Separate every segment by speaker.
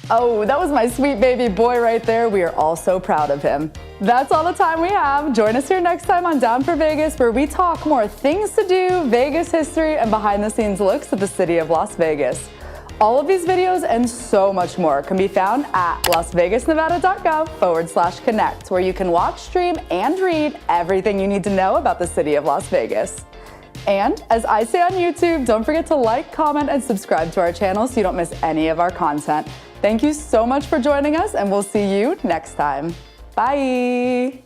Speaker 1: Oh, that was my sweet baby boy right there. We are all so proud of him. That's all the time we have. Join us here next time on Down for Vegas, where we talk more things to do, Vegas history, and behind the scenes looks at the city of Las Vegas. All of these videos and so much more can be found at lasvegasnevada.gov/connect, where you can watch, stream, and read everything you need to know about the city of Las Vegas. And as I say on YouTube, don't forget to like, comment, and subscribe to our channel so you don't miss any of our content. Thank you so much for joining us, and we'll see you next time. Bye.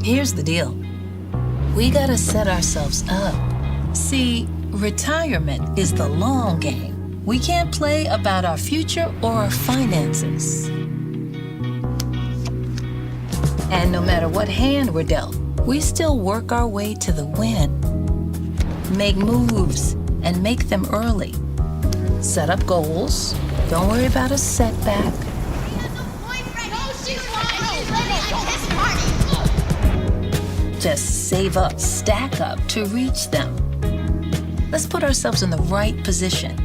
Speaker 2: Here's the deal. We gotta set ourselves up. See, retirement is the long game. We can't play about our future or our finances. And no matter what hand we're dealt, we still work our way to the win. Make moves and make them early. Set up goals. Don't worry about a setback. Just save up, stack up to reach them. Let's put ourselves in the right position.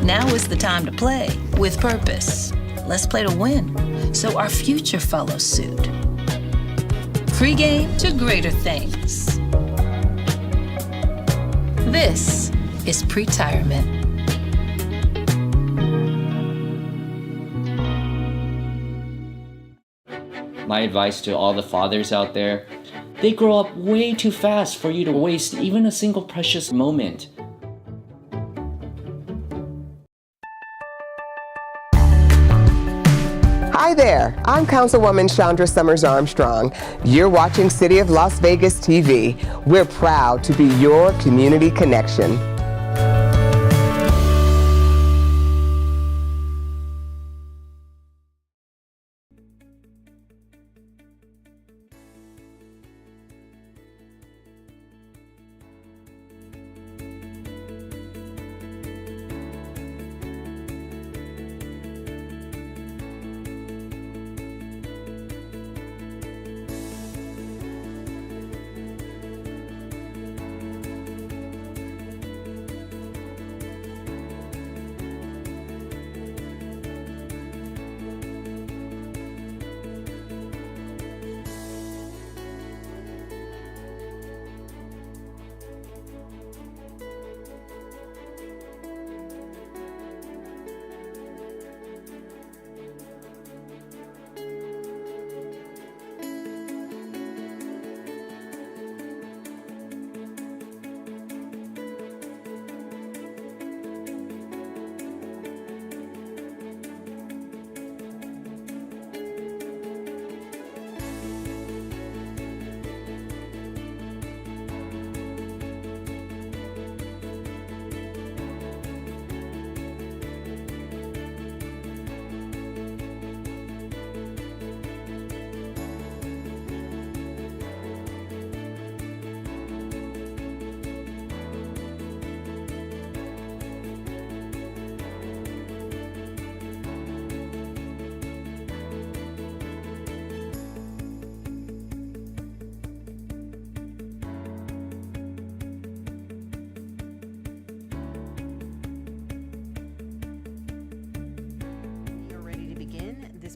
Speaker 2: Now is the time to play with purpose. Let's play to win, so our future follows suit. Pre-game to greater things. This is Pretirement.
Speaker 3: My advice to all the fathers out there, they grow up way too fast for you to waste even a single precious moment.
Speaker 4: Hi there, I'm Councilwoman Chandra Summers Armstrong. You're watching City of Las Vegas TV. We're proud to be your community connection.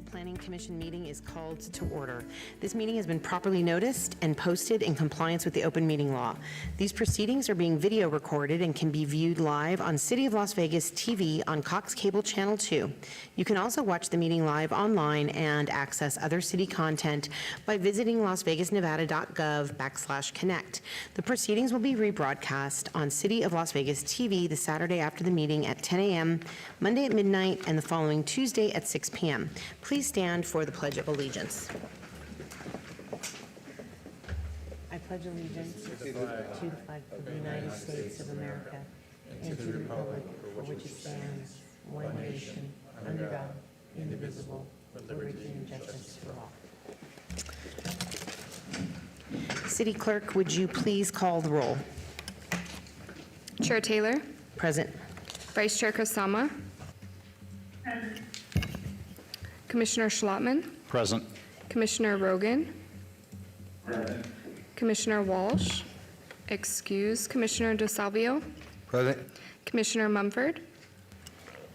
Speaker 5: Planning Commission meeting is called to order. This meeting has been properly noticed and posted in compliance with the open meeting law. These proceedings are being video recorded and can be viewed live on City of Las Vegas TV on Cox Cable Channel 2. You can also watch the meeting live online and access other city content by visiting lasvegasnevada.gov/connect. The proceedings will be rebroadcast on City of Las Vegas TV the Saturday after the meeting at 10 a.m., Monday at midnight, and the following Tuesday at 6 p.m. Please stand for the Pledge of Allegiance. pledge allegiance to the flag of the United States of America and to the republic for which it stands, one nation, under God, indivisible, with liberty and justice for all. City Clerk, would you please call the roll?
Speaker 6: Chair Taylor,
Speaker 5: Present.
Speaker 6: Vice Chair Kusama, Commissioner Schlottman,
Speaker 7: Present.
Speaker 6: Commissioner Rogan, Commissioner Walsh, excuse, Commissioner DeSalvio,
Speaker 7: Present.
Speaker 6: Commissioner Mumford.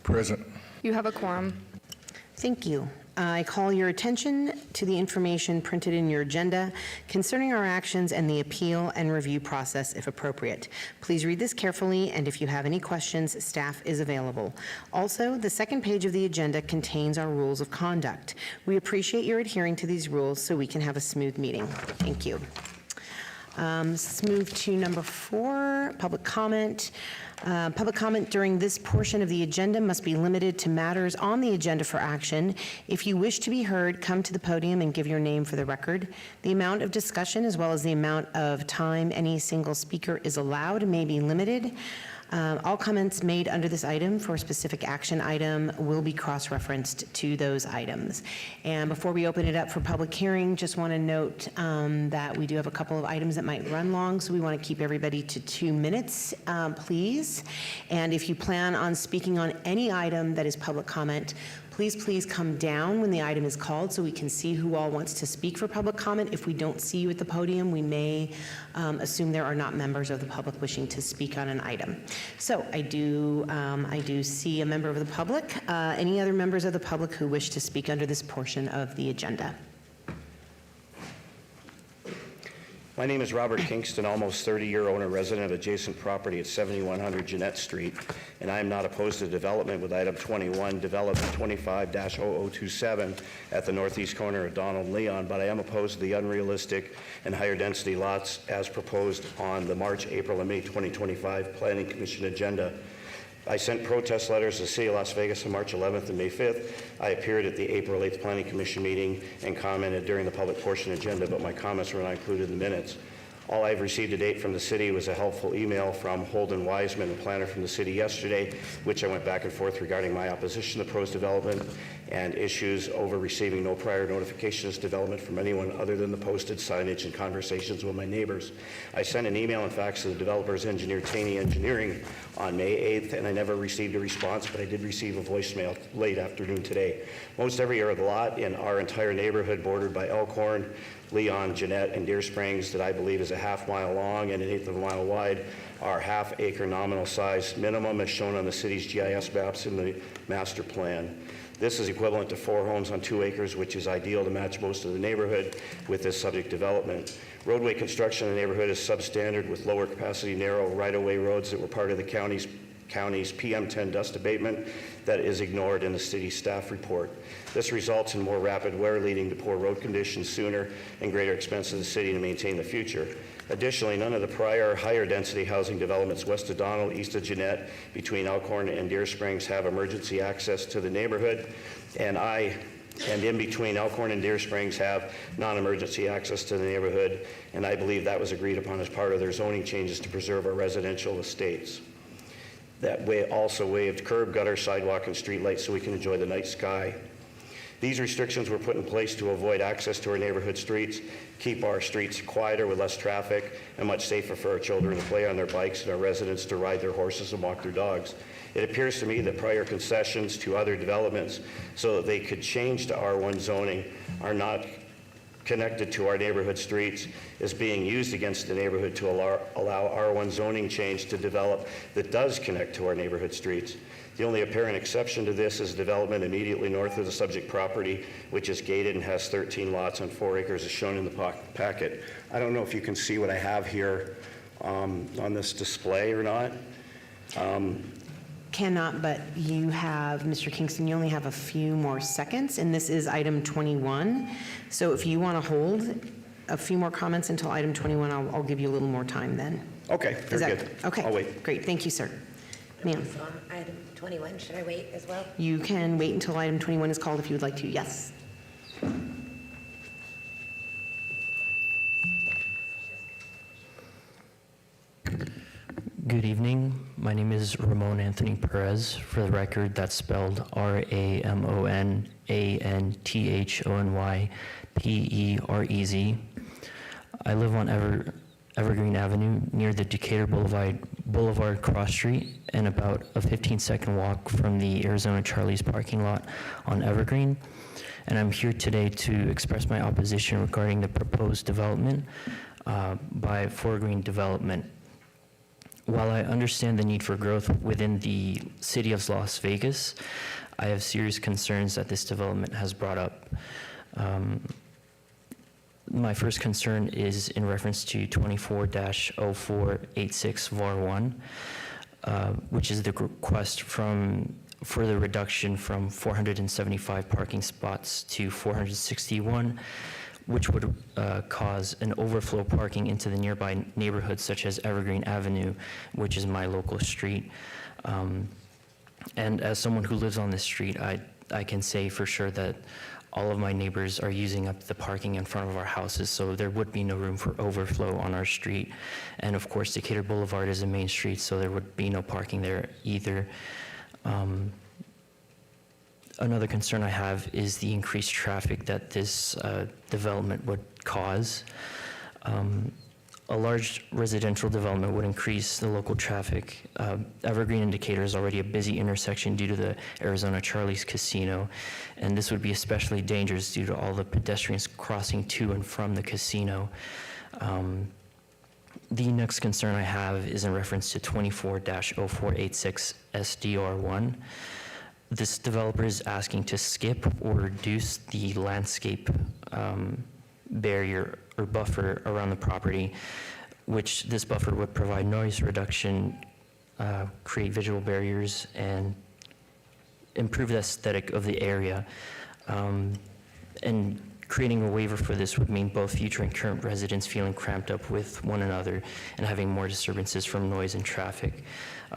Speaker 7: Present.
Speaker 6: You have a quorum.
Speaker 5: Thank you. I call your attention to the information printed in your agenda concerning our actions and the appeal and review process if appropriate. Please read this carefully, and if you have any questions, staff is available. Also, the second page of the agenda contains our rules of conduct. We appreciate your adhering to these rules so we can have a smooth meeting. Thank you. Let's move to number 4, public comment. Public comment during this portion of the agenda must be limited to matters on the agenda for action. If you wish to be heard, come to the podium and give your name for the record. The amount of discussion as well as the amount of time any single speaker is allowed may be limited. All comments made under this item for a specific action item will be cross-referenced to those items. And before we open it up for public hearing, just want to note that we do have a couple of items that might run long, so we want to keep everybody to 2 minutes, please. And if you plan on speaking on any item that is public comment, please come down when the item is called so we can see who all wants to speak for public comment. If we don't see you at the podium, we may assume there are not members of the public wishing to speak on an item. So I do see a member of the public. Any other members of the public who wish to speak under this portion of the agenda?
Speaker 8: My name is Robert Kingston, almost 30-year owner resident of adjacent property at 7100 Jeanette Street, and I am not opposed to development with item 21, development 25-0027 at the northeast corner of Donald and Leon, but I am opposed to the unrealistic and higher density lots as proposed on the March, April, and May 2025 Planning Commission agenda. I sent protest letters to the City of Las Vegas on March 11th and May 5th. I appeared at the April 8th Planning Commission meeting and commented during the public portion agenda, but my comments were not included in the minutes. All I've received to date from the city was a helpful email from Holden Wiseman, a planner from the city yesterday, which I went back and forth regarding my opposition to proposed development and issues over receiving no prior notifications to development from anyone other than the posted signage and conversations with my neighbors. I sent an email and fax to the developer's engineer, Taney Engineering, on May 8th, and I never received a response, but I did receive a voicemail late afternoon today. Most every area of the lot in our entire neighborhood bordered by Elkhorn, Leon, Jeanette, and Deer Springs that I believe is a half-mile long and an eighth of a mile wide are half-acre nominal size minimum as shown on the city's GIS maps in the master plan. This is equivalent to 4 homes on 2 acres, which is ideal to match most of the neighborhood with this subject development. Roadway construction in the neighborhood is substandard with lower capacity, narrow right-of-way roads that were part of the county's PM10 dust abatement that is ignored in the city staff report. This results in more rapid wear, leading to poor road conditions sooner and greater expense to the city to maintain the future. Additionally, none of the prior higher density housing developments west of Donald, east of Jeanette, between Elkhorn and Deer Springs have emergency access to the neighborhood, and in between Elkhorn and Deer Springs have non-emergency access to the neighborhood, and I believe that was agreed upon as part of their zoning changes to preserve our residential estates. That way also waived curb, gutter, sidewalk, and street lights so we can enjoy the night sky. These restrictions were put in place to avoid access to our neighborhood streets, keep our streets quieter with less traffic, and much safer for our children to play on their bikes and our residents to ride their horses and walk their dogs. It appears to me that prior concessions to other developments so that they could change to R1 zoning are not connected to our neighborhood streets is being used against the neighborhood to allow R1 zoning change to develop that does connect to our neighborhood streets. The only apparent exception to this is development immediately north of the subject property, which is gated and has 13 lots on 4 acres as shown in the packet. I don't know if you can see what I have here on this display or not.
Speaker 5: Cannot, but you have, Mr. Kingston, you only have a few more seconds, and this is item 21. So if you want to hold a few more comments until item 21, I'll give you a little more time then.
Speaker 8: Okay, very good.
Speaker 5: Okay,
Speaker 8: I'll wait.
Speaker 5: Great, thank you, sir. Ma'am.
Speaker 9: Item 21, should I wait as well?
Speaker 5: You can wait until item 21 is called if you would like to, yes.
Speaker 10: Good evening. My name is Ramon Anthony Perez. For the record, that's spelled RamonAnthonyPerez. I live on Evergreen Avenue near the Decatur Boulevard cross street and about a 15-second walk from the Arizona Charlie's parking lot on Evergreen. And I'm here today to express my opposition regarding the proposed development by Foregreen Development. While I understand the need for growth within the city of Las Vegas, I have serious concerns that this development has brought up. My first concern is in reference to 24-0486 VAR 1, which is the request for the reduction from 475 parking spots to 461, which would cause an overflow parking into the nearby neighborhoods such as Evergreen Avenue, which is my local street. And as someone who lives on this street, I can say for sure that all of my neighbors are using up the parking in front of our houses, so there would be no room for overflow on our street. And of course, Decatur Boulevard is a main street, so there would be no parking there either. Another concern I have is the increased traffic that this development would cause. A large residential development would increase the local traffic. Evergreen and Decatur is already a busy intersection due to the Arizona Charlie's Casino, and this would be especially dangerous due to all the pedestrians crossing to and from the casino. The next concern I have is in reference to 24-0486 SDR1. This developer is asking to skip or reduce the landscape barrier or buffer around the property, which this buffer would provide noise reduction, create visual barriers, and improve the aesthetic of the area. And creating a waiver for this would mean both future and current residents feeling cramped up with one another and having more disturbances from noise and traffic.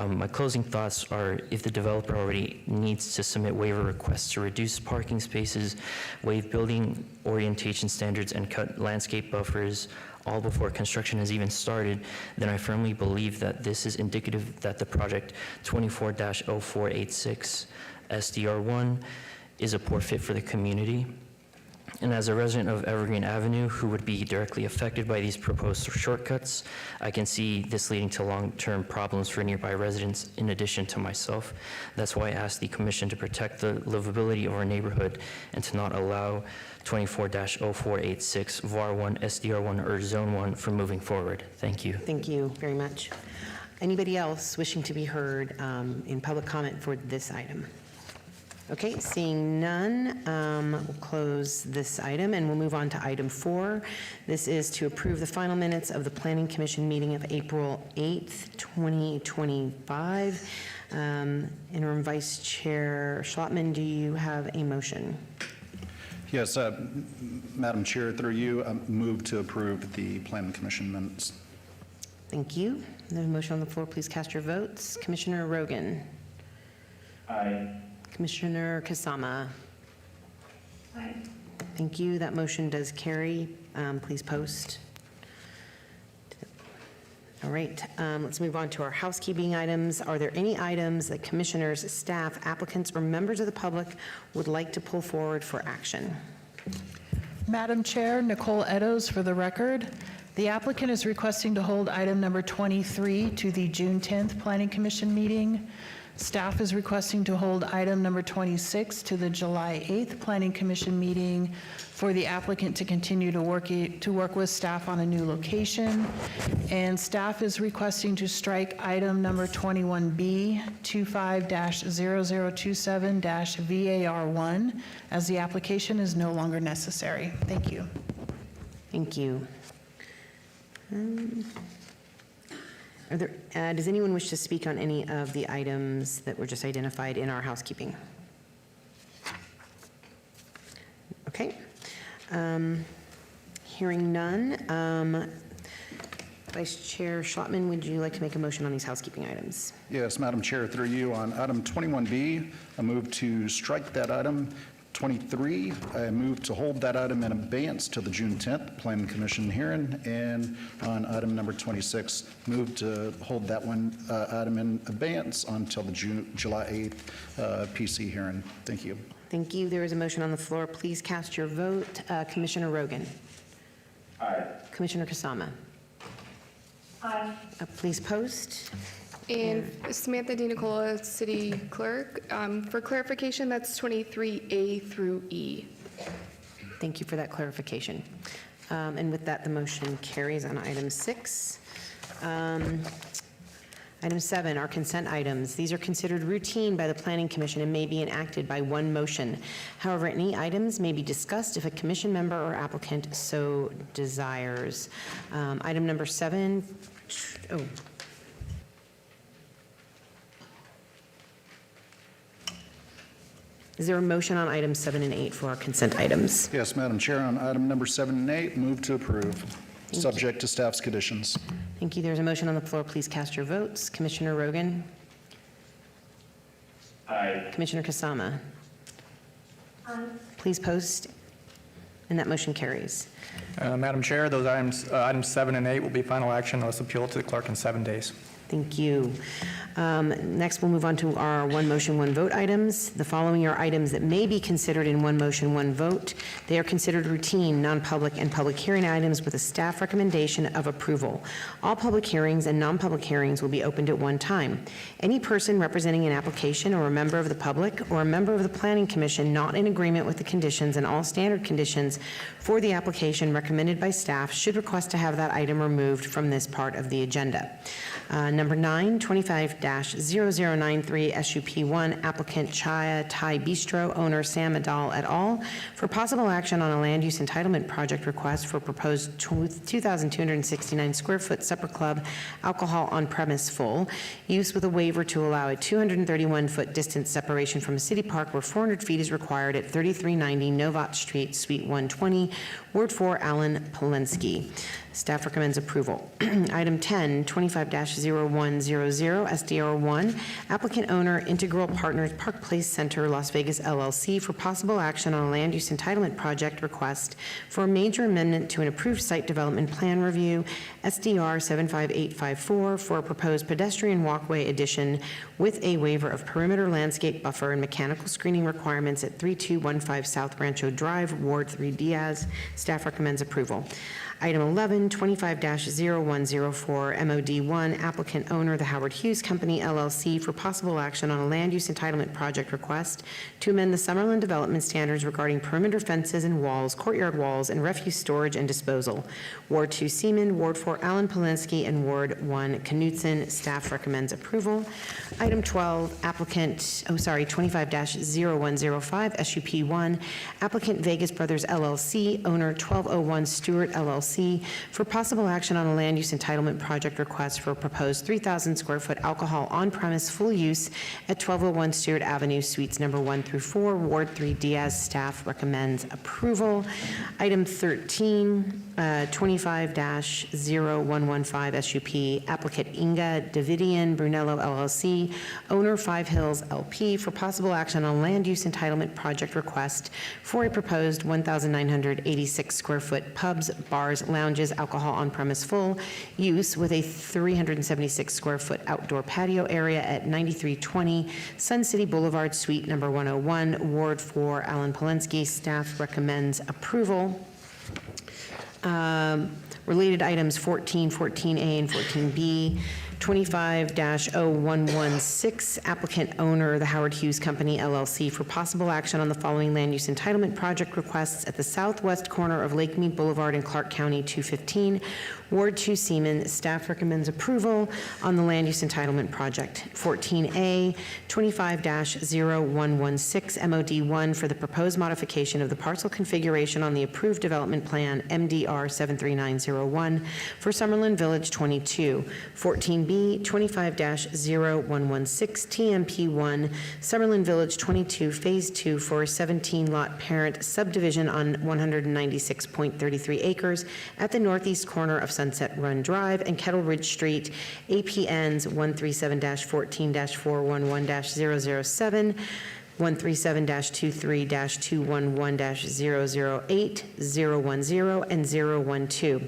Speaker 10: My closing thoughts are, if the developer already needs to submit waiver requests to reduce parking spaces, waive building orientation standards, and cut landscape buffers, all before construction has even started, then I firmly believe that this is indicative that the project 24-0486 SDR1 is a poor fit for the community. And as a resident of Evergreen Avenue who would be directly affected by these proposed shortcuts, I can see this leading to long-term problems for nearby residents in addition to myself. That's why I asked the Commission to protect the livability of our neighborhood and to not allow 24-0486 VAR 1, SDR 1, or Zone 1 from moving forward. Thank you.
Speaker 5: Thank you very much. Anybody else wishing to be heard in public comment for this item? Okay, seeing none, we'll close this item and we'll move on to item 4. This is to approve the final minutes of the Planning Commission meeting of April 8th, 2025. Interim Vice Chair Schlottman, do you have a motion?
Speaker 11: Yes, Madam Chair, through you, I move to approve the Planning Commission minutes.
Speaker 5: Thank you. There's a motion on the floor. Please cast your votes. Commissioner Rogan.
Speaker 3: Aye.
Speaker 5: Commissioner Kasama. Aye. Thank you. That motion does carry. Please post. All right, let's move on to our housekeeping items. Are there any items that commissioners, staff, applicants, or members of the public would like to pull forward for action?
Speaker 12: Madam Chair, Nicole Eddowes for the record. The applicant is requesting to hold item number 23 to the June 10th Planning Commission meeting. Staff is requesting to hold item number 26 to the July 8th Planning Commission meeting for the applicant to continue to work with staff on a new location. And staff is requesting to strike item number 21B 25-0027-VAR1 as the application is no longer necessary. Thank you.
Speaker 5: Thank you. Does anyone wish to speak on any of the items that were just identified in our housekeeping? Okay. Hearing none. Vice Chair Schlottman, would you like to make a motion on these housekeeping items?
Speaker 11: Yes, Madam Chair, through you, on item 21B, I move to strike that item. 23, I move to hold that item in abeyance till the June 10th Planning Commission hearing. And on item number 26, move to hold that one item in abeyance until the July 8th PC hearing. Thank you.
Speaker 5: Thank you. There is a motion on the floor. Please cast your vote. Commissioner Rogan.
Speaker 8: Aye.
Speaker 5: Commissioner Kasama.
Speaker 9: Aye.
Speaker 5: Please post.
Speaker 6: And Samantha DiNicola, City Clerk. For clarification, that's 23A through E.
Speaker 5: Thank you for that clarification. And with that, the motion carries on item 6. Item 7 are consent items. These are considered routine by the Planning Commission and may be enacted by one motion. However, any items may be discussed if a commission member or applicant so desires. Item number 7, Is there a motion on items 7 and 8 for our consent items?
Speaker 11: Yes, Madam Chair, on item number 7 and 8, move to approve, subject to staff's conditions.
Speaker 5: Thank you. There's a motion on the floor. Please cast your votes. Commissioner Rogan.
Speaker 8: Aye.
Speaker 5: Commissioner Kasama. Please post. And that motion carries.
Speaker 13: Madam Chair, those items 7 and 8 will be final action unless appealed to the clerk in 7 days.
Speaker 5: Thank you. Next, we'll move on to our one motion, one vote items. The following are items that may be considered in one motion, one vote. They are considered routine, non-public, and public hearing items with a staff recommendation of approval. All public hearings and non-public hearings will be opened at one time. Any person representing an application or a member of the public or a member of the Planning Commission not in agreement with the conditions and all standard conditions for the application recommended by staff should request to have that item removed from this part of the agenda. Number 9, 25-0093 SUP1, applicant Chaya Thai Bistro, owner Sam Adal et al., for possible action on a land use entitlement project request for proposed 2,269 square foot supper club, alcohol on premise full, use with a waiver to allow a 231-foot distance separation from a city park where 400 feet is required at 3390 Novat Street, Suite 120, Ward 4, Alan Polensky. Staff recommends approval. Item 10, 25-0100 SDR1, applicant owner Integral Partners Park Place Center, Las Vegas LLC, for possible action on a land use entitlement project request for a major amendment to an approved site development plan review, SDR 75854, for a proposed pedestrian walkway addition with a waiver of perimeter landscape buffer and mechanical screening requirements at 3215 South Rancho Drive, Ward 3 Diaz. Staff recommends approval. Item 11, 25-0104 MOD1, applicant owner The Howard Hughes Company, LLC, for possible action on a land use entitlement project request to amend the Summerlin development standards regarding perimeter fences and walls, courtyard walls, and refuse storage and disposal. Ward 2 Seaman, Ward 4 Alan Polensky, and Ward 1 Knutson. Staff recommends approval. Item 12, 25-0105 SUP1, applicant Vegas Brothers LLC, owner 1201 Stewart LLC, for possible action on a land use entitlement project request for a proposed 3,000 square foot alcohol on-premise full use at 1201 Stewart Avenue, Suites number 1 through 4, Ward 3 Diaz. Staff recommends approval. Item 13, 25-0115 SUP, applicant Inga Davidian Brunello LLC, owner 5 Hills LP, for possible action on land use entitlement project request for a proposed 1,986 square foot pubs, bars, lounges, alcohol on-premise full use with a 376 square foot outdoor patio area at 9320 Sun City Boulevard, Suite number 101, Ward 4, Alan Polensky. Staff recommends approval. Related items 14, 14A, and 14B. 25-0116, applicant owner The Howard Hughes Company, LLC, for possible action on the following land use entitlement project requests at the southwest corner of Lake Mead Boulevard in Clark County, 215, Ward 2 Seaman. Staff recommends approval on the land use entitlement project. 14A, 25-0116 MOD1, for the proposed modification of the parcel configuration on the approved development plan MDR 73901 for Summerlin Village 22. 14B, 25-0116 TMP1, Summerlin Village 22, Phase 2, for a 17-lot parent subdivision on 196.33 acres at the northeast corner of Sunset Run Drive and Kettle Ridge Street, APNs 137-14-411-007, 137-23-211-008, 010, and 012.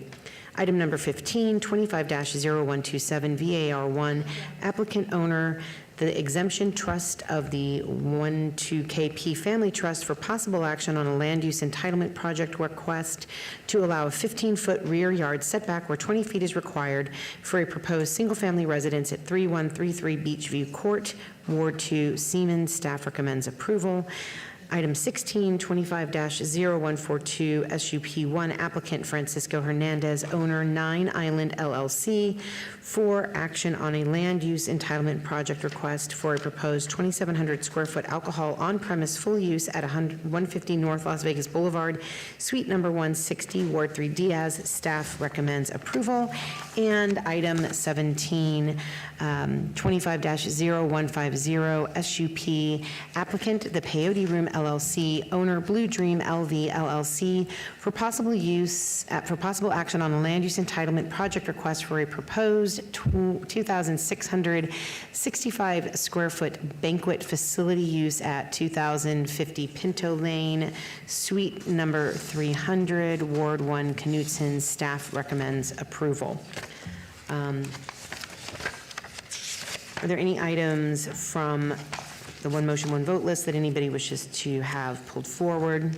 Speaker 5: Item number 15, 25-0127, VAR1, applicant owner, the exemption trust of the 12KP Family Trust for possible action on a land use entitlement project request to allow a 15-foot rear yard setback where 20 feet is required for a proposed single-family residence at 3133 Beachview Court, Ward 2, Siemens. Staff recommends approval. Item 16, 25-0142, SUP1, applicant Francisco Hernandez, owner 9 Island LLC, for action on a land use entitlement project request for a proposed 2,700 square foot alcohol on-premise full use at 150 North Las Vegas Boulevard, suite number 160, Ward 3 Diaz. Staff recommends approval. And item 17, 25-0150, SUP, applicant The Peyote Room LLC, owner Blue Dream LV LLC, for possible action on a land use entitlement project request for a proposed 2,665 square foot banquet facility use at 2,050 Pinto Lane, suite number 300, Ward 1, Knutson. Staff recommends approval. Are there any items from the one motion, one vote list that anybody wishes to have pulled forward?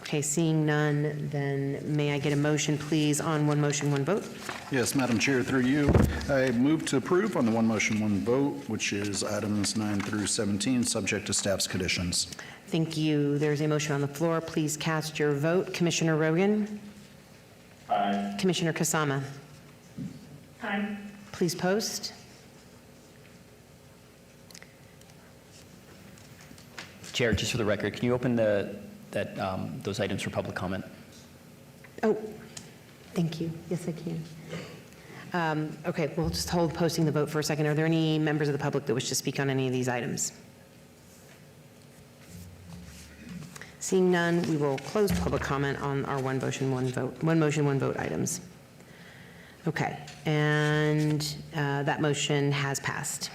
Speaker 5: Okay, seeing none, then may I get a motion, please, on one motion, one vote?
Speaker 11: Yes, Madam Chair, through you, I move to approve on the one motion, one vote, which is items 9 through 17, subject to staff's conditions.
Speaker 5: Thank you. There's a motion on the floor. Please cast your vote. Commissioner Rogan?
Speaker 9: Aye.
Speaker 5: Commissioner Kasama?
Speaker 9: Aye.
Speaker 5: Please post.
Speaker 14: Chair, just for the record, can you open those items for public comment?
Speaker 5: Oh, thank you. Yes, I can. Okay, we'll just hold posting the vote for a second. Are there any members of the public that wish to speak on any of these items? Seeing none, we will close public comment on our one motion, one vote items. Okay, and that motion has passed.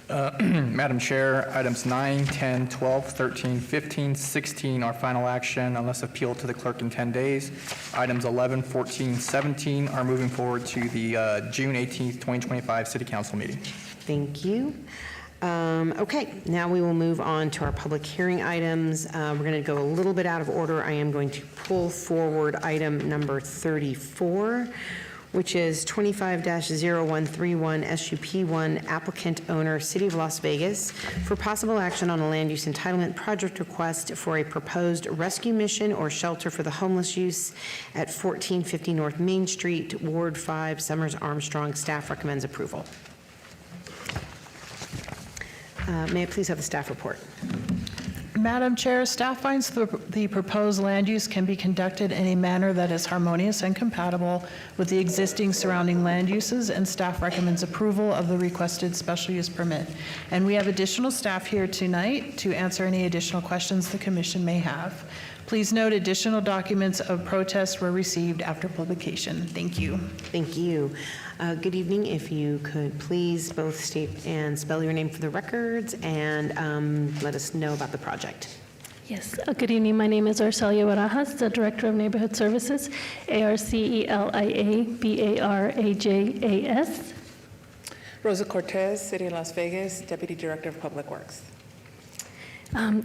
Speaker 13: Madam Chair, items 9, 10, 12, 13, 15, 16 are final action unless appealed to the clerk in 10 days. Items 11, 14, 17 are moving forward to the June 18th, 2025 City Council meeting.
Speaker 5: Thank you. Okay, now we will move on to our public hearing items. We're going to go a little bit out of order. I am going to pull forward item number 34, which is 25-0131 SUP1, applicant owner City of Las Vegas, for possible action on a land use entitlement project request for a proposed rescue mission or shelter for the homeless use at 1450 North Main Street, Ward 5, Summers Armstrong. Staff recommends approval. May I please have the staff report?
Speaker 12: Madam Chair, staff finds the proposed land use can be conducted in a manner that is harmonious and compatible with the existing surrounding land uses, and staff recommends approval of the requested special use permit. And we have additional staff here tonight to answer any additional questions the commission may have. Please note additional documents of protest were received after publication. Thank you.
Speaker 5: Thank you. Good evening. If you could please both state and spell your name for the records and let us know about the project.
Speaker 15: Yes. Good evening. My name is Arcelia Barajas, the Director of Neighborhood Services, ARCELIA-BARAJAS.
Speaker 16: Rosa Cortez, City of Las Vegas, Deputy Director of Public Works.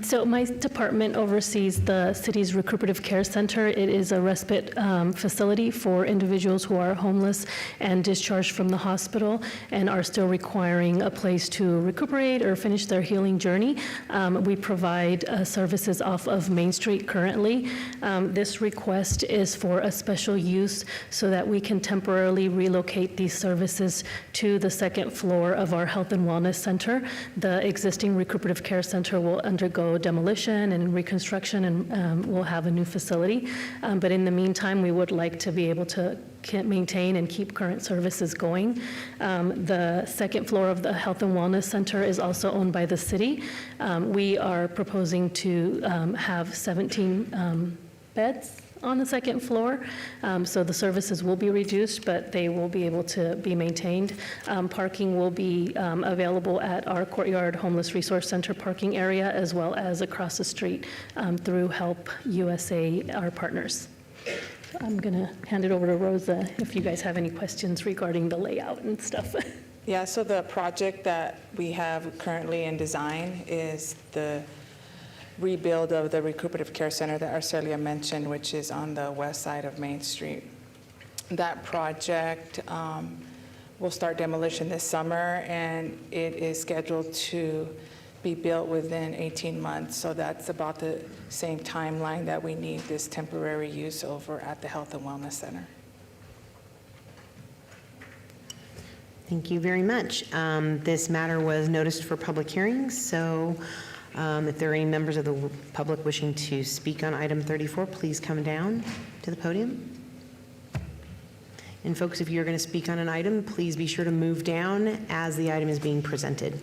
Speaker 15: So my department oversees the city's recuperative care center. It is a respite facility for individuals who are homeless and discharged from the hospital and are still requiring a place to recuperate or finish their healing journey. We provide services off of Main Street currently. This request is for a special use so that we can temporarily relocate these services to the second floor of our health and wellness center. The existing recuperative care center will undergo demolition and reconstruction, and we'll have a new facility. But in the meantime, we would like to be able to maintain and keep current services going. The second floor of the Health and Wellness Center is also owned by the city. We are proposing to have 17 beds on the second floor, so the services will be reduced, but they will be able to be maintained. Parking will be available at our Courtyard Homeless Resource Center parking area, as well as across the street through Help USA, our partners. I'm going to hand it over to Rosa if you guys have any questions regarding the layout and stuff.
Speaker 16: Yeah, so the project that we have currently in design is the rebuild of the recuperative care center that Arcelia mentioned, which is on the west side of Main Street. That project will start demolition this summer, and it is scheduled to be built within 18 months. So that's about the same timeline that we need this temporary use over at the Health and Wellness Center.
Speaker 5: Thank you very much. This matter was noticed for public hearings, so if there are any members of the public wishing to speak on item 34, please come down to the podium. And folks, if you're going to speak on an item, please be sure to move down as the item is being presented.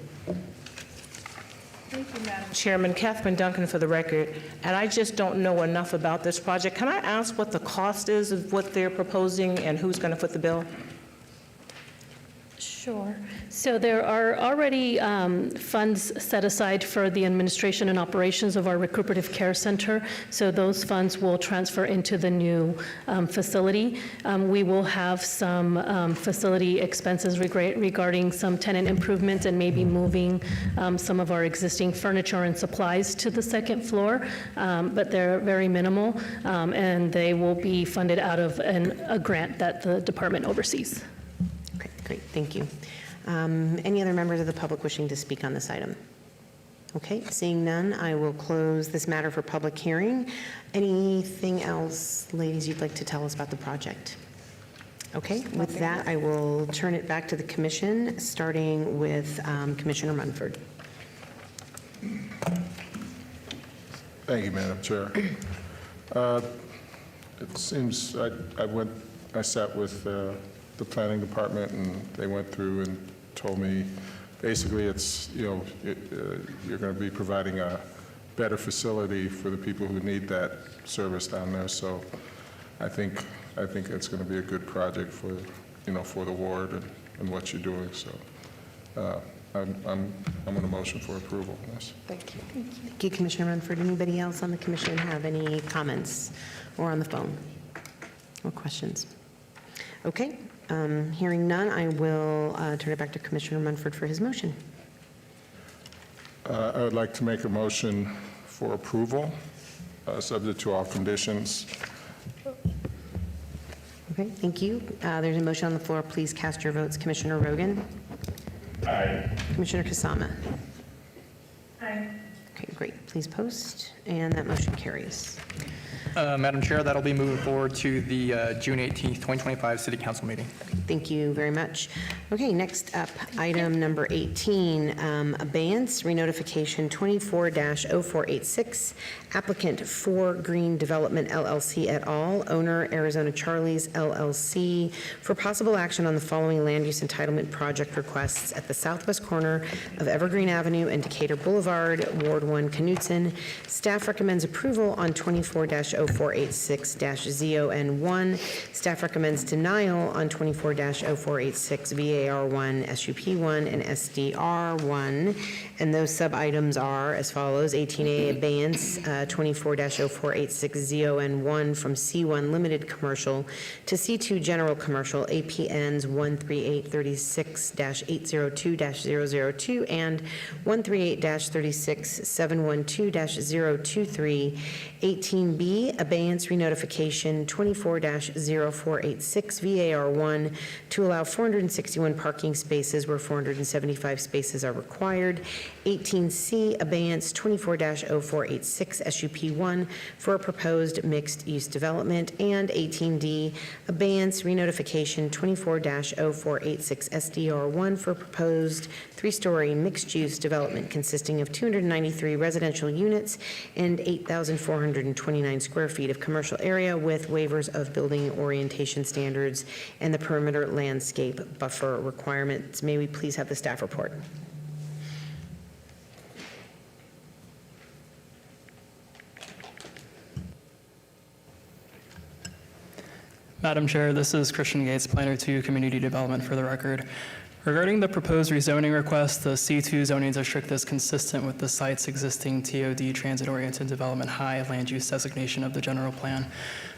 Speaker 17: Thank you, Madam Chairman. Catherine Duncan for the record. And I just don't know enough about this project. Can I ask what the cost is of what they're proposing and who's going to foot the bill?
Speaker 15: Sure. So there are already funds set aside for the administration and operations of our recuperative care center. So those funds will transfer into the new facility. We will have some facility expenses regarding some tenant improvements and maybe moving some of our existing furniture and supplies to the second floor, but they're very minimal, and they will be funded out of a grant that the department oversees.
Speaker 5: Great, thank you. Any other members of the public wishing to speak on this item? Okay, seeing none, I will close this matter for public hearing. Anything else, ladies, you'd like to tell us about the project? Okay, with that, I will turn it back to the commission, starting with Commissioner Munford.
Speaker 7: Thank you, Madam Chair. It seems I sat with the planning department, and they went through and told me basically it's, you're going to be providing a better facility for the people who need that service down there. So I think it's going to be a good project for the ward and what you're doing. So I'm on a motion for approval. Yes.
Speaker 5: Thank you. Thank you, Commissioner Munford. Anybody else on the commission have any comments or on the phone or questions? Okay. Hearing none, I will turn it back to Commissioner Munford for his motion.
Speaker 7: I would like to make a motion for approval, subject to all conditions.
Speaker 5: Okay, thank you. There's a motion on the floor. Please cast your votes. Commissioner Rogan?
Speaker 9: Aye.
Speaker 5: Commissioner Kasama?
Speaker 9: Aye.
Speaker 5: Okay, great. Please post, and that motion carries.
Speaker 13: Madam Chair, that'll be moving forward to the June 18th, 2025 City Council meeting.
Speaker 5: Thank you very much. Okay, next up, item number 18, abeyance renotification 24-0486, applicant 4 Green Development LLC et al., owner Arizona Charlie's LLC, for possible action on the following land use entitlement project requests at the southwest corner of Evergreen Avenue and Decatur Boulevard, Ward 1, Knutson. Staff recommends approval on 24-0486-ZON1. Staff recommends denial on 24-0486 VAR1, SUP1, and SDR1. And those sub-items are as follows: 18A abeyance 24-0486 from C1 Limited Commercial to C2 General Commercial, APNs 13836-802-002 and 138-36712-023. 18B abeyance renotification 24-0486 VAR1 to allow 461 parking spaces where 475 spaces are required. 18C abeyance 24-0486 SUP1 for a proposed mixed-use development. And 18D abeyance renotification 24-0486 SDR1 for a proposed 3-story mixed-use development consisting of 293 residential units and 8,429 square feet of commercial area with waivers of building orientation standards and the perimeter landscape buffer requirements. May we please have the staff report?
Speaker 18: Madam Chair, this is Christian Gates, Planner 2, Community Development for the record. Regarding the proposed rezoning request, the C2 zoning district is consistent with the site's existing TOD transit-oriented development high land use designation of the general plan,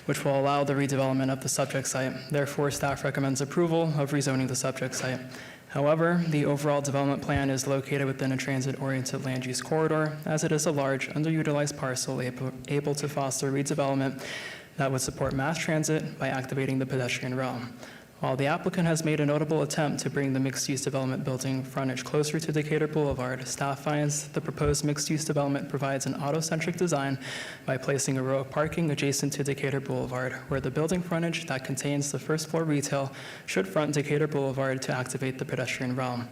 Speaker 18: which will allow the redevelopment of the subject site. Therefore, staff recommends approval of rezoning the subject site. However, the overall development plan is located within a transit-oriented land use corridor, as it is a large, underutilized parcel able to foster redevelopment that would support mass transit by activating the pedestrian realm. While the applicant has made a notable attempt to bring the mixed-use development building frontage closer to Decatur Boulevard, staff finds the proposed mixed-use development provides an auto-centric design by placing a row of parking adjacent to Decatur Boulevard, where the building frontage that contains the first floor retail should front Decatur Boulevard to activate the pedestrian realm.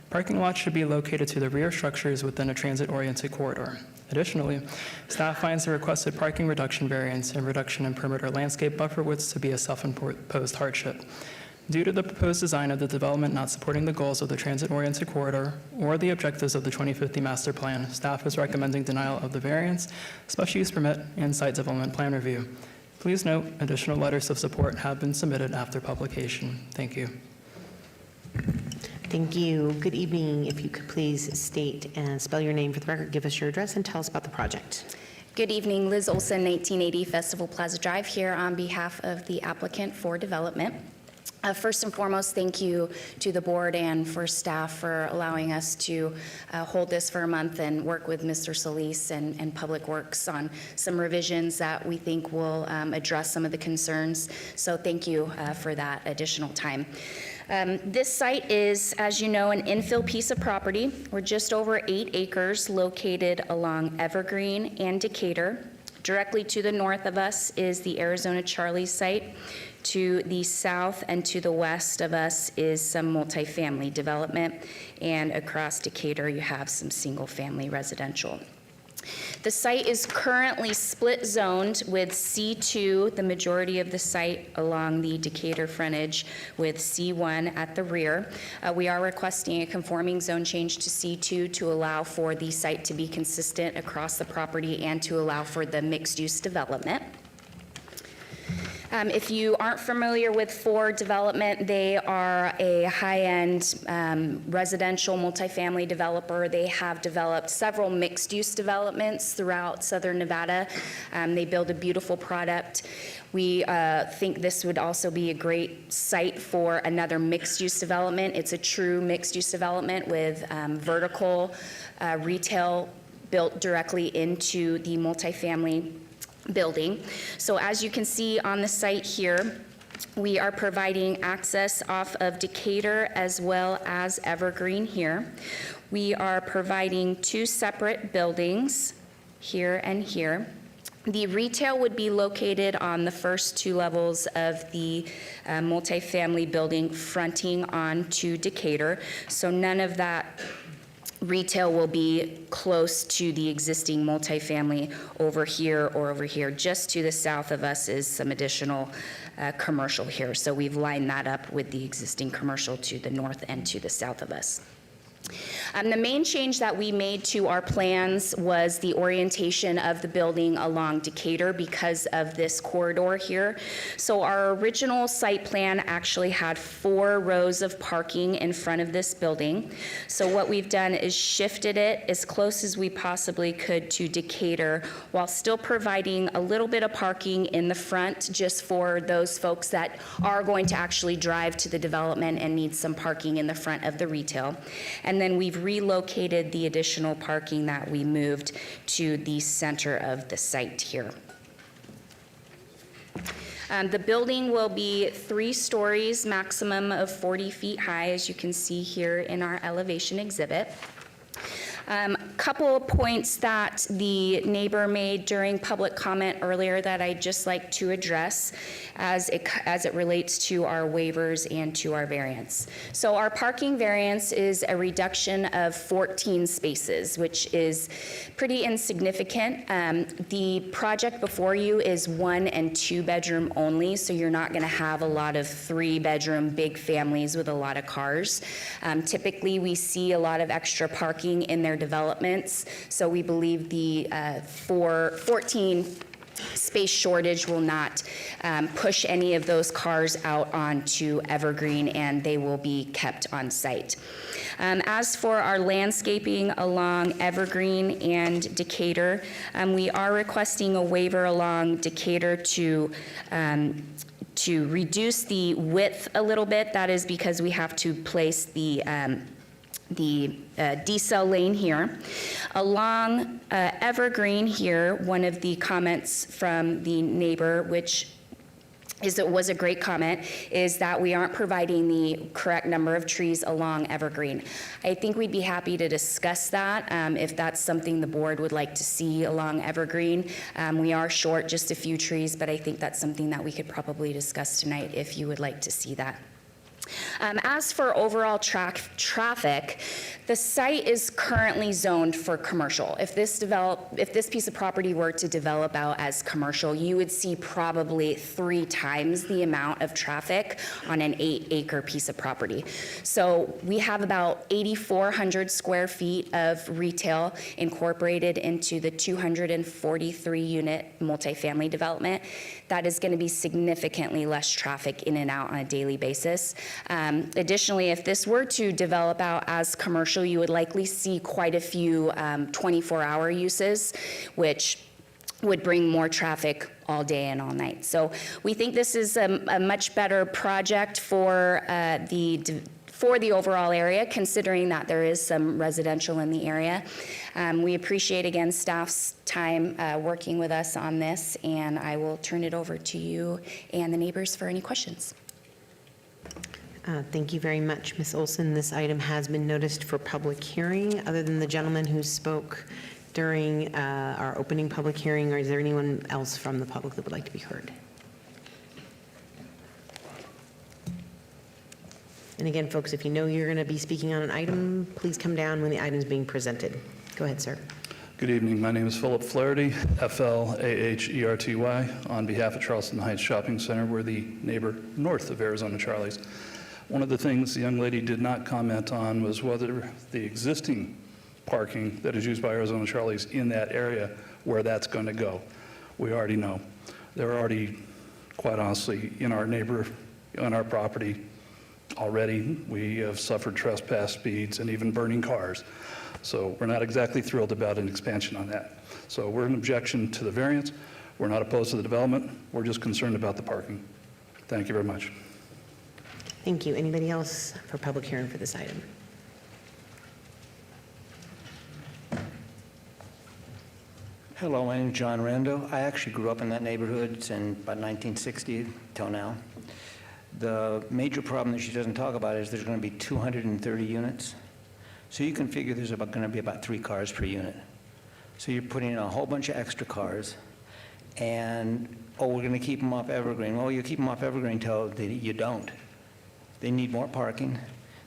Speaker 18: Parking lots should be located to the rear structures within a transit-oriented corridor. Additionally, staff finds the requested parking reduction variance and reduction in perimeter landscape buffer widths to be a self-imposed hardship. Due to the proposed design of the development not supporting the goals of the transit-oriented corridor or the objectives of the 2050 master plan, staff is recommending denial of the variance, special use permit, and site development plan review. Please note, additional letters of support have been submitted after publication. Thank you.
Speaker 5: Thank you. Good evening. If you could please state and spell your name for the record, give us your address, and tell us about the project.
Speaker 19: Good evening. Liz Olson, 1880 Festival Plaza Drive, here on behalf of the applicant for development. First and foremost, thank you to the board and for staff for allowing us to hold this for a month and work with Mr. Solis and Public Works on some revisions that we think will address some of the concerns. So thank you for that additional time. This site is, as you know, an infill piece of property. We're just over 8 acres located along Evergreen and Decatur. Directly to the north of us is the Arizona Charlie site. To the south and to the west of us is some multifamily development, and across Decatur you have some single-family residential. The site is currently split zoned with C2, the majority of the site along the Decatur frontage, with C1 at the rear. We are requesting a conforming zone change to C2 to allow for the site to be consistent across the property and to allow for the mixed-use development. If you aren't familiar with Ford Development, they are a high-end residential multifamily developer. They have developed several mixed-use developments throughout southern Nevada. They build a beautiful product. We think this would also be a great site for another mixed-use development. It's a true mixed-use development with vertical retail built directly into the multifamily building. So as you can see on the site here, we are providing access off of Decatur as well as Evergreen here. We are providing 2 separate buildings here and here. The retail would be located on the first 2 levels of the multifamily building fronting onto Decatur. So none of that retail will be close to the existing multifamily over here or over here. Just to the south of us is some additional commercial here. So we've lined that up with the existing commercial to the north and to the south of us. The main change that we made to our plans was the orientation of the building along Decatur because of this corridor here. So our original site plan actually had 4 rows of parking in front of this building. So what we've done is shifted it as close as we possibly could to Decatur while still providing a little bit of parking in the front just for those folks that are going to actually drive to the development and need some parking in the front of the retail. And then we've relocated the additional parking that we moved to the center of the site here. The building will be 3 stories, maximum of 40 feet high, as you can see here in our elevation exhibit. Couple of points that the neighbor made during public comment earlier that I'd just like to address as it relates to our waivers and to our variance. So our parking variance is a reduction of 14 spaces, which is pretty insignificant. The project before you is 1 and 2 bedroom only, so you're not going to have a lot of 3 bedroom big families with a lot of cars. Typically, we see a lot of extra parking in their developments, so we believe the 14 space shortage will not push any of those cars out onto Evergreen, and they will be kept on site. As for our landscaping along Evergreen and Decatur, we are requesting a waiver along Decatur to reduce the width a little bit. That is because we have to place the decel lane here. Along Evergreen here, one of the comments from the neighbor, which was a great comment, is that we aren't providing the correct number of trees along Evergreen. I think we'd be happy to discuss that if that's something the board would like to see along Evergreen. We are short just a few trees, but I think that's something that we could probably discuss tonight if you would like to see that. As for overall traffic, the site is currently zoned for commercial. If this piece of property were to develop out as commercial, you would see probably 3 times the amount of traffic on an 8-acre piece of property. So we have about 8,400 square feet of retail incorporated into the 243-unit multifamily development. That is going to be significantly less traffic in and out on a daily basis. Additionally, if this were to develop out as commercial, you would likely see quite a few 24-hour uses, which would bring more traffic all day and all night. So we think this is a much better project for the overall area, considering that there is some residential in the area. We appreciate, again, staff's time working with us on this, and I will turn it over to you and the neighbors for any questions.
Speaker 5: Thank you very much, Ms. Olson. This item has been noticed for public hearing. Other than the gentleman who spoke during our opening public hearing, or is there anyone else from the public that would like to be heard? And again, folks, if you know you're going to be speaking on an item, please come down when the item is being presented. Go ahead, sir.
Speaker 20: Good evening. My name is Philip Flaherty, F-L-A-H-E-R-T-Y, on behalf of Charleston Heights Shopping Center. We're the neighbor north of Arizona Charlie's. One of the things the young lady did not comment on was whether the existing parking that is used by Arizona Charlie's in that area, where that's going to go. We already know. They're already, quite honestly, on our property already. We have suffered trespass speeds and even burning cars. So we're not exactly thrilled about an expansion on that. So we're in objection to the variance. We're not opposed to the development. We're just concerned about the parking. Thank you very much.
Speaker 5: Thank you. Anybody else for public hearing for this item?
Speaker 21: Hello, my name is John Rando. I actually grew up in that neighborhood since about 1960 till now. The major problem that she doesn't talk about is there's going to be 230 units. So you can figure there's going to be about 3 cars per unit. So you're putting in a whole bunch of extra cars, and, oh, we're going to keep them off Evergreen. Well, you keep them off Evergreen till you don't. They need more parking.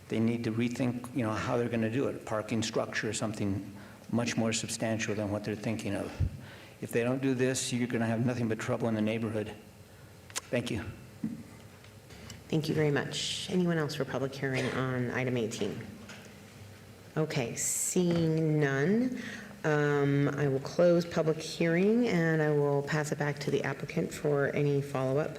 Speaker 21: They need to rethink, how they're going to do it. Parking structure or something much more substantial than what they're thinking of. If they don't do this, you're going to have nothing but trouble in the neighborhood. Thank you.
Speaker 5: Thank you very much. Anyone else for public hearing on item 18? Okay, seeing none, I will close public hearing, and I will pass it back to the applicant for any follow-up.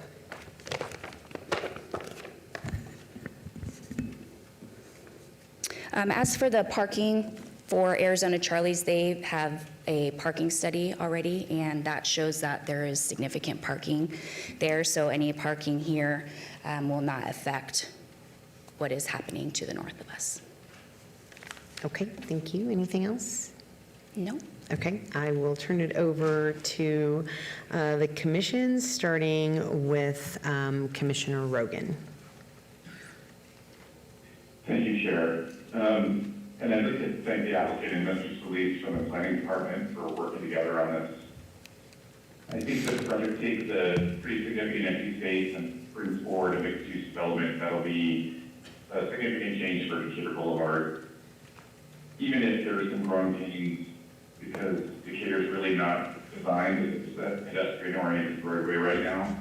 Speaker 19: As for the parking for Arizona Charlie's, they have a parking study already, and that shows that there is significant parking there. So any parking here will not affect what is happening to the north of us.
Speaker 5: Okay, thank you. Anything else?
Speaker 19: No.
Speaker 5: Okay, I will turn it over to the commission, starting with Commissioner Rogan.
Speaker 9: Thank you, Chair. And I'd like to thank the applicant and Mr. Solis from the planning department for working together on this. I think this project takes a pretty significant empty space and brings forward a mixed-use development that'll be a significant change for Decatur Boulevard. Even if there is some growing pains, because Decatur is really not designed as a pedestrian-oriented roadway right now,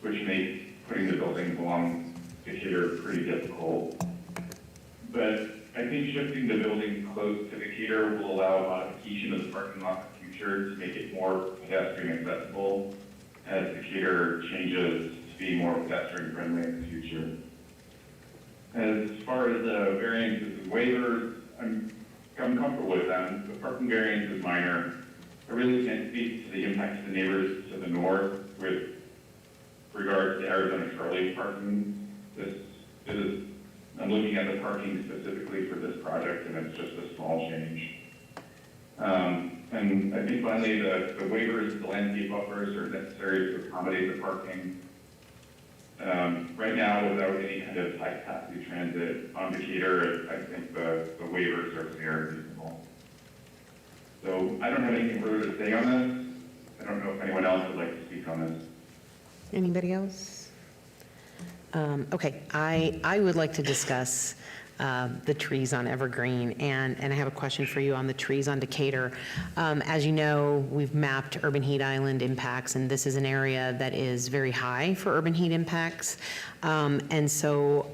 Speaker 9: which makes putting the buildings along Decatur pretty difficult. But I think shifting the building close to Decatur will allow modification of the parking lot in the future to make it more pedestrian accessible as Decatur changes to be more pedestrian friendly in the future. As far as the variances and waivers, I'm comfortable with them. The parking variance is minor. I really can't speak to the impact to the neighbors to the north with regards to Arizona Charlie parking. I'm looking at the parking specifically for this project, and it's just a small change. And I think finally the waivers, the landscape buffers are necessary to accommodate the parking. Right now, without any kind of high capacity transit on Decatur, I think the waivers are fair and reasonable. So I don't have anything further to say on this. I don't know if anyone else would like to speak on this.
Speaker 5: Anybody else? Okay, I would like to discuss the trees on Evergreen, and I have a question for you on the trees on Decatur. As you know, we've mapped urban heat island impacts, and this is an area that is very high for urban heat impacts. And so,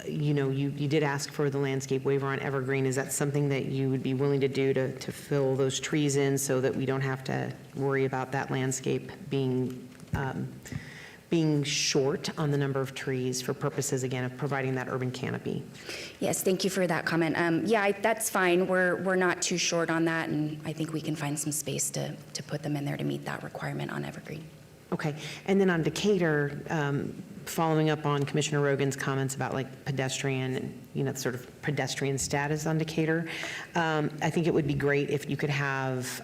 Speaker 5: you know, you did ask for the landscape waiver on Evergreen. Is that something that you would be willing to do to fill those trees in so that we don't have to worry about that landscape being short on the number of trees for purposes, again, of providing that urban canopy?
Speaker 19: Yes, thank you for that comment. Yeah, that's fine. We're not too short on that, and I think we can find some space to put them in there to meet that requirement on Evergreen.
Speaker 5: Okay, and then on Decatur, following up on Commissioner Rogan's comments about like pedestrian and, you know, sort of pedestrian status on Decatur, I think it would be great if you could have,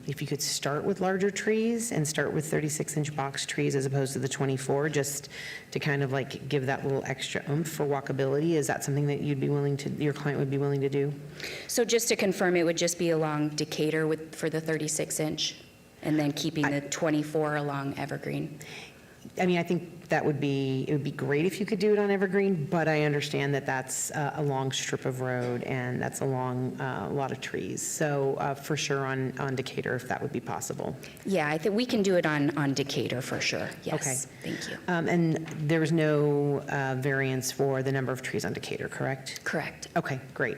Speaker 5: if you could start with larger trees and start with 36-inch box trees as opposed to the 24, just to kind of like give that little extra oomph for walkability. Is that something that you'd be willing to, your client would be willing to do?
Speaker 19: So just to confirm, it would just be along Decatur for the 36-inch, and then keeping the 24 along Evergreen?
Speaker 5: I mean, I think that it would be great if you could do it on Evergreen, but I understand that that's a long strip of road and that's a lot of trees. So for sure on Decatur, if that would be possible.
Speaker 19: Yeah, I think we can do it on Decatur for sure. Yes.
Speaker 5: Okay.
Speaker 19: Thank you.
Speaker 5: And there was no variance for the number of trees on Decatur, correct?
Speaker 19: Correct.
Speaker 5: Okay, great.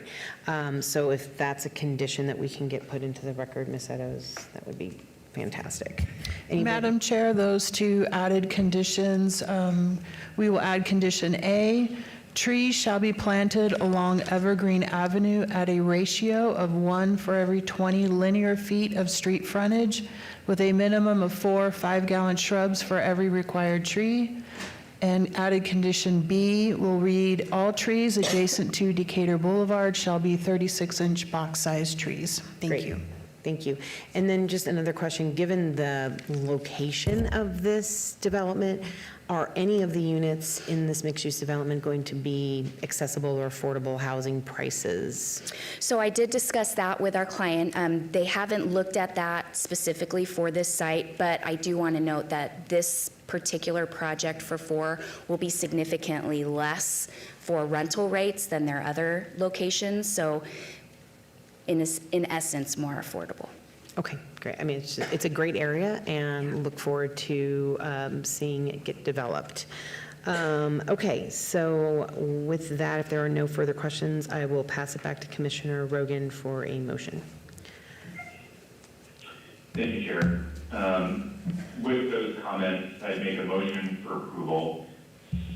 Speaker 5: So if that's a condition that we can get put into the record, Ms. Eddowes, that would be fantastic.
Speaker 12: Madam Chair, those two added conditions, we will add condition A, trees shall be planted along Evergreen Avenue at a ratio of 1 for every 20 linear feet of street frontage, with a minimum of 4 5-gallon shrubs for every required tree. And added condition B will read, all trees adjacent to Decatur Boulevard shall be 36-inch box-sized trees. Thank you.
Speaker 5: Thank you. And then just another question, given the location of this development, are any of the units in this mixed-use development going to be accessible or affordable housing prices?
Speaker 19: So I did discuss that with our client. They haven't looked at that specifically for this site, but I do want to note that this particular project for 4 will be significantly less for rental rates than their other locations. So in essence, more affordable.
Speaker 5: Okay, great. I mean, it's a great area and look forward to seeing it get developed. Okay, so with that, if there are no further questions, I will pass it back to Commissioner Rogan for a motion.
Speaker 9: Thank you, Chair. With those comments, I'd make a motion for approval,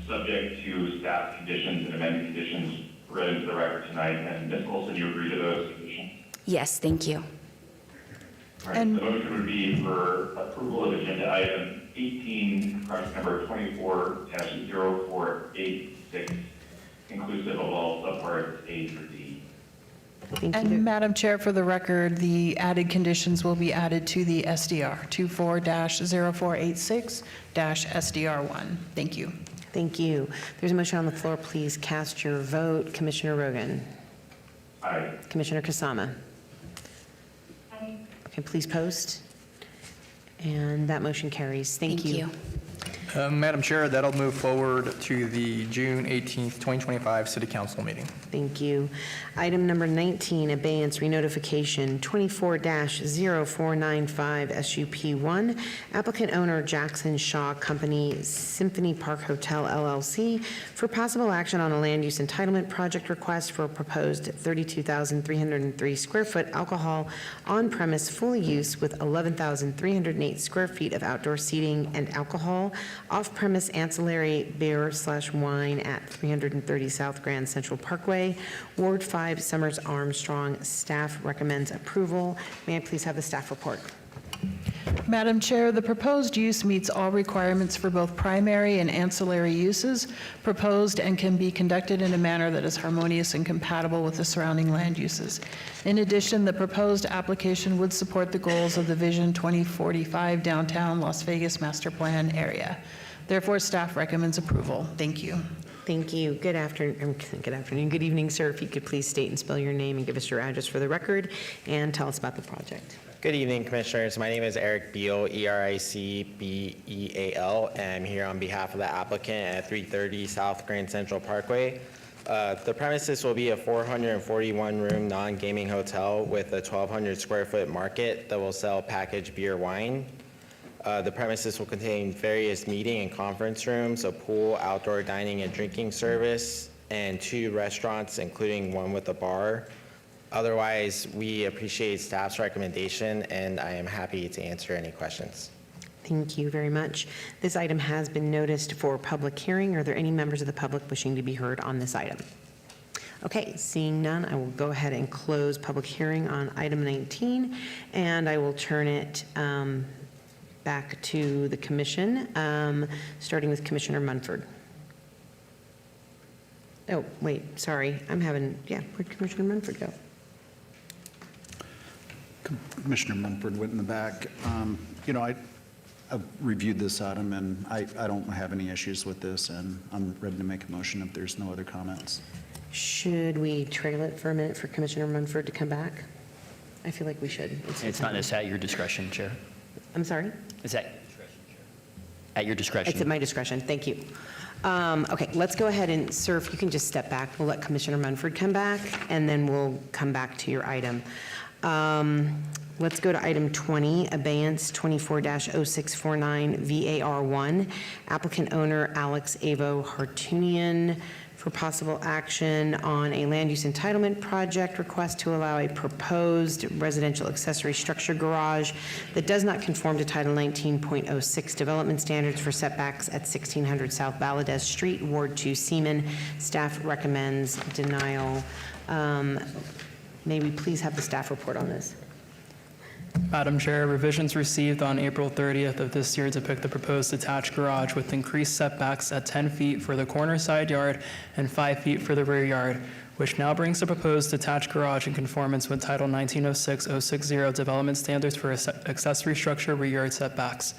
Speaker 9: subject to staff conditions and amended conditions read into the record tonight. And Ms. Olson, you agree to those conditions?
Speaker 19: Yes, thank you.
Speaker 9: All right, the motion would be for approval of agenda item 18, project number 24-0486, inclusive of all subparts A through D.
Speaker 12: And Madam Chair, for the record, the added conditions will be added to the SDR, 24-0486-SDR1. Thank you.
Speaker 5: Thank you. There's a motion on the floor. Please cast your vote. Commissioner Rogan.
Speaker 9: Aye.
Speaker 5: Commissioner Kasama.
Speaker 19: Aye.
Speaker 5: Okay, please post. And that motion carries. Thank you.
Speaker 13: Madam Chair, that'll move forward to the June 18th, 2025 City Council meeting.
Speaker 5: Thank you. Item number 19, abeyance renotification 24-0495 SUP1. Applicant owner Jackson Shaw Company, Symphony Park Hotel LLC, for possible action on a land use entitlement project request for a proposed 32,303 square foot alcohol on-premise full use with 11,308 square feet of outdoor seating and alcohol, off-premise ancillary beer/wine at 330 South Grand Central Parkway, Ward 5, Summers Armstrong. Staff recommends approval. May I please have the staff report?
Speaker 12: Madam Chair, the proposed use meets all requirements for both primary and ancillary uses proposed and can be conducted in a manner that is harmonious and compatible with the surrounding land uses. In addition, the proposed application would support the goals of the Vision 2045 Downtown Las Vegas Master Plan area. Therefore, staff recommends approval. Thank you.
Speaker 5: Thank you. Good afternoon. Good evening, sir. If you could please state and spell your name and give us your address for the record and tell us about the project.
Speaker 1: Good evening, Commissioners. My name is Eric Beal, E-R-I-C-B-E-A-L, and I'm here on behalf of the applicant at 330 South Grand Central Parkway. The premises will be a 441-room non-gaming hotel with a 1,200 square foot market that will sell packaged beer wine. The premises will contain various meeting and conference rooms, a pool, outdoor dining and drinking service, and 2 restaurants, including one with a bar. Otherwise, we appreciate staff's recommendation, and I am happy to answer any questions.
Speaker 5: Thank you very much. This item has been noticed for public hearing. Are there any members of the public wishing to be heard on this item? Okay, seeing none, I will go ahead and close public hearing on item 19, and I will turn it back to the commission, starting with Commissioner Munford. Oh, wait, sorry. Where'd Commissioner Munford go?
Speaker 11: Commissioner Munford went in the back. I've reviewed this item, and I don't have any issues with this, and I'm ready to make a motion if there's no other comments.
Speaker 5: Should we trail it for a minute for Commissioner Munford to come back? I feel like we should.
Speaker 14: It's not necessarily at your discretion, Chair.
Speaker 5: I'm sorry?
Speaker 14: Is that at your discretion?
Speaker 5: It's at my discretion. Thank you. Okay, let's go ahead and, sir, if you can just step back. We'll let Commissioner Munford come back, and then we'll come back to your item. Let's go to item 20, abeyance 24-0649 VAR1. Applicant owner Alex Avo Hartunian for possible action on a land use entitlement project request to allow a proposed residential accessory structure garage that does not conform to Title 19.06 development standards for setbacks at 1600 South Valadez Street, Ward 2, Seaman. Staff recommends denial. May we please have the staff report on this?
Speaker 18: Madam Chair, revisions received on April 30th of this year depict the proposed detached garage with increased setbacks at 10 feet for the corner side yard and 5 feet for the rear yard, which now brings the proposed detached garage in conformance with Title 1906-060 development standards for accessory structure rear yard setbacks.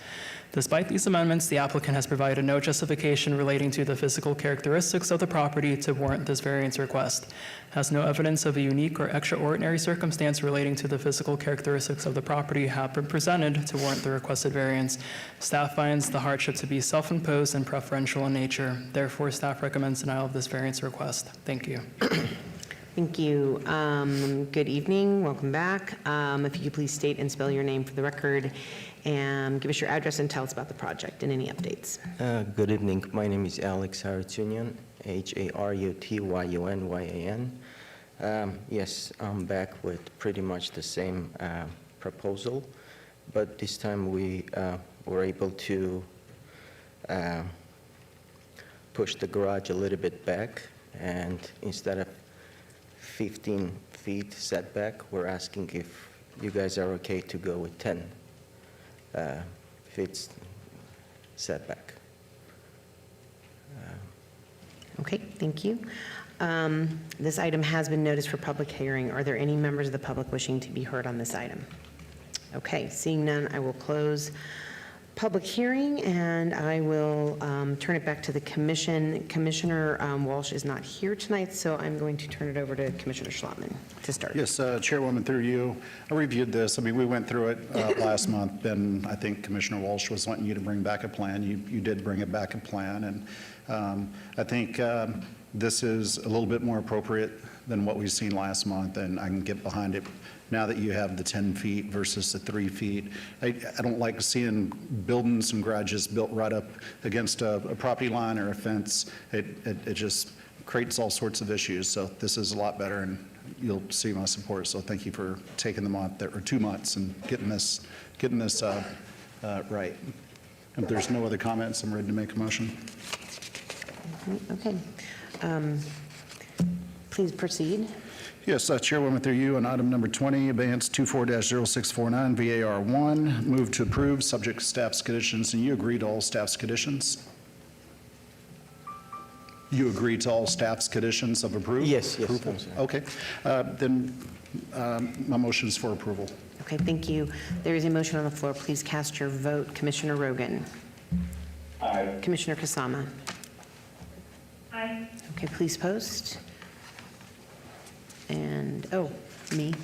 Speaker 18: Despite these amendments, the applicant has provided no justification relating to the physical characteristics of the property to warrant this variance request. Has no evidence of a unique or extraordinary circumstance relating to the physical characteristics of the property have been presented to warrant the requested variance. Staff finds the hardship to be self-imposed and preferential in nature. Therefore, staff recommends denial of this variance request. Thank you.
Speaker 5: Thank you. Good evening. Welcome back. If you could please state and spell your name for the record and give us your address and tell us about the project and any updates.
Speaker 22: Good evening. My name is Alex Harutunian, Harutyunyan. Yes, I'm back with pretty much the same proposal, but this time we were able to push the garage a little bit back, and instead of 15 feet setback, we're asking if you guys are okay to go with 10 feet setback.
Speaker 5: Okay, thank you. This item has been noticed for public hearing. Are there any members of the public wishing to be heard on this item? Okay, seeing none, I will close public hearing, and I will turn it back to the commission. Commissioner Walsh is not here tonight, so I'm going to turn it over to Commissioner Schlotman to start.
Speaker 11: Yes, Chairwoman, through you, I reviewed this. I mean, we went through it last month, and I think Commissioner Walsh was wanting you to bring back a plan. You did bring it back a plan, and I think this is a little bit more appropriate than what we've seen last month, and I can get behind it now that you have the 10 feet versus the 3 feet. I don't like seeing buildings and garages built right up against a property line or a fence. It just creates all sorts of issues. So this is a lot better, and you'll see my support. So thank you for taking the month or 2 months and getting this right. If there's no other comments, I'm ready to make a motion.
Speaker 5: Okay. Please proceed.
Speaker 11: Yes, Chairwoman, through you, on item number 20, abeyance 24-0649, VAR 1, move to approve, subject to staff's conditions, and you agree to all staff's conditions? You agree to all staff's conditions of approval?
Speaker 22: Yes, yes.
Speaker 11: Approval?
Speaker 22: I'm sorry.
Speaker 11: Okay. Then my motion is for approval.
Speaker 5: Okay, thank you. There is a motion on the floor. Please cast your vote. Commissioner Rogan.
Speaker 9: Aye.
Speaker 5: Commissioner Kasama.
Speaker 9: Aye.
Speaker 5: Okay, please post. And, me.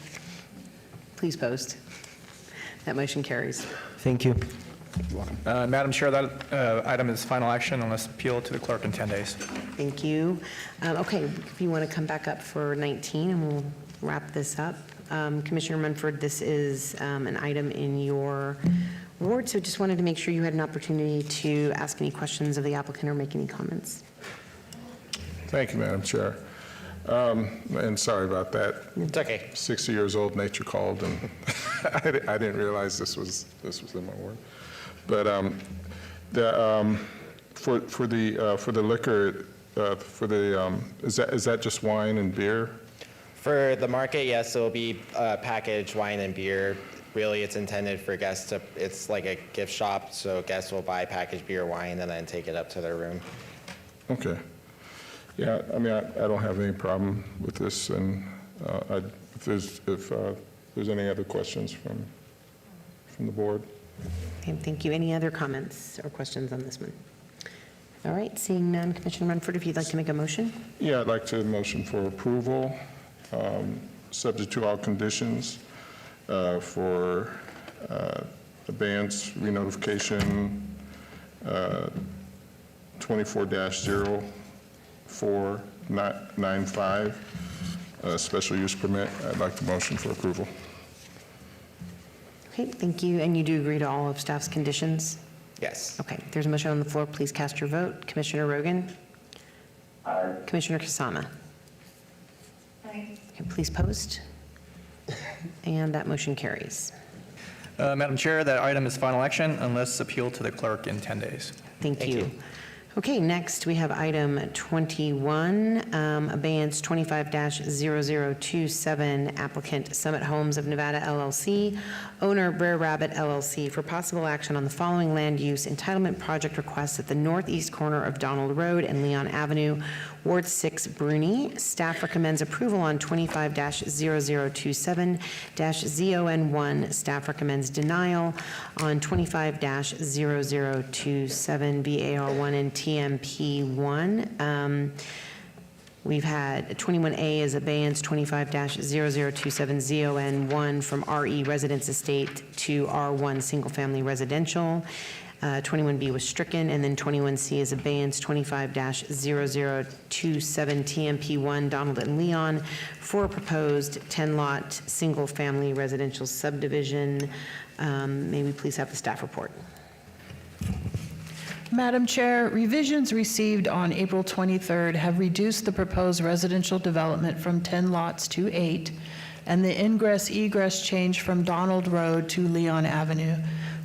Speaker 5: Please post. That motion carries.
Speaker 22: Thank you.
Speaker 11: You're welcome.
Speaker 13: Madam Chair, that item is final action unless appealed to the clerk in 10 days.
Speaker 5: Thank you. Okay, if you want to come back up for 19, and we'll wrap this up. Commissioner Munford, this is an item in your ward, so just wanted to make sure you had an opportunity to ask any questions of the applicant or make any comments.
Speaker 7: Thank you, Madam Chair. And sorry about that.
Speaker 1: It's okay.
Speaker 7: 60 years old, nature called, and I didn't realize this was in my ward. But for the liquor, is that just wine and beer?
Speaker 1: For the market, yes, it'll be packaged wine and beer. Really, it's intended for guests to, it's like a gift shop, so guests will buy packaged beer, wine, and then take it up to their room.
Speaker 7: Okay. Yeah, I mean, I don't have any problem with this, and if there's any other questions from the board.
Speaker 5: Okay, thank you. Any other comments or questions on this one? All right, seeing none, Commissioner Munford, if you'd like to make a motion.
Speaker 7: Yeah, I'd like to motion for approval, subject to all conditions for abeyance renotification 24-0495, special use permit. I'd like to motion for approval.
Speaker 5: Okay, thank you. And you do agree to all of staff's conditions?
Speaker 1: Yes.
Speaker 5: Okay, there's a motion on the floor. Please cast your vote. Commissioner Rogan?
Speaker 9: Aye.
Speaker 5: Commissioner Kasama?
Speaker 9: Aye.
Speaker 5: Okay, please post. And that motion carries.
Speaker 13: Madam Chair, that item is final action unless appealed to the clerk in 10 days.
Speaker 5: Thank you. Okay, next we have item 21, abeyance 25-0027, applicant Summit Homes of Nevada LLC, owner Brer Rabbit LLC, for possible action on the following land use entitlement project requests at the northeast corner of Donald Road and Leon Avenue, Ward 6, Bruni. Staff recommends approval on 25-0027-ZON1. Staff recommends denial on 25-0027 VAR1 and TMP1. We've had 21A as abeyance 25-0027 ZON1 from RE Residence Estate to R1 Single Family Residential. 21B was stricken, and then 21C is abeyance 25-0027 TMP1 Donald and Leon for a proposed 10-lot single-family residential subdivision. May we please have the staff report?
Speaker 12: Madam Chair, revisions received on April 23rd have reduced the proposed residential development from 10 lots to 8, and the ingress-egress changed from Donald Road to Leon Avenue.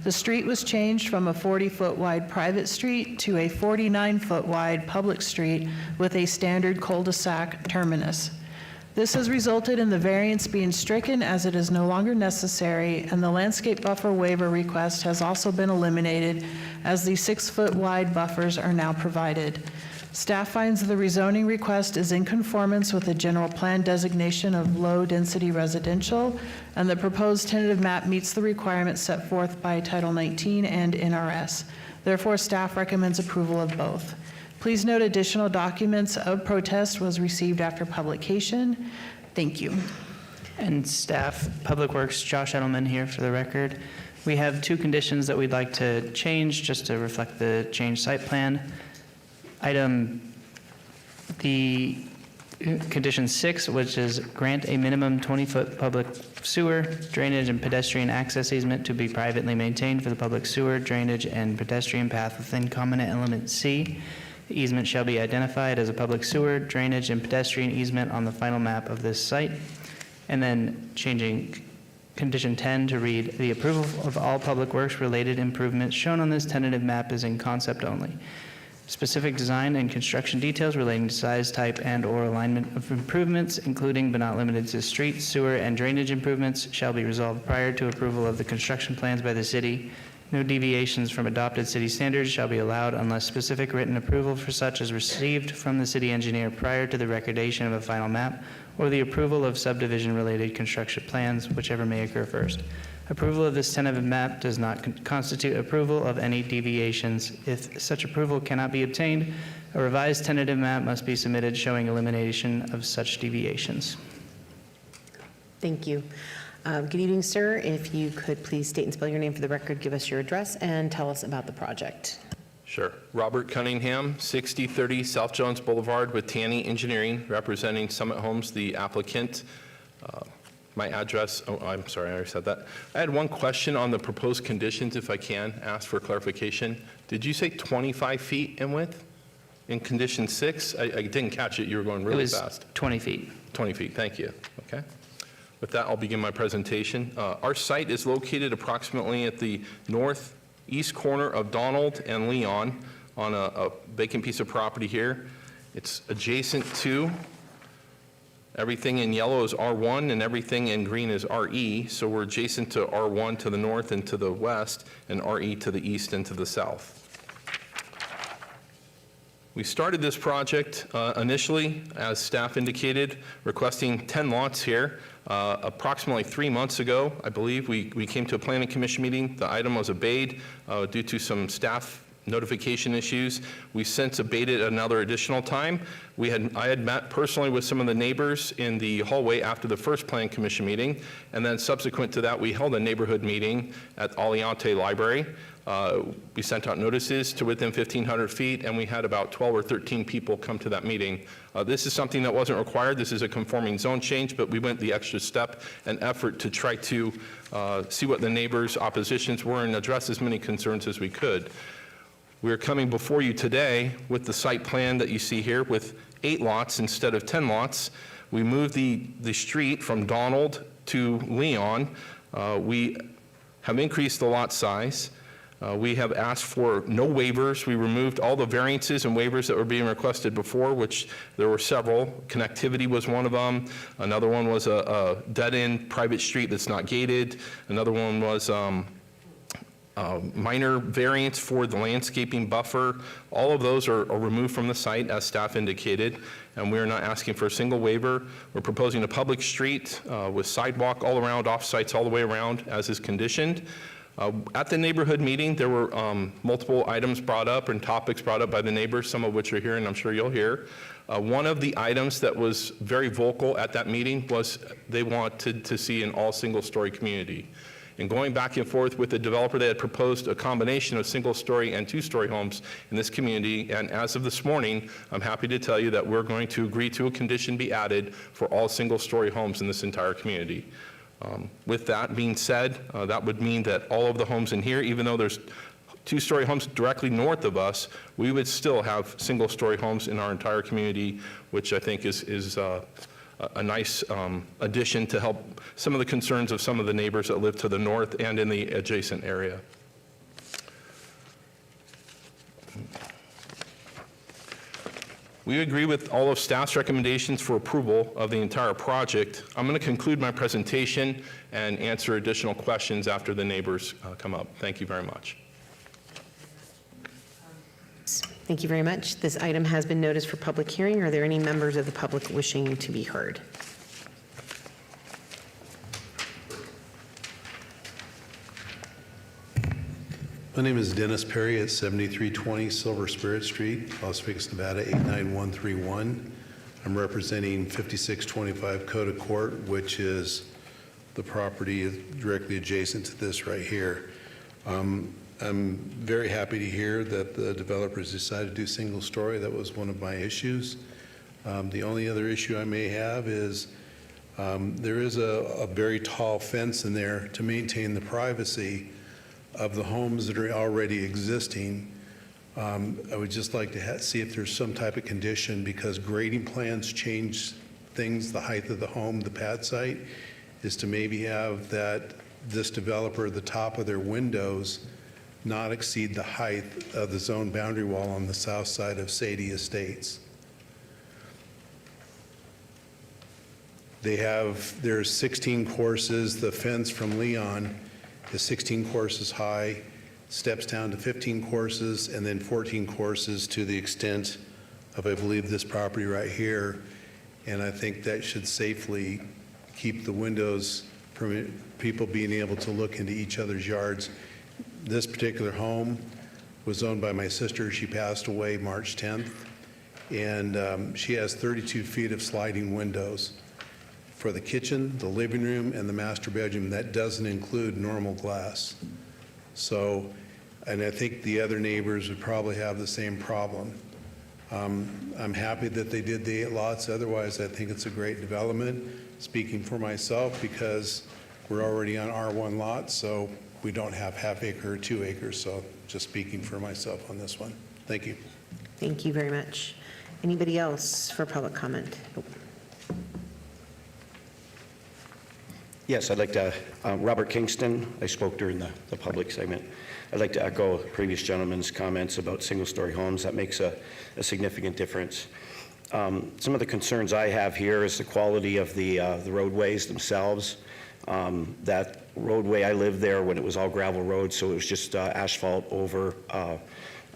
Speaker 12: The street was changed from a 40-foot wide private street to a 49-foot wide public street with a standard cul-de-sac terminus. This has resulted in the variance being stricken as it is no longer necessary, and the landscape buffer waiver request has also been eliminated as the 6-foot wide buffers are now provided. Staff finds the rezoning request is in conformance with the general plan designation of low-density residential, and the proposed tentative map meets the requirements set forth by Title 19 and NRS. Therefore, staff recommends approval of both. Please note additional documents of protest was received after publication. Thank you.
Speaker 10: And staff, Public Works, Josh Edelman here for the record. We have two conditions that we'd like to change just to reflect the changed site plan. Condition 6, which is grant a minimum 20-foot public sewer, drainage, and pedestrian access easement to be privately maintained for the public sewer, drainage, and pedestrian path within common element C. The easement shall be identified as a public sewer, drainage, and pedestrian easement on the final map of this site. And then changing condition 10 to read, the approval of all public works related improvements shown on this tentative map is in concept only. Specific design and construction details relating to size, type, and/or alignment of improvements, including but not limited to street, sewer, and drainage improvements, shall be resolved prior to approval of the construction plans by the city. No deviations from adopted city standards shall be allowed unless specific written approval for such is received from the city engineer prior to the recordation of a final map or the approval of subdivision-related construction plans, whichever may occur first. Approval of this tentative map does not constitute approval of any deviations. If such approval cannot be obtained, a revised tentative map must be submitted showing elimination of such deviations.
Speaker 5: Thank you. Good evening, sir. If you could please state and spell your name for the record, give us your address, and tell us about the project.
Speaker 2: Sure. Robert Cunningham, 6030 South Jones Boulevard with Tanny Engineering, representing Summit Homes, the applicant. My address, oh, I'm sorry, I already said that. I had one question on the proposed conditions, if I can ask for clarification. Did you say 25 feet in width in condition 6? I didn't catch it. You were going really fast.
Speaker 10: 20 feet.
Speaker 2: 20 feet, thank you. Okay. With that, I'll begin my presentation. Our site is located approximately at the northeast corner of Donald and Leon on a vacant piece of property here. It's adjacent to, everything in yellow is R1 and everything in green is RE. So we're adjacent to R1 to the north and to the west and RE to the east and to the south. We started this project initially, as staff indicated, requesting 10 lots here. Approximately 3 months ago, I believe, we came to a planning commission meeting. The item was obeyed due to some staff notification issues. We since abated another additional time. I had met personally with some of the neighbors in the hallway after the first planning commission meeting, and then subsequent to that, we held a neighborhood meeting at Aliante Library. We sent out notices to within 1,500 feet, and we had about 12 or 13 people come to that meeting. This is something that wasn't required. This is a conforming zone change, but we went the extra step and effort to try to see what the neighbors' oppositions were and address as many concerns as we could. We are coming before you today with the site plan that you see here with 8 lots instead of 10 lots. We moved the street from Donald to Leon. We have increased the lot size. We have asked for no waivers. We removed all the variances and waivers that were being requested before, which there were several. Connectivity was one of them. Another one was a dead-end private street that's not gated. Another one was minor variance for the landscaping buffer. All of those are removed from the site, as staff indicated, and we are not asking for a single waiver. We're proposing a public street with sidewalk all around, off-sites all the way around, as is conditioned. At the neighborhood meeting, there were multiple items brought up and topics brought up by the neighbors, some of which are here, and I'm sure you'll hear. One of the items that was very vocal at that meeting was they wanted to see an all single-story community. And going back and forth with the developer, they had proposed a combination of single-story and two-story homes in this community. And as of this morning, I'm happy to tell you that we're going to agree to a condition be added for all single-story homes in this entire community. With that being said, that would mean that all of the homes in here, even though there's two-story homes directly north of us, we would still have single-story homes in our entire community, which I think is a nice addition to help some of the concerns of some of the neighbors that live to the north and in the adjacent area. We agree with all of staff's recommendations for approval of the entire project. I'm going to conclude my presentation and answer additional questions after the neighbors come up. Thank you very much.
Speaker 5: Thank you very much. This item has been noticed for public hearing. Are there any members of the public wishing to be heard?
Speaker 3: My name is Dennis Perry at 7320 Silver Spirit Street, Las Vegas, Nevada 89131. I'm representing 5625 Coda Court, which is the property directly adjacent to this right here. I'm very happy to hear that the developers decided to do single story. That was one of my issues. The only other issue I may have is there is a very tall fence in there to maintain the privacy of the homes that are already existing. I would just like to see if there's some type of condition, because grading plans change things, the height of the home, the pad site, is to maybe have that this developer, the top of their windows, not exceed the height of the zone boundary wall on the south side of Sadie Estates. There's 16 courses. The fence from Leon is 16 courses high, steps down to 15 courses, and then 14 courses to the extent of, I believe, this property right here. And I think that should safely keep the windows from people being able to look into each other's yards. This particular home was owned by my sister. She passed away March 10th, and she has 32 feet of sliding windows for the kitchen, the living room, and the master bedroom. That doesn't include normal glass. So, and I think the other neighbors would probably have the same problem. I'm happy that they did the 8 lots. Otherwise, I think it's a great development. Speaking for myself, because we're already on R1 lots, so we don't have half acre or 2 acres. So just speaking for myself on this one. Thank you.
Speaker 5: Thank you very much. Anybody else for public comment?
Speaker 8: Yes, I'd like to, Robert Kingston, I spoke during the public segment. I'd like to echo the previous gentleman's comments about single-story homes. That makes a significant difference. Some of the concerns I have here is the quality of the roadways themselves. That roadway, I lived there when it was all gravel road, so it was just asphalt over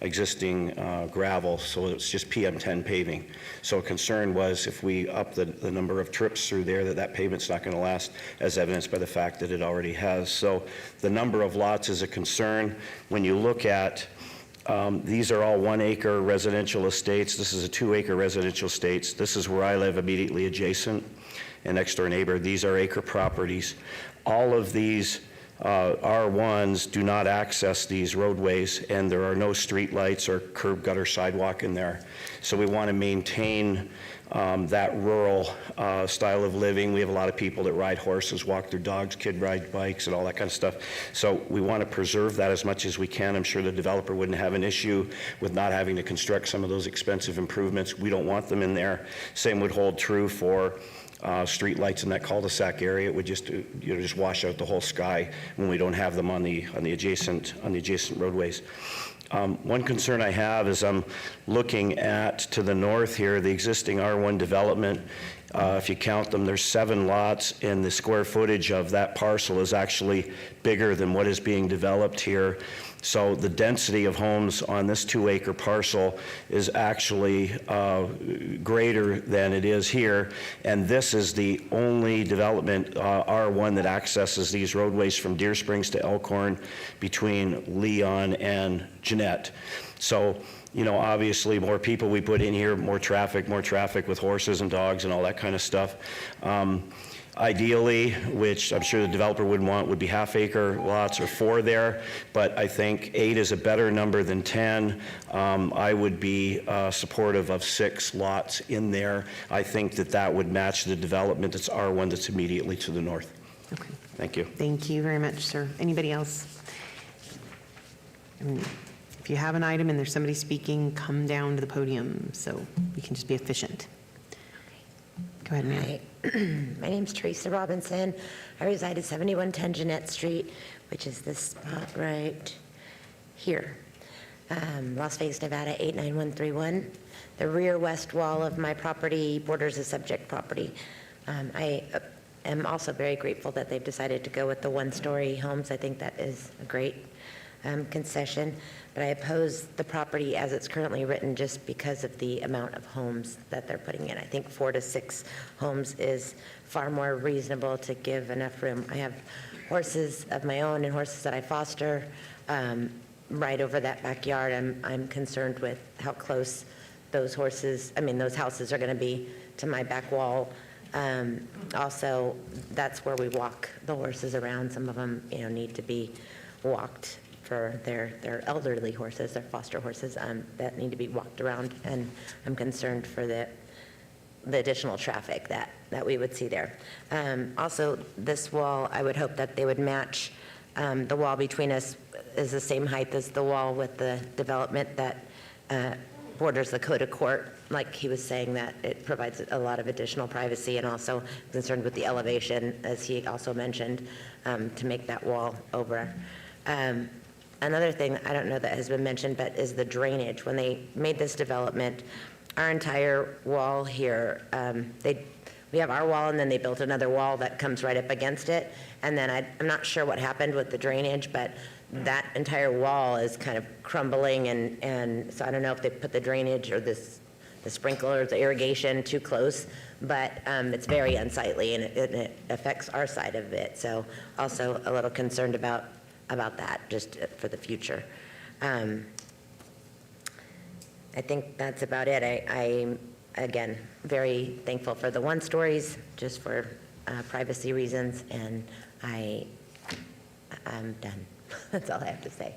Speaker 8: existing gravel, so it's just PM10 paving. So a concern was if we up the number of trips through there, that pavement's not going to last, as evidenced by the fact that it already has. So the number of lots is a concern. When you look at, these are all 1 acre residential estates. This is a 2 acre residential estates. This is where I live immediately adjacent, and next door neighbor. These are acre properties. All of these R1s do not access these roadways, and there are no street lights or curb gutter sidewalk in there. So we want to maintain that rural style of living. We have a lot of people that ride horses, walk their dogs, kid ride bikes, and all that kind of stuff. So we want to preserve that as much as we can. I'm sure the developer wouldn't have an issue with not having to construct some of those expensive improvements. We don't want them in there. Same would hold true for street lights in that cul-de-sac area. It would just just wash out the whole sky when we don't have them on the adjacent roadways. One concern I have is I'm looking at to the north here, the existing R1 development. If you count them, there's 7 lots, and the square footage of that parcel is actually bigger than what is being developed here. So the density of homes on this 2 acre parcel is actually greater than it is here. And this is the only development, R1, that accesses these roadways from Deer Springs to Elkhorn between Leon and Jeanette. So, obviously more people we put in here, more traffic with horses and dogs and all that kind of stuff. Ideally, which I'm sure the developer wouldn't want, would be half acre lots or 4 there, but I think 8 is a better number than 10. I would be supportive of 6 lots in there. I think that would match the development that's R1 that's immediately to the north.
Speaker 5: Okay.
Speaker 8: Thank you.
Speaker 5: Thank you very much, sir. Anybody else? If you have an item and there's somebody speaking, come down to the podium so we can just be efficient. Go ahead, ma'am.
Speaker 4: Hi. My name's Teresa Robinson. I reside at 7110 Jeanette Street, which is this spot right here. Las Vegas, Nevada 89131. The rear west wall of my property borders a subject property. I am also very grateful that they've decided to go with the 1-story homes. I think that is great. concession, but I oppose the property as it's currently written just because of the amount of homes that they're putting in. I think 4 to 6 homes is far more reasonable to give enough room. I have horses of my own and horses that I foster right over that backyard. I'm concerned with how close those houses are going to be to my back wall. Also, that's where we walk the horses around. Some of them, need to be walked for their elderly horses, their foster horses that need to be walked around. And I'm concerned for the additional traffic that we would see there. Also, this wall, I would hope that they would match the wall between us is the same height as the wall with the development that borders the Coda Court. Like he was saying, that it provides a lot of additional privacy, and also concerned with the elevation, as he also mentioned, to make that wall over. Another thing I don't know that has been mentioned, but is the drainage. When they made this development, our entire wall here, we have our wall, and then they built another wall that comes right up against it. And then I'm not sure what happened with the drainage, but that entire wall is kind of crumbling, and so I don't know if they put the drainage or the sprinkler or the irrigation too close, but it's very unsightly, and it affects our side of it. So also a little concerned about that, just for the future. I think that's about it. I'm, again, very thankful for the one-stories, just for privacy reasons, and I'm done. That's all I have to say.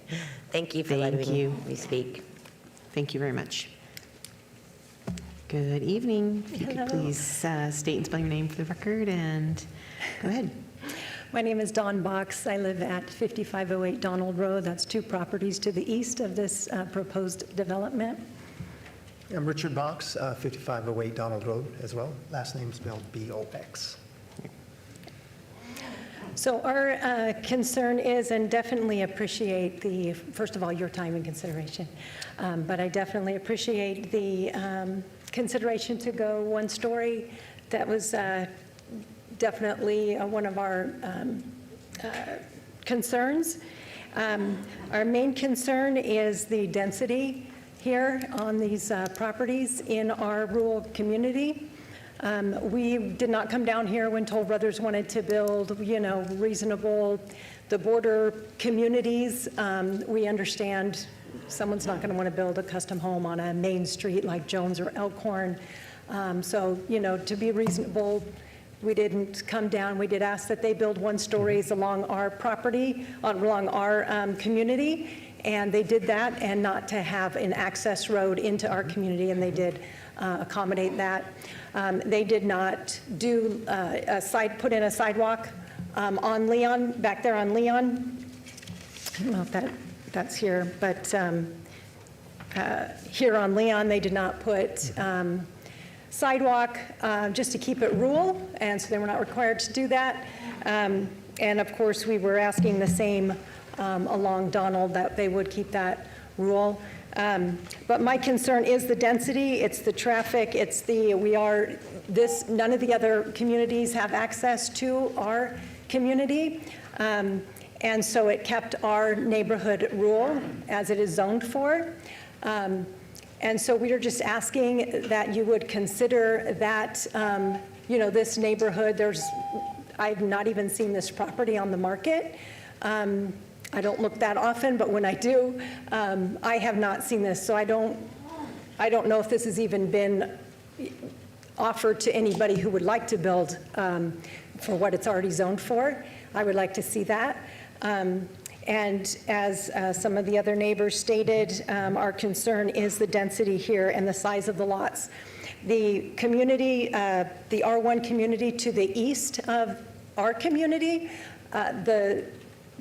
Speaker 4: Thank you for letting me speak.
Speaker 5: Thank you very much. Good evening. If you could please state and spell your name for the record, and go ahead.
Speaker 6: My name is Dawn Box. I live at 5508 Donald Road. That's 2 properties to the east of this proposed development.
Speaker 16: I'm Richard Box, 5508 Donald Road as well. Last name spelled B-O-X.
Speaker 6: So our concern is, and definitely appreciate first of all, your time and consideration, but I definitely appreciate the consideration to go 1-story. That was definitely one of our concerns. Our main concern is the density here on these properties in our rural community. We did not come down here when Toll Brothers wanted to build, reasonable, the border communities. We understand someone's not going to want to build a custom home on a main street like Jones or Elkhorn. So, to be reasonable, we didn't come down. We did ask that they build 1-stories along our property, along our community, and they did that, and not to have an access road into our community, and they did accommodate that. They did not do put in a sidewalk on Leon, back there on Leon. I don't know if that's here, but here on Leon, they did not put sidewalk just to keep it rural, and so they were not required to do that. And of course, we were asking the same along Donald, that they would keep that rural. But my concern is the density, it's the traffic, it's none of the other communities have access to our community. And so it kept our neighborhood rural as it is zoned for. And so we are just asking that you would consider that, this neighborhood, I've not even seen this property on the market. I don't look that often, but when I do, I have not seen this. So I don't know if this has even been offered to anybody who would like to build for what it's already zoned for. I would like to see that. And as some of the other neighbors stated, our concern is the density here and the size of the lots. The community, the R1 community to the east of our community, the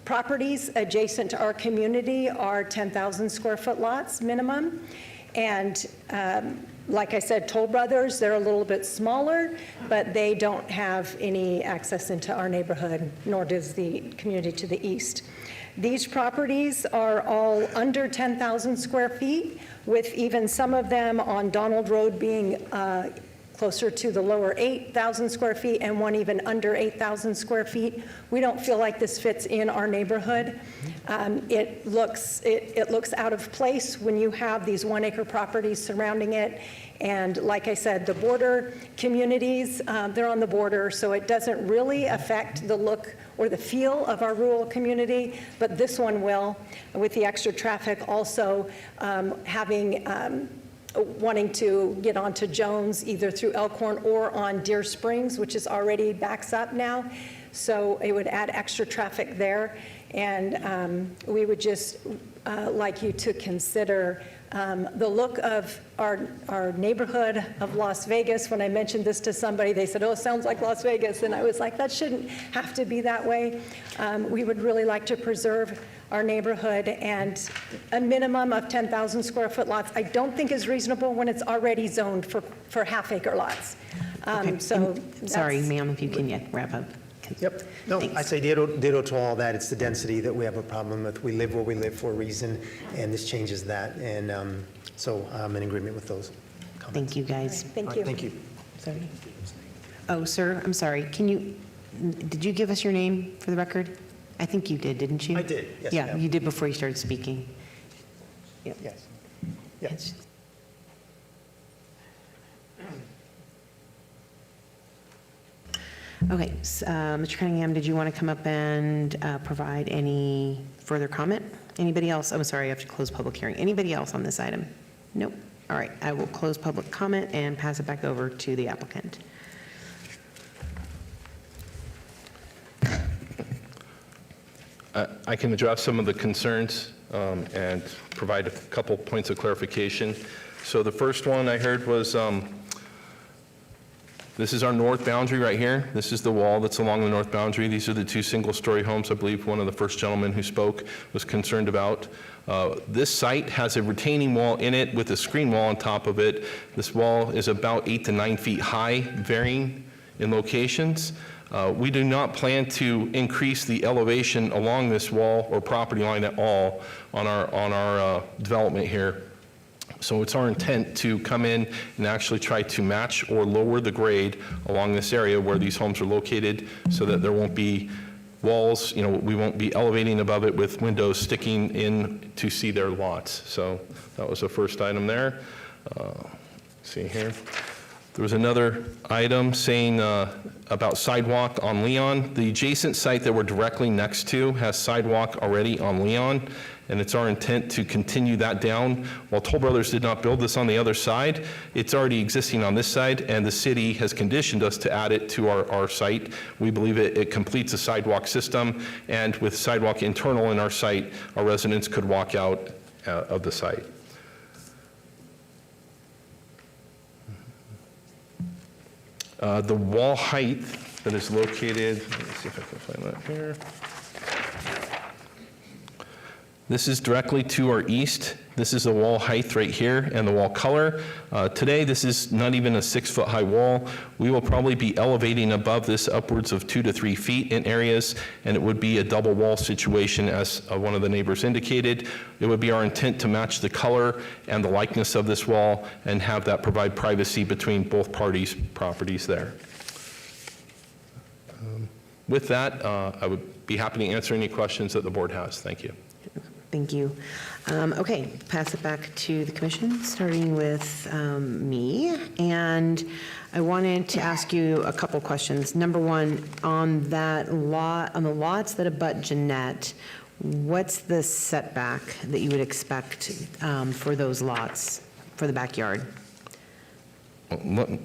Speaker 6: properties adjacent to our community are 10,000 square foot lots minimum. And like I said, Toll Brothers, they're a little bit smaller, but they don't have any access into our neighborhood, nor does the community to the east. These properties are all under 10,000 square feet, with even some of them on Donald Road being closer to the lower 8,000 square feet and one even under 8,000 square feet. We don't feel like this fits in our neighborhood. It looks out of place when you have these 1-acre properties surrounding it. And like I said, the border communities, they're on the border, so it doesn't really affect the look or the feel of our rural community, but this one will, with the extra traffic also wanting to get onto Jones either through Elkhorn or on Deer Springs, which is already backs up now. So it would add extra traffic there. And we would just like you to consider the look of our neighborhood of Las Vegas. When I mentioned this to somebody, they said, oh, it sounds like Las Vegas. And I was like, that shouldn't have to be that way. We would really like to preserve our neighborhood, and a minimum of 10,000 square foot lots I don't think is reasonable when it's already zoned for half-acre lots. So
Speaker 5: Sorry,
Speaker 6: that's-
Speaker 5: ma'am, if you can wrap up.
Speaker 16: Yep. No, I say ditto to all that. It's the density that we have a problem with. We live where we live for a reason, and this changes that. And so I'm in agreement with those comments.
Speaker 5: Thank you, guys.
Speaker 6: Thank
Speaker 16: All
Speaker 6: you.
Speaker 16: right, thank you.
Speaker 5: Sorry. Oh, sir, I'm sorry. Did you give us your name for the record? I think you did, didn't you?
Speaker 16: I did, yes,
Speaker 5: Yeah,
Speaker 16: ma'am.
Speaker 5: you did before you started speaking. Yep.
Speaker 16: Yes. Yes.
Speaker 5: Okay, Mr. Cunningham, did you want to come up and provide any further comment? Anybody else? I'm sorry, I have to close public hearing. Anybody else on this item? Nope. All right, I will close public comment and pass it back over to the applicant.
Speaker 2: I can address some of the concerns and provide a couple points of clarification. So the first one I heard was, this is our north boundary right here. This is the wall that's along the north boundary. These are the two single-story homes I believe one of the first gentlemen who spoke was concerned about. This site has a retaining wall in it with a screen wall on top of it. This wall is about 8 to 9 feet high, varying in locations. We do not plan to increase the elevation along this wall or property line at all on our development here. So it's our intent to come in and actually try to match or lower the grade along this area where these homes are located so that there won't be walls, we won't be elevating above it with windows sticking in to see their lots. So that was the first item there. See here. There was another item saying about sidewalk on Leon. The adjacent site that we're directly next to has sidewalk already on Leon, and it's our intent to continue that down. While Toll Brothers did not build this on the other side, it's already existing on this side, and the city has conditioned us to add it to our site. We believe it completes a sidewalk system, and with sidewalk internal in our site, our residents could walk out of the site. The wall height that is located, let me see if I can find that here. This is directly to our east. This is the wall height right here and the wall color. Today, this is not even a 6-foot high wall. We will probably be elevating above this upwards of 2 to 3 feet in areas, and it would be a double wall situation as one of the neighbors indicated. It would be our intent to match the color and the likeness of this wall and have that provide privacy between both parties' properties there. With that, I would be happy to answer any questions that the board has. Thank you.
Speaker 5: Thank you. Okay, pass it back to the commission, starting with me. And I wanted to ask you a couple questions. Number one, on that lot, on the lots that abut Jeanette, what's the setback that you would expect for those lots, for the backyard?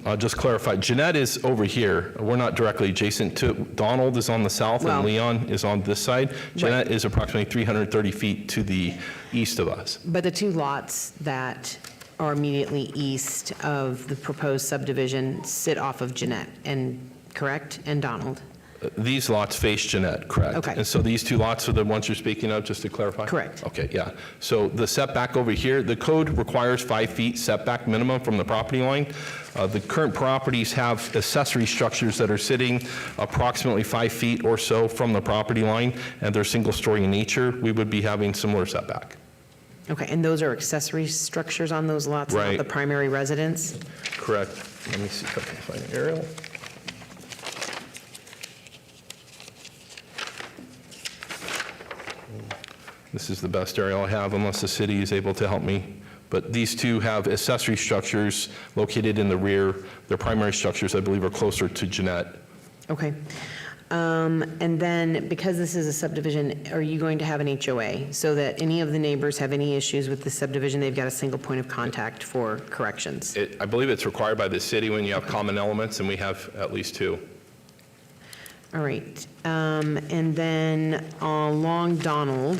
Speaker 2: I'll just clarify. Jeanette is over here. We're not directly adjacent to. Donald is on the south and Leon is on this side. Jeanette is approximately 330 feet to the east of us.
Speaker 5: But the two lots that are immediately east of the proposed subdivision sit off of Jeanette, correct? And Donald?
Speaker 2: These lots face Jeanette, correct?
Speaker 5: Okay.
Speaker 2: And so these two lots are the ones you're speaking of, just to clarify?
Speaker 5: Correct.
Speaker 2: Okay, yeah. So the setback over here, the code requires 5 feet setback minimum from the property line. The current properties have accessory structures that are sitting approximately 5 feet or so from the property line, and they're single-story in nature. We would be having similar setback.
Speaker 5: Okay, and those are accessory structures on those lots, not
Speaker 2: Right.
Speaker 5: the primary residence?
Speaker 2: correct. Let me see if I can find an aerial. This is the best aerial I have, unless the city is able to help me. But these two have accessory structures located in the rear. Their primary structures, I believe, are closer to Jeanette.
Speaker 5: Okay. And then, because this is a subdivision, are you going to have an HOA so that any of the neighbors have any issues with the subdivision, they've got a single point of contact for corrections?
Speaker 2: I believe it's required by the city when you have common elements, and we have at least two.
Speaker 5: All right. And then along Donald,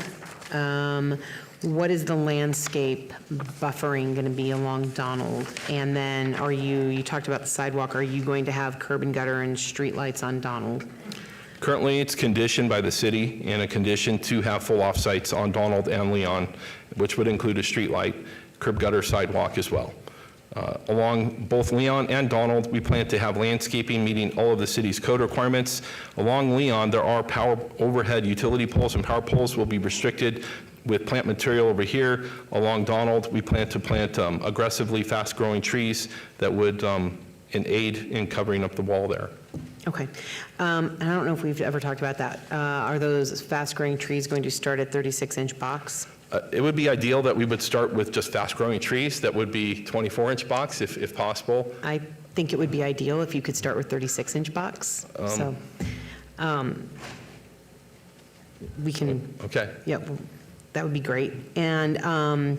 Speaker 5: what is the landscape buffering going to be along Donald? And then you talked about the sidewalk, are you going to have curb and gutter and street lights on Donald?
Speaker 2: Currently, it's conditioned by the city and a condition to have full off-sites on Donald and Leon, which would include a street light, curb gutter, sidewalk as well. Along both Leon and Donald, we plan to have landscaping meeting all of the city's code requirements. Along Leon, there are power overhead utility poles, and power poles will be restricted with plant material over here. Along Donald, we plan to plant aggressively fast-growing trees that would aid in covering up the wall there.
Speaker 5: Okay. And I don't know if we've ever talked about that. Are those fast-growing trees going to start at 36-inch box?
Speaker 2: It would be ideal that we would start with just fast-growing trees that would be 24-inch box if possible.
Speaker 5: I think it would be ideal if you could start with 36-inch box. We can.
Speaker 2: Okay.
Speaker 5: Yeah, that would be great. And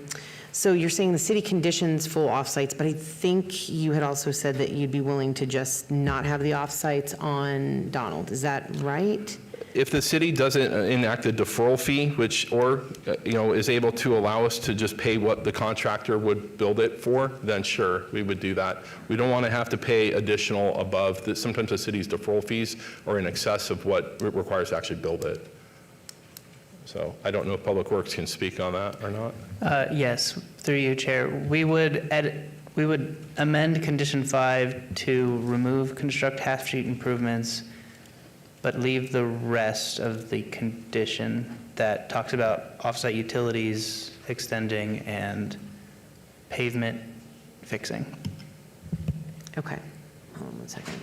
Speaker 5: so you're saying the city conditions full off-sites, but I think you had also said that you'd be willing to just not have the off-sites on Donald. Is that right?
Speaker 2: If the city doesn't enact a deferral fee, which, is able to allow us to just pay what the contractor would build it for, then sure, we would do that. We don't want to have to pay additional above, sometimes the city's deferral fees are in excess of what it requires to actually build it. So I don't know if Public Works can speak on that or not.
Speaker 15: Yes, through you, Chair. We would amend Condition 5 to remove construct half-street improvements, but leave the rest of the condition that talks about off-site utilities extending and pavement fixing.
Speaker 5: Okay. Hold on one second.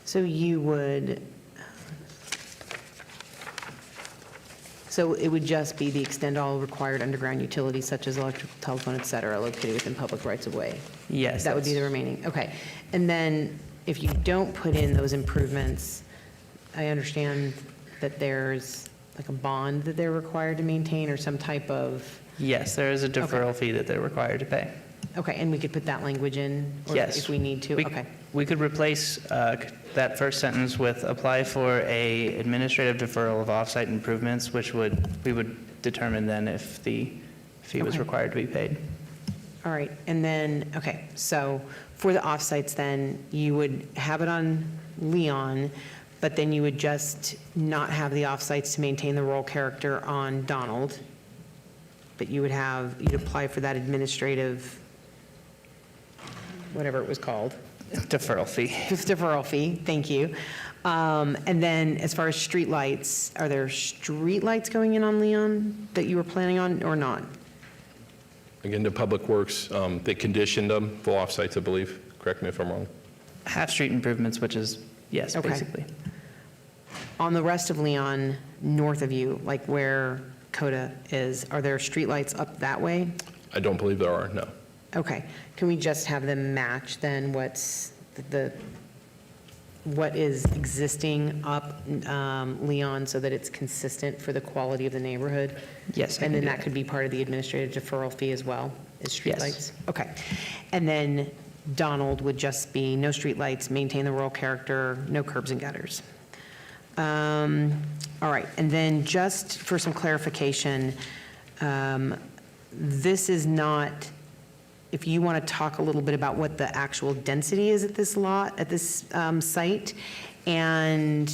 Speaker 5: So you would, so it would just be the extend all required underground utilities such as electrical, telephone, et cetera, located within public rights of way?
Speaker 15: Yes.
Speaker 5: That would be the remaining, okay. And then if you don't put in those improvements, I understand that there's like a bond that they're required to maintain or some type of,
Speaker 15: Yes, there is a deferral fee that they're required to pay.
Speaker 5: okay, and we could put that language in? Or
Speaker 15: Yes.
Speaker 5: if we need to, okay.
Speaker 15: We could replace that first sentence with apply for a administrative deferral of off-site improvements, which we would determine then if the fee was
Speaker 5: Okay.
Speaker 15: required to be paid.
Speaker 5: All right, and then, okay, so for the offsites then, you would have it on Leon, but then you would just not have the offsites to maintain the rural character on Donald, but you'd apply for that administrative, whatever it was called.
Speaker 15: Deferral fee.
Speaker 5: Deferral fee, thank you. And then as far as streetlights, are there streetlights going in on Leon that you were planning on or not?
Speaker 2: Again, to Public Works, they conditioned them, full off-sites, I believe. Correct me if I'm wrong.
Speaker 15: Half-street improvements, which is, yes,
Speaker 5: Okay.
Speaker 15: basically.
Speaker 5: On the rest of Leon, north of you, like where Coda is, are there streetlights up that way?
Speaker 2: I don't believe there are, no.
Speaker 5: Okay, can we just have them match then what is existing up Leon so that it's consistent for the quality of the neighborhood?
Speaker 15: Yes, I
Speaker 5: And
Speaker 15: can
Speaker 5: then
Speaker 15: do
Speaker 5: that could be part of the administrative deferral fee as well, is
Speaker 15: Yes.
Speaker 5: streetlights? Okay. And then Donald would just be no streetlights, maintain the rural character, no curbs and gutters. All right, and then just for some clarification, this is not, if you want to talk a little bit about what the actual density is at this lot, at this site, and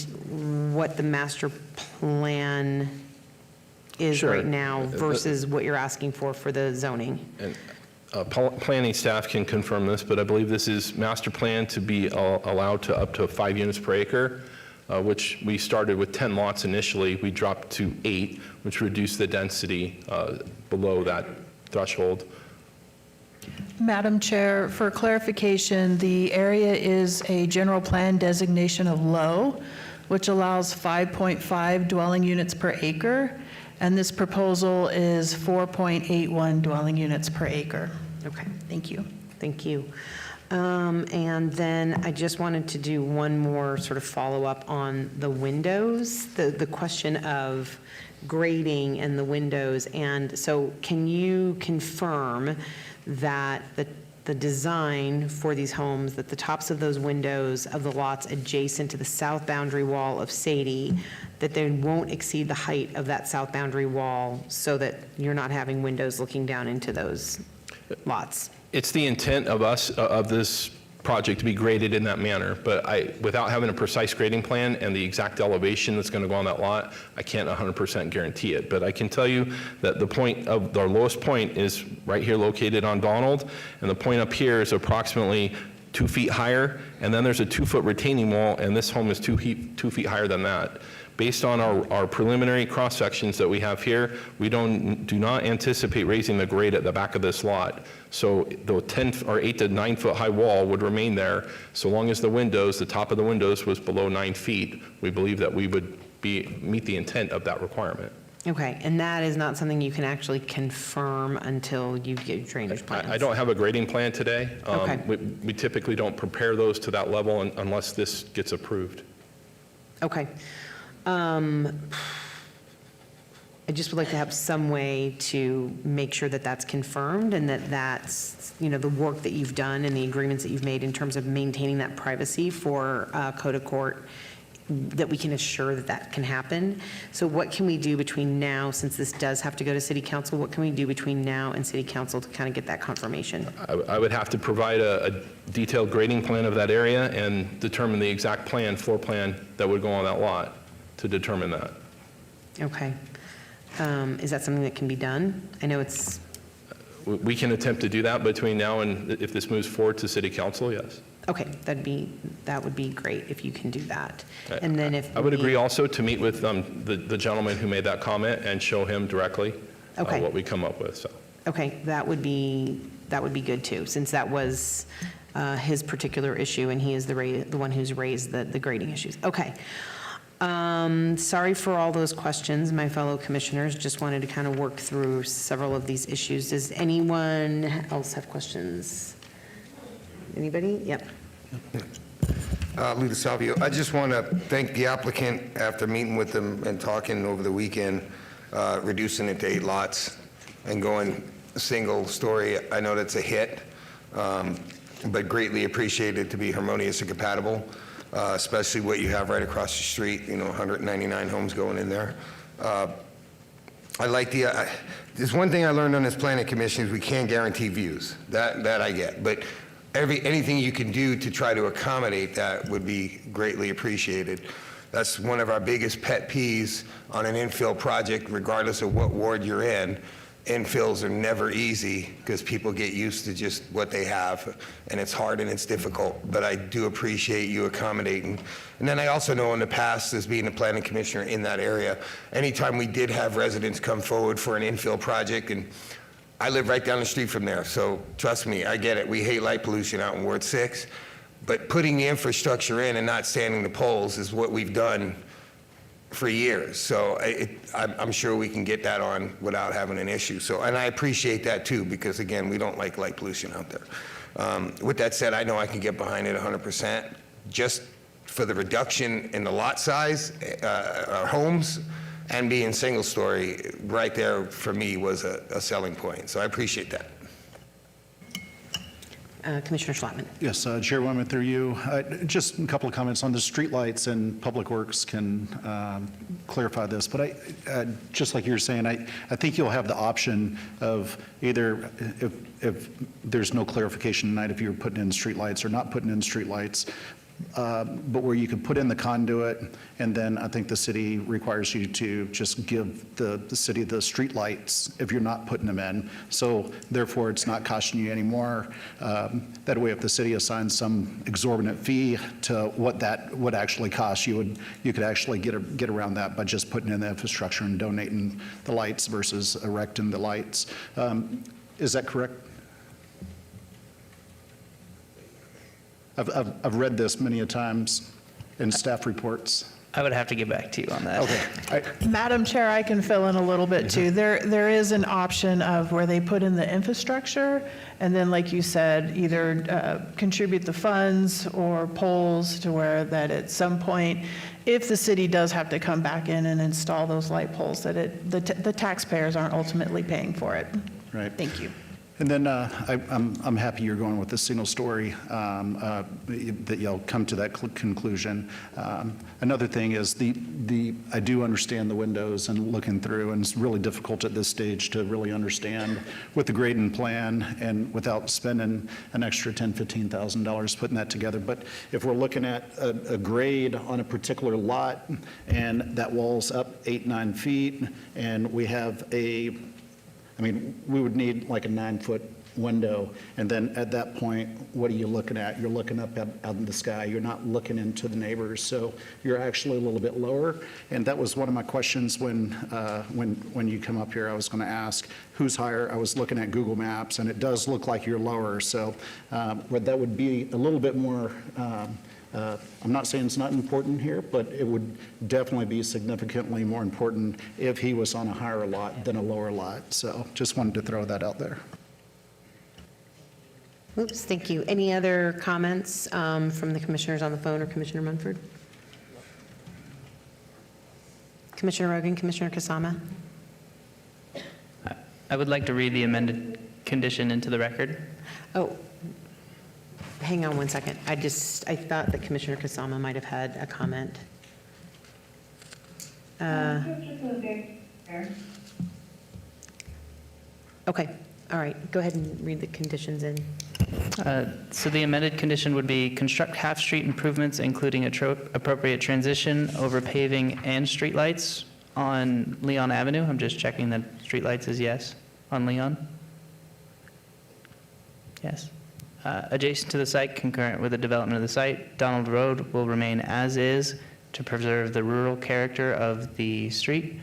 Speaker 5: what the master plan is
Speaker 2: Sure.
Speaker 5: right now versus what you're asking for the zoning.
Speaker 2: And planning staff can confirm this, but I believe this is master plan to be allowed to up to 5 units per acre, which we started with 10 lots initially. We dropped to 8, which reduced the density below that threshold.
Speaker 12: Madam Chair, for clarification, the area is a general plan designation of low, which allows 5.5 dwelling units per acre, and this proposal is 4.81 dwelling units per acre.
Speaker 5: Okay.
Speaker 12: Thank you.
Speaker 5: Thank you. And then I just wanted to do one more sort of follow-up on the windows, the question of grading and the windows. And so can you confirm that the design for these homes, that the tops of those windows of the lots adjacent to the south boundary wall of Sadie, that they won't exceed the height of that south boundary wall so that you're not having windows looking down into those lots?
Speaker 2: It's the intent of us, of this project to be graded in that manner, but without having a precise grading plan and the exact elevation that's going to go on that lot, I can't 100% guarantee it. But I can tell you that the point of, our lowest point is right here located on Donald, and the point up here is approximately 2 feet higher, and then there's a 2-foot retaining wall, and this home is 2 feet higher than that. Based on our preliminary cross-sections that we have here, we do not anticipate raising the grade at the back of this lot. So the 10 or 8 to 9 foot high wall would remain there so long as the windows, the top of the windows was below 9 feet. We believe that we would meet the intent of that requirement.
Speaker 5: Okay, and that is not something you can actually confirm until you get drainage plans?
Speaker 2: I don't have a grading plan today.
Speaker 5: Okay.
Speaker 2: We typically don't prepare those to that level unless this gets approved.
Speaker 5: Okay. I just would like to have some way to make sure that that's confirmed and that that's, the work that you've done and the agreements that you've made in terms of maintaining that privacy for Coda Court, that we can assure that that can happen. So what can we do between now, since this does have to go to City Council, what can we do between now and City Council to kind of get that confirmation?
Speaker 2: I would have to provide a detailed grading plan of that area and determine the exact floor plan that would go on that lot to determine that.
Speaker 5: Okay. Is that something that can be done? I know it's...
Speaker 2: We can attempt to do that between now and if this moves forward to City Council, yes.
Speaker 5: Okay, that would be great if you can do that. And then if
Speaker 2: I would agree also to meet with the gentleman who made that comment and show him directly
Speaker 5: Okay.
Speaker 2: what we come up with. So.
Speaker 5: Okay, that would be good too, since that was his particular issue and he is the one who's raised the grading issues. Okay. Sorry for all those questions, my fellow commissioners. Just wanted to kind of work through several of these issues. Does anyone else have questions? Anybody? Yep.
Speaker 17: Lou DeSalvio. I just want to thank the applicant after meeting with them and talking over the weekend, reducing it to 8 lots and going single story. I know that's a hit, but greatly appreciated to be harmonious and compatible, especially what you have right across the street, 199 homes going in there. I like there's one thing I learned on this planning commission is we can't guarantee views. That I get, but anything you can do to try to accommodate that would be greatly appreciated. That's one of our biggest pet peeves on an infill project, regardless of what ward you're in. Infills are never easy because people get used to just what they have, and it's hard and it's difficult, but I do appreciate you accommodating. And then I also know in the past, as being a planning commissioner in that area, anytime we did have residents come forward for an infill project, and I live right down the street from there, so trust me, I get it. We hate light pollution out in Ward 6, but putting the infrastructure in and not standing the poles is what we've done for years. So I'm sure we can get that on without having an issue. So, and I appreciate that too, because again, we don't like light pollution out there. With that said, I know I can get behind it 100%. Just for the reduction in the lot size, homes, and being single story, right there for me was a selling point. So I appreciate that.
Speaker 5: Commissioner Schlattman.
Speaker 11: Yes, Chairwoman, through you. Just a couple of comments on the streetlights, and Public Works can clarify this. But just like you were saying, I think you'll have the option of either, if there's no clarification tonight, if you're putting in streetlights or not putting in streetlights, but where you can put in the conduit, and then I think the city requires you to just give the city the street lights if you're not putting them in. So therefore, it's not costing you any more. That way, if the city assigns some exorbitant fee to what that would actually cost, you could actually get around that by just putting in the infrastructure and donating the lights versus erecting the lights. Is that correct? I've read this many a times in staff reports.
Speaker 15: I would have to get back to you on that.
Speaker 11: Okay.
Speaker 12: Madam Chair, I can fill in a little bit too. There is an option of where they put in the infrastructure, and then, like you said, either contribute the funds or poles to where that at some point, if the city does have to come back in and install those light poles, that the taxpayers aren't ultimately paying for it.
Speaker 11: Right.
Speaker 12: Thank you.
Speaker 11: And then I'm happy you're going with the single story, that you'll come to that conclusion. Another thing is I do understand the windows and looking through, and it's really difficult at this stage to really understand with the grade and plan and without spending an extra $10,000, $15,000 putting that together. But if we're looking at a grade on a particular lot and that wall's up 8, 9 feet, and we have we would need like a 9-foot window, and then at that point, what are you looking at? You're looking up out in the sky. You're not looking into the neighbors, so you're actually a little bit lower. And that was one of my questions when you come up here. I was going to ask who's higher. I was looking at Google Maps, and it does look like you're lower. So, but that would be a little bit more. I'm not saying it's not important here, but it would definitely be significantly more important if he was on a higher lot than a lower lot. So just wanted to throw that out there.
Speaker 5: Oops, thank you. Any other comments from the commissioners on the phone or Commissioner Munford? Commissioner Rogan, Commissioner Kasama?
Speaker 15: I would like to read the amended condition into the record.
Speaker 5: Oh, hang on one second. I thought that Commissioner Kasama might have had a comment. Okay, all right. Go ahead and read the conditions in.
Speaker 15: So the amended condition would be construct half-street improvements, including appropriate transition over paving and streetlights on Leon Avenue. I'm just checking that streetlights is yes on Leon. Yes. Adjacent to the site, concurrent with the development of the site, Donald Road will remain as is to preserve the rural character of the street.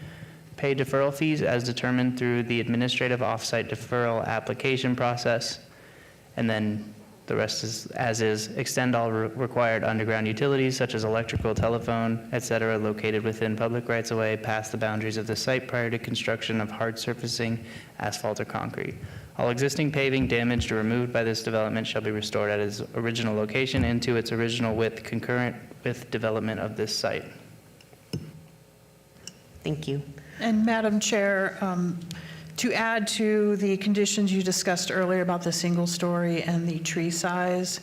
Speaker 15: Pay deferral fees as determined through the administrative offsite deferral application process. And then the rest is as is. Extend all required underground utilities such as electrical, telephone, et cetera, located within public rights-of-way past the boundaries of the site prior to construction of hard surfacing, asphalt or concrete. All existing paving damaged or removed by this development shall be restored at its original location and to its original width concurrent with development of this site.
Speaker 5: Thank you.
Speaker 12: And Madam Chair, to add to the conditions you discussed earlier about the single story and the tree size,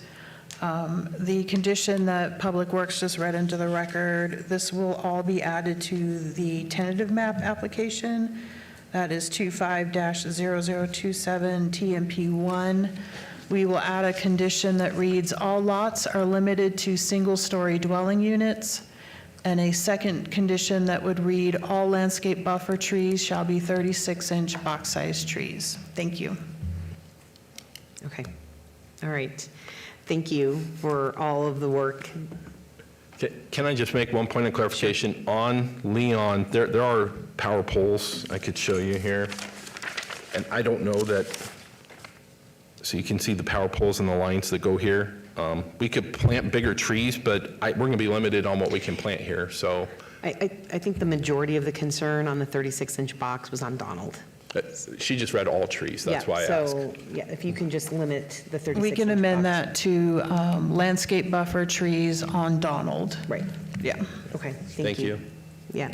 Speaker 12: the condition that Public Works just read into the record, this will all be added to the tentative map application. That is 25-0027 TMP1. We will add a condition that reads, all lots are limited to single-story dwelling units, and a second condition that would read, all landscape buffer trees shall be 36-inch box-sized trees. Thank you.
Speaker 5: Okay. All right. Thank you for all of the work.
Speaker 2: Can I just make one point of clarification? Sure. On Leon, there are power poles I could show you here. And I don't know that, so you can see the power poles and the lines that go here. We could plant bigger trees, but we're going to be limited on what we can plant here, so.
Speaker 5: I think the majority of the concern on the 36-inch box was on Donald.
Speaker 2: She just read all trees, that's why I asked.
Speaker 5: So, yeah, if you can just limit the 36-inch
Speaker 12: We can amend
Speaker 5: box.
Speaker 12: that to landscape buffer trees on Donald.
Speaker 5: Right.
Speaker 12: Yeah.
Speaker 5: Okay,
Speaker 2: Thank you.
Speaker 5: Yeah.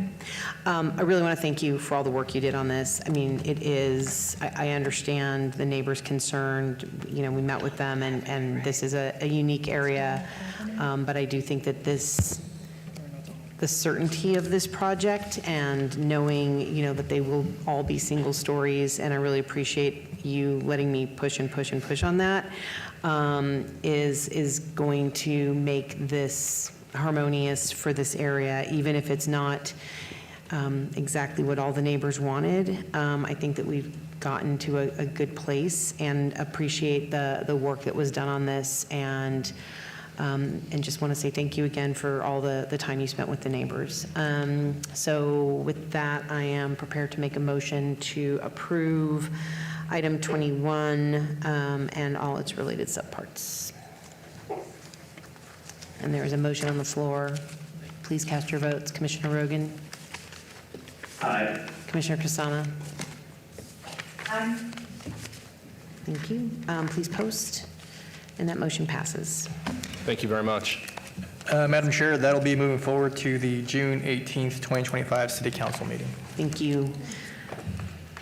Speaker 5: I really want to thank you for all the work you did on this. I mean, it is, I understand the neighbors concerned. You know, we met with them, and this is a unique area. But I do think that the certainty of this project and knowing, you know, that they will all be single stories, and I really appreciate you letting me push and push and push on that, is going to make this harmonious for this area, even if it's not exactly what all the neighbors wanted. I think that we've gotten to a good place, and appreciate the work that was done on this, and just want to say thank you again for all the time you spent with the neighbors. So with that, I am prepared to make a motion to approve item 21 and all its related subparts. And there is a motion on the floor. Please cast your votes. Commissioner Rogan?
Speaker 9: Aye.
Speaker 5: Commissioner Kasama?
Speaker 6: Aye.
Speaker 5: Thank you. Please post, and that motion passes.
Speaker 2: Thank you very much.
Speaker 13: Madam Chair, that'll be moving forward to the June 18th, 2025 City Council meeting.
Speaker 5: Thank you.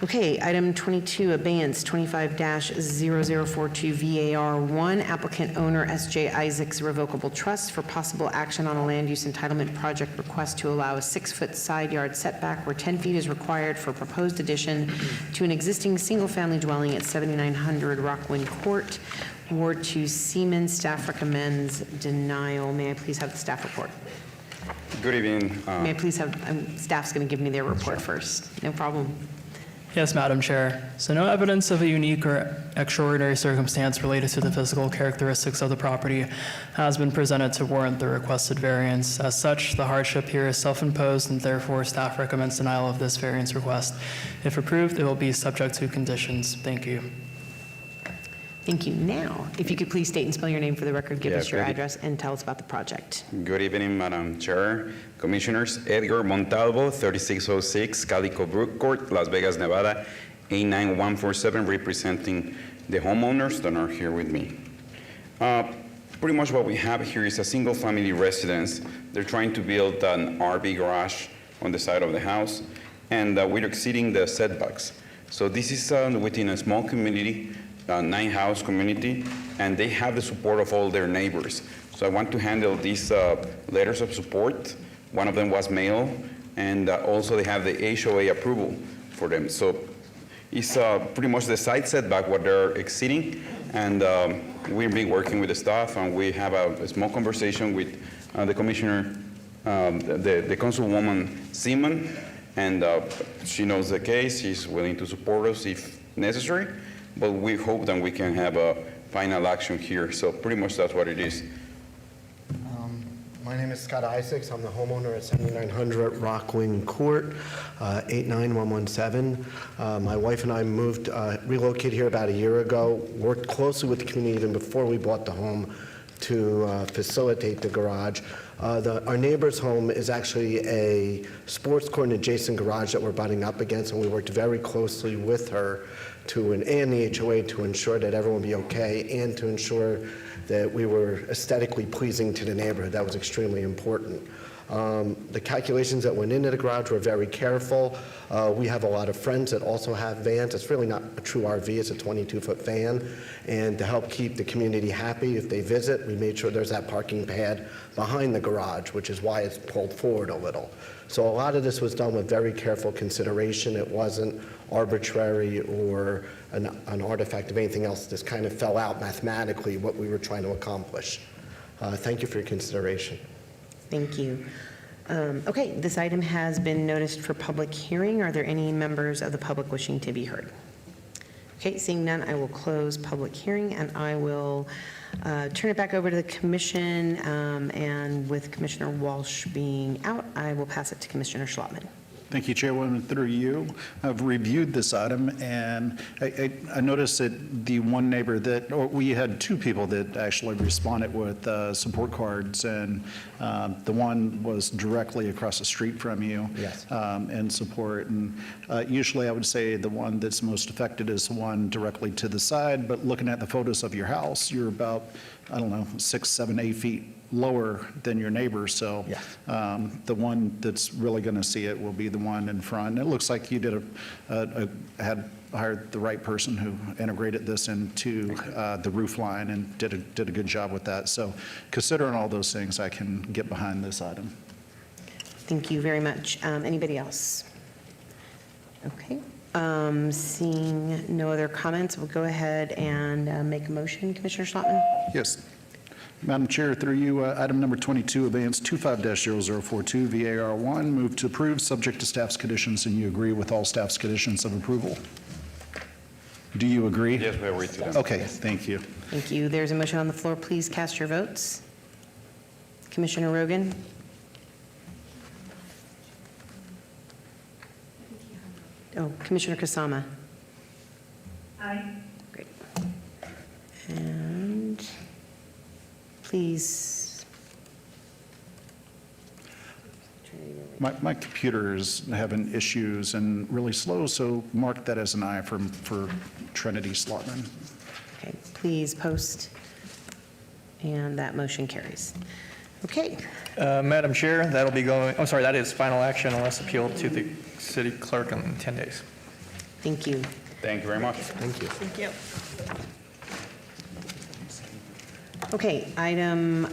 Speaker 5: Okay, item 22, abeyance 25-0042 VAR1, applicant owner S.J. Isaacs Revocable Trust for possible action on a land use entitlement project request to allow a 6-foot side yard setback where 10 feet is required for proposed addition to an existing single-family dwelling at 7900 Rockwind Court, Ward 2, Seaman. Staff recommends denial. May I please have the staff report?
Speaker 20: Good evening.
Speaker 5: May I please have, staff's going to give me their report first. No problem.
Speaker 18: Yes, Madam Chair. So no evidence of a unique or extraordinary circumstance related to the physical characteristics of the property has been presented to warrant the requested variance. As such, the hardship here is self-imposed, and therefore staff recommends denial of this variance request. If approved, it will be subject to conditions. Thank you.
Speaker 5: Thank you. Now, if you could please state and spell your name for the record, give
Speaker 20: Yeah,
Speaker 5: us your
Speaker 20: good.
Speaker 5: address, and tell us about the project.
Speaker 20: Good evening, Madam Chair, Commissioners. Edgar Montalvo, 3606 Calico Brook Court, Las Vegas, Nevada, 89147, representing the homeowners that are here with me. Pretty much what we have here is a single-family residence. They're trying to build an RV garage on the side of the house, and we're exceeding the setbacks. So this is within a small community, 9-house community, and they have the support of all their neighbors. So I want to handle these letters of support. One of them was mailed, and also they have the HOA approval for them. So it's pretty much the side setback what they're exceeding, and we've been working with the staff, and we have a small conversation with the commissioner, the councilwoman Seaman, and she knows the case. She's willing to support us if necessary, but we hope that we can have a final action here. So pretty much that's what it is.
Speaker 21: My name is Scott Isaacs. I'm the homeowner at 7900 Rockwind Court, 89117. My wife and I relocated here about a year ago, worked closely with the community even before we bought the home to facilitate the garage. Our neighbor's home is actually a sports court and adjacent garage that we're butting up against, and we worked very closely with her and the HOA to ensure that everyone would be okay and to ensure that we were aesthetically pleasing to the neighborhood. That was extremely important. The calculations that went into the garage were very careful. We have a lot of friends that also have vans. It's really not a true RV, it's a 22-foot van. And to help keep the community happy, if they visit, we made sure there's that parking pad behind the garage, which is why it's pulled forward a little. So a lot of this was done with very careful consideration. It wasn't arbitrary or an artifact of anything else. This kind of fell out mathematically what we were trying to accomplish. Thank you for your consideration.
Speaker 5: Thank you. Okay, this item has been noticed for public hearing. Are there any members of the public wishing to be heard? Okay, seeing none, I will close public hearing, and I will turn it back over to the commission, and with Commissioner Walsh being out, I will pass it to Commissioner Schlottman.
Speaker 11: Thank you, Chairwoman. Through you, I've reviewed this item, and I noticed that the one neighbor we had two people that actually responded with support cards, and the one was directly across the street from you.
Speaker 16: Yes.
Speaker 11: In support. And usually I would say the one that's most affected is the one directly to the side, but looking at the photos of your house, you're about, 6, 7, 8 feet lower than your neighbor, so the one that's really going to see it will be the one in front. It looks like you did had hired the right person who integrated this into the roof line and did a good job with that. So considering all those things, I can get behind this item.
Speaker 5: Thank you very much. Anybody else? Okay. Seeing no other comments, we'll go ahead and make a motion. Commissioner Schlottman?
Speaker 11: Yes. Madam Chair, through you, item number 22, abeyance 25-0042, VAR1, move to approve, subject to staff's conditions, and you agree with all staff's conditions of approval? Do you agree?
Speaker 20: Yes, we agree to that.
Speaker 11: Okay, thank you.
Speaker 5: Thank you. There's a motion on the floor. Please cast your votes. Commissioner Rogan? Oh, Commissioner Kasama?
Speaker 6: Aye.
Speaker 5: Great. And please
Speaker 11: My computer is having issues and really slow, so mark that as an aye for Trinity Slotman.
Speaker 5: Okay, please post, and that motion carries. Okay,
Speaker 13: Madam Chair, that'll be going, I'm sorry, that is final action unless appealed to the city clerk in 10 days.
Speaker 5: thank you.
Speaker 20: Thank you very much.
Speaker 21: Thank you.
Speaker 5: Thank you. Okay, item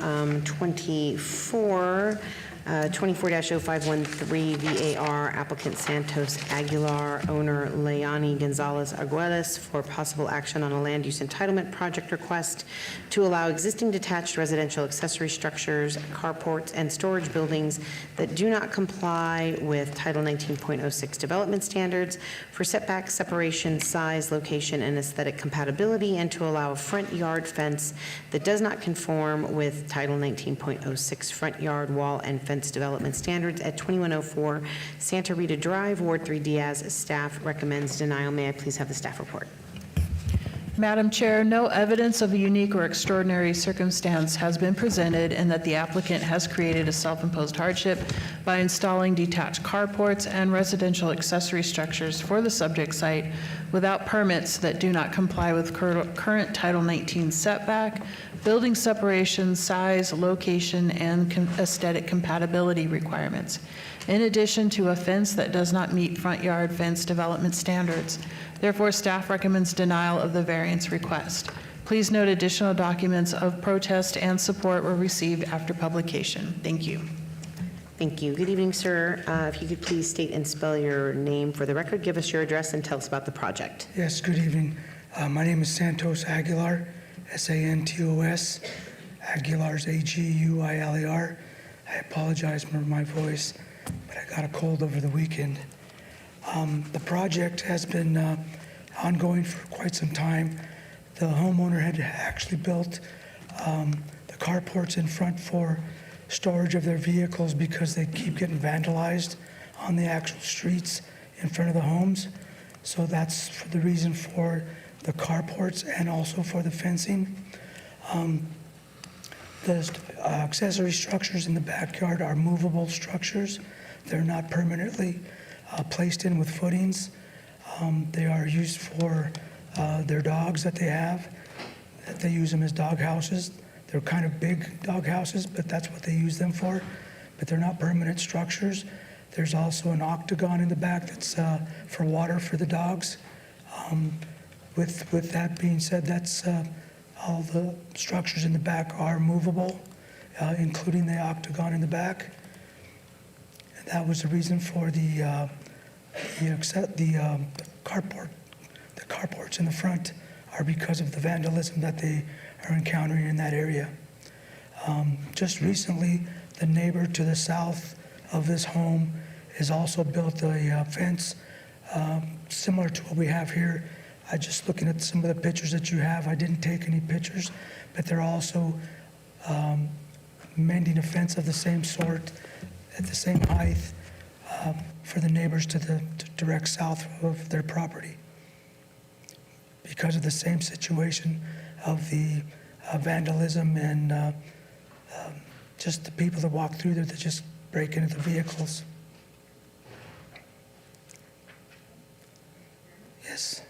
Speaker 5: 24, 24-0513 VAR, applicant Santos Aguilar, owner Leani Gonzalez Arguelles, for possible action on a land use entitlement project request to allow existing detached residential accessory structures, carports, and storage buildings that do not comply with Title 19.06 development standards for setback, separation, size, location, and aesthetic compatibility, and to allow a front yard fence that does not conform with Title 19.06 front yard wall and fence development standards at 2104 Santa Rita Drive, Ward 3 Diaz. Staff recommends denial. May I please have the staff report?
Speaker 12: Madam Chair, no evidence of a unique or extraordinary circumstance has been presented, and that the applicant has created a self-imposed hardship by installing detached carports and residential accessory structures for the subject site without permits that do not comply with current Title 19 setback, building separation, size, location, and aesthetic compatibility requirements, in addition to a fence that does not meet front yard fence development standards. Therefore, staff recommends denial of the variance request. Please note additional documents of protest and support were received after publication. Thank you.
Speaker 5: Thank you. Good evening, sir. If you could please state and spell your name for the record, give us your address, and tell us about the project.
Speaker 14: Yes, good evening. My name is Santos Aguilar, S-A-N-T-O-S. Aguilar's A-G-U-I-L-A-R. I apologize for my voice, but I got a cold over the weekend. The project has been ongoing for quite some time. The homeowner had actually built the carports in front for storage of their vehicles because they keep getting vandalized on the actual streets in front of the homes. So that's for the reason for the carports and also for the fencing. The accessory structures in the backyard are movable structures. They're not permanently placed in with footings. They are used for their dogs that they have. They use them as dog houses. They're kind of big dog houses, but that's what they use them for. But they're not permanent structures. There's also an octagon in the back that's for water for the dogs. With that being said, that's all the structures in the back are movable, including the octagon in the back. And that was the reason for the carports in the front are because of the vandalism that they are encountering in that area. Just recently, the neighbor to the south of this home has also built a fence similar to what we have here. I just looking at some of the pictures that you have, I didn't take any pictures, but they're also mending a fence of the same sort at the same height for the neighbors to the direct south of their property because of the same situation of the vandalism and just the people that walk through there that just break into the vehicles. Yes.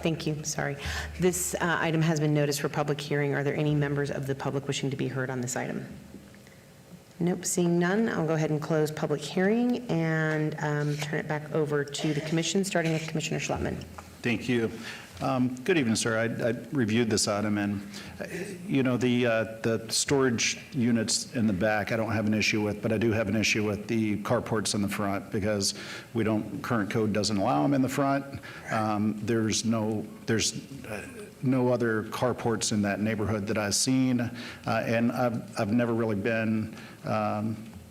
Speaker 5: Thank you. Sorry. This item has been noticed for public hearing. Are there any members of the public wishing to be heard on this item? Nope, seeing none, I'll go ahead and close public hearing and turn it back over to the commission, starting with Commissioner Schlettman.
Speaker 11: Thank you. Good evening, sir. I reviewed this item, and, you know, the storage units in the back, I don't have an issue with, but I do have an issue with the carports in the front because current code doesn't allow them in the front. There's no other carports in that neighborhood that I've seen, and I've never really been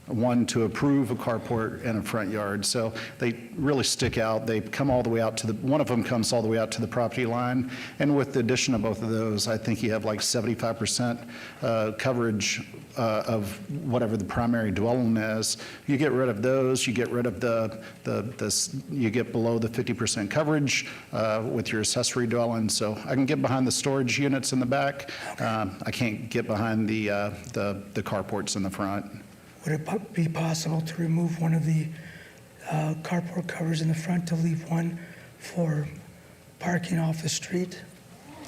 Speaker 11: one to approve a carport and a front yard. So they really stick out. They come all the way out to one of them comes all the way out to the property line. And with the addition of both of those, I think you have like 75% coverage of whatever the primary dwelling is. You get rid of those, you get rid of you get below the 50% coverage with your accessory dwelling. So I can get behind the storage units in the back. I can't get behind the carports in the front.
Speaker 14: Would it be possible to remove one of the carport covers in the front to leave one for parking off the street?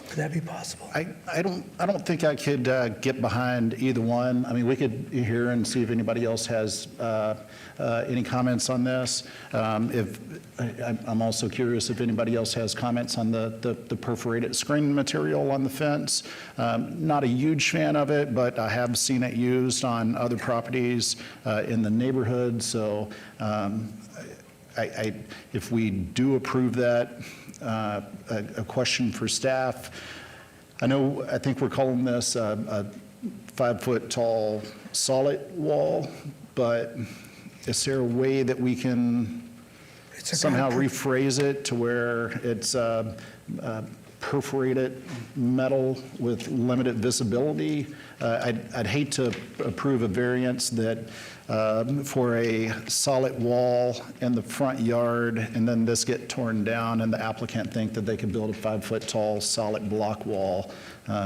Speaker 14: Could that be possible?
Speaker 11: I don't think I could get behind either one. I mean, we could hear and see if anybody else has any comments on this. I'm also curious if anybody else has comments on the perforated screen material on the fence. Not a huge fan of it, but I have seen it used on other properties in the neighborhood. So if we do approve that, a question for staff. I think we're calling this a 5-foot tall solid wall, but is there a way that we can somehow rephrase it to where it's perforated metal with limited visibility? I'd hate to approve a variance that for a solid wall in the front yard and then this get torn down and the applicant think that they could build a 5-foot tall solid block wall,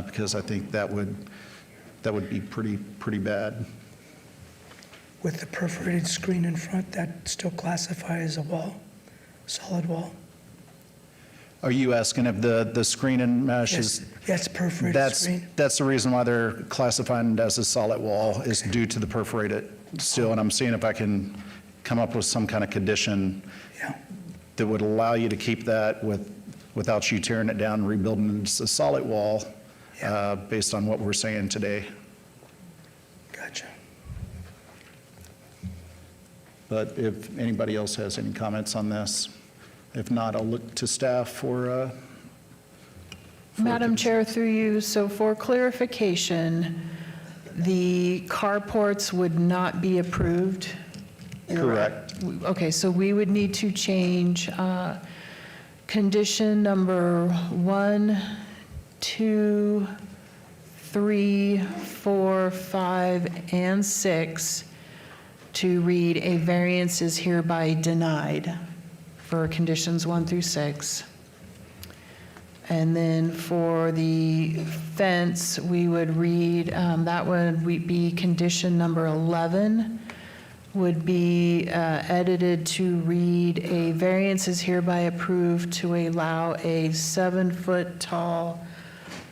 Speaker 11: because I think that would be pretty bad.
Speaker 14: With the perforated screen in front, that still classifies as a wall, solid wall?
Speaker 11: Are you asking if the screen and mesh is?
Speaker 14: Yes, perforated screen.
Speaker 11: That's the reason why they're classifying it as a solid wall is due to the perforated steel. And I'm seeing if I can come up with some kind of condition that would allow you to keep that without you tearing it down and rebuilding it as a solid wall based on what we're saying today.
Speaker 14: Gotcha.
Speaker 11: But if anybody else has any comments on this, if not, I'll look to staff for
Speaker 12: Madam Chair, through you, so for clarification, the carports would not be approved?
Speaker 11: Correct.
Speaker 12: Okay, so we would need to change condition number 1, 2, 3, 4, 5, and 6 to read a variance is hereby denied for conditions 1 through 6. And then for the fence, we would read, that would be condition number 11, would be edited to read, a variance is hereby approved to allow a 7-foot tall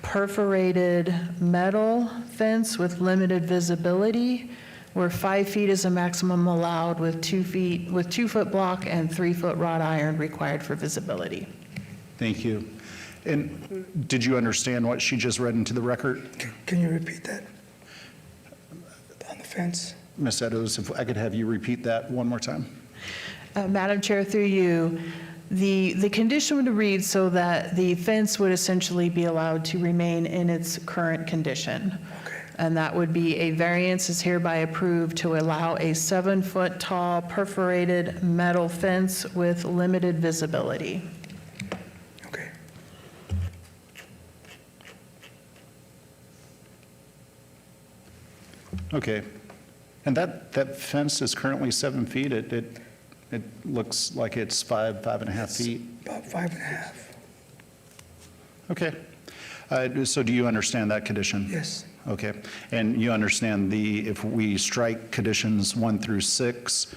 Speaker 12: perforated metal fence with limited visibility, where 5 feet is a maximum allowed with 2-foot block and 3-foot wrought iron required for visibility.
Speaker 11: Thank you. And did you understand what she just read into the record?
Speaker 14: Can you repeat that? On the fence?
Speaker 11: Ms. Eddowes, if I could have you repeat that one more time.
Speaker 12: Madam Chair, through you, the condition would read so that the fence would essentially be allowed to remain in its current condition. And that would be, a variance is hereby approved to allow a 7-foot tall perforated metal fence with limited visibility.
Speaker 11: Okay. And that fence is currently 7 feet. It looks like it's 5.5 feet.
Speaker 14: About 5.5.
Speaker 11: Okay. So do you understand that condition?
Speaker 14: Yes.
Speaker 11: Okay. And you understand if we strike conditions 1 through 6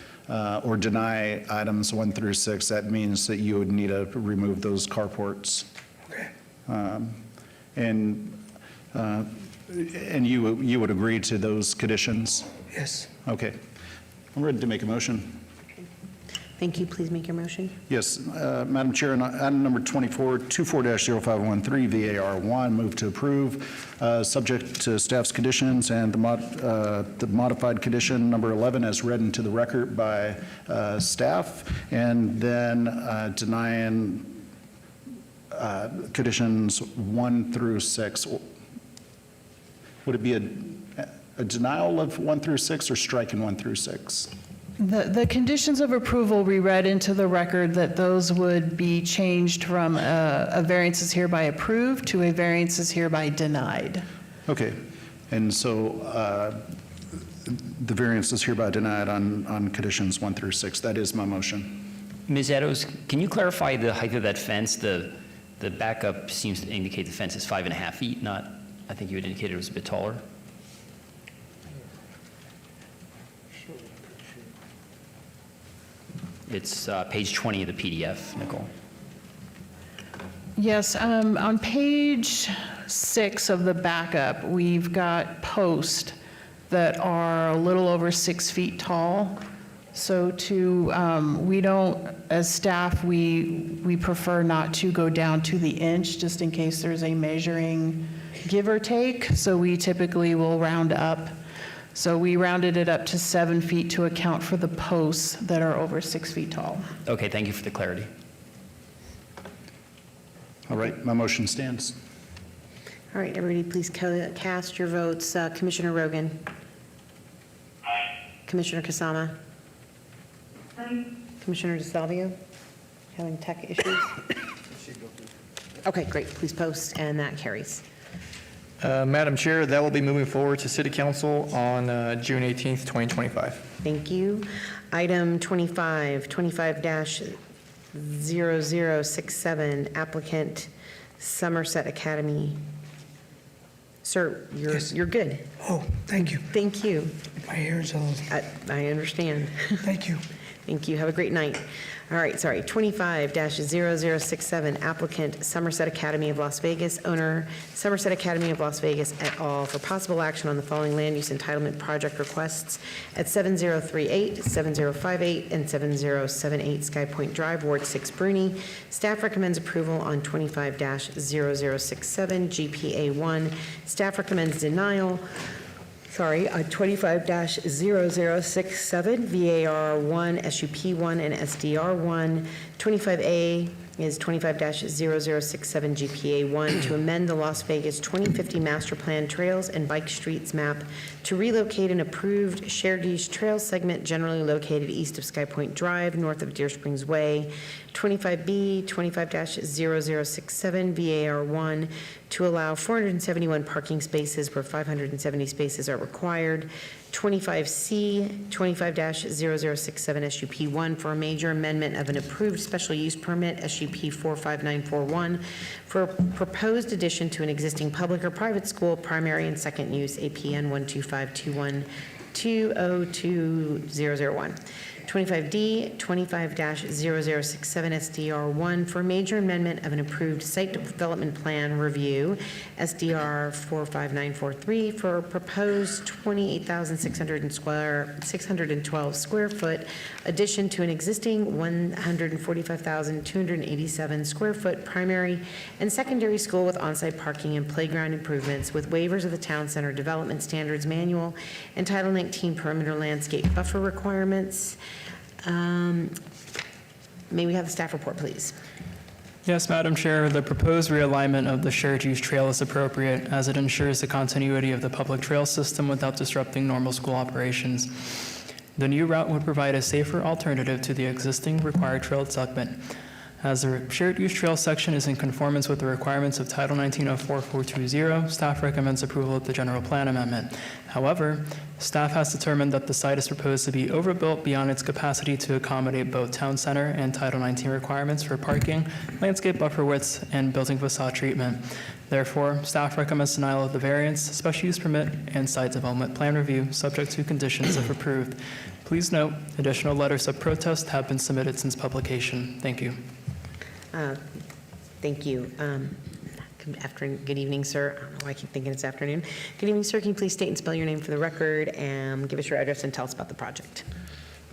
Speaker 11: or deny items 1 through 6, that means that you would need to remove those carports.
Speaker 14: Okay.
Speaker 11: And you would agree to those conditions?
Speaker 14: Yes.
Speaker 11: Okay. I'm ready to make a motion.
Speaker 5: Thank you. Please make your motion.
Speaker 11: Yes, Madam Chair, on item number 24 VAR1, move to approve, subject to staff's conditions and the modified condition number 11 as read into the record by staff, and then denying conditions 1 through 6. Would it be a denial of 1 through 6 or striking 1 through 6?
Speaker 12: The conditions of approval, we read into the record that those would be changed from a variance is hereby approved to a variance is hereby denied.
Speaker 11: Okay, and so the variance is hereby denied on conditions 1 through 6. That is my motion.
Speaker 19: Ms. Eddowes, can you clarify the height of that fence? The backup seems to indicate the fence is 5.5 feet, not, I think you had indicated it was a bit taller. It's page 20 of the PDF, Nicole.
Speaker 12: Yes, on page 6 of the backup, we've got posts that are a little over 6 feet tall. So we don't, as staff, we prefer not to go down to the inch, just in case there's a measuring give or take. So we typically will round up. So we rounded it up to 7 feet to account for the posts that are over 6 feet tall.
Speaker 19: Okay, thank you for the clarity.
Speaker 11: All right, my motion stands.
Speaker 5: All right, everybody, please cast your votes. Commissioner Rogan? Aye. Commissioner Kasama? Aye. Commissioner DeSalvio? Having tech issues? Okay, great. Please post, and that carries.
Speaker 13: Madam Chair, that will be moving forward to City Council on June 18th, 2025.
Speaker 5: Thank you. Item 25-0067, applicant Somerset Academy. Sir, you're good.
Speaker 14: Oh, thank you.
Speaker 5: Thank you.
Speaker 14: My hair is a little...
Speaker 5: I understand.
Speaker 14: Thank you.
Speaker 5: Thank you. Have a great night. All right, sorry. 25-0067, applicant Somerset Academy of Las Vegas, owner Somerset Academy of Las Vegas et al. For possible action on the following land use entitlement project requests at 7038, 7058, and 7078 Sky Point Drive, Ward 6, Bruni. Staff recommends approval on 25-0067, GPA1. Staff recommends denial. On 25-0067, VAR1, SUP1, and SDR1. 25A is 25-0067, GPA1, to amend the Las Vegas 2050 Master Plan Trails and Bike Streets map to relocate an approved shared use trail segment generally located east of Sky Point Drive, north of Deer Springs Way. 25B, 25-0067, VAR1, to allow 471 parking spaces where 570 spaces are required. 25C, 25-0067, SUP1, for a major amendment of an approved special use permit, SUP 45941, for a proposed addition to an existing public or private school, primary and second use, APN 12521202001. 25D, 25-0067, SDR1, for a major amendment of an approved site development plan review, SDR 45943, for a proposed 28,612 square foot addition to an existing 145,287 square foot primary and secondary school with on-site parking and playground improvements with waivers of the Town Center Development Standards Manual and Title 19 perimeter landscape buffer requirements. May we have the staff report, please?
Speaker 18: Yes, Madam Chair, the proposed realignment of the shared use trail is appropriate as it ensures the continuity of the public trail system without disrupting normal school operations. The new route would provide a safer alternative to the existing required trail segment. As the shared use trail section is in conformance with the requirements of Title 1904-420, staff recommends approval of the general plan amendment. However, staff has determined that the site is proposed to be overbuilt beyond its capacity to accommodate both town center and Title 19 requirements for parking, landscape buffer widths, and building facade treatment. Therefore, staff recommends denial of the variance, special use permit, and site development plan review, subject to conditions if approved. Please note, additional letters of protest have been submitted since publication. Thank you.
Speaker 5: Thank you. Good evening, sir. I don't know why I keep thinking it's afternoon. Good evening, sir. Can you please state and spell your name for the record and give us your address and tell us about the project?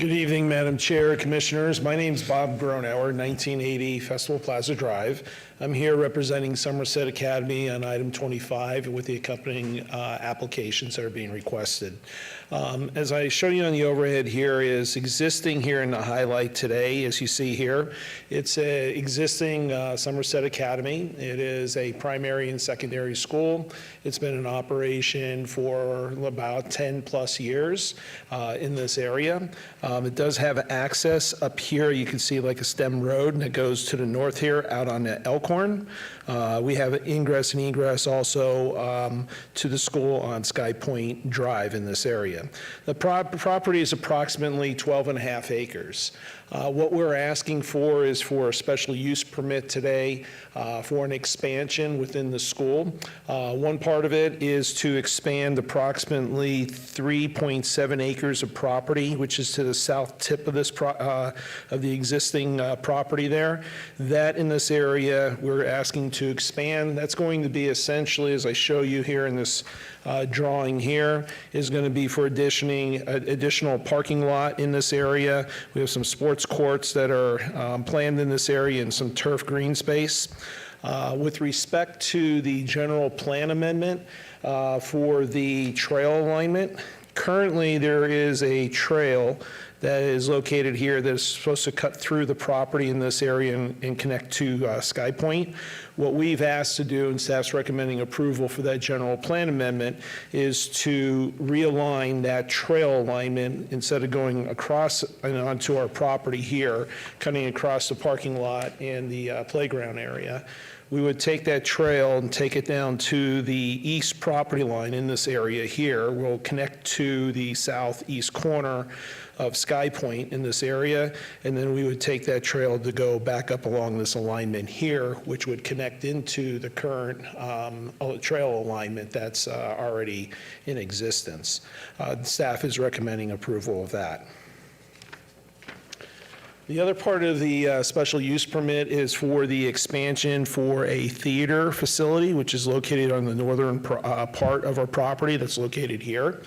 Speaker 7: Good evening, Madam Chair, Commissioners. My name's Bob Gronauer, 1980 Festival Plaza Drive. I'm here representing Somerset Academy on item 25 with the accompanying applications that are being requested. As I show you on the overhead here is existing here in the highlight today, as you see here. It's a existing Somerset Academy. It is a primary and secondary school. It's been in operation for about 10 plus years in this area. It does have access up here. You can see like a stem road that goes to the north here out on the Elkhorn. We have ingress and egress also to the school on Sky Point Drive in this area. The property is approximately 12 and a half acres. What we're asking for is for a special use permit today for an expansion within the school. One part of it is to expand approximately 3.7 acres of property, which is to the south tip of this of the existing property there. That in this area we're asking to expand. That's going to be essentially, as I show you here in this drawing here, is going to be for additional parking lot in this area. We have some sports courts that are planned in this area and some turf green space. With respect to the general plan amendment for the trail alignment, currently there is a trail that is located here that is supposed to cut through the property in this area and connect to Sky Point. What we've asked to do, and staff's recommending approval for that general plan amendment, is to realign that trail alignment instead of going across and onto our property here, cutting across the parking lot and the playground area. We would take that trail and take it down to the east property line in this area here. We'll connect to the southeast corner of Sky Point in this area, and then we would take that trail to go back up along this alignment here, which would connect into the current trail alignment that's already in existence. Staff is recommending approval of that. The other part of the special use permit is for the expansion for a theater facility, which is located on the northern part of our property that's located here.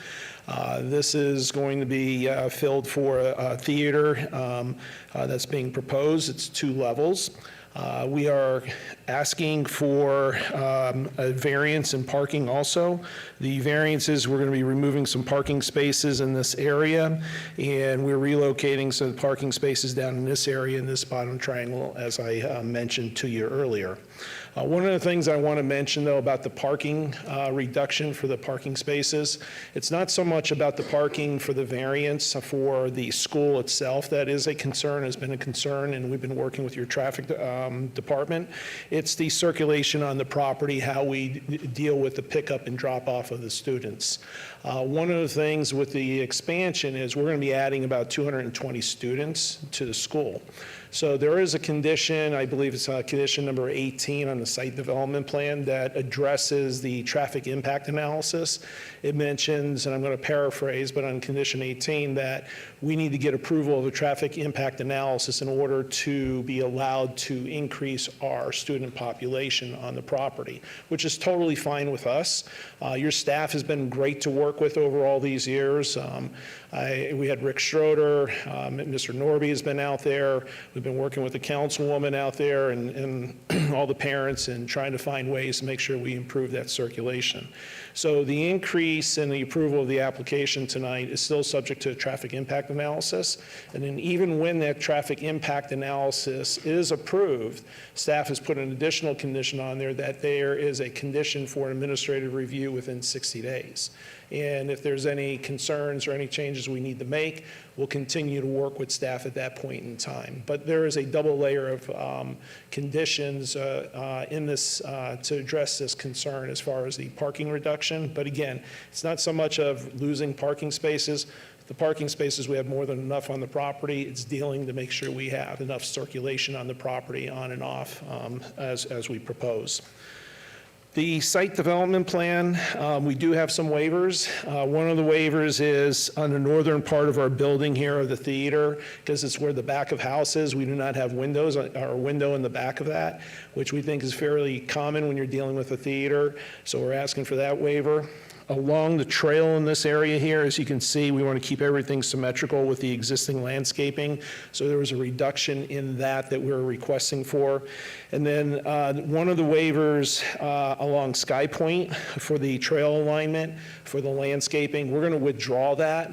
Speaker 7: This is going to be filled for a theater that's being proposed. It's 2 levels. We are asking for a variance in parking also. The variances, we're going to be removing some parking spaces in this area, and we're relocating some parking spaces down in this area in this bottom triangle, as I mentioned to you earlier. One of the things I want to mention, though, about the parking reduction for the parking spaces, it's not so much about the parking for the variance for the school itself. That is a concern, has been a concern, and we've been working with your traffic department. It's the circulation on the property, how we deal with the pickup and drop off of the students. One of the things with the expansion is we're going to be adding about 220 students to the school. So there is a condition, I believe it's condition number 18 on the site development plan, that addresses the traffic impact analysis. It mentions, and I'm going to paraphrase, but on condition 18, that we need to get approval of a traffic impact analysis in order to be allowed to increase our student population on the property, which is totally fine with us. Your staff has been great to work with over all these years. We had Rick Schroeder, Mr. Norby has been out there. We've been working with the councilwoman out there and all the parents and trying to find ways to make sure we improve that circulation. So the increase in the approval of the application tonight is still subject to a traffic impact analysis. And then even when that traffic impact analysis is approved, staff has put an additional condition on there that there is a condition for an administrative review within 60 days. And if there's any concerns or any changes we need to make, we'll continue to work with staff at that point in time. But there is a double layer of conditions in this to address this concern as far as the parking reduction. But again, it's not so much of losing parking spaces. The parking spaces, we have more than enough on the property. It's dealing to make sure we have enough circulation on the property on and off as we propose. The site development plan, we do have some waivers. One of the waivers is on the northern part of our building here of the theater, because it's where the back of house is. We do not have windows or a window in the back of that, which we think is fairly common when you're dealing with a theater. So we're asking for that waiver. Along the trail in this area here, as you can see, we want to keep everything symmetrical with the existing landscaping. So there was a reduction in that we're requesting for. And then one of the waivers along Sky Point for the trail alignment, for the landscaping, we're going to withdraw that.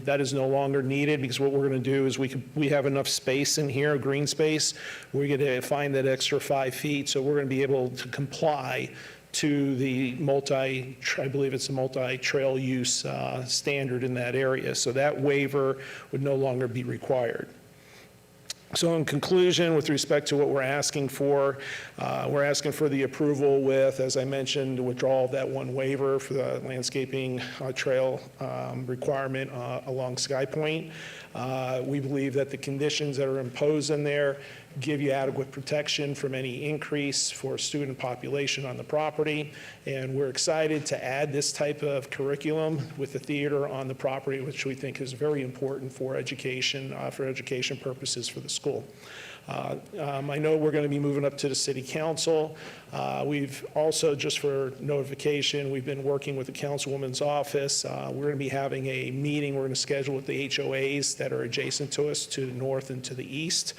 Speaker 7: That is no longer needed because what we're going to do is we have enough space in here, green space. We're going to find that extra 5 feet, so we're going to be able to comply to the I believe it's a multi-trail use standard in that area. So that waiver would no longer be required. So in conclusion, with respect to what we're asking for the approval with, as I mentioned, the withdrawal of that one waiver for the landscaping trail requirement along Sky Point. We believe that the conditions that are imposed in there give you adequate protection from any increase for student population on the property. And we're excited to add this type of curriculum with the theater on the property, which we think is very important for education purposes for the school. I know we're going to be moving up to the city council. We've also, just for notification, we've been working with the councilwoman's office. We're going to be having a meeting we're going to schedule with the HOAs that are adjacent to us to the north and to the east,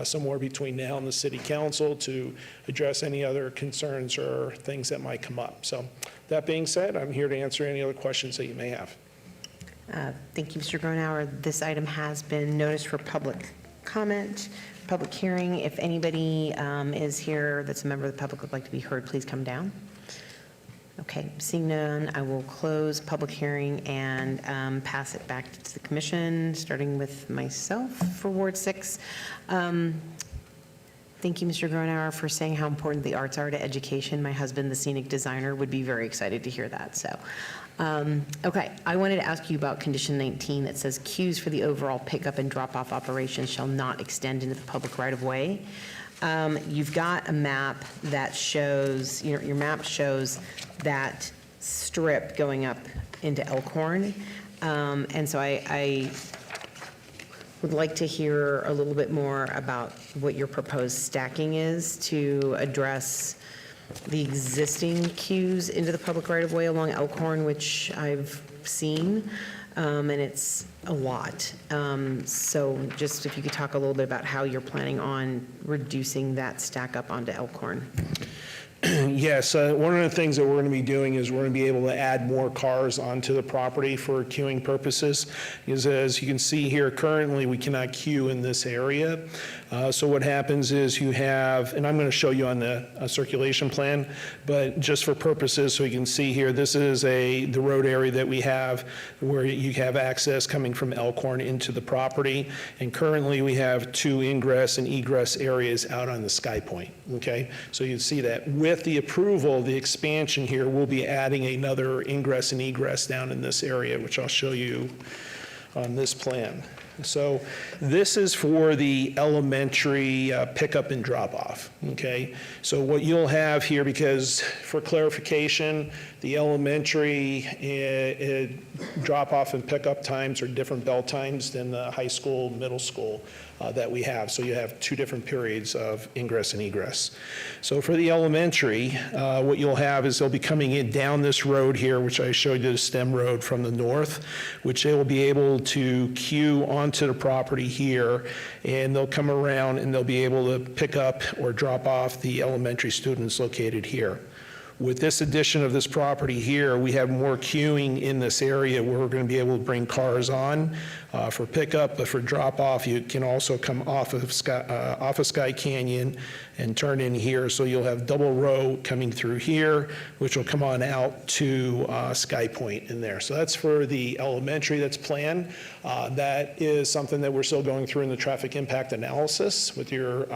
Speaker 7: somewhere between now and the city council, to address any other concerns or things that might come up. So that being said, I'm here to answer any other questions that you may have.
Speaker 5: Thank you, Mr. Gronauer. This item has been noticed for public comment, public hearing. If anybody is here that's a member of the public would like to be heard, please come down. Okay, seeing none, I will close public hearing and pass it back to the commission, starting with myself for Ward 6. Thank you, Mr. Gronauer, for saying how important the arts are to education. My husband, the scenic designer, would be very excited to hear that. So, okay, I wanted to ask you about condition 19 that says queues for the overall pickup and drop-off operations shall not extend into the public right-of-way. You've got a map that shows, your map shows that strip going up into Elkhorn. And so I would like to hear a little bit more about what your proposed stacking is to address the existing queues into the public right-of-way along Elkhorn, which I've seen, and it's a lot. So just if you could talk a little bit about how you're planning on reducing that stack up onto Elkhorn.
Speaker 7: Yes, one of the things that we're going to be doing is we're going to be able to add more cars onto the property for queuing purposes. Because as you can see here, currently we cannot queue in this area. So what happens is you have, and I'm going to show you on the circulation plan, but just for purposes so you can see here, this is the road area that we have where you have access coming from Elkhorn into the property. And currently we have 2 ingress and egress areas out on the Sky Point. Okay, so you see that with the approval, the expansion here, we'll be adding another ingress and egress down in this area, which I'll show you on this plan. So this is for the elementary pickup and drop-off, okay? So what you'll have here, because for clarification, the elementary drop-off and pickup times are different bell times than the high school, middle school that we have. So you have 2 different periods of ingress and egress. So for the elementary, what you'll have is they'll be coming in down this road here, which I showed you, the stem road from the north, which they will be able to queue onto the property here, and they'll come around and they'll be able to pick up or drop off the elementary students located here. With this addition of this property here, we have more queuing in this area where we're going to be able to bring cars on for pickup, but for drop-off, you can also come off of Sky Canyon and turn in here. So you'll have double row coming through here, which will come on out to Sky Point in there. So that's for the elementary that's planned. That is something that we're still going through in the traffic impact analysis with your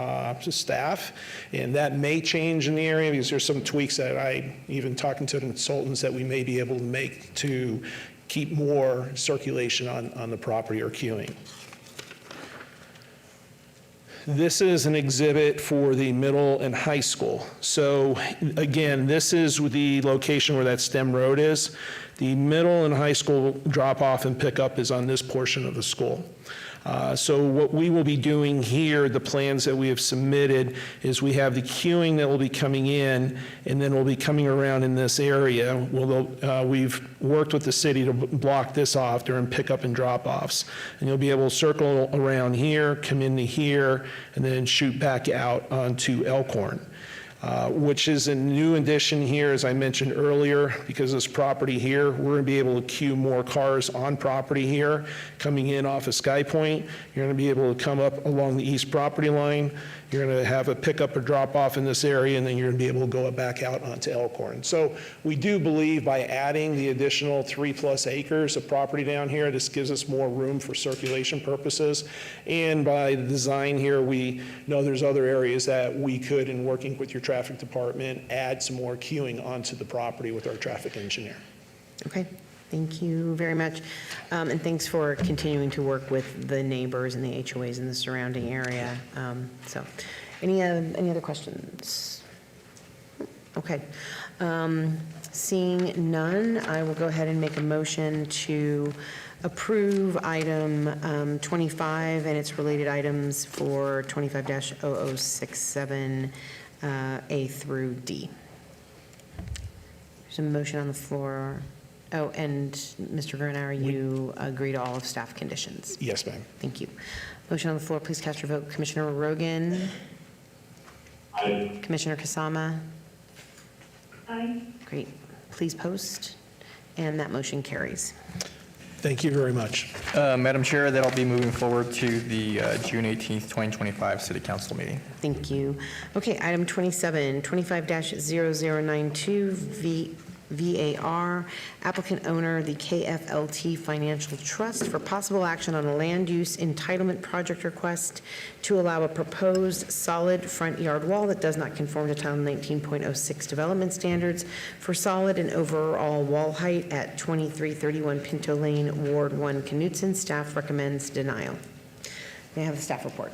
Speaker 7: staff. And that may change in the area because there's some tweaks that even talking to the consultants that we may be able to make to keep more circulation on the property or queuing. This is an exhibit for the middle and high school. So again, this is the location where that stem road is. The middle and high school drop-off and pickup is on this portion of the school. So what we will be doing here, the plans that we have submitted, is we have the queuing that will be coming in, and then we'll be coming around in this area. We've worked with the city to block this off during pickup and drop-offs. And you'll be able to circle around here, come into here, and then shoot back out onto Elkhorn. Which is a new addition here, as I mentioned earlier, because this property here, we're going to be able to queue more cars on property here, coming in off of Sky Point. You're going to be able to come up along the east property line. You're going to have a pickup or drop off in this area, and then you're going to be able to go back out onto Elkhorn. So we do believe by adding the additional 3+ acres of property down here, this gives us more room for circulation purposes. And by the design here, we know there's other areas that we could, in working with your traffic department, add some more queuing onto the property with our traffic engineer.
Speaker 5: Okay, thank you very much. And thanks for continuing to work with the neighbors and the HOAs in the surrounding area. So, any other questions? Okay. Seeing none, I will go ahead and make a motion to approve item 25 and its related items for 25-0067 A through D. There's a motion on the floor. Oh, and Mr. Gruenauer, you agree to all of staff conditions?
Speaker 7: Yes, ma'am.
Speaker 5: Thank you. Motion on the floor, please cast your vote. Commissioner Rogan? Aye. Commissioner Kasama?
Speaker 1: Aye.
Speaker 5: Great. Please post, and that motion carries.
Speaker 7: Thank you very much.
Speaker 13: Madam Chair, that'll be moving forward to the June 18th, 2025 City Council meeting.
Speaker 5: Thank you. Okay, item 27, 25-0092 VAR, applicant owner, the KFLT Financial Trust, for possible action on a land use entitlement project request to allow a proposed solid front yard wall that does not conform to Title 19.06 development standards for solid and overall wall height at 2331 Pinto Lane, Ward 1, Knutson. Staff recommends denial. May I have the staff report?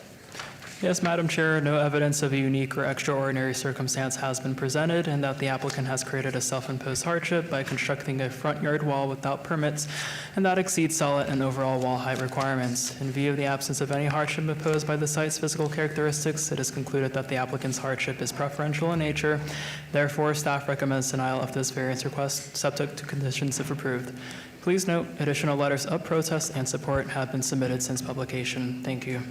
Speaker 18: Yes, Madam Chair, no evidence of a unique or extraordinary circumstance has been presented, and that the applicant has created a self-imposed hardship by constructing a front yard wall without permits, and that exceeds solid and overall wall height requirements. In view of the absence of any hardship imposed by the site's physical characteristics, it is concluded that the applicant's hardship is preferential in nature. Therefore, staff recommends denial of this variance request, subject to conditions if approved. Please note, additional letters of protest and support have been submitted since publication. Thank you.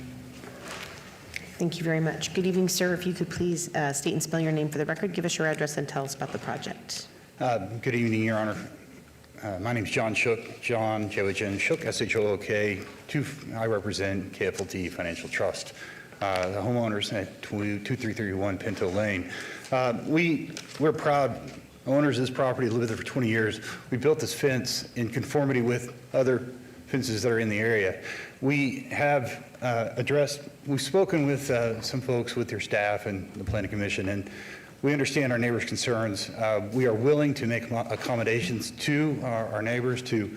Speaker 5: Thank you very much. Good evening, sir. If you could please state and spell your name for the record, give us your address, and tell us about the project.
Speaker 22: Good evening, Your Honor. My name is John Shook, John Jochen Shook, S-H-O-O-K. I represent KFLT Financial Trust, the homeowners at 2331 Pinto Lane. We're proud owners of this property, lived there for 20 years. We built this fence in conformity with other fences that are in the area. We have we've spoken with some folks with your staff and the Planning Commission, and we understand our neighbors' concerns. We are willing to make accommodations to our neighbors to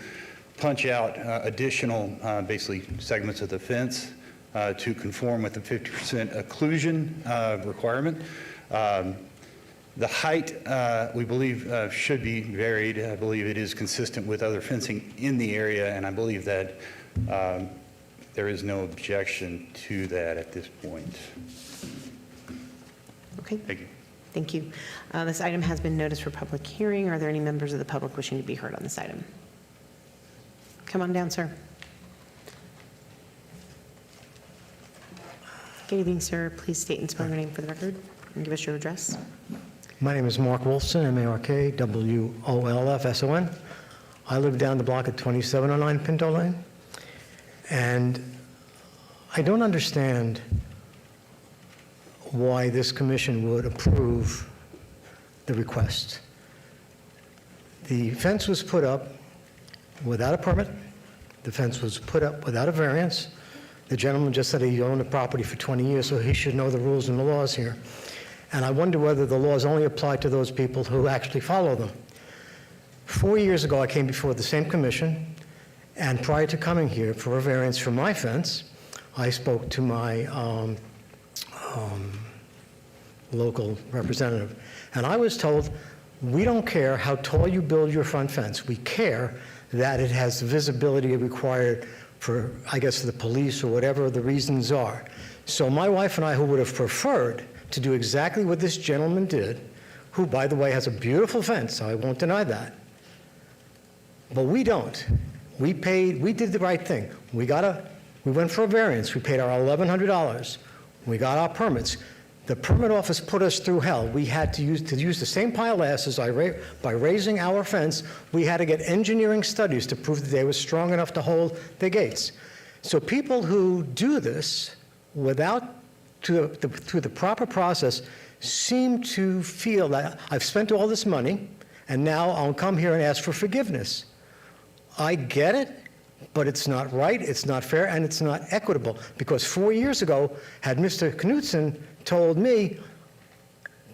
Speaker 22: punch out additional, basically, segments of the fence to conform with the 50% occlusion requirement. The height, we believe, should be varied. I believe it is consistent with other fencing in the area, and I believe that there is no objection to that at this point.
Speaker 5: Okay.
Speaker 22: Thank you.
Speaker 5: Thank you. This item has been noticed for public hearing. Are there any members of the public wishing to be heard on this item? Come on down, sir. Good evening, sir. Please state and spell your name for the record, and give us your address.
Speaker 23: My name is Mark Wolfson, M-A-R-K-W-O-L-F-S-O-N. I live down the block at 2709 Pinto Lane, and I don't understand why this commission would approve the request. The fence was put up without a permit. The fence was put up without a variance. The gentleman just said he owned the property for 20 years, so he should know the rules and the laws here. And I wonder whether the laws only apply to those people who actually follow them. 4 years ago, I came before the same commission, and prior to coming here for a variance for my fence, I spoke to my local representative, and I was told, we don't care how tall you build your front fence. We care that it has the visibility required for, I guess, the police or whatever the reasons are. So my wife and I, who would have preferred to do exactly what this gentleman did, who, by the way, has a beautiful fence, I won't deny that, but we don't. We did the right thing. We went for a variance. We paid our $1,100. We got our permits. The permit office put us through hell. We had to use the same pile of asses by raising our fence. We had to get engineering studies to prove that they were strong enough to hold the gates. So people who do this through the proper process seem to feel that I've spent all this money and now I'll come here and ask for forgiveness. I get it, but it's not right, it's not fair, and it's not equitable. Because 4 years ago, had Mr. Knutson told me,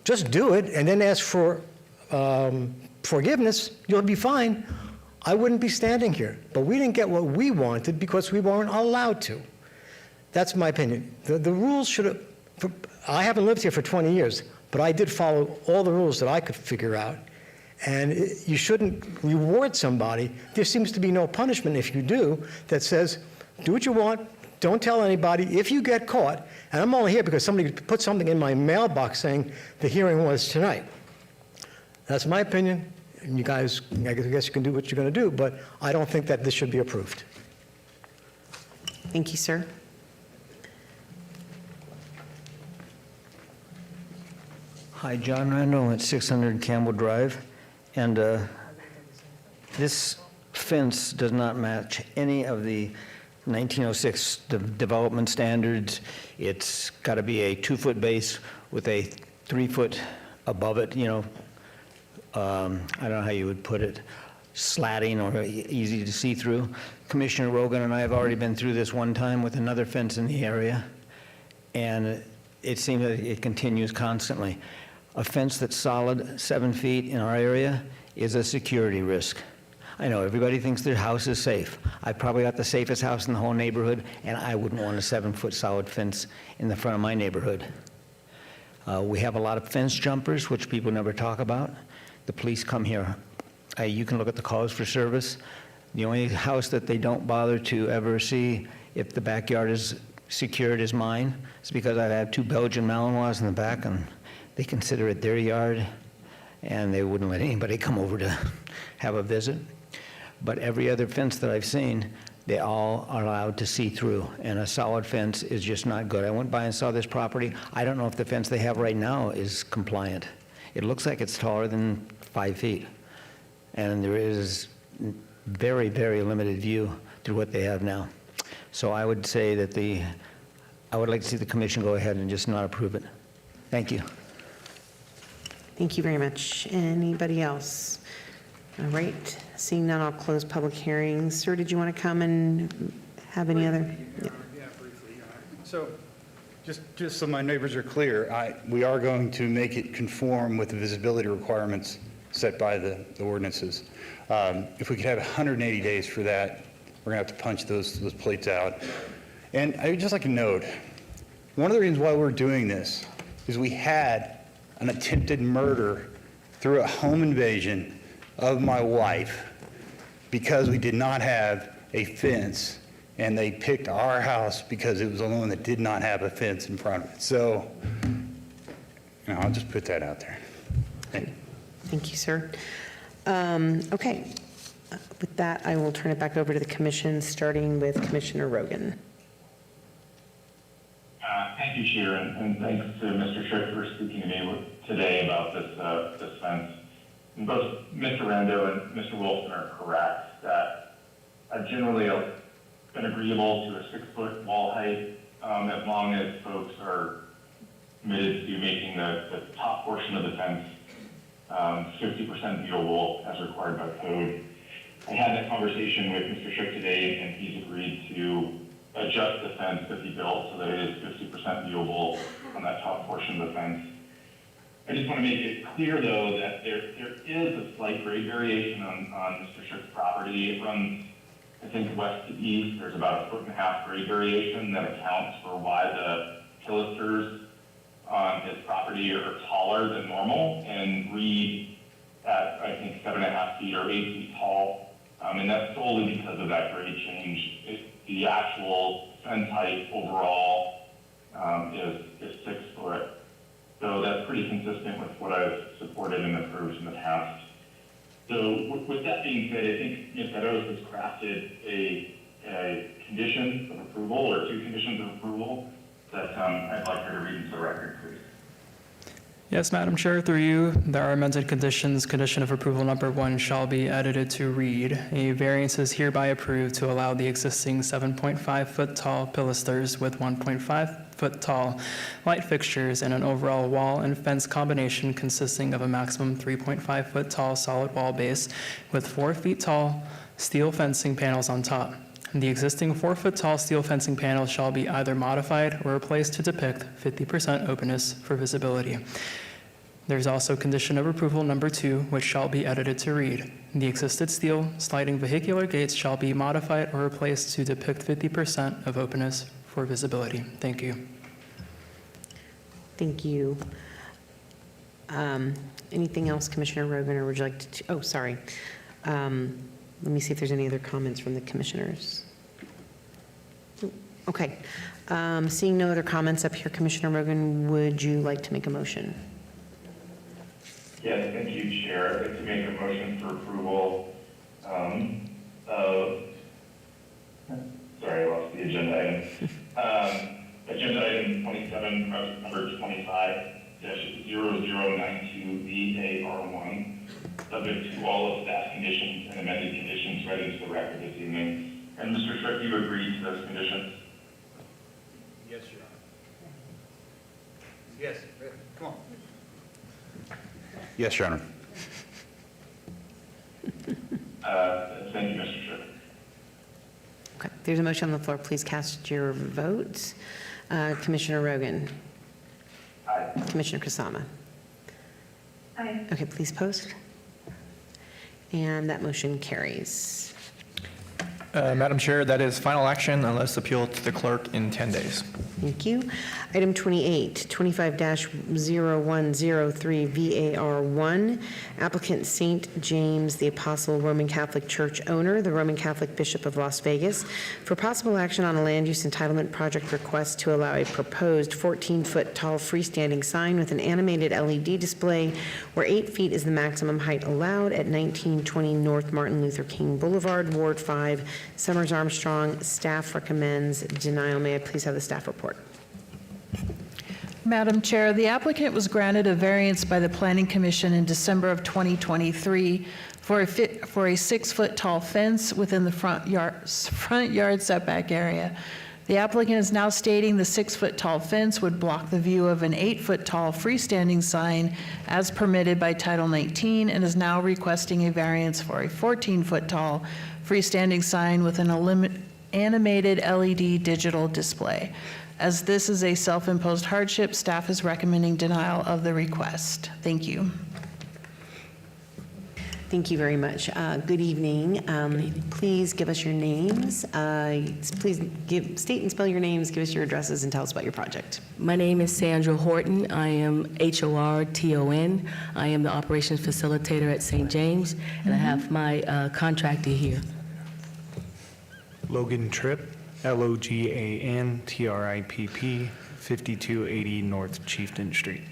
Speaker 23: just do it and then ask for forgiveness, you'll be fine, I wouldn't be standing here. But we didn't get what we wanted because we weren't allowed to. That's my opinion. The rules should have, I haven't lived here for 20 years, but I did follow all the rules that I could figure out. And you shouldn't reward somebody. There seems to be no punishment if you do that says, do what you want, don't tell anybody. If you get caught, and I'm only here because somebody put something in my mailbox saying the hearing was tonight. That's my opinion. And you guys, I guess you can do what you're going to do, but I don't think that this should be approved.
Speaker 5: Thank you, sir.
Speaker 23: Hi, John Randall at 600 Campbell Drive. And this fence does not match any of the 1906 development standards. It's got to be a 2-foot base with a 3-foot above it, I don't know how you would put it, slatting or easy to see through. Commissioner Rogan and I have already been through this one time with another fence in the area, and it seems that it continues constantly. A fence that's solid 7 feet in our area is a security risk. I know everybody thinks their house is safe. I probably got the safest house in the whole neighborhood, and I wouldn't want a 7-foot solid fence in the front of my neighborhood. We have a lot of fence jumpers, which people never talk about. The police come here. You can look at the calls for service. The only house that they don't bother to ever see if the backyard is secured is mine. It's because I've had 2 Belgian Malinois in the back, and they consider it their yard, and they wouldn't let anybody come over to have a visit. But every other fence that I've seen, they all are allowed to see through, and a solid fence is just not good. I went by and saw this property. I don't know if the fence they have right now is compliant. It looks like it's taller than 5 feet, and there is very, very limited view through what they have now. So I would say that I would like to see the commission go ahead and just not approve it. Thank you.
Speaker 5: Thank you very much. Anybody else? All right, seeing none, I'll close public hearings. Sir, did you want to come and have any other? Yeah.
Speaker 22: Yeah, briefly. So just so my neighbors are clear, we are going to make it conform with the visibility requirements set by the ordinances. If we could have 180 days for that, we're going to have to punch those plates out. And I would just like to note, one of the reasons why we're doing this is we had an attempted murder through a home invasion of my wife because we did not have a fence, and they picked our house because it was the only one that did not have a fence in front of it. So, I'll just put that out there.
Speaker 5: Thank you, sir. Okay. With that, I will turn it back over to the commission, starting with Commissioner Rogan.
Speaker 9: Thank you, Chair, and thanks to Mr. Schick for speaking to me today about this fence. And both Mr. Rando and Mr. Wilson are correct that I've generally been agreeable to a 6-foot wall height as long as folks are committed to making the top portion of the fence 50% viewable as required by code. I had that conversation with Mr. Schick today, and he's agreed to adjust the fence that he built so that it is 50% viewable on that top portion of the fence. I just want to make it clear, though, that there is a slight grade variation on Mr. Schick's property. It runs, I think, west to east. There's about a 1.5-foot grade variation that accounts for why the pilasters on his property are taller than normal and read at, I think, 7.5 feet or 8 feet tall. And that's solely because of that grade change. the actual fence height overall is 6 foot. So that's pretty consistent with what I've supported and approved in the past. So with that being said, I think Ms. Eddowes has crafted a condition of approval, or 2 conditions of approval, that I'd like her to read into the record, please.
Speaker 18: Yes, Madam Chair, through you, there are amended conditions. Condition of approval number 1 shall be edited to read, a variance is hereby approved to allow the existing 7.5-foot tall pilasters with 1.5-foot tall light fixtures and an overall wall and fence combination consisting of a maximum 3.5-foot tall solid wall base with 4 feet tall steel fencing panels on top. The existing 4-foot tall steel fencing panels shall be either modified or replaced to depict 50% openness for visibility. There's also condition of approval number 2, which shall be edited to read, the existing steel sliding vehicular gates shall be modified or replaced to depict 50% of openness for visibility. Thank you.
Speaker 5: Thank you. Anything else, Commissioner Rogan, or would you like to, oh, sorry. Let me see if there's any other comments from the commissioners. Okay. Seeing no other comments up here, Commissioner Rogan, would you like to make a motion?
Speaker 9: Yes, thank you, Chair. I'd like to make a motion for approval of, sorry, I lost the agenda item. Agenda item 27, project number 25-0092VAR1, subject to all of staff conditions and amended conditions read into the record this evening. And Mr. Strick, you agreed to those conditions?
Speaker 22: Yes, Your Honor. Yes, come on. Yes, Your Honor.
Speaker 9: Thank you, Mr. Strick.
Speaker 5: Okay. There's a motion on the floor. Please cast your votes. Commissioner Rogan.
Speaker 9: Aye.
Speaker 5: Commissioner Kusama.
Speaker 1: Aye.
Speaker 5: Okay, please post. And that motion carries.
Speaker 13: Madam Chair, that is final action unless appealed to the clerk in 10 days.
Speaker 5: Thank you. Item 28, 25-0103 VAR1, applicant St. James the Apostle Roman Catholic Church owner, the Roman Catholic Bishop of Las Vegas, for possible action on a land use entitlement project request to allow a proposed 14-foot tall freestanding sign with an animated LED display where 8 feet is the maximum height allowed at 1920 North Martin Luther King Boulevard, Ward 5, Summers Armstrong. Staff recommends denial. May I please have the staff report?
Speaker 12: Madam Chair, the applicant was granted a variance by the Planning Commission in December of 2023 for a 6-foot tall fence within the front yard setback area. The applicant is now stating the 6-foot tall fence would block the view of an 8-foot tall freestanding sign as permitted by Title 19 and is now requesting a variance for a 14-foot tall freestanding sign with an animated LED digital display. As this is a self-imposed hardship, staff is recommending denial of the request. Thank you.
Speaker 5: Thank you very much. Good evening. Please give us your names. Please state and spell your names, give us your addresses, and tell us about your project.
Speaker 3: My name is Sandra Horton. I am Horton. I am the operations facilitator at St. James, and I have my contractor here.
Speaker 8: Logan Tripp, LOGANTRIPP, 5280 North Chieftain Street.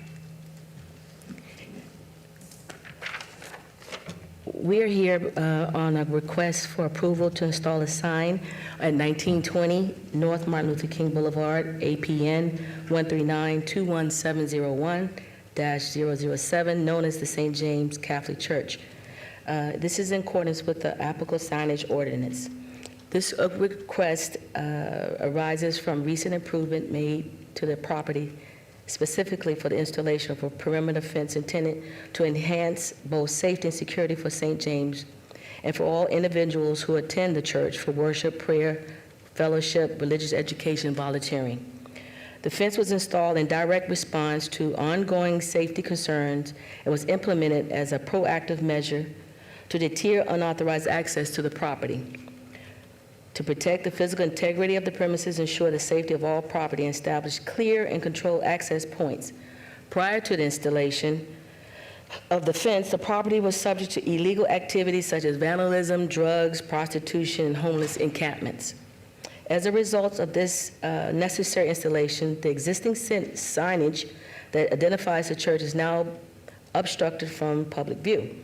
Speaker 3: We're here on a request for approval to install a sign at 1920 North Martin Luther King Boulevard, APN 139-21701-007, known as the St. James Catholic Church. This is in accordance with the applicable signage ordinance. This request arises from recent improvement made to the property, specifically for the installation of a perimeter fence intended to enhance both safety and security for St. James and for all individuals who attend the church for worship, prayer, fellowship, religious education, and volunteering. The fence was installed in direct response to ongoing safety concerns and was implemented as a proactive measure to deter unauthorized access to the property. To protect the physical integrity of the premises, ensure the safety of all property, and establish clear and controlled access points. Prior to the installation of the fence, the property was subject to illegal activities such as vandalism, drugs, prostitution, and homeless encampments. As a result of this necessary installation, the existing signage that identifies the church is now obstructed from public view.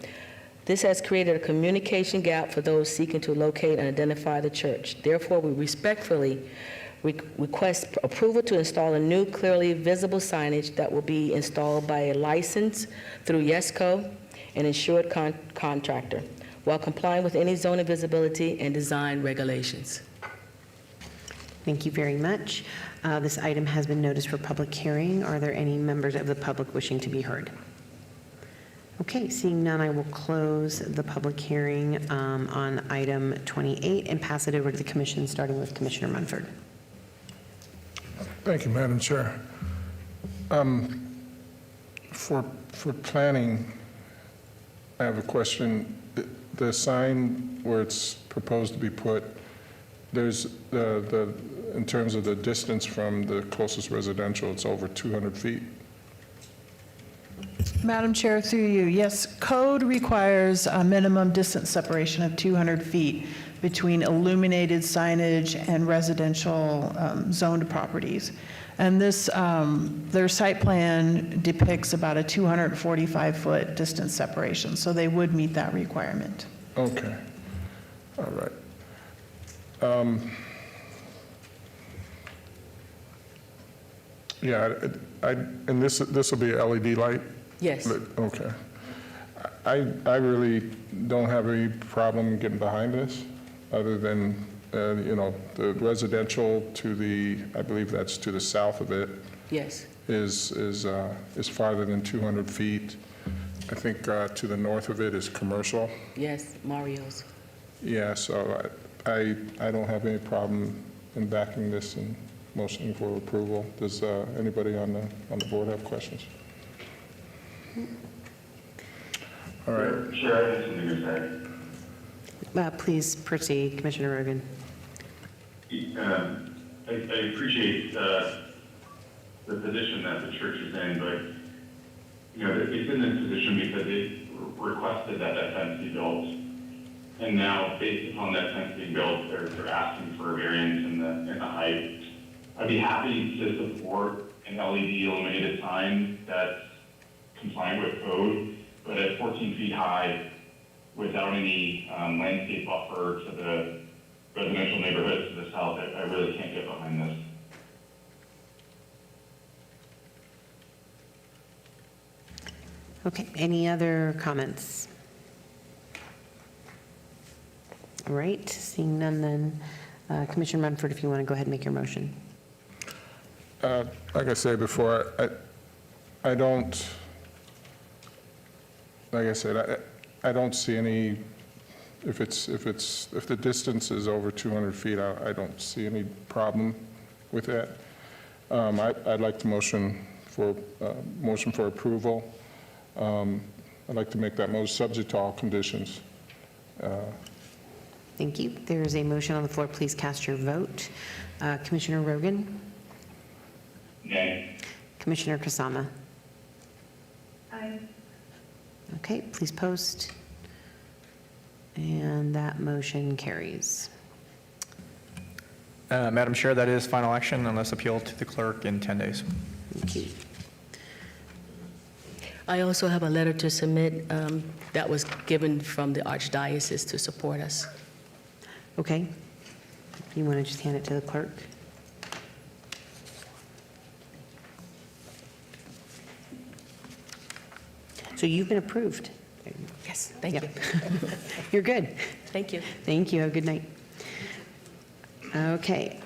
Speaker 3: This has created a communication gap for those seeking to locate and identify the church. Therefore, we respectfully request approval to install a new clearly visible signage that will be installed by a license through YESCO, an insured contractor, while complying with any zoning visibility and design regulations.
Speaker 5: Thank you very much. This item has been noticed for public hearing. Are there any members of the public wishing to be heard? Okay, seeing none, I will close the public hearing on item 28 and pass it over to the commission, starting with Commissioner Munford.
Speaker 4: Thank you, Madam Chair. For planning, I have a question. The sign where it's proposed to be put, there's in terms of the distance from the closest residential, it's over 200 feet.
Speaker 12: Madam Chair, through you, yes, code requires a minimum distance separation of 200 feet between illuminated signage and residential zoned properties. And this, their site plan depicts about a 245-foot distance separation, so they would meet that requirement.
Speaker 4: Okay, all right. Yeah, and this will be an LED light?
Speaker 3: Yes.
Speaker 4: Okay. I really don't have any problem getting behind this, other than, you know, the residential to the, I believe that's to the south of it,
Speaker 3: Yes.
Speaker 4: is farther than 200 feet. I think to the north of it is commercial.
Speaker 3: Yes, Mario's.
Speaker 4: Yeah, so I don't have any problem in backing this and motioning for approval. Does anybody on the board have questions? All right.
Speaker 9: Chair, I have something to say.
Speaker 5: Please proceed, Commissioner Rogan.
Speaker 9: I appreciate the position that the church is in, but you know, it's in this position because it requested that fence be built, and now based upon that fence being built, they're asking for a variance in the height. I'd be happy to support an LED illuminated sign that's compliant with code, but at 14 feet high, without any landscape buffer to the residential neighborhoods to the south, I really can't get behind this.
Speaker 5: Okay, any other comments? All right, seeing none then, Commissioner Munford, if you want to go ahead and make your motion.
Speaker 4: Like I said before, I don't, like I said, I don't see any, if the distance is over 200 feet, I don't see any problem with that. I'd like to motion for approval. I'd like to make that motion subject to all conditions.
Speaker 5: Thank you. There is a motion on the floor. Please cast your vote. Commissioner Rogan?
Speaker 9: Nay.
Speaker 5: Commissioner Kasama?
Speaker 1: Aye.
Speaker 5: Okay, please post. And that motion carries.
Speaker 13: Madam Chair, that is final action unless appealed to the clerk in 10 days.
Speaker 5: Thank you.
Speaker 3: I also have a letter to submit that was given from the Archdiocese to support us.
Speaker 5: Okay. You want to just hand it to the clerk? So you've been approved.
Speaker 3: Yes, thank
Speaker 5: Yep.
Speaker 3: you.
Speaker 5: You're good.
Speaker 3: Thank you.
Speaker 5: Thank you. Have a good night. Okay.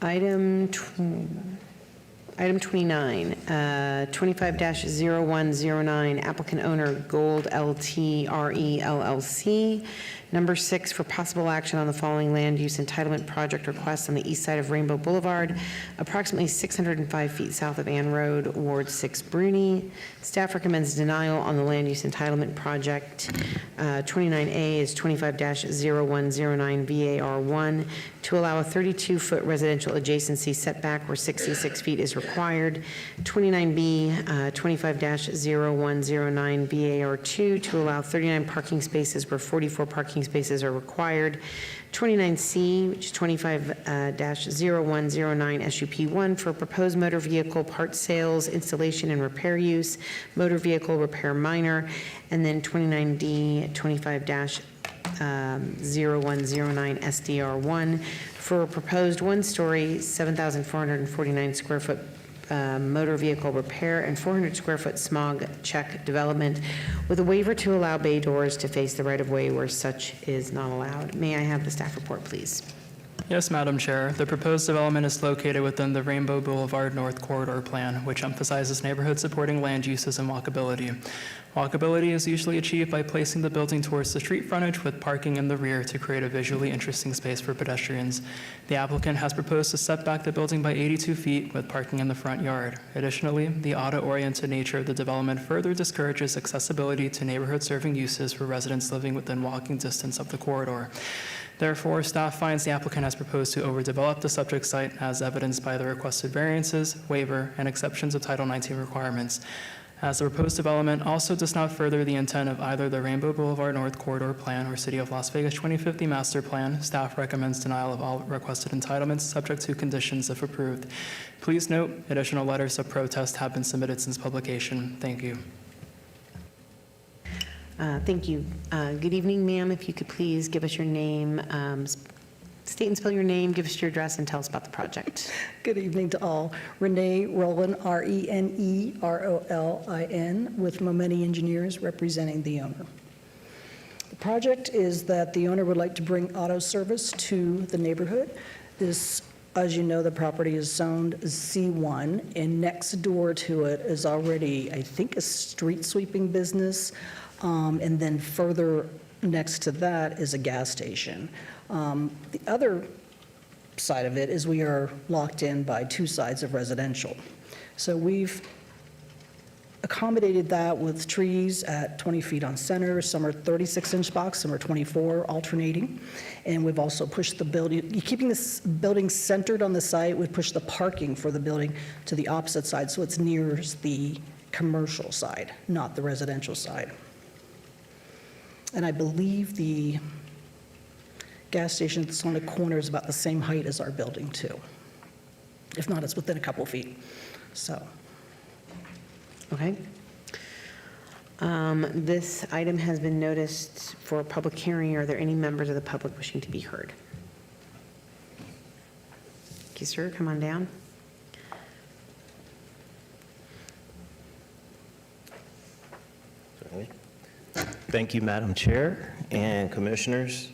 Speaker 5: Item 29, 25-0109, applicant owner Gold LTRE LLC. Number 6, for possible action on the following land use entitlement project requests on the east side of Rainbow Boulevard, approximately 605 feet south of Ann Road, Ward 6, Bruni. Staff recommends denial on the land use entitlement project. 29A is 25-0109 VAR1 to allow a 32-foot residential adjacency setback where 66 feet is required. 29B, 25-0109 VAR2 to allow 39 parking spaces where 44 parking parking spaces are required. 29C, which is 25-0109 SUP1 for proposed motor vehicle part sales, installation, and repair use, motor vehicle repair minor, and then 29D, 25-0109 SDR1 for proposed one-story, 7,449 square foot motor vehicle repair and 400 square foot smog check development with a waiver to allow bay doors to face the right-of-way where such is not allowed. May I have the staff report, please?
Speaker 18: Yes, Madam Chair. The proposed development is located within the Rainbow Boulevard North Corridor Plan, which emphasizes neighborhood-supporting land uses and walkability. Walkability is usually achieved by placing the building towards the street frontage with parking in the rear to create a visually interesting space for pedestrians. The applicant has proposed to set back the building by 82 feet with parking in the front yard. Additionally, the auto-oriented nature of the development further discourages accessibility to neighborhood-serving uses for residents living within walking distance of the corridor. Therefore, staff finds the applicant has proposed to overdevelop the subject site as evidenced by the requested variances, waiver, and exceptions of Title 19 requirements. As the proposed development also does not further the intent of either the Rainbow Boulevard North Corridor Plan or City of Las Vegas 2050 Master Plan, staff recommends denial of all requested entitlements subject to conditions if approved. Please note, additional letters of protest have been submitted since publication. Thank you.
Speaker 5: Thank you. Good evening, ma'am. If you could please give us your name, state and spell your name, give us your address, and tell us about the project.
Speaker 10: Good evening to all. Renee Rollin, Renerolin, with Momenti Engineers, representing the owner. The project is that the owner would like to bring auto service to the neighborhood. This, as you know, the property is zoned C1, and next door to it is already, I think, a street sweeping business, and then further next to that is a gas station. The other side of it is we are locked in by two sides of residential. So we've accommodated that with trees at 20 feet on center. Some are 36-inch box, some are 24, alternating. And we've also pushed the building, keeping this building centered on the site, we've pushed the parking for the building to the opposite side, so it's near the commercial side, not the residential side. And I believe the gas station that's on the corner is about the same height as our building, too. If not, it's within a couple feet, so.
Speaker 5: Okay. This item has been noticed for a public hearing. Are there any members of the public wishing to be heard? Okay, sir, come on down.
Speaker 15: Thank you, Madam Chair and Commissioners.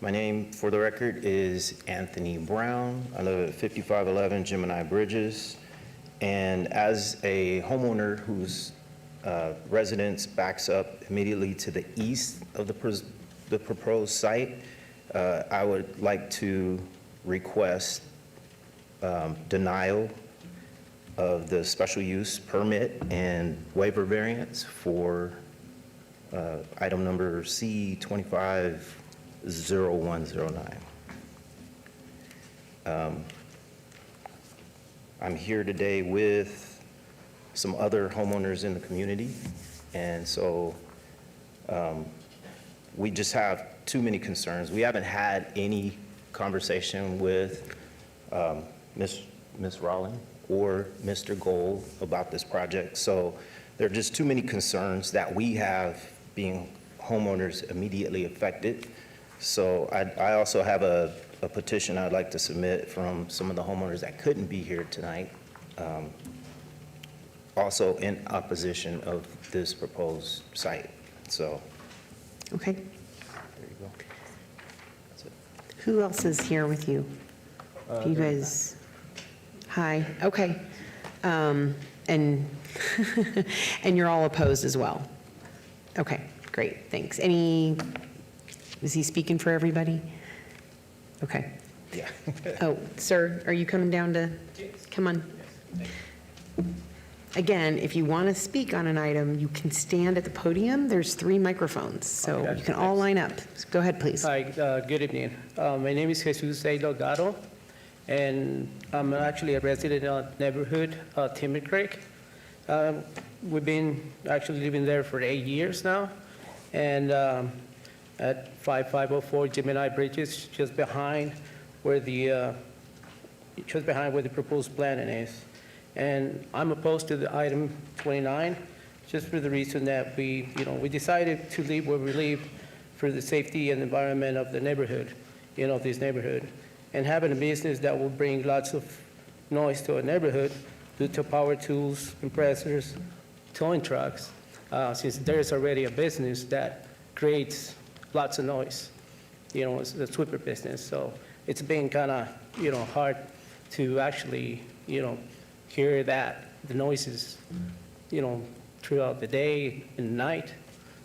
Speaker 15: My name, for the record, is Anthony Brown. I live at 5511 Gemini Bridges. And as a homeowner whose residence backs up immediately to the east of the proposed site, I would like to request denial of the special use permit and waiver variance for item number C250109. I'm here today with some other homeowners in the community, and so we just have too many concerns. We haven't had any conversation with Ms. Rollin or Mr. Gold about this project, so there are just too many concerns that we have being homeowners immediately affected. So I also have a petition I'd like to submit from some of the homeowners that couldn't be here tonight, also in opposition of this proposed site. So.
Speaker 5: Okay.
Speaker 15: There you go. That's it.
Speaker 5: Who else is here with you? You guys, hi, okay. And, and you're all opposed as well? Okay, great, thanks. Is he speaking for everybody? Okay.
Speaker 15: Yeah.
Speaker 5: Oh, sir, are you coming down to, come on. Again, if you want to speak on an item, you can stand at the podium. There's 3 microphones, so
Speaker 17: Okay,
Speaker 5: you can all line up. Go ahead, please.
Speaker 17: Hi, good evening. My name is Jesus A. Delgado, and I'm actually a resident of the neighborhood, Timber Creek. We've been actually living there for 8 years now, and at 5504 Gemini Bridges, just behind where the proposed planning is. And I'm opposed to the item 29, just for the reason that we decided to leave where we live for the safety and environment of the neighborhood, this neighborhood. And having a business that will bring lots of noise to a neighborhood due to power tools, compressors, towing trucks, since there's already a business that creates lots of noise, it's the sweeper business. So it's been kind of, hard to actually, hear the noises, throughout the day and night.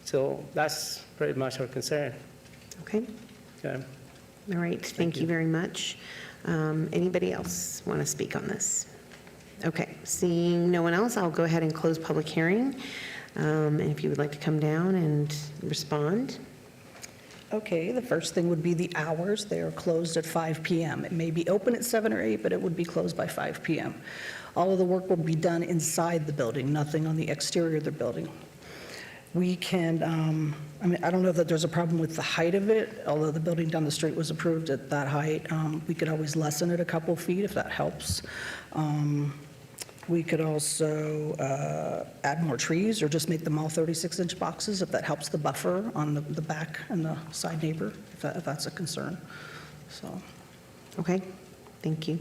Speaker 17: So that's pretty much our concern.
Speaker 5: Okay.
Speaker 17: Okay.
Speaker 5: All right, thank you very much. Anybody else want to speak on this? Okay, seeing no one else, I'll go ahead and close public hearing. And if you would like to come down and respond.
Speaker 10: Okay, the first thing would be the hours. They are closed at 5 p.m. It may be open at 7 or 8, but it would be closed by 5 p.m. All of the work will be done inside the building, nothing on the exterior of the building. We can, I don't know that there's a problem with the height of it, although the building down the street was approved at that height. We could always lessen it a couple feet if that helps. We could also add more trees or just make them all 36-inch boxes if that helps the buffer on the back and the side neighbor, if that's a concern. So.
Speaker 5: Okay, thank you.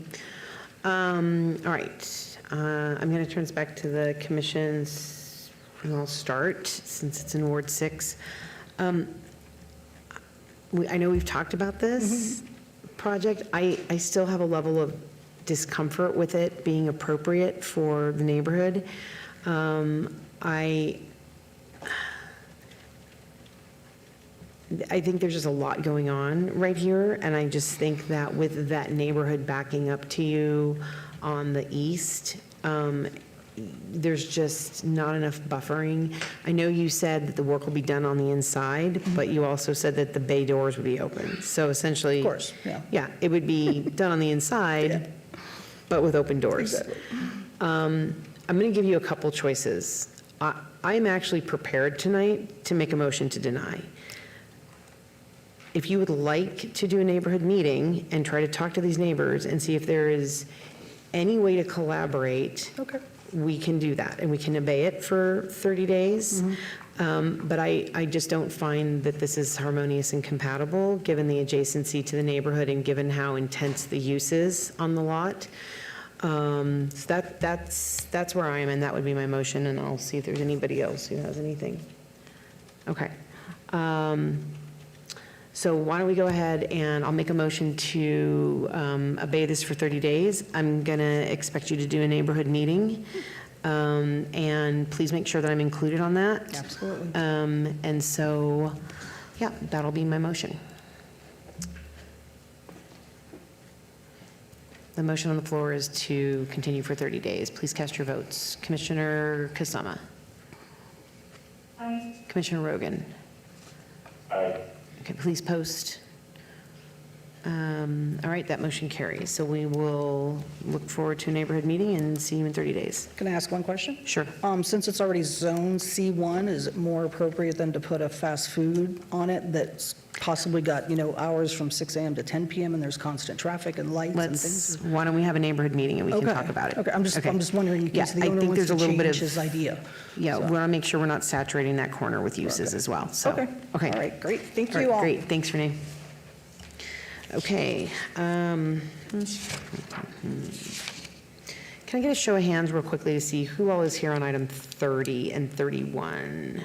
Speaker 5: All right, I'm going to turn this back to the commission's, and I'll start since it's in Ward 6. I know we've talked about this project. I still have a level of discomfort with it being appropriate for the neighborhood. I think there's just a lot going on right here, and I just think that with that neighborhood backing up to you on the east, there's just not enough buffering. I know you said that the work will be done on the inside, but you also said that the bay doors would be open. So essentially,
Speaker 10: Of course, yeah.
Speaker 5: Yeah, it would be done on the inside, but with open doors.
Speaker 10: Exactly.
Speaker 5: I'm going to give you a couple choices. I'm actually prepared tonight to make a motion to deny. If you would like to do a neighborhood meeting and try to talk to these neighbors and see if there is any way to collaborate,
Speaker 10: Okay.
Speaker 5: we can do that, and we can obey it for 30 days. But I just don't find that this is harmonious and compatible, given the adjacency to the neighborhood and given how intense the use is on the lot. So that's where I am, and that would be my motion, and I'll see if there's anybody else who has anything. Okay. So why don't we go ahead and I'll make a motion to obey this for 30 days. I'm going to expect you to do a neighborhood meeting, and please make sure that I'm included on that.
Speaker 10: Absolutely.
Speaker 5: And so, yeah, that'll be my motion. The motion on the floor is to continue for 30 days. Please cast your votes. Commissioner Kasama.
Speaker 1: Aye.
Speaker 5: Commissioner Rogan.
Speaker 9: Aye.
Speaker 5: Okay, please post. All right, that motion carries. So we will look forward to a neighborhood meeting and see you in 30 days.
Speaker 10: Can I ask one question?
Speaker 5: Sure.
Speaker 10: Since it's already zone C1, is it more appropriate than to put a fast food on it that's possibly got, hours from 6 a.m. to 10 p.m. and there's constant traffic and lights and things?
Speaker 5: Why don't we have a neighborhood meeting and we can talk about it?
Speaker 10: Okay, I'm just wondering in
Speaker 5: Yeah,
Speaker 10: case the
Speaker 5: I
Speaker 10: owner
Speaker 5: think
Speaker 10: wants
Speaker 5: there's a
Speaker 10: to
Speaker 5: little bit
Speaker 10: change
Speaker 5: of-
Speaker 10: his idea.
Speaker 5: Yeah,
Speaker 10: So-
Speaker 5: we want to make sure we're not saturating that corner with uses as well, so.
Speaker 10: Okay.
Speaker 5: Okay.
Speaker 10: All right, great. Thank
Speaker 5: All
Speaker 10: you
Speaker 5: right,
Speaker 10: all.
Speaker 5: great, thanks, Renee. Okay. Can I get a show of hands real quickly to see who all is here on item 30 and 31?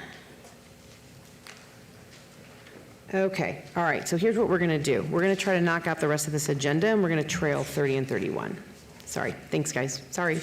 Speaker 5: Okay, all right, so here's what we're going to do. We're going to try to knock out the rest of this agenda, and we're going to trail 30 and 31. Sorry, thanks, guys, sorry.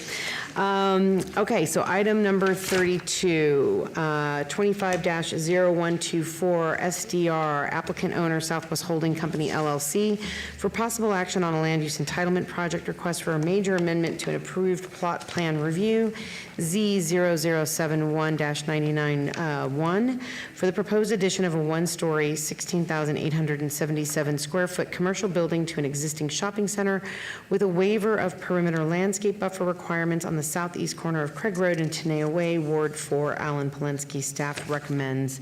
Speaker 5: Okay, so item number 32, 25-0124, SDR, applicant owner Southwest Holding Company LLC, for possible action on a land use entitlement project request for a major amendment to an approved plot plan review, Z0071-99-1, for the proposed addition of a one-story, 16,877 square foot commercial building to an existing shopping center with a waiver of perimeter perimeter landscape buffer requirements on the southeast corner of Craig Road and Teneo Way, Ward 4, Alan Polensky. Staff recommends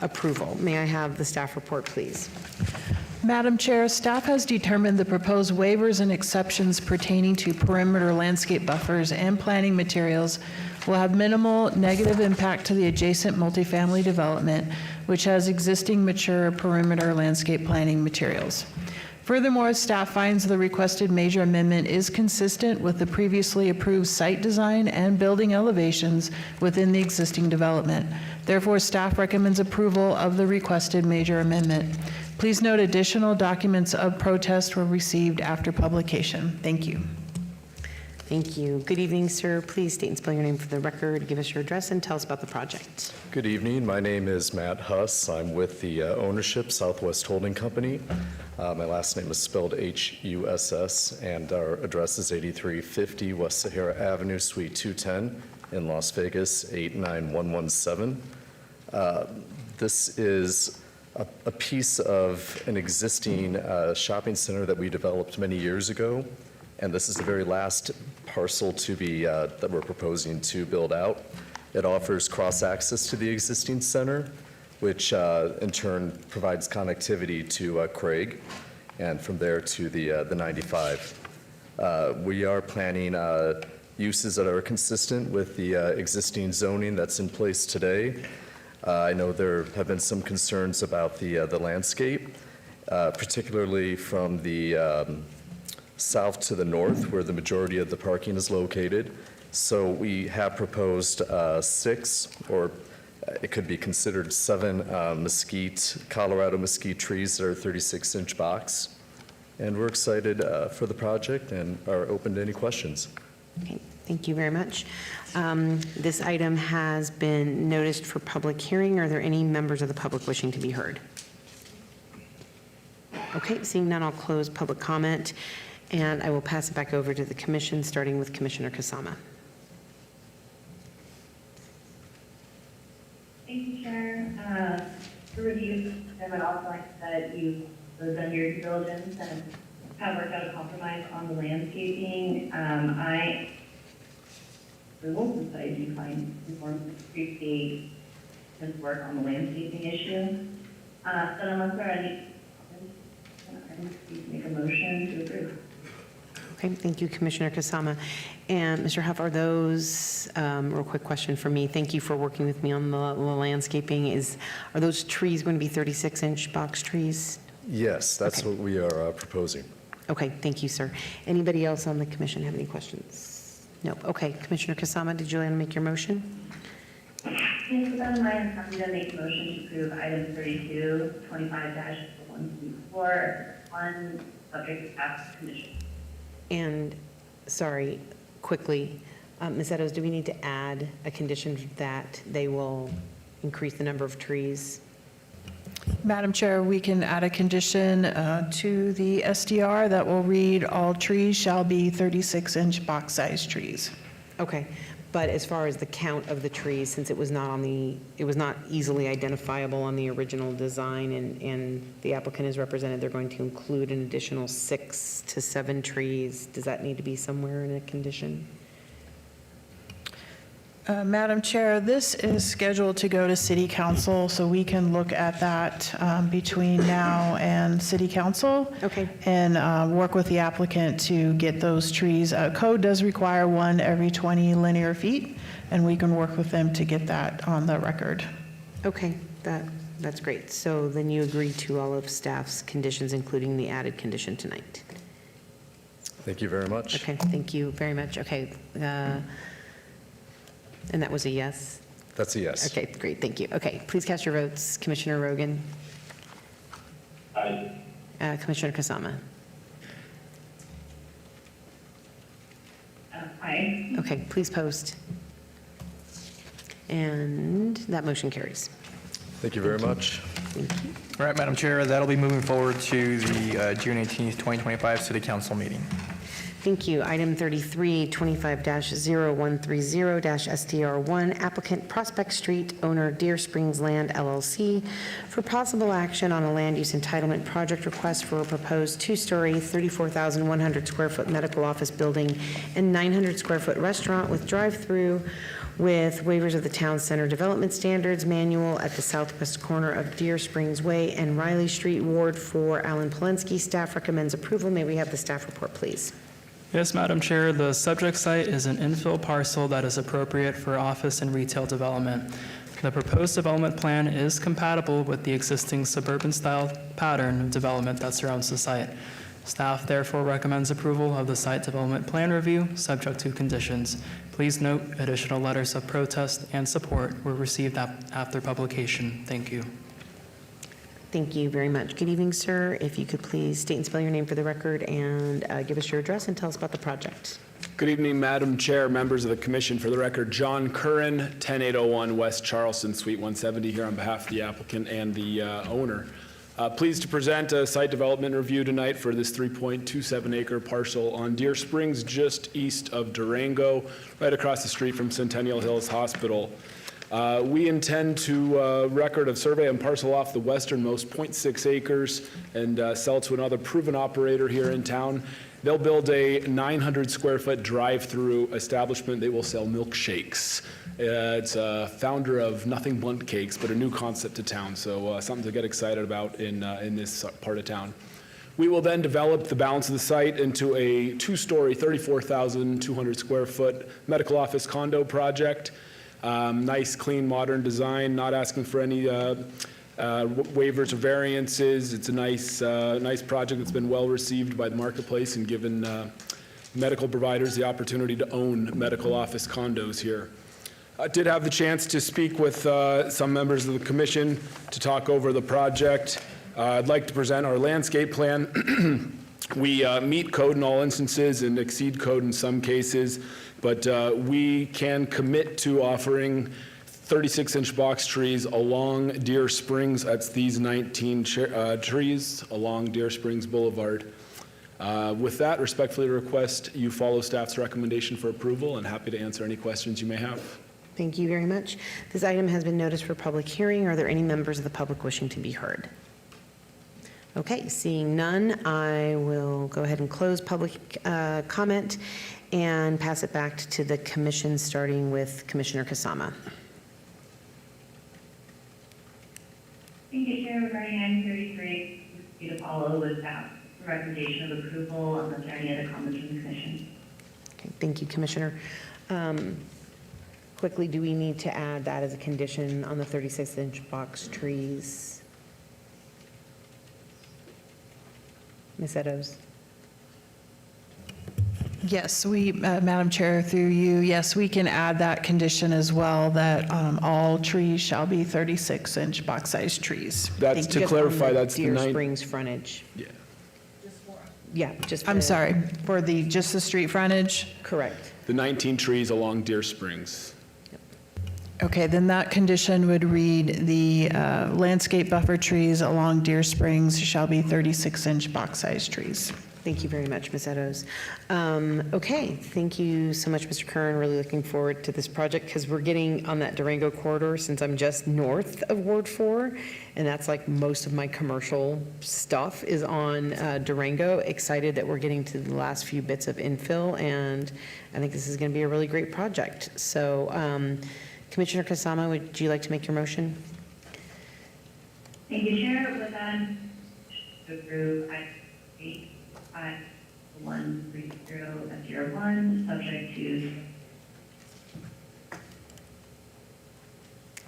Speaker 5: approval. May I have the staff report, please?
Speaker 12: Madam Chair, staff has determined the proposed waivers and exceptions pertaining to perimeter landscape buffers and planting materials will have minimal negative impact to the adjacent multifamily development, which has existing mature perimeter landscape planting materials. Furthermore, staff finds the requested major amendment is consistent with the previously approved site design and building elevations within the existing development. Therefore, staff recommends approval of the requested major amendment. Please note additional documents of protest were received after publication. Thank you.
Speaker 5: Thank you. Good evening, sir. Please state and spell your name for the record, give us your address, and tell us about the project.
Speaker 2: Good evening. My name is Matt Huss. I'm with the ownership Southwest Holding Company. My last name is spelled H-U-S-S, and our address is 8350 West Sahara Avenue, Suite 210 in Las Vegas, 89117. This is a piece of an existing shopping center that we developed many years ago, and this is the very last parcel to be that we're proposing to build out. It offers cross-access to the existing center, which in turn provides connectivity to Craig, and from there to the 95. We are planning uses that are consistent with the existing zoning that's in place today. I know there have been some concerns about the landscape, particularly from the south to the north, where the majority of the parking is located. So we have proposed 6, or it could be considered 7 Colorado mesquite trees that are 36-inch box. And we're excited for the project and are open to any questions.
Speaker 5: Okay, thank you very much. This item has been noticed for public hearing. Are there any members of the public wishing to be heard? Okay, seeing none, I'll close public comment, and I will pass it back over to the commission, starting with Commissioner Kasama.
Speaker 1: Thank you, Chair. To review, I would also like that you've done your due diligence and have worked out a compromise on the landscaping. Since I do find appreciate his work on the landscaping issue. But unless there are any comments, please make a motion to approve.
Speaker 5: Okay, thank you, Commissioner Kasama. And Mr. Huff, are those, real quick question for me, thank you for working with me on the landscaping. Are those trees going to be 36-inch box trees?
Speaker 2: Yes, that's
Speaker 5: Okay.
Speaker 2: what we are proposing.
Speaker 5: Okay, thank you, sir. Anybody else on the commission have any questions? No. Okay, Commissioner Kasama, did you want to make your motion?
Speaker 1: Yes, with that in mind, I'm going to make a motion to approve item 32, 25-134, on subject to staff condition.
Speaker 5: And, sorry, quickly, Ms. Eddowes, do we need to add a condition that they will increase the number of trees?
Speaker 12: Madam Chair, we can add a condition to the SDR that will read, all trees shall be 36-inch box-sized trees.
Speaker 5: Okay, but as far as the count of the trees, since it was not easily identifiable on the original design, and the applicant is represented, they're going to include an additional 6 to 7 trees. Does that need to be somewhere in a condition?
Speaker 12: Madam Chair, this is scheduled to go to City Council, so we can look at that between now and City Council.
Speaker 5: Okay.
Speaker 12: And work with the applicant to get those trees. Code does require 1 every 20 linear feet, and we can work with them to get that on the record.
Speaker 5: Okay, that's great. So then you agree to all of staff's conditions, including the added condition tonight?
Speaker 2: Thank you very much.
Speaker 5: Okay, thank you very much. Okay, and that was a yes?
Speaker 2: That's a yes.
Speaker 5: Okay, great, thank you. Okay, please cast your votes. Commissioner Rogan?
Speaker 9: Aye.
Speaker 5: Commissioner Kasama?
Speaker 1: Aye.
Speaker 5: Okay, please post. And that motion carries.
Speaker 2: Thank you very much.
Speaker 13: All right, Madam Chair, that'll be moving forward to the June 18th, 2025 City Council meeting.
Speaker 5: Thank you. Item 33, 25-0130-STR1, applicant Prospect Street, owner Deer Springs Land LLC, for possible action on a land use entitlement project request for a proposed two-story, 34,100 square foot medical office building and 900 square foot restaurant with drive-through with waivers of the Town Center Development Standards Manual at the southwest corner of Deer Springs Way and Riley Street, Ward 4. Alan Polensky. Staff recommends approval. May we have the staff report, please?
Speaker 18: Yes, Madam Chair, the subject site is an infill parcel that is appropriate for office and retail development. The proposed development plan is compatible with the existing suburban-style pattern of development that surrounds the site. Staff therefore recommends approval of the site development plan review, subject to conditions. Please note, additional letters of protest and support were received after publication. Thank you.
Speaker 5: Thank you very much. Good evening, sir. If you could please state and spell your name for the record and give us your address and tell us about the project.
Speaker 6: Good evening, Madam Chair, members of the commission. For the record, John Curran, 10801 West Charleston, Suite 170, here on behalf of the applicant and the owner. Pleased to present a site development review tonight for this 3.27 acre parcel on Deer Springs, just east of Durango, right across the street from Centennial Hills Hospital. We intend to record a survey and parcel off the westernmost 0.6 acres and sell to another proven operator here in town. They'll build a 900 square foot drive-through establishment. They will sell milkshakes. It's a founder of Nothing Blunt Cakes, but a new concept to town, so something to get excited about in this part of town. We will then develop the balance of the site into a two-story, 34,200 square foot medical office condo project. Nice, clean, modern design, not asking for any waivers or variances. It's a nice project that's been well received by the marketplace and given medical providers the opportunity to own medical office condos here. I did have the chance to speak with some members of the commission to talk over the project. I'd like to present our landscape plan. We meet code in all instances and exceed code in some cases, but we can commit to offering 36-inch box trees along Deer Springs. That's these 19 trees along Deer Springs Boulevard. With that, respectfully request you follow staff's recommendation for approval, and happy to answer any questions you may have.
Speaker 5: Thank you very much. This item has been noticed for public hearing. Are there any members of the public wishing to be heard? Okay, seeing none, I will go ahead and close public comment and pass it back to the commission, starting with Commissioner Kasama.
Speaker 1: Thank you, Chair. Regarding item 33, to follow with staff recommendation of approval unless there are any other comments from the commission.
Speaker 5: Okay, thank you, Commissioner. Quickly, do we need to add that as a condition on the 36-inch box trees? Ms. Eddowes?
Speaker 12: Yes, Madam Chair, through you, yes, we can add that condition as well, that all trees shall be 36-inch box-sized trees.
Speaker 6: That's to clarify, that's the
Speaker 5: Deer Springs frontage.
Speaker 6: Yeah.
Speaker 5: Yeah, just.
Speaker 12: I'm sorry, for just the street frontage?
Speaker 5: Correct.
Speaker 6: The 19 trees along Deer Springs.
Speaker 12: Okay, then that condition would read, the landscape buffer trees along Deer Springs shall be 36-inch box-sized trees.
Speaker 5: Thank you very much, Ms. Eddowes. Okay, thank you so much, Mr. Curran. Really looking forward to this project because we're getting on that Durango corridor since I'm just north of Ward 4, and that's like most of my commercial stuff is on Durango. Excited that we're getting to the last few bits of infill, and I think this is going to be a really great project. So, Commissioner Kasama, would you like to make your motion?
Speaker 1: Thank you, Chair. With that, to approve item 85130-01, subject to.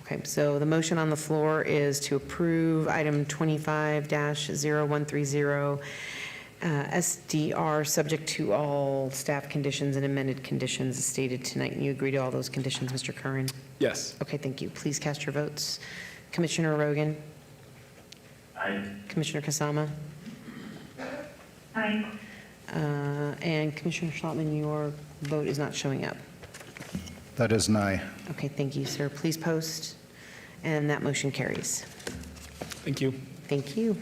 Speaker 5: Okay, so the motion on the floor is to approve item 25-0130 SDR, subject to all staff conditions and amended conditions as stated tonight. And you agree to all those conditions, Mr. Curran?
Speaker 6: Yes.
Speaker 5: Okay, thank you. Please cast your votes. Commissioner Rogan?
Speaker 9: Aye.
Speaker 5: Commissioner Kasama?
Speaker 1: Aye.
Speaker 5: And Commissioner Schlottman, your vote is not showing up.
Speaker 11: That is an aye.
Speaker 5: Okay, thank you, sir. Please post, and that motion carries.
Speaker 6: Thank you.
Speaker 5: Thank you.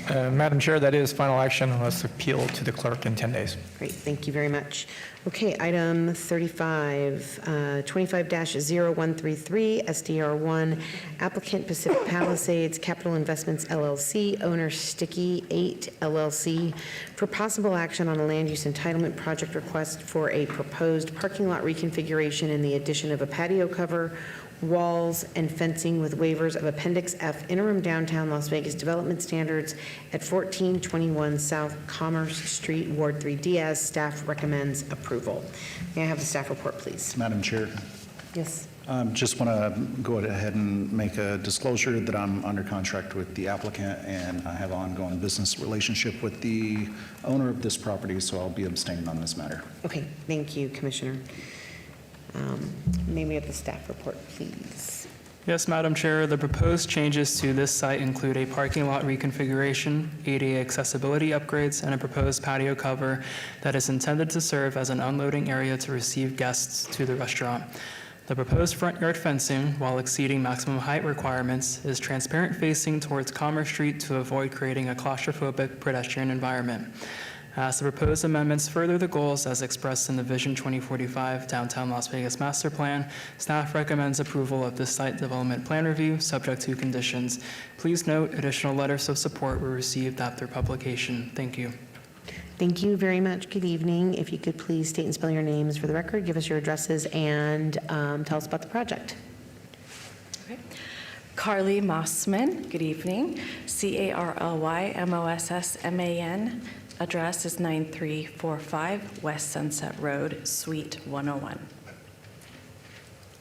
Speaker 13: Madam Chair, that is final action unless appealed to the clerk in 10 days.
Speaker 5: Great, thank you very much. Okay, item 35, 25-0133, SDR1, applicant Pacific Palisades Capital Investments LLC, owner Sticky 8 LLC, for possible action on a land use entitlement project request for a proposed parking lot reconfiguration and the addition of a patio cover, walls, and fencing with waivers of Appendix F interim downtown Las Vegas development standards at 1421 South Commerce Street, Ward 3 Diaz. Staff recommends approval. May I have the staff report, please?
Speaker 11: Madam Chair,
Speaker 5: Yes.
Speaker 11: just want to go ahead and make a disclosure that I'm under contract with the applicant, and I have an ongoing business relationship with the owner of this property, so I'll be abstaining on this matter.
Speaker 5: Okay, thank you, Commissioner. May we have the staff report, please?
Speaker 18: Yes, Madam Chair, the proposed changes to this site include a parking lot reconfiguration, ADA accessibility upgrades, and a proposed patio cover that is intended to serve as an unloading area to receive guests to the restaurant. The proposed front yard fencing, while exceeding maximum height requirements, is transparent facing towards Commerce Street to avoid creating a claustrophobic pedestrian environment. As the proposed amendments further the goals as expressed in the Vision 2045 Downtown Las Vegas Master Plan, staff recommends approval of this site development plan review, subject to conditions. Please note, additional letters of support were received after publication. Thank you.
Speaker 5: Thank you very much. Good evening. If you could please state and spell your names for the record, give us your addresses, and tell us about the project.
Speaker 16: Carly Mossman, good evening. CarlyMossman. Address is 9345 West Sunset Road, Suite 101.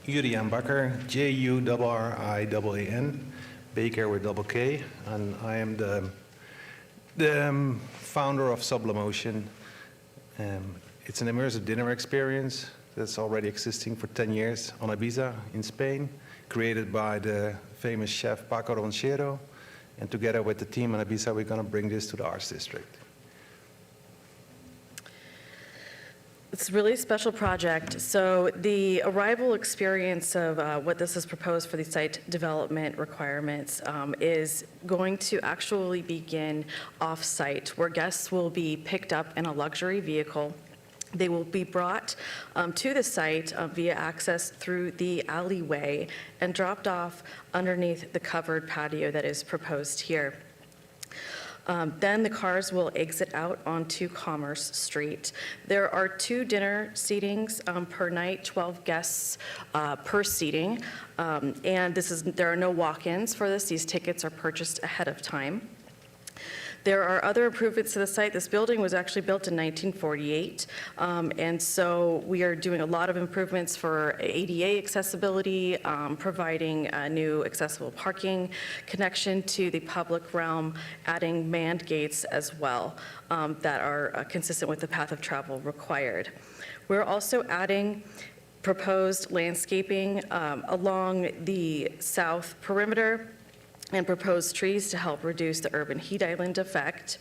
Speaker 20: Urian Bakker, Jurrian, Baker with double K, and I am the founder of Sublimation. It's an immersive dinner experience that's already existing for 10 years on Ibiza in Spain, created by the famous chef Paco Ronchero, and together with the team on Ibiza, we're going to bring this to the Arts District.
Speaker 16: It's a really special project. So the arrival experience of what this is proposed for the site development requirements is going to actually begin off-site, where guests will be picked up in a luxury vehicle. They will be brought to the site via access through the alleyway and dropped off underneath the covered patio that is proposed here. Then the cars will exit out onto Commerce Street. There are 2 dinner seatings per night, 12 guests per seating, and there are no walk-ins for this. These tickets are purchased ahead of time. There are other improvements to the site. This building was actually built in 1948, and so we are doing a lot of improvements for ADA accessibility, providing new accessible parking, connection to the public realm, adding manned gates as well that are consistent with the path of travel required. We're also adding proposed landscaping along the south perimeter and proposed trees to help reduce the urban heat island effect.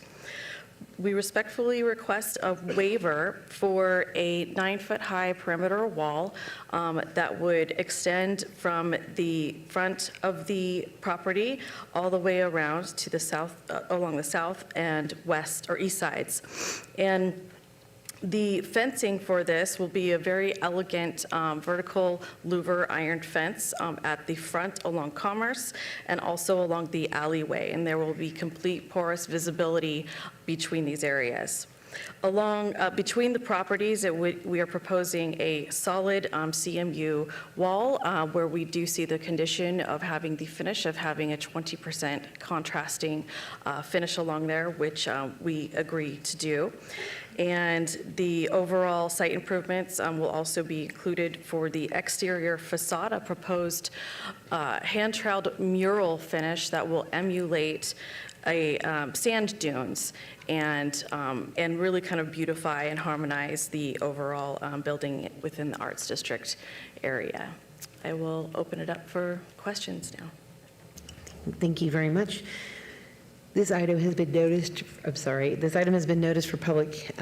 Speaker 16: We respectfully request a waiver for a 9-foot-high perimeter wall that would extend from the front of the property all the way around to the south, along the south and west or east sides. And the fencing for this will be a very elegant vertical louver iron fence at the front along Commerce and also along the alleyway, and there will be complete porous visibility between these areas. Between the properties, we are proposing a solid CMU wall where we do see the condition of having the finish of having a 20% contrasting finish along there, which we agree to do. And the overall site improvements will also be included for the exterior facade, a proposed hand-troweled mural finish that will emulate sand dunes and really kind of beautify and harmonize the overall building within the Arts District area. I will open it up for questions now.
Speaker 5: Thank you very much. This item has been noticed, this item has been noticed for public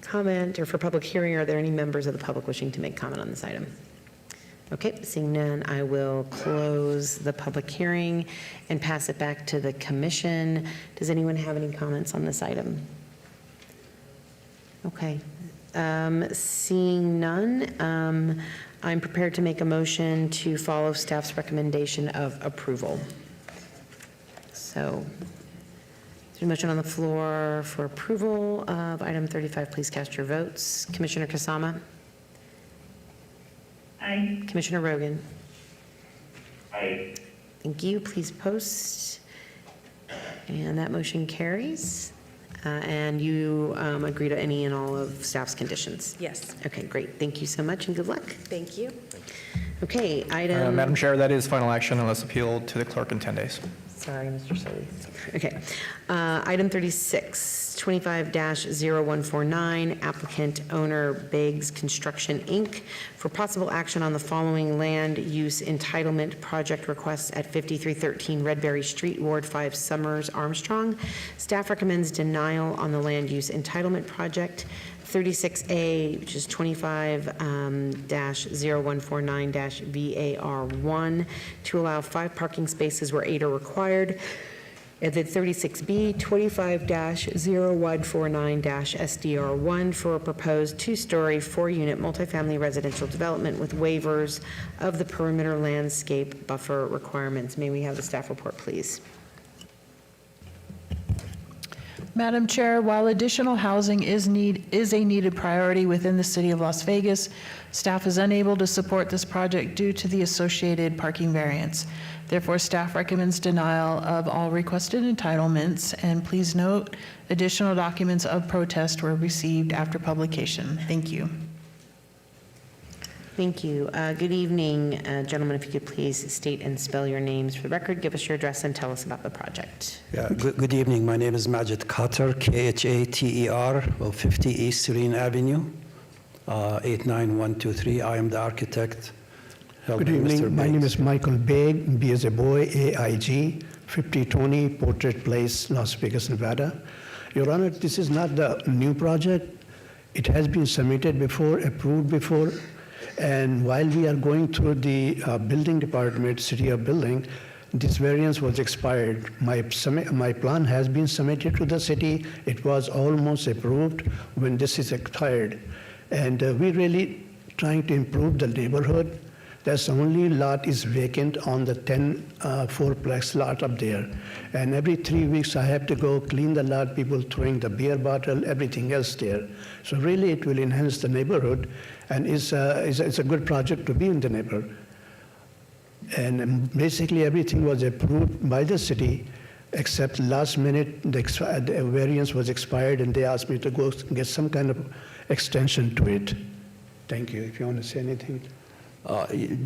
Speaker 5: comment or for public hearing. Are there any members of the public wishing to make comment on this item? Okay, seeing none, I will close the public hearing and pass it back to the commission. Does anyone have any comments on this item? Okay, seeing none, I'm prepared to make a motion to follow staff's recommendation of approval. So, there's a motion on the floor for approval of item 35. Please cast your votes. Commissioner Kasama?
Speaker 1: Aye.
Speaker 5: Commissioner Rogan?
Speaker 9: Aye.
Speaker 5: Thank you. Please post. And that motion carries. And you agree to any and all of staff's conditions?
Speaker 16: Yes.
Speaker 5: Okay, great. Thank you so much and good luck.
Speaker 16: Thank you.
Speaker 5: Okay, item.
Speaker 13: Madam Chair, that is final action unless appealed to the clerk in 10 days.
Speaker 5: Sorry, Mr. Sully. Okay. Item 36, 25-0149, applicant owner Biggs Construction, Inc., for possible action on the following land use entitlement project requests at 5313 Redberry Street, Ward 5, Summers, Armstrong. Staff recommends denial on the land use entitlement project. 36A, which is 25-0149-VAR1, to allow 5 parking spaces where 8 are required. And then 36B, 25-0149-SDR1, for a proposed 2-story, 4-unit multifamily residential development with waivers of the perimeter landscape buffer requirements. May we have the staff report, please?
Speaker 12: Madam Chair, while additional housing is a needed priority within the city of Las Vegas, staff is unable to support this project due to the associated parking variance. Therefore, staff recommends denial of all requested entitlements, and please note, additional documents of protest were received after publication. Thank you.
Speaker 5: Thank you. Good evening, gentlemen. If you could please state and spell your names for the record, give us your address, and tell us about the project.
Speaker 14: Yeah, good evening. My name is Majid Khater, Khater, of 50 East Serene Avenue, 89123. I am the architect.
Speaker 19: Good evening. My name is Michael Baig, B as a boy, AIG, 5020 Portrait Place, Las Vegas, Nevada. Your Honor, this is not the new project. It has been submitted before, approved before. And while we are going through the building department, city of building, this variance was expired. My plan has been submitted to the city. It was almost approved when this is expired. And we're really trying to improve the neighborhood. That's the only lot is vacant on the 10 fourplex lot up there. And every 3 weeks I have to go clean the lot, people throwing the beer bottle, everything else there. So really it will enhance the neighborhood, and it's a good project to be in the neighborhood. And basically everything was approved by the city, except last minute the variance was expired and they asked me to go get some kind of extension to it. Thank you. If you want to say anything.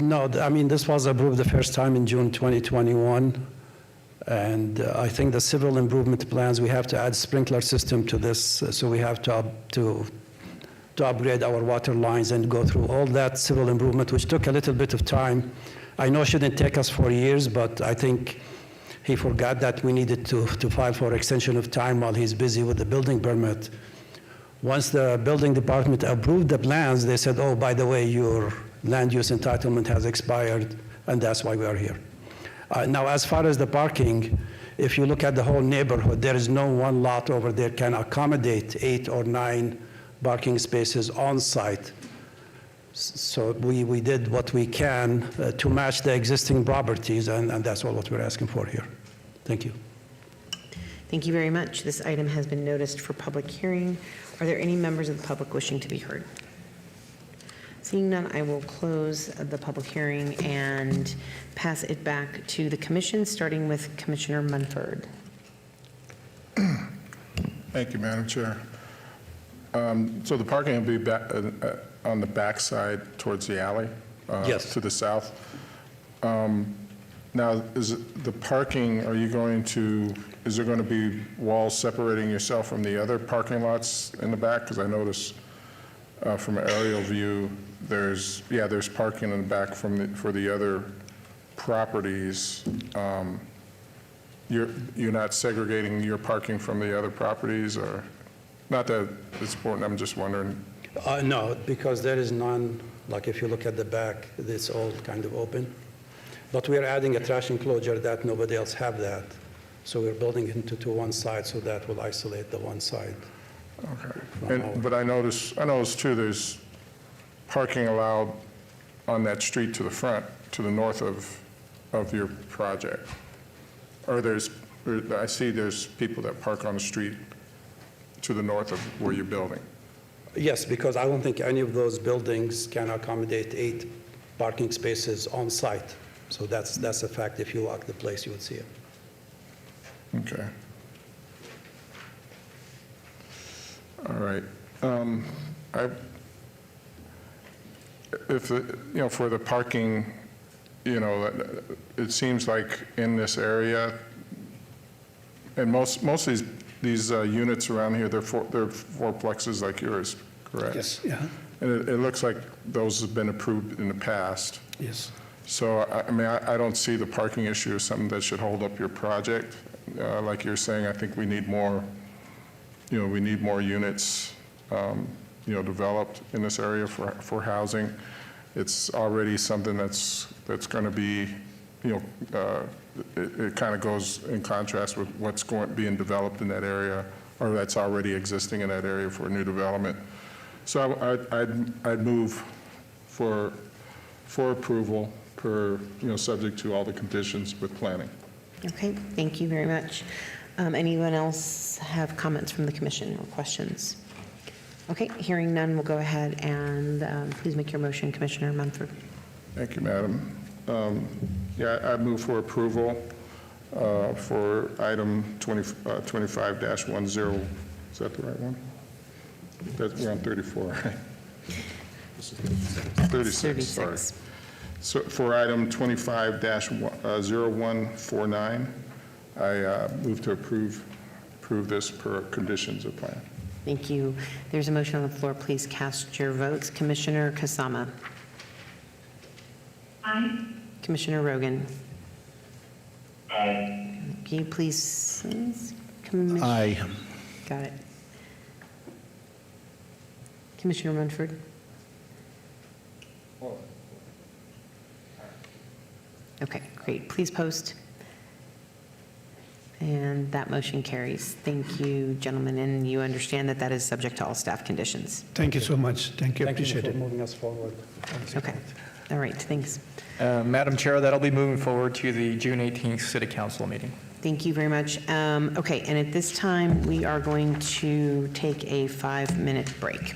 Speaker 23: No, I mean, this was approved the first time in June 2021, and I think the civil improvement plans, we have to add sprinkler system to this, so we have to upgrade our water lines and go through all that civil improvement, which took a little bit of time. I know it shouldn't take us 4 years, but I think he forgot that we needed to file for extension of time while he's busy with the building permit. Once the building department approved the plans, they said, oh, by the way, your land use entitlement has expired, and that's why we are here. Now, as far as the parking, if you look at the whole neighborhood, there is no one lot over there can accommodate 8 or 9 parking spaces on site. So we did what we can to match the existing properties, and that's all what we're asking for here. Thank you.
Speaker 5: Thank you very much. This item has been noticed for public hearing. Are there any members of the public wishing to be heard? Seeing none, I will close the public hearing and pass it back to the commission, starting with Commissioner Munford.
Speaker 4: Thank you, Madam Chair. So the parking will be back, on the back side towards the alley?
Speaker 23: Yes.
Speaker 4: To the south. Now, is the parking, is there going to be walls separating yourself from the other parking lots in the back? Because I noticed from an aerial view, there's parking in the back for the other properties. You're not segregating your parking from the other properties, or not that it's important? I'm just wondering.
Speaker 23: No, because there is none
Speaker 14: Like if you look at the back, it's all kind of open. But we are adding a trash enclosure that nobody else have that. So we're building it to one side, so that will isolate the one side.
Speaker 4: Okay. But I noticed too, there's parking allowed on that street to the front, to the north of your project. Or I see there's people that park on the street to the north of where you're building.
Speaker 14: Yes, because I don't think any of those buildings can accommodate 8 parking spaces on site. So that's a fact. If you walk the place, you would see it.
Speaker 4: Okay. All right. For the parking, it seems like in this area, and most of these units around here, they're fourplexes like yours, correct?
Speaker 19: Yes, yeah.
Speaker 4: And it looks like those have been approved in the past.
Speaker 19: Yes.
Speaker 4: So, I don't see the parking issue as something that should hold up your project. Like you're saying, I think we need more, units, developed in this area for housing. It's already something that's going to be, it kind of goes in contrast with what's being developed in that area, or that's already existing in that area for new development. So I'd move for approval per, subject to all the conditions with planning.
Speaker 5: Okay, thank you very much. Anyone else have comments from the commission or questions? Okay, hearing none, we'll go ahead and please make your motion, Commissioner Munford.
Speaker 4: Thank you, Madam. I move for approval for item 25-10. Is that the right one? We're on 34, right? 36, sorry. So for item 25-0149, I move to approve this per conditions of plan.
Speaker 5: Thank you. There's a motion on the floor. Please cast your votes. Commissioner Kasama.
Speaker 1: Aye.
Speaker 5: Commissioner Rogan.
Speaker 9: Aye.
Speaker 5: Can you please?
Speaker 11: Aye.
Speaker 5: Got it. Commissioner Munford. Okay, great. Please post. And that motion carries. Thank you, gentlemen, and you understand that that is subject to all staff conditions.
Speaker 19: Thank you so much. Thank you. Appreciate
Speaker 14: for
Speaker 19: it.
Speaker 14: moving us forward.
Speaker 5: Okay. All right, thanks.
Speaker 13: Madam Chair, that'll be moving forward to the June 18th City Council meeting.
Speaker 5: Thank you very much. Okay, and at this time, we are going to take a 5-minute break.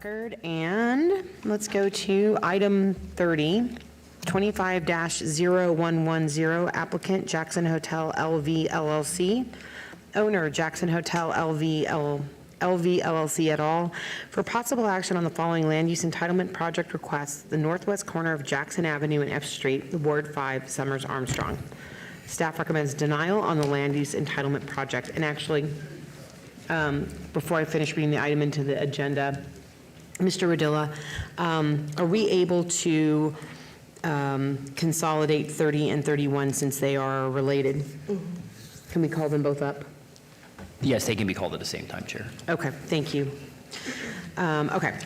Speaker 5: record. And let's go to item 30, 25-0110, applicant Jackson Hotel LV LLC, owner Jackson Hotel LV LLC et al. For possible action on the following land use entitlement project requests, the northwest corner of Jackson Avenue and F Street, Ward 5, Summers Armstrong. Staff recommends denial on the land use entitlement project. And actually, before I finish reading the item into the agenda, Mr. Rodilla, are we able to consolidate 30 and 31 since they are related? Can we call them both up?
Speaker 7: Yes, they can be called at the same time, Chair.
Speaker 5: Okay, thank you. Okay,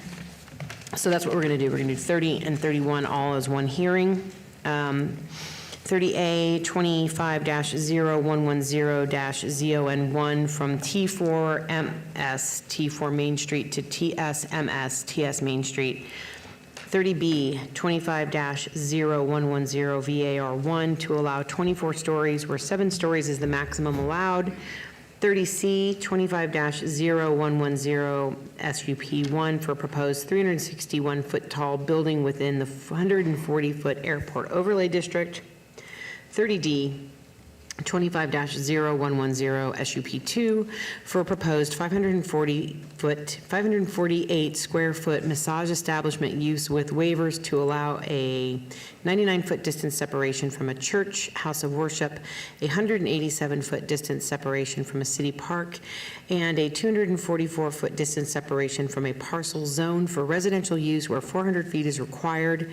Speaker 5: so that's what we're going to do. We're going to do 30 and 31 all as one hearing. 30A 25-0110-ZON1 from T4MS, T4 Main Street to TSMS, TS Main Street. 30B 25-0110 VAR1 to allow 24 stories where 7 stories is the maximum allowed. 30C 25-0110 SUP1 for proposed 361-foot tall building within the 140-foot airport overlay district. 30D 25-0110 SUP2 for proposed 548 square foot massage establishment use with waivers to allow a 99-foot distance separation from a church, house of worship, a 187-foot distance separation from a city park, and a 244-foot distance separation from a parcel zone for residential use where 400 feet is required.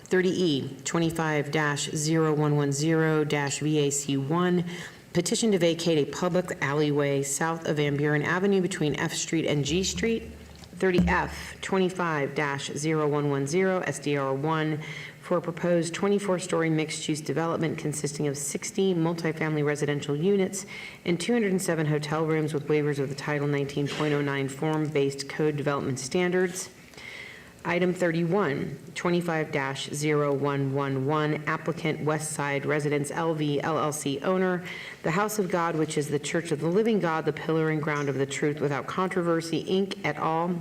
Speaker 5: 30E 25-0110-VAC1, petition to vacate a public alleyway south of Van Buren Avenue between F Street and G Street. 30F 25-0110 SDR1 for a proposed 24-story mixed-use development consisting of 60 multifamily residential units and 207 hotel rooms with waivers of the Title 19.09 form-based code development standards. Item 31, 25-0111, applicant Westside Residence LV LLC owner, the House of God, which is the Church of the Living God, the pillar and ground of the truth without controversy, Inc. et al.,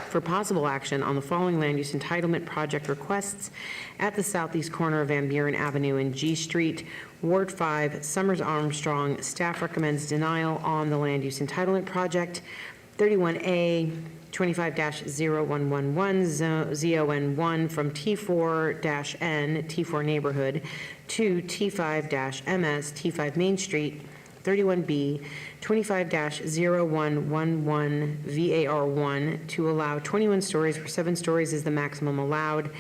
Speaker 5: for possible action on the following land use entitlement project requests at the southeast corner of Van Buren Avenue and G Street, Ward 5, Summers Armstrong. Staff recommends denial on the land use entitlement project. 31A 25-0111 ZON1 from T4-N, T4 neighborhood, to T5-MS, T5 Main Street. 31B 25-0111 VAR1 to allow 21 stories where 7 stories is the maximum allowed.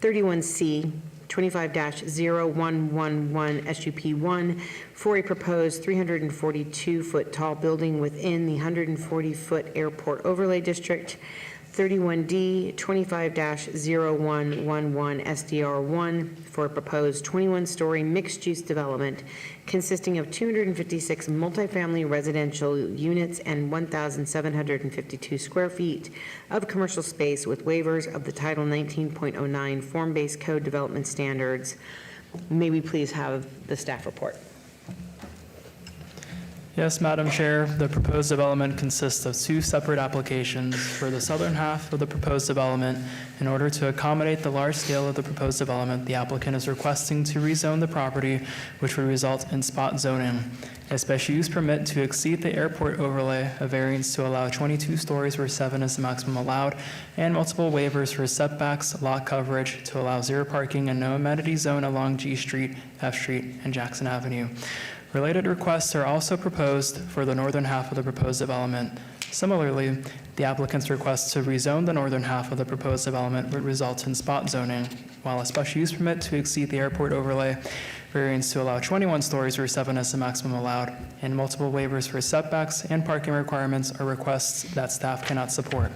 Speaker 5: 31C 25-0111 SUP1 for a proposed 342-foot tall building within the 140-foot airport overlay district. 31D 25-0111 SDR1 for a proposed 21-story mixed-use development consisting of 256 multifamily residential units and 1,752 square feet of commercial space with waivers of the Title 19.09 form-based code development standards. May we please have the staff report?
Speaker 18: Yes, Madam Chair, the proposed development consists of 2 separate applications. For the southern half of the proposed development, in order to accommodate the large scale of the proposed development, the applicant is requesting to rezone the property, which would result in spot zoning. A special use permit to exceed the airport overlay, a variance to allow 22 stories where 7 is the maximum allowed, and multiple waivers for setbacks, lot coverage to allow 0 parking and no amenity zone along G Street, F Street, and Jackson Avenue. Related requests are also proposed for the northern half of the proposed development. Similarly, the applicant's request to rezone the northern half of the proposed development would result in spot zoning, while a special use permit to exceed the airport overlay, variance to allow 21 stories where 7 is the maximum allowed, and multiple waivers for setbacks and parking requirements are requests that staff cannot support,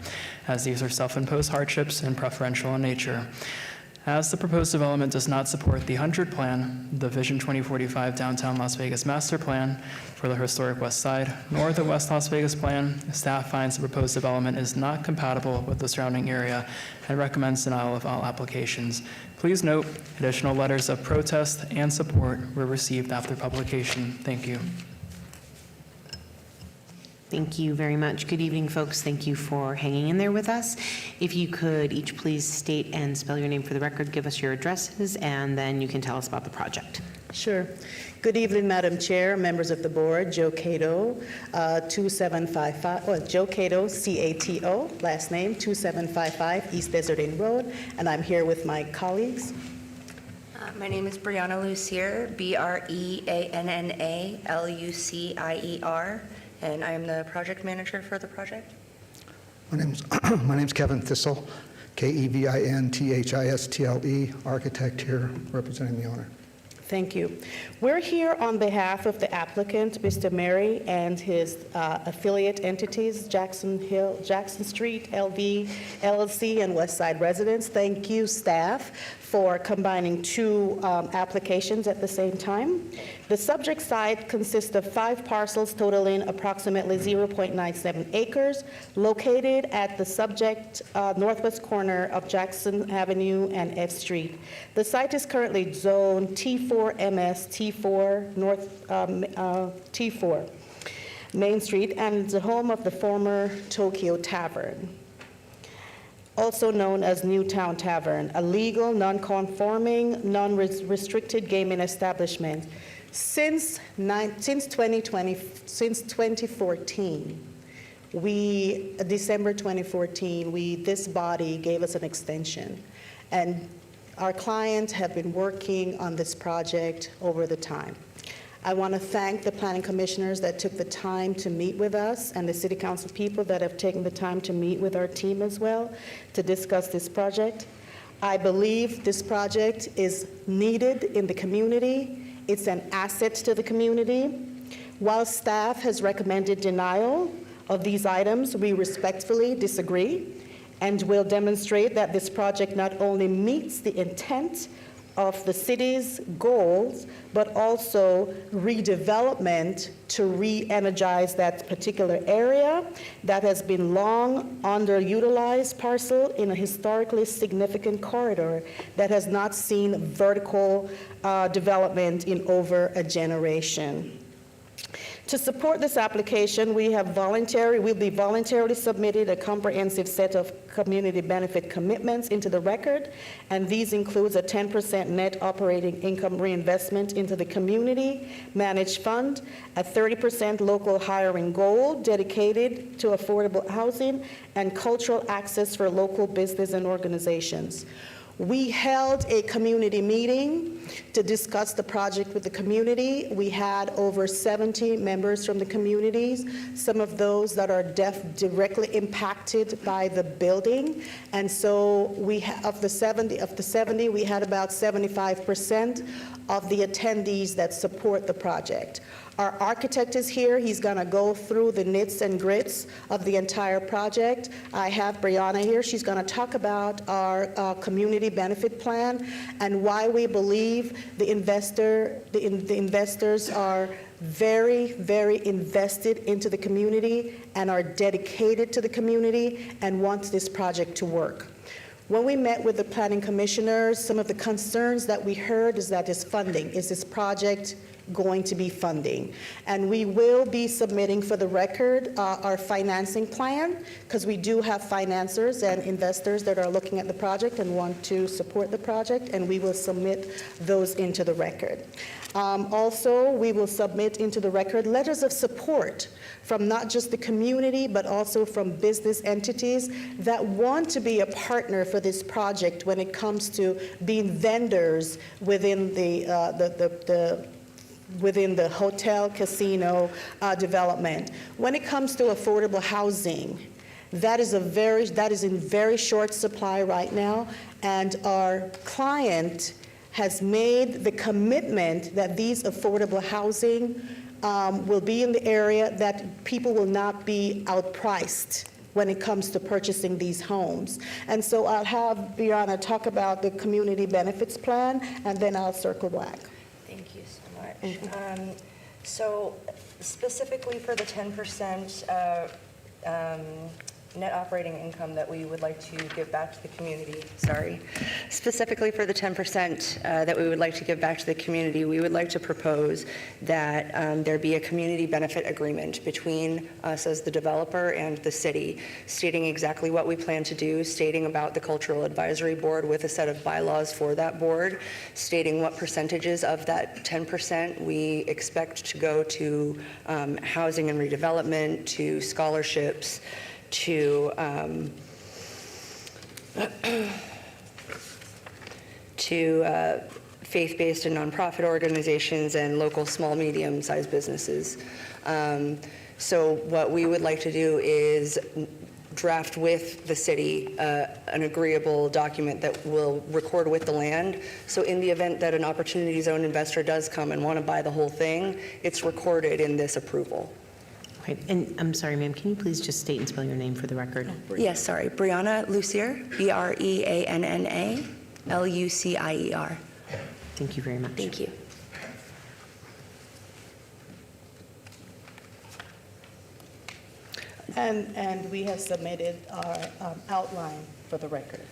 Speaker 18: as these are self-imposed hardships and preferential in nature. As the proposed development does not support the 100 Plan, the Vision 2045 Downtown Las Vegas Master Plan for the historic West Side, nor the West Las Vegas Plan, staff finds the proposed development is not compatible with the surrounding area and recommends denial of all applications. Please note, additional letters of protest and support were received after publication. Thank you.
Speaker 5: Thank you very much. Good evening, folks. Thank you for hanging in there with us. If you could each please state and spell your name for the record, give us your addresses, and then you can tell us about the project.
Speaker 8: Sure. Good evening, Madam Chair, members of the board. Joe Cato, 2755, Joe Cato, C-A-T-O, last name, 2755 East Desert Inn Road, and I'm here with my colleagues.
Speaker 21: My name is Brianna Lucier, B-R-E-A-N-N-A-L-U-C-I-E-R, and I am the project manager for the project.
Speaker 22: My name's Kevin Thistle, K-E-V-I-N-T-H-I-S-T-L-E, architect here representing the owner.
Speaker 8: Thank you. We're here on behalf of the applicant, Mr. Mary, and his affiliate entities, Jackson Street, LV, LLC, and Westside Residents. Thank you, staff, for combining two applications at the same time. The subject site consists of 5 parcels totaling approximately 0.97 acres, located at the subject northwest corner of Jackson Avenue and F Street. The site is currently zoned T4MS, T4 North, T4 Main Street, and the home of the former Tokyo Tavern, also known as Newtown Tavern, a legal, non-conforming, non-restricted gaming establishment. Since 2014, December 2014, this body gave us an extension, and our clients have been working on this project over the time. I want to thank the planning commissioners that took the time to meet with us, and the city council people that have taken the time to meet with our team as well to discuss this project. I believe this project is needed in the community. It's an asset to the community. While staff has recommended denial of these items, we respectfully disagree and will demonstrate that this project not only meets the intent of the city's goals, but also redevelopment to re-energize that particular area that has been long underutilized parcel in a historically significant corridor that has not seen vertical development in over a generation. To support this application, we'll be voluntarily submitted a comprehensive set of community benefit commitments into the record, and these includes a 10% net operating income reinvestment into the community managed fund, a 30% local hiring goal dedicated to affordable housing, and cultural access for local business and organizations. We held a community meeting to discuss the project with the community. We had over 70 members from the communities, some of those that are directly impacted by the building. And so of the 70, we had about 75% of the attendees that support the project. Our architect is here. He's going to go through the nits and grits of the entire project. I have Brianna here. She's going to talk about our community benefit plan and why we believe the investors are very, very invested into the community and are dedicated to the community and want this project to work. When we met with the planning commissioners, some of the concerns that we heard is that is funding. Is this project going to be funding? And we will be submitting for the record our financing plan, because we do have financiers and investors that are looking at the project and want to support the project, and we will submit those into the record. Also, we will submit into the record letters of support from not just the community, but also from business entities that want to be a partner for this project when it comes to being vendors within the hotel casino development. When it comes to affordable housing, that is in very short supply right now, and our client has made the commitment that these affordable housing will be in the area, that people will not be outpriced when it comes to purchasing these homes. And so I'll have Brianna talk about the community benefits plan, and then I'll circle back.
Speaker 21: Thank you so much. So specifically for the 10% net operating income that we would like to give back to the community, sorry. Specifically for the 10% that we would like to give back to the community, we would like to propose that there be a community benefit agreement between us as the developer and the city, stating exactly what we plan to do, stating about the Cultural Advisory Board with a set of bylaws for that board, stating what percentages of that 10% we expect to go to housing and redevelopment, to scholarships, to faith-based and nonprofit organizations and local small, medium-sized businesses. So what we would like to do is draft with the city an agreeable document that will record with the land. So in the event that an opportunity zone investor does come and want to buy the whole thing, it's recorded in this approval.
Speaker 5: Right, and I'm sorry, ma'am, can you please just state and spell your name for the record?
Speaker 21: Yes, sorry. Brianna Lucier, Breanna Lucier.
Speaker 5: Thank you very much.
Speaker 21: Thank you.
Speaker 8: And we have submitted our outline for the record.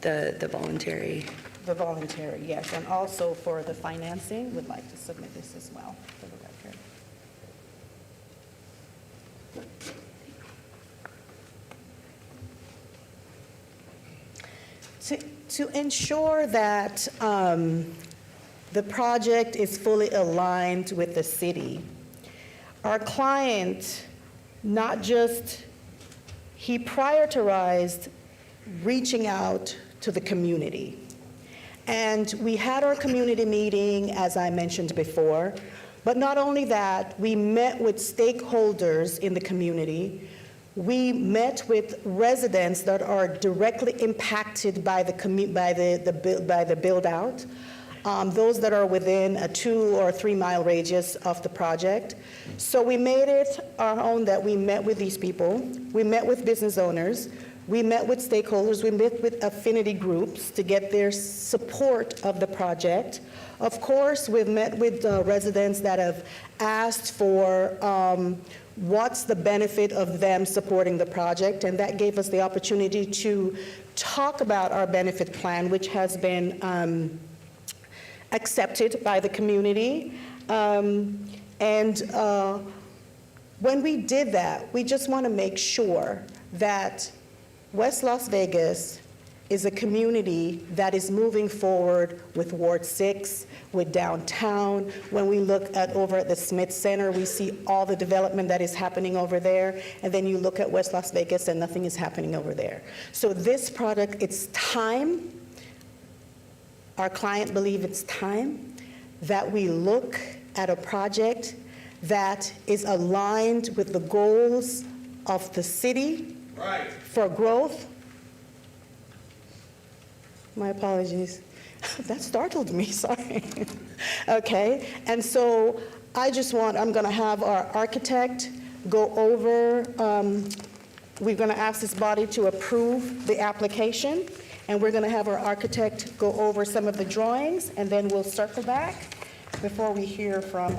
Speaker 21: The voluntary.
Speaker 8: The voluntary, yes. And also for the financing, would like to submit this as well for the record. To ensure that the project is fully aligned with the city, our client, not just, he prioritized reaching out to the community. And we had our community meeting, as I mentioned before, but not only that, we met with stakeholders in the community. We met with residents that are directly impacted by the build-out, those that are within a 2 or 3 mile radius of the project. So we made it our own that we met with these people. We met with business owners. We met with stakeholders. We met with affinity groups to get their support of the project. Of course, we've met with residents that have asked for what's the benefit of them supporting the project, and that gave us the opportunity to talk about our benefit plan, which has been accepted by the community. When we did that, we just want to make sure that West Las Vegas is a community that is moving forward with Ward 6, with downtown. When we look at over at the Smith Center, we see all the development that is happening over there, and then you look at West Las Vegas and nothing is happening over there. So this product, it's time, our client believes it's time that we look at a project that is aligned with the goals of the city for growth. My apologies. That startled me, sorry. Okay, and so I'm going to have our architect go over, we're going to ask this body to approve the application, and we're going to have our architect go over some of the drawings, and then we'll circle back before we hear from,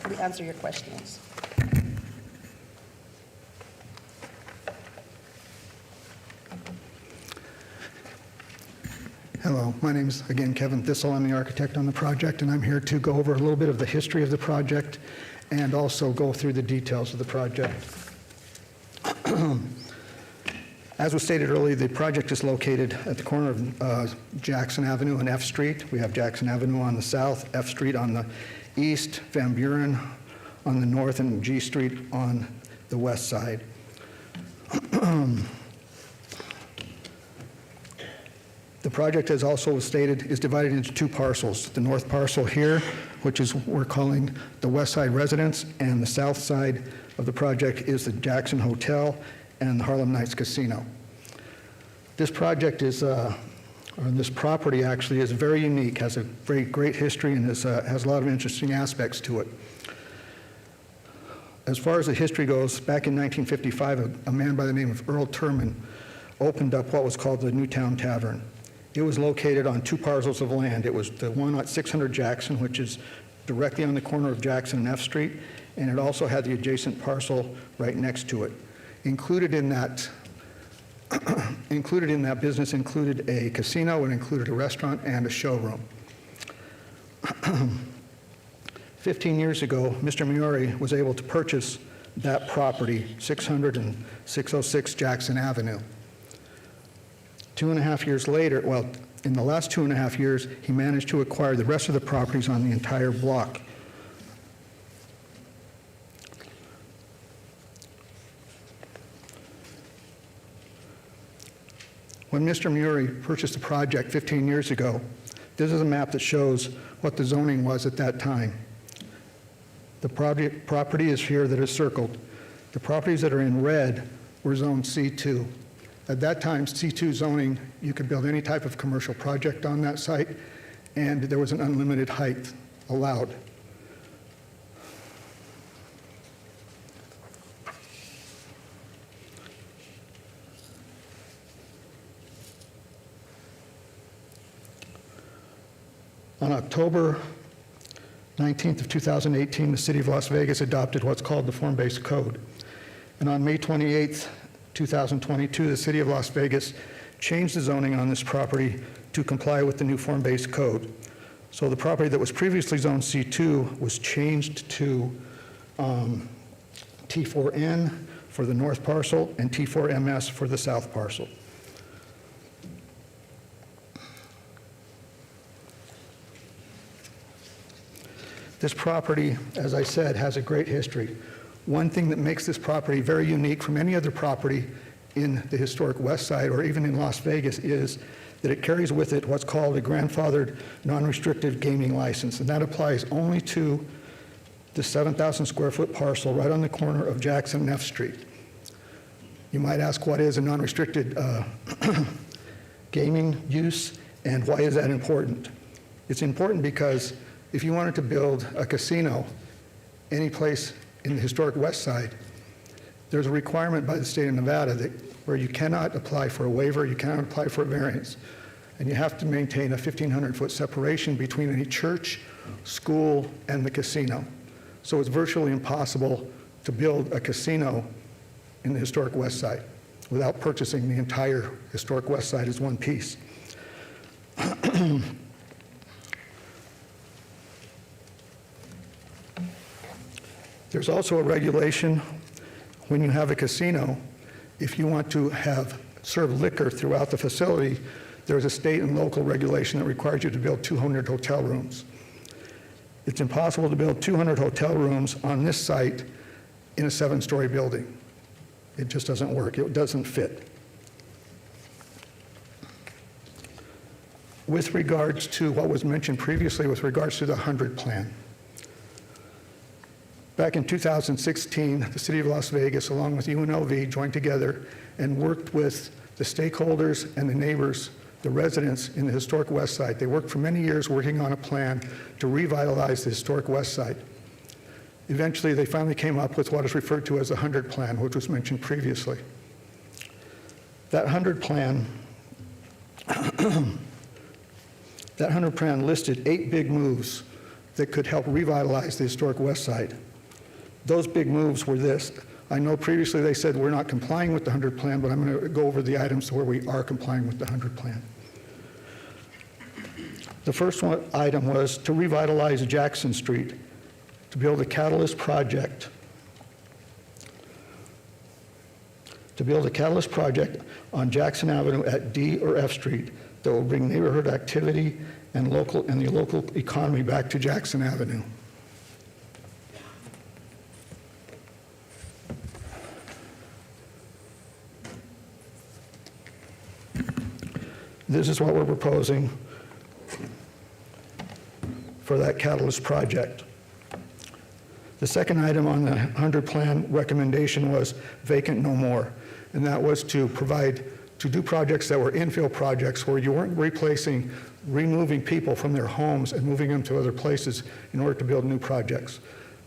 Speaker 8: we answer your questions.
Speaker 22: Hello, my name is, again, Kevin Thistle. I'm the architect on the project, and I'm here to go over a little bit of the history of the project and also go through the details of the project. As was stated earlier, the project is located at the corner of Jackson Avenue and F Street. We have Jackson Avenue on the south, F Street on the east, Van Buren on the north, and G Street on the west side. The project, as also was stated, is divided into 2 parcels. The north parcel here, which is we're calling the West Side Residence, and the south side of the project is the Jackson Hotel and the Harlem Nights Casino. This project is, or this property actually is very unique, has a very great history, and has a lot of interesting aspects to it. As far as the history goes, back in 1955, a man by the name of Earl Turman opened up what was called the Newtown Tavern. It was located on 2 parcels of land. It was the one at 600 Jackson, which is directly on the corner of Jackson and F Street, and it also had the adjacent parcel right next to it. Included in that Included in that business included a casino, it included a restaurant and a showroom. 15 years ago, Mr. Miori was able to purchase that property, 600 and 606 Jackson Avenue. 2.5 years later, well, in the last 2.5 years, he managed to acquire the rest of the properties on the entire block. When Mr. Muri purchased the project 15 years ago, this is a map that shows what the zoning was at that time. The property is here that is circled. The properties that are in red were zoned C2. At that time, C2 zoning, you could build any type of commercial project on that site, and there was an unlimited height allowed. On October 19th of 2018, the City of Las Vegas adopted what's called the Form-Based Code. And on May 28th, 2022, the City of Las Vegas changed the zoning on this property to comply with the new Form-Based Code. So the property that was previously zoned C2 was changed to T4N for the north parcel and T4MS for the south parcel. This property, as I said, has a great history. One thing that makes this property very unique from any other property in the historic West Side or even in Las Vegas is that it carries with it what's called a grandfathered non-restricted gaming license, and that applies only to the 7,000 square foot parcel right on the corner of Jackson and F Street. You might ask, what is a non-restricted gaming use, and why is that important? It's important because if you wanted to build a casino any place in the historic West Side, there's a requirement by the state of Nevada that where you cannot apply for a waiver, you cannot apply for a variance, and you have to maintain a 1,500-foot separation between any church, school, and the casino. So it's virtually impossible to build a casino in the historic West Side without purchasing the entire historic West Side as one piece. There's also a regulation when you have a casino, if you want to serve liquor throughout the facility, there's a state and local regulation that requires you to build 200 hotel rooms. It's impossible to build 200 hotel rooms on this site in a 7-story building. It just doesn't work. It doesn't fit. With regards to what was mentioned previously with regards to the 100 plan, back in 2016, the City of Las Vegas, along with UNLV, joined together and worked with the stakeholders and the neighbors, the residents in the historic West Side. They worked for many years working on a plan to revitalize the historic West Side. Eventually, they finally came up with what is referred to as the 100 plan, which was mentioned previously. That 100 plan listed 8 big moves that could help revitalize the historic West Side. Those big moves were this. I know previously they said we're not complying with the 100 plan, but I'm going to go over the items where we are complying with the 100 plan. The first item was to revitalize Jackson Street, to build a catalyst project. To build a catalyst project on Jackson Avenue at D or F Street that will bring neighborhood activity and the local economy back to Jackson Avenue. This is what we're proposing for that catalyst project. The second item on the 100 plan recommendation was vacant no more, and that was to do projects that were infill projects where you weren't removing people from their homes and moving them to other places in order to build new projects.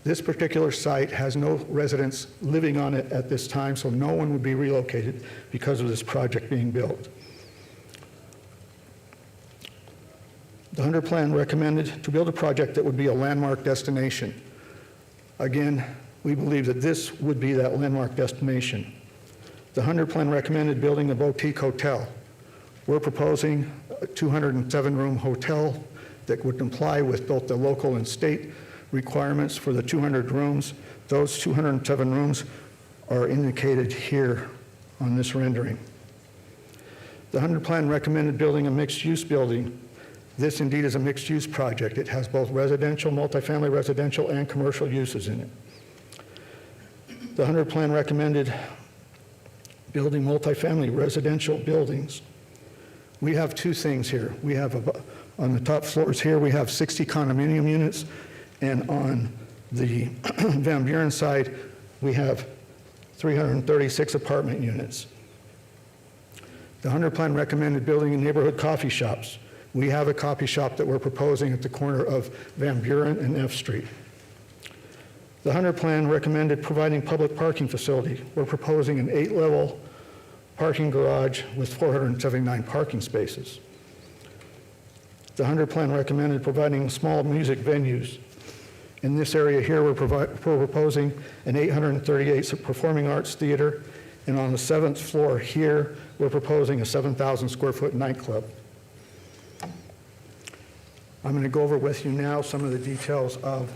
Speaker 22: This particular site has no residents living on it at this time, so no one would be relocated because of this project being built. The 100 plan recommended to build a project that would be a landmark destination. Again, we believe that this would be that landmark destination. The 100 Plan recommended building a boutique hotel. We're proposing a 207-room hotel that would comply with both the local and state requirements for the 200 rooms. Those 207 rooms are indicated here on this rendering. The 100 Plan recommended building a mixed-use building. This indeed is a mixed-use project. It has both residential, multifamily residential, and commercial uses in it. The 100 Plan recommended building multifamily residential buildings. We have two things here. We have, on the top floors here, we have 60 condominium units, and on the Van Buren side, we have 336 apartment units. The 100 Plan recommended building neighborhood coffee shops. We have a coffee shop that we're proposing at the corner of Van Buren and F Street. The 100 Plan recommended providing public parking facility. We're proposing an 8-level parking garage with 479 parking spaces. The 100 Plan recommended providing small music venues. In this area here, we're proposing an 838 performing arts theater, and on the 7th floor here, we're proposing a 7,000 square foot nightclub. I'm going to go over with you now some of the details of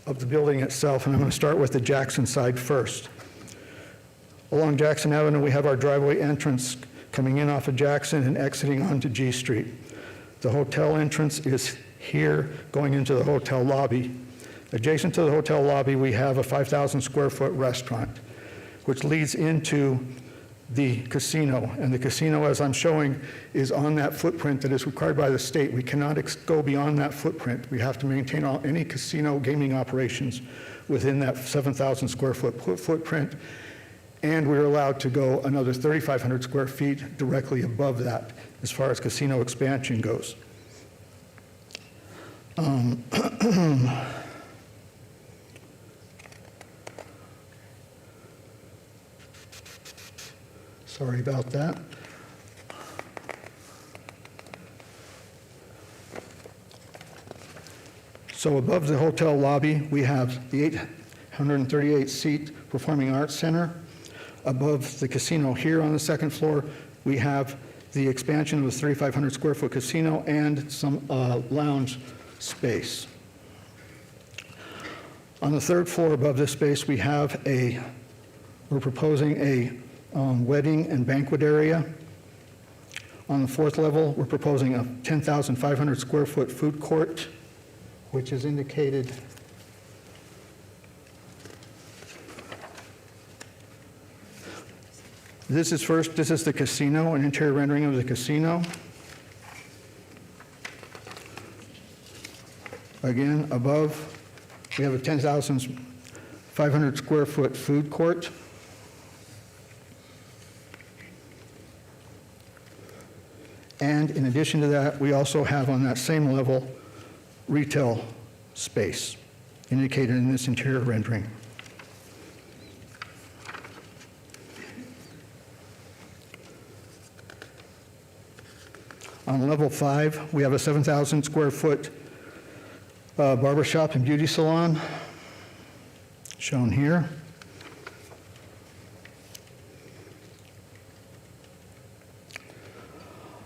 Speaker 22: the building itself, and I'm going to start with the Jackson side first. Along Jackson Avenue, we have our driveway entrance coming in off of Jackson and exiting onto G Street. The hotel entrance is here going into the hotel lobby. Adjacent to the hotel lobby, we have a 5,000 square foot restaurant, which leads into the casino. And the casino, as I'm showing, is on that footprint that is required by the state. We cannot go beyond that footprint. We have to maintain any casino gaming operations within that 7,000 square foot footprint. And we're allowed to go another 3,500 square feet directly above that as far as casino expansion goes. Sorry about that. So above the hotel lobby, we have the 838-seat Performing Arts Center. Above the casino here on the second floor, we have the expansion of the 3,500 square foot casino and some lounge space. On the third floor above this space, we're proposing a wedding and banquet area. On the fourth level, we're proposing a 10,500 square foot food court, which is indicated This is the casino, an interior rendering of the casino. Again, above, we have a 10,500 square foot food court. And in addition to that, we also have on that same level retail space indicated in this interior rendering. On level 5, we have a 7,000 square foot barbershop and beauty salon, shown here.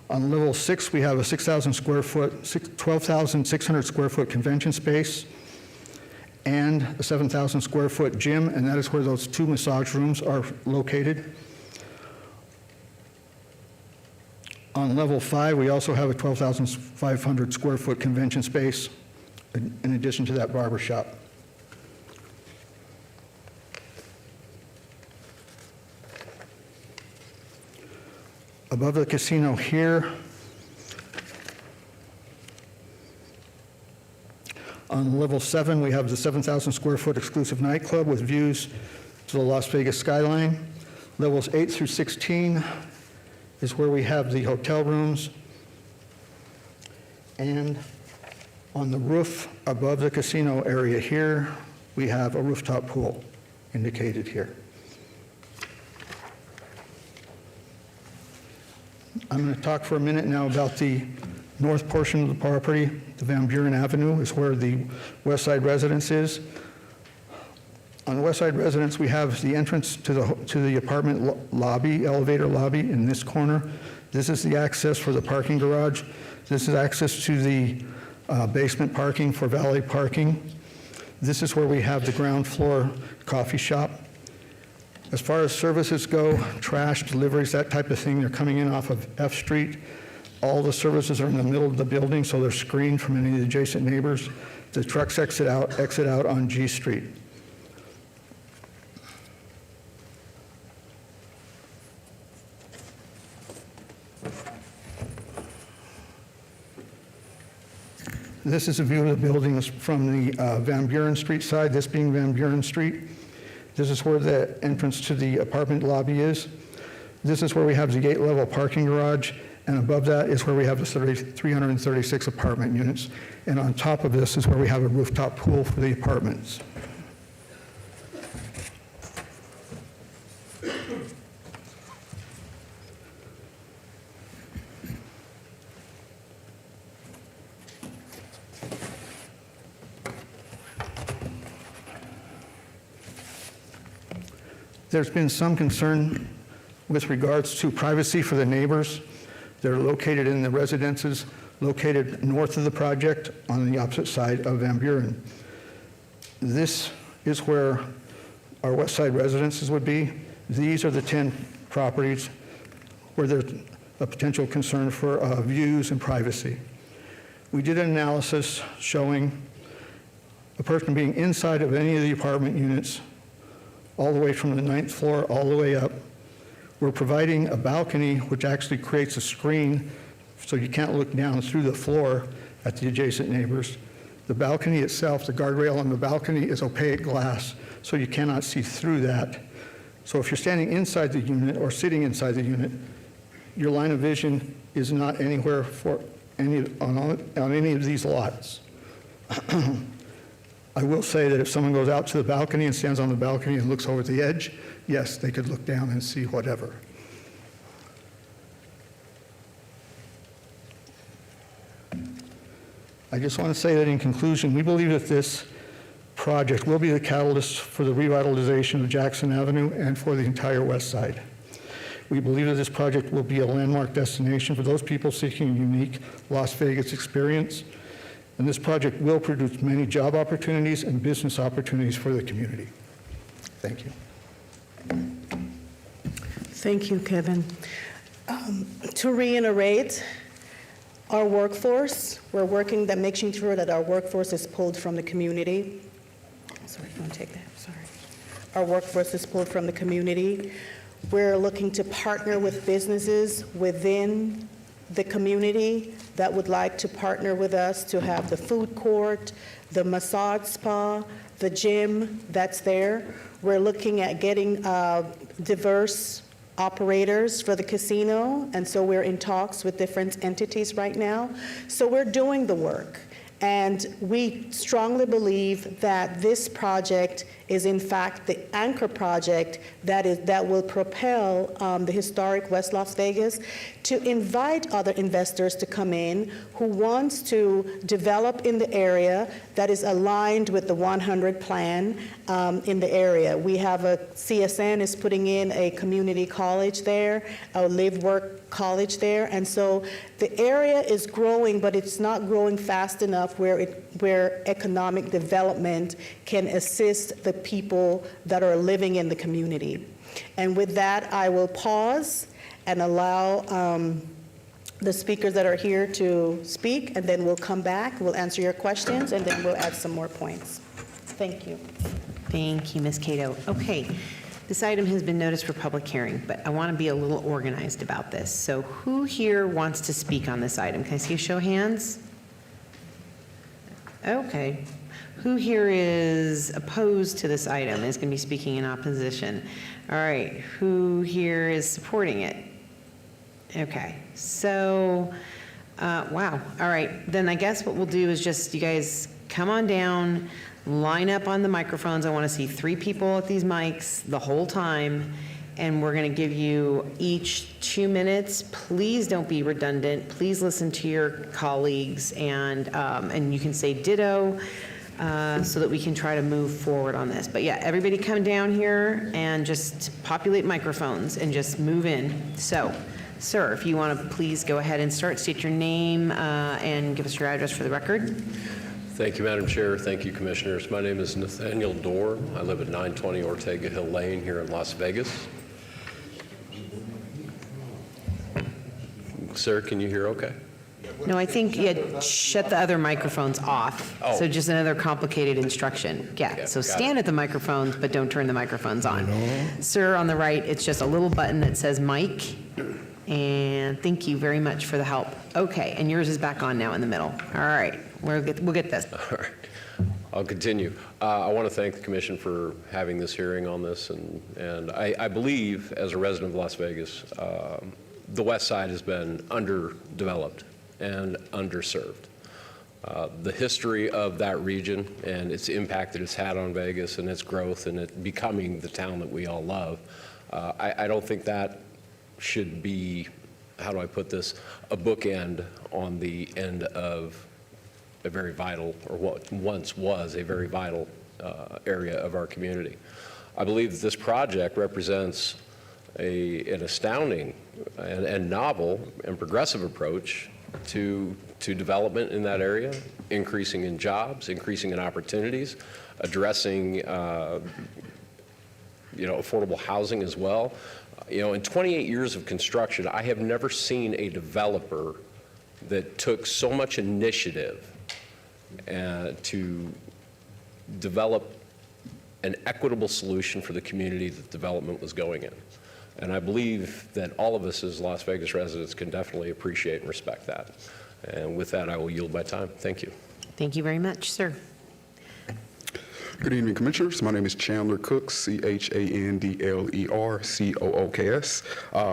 Speaker 22: On level 6, we have a 6,000 square foot, 12,600 square foot convention space and a 7,000 square foot gym, and that is where those 2 massage rooms are located. On level 5, we also have a 12,500 square foot convention space in addition to that barber shop. Above the casino here, on level 7, we have the 7,000 square foot exclusive nightclub with views to the Las Vegas skyline. Levels 8 through 16 is where we have the hotel rooms. And on the roof above the casino area here, we have a rooftop pool indicated here. I'm going to talk for a minute now about the north portion of the property. The Van Buren Avenue is where the West Side residence is. On the west side residence, we have the entrance to the apartment lobby, elevator lobby in this corner. This is the access for the parking garage. This is access to the basement parking for valet parking. This is where we have the ground floor coffee shop. As far as services go, trash, deliveries, that type of thing, they're coming in off of F Street. All the services are in the middle of the building, so they're screened from any of the adjacent neighbors. The trucks exit out on G Street. This is a view of the buildings from the Van Buren Street side, this being Van Buren Street. This is where the entrance to the apartment lobby is. This is where we have the 8-level parking garage, and above that is where we have the 336 apartment units. And on top of this is where we have a rooftop pool for the apartments. There's been some concern with regards to privacy for the neighbors. They're located in the residences located north of the project on the opposite side of Van Buren. This is where our west side residences would be. These are the 10 properties where there's a potential concern for views and privacy. We did an analysis showing a person being inside of any of the apartment units all the way from the 9th floor all the way up. We're providing a balcony which actually creates a screen so you can't look down through the floor at the adjacent neighbors. The balcony itself, the guardrail on the balcony is opaque glass, so you cannot see through that. So if you're standing inside the unit or sitting inside the unit, your line of vision is not anywhere for on any of these lots. I will say that if someone goes out to the balcony and stands on the balcony and looks over the edge, yes, they could look down and see whatever. I just want to say that in conclusion, we believe that this project will be the catalyst for the revitalization of Jackson Avenue and for the entire west side. We believe that this project will be a landmark destination for those people seeking a unique Las Vegas experience. And this project will produce many job opportunities and business opportunities for the community. Thank you.
Speaker 8: Thank you, Kevin. To reiterate, our workforce, we're working that making sure that our workforce is pulled from the community. Sorry, you want to take that? Sorry. Our workforce is pulled from the community. We're looking to partner with businesses within the community that would like to partner with us to have the food court, the massage spa, the gym that's there. We're looking at getting diverse operators for the casino, and so we're in talks with different entities right now. So we're doing the work, and we strongly believe that this project is in fact the anchor project that will propel the historic West Las Vegas to invite other investors to come in who wants to develop in the area that is aligned with the 100 plan in the area. We have CSN is putting in a community college there, a live-work college there, and so the area is growing, but it's not growing fast enough where economic development can assist the people that are living in the community. And with that, I will pause and allow the speakers that are here to speak, and then we'll come back, we'll answer your questions, and then we'll add some more points. Thank you.
Speaker 5: Thank you, Ms. Cato. Okay, this item has been noticed for public hearing, but I want to be a little organized about this. So who here wants to speak on this item? Can I see a show of hands? Okay. Who here is opposed to this item, is going to be speaking in opposition? All right, who here is supporting it? Okay, so, wow. All right, then I guess what we'll do is just, you guys come on down, line up on the microphones. I want to see 3 people at these mics the whole time, and we're going to give you each 2 minutes. Please don't be redundant. Please listen to your colleagues, and you can say ditto. so that we can try to move forward on this. But yeah, everybody come down here and just populate microphones and just move in. So, sir, if you want to please go ahead and start, state your name and give us your address for the record.
Speaker 3: Thank you, Madam Chair. Thank you, Commissioners. My name is Nathaniel Dorr. I live at 920 Ortega Hill Lane here in Las Vegas. Sir, can you hear okay?
Speaker 5: No, I think, yeah, shut the other microphones off.
Speaker 3: Oh.
Speaker 5: So just another complicated instruction. Yeah, so
Speaker 3: got
Speaker 5: stand
Speaker 3: it.
Speaker 5: at the microphones, but don't turn the microphones on. Sir, on the right, it's just a little button that says mic. And thank you very much for the help. Okay, and yours is back on now in the middle. All right, we'll get this.
Speaker 3: All right. I'll continue. I want to thank the Commission for having this hearing on this. And I believe, as a resident of Las Vegas, the West Side has been underdeveloped and underserved. The history of that region and its impact that it's had on Vegas and its growth and it becoming the town that we all love, I don't think that should be, how do I put this, a bookend on the end of a very vital, or what once was a very vital area of our community. I believe that this project represents an astounding and novel and progressive approach to development in that area, increasing in jobs, increasing in opportunities, addressing affordable housing as well. In 28 years of construction, I have never seen a developer that took so much initiative to develop an equitable solution for the community that development was going in. And I believe that all of us as Las Vegas residents can definitely appreciate and respect that. And with that, I will yield my time. Thank you.
Speaker 5: Thank you very much, sir.
Speaker 15: Good evening, Commissioners. My name is Chandler Cooks, ChandlerCooks.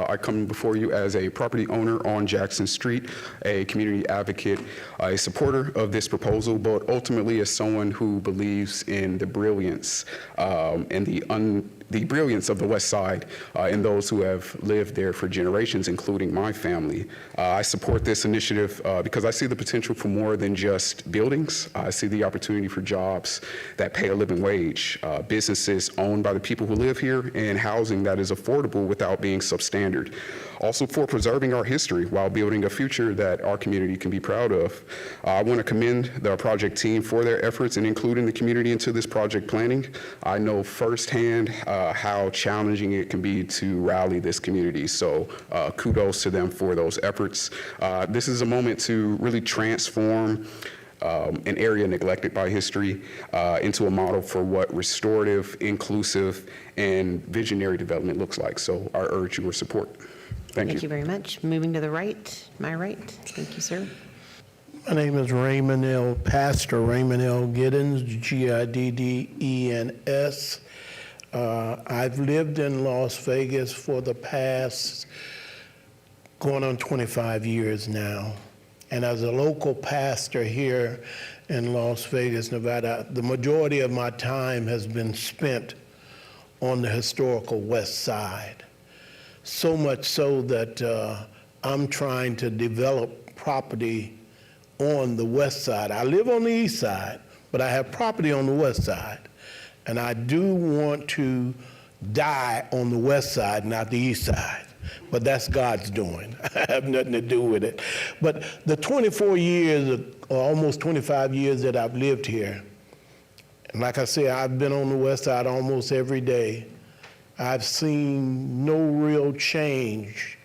Speaker 15: I come before you as a property owner on Jackson Street, a community advocate, a supporter of this proposal, but ultimately as someone who believes in the brilliance and the brilliance of the West Side and those who have lived there for generations, including my family. I support this initiative because I see the potential for more than just buildings. I see the opportunity for jobs that pay a living wage, businesses owned by the people who live here, and housing that is affordable without being substandard. Also for preserving our history while building a future that our community can be proud of. I want to commend the project team for their efforts in including the community into this project planning. I know firsthand how challenging it can be to rally this community, so kudos to them for those efforts. This is a moment to really transform an area neglected by history into a model for what restorative, inclusive, and visionary development looks like. So I urge your support.
Speaker 5: Thank you very much. Moving to the right, my right. Thank you, sir.
Speaker 17: My name is Pastor Raymond L. Giddens, Giddens. I've lived in Las Vegas for the past going on 25 years now. And as a local pastor here in Las Vegas, Nevada, the majority of my time has been spent on the historical West Side. So much so that I'm trying to develop property on the West Side. I live on the East Side, but I have property on the West Side. And I do want to die on the West Side, not the East Side. But that's God's doing. I have nothing to do with it. But the 24 years, or almost 25 years that I've lived here, and like I say, I've been on the West Side almost every day. I've seen no real change.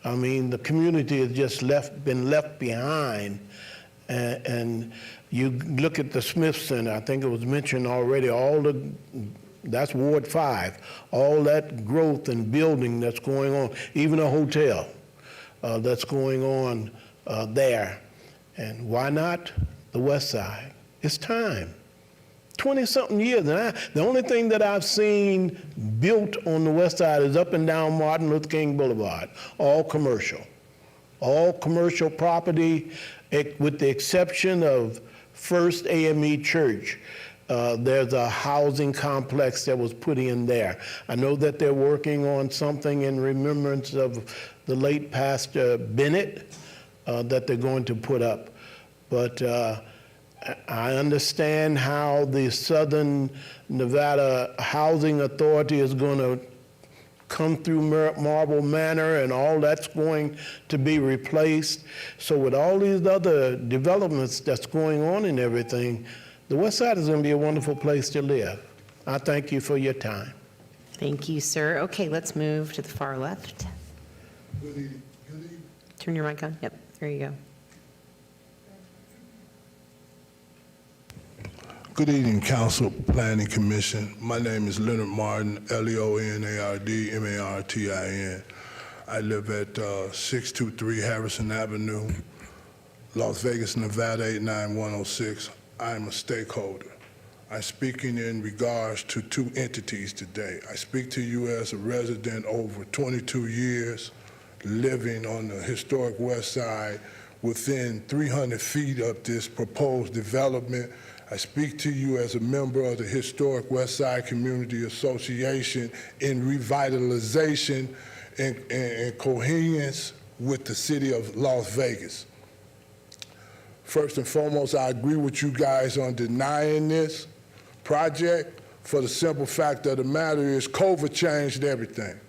Speaker 17: I mean, the community has just been left behind. And you look at the Smith Center, I think it was mentioned already, that's Ward 5, all that growth and building that's going on, even a hotel that's going on there. And why not the West Side? It's time. 20-something years, and the only thing that I've seen built on the West Side is up and down Martin Luther King Boulevard, all commercial property, with the exception of First AME Church. There's a housing complex that was put in there. I know that they're working on something in remembrance of the late Pastor Bennett that they're going to put up. But I understand how the Southern Nevada Housing Authority is going to come through Marble Manor and all that's going to be replaced. So with all these other developments that's going on and everything, the West Side is going to be a wonderful place to live. I thank you for your time.
Speaker 5: Thank you, sir. Okay, let's move to the far left. Turn your mic on. Yep, there you go.
Speaker 2: Good evening, Council Planning Commission. My name is Leonard Martin, Leonard Martin. I live at 623 Harrison Avenue, Las Vegas, Nevada 89106. I am a stakeholder. I'm speaking in regards to two entities today. I speak to you as a resident over 22 years, living on the historic West Side within 300 feet of this proposed development. I speak to you as a member of the Historic West Side Community Association in revitalization and coherence with the city of Las Vegas. First and foremost, I agree with you guys on denying this project for the simple fact of the matter is COVID changed everything.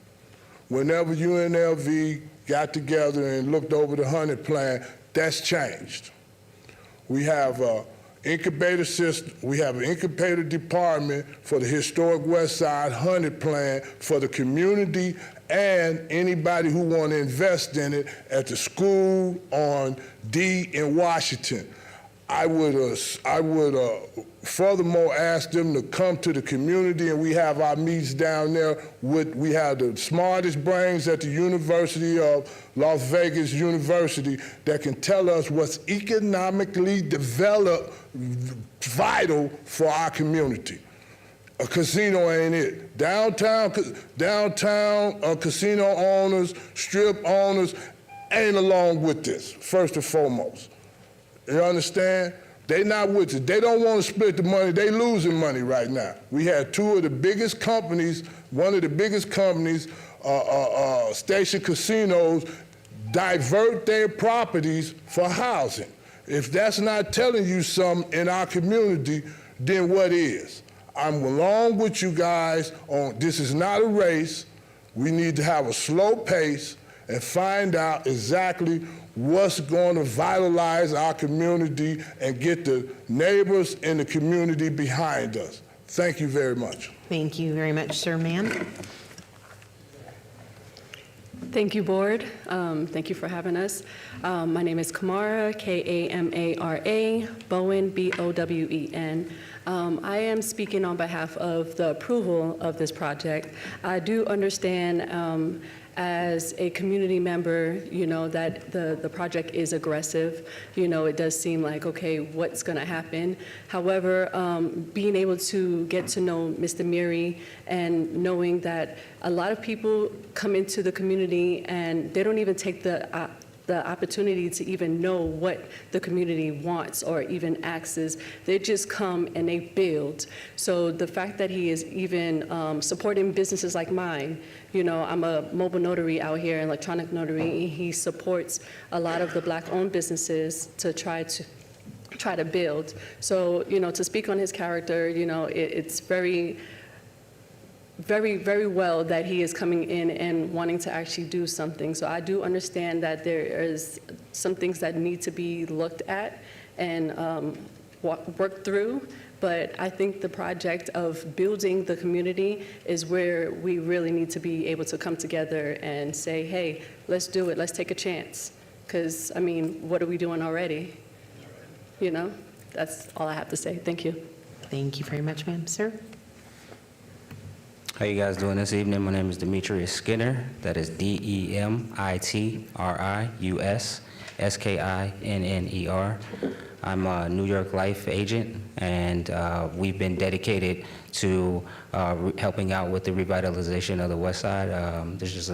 Speaker 2: Whenever UNLV got together and looked over the 100 plan, that's changed. We have incubator system. We have an incubator department for the Historic West Side 100 plan for the community and anybody who want to invest in it at the school on D in Washington. I would furthermore ask them to come to the community, and we have our meets down there. We have the smartest brains at the University of Las Vegas University that can tell us what's economically developed, vital for our community. A casino ain't it. Downtown casino owners, strip owners ain't along with this, first and foremost. You understand? They not with it. They don't want to split the money. They losing money right now. We had two of the biggest companies, one of the biggest companies, Station Casinos, divert their properties for housing. If that's not telling you something in our community, then what is? I'm along with you guys on this is not a race. We need to have a slow pace and find out exactly what's going to vitalize our community and get the neighbors in the community behind us. Thank you very much.
Speaker 5: Thank you very much, sir. Ma'am?
Speaker 6: Thank you, Board. Thank you for having us. My name is Kamara, K-A-M-A-R-A, Bowen, B-O-W-E-N. I am speaking on behalf of the approval of this project. I do understand as a community member, you know, that the project is aggressive. You know, it does seem like, okay, what's going to happen? However, being able to get to know Mr. Miri and knowing that a lot of people come into the community and they don't even take the opportunity to even know what the community wants or even asks. They just come and they build. So the fact that he is even supporting businesses like mine, you know, I'm a mobile notary out here, electronic notary. He supports a lot of the Black-owned businesses to try to build. So, you know, to speak on his character, you know, it's very, very well that he is coming in and wanting to actually do something. So I do understand that there is some things that need to be looked at and worked through. But I think the project of building the community is where we really need to be able to come together and say, hey, let's do it, let's take a chance. Because, I mean, what are we doing already? You know, that's all I have to say. Thank you.
Speaker 5: Thank you very much, ma'am. Sir?
Speaker 10: How you guys doing this evening? My name is Demetrius Skinner. That is DEMITRIUS SKINNER. I'm a New York Life agent, and we've been dedicated to helping out with the revitalization of the West Side. This is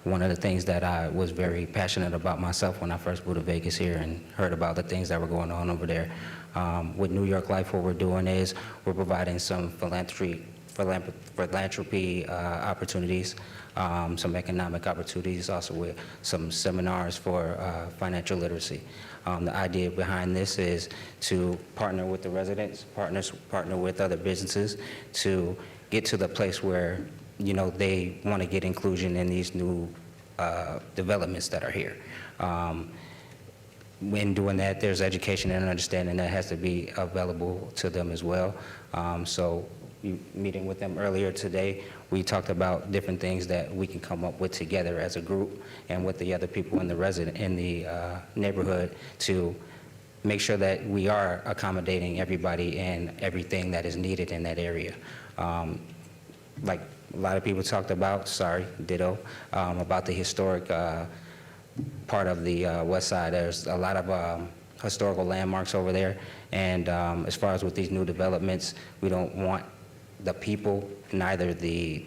Speaker 10: one of the things that I was very passionate about myself when I first moved to Vegas here and heard about the things that were going on over there. With New York Life, what we're doing is we're providing some philanthropy opportunities, some economic opportunities, also with some seminars for financial literacy. The idea behind this is to partner with the residents, partner with other businesses to get to the place where, you know, they want to get inclusion in these new developments that are here. When doing that, there's education and understanding that has to be available to them as well. So meeting with them earlier today, we talked about different things that we can come up with together as a group and with the other people in the neighborhood to make sure that we are accommodating everybody and everything that is needed in that area. Like a lot of people talked about, ditto, about the historic part of the west side. There's a lot of historical landmarks over there, and as far as with these new developments, we don't want the people, neither the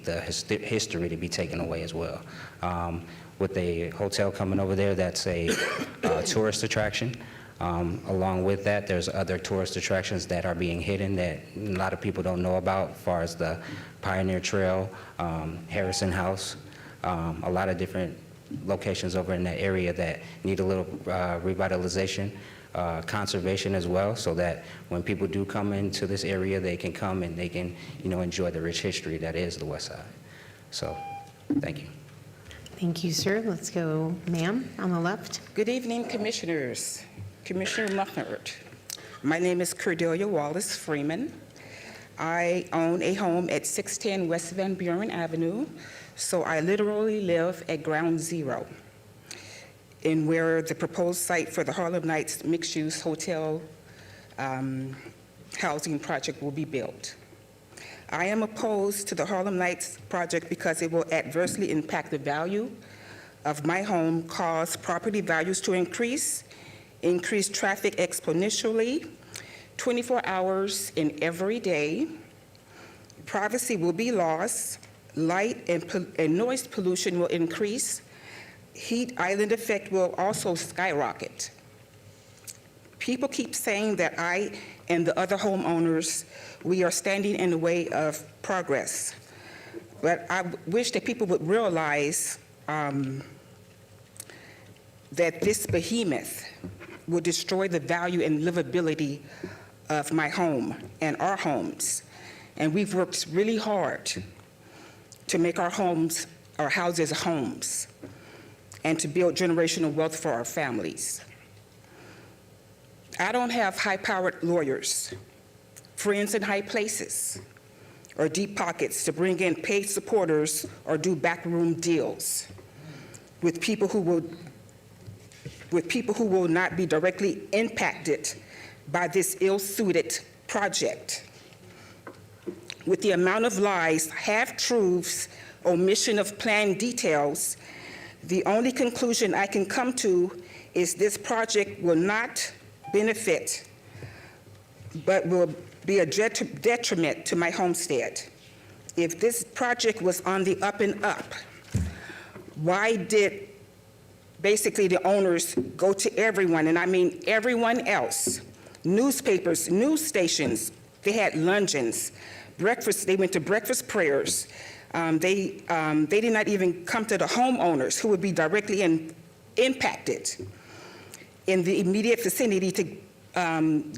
Speaker 10: history to be taken away as well. With the hotel coming over there, that's a tourist attraction. Along with that, there's other tourist attractions that are being hidden that a lot of people don't know about, as far as the Pioneer Trail, Harrison House, a lot of different locations over in that area that need a little revitalization, conservation as well, so that when people do come into this area, they can come and they can, you know, enjoy the rich history that is the West Side. So, thank you.
Speaker 5: Thank you, sir. Let's go, ma'am, on the left.
Speaker 12: Good evening, Commissioners. Commissioner Muffert. My name is Cordelia Wallace Freeman. I own a home at 610 West Van Buren Avenue, so I literally live at ground zero in where the proposed site for the Harlem Nights mixed-use hotel housing project will be built. I am opposed to the Harlem Nights project because it will adversely impact the value of my home, cause property values to increase traffic exponentially, 24 hours in every day. Privacy will be lost, light and noise pollution will increase, heat island effect will also skyrocket. People keep saying that I and the other homeowners, we are standing in the way of progress. But I wish that people would realize that this behemoth will destroy the value and livability of my home and our homes. And we've worked really hard to make our homes, our houses homes, and to build generational wealth for our families. I don't have high-powered lawyers, friends in high places, or deep pockets to bring in paid supporters or do backroom deals with people who will not be directly impacted by this ill-suited project. With the amount of lies, half-truths, omission of plan details, the only conclusion I can come to is this project will not benefit, but will be a detriment to my homestead. If this project was on the up and up, why did basically the owners go to everyone, and I mean everyone else, newspapers, news stations, they had luncheons, breakfast, they went to breakfast prayers. They did not even come to the homeowners who would be directly impacted in the immediate vicinity to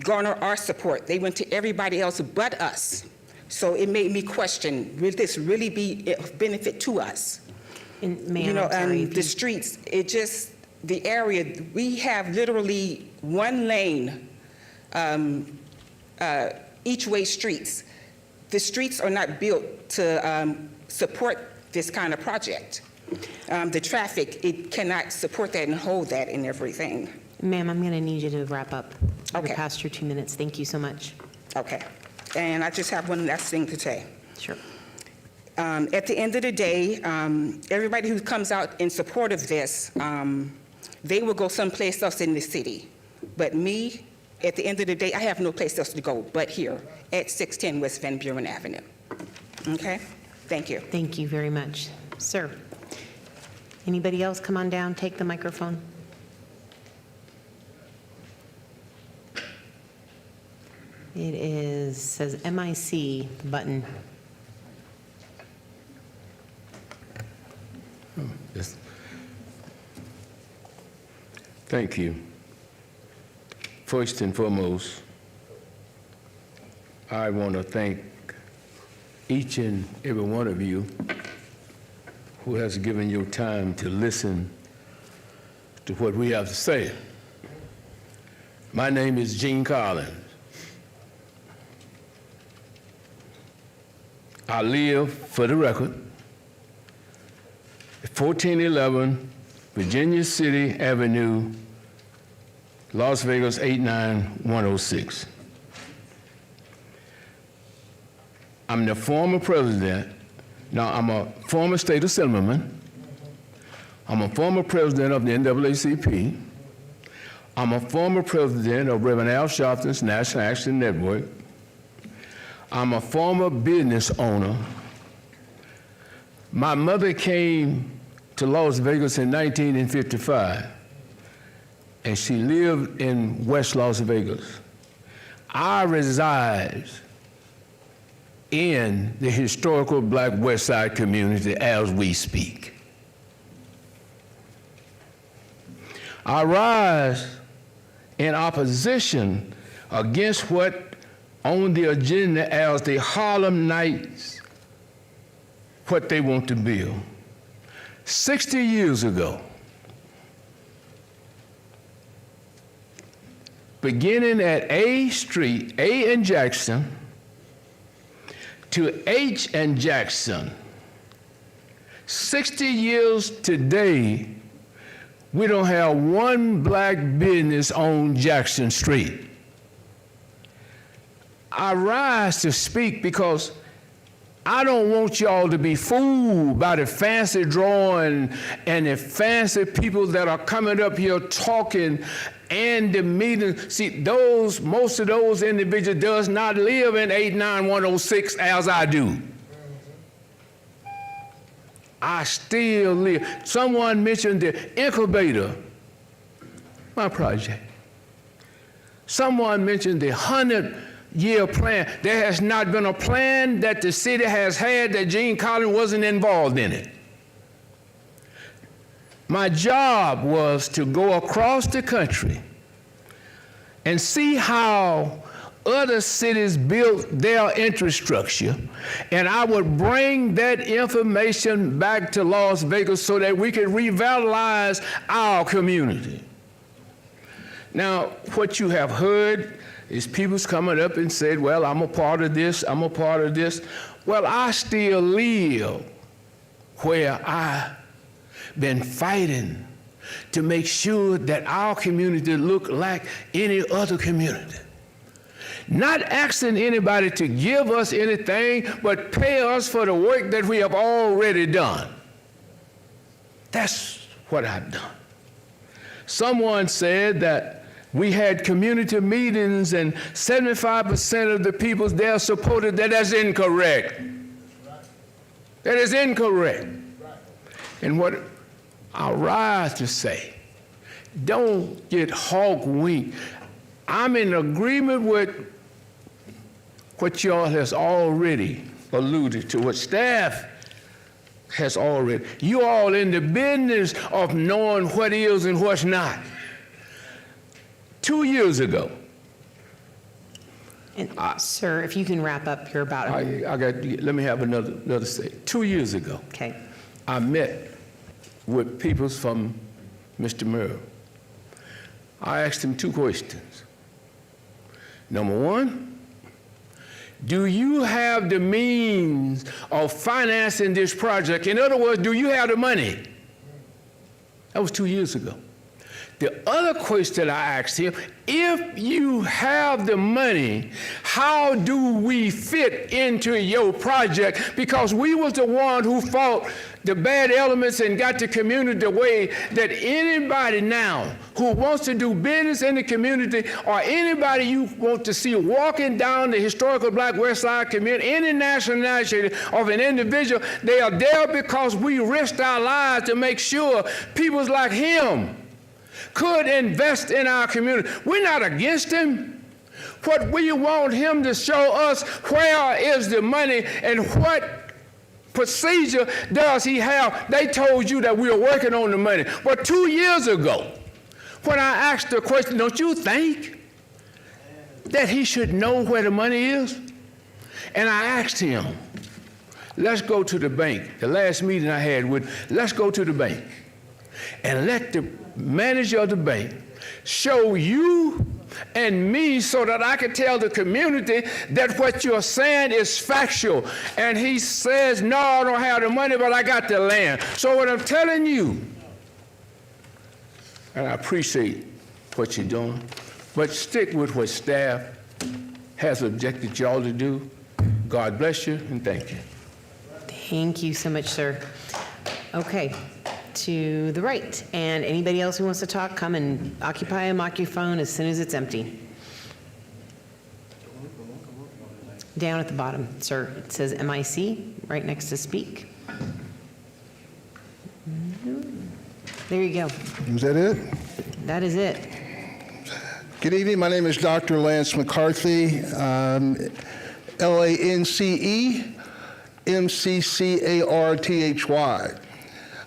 Speaker 12: garner our support. They went to everybody else but us. So it made me question, will this really be of benefit to us?
Speaker 5: Ma'am,
Speaker 12: the streets, the area, we have literally one lane, each way streets. The streets are not built to support this kind of project. The traffic, it cannot support that and hold that and everything.
Speaker 5: Ma'am, I'm going to need you to wrap up. You're past your 2 minutes. Thank you so much.
Speaker 12: Okay. And I just have one last thing to say.
Speaker 5: Sure.
Speaker 12: At the end of the day, everybody who comes out in support of this, they will go someplace else in the city. But me, at the end of the day, I have no place else to go but here at 610 West Van Buren Avenue. Okay? Thank you.
Speaker 5: Thank you very much. Sir, anybody else come on down, take the microphone? It says MIC button.
Speaker 16: Yes. Thank you. First and foremost, I want to thank each and every one of you who has given your time to listen to what we have to say. My name is Gene Collins. I live, for the record, at 1411 Virginia City Avenue, Las Vegas 89106. I'm the former president. Now, I'm a former state assemblyman. I'm a former president of the NAACP. I'm a former president of Reverend Al Sharpton's National Action Network. I'm a former business owner. My mother came to Las Vegas in 1955, and she lived in West Las Vegas. I reside in the historical Black West Side community as we speak. I rise in opposition against what on the agenda as the Harlem Nights, what they want to build. 60 years ago, beginning at A Street, A and Jackson, to H and Jackson, 60 years today, we don't have one black business on Jackson Street. I rise to speak because I don't want y'all to be fooled by the fancy drawing and the fancy people that are coming up here talking and the meetings. See, most of those individuals does not live in 89106 as I do. I still live. Someone mentioned the incubator, my project. Someone mentioned the 100-year plan. There has not been a plan that the city has had that Gene Collins wasn't involved in it. My job was to go across the country and see how other cities built their infrastructure, and I would bring that information back to Las Vegas so that we could revitalize our community. Now, what you have heard is people's coming up and said, well, I'm a part of this, I'm a part of this. Well, I still live where I've been fighting to make sure that our community look like any other community. Not asking anybody to give us anything, but pay us for the work that we have already done. That's what I've done. Someone said that we had community meetings and 75% of the people there supported that. That's incorrect. That is incorrect. And what I rise to say, don't get hawk-winked. I'm in agreement with what y'all has already alluded to, what staff has already. You all in the business of knowing what is and what's not. 2 years ago.
Speaker 5: And, sir, if you can wrap up your about.
Speaker 16: Let me have another say. 2 years ago.
Speaker 5: Okay.
Speaker 16: I met with people from Mr. Murrow. I asked him 2 questions. Number one, do you have the means of financing this project? In other words, do you have the money? That was 2 years ago. The other question I asked him, if you have the money, how do we fit into your project? Because we was the one who fought the bad elements and got the community the way that anybody now who wants to do business in the community, or anybody you want to see walking down the historical Black West Side community, any nationality of an individual, they are there because we risked our lives to make sure people like him could invest in our community. We're not against him. What we want him to show us, where is the money and what procedure does he have? They told you that we were working on the money. But 2 years ago, when I asked the question, don't you think that he should know where the money is? And I asked him, let's go to the bank. The last meeting I had with, let's go to the bank and let the manager of the bank show you and me so that I can tell the community that what you're saying is factual. And he says, no, I don't have the money, but I got the land. So what I'm telling you, and I appreciate what you're doing, but stick with what staff has objected y'all to do. God bless you and thank you.
Speaker 5: Thank you so much, sir. Okay, to the right. And anybody else who wants to talk, come and occupy a microphone as soon as it's empty. Down at the bottom, sir. It says MIC right next to speak. There you go.
Speaker 22: Is that it?
Speaker 5: That is it.
Speaker 22: Good evening. My name is Dr. Lance McCarthy, LANCE-MCCARTHY.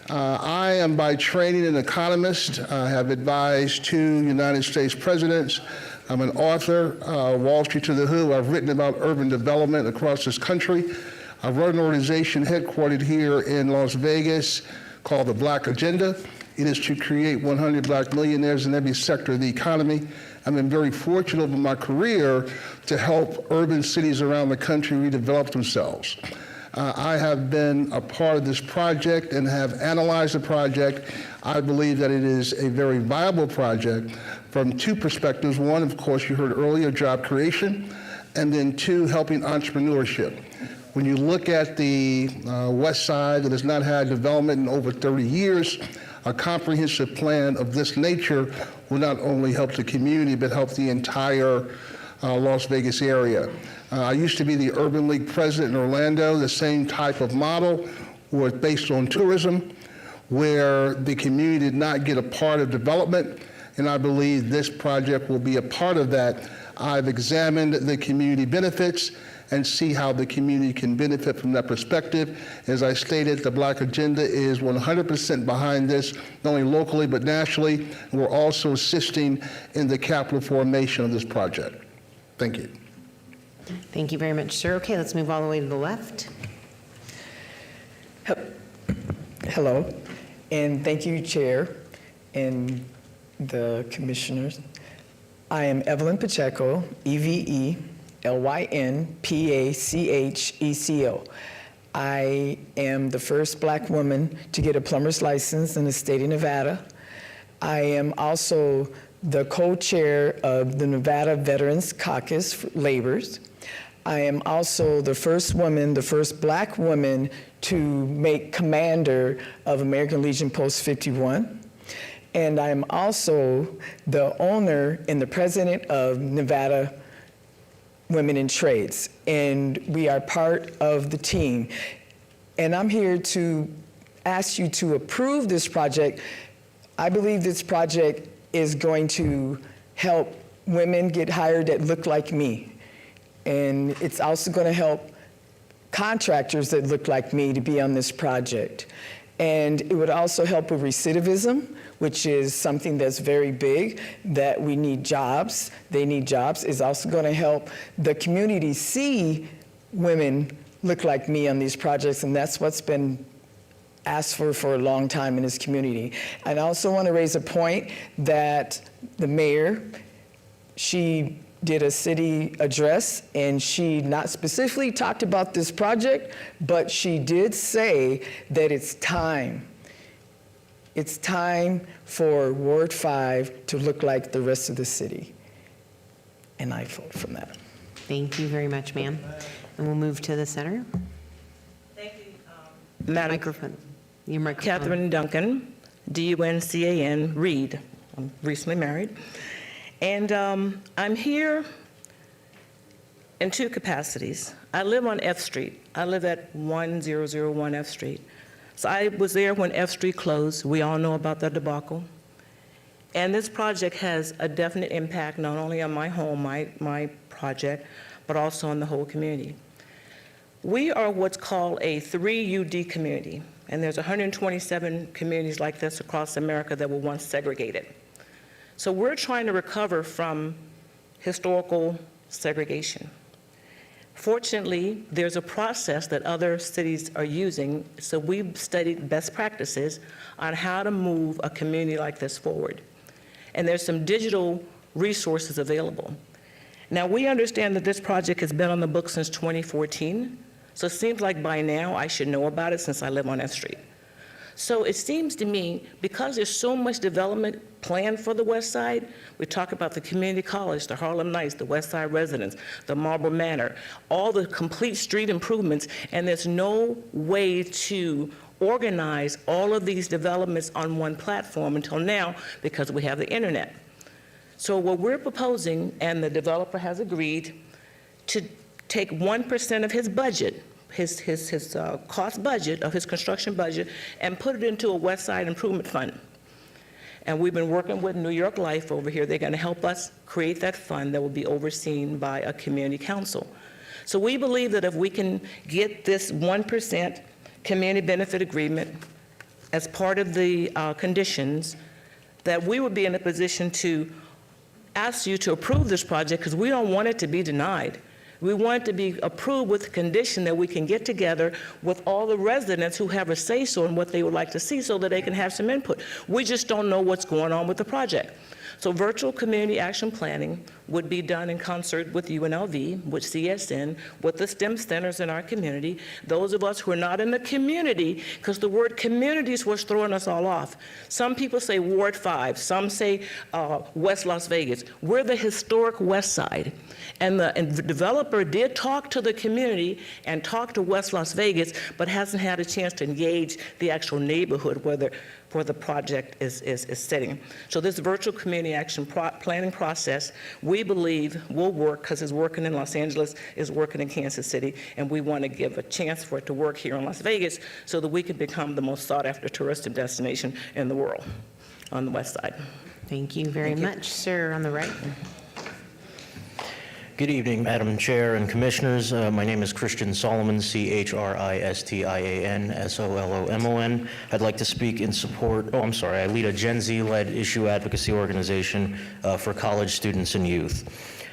Speaker 22: I am by training an economist. I have advised 2 United States presidents. I'm an author, Wall Street to the Who. I've written about urban development across this country. I run an organization headquartered here in Las Vegas called the Black Agenda. It is to create 100 black millionaires in every sector of the economy. I've been very fortunate over my career to help urban cities around the country redevelop themselves. I have been a part of this project and have analyzed the project. I believe that it is a very viable project from 2 perspectives. One, of course, you heard earlier, job creation, and then 2, helping entrepreneurship. When you look at the West Side that has not had development in over 30 years, a comprehensive plan of this nature will not only help the community, but help the entire Las Vegas area. I used to be the Urban League president in Orlando. The same type of model was based on tourism, where the community did not get a part of development, and I believe this project will be a part of that. I've examined the community benefits and see how the community can benefit from that perspective. As I stated, the Black Agenda is 100% behind this, not only locally but nationally. And we're also assisting in the capital formation of this project. Thank you.
Speaker 5: Thank you very much, sir. Okay, let's move all the way to the left.
Speaker 4: Hello, and thank you, Chair, and the commissioners. I am Evelyn Pacheco, EVELYNPACHECO. I am the first black woman to get a plumber's license in the state of Nevada. I am also the co-chair of the Nevada Veterans Caucus for Laborers. I am also the first woman, the first black woman to make commander of American Legion Post 51. And I am also the owner and the president of Nevada Women in Trades. And we are part of the team. And I'm here to ask you to approve this project. I believe this project is going to help women get hired that look like me. And it's also going to help contractors that look like me to be on this project. And it would also help with recidivism, which is something that's very big, that we need jobs. They need jobs. It's also going to help the community see women look like me on these projects, and that's what's been asked for a long time in this community. And I also want to raise a point that the mayor, she did a city address, and she not specifically talked about this project, but she did say that it's time. It's time for Ward 5 to look like the rest of the city. And I vote from that.
Speaker 5: Thank you very much, ma'am. And we'll move to the center.
Speaker 20: Thank you.
Speaker 5: Microphone. Your microphone.
Speaker 20: Catherine Duncan, D-U-N-C-A-N, Reed. I'm recently married. And I'm here in 2 capacities. I live on F Street. I live at 1001 F Street. So I was there when F Street closed. We all know about the debacle. And this project has a definite impact not only on my home, my project, but also on the whole community. We are what's called a 3UD community, and there's 127 communities like this across America that were once segregated. So we're trying to recover from historical segregation. Fortunately, there's a process that other cities are using, so we've studied best practices on how to move a community like this forward. And there's some digital resources available. Now, we understand that this project has been on the books since 2014, so it seems like by now I should know about it since I live on F Street. So it seems to me, because there's so much development planned for the West Side, we talk about the community college, the Harlem Nights, the West Side Residence, the Marble Manor, all the complete street improvements, and there's no way to organize all of these developments on one platform until now because we have the internet. So what we're proposing, and the developer has agreed, to take 1% of his budget, his cost budget of his construction budget, and put it into a West Side Improvement Fund. And we've been working with New York Life over here. They're going to help us create that fund that will be overseen by a community council. So we believe that if we can get this 1% community benefit agreement as part of the conditions, that we would be in a position to ask you to approve this project, because we don't want it to be denied. We want it to be approved with the condition that we can get together with all the residents who have a say-so in what they would like to see so that they can have some input. We just don't know what's going on with the project. So virtual community action planning would be done in concert with UNLV, with CSN, with the STEM centers in our community, those of us who are not in the community, because the word community is what's throwing us all off. Some people say Ward 5, some say West Las Vegas. We're the historic West Side. And the developer did talk to the community and talk to West Las Vegas, but hasn't had a chance to engage the actual neighborhood where the project is sitting. So this virtual community action planning process, we believe will work, because it's working in Los Angeles, it's working in Kansas City, and we want to give a chance for it to work here in Las Vegas so that we can become the most sought-after touristic destination in the world on the West Side.
Speaker 5: Thank you very much. Sir, on the right.
Speaker 1: Good evening, Madam Chair and Commissioners. My name is Christian Solomon, Christian Solomon. I'd like to speak in support, I lead a Gen Z-led issue advocacy organization for college students and youth.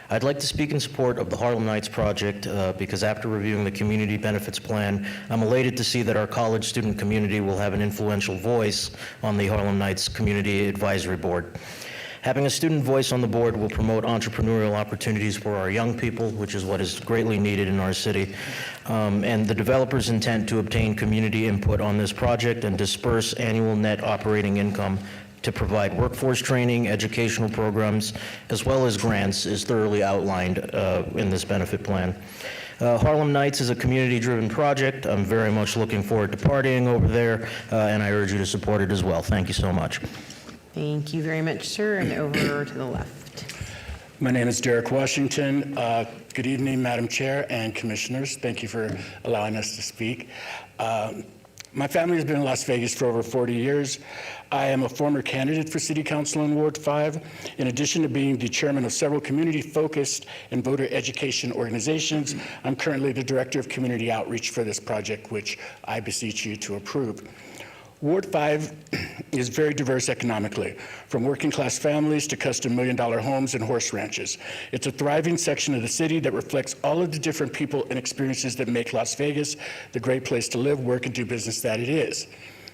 Speaker 1: I'd like to speak in support of the Harlem Nights project because after reviewing the community benefits plan, I'm elated to see that our college student community will have an influential voice on the Harlem Nights Community Advisory Board. Having a student voice on the board will promote entrepreneurial opportunities for our young people, which is what is greatly needed in our city. And the developer's intent to obtain community input on this project and disperse annual net operating income to provide workforce training, educational programs, as well as grants is thoroughly outlined in this benefit plan. Harlem Nights is a community-driven project. I'm very much looking forward to partying over there, and I urge you to support it as well. Thank you so much.
Speaker 5: Thank you very much, sir. And over to the left.
Speaker 9: My name is Derek Washington. Good evening, Madam Chair and Commissioners. Thank you for allowing us to speak. My family has been in Las Vegas for over 40 years. I am a former candidate for City Council in Ward 5. In addition to being the chairman of several community-focused and voter education organizations, I'm currently the Director of Community Outreach for this project, which I beseech you to approve. Ward 5 is very diverse economically, from working-class families to custom million-dollar homes and horse ranches. It's a thriving section of the city that reflects all of the different people and experiences that make Las Vegas the great place to live, work, and do business that it is.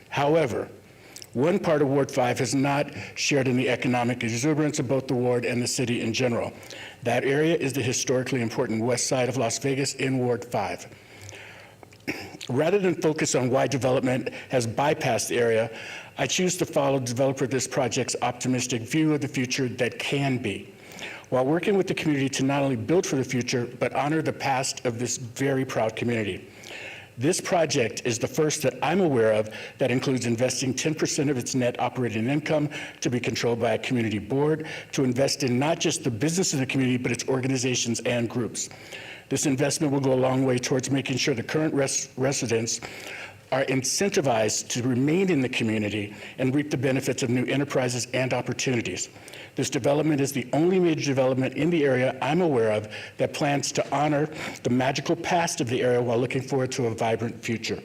Speaker 9: However, one part of Ward 5 has not shared in the economic exuberance of both the ward and the city in general. That area is the historically important west side of Las Vegas in Ward 5. Rather than focus on why development has bypassed the area, I choose to follow the developer of this project's optimistic view of the future that can be, while working with the community to not only build for the future, but honor the past of this very proud community. This project is the first that I'm aware of that includes investing 10% of its net operating income to be controlled by a community board to invest in not just the business of the community, but its organizations and groups. This investment will go a long way towards making sure the current residents are incentivized to remain in the community and reap the benefits of new enterprises and opportunities. This development is the only major development in the area I'm aware of that plans to honor the magical past of the area while looking forward to a vibrant future.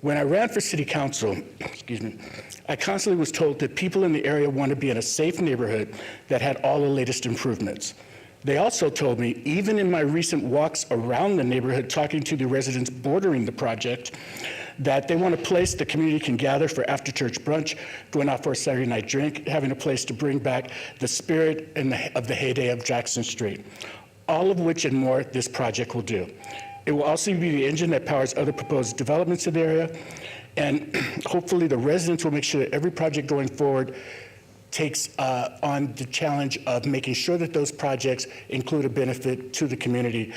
Speaker 9: When I ran for city council, I constantly was told that people in the area want to be in a safe neighborhood that had all the latest improvements. They also told me, even in my recent walks around the neighborhood talking to the residents bordering the project, that they want a place the community can gather for after-church brunch, going out for a Saturday night drink, having a place to bring back the spirit of the heyday of Jackson Street. All of which and more this project will do. It will also be the engine that powers other proposed developments in the area, and hopefully the residents will make sure that every project going forward takes on the challenge of making sure that those projects include a benefit to the community.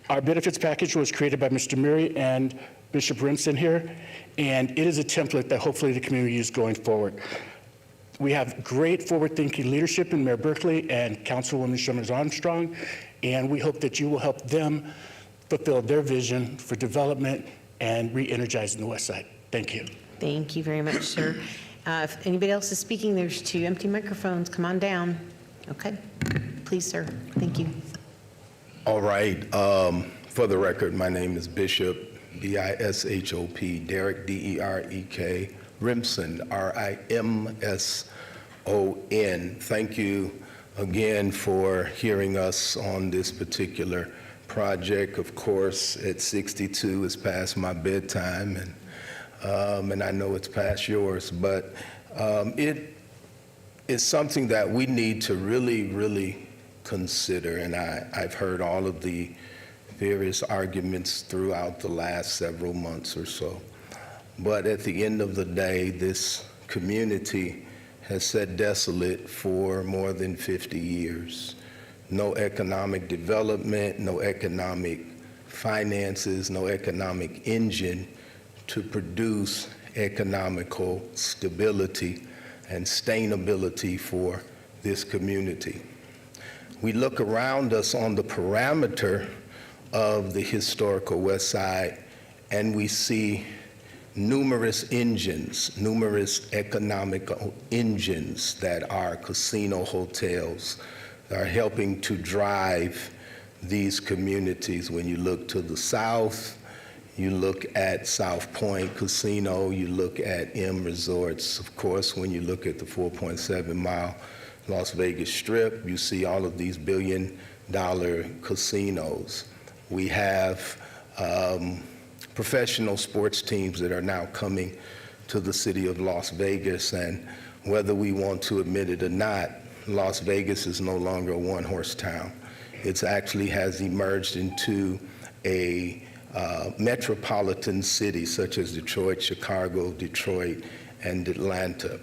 Speaker 9: Our benefits package was created by Mr. Murray and Bishop Rimson here, and it is a template that hopefully the community is going forward. We have great forward-thinking leadership in Mayor Berkeley and Councilwoman Summers Armstrong, and we hope that you will help them fulfill their vision for development and re-energizing the West Side. Thank you.
Speaker 5: Thank you very much, sir. If anybody else is speaking, there's 2 empty microphones. Come on down. Okay. Please, sir. Thank you.
Speaker 11: All right. For the record, my name is Bishop, B-I-S-H-O-P, Derek, D-E-R-E-K, Rimson, R-I-M-S-O-N. Thank you again for hearing us on this particular project. Of course, at 62 is past my bedtime, and I know it's past yours, but it is something that we need to really, really consider, and I've heard all of the various arguments throughout the last several months or so. But at the end of the day, this community has sat desolate for more than 50 years. No economic development, no economic finances, no economic engine to produce economical stability and sustainability for this community. We look around us on the perimeter of the historical West Side, and we see numerous engines, numerous economic engines that are casino hotels that are helping to drive these communities. When you look to the south, you look at South Point Casino, you look at M Resorts. Of course, when you look at the 4.7-mile Las Vegas Strip, you see all of these billion-dollar casinos. We have professional sports teams that are now coming to the city of Las Vegas, and whether we want to admit it or not, Las Vegas is no longer a one-horse town. It actually has emerged into a metropolitan city such as Detroit, Chicago, Detroit, and Atlanta.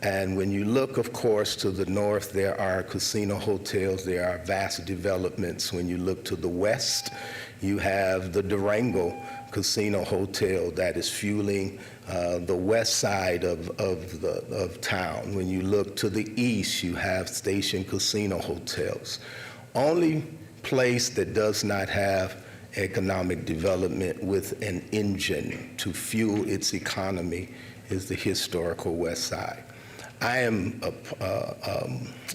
Speaker 11: And when you look, of course, to the north, there are casino hotels, there are vast developments. When you look to the west, you have the Durango Casino Hotel that is fueling the west side of town. When you look to the east, you have Station Casino Hotels. Only place that does not have economic development with an engine to fuel its economy is the historical West Side. I am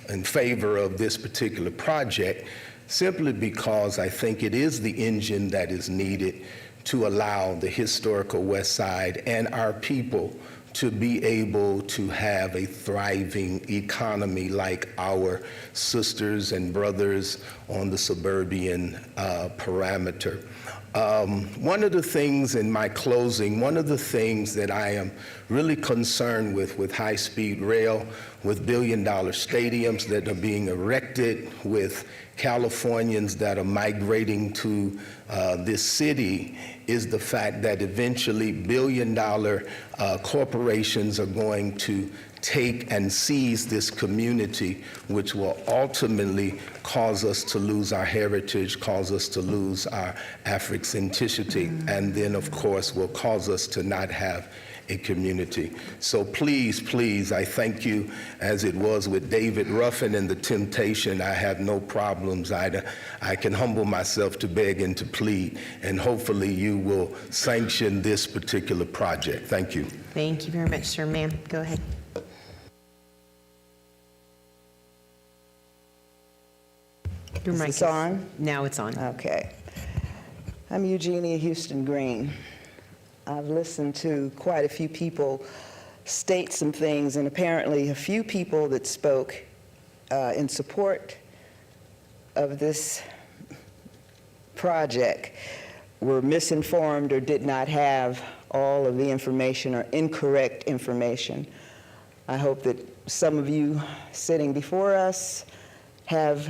Speaker 11: in favor of this particular project simply because I think it is the engine that is needed to allow the historical West Side and our people to be able to have a thriving economy like our sisters and brothers on the suburban parameter. One of the things in my closing, one of the things that I am really concerned with high-speed rail, with billion-dollar stadiums that are being erected, with Californians that are migrating to this city, is the fact that eventually billion-dollar corporations are going to take and seize this community, which will ultimately cause us to lose our heritage, cause us to lose our Afrocentricity, and then, of course, will cause us to not have a community. So please, please, I thank you, as it was with David Ruffin and the Temptation. I have no problems. I can humble myself to beg and to plead, and hopefully you will sanction this particular project. Thank you.
Speaker 5: Thank you very much, sir. Ma'am, go ahead. Your mic
Speaker 14: Is this on?
Speaker 5: Now it's on.
Speaker 14: Okay. I'm Eugenia Houston Green. I've listened to quite a few people state some things, and apparently a few people that spoke in support of this project were misinformed or did not have all of the information or incorrect information. I hope that some of you sitting before us have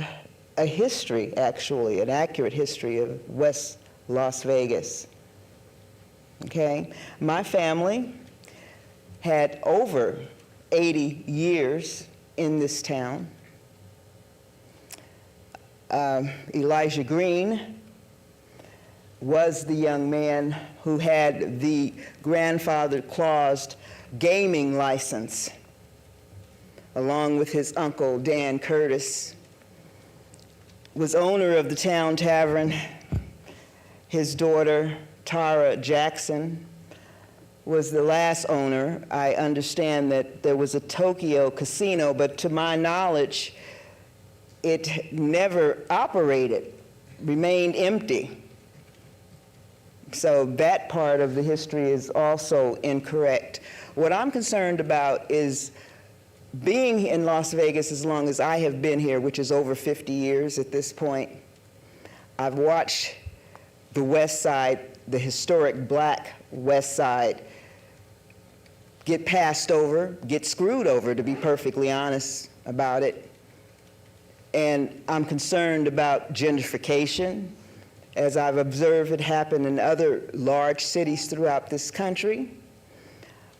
Speaker 14: a history, actually, an accurate history of West Las Vegas. Okay? My family had over 80 years in this town. Elijah Green was the young man who had the grandfather-claused gaming license, along with his uncle, Dan Curtis, was owner of the Town Tavern. His daughter, Tara Jackson, was the last owner. I understand that there was a Tokyo casino, but to my knowledge, it never operated, remained empty. So that part of the history is also incorrect. What I'm concerned about is being in Las Vegas as long as I have been here, which is over 50 years at this point. I've watched the West Side, the historic black West Side, get passed over, get screwed over, to be perfectly honest about it. And I'm concerned about gentrification, as I've observed it happen in other large cities throughout this country.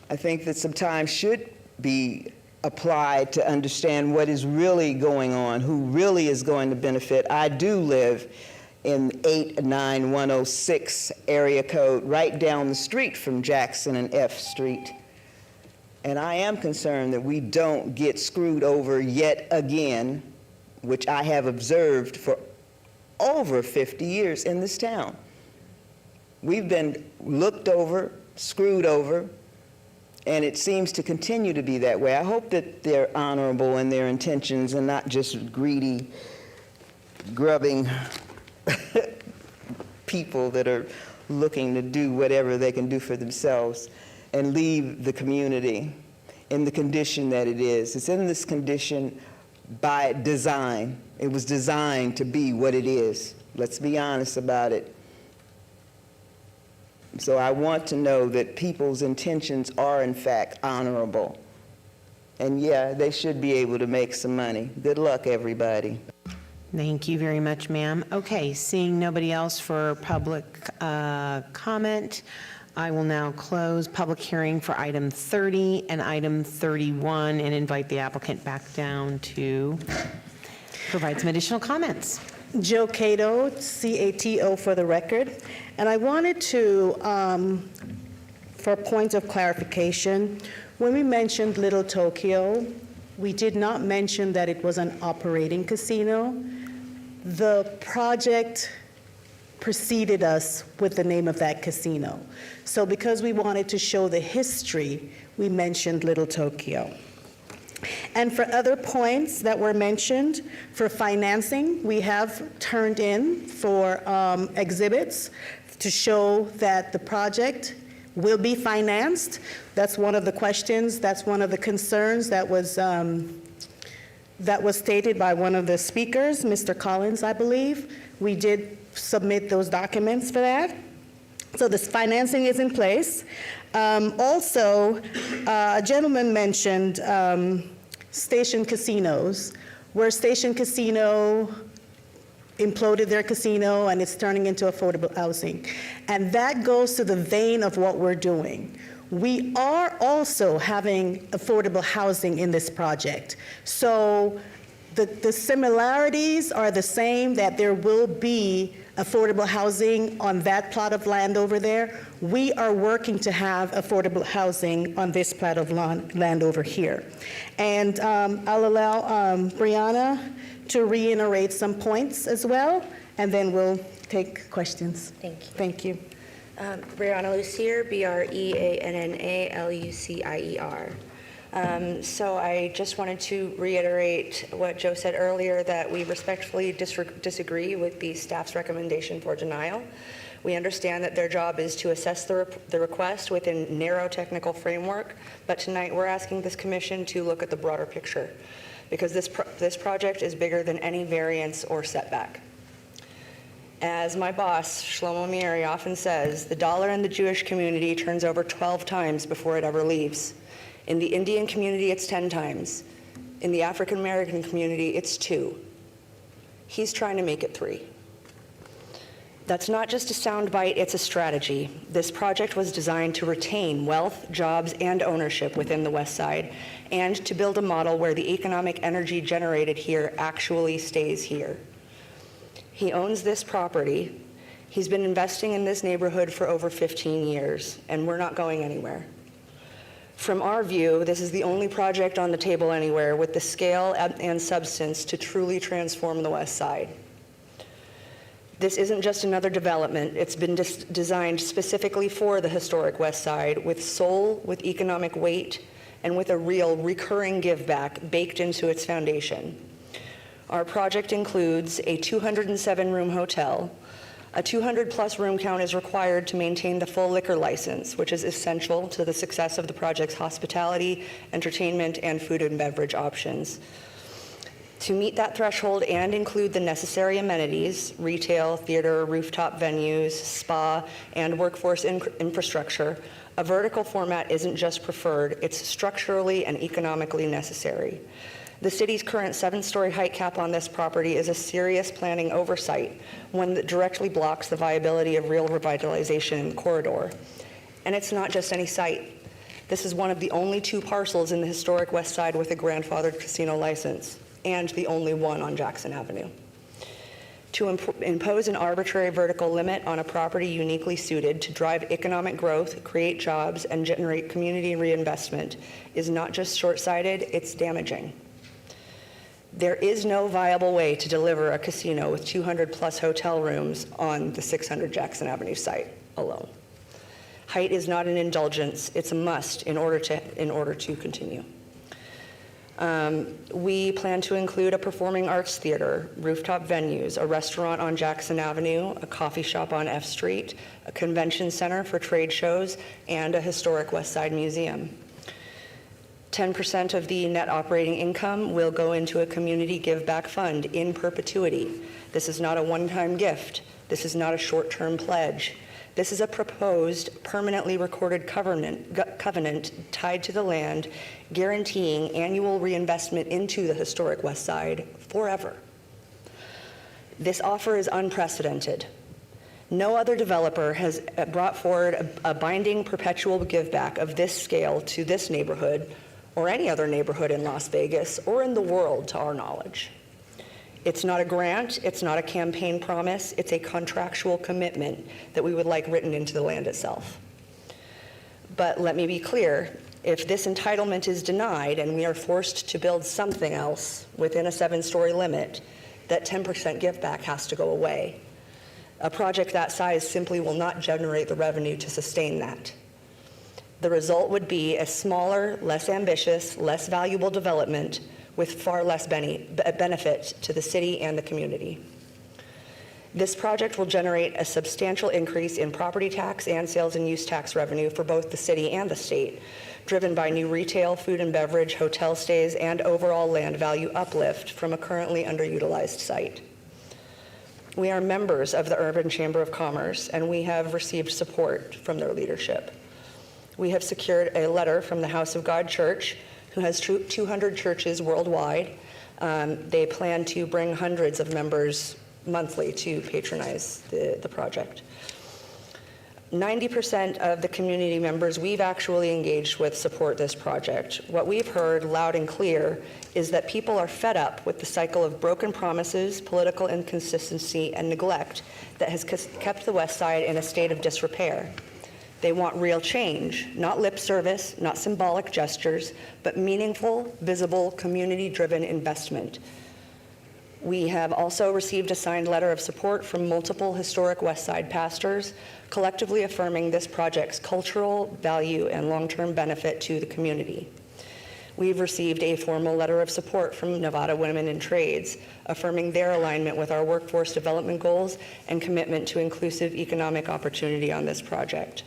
Speaker 14: I think that some time should be applied to understand what is really going on, who really is going to benefit. I do live in 89106 area code, right down the street from Jackson and F Street. And I am concerned that we don't get screwed over yet again, which I have observed for over 50 years in this town. We've been looked over, screwed over, and it seems to continue to be that way. I hope that they're honorable in their intentions and not just greedy, grubbing people that are looking to do whatever they can do for themselves and leave the community in the condition that it is. It's in this condition by design. It was designed to be what it is. Let's be honest about it. So I want to know that people's intentions are, in fact, honorable. And yeah, they should be able to make some money. Good luck, everybody.
Speaker 5: Thank you very much, ma'am. Okay, seeing nobody else for public comment, I will now close public hearing for item 30 and item 31 and invite the applicant back down to provide some additional comments.
Speaker 8: Joe Cato, C-A-T-O for the record. And I wanted to, for a point of clarification, when we mentioned Little Tokyo, we did not mention that it was an operating casino. The project preceded us with the name of that casino. So because we wanted to show the history, we mentioned Little Tokyo. And for other points that were mentioned, for financing, we have turned in for exhibits to show that the project will be financed. That's one of the questions, that's one of the concerns that was stated by one of the speakers, Mr. Collins, I believe. We did submit those documents for that. So this financing is in place. Also, a gentleman mentioned Station Casinos, where Station Casino imploded their casino and it's turning into affordable housing. And that goes to the vein of what we're doing. We are also having affordable housing in this project. So the similarities are the same, that there will be affordable housing on that plot of land over there. We are working to have affordable housing on this plot of land over here. And I'll allow Brianna to reiterate some points as well, and then we'll take questions.
Speaker 21: Thank you.
Speaker 8: Thank you.
Speaker 21: Brianna Lucier, BREANNA LUCIER. So I just wanted to reiterate what Joe said earlier, that we respectfully disagree with the staff's recommendation for denial. We understand that their job is to assess the request within narrow technical framework, but tonight we're asking this commission to look at the broader picture, because this project is bigger than any variance or setback. As my boss, Shlomo Meiri, often says, the dollar in the Jewish community turns over 12 times before it ever leaves. In the Indian community, it's 10 times. In the African American community, it's 2. He's trying to make it 3. That's not just a soundbite, it's a strategy. This project was designed to retain wealth, jobs, and ownership within the West Side, and to build a model where the economic energy generated here actually stays here. He owns this property. He's been investing in this neighborhood for over 15 years, and we're not going anywhere. From our view, this is the only project on the table anywhere with the scale and substance to truly transform the West Side. This isn't just another development. It's been designed specifically for the historic West Side, with soul, with economic weight, and with a real recurring give back baked into its foundation. Our project includes a 207-room hotel. A 200-plus room count is required to maintain the full liquor license, which is essential to the success of the project's hospitality, entertainment, and food and beverage options. To meet that threshold and include the necessary amenities, retail, theater, rooftop venues, spa, and workforce infrastructure, a vertical format isn't just preferred, it's structurally and economically necessary. The city's current 7-story height cap on this property is a serious planning oversight, one that directly blocks the viability of real revitalization in the corridor. And it's not just any site. This is one of the only 2 parcels in the historic West Side with a grandfathered casino license, and the only one on Jackson Avenue. To impose an arbitrary vertical limit on a property uniquely suited to drive economic growth, create jobs, and generate community reinvestment is not just short-sighted, it's damaging. There is no viable way to deliver a casino with 200-plus hotel rooms on the 600 Jackson Avenue site alone. Height is not an indulgence, it's a must in order to continue. We plan to include a performing arts theater, rooftop venues, a restaurant on Jackson Avenue, a coffee shop on F Street, a convention center for trade shows, and a historic West Side museum. 10% of the net operating income will go into a community give back fund in perpetuity. This is not a one-time gift. This is not a short-term pledge. This is a proposed permanently recorded covenant tied to the land, guaranteeing annual reinvestment into the historic West Side forever. This offer is unprecedented. No other developer has brought forward a binding perpetual give back of this scale to this neighborhood or any other neighborhood in Las Vegas or in the world, to our knowledge. It's not a grant, it's not a campaign promise, it's a contractual commitment that we would like written into the land itself. But let me be clear, if this entitlement is denied and we are forced to build something else within a 7-story limit, that 10% give back has to go away. A project that size simply will not generate the revenue to sustain that. The result would be a smaller, less ambitious, less valuable development with far less benefit to the city and the community. This project will generate a substantial increase in property tax and sales and use tax revenue for both the city and the state, driven by new retail, food and beverage, hotel stays, and overall land value uplift from a currently underutilized site. We are members of the Urban Chamber of Commerce, and we have received support from their leadership. We have secured a letter from the House of God Church, who has 200 churches worldwide. They plan to bring hundreds of members monthly to patronize the project. 90% of the community members we've actually engaged with support this project. What we've heard loud and clear is that people are fed up with the cycle of broken promises, political inconsistency, and neglect that has kept the West Side in a state of disrepair. They want real change, not lip service, not symbolic gestures, but meaningful, visible, community-driven investment. We have also received a signed letter of support from multiple historic West Side pastors, collectively affirming this project's cultural value and long-term benefit to the community. We've received a formal letter of support from Nevada Women in Trades, affirming their alignment with our workforce development goals and commitment to inclusive economic opportunity on this project.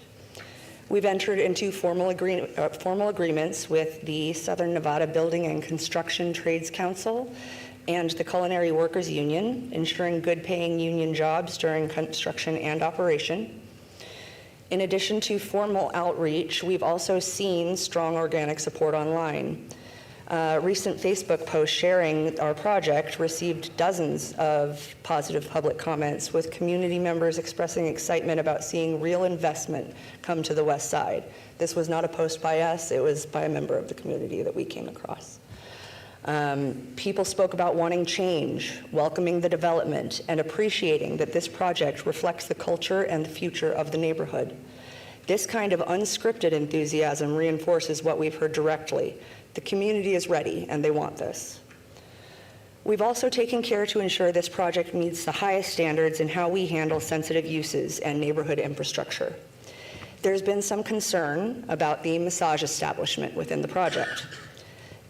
Speaker 21: We've entered into formal agreements with the Southern Nevada Building and Construction Trades Council and the Culinary Workers Union, ensuring good-paying union jobs during construction and operation. In addition to formal outreach, we've also seen strong organic support online. Recent Facebook posts sharing our project received dozens of positive public comments, with community members expressing excitement about seeing real investment come to the West Side. This was not a post by us, it was by a member of the community that we came across. People spoke about wanting change, welcoming the development, and appreciating that this project reflects the culture and the future of the neighborhood. This kind of unscripted enthusiasm reinforces what we've heard directly. The community is ready, and they want this. We've also taken care to ensure this project meets the highest standards in how we handle sensitive uses and neighborhood infrastructure. There's been some concern about the massage establishment within the project.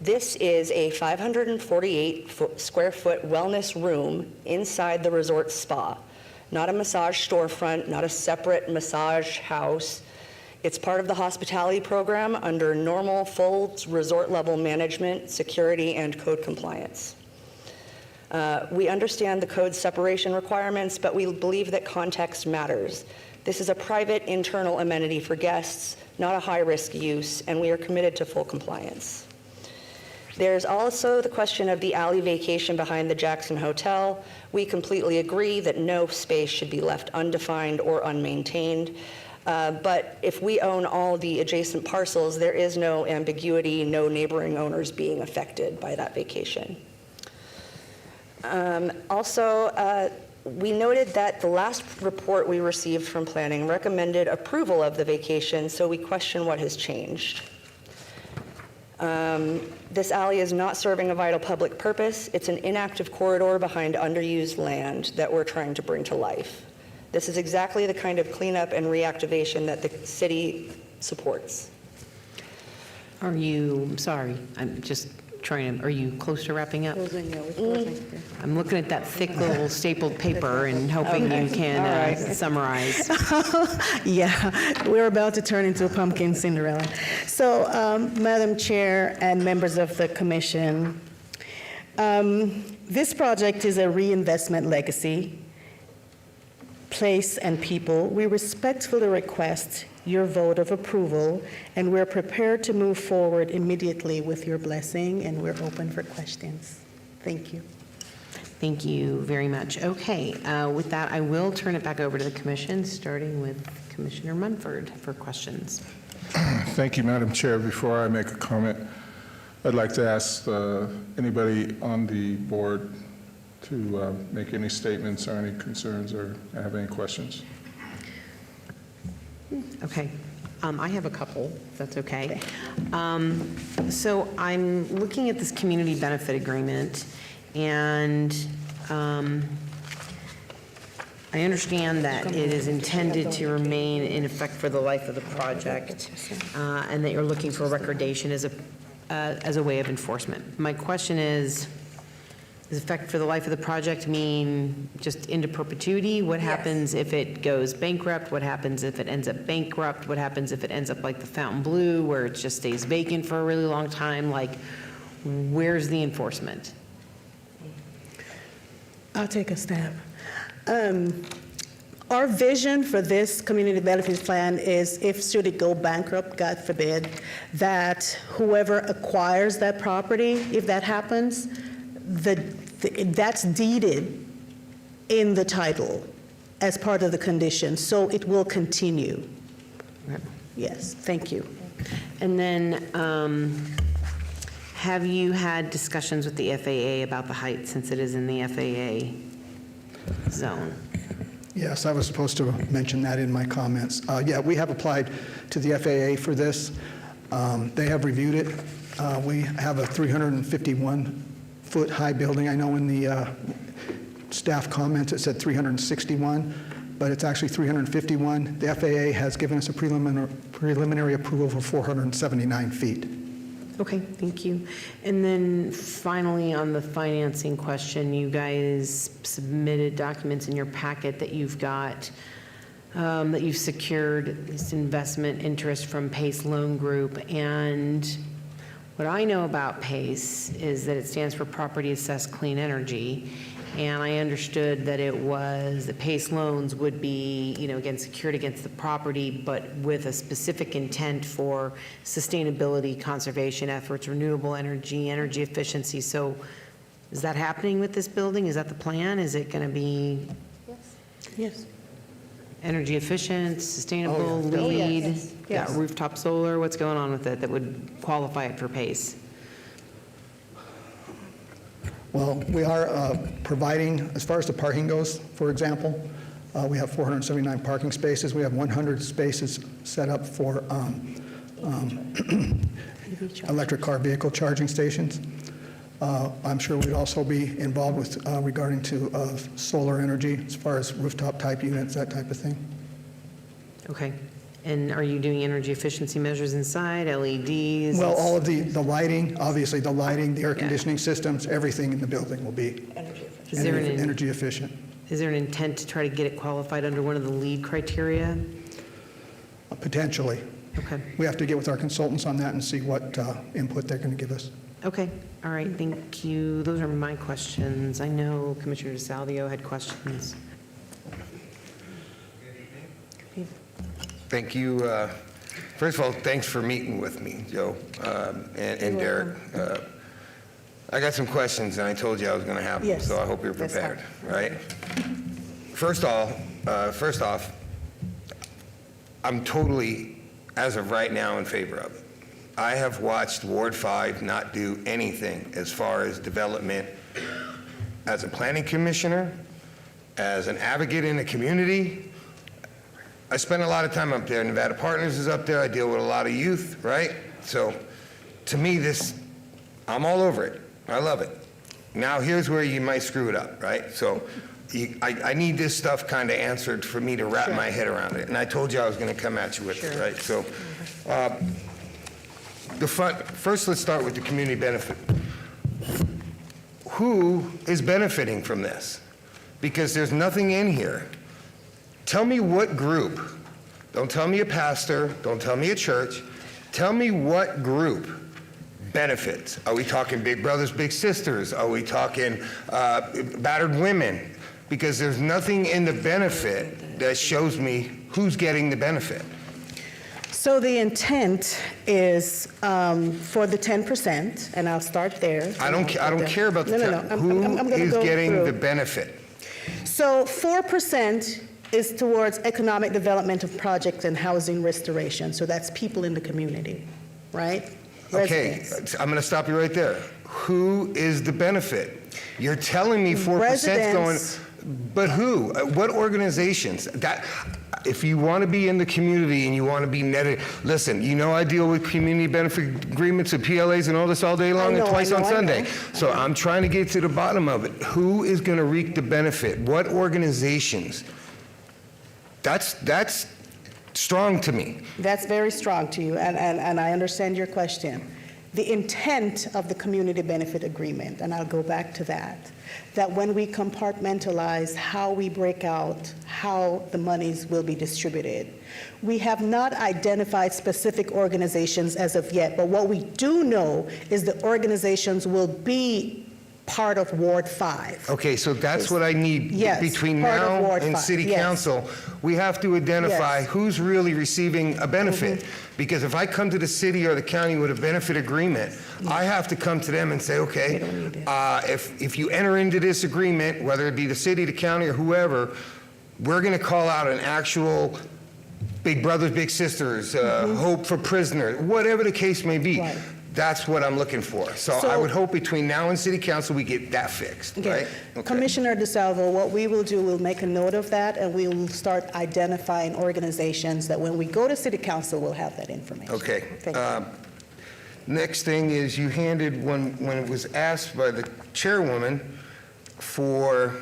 Speaker 21: This is a 548 square foot wellness room inside the resort spa, not a massage storefront, not a separate massage house. It's part of the hospitality program under normal full resort level management, security, and code compliance. We understand the code's separation requirements, but we believe that context matters. This is a private internal amenity for guests, not a high-risk use, and we are committed to full compliance. There's also the question of the alley vacation behind the Jackson Hotel. We completely agree that no space should be left undefined or unmaintained. But if we own all the adjacent parcels, there is no ambiguity, no neighboring owners being affected by that vacation. We noted that the last report we received from planning recommended approval of the vacation, so we question what has changed. This alley is not serving a vital public purpose. It's an inactive corridor behind underused land that we're trying to bring to life. This is exactly the kind of cleanup and reactivation that the city supports.
Speaker 5: Are you, sorry, I'm just trying to, are you close to wrapping up? I'm looking at that thick little stapled paper and hoping you can summarize.
Speaker 13: Yeah, we're about to turn into a pumpkin Cinderella. So, Madam Chair and members of the commission, this project is a reinvestment legacy, place, and people. We respectfully request your vote of approval, and we're prepared to move forward immediately with your blessing, and we're open for questions. Thank you.
Speaker 5: Thank you very much. Okay, with that, I will turn it back over to the commission, starting with Commissioner Munford for questions.
Speaker 19: Thank you, Madam Chair. Before I make a comment, I'd like to ask anybody on the board to make any statements or any concerns or have any questions.
Speaker 5: Okay. I have a couple, if that's okay. So I'm looking at this community benefit agreement, and I understand that it is intended to remain in effect for the life of the project, and that you're looking for recordation as a way of enforcement. My question is, does effect for the life of the project mean just into perpetuity? What happens if it goes bankrupt? What happens if it ends up bankrupt? What happens if it ends up like the Fontainebleau, where it just stays vacant for a really long time? Like, where's the enforcement?
Speaker 13: I'll take a stab. Our vision for this community benefits plan is, if should it go bankrupt, God forbid, that whoever acquires that property, if that happens, that's deeded in the title,
Speaker 8: as part of the condition, so it will continue. Yes, thank you.
Speaker 5: And then, have you had discussions with the FAA about the height since it is in the FAA zone?
Speaker 22: Yes, I was supposed to mention that in my comments. Yeah, we have applied to the FAA for this. They have reviewed it. We have a 351-foot high building. I know in the staff comments it said 361, but it's actually 351. The FAA has given us a preliminary approval for 479 feet.
Speaker 5: Okay, thank you. And then finally, on the financing question, you guys submitted documents in your packet that you've got, that you've secured this investment interest from PACE Loan Group. And what I know about PACE is that it stands for Property Assessed Clean Energy. And I understood that it was, the PACE loans would be, again, secured against the property, but with a specific intent for sustainability, conservation efforts, renewable energy, energy efficiency. So is that happening with this building? Is that the plan? Is it going to be
Speaker 8: Yes.
Speaker 5: energy efficient, sustainable,
Speaker 8: Oh, yeah.
Speaker 5: LEED?
Speaker 8: Yes. Yes.
Speaker 5: Yeah, rooftop solar? What's going on with it that would qualify it for PACE?
Speaker 22: Well, we are providing, as far as the parking goes, for example, we have 479 parking spaces. We have 100 spaces set up for electric car vehicle charging stations. I'm sure we'd also be involved with regarding to solar energy, as far as rooftop type units, that type of thing.
Speaker 5: Okay. And are you doing energy efficiency measures inside, LEDs?
Speaker 22: Well, all of the lighting, obviously the lighting, the air conditioning systems, everything in the building will be energy efficient.
Speaker 5: Is there an intent to try to get it qualified under one of the LEED criteria?
Speaker 22: Potentially.
Speaker 5: Okay.
Speaker 22: We have to get with our consultants on that and see what input they're going to give us.
Speaker 5: Okay. All right. Thank you. Those are my questions. I know Commissioner DeSalvio had questions.
Speaker 7: Thank you. First of all, thanks for meeting with me, Joe and Derek. I got some questions, and I told you I was going to have them,
Speaker 8: Yes.
Speaker 7: so I hope you're prepared, right? First off, I'm totally, as of right now, in favor of it. I have watched Ward 5 not do anything as far as development as a planning commissioner, as an advocate in the community. I spend a lot of time up there. Nevada Partners is up there. I deal with a lot of youth, right? So to me, I'm all over it. I love it. Now, here's where you might screw it up, right? So I need this stuff kind of answered for me to wrap my head around it. And I told you I was going to come at you with it, right? So first, let's start with the community benefit. Who is benefiting from this? Because there's nothing in here. Tell me what group. Don't tell me a pastor. Don't tell me a church. Tell me what group benefits. Are we talking big brothers, big sisters? Are we talking battered women? Because there's nothing in the benefit that shows me who's getting the benefit.
Speaker 8: So the intent is for the 10%, and I'll start there.
Speaker 7: I don't care about the
Speaker 8: Who
Speaker 7: is getting the benefit?
Speaker 8: So 4% is towards economic development of projects and housing restoration. So that's people in the community, right?
Speaker 7: Okay,
Speaker 8: Residents.
Speaker 7: I'm going to stop you right there. Who is the benefit? You're telling me 4% going, but who? What organizations? If you want to be in the community and you want to be netted, listen, I deal with community benefit agreements and PLAs and all this all day long and twice on Sunday. So I'm trying to get to the bottom of it. Who is going to reap the benefit? What organizations? That's strong to me.
Speaker 8: That's very strong to you, and I understand your question. The intent of the community benefit agreement, and I'll go back to that when we compartmentalize how we break out how the monies will be distributed, we have not identified specific organizations as of yet, but what we do know is the organizations will be part of Ward 5.
Speaker 7: Okay, so that's what I need.
Speaker 8: Yes,
Speaker 7: between
Speaker 8: part of
Speaker 7: now
Speaker 8: Ward
Speaker 7: and
Speaker 8: 5.
Speaker 7: City
Speaker 8: Yes.
Speaker 7: Council. We have to identify
Speaker 8: Yes.
Speaker 7: who's really receiving a benefit. Because if I come to the city or the county with a benefit agreement, I have to come to them and say, okay, if you enter into this agreement, whether it be the city, the county, or whoever, we're going to call out an actual Big Brothers, Big Sisters, Hope for Prisoners, whatever the case may be.
Speaker 8: Right.
Speaker 7: That's what I'm looking for. So I would hope between now and City Council, we get that fixed, right? Okay.
Speaker 8: Commissioner DeSalvo, what we will do, we'll make a note of that, and we will start identifying organizations that when we go to City Council, we'll have that information.
Speaker 7: Okay.
Speaker 8: Thank you.
Speaker 7: Next thing is you handed, when it was asked by the chairwoman for,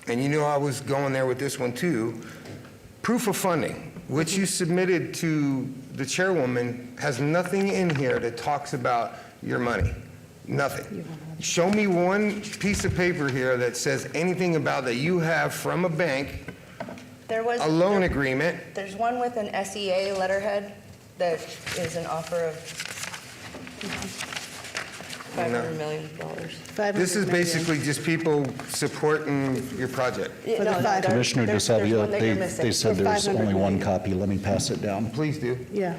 Speaker 7: and you knew I was going there with this one too, proof of funding, which you submitted to the chairwoman, has nothing in here that talks about your money. Nothing. Show me one piece of paper here that says anything about that you have from a bank,
Speaker 21: There was
Speaker 7: a loan agreement.
Speaker 21: There's one with an SEA letterhead that is an offer of $500 million.
Speaker 7: This is basically just people supporting your project.
Speaker 3: Commissioner DeSalvo, they said there's only one copy. Let me pass it down.
Speaker 7: Please do.
Speaker 8: Yeah.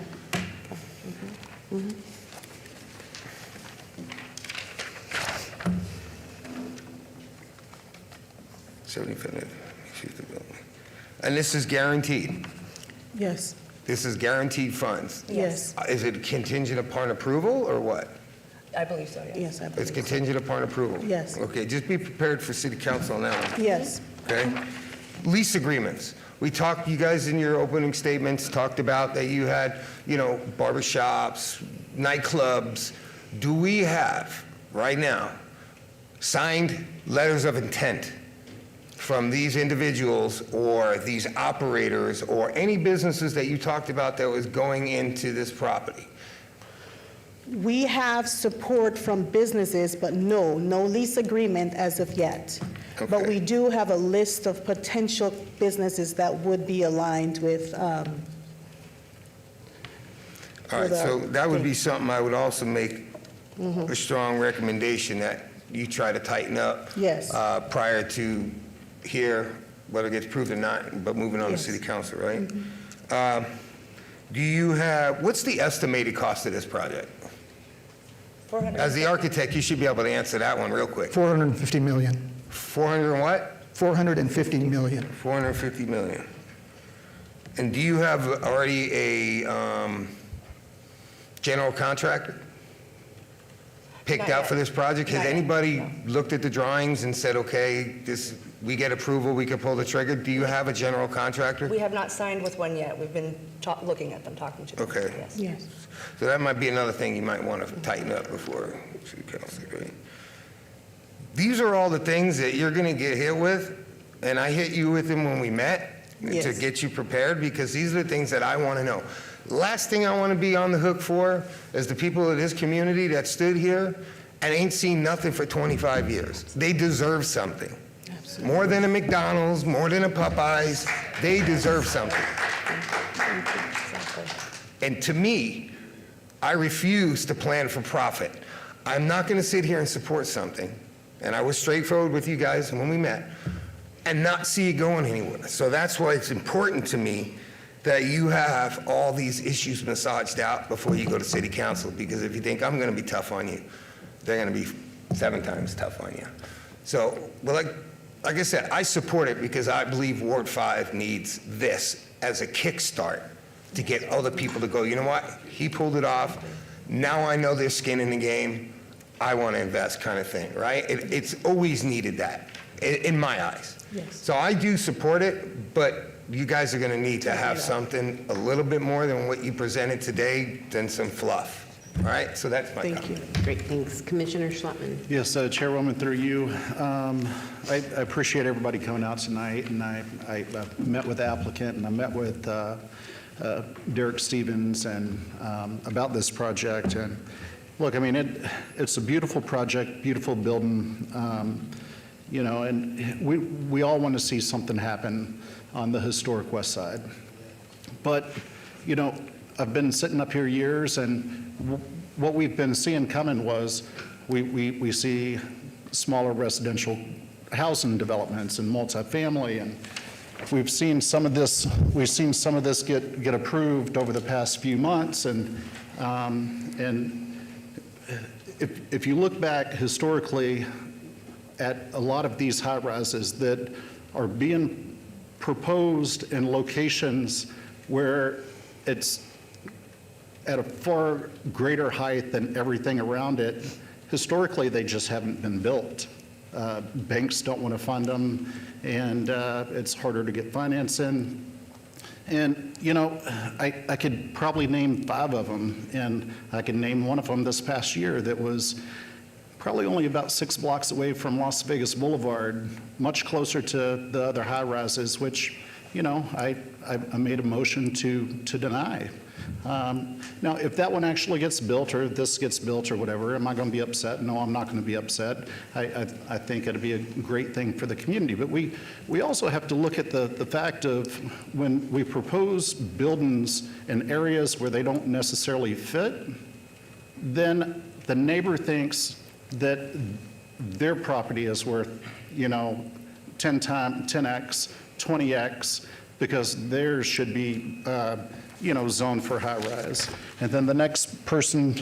Speaker 7: And this is guaranteed.
Speaker 8: Yes.
Speaker 7: This is guaranteed funds.
Speaker 8: Yes.
Speaker 7: Is it contingent upon approval or what?
Speaker 21: I believe so, yes.
Speaker 8: Yes, I believe
Speaker 7: It's contingent upon approval?
Speaker 8: Yes.
Speaker 7: Okay, just be prepared for city council on that one,
Speaker 8: Yes.
Speaker 7: okay? Lease agreements. We talked, you guys in your opening statements talked about that you had, barbershops, nightclubs. Do we have, right now, signed letters of intent from these individuals or these operators or any businesses that you talked about that was going into this property?
Speaker 8: We have support from businesses, but no lease agreement as of yet. But we do have a list of potential businesses that would be aligned with.
Speaker 7: All right, so that would be something I would also make a strong recommendation that you try to tighten up.
Speaker 8: Yes.
Speaker 7: Prior to here, whether it gets approved or not, but moving on to city council, right? Do you have, what's the estimated cost of this project? As the architect, you should be able to answer that one real quick.
Speaker 22: $450 million.
Speaker 7: 400 and what?
Speaker 22: $450 million.
Speaker 7: 450 million. And do you have already a general contractor picked
Speaker 21: Not
Speaker 7: out
Speaker 21: yet.
Speaker 7: for this project? Has
Speaker 21: Not yet,
Speaker 7: anybody
Speaker 21: no.
Speaker 7: looked at the drawings and said, okay, we get approval, we can pull the trigger? Do you have a general contractor?
Speaker 21: We have not signed with one yet. We've been looking at them, talking to them.
Speaker 7: Okay.
Speaker 21: Yes.
Speaker 8: Yes.
Speaker 7: So that might be another thing you might want to tighten up before city council, right? These are all the things that you're going to get hit with, and I hit you with them when we met to
Speaker 8: Yes.
Speaker 7: get you prepared, because these are the things that I want to know. Last thing I want to be on the hook for is the people of this community that stood here and ain't seen nothing for 25 years. They deserve something. More than a McDonald's, more than a Popeyes, they deserve something. And to me, I refuse to plan for profit. I'm not going to sit here and support something, and I was straightforward with you guys when we met, and not see it going anywhere. So that's why it's important to me that you have all these issues massaged out before you go to city council, because if you think I'm going to be tough on you, they're going to be 7 times tough on you. So, well, like I said, I support it because I believe Ward 5 needs this as a kickstart to get other people to go, you know what, he pulled it off, now I know there's skin in the game, I want to invest, kind of thing, right? It's always needed that, in my eyes.
Speaker 8: Yes.
Speaker 7: So I do support it, but you guys are going to need to have something a little bit more than what you presented today, than some fluff, all right? So that's my comment.
Speaker 8: Thank you.
Speaker 5: Great, thanks. Commissioner Schlottman.
Speaker 3: Yes, Chairwoman, through you, I appreciate everybody coming out tonight, and I met with the applicant, and I met with Derek Stevens and about this project. And look, I mean, it's a beautiful project, beautiful building, and we all want to see something happen on the historic West Side. But, I've been sitting up here years, and what we've been seeing coming was we see smaller residential housing developments and multifamily, and we've seen some of this get approved over the past few months, and if you look back historically at a lot of these high rises that are being proposed in locations where it's at a far greater height than everything around it. Historically, they just haven't been built. Banks don't want to fund them, and it's harder to get financing. And, you know, I could probably name 5 of them, and I can name one of them this past year that was probably only about 6 blocks away from Las Vegas Boulevard, much closer to the other high-rises, which, you know, I made a motion to deny. Now, if that one actually gets built, or this gets built, or whatever, am I going to be upset? No, I'm not going to be upset. I think it'd be a great thing for the community. But we also have to look at the fact of when we propose buildings in areas where they don't necessarily fit, then the neighbor thinks that their property is worth, you know, 10x, 20x, because theirs should be you know, zoned for high rise. And then the next person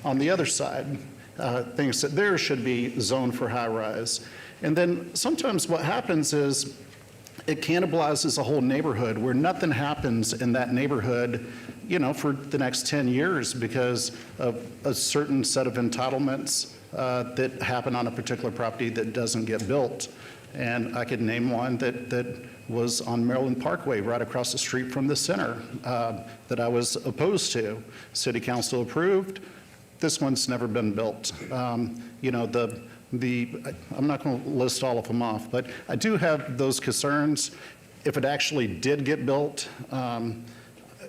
Speaker 3: on the other side thinks that theirs should be zoned for high rise. And then sometimes what happens is it cannibalizes a whole neighborhood where nothing happens in that neighborhood, you know, for the next 10 years because of a certain set of entitlements that happen on a particular property that doesn't get built. And I could name one that was on Maryland Parkway, right across the street from the center, that I was opposed to. City Council approved. This one's never been built. You know, I'm not going to list all of them off, but I do have those concerns. If it actually did get built,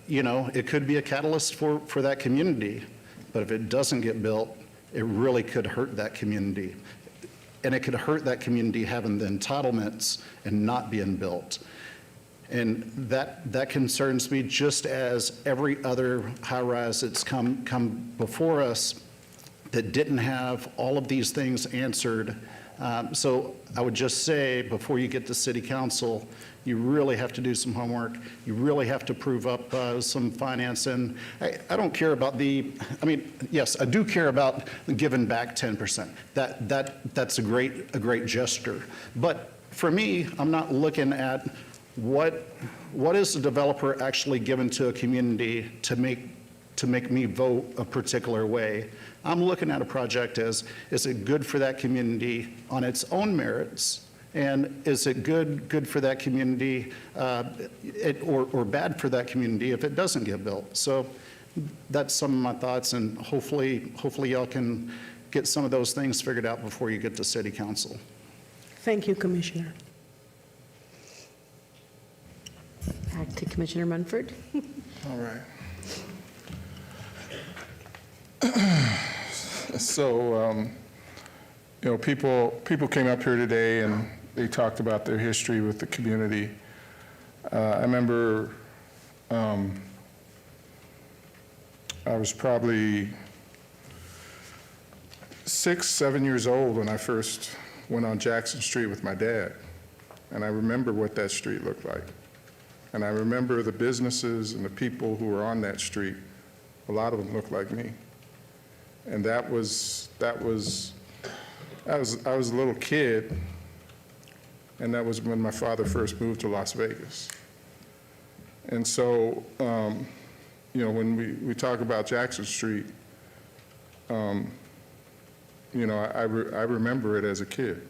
Speaker 3: you know, it could be a catalyst for that community. But if it doesn't get built, it really could hurt that community. And it could hurt that community having the entitlements and not being built. And that concerns me, just as every other high-rise that's come before us that didn't have all of these things answered. So I would just say, before you get to City Council, you really have to do some homework. You really have to prove up some financing. I don't care about I mean, yes, I do care about giving back 10%. That's a great gesture. But for me, I'm not looking at what is the developer actually given to a community to make me vote a particular way. I'm looking at a project as, is it good for that community on its own merits? And is it good for that community or bad for that community if it doesn't get built? So that's some of my thoughts, and hopefully y'all can get some of those things figured out before you get to City Council.
Speaker 8: Thank you, Commissioner.
Speaker 5: Back to Commissioner Munford.
Speaker 19: All right. So, you know, people came up here today and they talked about their history with the community. I remember I was probably 6, 7 years old when I first went on Jackson Street with my dad. And I remember what that street looked like. And I remember the businesses and the people who were on that street. A lot of them looked like me. And I was a little kid, and that was when my father first moved to Las Vegas. And so, you know, when we talk about Jackson Street, you know, I remember it as a kid.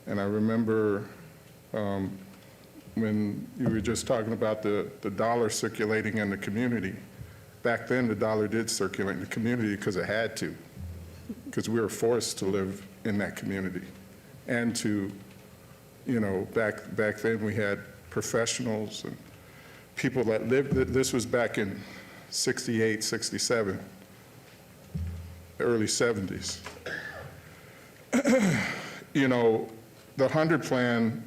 Speaker 19: And I remember when you were just talking about the dollar circulating in the community. Back then, the dollar did circulate in the community because it had to, because we were forced to live in that community. And to, you know, back then we had professionals and people that lived, this was back in 68, 67, early 70s. You know, the 100 plan,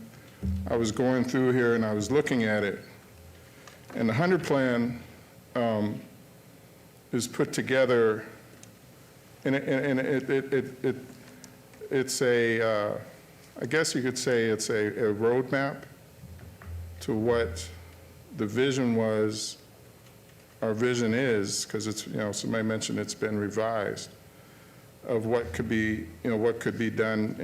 Speaker 19: I was going through here and I was looking at it, and the 100 plan is put together, and it's a, I guess you could say it's a roadmap to what the vision was, our vision is, because it's, you know, somebody mentioned it's been revised, of what could be, you know, what could be done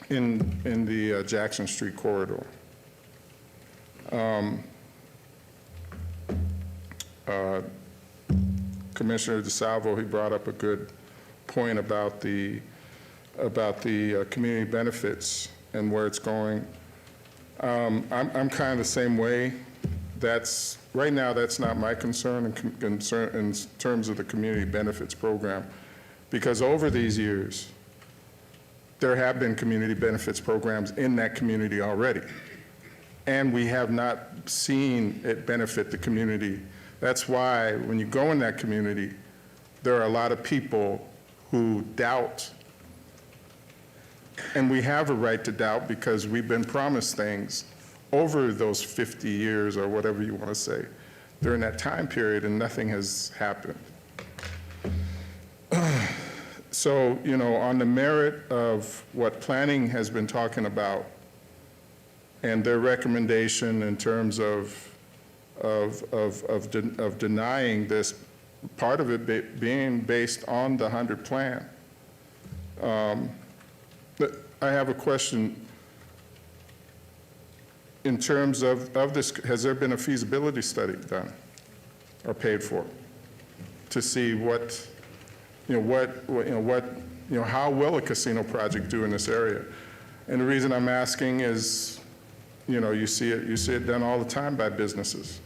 Speaker 19: in the Jackson Street corridor. Commissioner DeSalvo, he brought up a good point about the community benefits and where it's going. I'm kind of the same way. Right now, that's not my concern in terms of the community benefits program, because over these years, there have been community benefits programs in that community already, and we have not seen it benefit the community. That's why when you go in that community, there are a lot of people who doubt, and we have a right to doubt because we've been promised things over those 50 years or whatever you want to say during that time period, and nothing has happened. So, you know, on the merit of what planning has been talking about and their recommendation in terms of denying this, part of it being based on the 100 plan, but I have a question. In terms of this, has there been a feasibility study done or paid for to see how will a casino project do in this area? And the reason I'm asking is, you see it done all the time by businesses.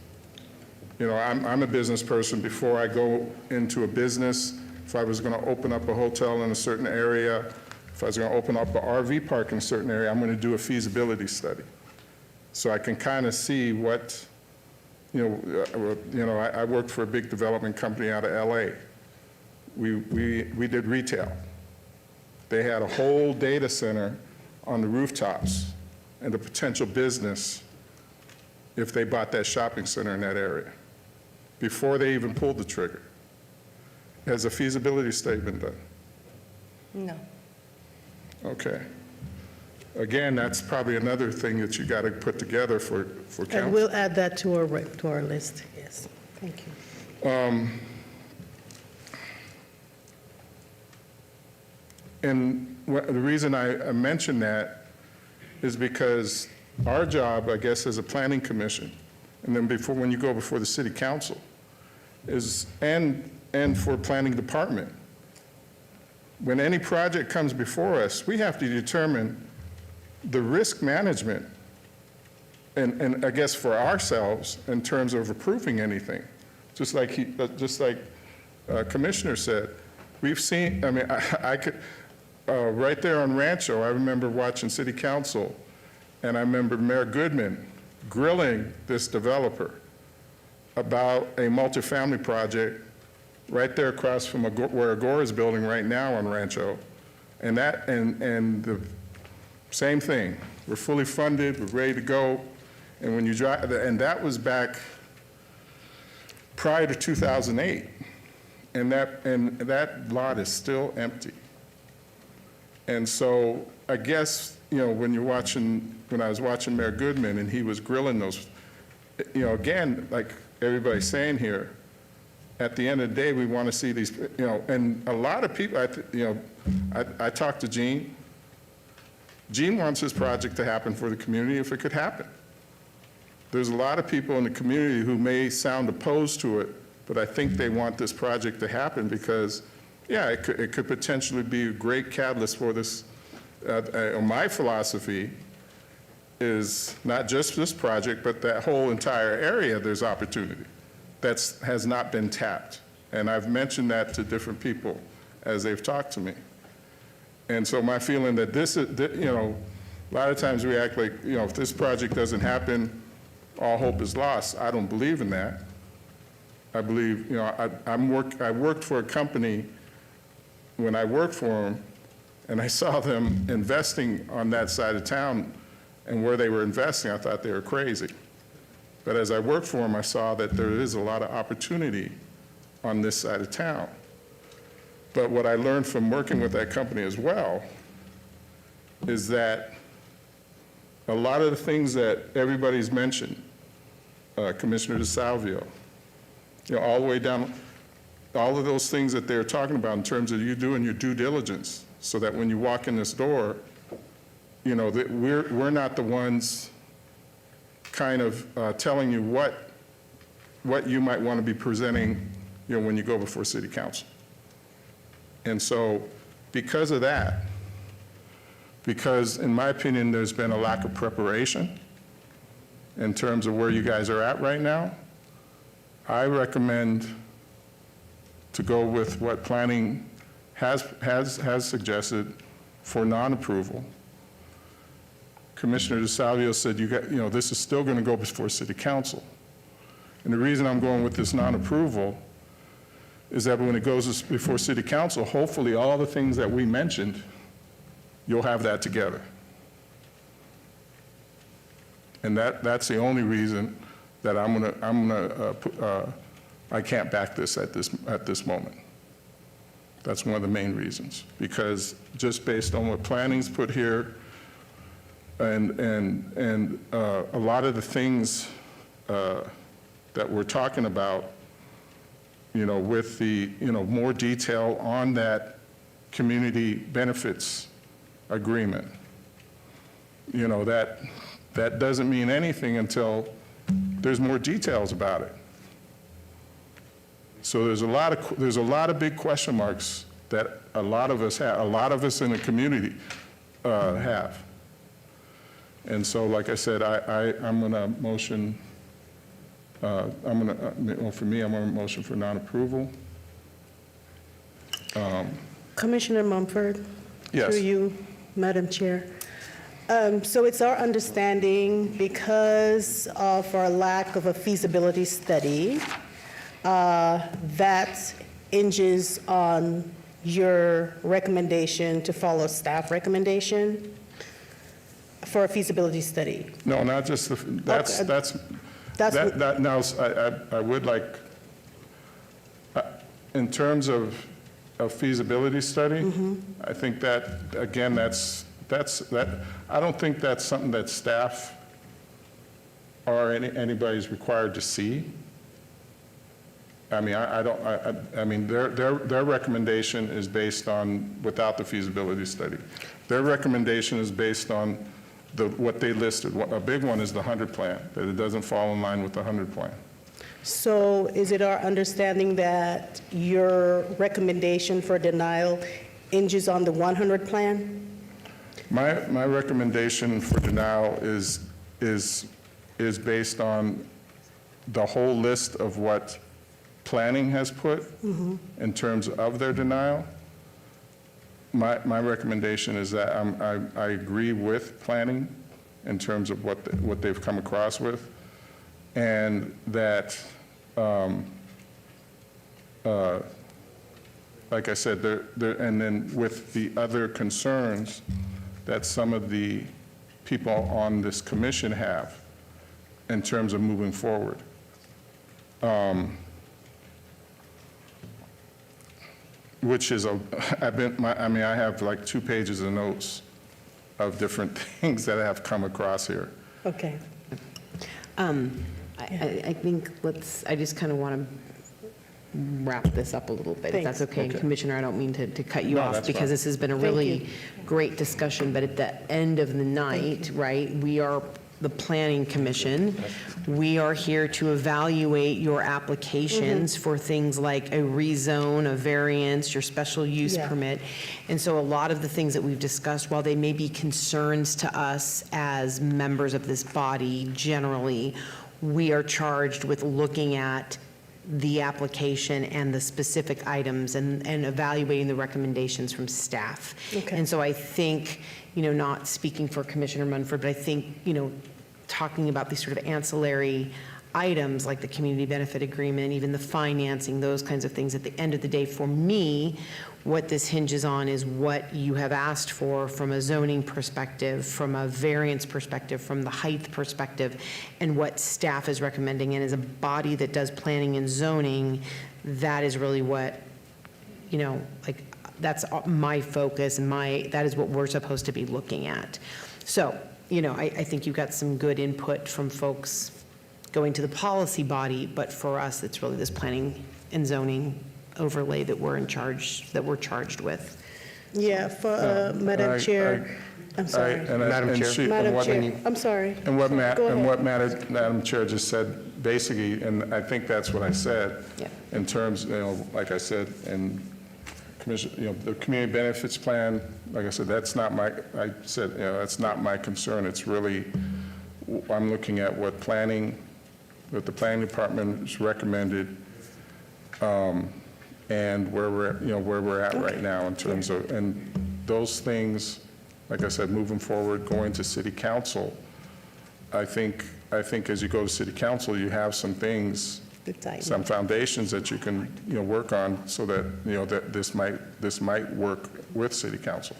Speaker 19: I'm a business person. Before I go into a business, if I was going to open up a hotel in a certain area, if I was going to open up an RV park in a certain area, I'm going to do a feasibility study. So I can kind of see what, I worked for a big development company out of LA. We did retail. They had a whole data center on the rooftops and the potential business if they bought that shopping center in that area before they even pulled the trigger. Has a feasibility statement done?
Speaker 21: No.
Speaker 19: Okay. Again, that's probably another thing that you got to put together for council.
Speaker 13: And we'll add that to our list, yes. Thank you.
Speaker 19: And the reason I mention that is because our job, I guess, as a planning commission, and then when you go before the city council, is, and for planning department, when any project comes before us, we have to determine the risk management, and I guess for ourselves in terms of approving anything. Just like Commissioner said, we've seen, I could, right there on Rancho, I remember watching city council, and I remember Mayor Goodman grilling this developer about a multifamily project right there across from where Agora is building right now on Rancho, and the same thing. We're fully funded, we're ready to go, and when you drive, and that was back prior to 2008, and that lot is still empty. And so I guess, when I was watching Mayor Goodman and he was grilling those, again, like everybody's saying here, at the end of the day, we want to see these, and a lot of people, I talked to Gene. Gene wants his project to happen for the community if it could happen. There's a lot of people in the community who may sound opposed to it, but I think they want this project to happen because, yeah, it could potentially be a great catalyst for this. My philosophy is not just this project, but that whole entire area, there's opportunity that has not been tapped. And I've mentioned that to different people as they've talked to me. And so my feeling that this is, a lot of times we act like, if this project doesn't happen, all hope is lost. I don't believe in that. I believe, I worked for a company when I worked for them, and I saw them investing on that side of town, and where they were investing, I thought they were crazy. But as I worked for them, I saw that there is a lot of opportunity on this side of town. But what I learned from working with that company as well is that a lot of the things that everybody's mentioned, Commissioner DeSalvio, all the way down, all of those things that they're talking about in terms of you doing your due diligence, so that when you walk in this door, that we're not the ones kind of telling you what you might want to be presenting, when you go before city council. And so because of that, because in my opinion, there's been a lack of preparation in terms of where you guys are at right now, I recommend to go with what planning has suggested for non-approval. Commissioner DeSalvio said, this is still going to go before city council. And the reason I'm going with this non-approval is that when it goes before city council, hopefully all the things that we mentioned, you'll have that together. And that's the only reason that I can't back this at this moment. That's one of the main reasons, because just based on what planning's put here, and a lot of the things that we're talking about, with the more detail on that community benefits agreement, that doesn't mean anything until there's more details about it. So there's a lot of big question marks that a lot of us in the community have. And so, like I said, I'm going to motion. For me, I'm going to motion for non-approval.
Speaker 8: Commissioner Mumford?
Speaker 19: Yes.
Speaker 8: Through you, Madam Chair. So it's our understanding, because of our lack of a feasibility study, that hinges on your recommendation to follow staff recommendation for a feasibility study.
Speaker 19: No, not just I would like, in terms of a feasibility study, I think that, again, I don't think that's something that staff or anybody's required to see. I mean, their recommendation is based on, without the feasibility study. Their recommendation is based on what they listed. A big one is the 100 plan, that it doesn't fall in line with the 100 plan.
Speaker 8: So is it our understanding that your recommendation for denial hinges on the 100 plan?
Speaker 19: My recommendation for denial is based on the whole list of what planning has put in terms of their denial. My recommendation is that I agree with planning in terms of what they've come across with, and that, like I said, and then with the other concerns that some of the people on this commission have in terms of moving forward. Which is, I have like 2 pages of notes of different things that have come across here.
Speaker 8: Okay.
Speaker 5: I think I just kind of want to wrap this up a little bit, if that's okay.
Speaker 19: Okay.
Speaker 5: Commissioner, I don't mean to cut you
Speaker 19: No,
Speaker 5: off,
Speaker 19: that's
Speaker 5: because
Speaker 19: fine.
Speaker 5: this has been a really great discussion, but at the end of the night, right, we are the Planning Commission. We are here to evaluate your applications for things like a rezone, a variance, your special use permit. And so a lot of the things that we've discussed, while they may be concerns to us as members of this body generally, we are charged with looking at the application and the specific items and evaluating the recommendations from staff.
Speaker 8: Okay.
Speaker 5: And so I think, not speaking for Commissioner Munford, but I think, talking about these sort of ancillary items like the community benefit agreement, even the financing, those kinds of things, at the end of the day, for me, what this hinges on is what you have asked for from a zoning perspective, from a variance perspective, from the height perspective, and what staff is recommending. And as a body that does planning and zoning, that is really what, that's my focus, and that is what we're supposed to be looking at. So, I think you got some good input from folks going to the policy body, but for us, it's really this planning and zoning overlay that we're charged with.
Speaker 8: Yeah, for Madam Chair, I'm sorry.
Speaker 7: Madam Chair.
Speaker 8: Madam Chair, I'm sorry.
Speaker 19: And what
Speaker 8: Go ahead.
Speaker 19: Madam Chair just said, basically, and I think that's what I said,
Speaker 5: Yeah.
Speaker 19: in terms, like I said, and Commission, the community benefits plan, like I said, that's not my, that's not my concern. It's really, I'm looking at what the planning department has recommended, and where we're at right now in terms of, and those things, like I said, moving forward, going to city council, I think as you go to city council, you have some things, some foundations that you can, work on so that, that this might work with city council.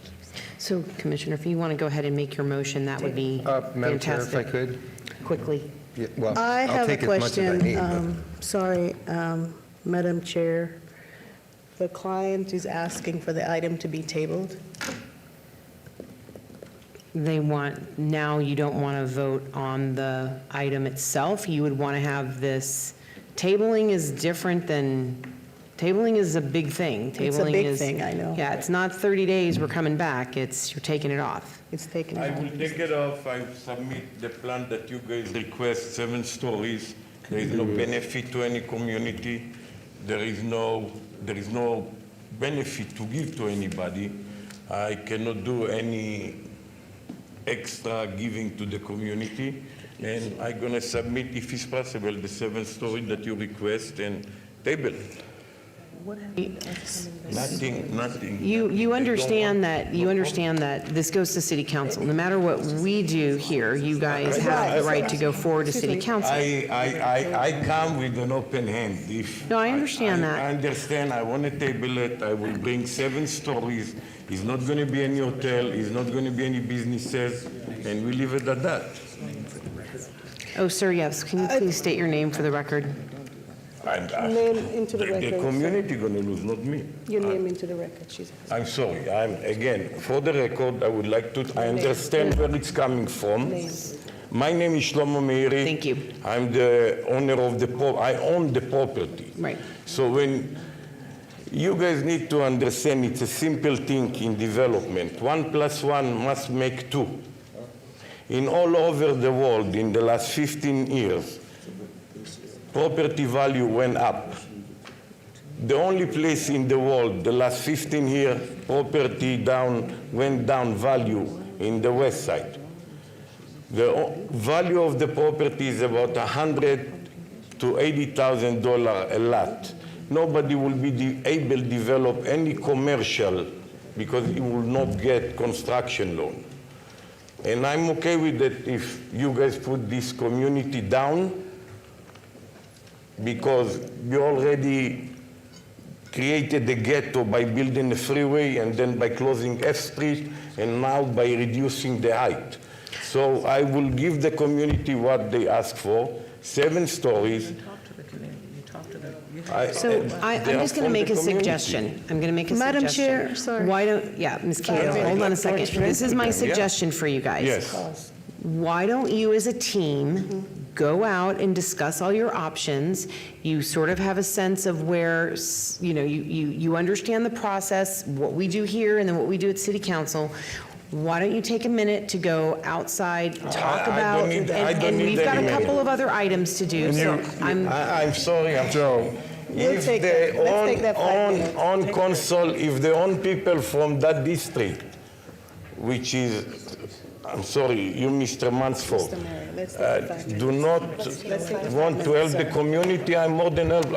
Speaker 5: So Commissioner, if you want to go ahead and make your motion, that would be
Speaker 7: Madam Chair, if I
Speaker 5: fantastic.
Speaker 7: could.
Speaker 5: Quickly.
Speaker 7: Yeah, well,
Speaker 8: I
Speaker 7: I'll
Speaker 8: have a
Speaker 7: take as much as I need,
Speaker 8: question. Sorry, Madam Chair. The client is asking for the item to be tabled.
Speaker 5: They want, now you don't want to vote on the item itself. You would want to have this, tabling is different than, tabling is a big thing.
Speaker 8: It's a
Speaker 5: Tabling
Speaker 8: big
Speaker 5: is-
Speaker 8: thing, I know.
Speaker 5: Yeah, it's not 30 days, we're coming back. It's, you're taking it off.
Speaker 8: It's taken.
Speaker 15: I will take it off. I submit the plan that you guys request, 7 stories. There is no benefit to any community. There is no benefit to give to anybody. I cannot do any extra giving to the community. And I'm gonna submit, if it's possible, the 7 story that you request and table. Nothing.
Speaker 5: You understand that this goes to city council. No matter what we do here, you guys have the right to go forward to city council.
Speaker 15: I come with an open hand.
Speaker 5: No, I understand
Speaker 15: I
Speaker 5: that.
Speaker 15: understand. I want to table it. I will bring 7 stories. It's not going to be any hotel. It's not going to be any businesses, and we leave it at that.
Speaker 5: Oh, sir, yes. Can you please state your name for the record?
Speaker 8: Name into the record.
Speaker 15: The community going to lose, not me.
Speaker 8: Your name into the record, she's.
Speaker 15: I'm sorry. Again, for the record, I would like to, I understand where it's coming from. My name is Shlomo Meiri.
Speaker 5: Thank you.
Speaker 15: I'm the owner of I own the property.
Speaker 5: Right.
Speaker 15: So when you guys need to understand, it's a simple thing in development. 1 + 1 must make 2. In all over the world, in the last 15 years, property value went up. The only place in the world, the last 15 years, property went down value in the west side. The value of the property is about $100,000 to $80,000 a lot. Nobody will be able to develop any commercial because it will not get construction loan. And I'm okay with that if you guys put this community down, because you already created the ghetto by building the freeway and then by closing F Street and now by reducing the height. So I will give the community what they ask for, 7 stories.
Speaker 5: So I'm just going to make a suggestion. I'm going to make a suggestion.
Speaker 8: Madam Chair, sorry.
Speaker 5: Why don't, yeah, Ms. Cato, hold on a second. This is my suggestion for you guys.
Speaker 15: Yes.
Speaker 5: Why don't you as a team go out and discuss all your options? You sort of have a sense of where, you understand the process, what we do here and then what we do at City Council. Why don't you take a minute to go outside, talk about, and we've got a couple of other items to do, so
Speaker 15: I'm sorry, Joe. If
Speaker 8: take
Speaker 15: they
Speaker 8: that. Let's take that 5 minutes.
Speaker 15: own council, if they own people from that district, which is, I'm sorry, you, Mr. Mansford, do not want to help the community, I'm more than help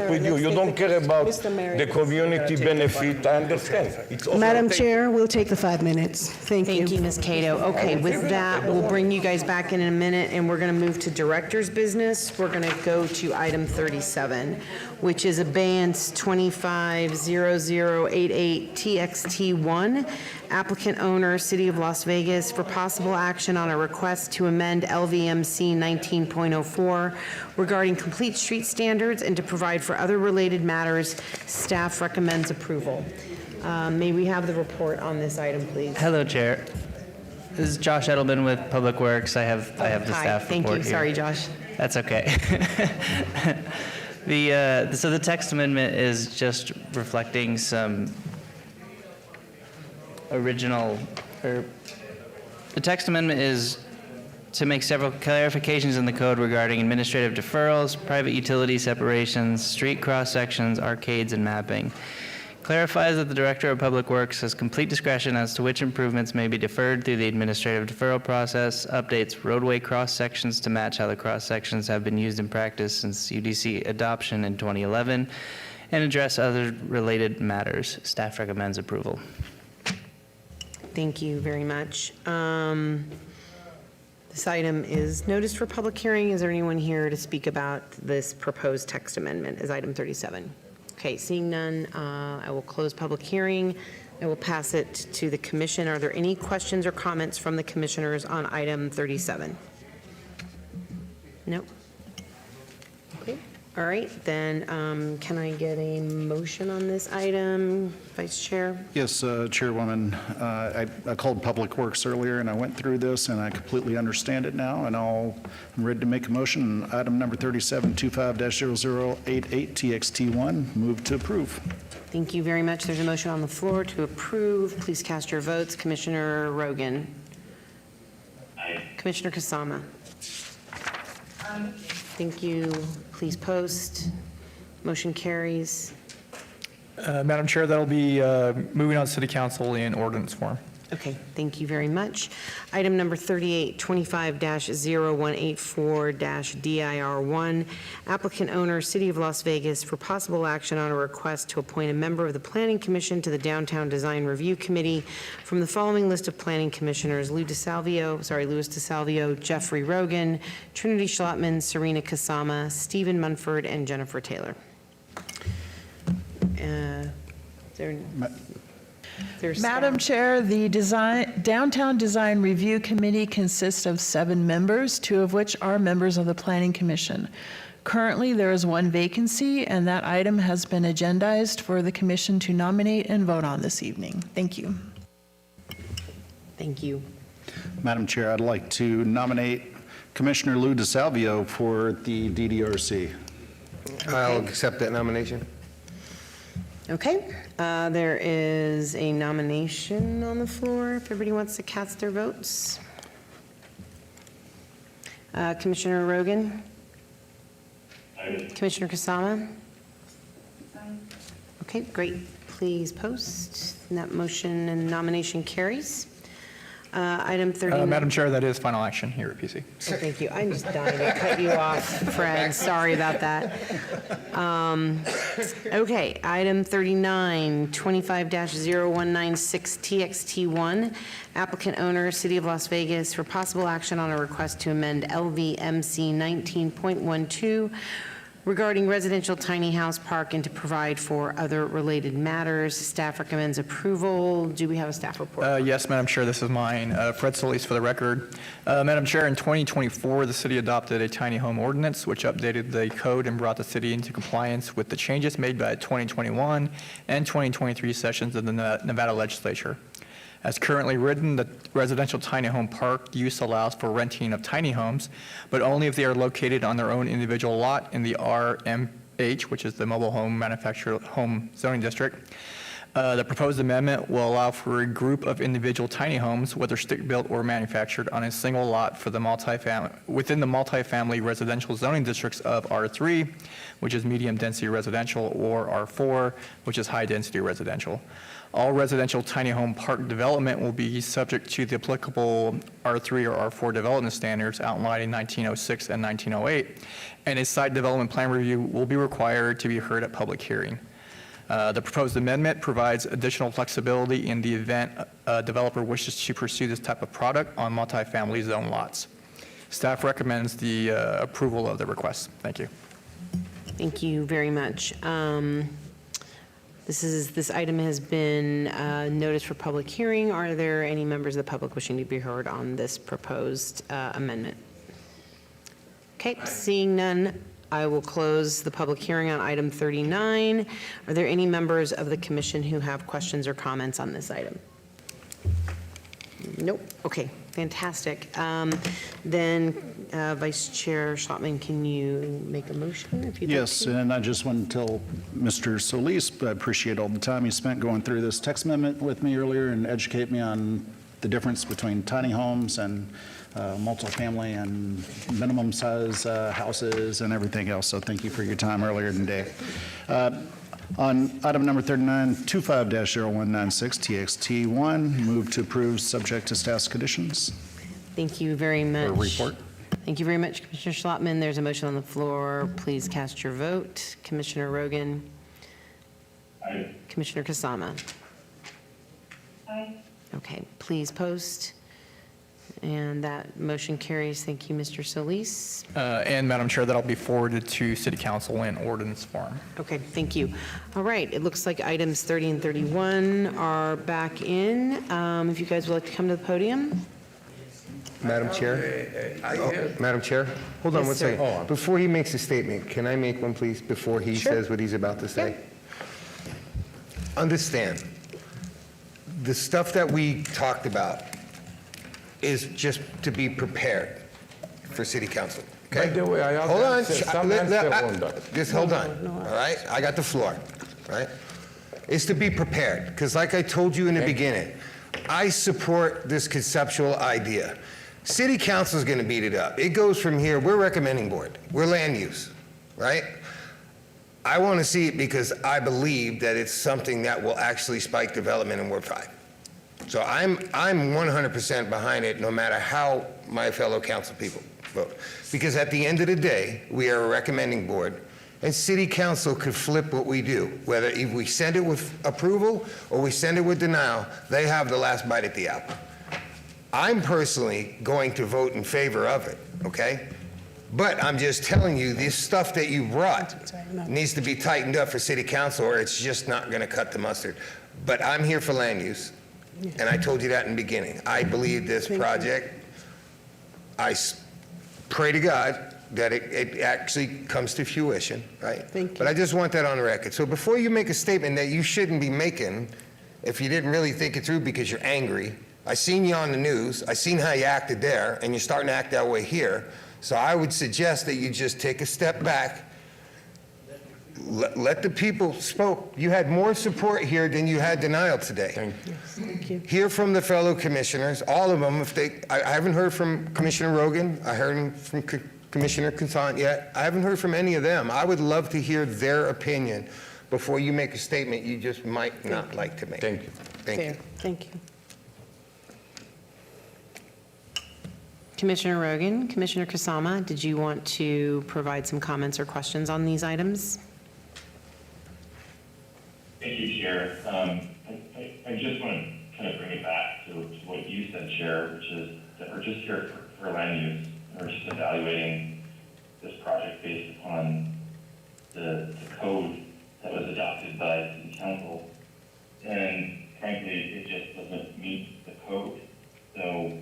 Speaker 15: with you. You don't care about the community benefit, I understand. It's also
Speaker 8: Madam
Speaker 15: okay.
Speaker 8: Chair, we'll take the 5 minutes. Thank you.
Speaker 5: Thank you, Ms. Cato. Okay, with that, we'll bring you guys back in a minute, and we're going to move to Director's Business. We're going to go to item 37, which is abeyance 250088 TXT1, applicant owner, City of Las Vegas, for possible action on a request to amend LVMC 19.04 regarding complete street standards and to provide for other related matters. Staff recommends approval. May we have the report on this item, please?
Speaker 18: Hello, Chair. This is Josh Edelman with Public Works. I have the
Speaker 5: Hi,
Speaker 18: staff
Speaker 5: thank
Speaker 18: report
Speaker 5: you.
Speaker 18: here.
Speaker 5: Sorry, Josh.
Speaker 18: That's okay. So the text amendment is just reflecting some original, or the text amendment is to make several clarifications in the code regarding administrative deferrals, private utility separations, street cross-sections, arcades, and mapping. Clarifies that the Director of Public Works has complete discretion as to which improvements may be deferred through the administrative deferral process, updates roadway cross-sections to match how the cross-sections have been used in practice since UDC adoption in 2011, and address other related matters. Staff recommends approval.
Speaker 5: Thank you very much. This item is noticed for public hearing. Is there anyone here to speak about this proposed text amendment as item 37? Okay, seeing none, I will close public hearing. I will pass it to the commission. Are there any questions or comments from the commissioners on item 37? No? Okay, all right, then can I get a motion on this item, Vice Chair?
Speaker 3: Yes, Chairwoman, I called Public Works earlier, and I went through this, and I completely understand it now, and I'm ready to make a motion. Item number 3725-0088, TXT1, move to approve.
Speaker 5: Thank you very much. There's a motion on the floor to approve. Please cast your votes. Commissioner Rogan. Aye. Commissioner Kasama. Aye. Thank you. Please post. Motion carries.
Speaker 2: Madam Chair, that'll be moving on to City Council in ordinance form.
Speaker 5: Okay, thank you very much. Item number 38, 25-0184-DIR1, applicant owner, City of Las Vegas, for possible action on a request to appoint a member of the Planning Commission to the Downtown Design Review Committee from the following list of planning commissioners: Louis DeSalvio, Jeffrey Rogan, Trinity Schlottman, Serena Kasama, Stephen Munford, and Jennifer Taylor.
Speaker 17: Madam Chair, the Downtown Design Review Committee consists of 7 members, 2 of which are members of the Planning Commission. Currently, there is 1 vacancy, and that item has been agendized for the commission to nominate and vote on this evening. Thank you.
Speaker 5: Thank you.
Speaker 3: Madam Chair, I'd like to nominate Commissioner Lou DeSalvio for the DDRC.
Speaker 7: I'll accept that nomination.
Speaker 5: Okay, there is a nomination on the floor if everybody wants to cast their votes. Commissioner Rogan? Aye. Commissioner Kasama? Aye. Okay, great. Please post. And that motion and nomination carries. Item 39.
Speaker 2: Madam Chair, that is final action here at PC.
Speaker 5: Oh, thank you. I'm just dying to cut you off, Fred. Sorry about that. Okay, item 39, 25-0196 TXT1, applicant owner, City of Las Vegas, for possible action on a request to amend LVMC 19.12 regarding residential tiny house park and to provide for other related matters. Staff recommends approval. Do we have a staff report?
Speaker 2: Yes, Madam Chair, this is mine. Fred Solis for the record. Madam Chair, in 2024, the city adopted a tiny home ordinance, which updated the code and brought the city into compliance with the changes made by 2021 and 2023 sessions of the Nevada legislature. As currently written, the residential tiny home park use allows for renting of tiny homes, but only if they are located on their own individual lot in the RMH, which is the Mobile Home Manufactured Home Zoning District. The proposed amendment will allow for a group of individual tiny homes, whether stick-built or manufactured, on a single lot for the within the multifamily residential zoning districts of R3, which is medium-density residential, or R4, which is high-density residential. All residential tiny home park development will be subject to the applicable R3 or R4 development standards outlined in 1906 and 1908, and a site development plan review will be required to be heard at public hearing. The proposed amendment provides additional flexibility in the event a developer wishes to pursue this type of product on multifamily zone lots. Staff recommends the approval of the request. Thank you.
Speaker 5: Thank you very much. This item has been noticed for public hearing. Are there any members of the public wishing to be heard on this proposed amendment? Okay, seeing none, I will close the public hearing on item 39. Are there any members of the commission who have questions or comments on this item? Nope. Okay, fantastic. Then Vice Chair Schlottman, can you make a motion if you'd like
Speaker 3: Yes,
Speaker 5: to?
Speaker 3: and I just want to tell Mr. Solis, I appreciate all the time he spent going through this text amendment with me earlier and educate me on the difference between tiny homes and multifamily and minimum size houses and everything else. So thank you for your time earlier today. On item number 39, 25-0196, TXT1, move to approve subject to staff's conditions.
Speaker 5: Thank you very much.
Speaker 3: Or report.
Speaker 5: Thank you very much, Commissioner Schlottman. There's a motion on the floor. Please cast your vote. Commissioner Rogan.
Speaker 6: Aye.
Speaker 5: Commissioner Kasama.
Speaker 6: Aye.
Speaker 5: Okay, please post. And that motion carries. Thank you, Mr. Solis.
Speaker 2: And Madam Chair, that'll be forwarded to City Council in ordinance form.
Speaker 5: Okay, thank you. All right, it looks like items 30 and 31 are back in. If you guys would like to come to the podium.
Speaker 7: Madam Chair? Madam Chair? Hold on
Speaker 5: Yes,
Speaker 7: one
Speaker 5: sir.
Speaker 7: second. Before he makes a statement, can I make one, please, before he
Speaker 5: Sure.
Speaker 7: says what he's about to say? Understand, the stuff that we talked about is just to be prepared for City Council, okay?
Speaker 15: By the way, I have
Speaker 7: Hold on,
Speaker 15: some answer on that.
Speaker 7: just hold on, all right? I got the floor, all right? Is to be prepared, because like I told you in the beginning, I support this conceptual idea. City Council is going to beat it up. It goes from here, we're recommending board, we're land use, right? I want to see it because I believe that it's something that will actually spike development in Ward 5. So I'm 100% behind it, no matter how my fellow council people vote. Because at the end of the day, we are a recommending board, and City Council could flip what we do. Whether if we send it with approval or we send it with denial, they have the last bite at the apple. I'm personally going to vote in favor of it, okay? But I'm just telling you, this stuff that you brought needs to be tightened up for City Council, or it's just not going to cut the mustard. But I'm here for land use. And I told you that in the beginning. I believe this project, pray to God that it actually comes to fruition, right?
Speaker 8: Thank you.
Speaker 7: But I just want that on the record. So before you make a statement that you shouldn't be making, if you didn't really think it through because you're angry, I seen you on the news, I seen how you acted there, and you're starting to act that way here. So I would suggest that you just take a step back, let the people spoke. You had more support here than you had denial today.
Speaker 8: Thank you.
Speaker 7: Hear from the fellow commissioners, all of them. I haven't heard from Commissioner Rogan. I heard from Commissioner Consant yet. I haven't heard from any of them. I would love to hear their opinion before you make a statement you just might not like to make.
Speaker 15: Thank you.
Speaker 7: Thank you.
Speaker 8: Fair. Thank you.
Speaker 5: Commissioner Rogan, Commissioner Kasama, did you want to provide some comments or questions on these items?
Speaker 6: Thank you, Chair. I just want to kind of bring it back to what you said, Chair, which is that we're just here for land use. We're just evaluating this project based upon the code that was adopted by City Council. And frankly, it just doesn't meet the code. So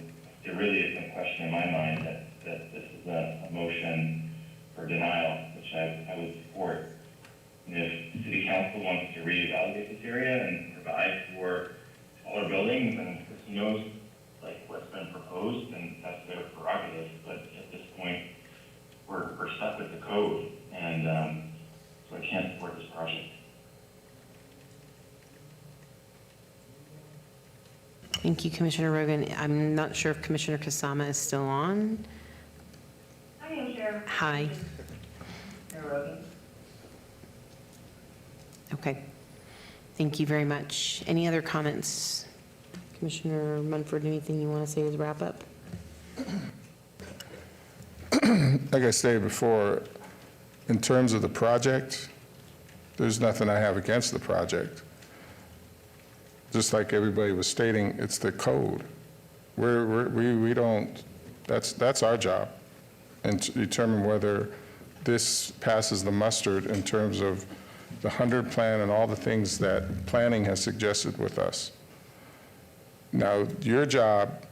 Speaker 6: there really is no question in my mind that this is a motion for denial, which I would support. And if City Council wants to reevaluate this area and provide for taller buildings, and who knows, like what's been proposed, then that's their prerogative. But at this point, we're stuck with the code, and so I can't support this project.
Speaker 5: Thank you, Commissioner Rogan. I'm not sure if Commissioner Kasama is still on.
Speaker 6: I am, Chair.
Speaker 5: Hi.
Speaker 6: Mayor Rogan.
Speaker 5: Okay. Thank you very much. Any other comments? Commissioner Munford, anything you want to say as wrap up?
Speaker 19: Like I stated before, in terms of the project, there's nothing I have against the project. Just like everybody was stating, it's the code. We don't, that's our job, and to determine whether this passes the mustard in terms of the 100 plan and all the things that planning has suggested with us. Now, your job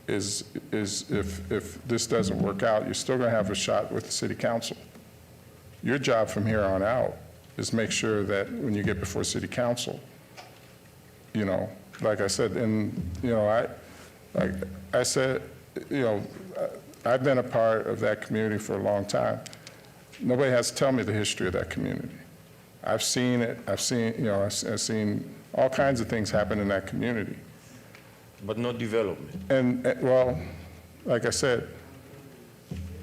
Speaker 19: is if this doesn't work out, you're still going to have a shot with the city council. Your job from here on out is make sure that when you get before city council, you know, like I said, and, you know, I said, you know, I've been a part of that community for a long time. Nobody has to tell me the history of that community. I've seen it. I've seen all kinds of things happen in that community.
Speaker 15: But no development.
Speaker 19: And well, like I said,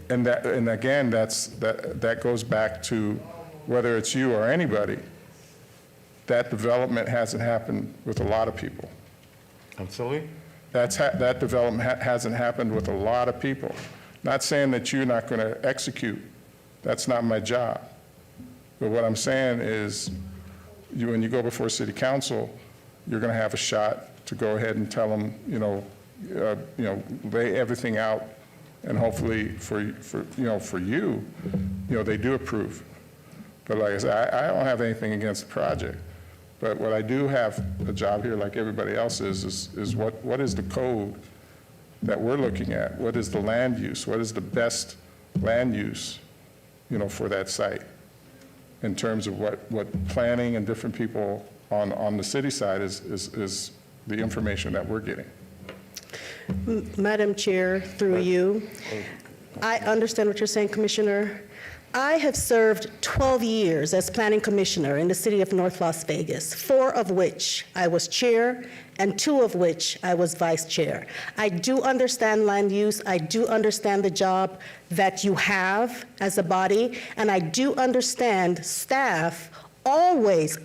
Speaker 19: and again, that goes back to whether it's you or anybody, that development hasn't happened with a lot of people.
Speaker 15: I'm sorry?
Speaker 19: That development hasn't happened with a lot of people. Not saying that you're not going to execute. That's not my job. But what I'm saying is, when you go before City Council, you're going to have a shot to go ahead and tell them, lay everything out, and hopefully for you, they do approve. But like I said, I don't have anything against the project. But what I do have a job here, like everybody else is what is the code that we're looking at? What is the land use? What is the best land use, for that site? In terms of what planning and different people on the city side is the information that we're getting.
Speaker 8: Madam Chair, through you, I understand what you're saying, Commissioner. I have served 12 years as planning commissioner in the city of North Las Vegas, 4 of which I was chair and 2 of which I was vice chair. I do understand land use. I do understand the job that you have as a body, and I do understand staff always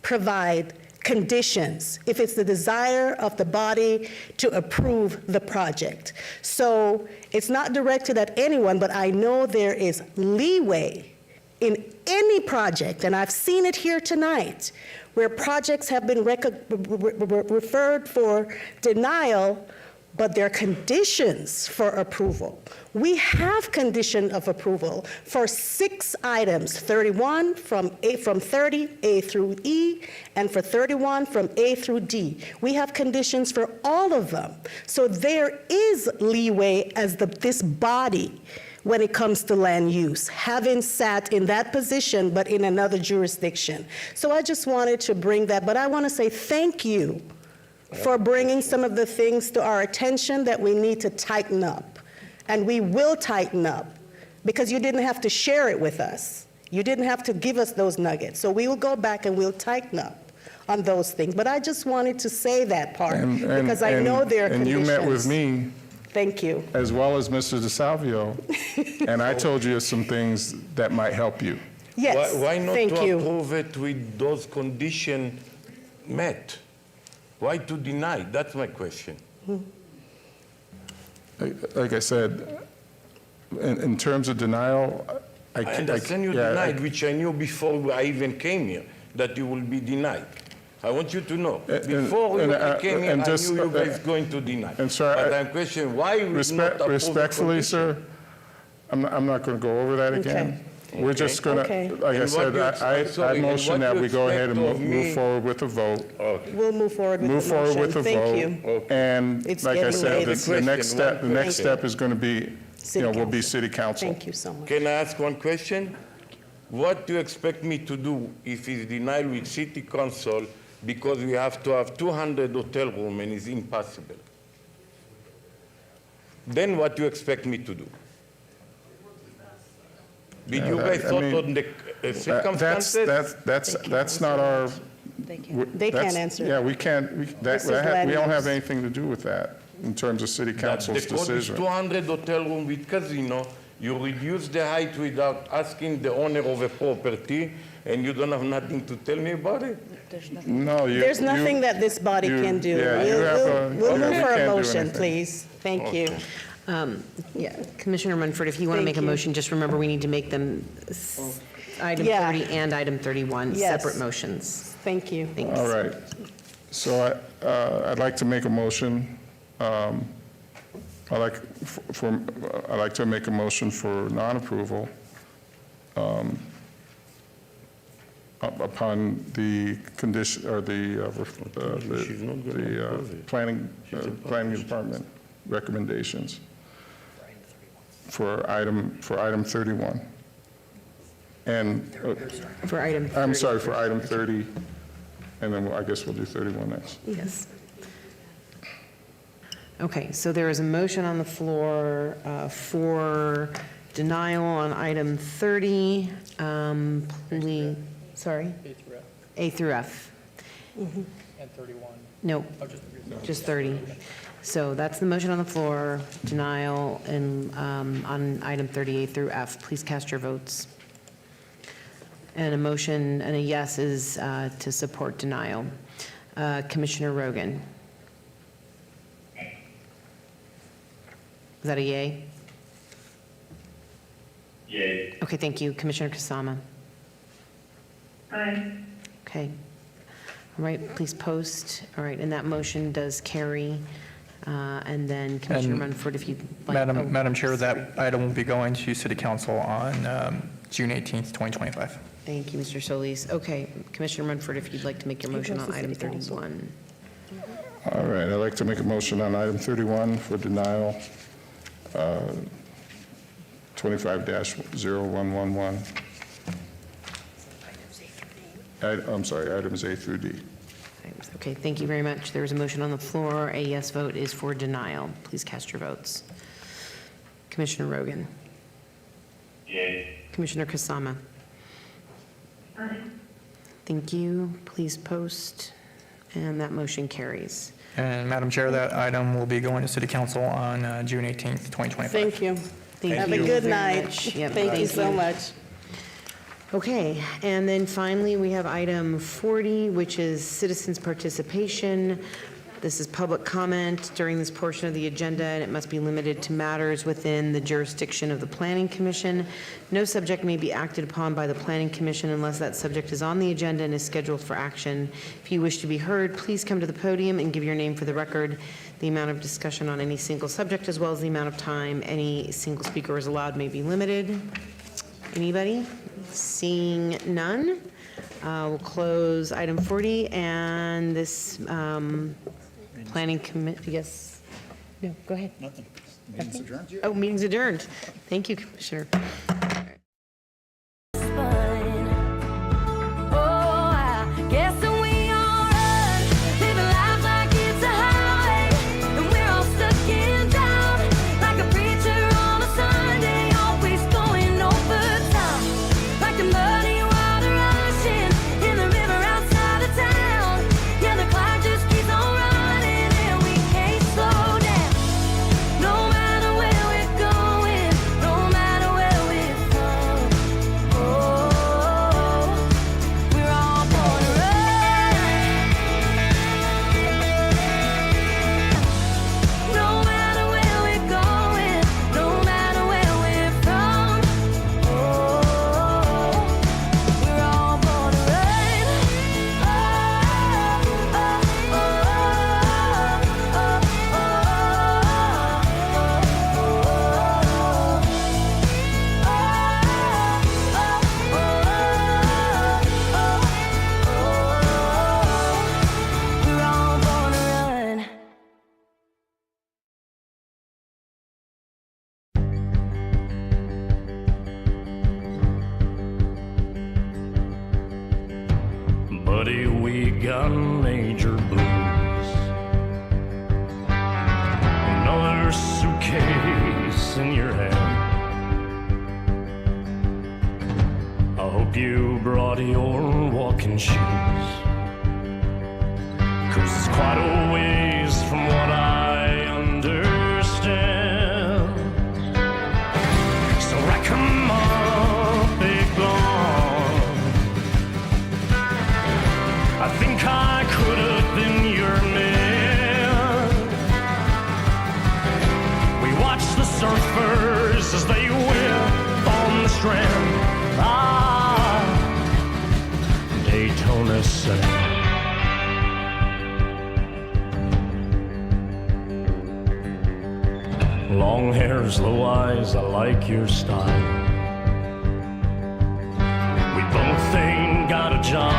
Speaker 8: provide conditions if it's the desire of the body to approve the project. So it's not directed at anyone, but I know there is leeway in any project, and I've seen it here tonight, where projects have been referred for denial, but there are conditions for approval. We have condition of approval for 6 items, 31 from 30, A through E, and for 31 from A through D. We have conditions for all of them. So there is leeway as this body when it comes to land use, having sat in that position but in another jurisdiction. So I just wanted to bring that, but I want to say thank you for bringing some of the things to our attention that we need to tighten up. And we will tighten up, because you didn't have to share it with us. You didn't have to give us those nuggets. So we will go back and we'll tighten up on those things. But I just wanted to say that part, because I know there are conditions.
Speaker 19: And you met with me.
Speaker 8: Thank you.
Speaker 19: As well as Mr. DeSalvio, and I told you some things that might help you.
Speaker 8: Yes,
Speaker 15: Why not
Speaker 8: thank
Speaker 15: to
Speaker 8: you.
Speaker 15: approve it with those conditions met? Why to deny? That's my question.
Speaker 19: Like I said, in terms of denial,
Speaker 15: I understand you denied, which I knew before I even came here, that you will be denied. I want you to know. Before I came here, I knew you guys going to deny.
Speaker 19: And sir,
Speaker 15: but I'm questioning why we not approve
Speaker 19: respectfully, sir, I'm not going to go over that again.
Speaker 8: Okay.
Speaker 19: We're just going to, like I said, I motion that we go ahead and move forward with a vote.
Speaker 8: We'll move forward with the motion.
Speaker 19: Move forward with the
Speaker 8: Thank
Speaker 19: vote.
Speaker 8: you.
Speaker 19: And
Speaker 8: It's
Speaker 19: like I
Speaker 8: getting
Speaker 19: said,
Speaker 8: late.
Speaker 19: the next step is going to be, will be City Council.
Speaker 8: Thank you so much.
Speaker 15: Can I ask one question? What do you expect me to do if it's denied with City Council because we have to have 200 hotel rooms and it's impossible? Then what do you expect me to do? Did you guys thought on the circumstances?
Speaker 19: That's not our.
Speaker 8: They can't answer.
Speaker 19: Yeah, we can't. We don't have anything to do with that in terms of City Council's
Speaker 15: The code is
Speaker 19: decision.
Speaker 15: 200 hotel room with casino. You reduce the height without asking the owner of a property, and you don't have nothing to tell me about it?
Speaker 19: No,
Speaker 8: There's nothing that this body can do. We'll move for a motion, please. Thank you.
Speaker 5: Yeah, Commissioner Munford, if you want to
Speaker 8: Thank
Speaker 5: make a
Speaker 8: you.
Speaker 5: motion, just remember we need to make them item 30 and item 31
Speaker 8: Yes.
Speaker 5: separate motions.
Speaker 8: Thank you.
Speaker 5: Thanks.
Speaker 19: All right. So I'd like to make a motion. I'd like to make a motion for non-approval upon the condition, or the planning department recommendations for item 31. And,
Speaker 5: For item 30.
Speaker 19: I'm sorry, for item 30, and then I guess we'll do 31 next.
Speaker 5: Yes. Okay, so there is a motion on the floor for denial on item 30. Sorry? A through F.
Speaker 2: And 31.
Speaker 5: No, just 30. So that's the motion on the floor, denial, and on item 38 through F. Please cast your votes. And a motion and a yes is to support denial. Commissioner Rogan? Is that a yay?
Speaker 6: Yay.
Speaker 5: Okay, thank you. Commissioner Kasama?
Speaker 6: Aye.
Speaker 5: Okay. All right, please post. All right, and that motion does carry. And then Commissioner
Speaker 2: And
Speaker 5: Munford, if you'd like.
Speaker 2: Madam Chair, that item will be going to City Council on June 18th, 2025.
Speaker 5: Thank you, Mr. Solis. Okay, Commissioner Munford, if you'd like to make your motion on item 31.
Speaker 19: All right, I'd like to make a motion on item 31 for denial, 25-0111. I'm sorry, items A through D.
Speaker 5: Okay, thank you very much. There is a motion on the floor. A yes vote is for denial. Please cast your votes. Commissioner Rogan?
Speaker 6: Yay.
Speaker 5: Commissioner Kasama?
Speaker 6: Aye.
Speaker 5: Thank you. Please post. And that motion carries.
Speaker 2: And Madam Chair, that item will be going to City Council on June 18th, 2025.
Speaker 8: Thank you. Have a good night. Thank you so much.
Speaker 5: Okay, and then finally, we have item 40, which is citizens' participation. This is public comment during this portion of the agenda, and it must be limited to matters within the jurisdiction of the Planning Commission. No subject may be acted upon by the Planning Commission unless that subject is on the agenda and is scheduled for action. If you wish to be heard, please come to the podium and give your name for the record. The amount of discussion on any single subject, as well as the amount of time any single speaker is allowed, may be limited. Anybody? Seeing none, we'll close item 40, and this planning committee, yes, no, go ahead.
Speaker 10: Nothing. Meeting's adjourned.
Speaker 5: Oh, meeting's adjourned. Thank you, Commissioner.
Speaker 12: Buddy, we got major blues. Another suitcase in your hand. I hope you brought your walking shoes, 'cause it's quite a ways from what I understand. So rack 'em up, big blonde. I think I could have been your man. We watched the surfers as they whip on the strand. Daytona sand. Long hair's low eyes, I like your style. We both ain't got a job.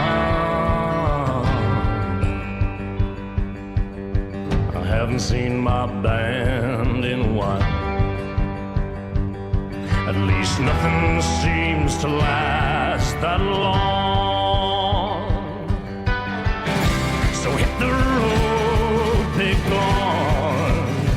Speaker 12: I haven't seen my band in a while. At least nothing seems to last that long. So hit the road, big blonde.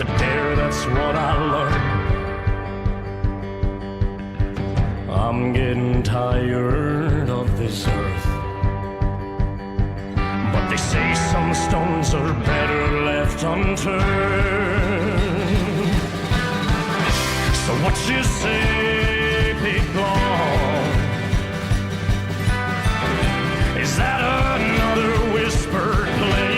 Speaker 12: to dare, that's what I learned. I'm getting tired of this earth, but they say some stones are better left unturned. So what you say, big blonde? Is that another whispered play?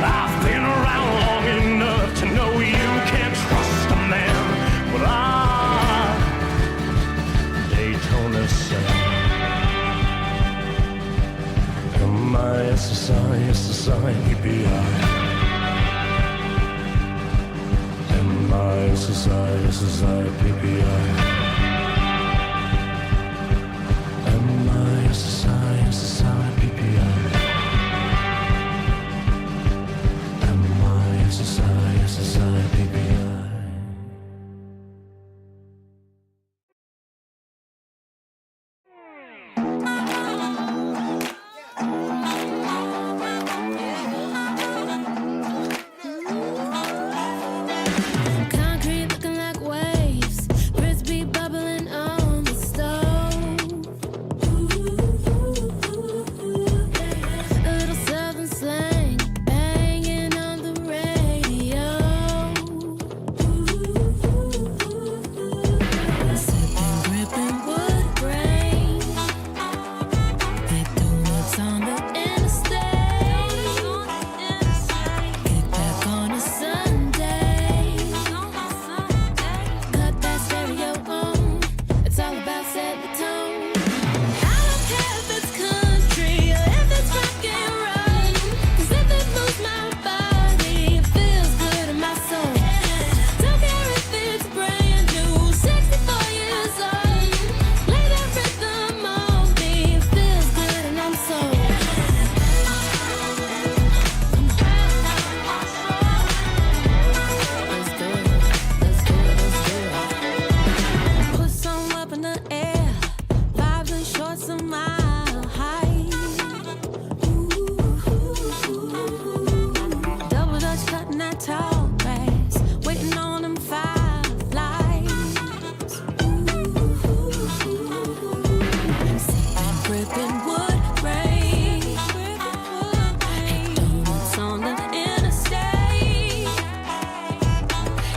Speaker 12: I've been around long enough to know you can't trust a man. Well, Daytona said, M-I-S-S-I, S-S-I, P-P-I. M-I-S-S-I, S-S-I, P-P-I. M-I-S-S-I, S-S-I, P-P-I. M-I-S-S-I, S-S-I, P-P-I.
Speaker 10: Concrete looking like waves, frisbee bubbling on the stove. A little southern slang banging on the radio. Sipping, gripping wood grain, like the woods on the interstate. Kick back on a Sunday. Cut that stereo on. It's all about setting the tone. I don't care if it's country or if it's rock and roll. 'Cause if it moves my body, it feels good in my soul. Don't care if it's brand new, 64 years old. Lay that rhythm on me, it feels good and I'm sold. Let's do it, let's do it, let's do it. Put some up in the air, vibes and shorts a mile high. Double Dutch cutting that tall grass, waiting on them fireflies. Sipping, gripping wood grain, and donuts on the interstate.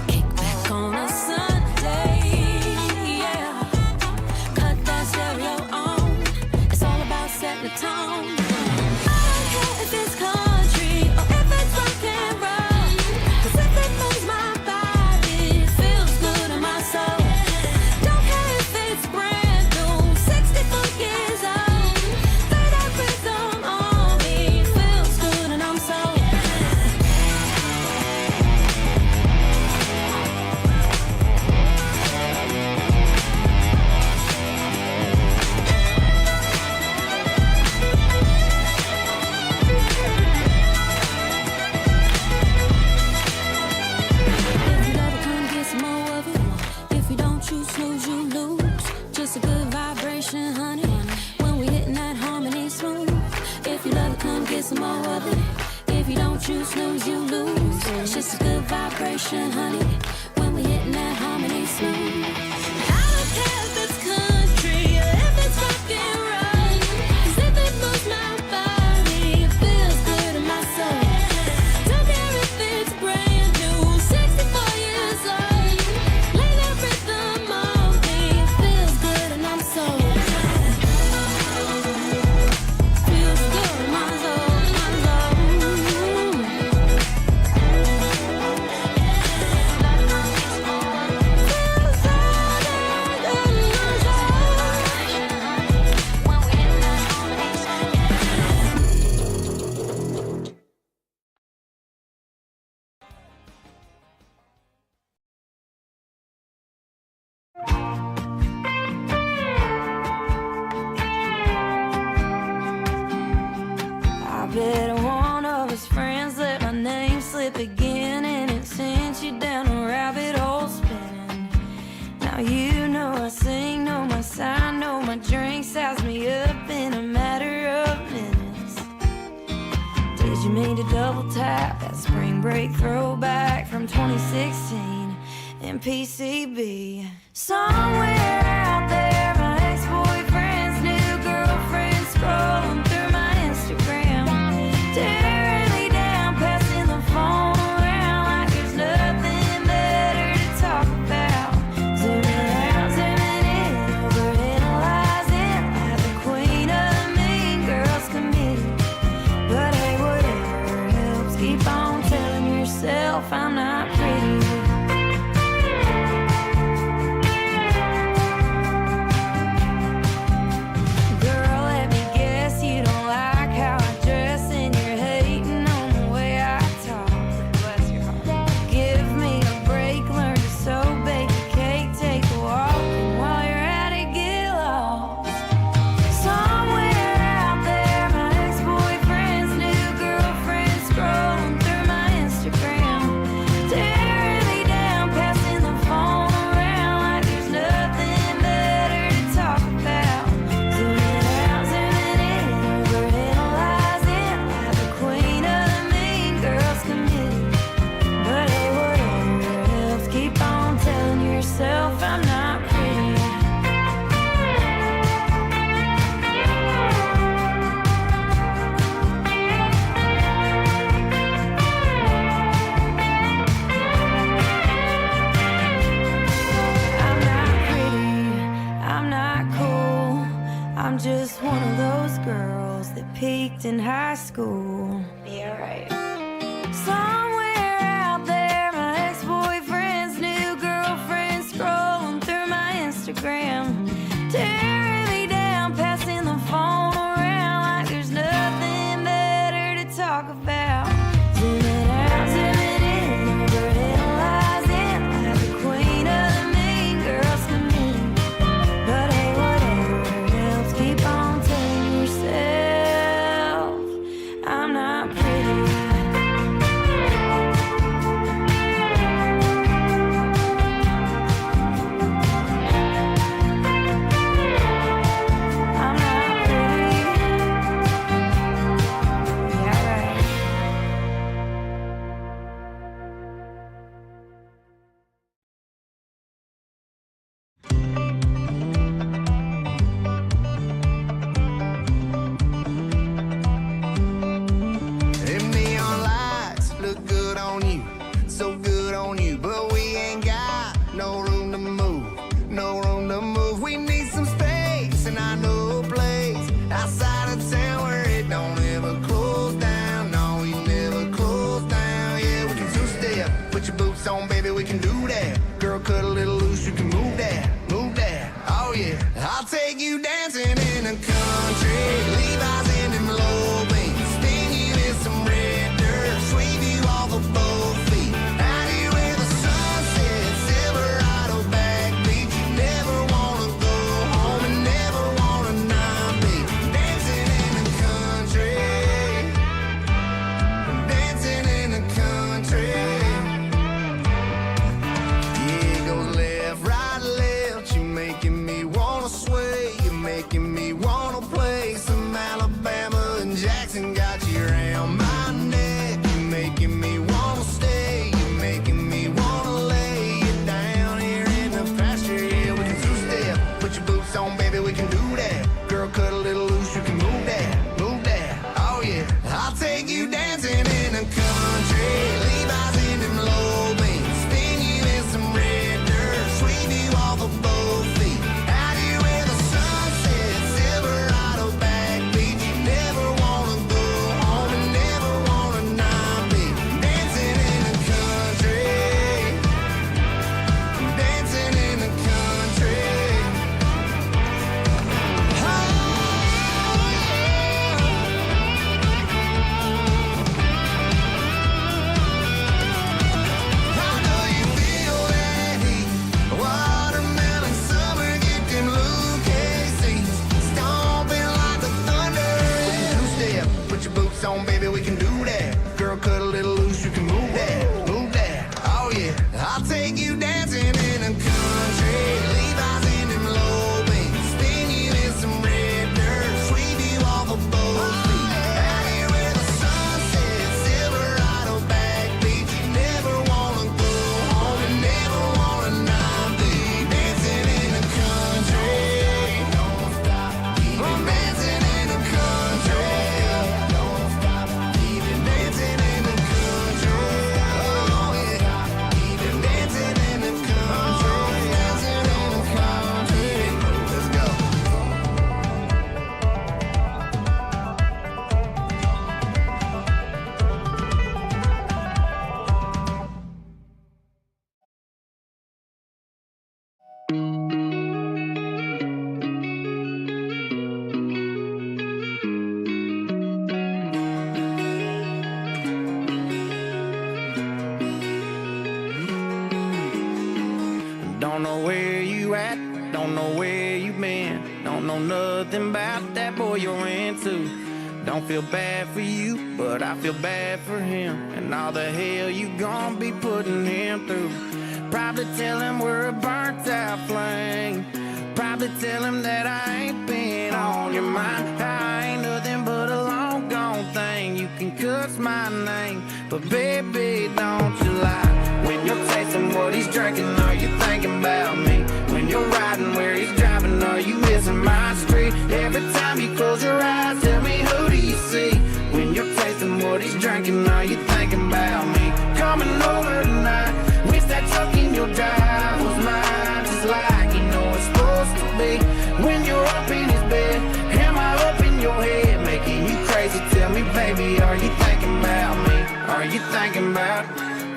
Speaker 10: Kick back on a Sunday, yeah. Cut that stereo on. It's all about setting the tone. I don't care if it's country or if it's rock and roll. 'Cause if it moves my body, it feels good in my soul. Don't care if it's brand new, 64 years old. Play that rhythm on me, it feels good and I'm sold. If you ever come get some more of it, if you don't choose snooze, you lose. Just a good vibration, honey, when we hitting that harmony smooth. If you love it, come get some more of it. If you don't choose snooze, you lose. It's just a good vibration, honey, when we hitting that harmony smooth. I don't care if it's country or if it's rock and roll. 'Cause if it moves my body, it feels good in my soul. Don't care if it's brand new, 64 years old. Lay that rhythm on me, it feels good and I'm sold. Feels good in my soul, my soul. I bet one of his friends let my name slip again, and it sent you down a rabbit hole spinning. Now you know I sing, know my sign, know my drink, size me up in a matter of minutes. Did you mean to double tap? got that spring break throwback from 2016 in PCB. Somewhere out there, my ex-boyfriend's new girlfriend scrolling through my Instagram, tearing me down, passing the phone around like there's nothing better to talk about. Zooming out, zooming in, overanalyzing like the queen of the mean girls committee. But hey, whatever helps, keep on telling yourself I'm not pretty. Girl, let me guess you don't like how I dress and you're hating on the way I talk. Bless your heart. Give me a break, learn to sew, bake a cake, take a walk, and while you're at it, get lost. Somewhere out there, my ex-boyfriend's new girlfriend scrolling through my Instagram, tearing me down, passing the phone around like there's nothing better to talk about. Zooming out, zooming in, overanalyzing like the queen of the mean girls committee. But hey, whatever helps, keep on telling yourself I'm not pretty. I'm not pretty, I'm not cool, I'm just one of those girls that peaked in high school. Yeah, right. Somewhere out there, my ex-boyfriend's new girlfriend scrolling through my Instagram, tearing me down, passing the phone around like there's nothing better to talk about. Zooming out, zooming in, overanalyzing like the queen of the mean girls committee. But hey, whatever helps, keep on telling yourself I'm not pretty. I'm not pretty. Yeah, right.
Speaker 4: Them neon lights look good on you, so good on you, but we ain't got no room to move, no room to move. We need some space, and I know a place outside of town where it don't ever close down. No, we never close down. Yeah, we can two-step, put your boots on, baby, we can do that. Girl, cut a little loose, you can move that, move that. Oh yeah, I'll take you dancing in the country, Levi's in them low beams, sting you in some red dirt, sweep you off of both feet. Out here where the sunset, Silverado backbeat. You never wanna go home and never wanna not be dancing in the country, dancing in the country.
Speaker 16: don't know nothing about that boy you're into. Don't feel bad for you, but I feel bad for him and all the hell you gon' be putting him through. Probably tell him we're a burnt out flame. Probably tell him that I ain't been on your mind. I ain't nothing but a long gone thing. You can cuss my name, but baby, don't you lie. When you're tasting what he's drinking, are you thinking about me? When you're riding where he's driving, are you missing my street? Every time you close your eyes, tell me, who do you see? When you're tasting what he's drinking, are you thinking about me? Coming over tonight, wish that truck in your drive was mine, just like you know it's supposed to be. When you're up in his bed, am I up in your head, making you crazy? Tell me, baby, are you thinking about me? Are you thinking about?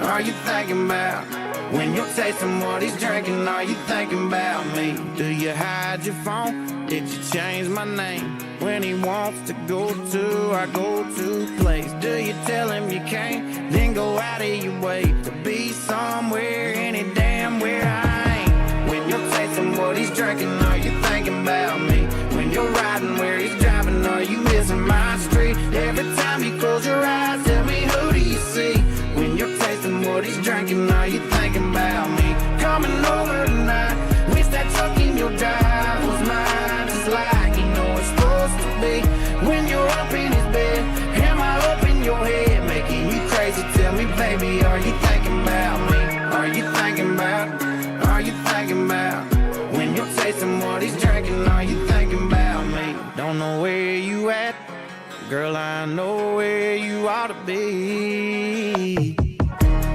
Speaker 16: Are you thinking about? When you're tasting what he's drinking, are you thinking about me? Do you hide your phone? Did you change my name? When he wants to go to our go-to place, do you tell him you can't? Then go out of your way to be somewhere, any damn where I ain't. When you're tasting what he's drinking, are you thinking about me? When you're riding where he's driving, are you missing my street? Every time you close your eyes, tell me, who do you see? When you're tasting what he's drinking, are you thinking about me? Coming over tonight, wish that truck in your drive was mine, just like you know it's supposed to be. When you're up in his bed, am I up in your head, making you crazy? Tell me, baby, are you thinking about me? Are you thinking about? Are you thinking about? When you're tasting what he's drinking, are you thinking about me? Don't know where you at, girl, I know where you ought to be.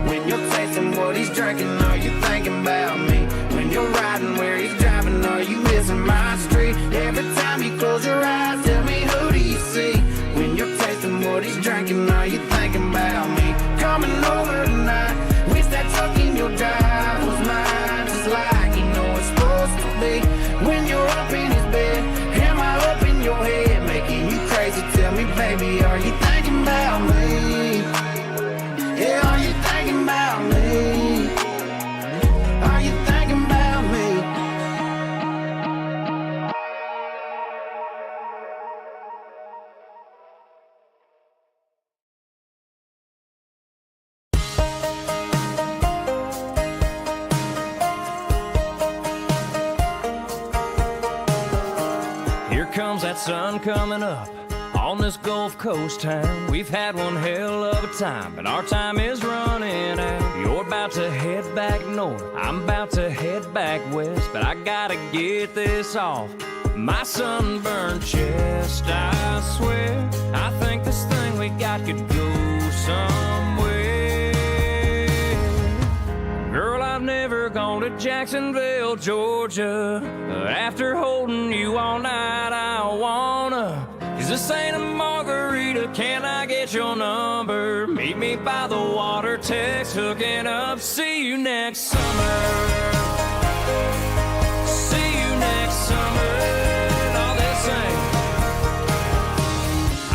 Speaker 16: When you're tasting what he's drinking, are you thinking about me? When you're riding where he's driving, are you missing my street? Every time you close your eyes, tell me, who do you see? When you're tasting what he's drinking, are you thinking about me? Coming over tonight, wish that truck in your drive was mine, just like you know it's supposed to be. When you're up in his bed, am I up in your head, making you crazy? Tell me, baby, are you thinking about me? Yeah, are you thinking about me? Are you thinking about me?
Speaker 12: Here comes that sun coming up on this Gulf Coast town. We've had one hell of a time, but our time is running out. You're about to head back north, I'm about to head back west, but I gotta get this off my sunburned chest. I swear, I think this thing we got could go somewhere. Girl, I've never gone to Jacksonville, Georgia, but after holding you all night, I wanna. 'Cause this ain't a margarita, can I get your number? Meet me by the water, text, hooking up. See you next summer. See you next summer. All this ain't.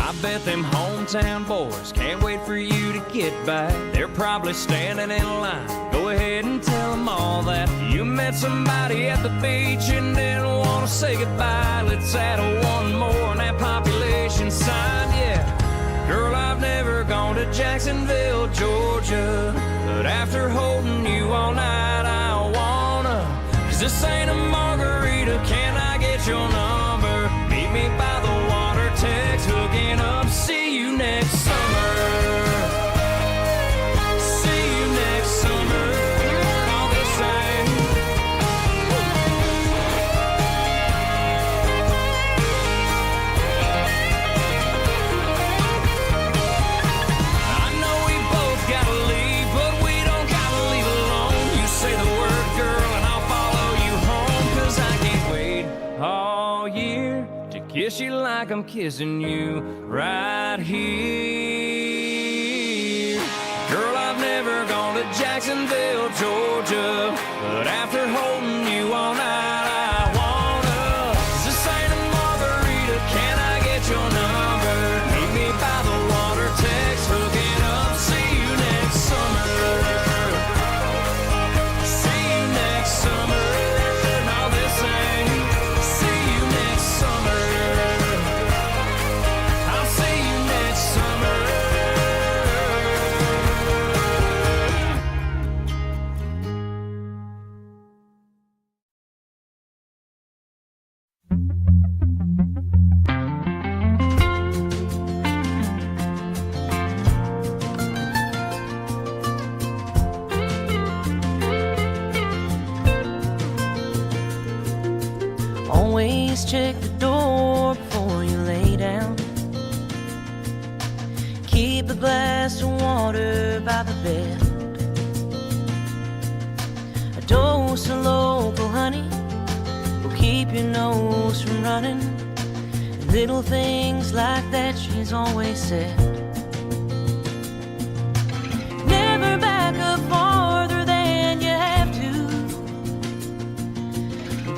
Speaker 12: I bet them hometown boys can't wait for you to get back. They're probably standing in line. Go ahead and tell them all that you met somebody at the beach and didn't want to say goodbye. Let's add one more on that population sign, yeah. Girl, I've never gone to Jacksonville, Georgia, but after holding you all night, I wanna. 'Cause this ain't a margarita, can I get your number? Meet me by the water, text, hooking up. See you next summer. See you next summer. All the same. I know we both gotta leave, but we don't gotta leave alone. You say the word, girl, and I'll follow you home. 'Cause I can't wait all year to kiss you like I'm kissing you right here. Girl, I've never gone to Jacksonville, Georgia, but after holding you all night, I wanna. 'Cause this ain't a margarita, can I get your number? Meet me by the water, text, hooking up. See you next summer. See you next summer. All this ain't. See you next
Speaker 10: check the door before you lay down. Keep a glass of water by the bed. A dose of local honey will keep your nose from running. Little things like that she's always said. Never back up farther than you have to.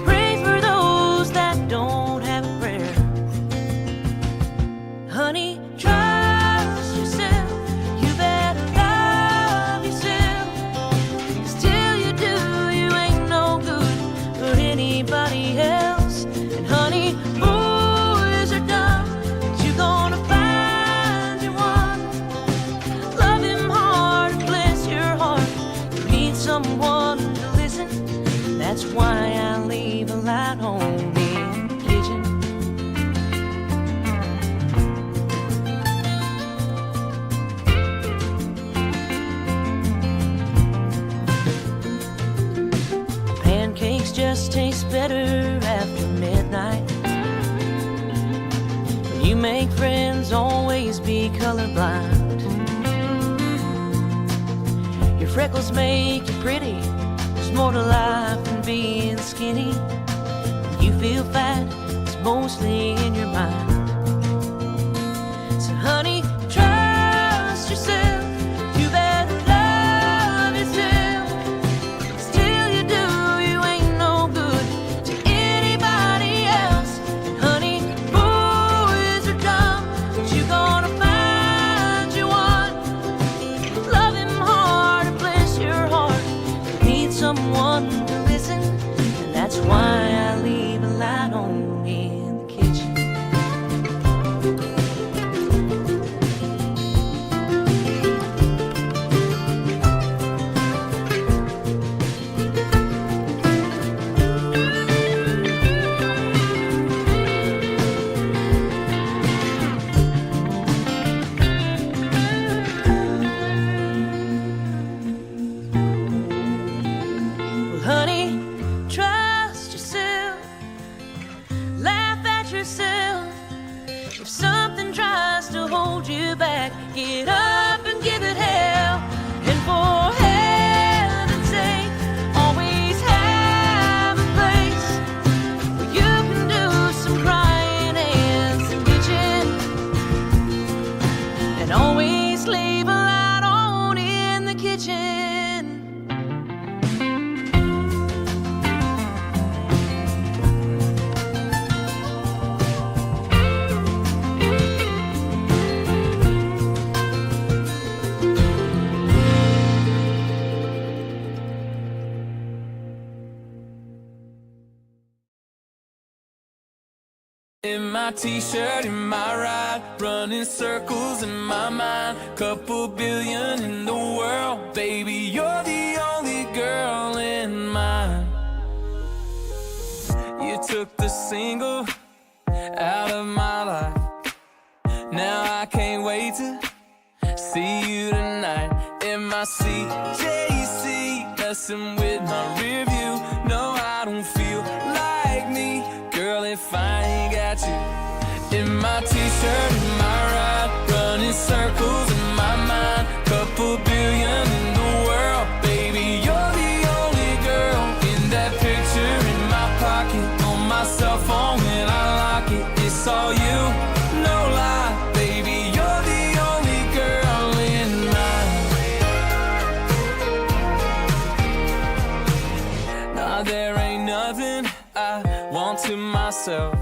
Speaker 10: Pray for those that don't have a prayer. Honey, trust yourself. You better love yourself. 'Cause till you do, you ain't no good for anybody else. And honey, boys are dumb, but you gonna find you one. Love him hard and bless your heart. You need someone to listen. That's why I leave a light on in the kitchen. Pancakes just taste better after midnight. When you make friends, always be colorblind. Your freckles make you pretty. There's more to life than being skinny. When you feel fat, it's mostly in your mind. So honey, trust yourself. You better love yourself. 'Cause till you do, you ain't no good to anybody else. And honey, boys are dumb, but you gonna find you one. Love him hard and bless your heart. You need someone to listen, and that's why I leave a light on in the kitchen. Well, honey, trust yourself. Laugh at yourself. If something tries to hold you back, get up and give it hell. And for heaven's sake, always have a place where you can do some crying and some bitching. And always leave a light on in the kitchen.
Speaker 12: In my t-shirt, in my ride, running circles in my mind. Couple billion in the world, baby, you're the only girl in mine. You took the single out of my life. Now I can't wait to see you tonight. In my CJC, messing with my rear view. No, I don't feel like me, girl, if I ain't got you. In my t-shirt, in my ride, running circles in my mind. Couple billion in the world, baby, you're the only girl. In that picture in my pocket, on my cell phone when I lock it, it's all you, no lie, baby, you're the only girl in mine. Nah, there ain't nothing I want to myself.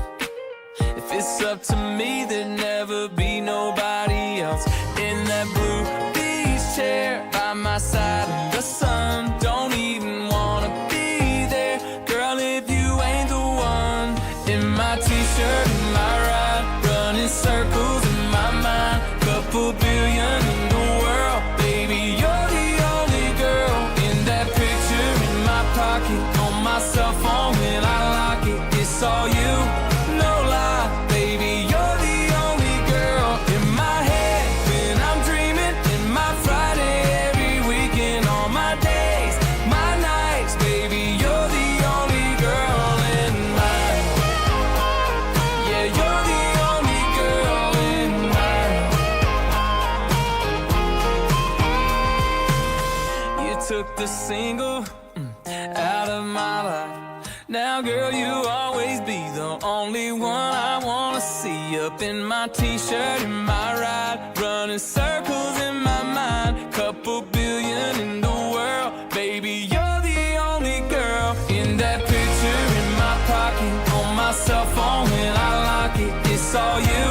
Speaker 12: If it's up to me, there'd never be nobody else. In that blue beach chair by my side in the sun, don't even wanna be there, girl, if you ain't the one. In my t-shirt, in my ride, running circles in my mind. Couple billion in the world, baby, you're the only girl. In that picture in my pocket, on my cell phone when I lock it, it's all you, no lie, baby, you're the only girl. In my head when I'm dreaming, in my Friday every weekend, on my took the single out of my life. Now, girl, you'll always be the only one I wanna see. Up in my t-shirt, in my ride, running circles in my mind. Couple billion in the world, baby, you're the only girl. In that picture in my pocket, on my cell phone when I lock it, it's all you,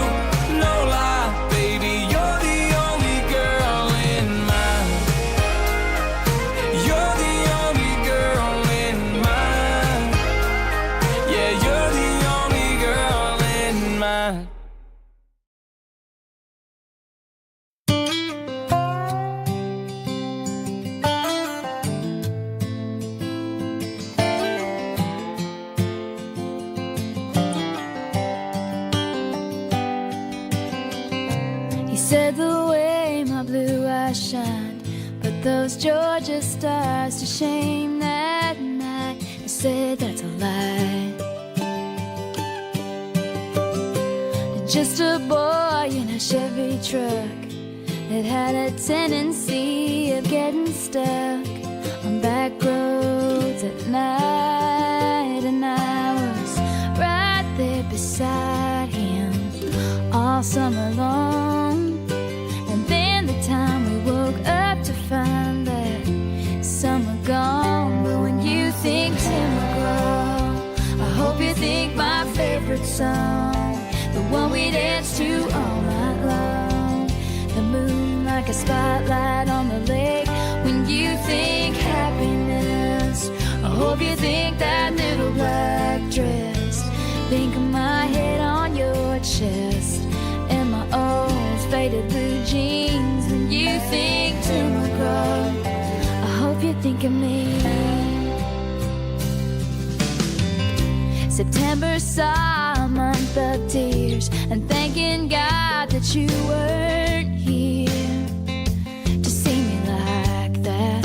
Speaker 12: no lie, baby, you're the only girl in mine. You're the only girl in mine. Yeah, you're the only girl in mine.
Speaker 10: He said the way my blue eyes shined, put those Georgia stars to shame that night. I said that's a lie. Just a boy in a Chevy truck that had a tendency of getting stuck on back roads at night, and I was right there beside him all summer long. And then the time we woke up to find that summer gone. But when you think Tim McGraw, I hope you think my favorite song, the one we dance to all night long. The moon like a spotlight on the lake. When you think happiness, I hope you think that little black dress. Think of my head on your chest and my old faded blue jeans. When you think Tim McGraw, I hope you think of me. September saw a month of tears, and thanking God that you weren't here to see me like that.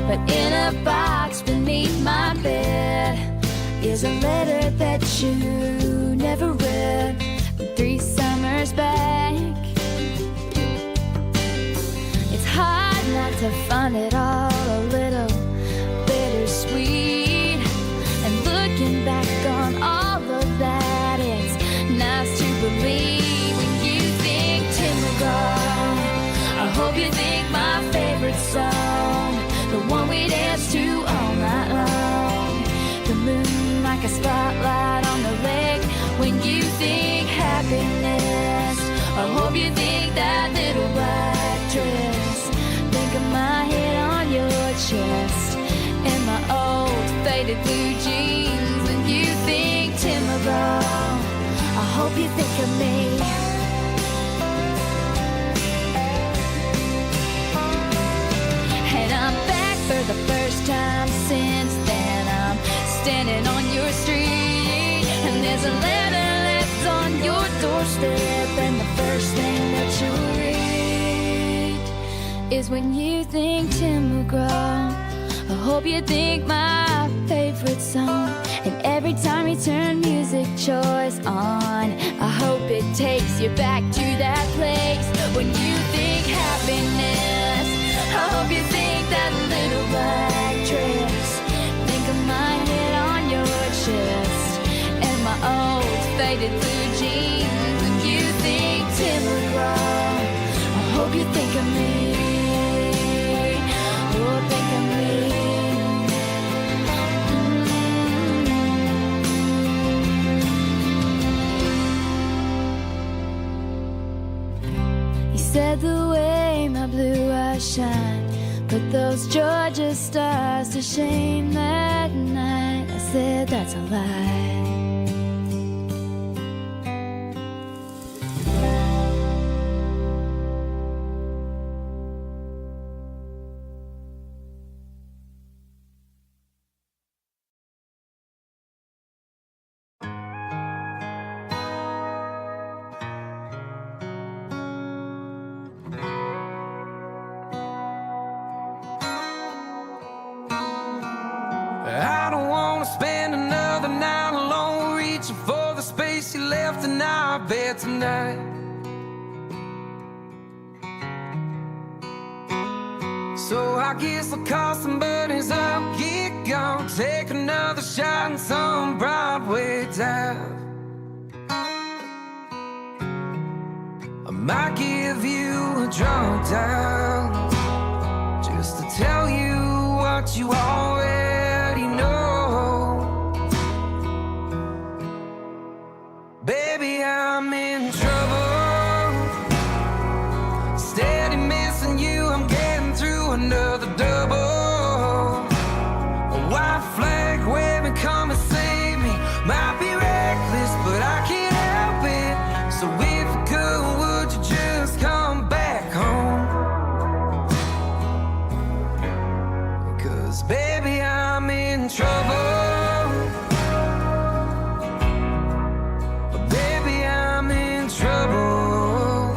Speaker 10: But in a box beneath my bed is a letter that you never read from 3 summers back. It's hard not to find it all a little bittersweet. And looking back on all of that, it's nice to believe. When you think Tim McGraw, I hope you think my favorite song, the one we dance to all night long. The moon like a spotlight on the lake. When you think happiness, I hope you think that little black dress. Think of my head on your chest and my old faded blue jeans. When you think Tim McGraw, I hope you think of me. And I'm back for the first time since then. I'm standing on your street, and there's a letter left on your doorstep, and the first thing that you'll read is when you think Tim McGraw, I hope you think my favorite song. And every time you turn music choice on, I hope it takes you back to that place. When you think happiness, I hope you think that little black dress. Think of my head on your chest and my old faded blue jeans. When you think Tim McGraw, I hope you think of me. Oh, think of me. He said the way my blue eyes shine, put those Georgia stars to shame that night. I said that's a lie.
Speaker 12: I don't wanna spend another night alone, reaching for the space you left in our bed tonight.
Speaker 16: So I guess I'll call some buddies up, get gone, take another shot in some Broadway dive. I might give you a drunk dial just to tell you what you already know. Baby, I'm in trouble, steady missing you, I'm getting through another double. A white flag waving, come and save me. Might be reckless, but I can't help it. So if you could, would you just come back home? 'Cause baby, I'm in trouble. Baby, I'm in trouble.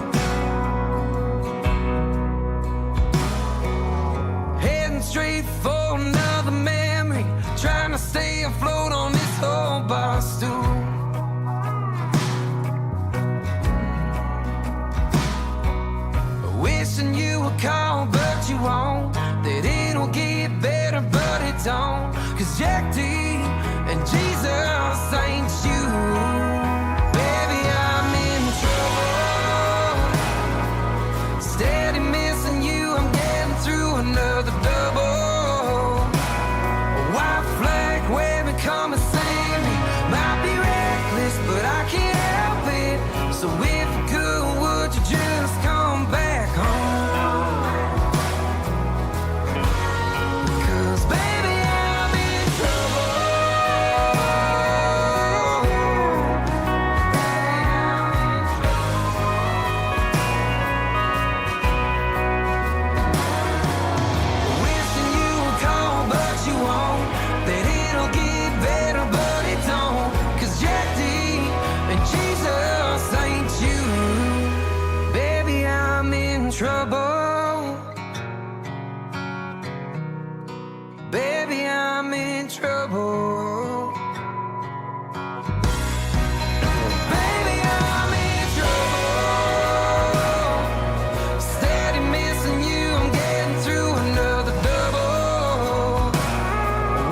Speaker 16: Heading straight for another memory, trying to stay afloat on this whole bar stool. Wishing you would call, but you won't. That it'll get better, but it don't. 'Cause Jack D and Jesus ain't you. Baby, I'm in trouble, steady missing you, I'm getting through another double. A white flag waving, come and save me. Might be reckless, but I can't help it. So if you could, would you just come back home? 'Cause baby, I'm in trouble. Wishing you would call, but you won't. That it'll get better, but it don't. 'Cause Jack D and Jesus ain't you. Baby, I'm in trouble. Baby, I'm in trouble. Baby, I'm in trouble. Steady missing you, I'm getting through another double.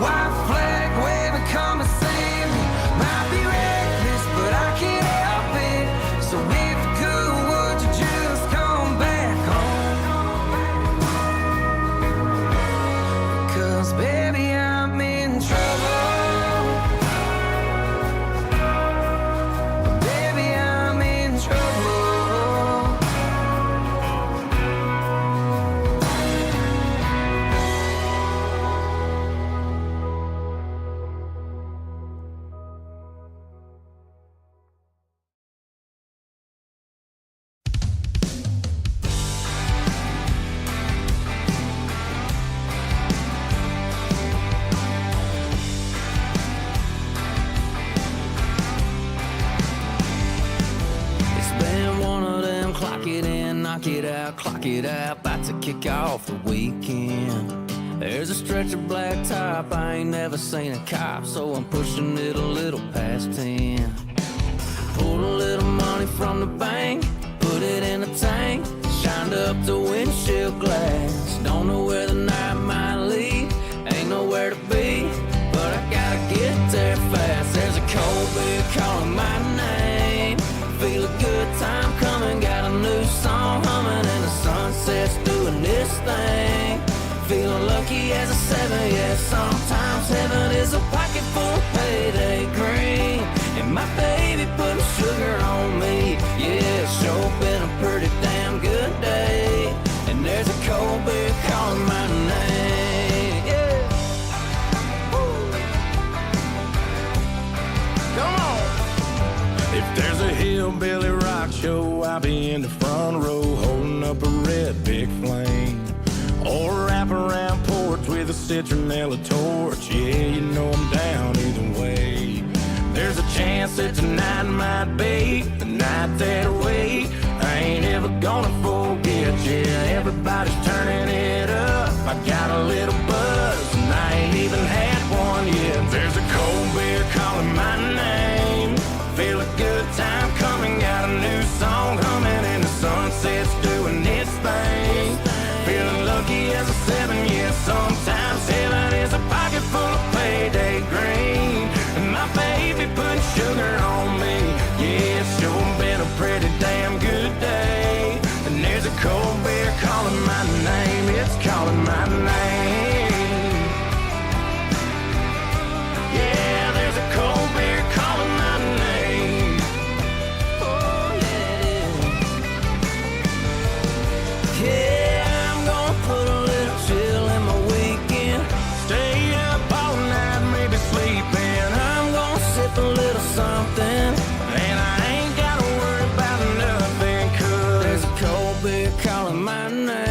Speaker 16: White flag waving, come and save me. Might be reckless, but I can't help it. So if you could, would you just come back home? 'Cause baby, I'm in trouble. Baby, I'm in trouble. It's been one of them clock it in, knock it out, clock it out, about to kick off the weekend. There's a stretch of black top, I ain't never seen a cop, so I'm pushing it a little past 10. Pulled a little money from the bank, put it in a tank, shined up the windshield glass. Don't know where the night might lead, ain't nowhere to be, but I gotta get there fast. There's a cold beer calling my name, feel a good time coming, got a new song humming, and the sunset's doing this thing. Feeling lucky as a 7, yeah, sometimes heaven is a pocket full of payday green. And my baby putting sugar on me, yeah, it's sure been a pretty damn good day. And there's a cold beer calling my name, yeah. Woo. Come on.
Speaker 1: If there's a hillbilly rock show, I'll be in the front row holding up a red big flame. Or wrap around porch with a citronella torch. Yeah, you know I'm down either way. There's a chance that tonight might be the night that I wait. I ain't ever gonna forget, yeah, everybody's turning it up. I got a little buzz and I ain't even had one yet. There's a cold beer calling my name, feel a good time coming, got a new song humming, and the sunset's doing its thing. Feeling lucky as a It's calling my name. Yeah, there's a cold beer calling my name. Oh, yeah, it is. Yeah, I'm gonna put a little chill in my weekend. Stay up all night, maybe sleeping. I'm gonna sip a little something, and I ain't gotta worry about nothing, 'cause there's a cold beer calling my name.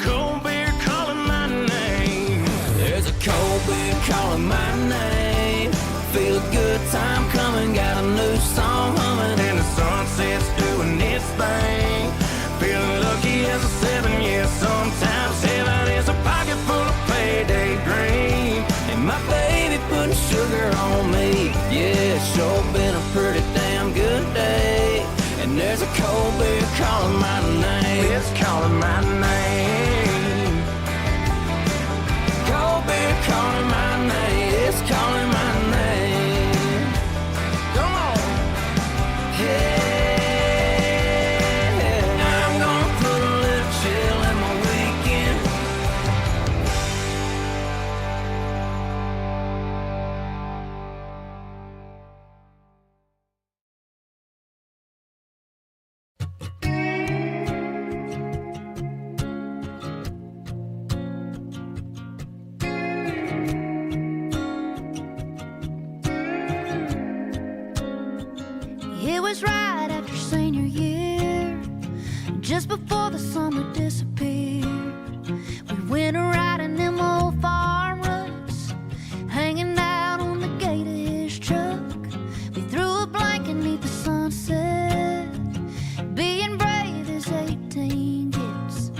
Speaker 1: Cold beer calling my name. There's a cold beer calling my name. Feel a good time coming, got a new song humming, and the sunset's doing its thing. Feeling lucky as a 7, yeah, sometimes heaven is a pocket full of payday dream. And my baby putting sugar on me, yeah, it's sure been a pretty damn good day. And there's a cold beer calling my name. It's calling my name. Cold beer calling my name. It's calling my name. Come on. Yeah. I'm gonna put a little chill in my weekend.
Speaker 10: It was right after senior year, just before the summer disappeared. We went riding them old farm roads, hanging out on the gate of his truck. We threw a blanket beneath the sunset, being brave as 18 gets.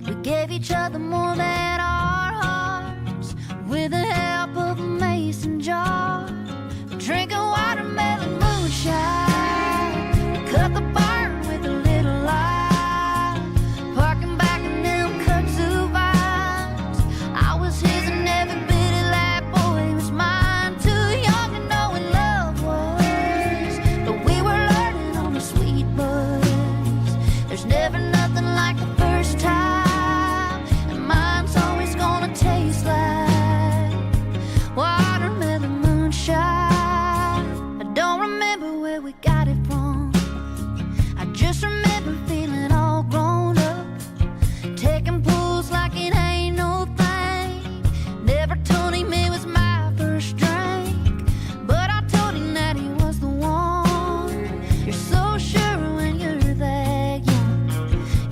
Speaker 10: We gave each other more than our hearts, with the help of a mason jar, drinking watermelon moonshine. Cut the barn with a little light, parking back in them kudzu vines. I was his and every bit of that boy was mine. Too young to know what love was, but we were learning on the sweet buzz. There's never nothing like the first time, and mine's always gonna taste like watermelon moonshine. I don't remember where we got it from, I just remember feeling all grown up, taking pulls like it ain't no thing. Never told him it was my first drink, but I told him that he was the one. You're so sure when you're that young,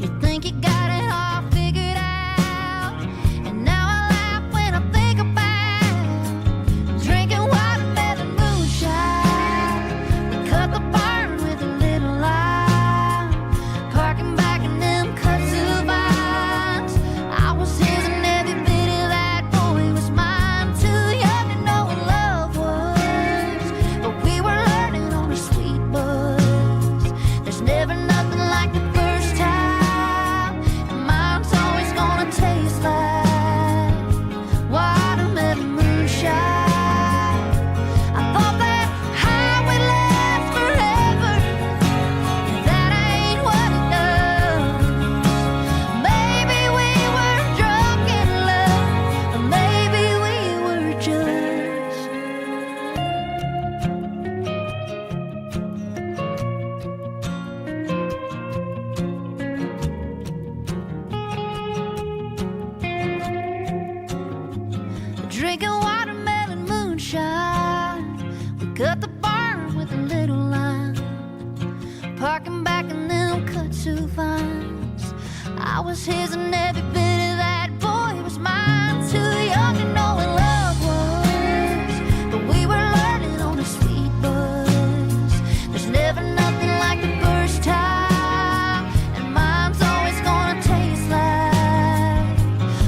Speaker 10: you think you got it all figured out. And now I laugh when I think about drinking watermelon moonshine. We cut the barn with a little light, parking back in them kudzu vines. I was his and every bit of that boy was mine. Too young to know what love was, but we were learning on a sweet buzz. There's never nothing like the first time, and mine's always gonna taste like watermelon moonshine. I thought that high would last forever, that ain't what it does. Maybe we were drunk in love, or maybe we were just drinking watermelon moonshine. We cut the barn with a little line, parking back in them kudzu vines. I was his and every bit of that boy was mine. Too young to know what love was, but we were learning on a sweet buzz. There's never nothing like the first time, and mine's always gonna taste like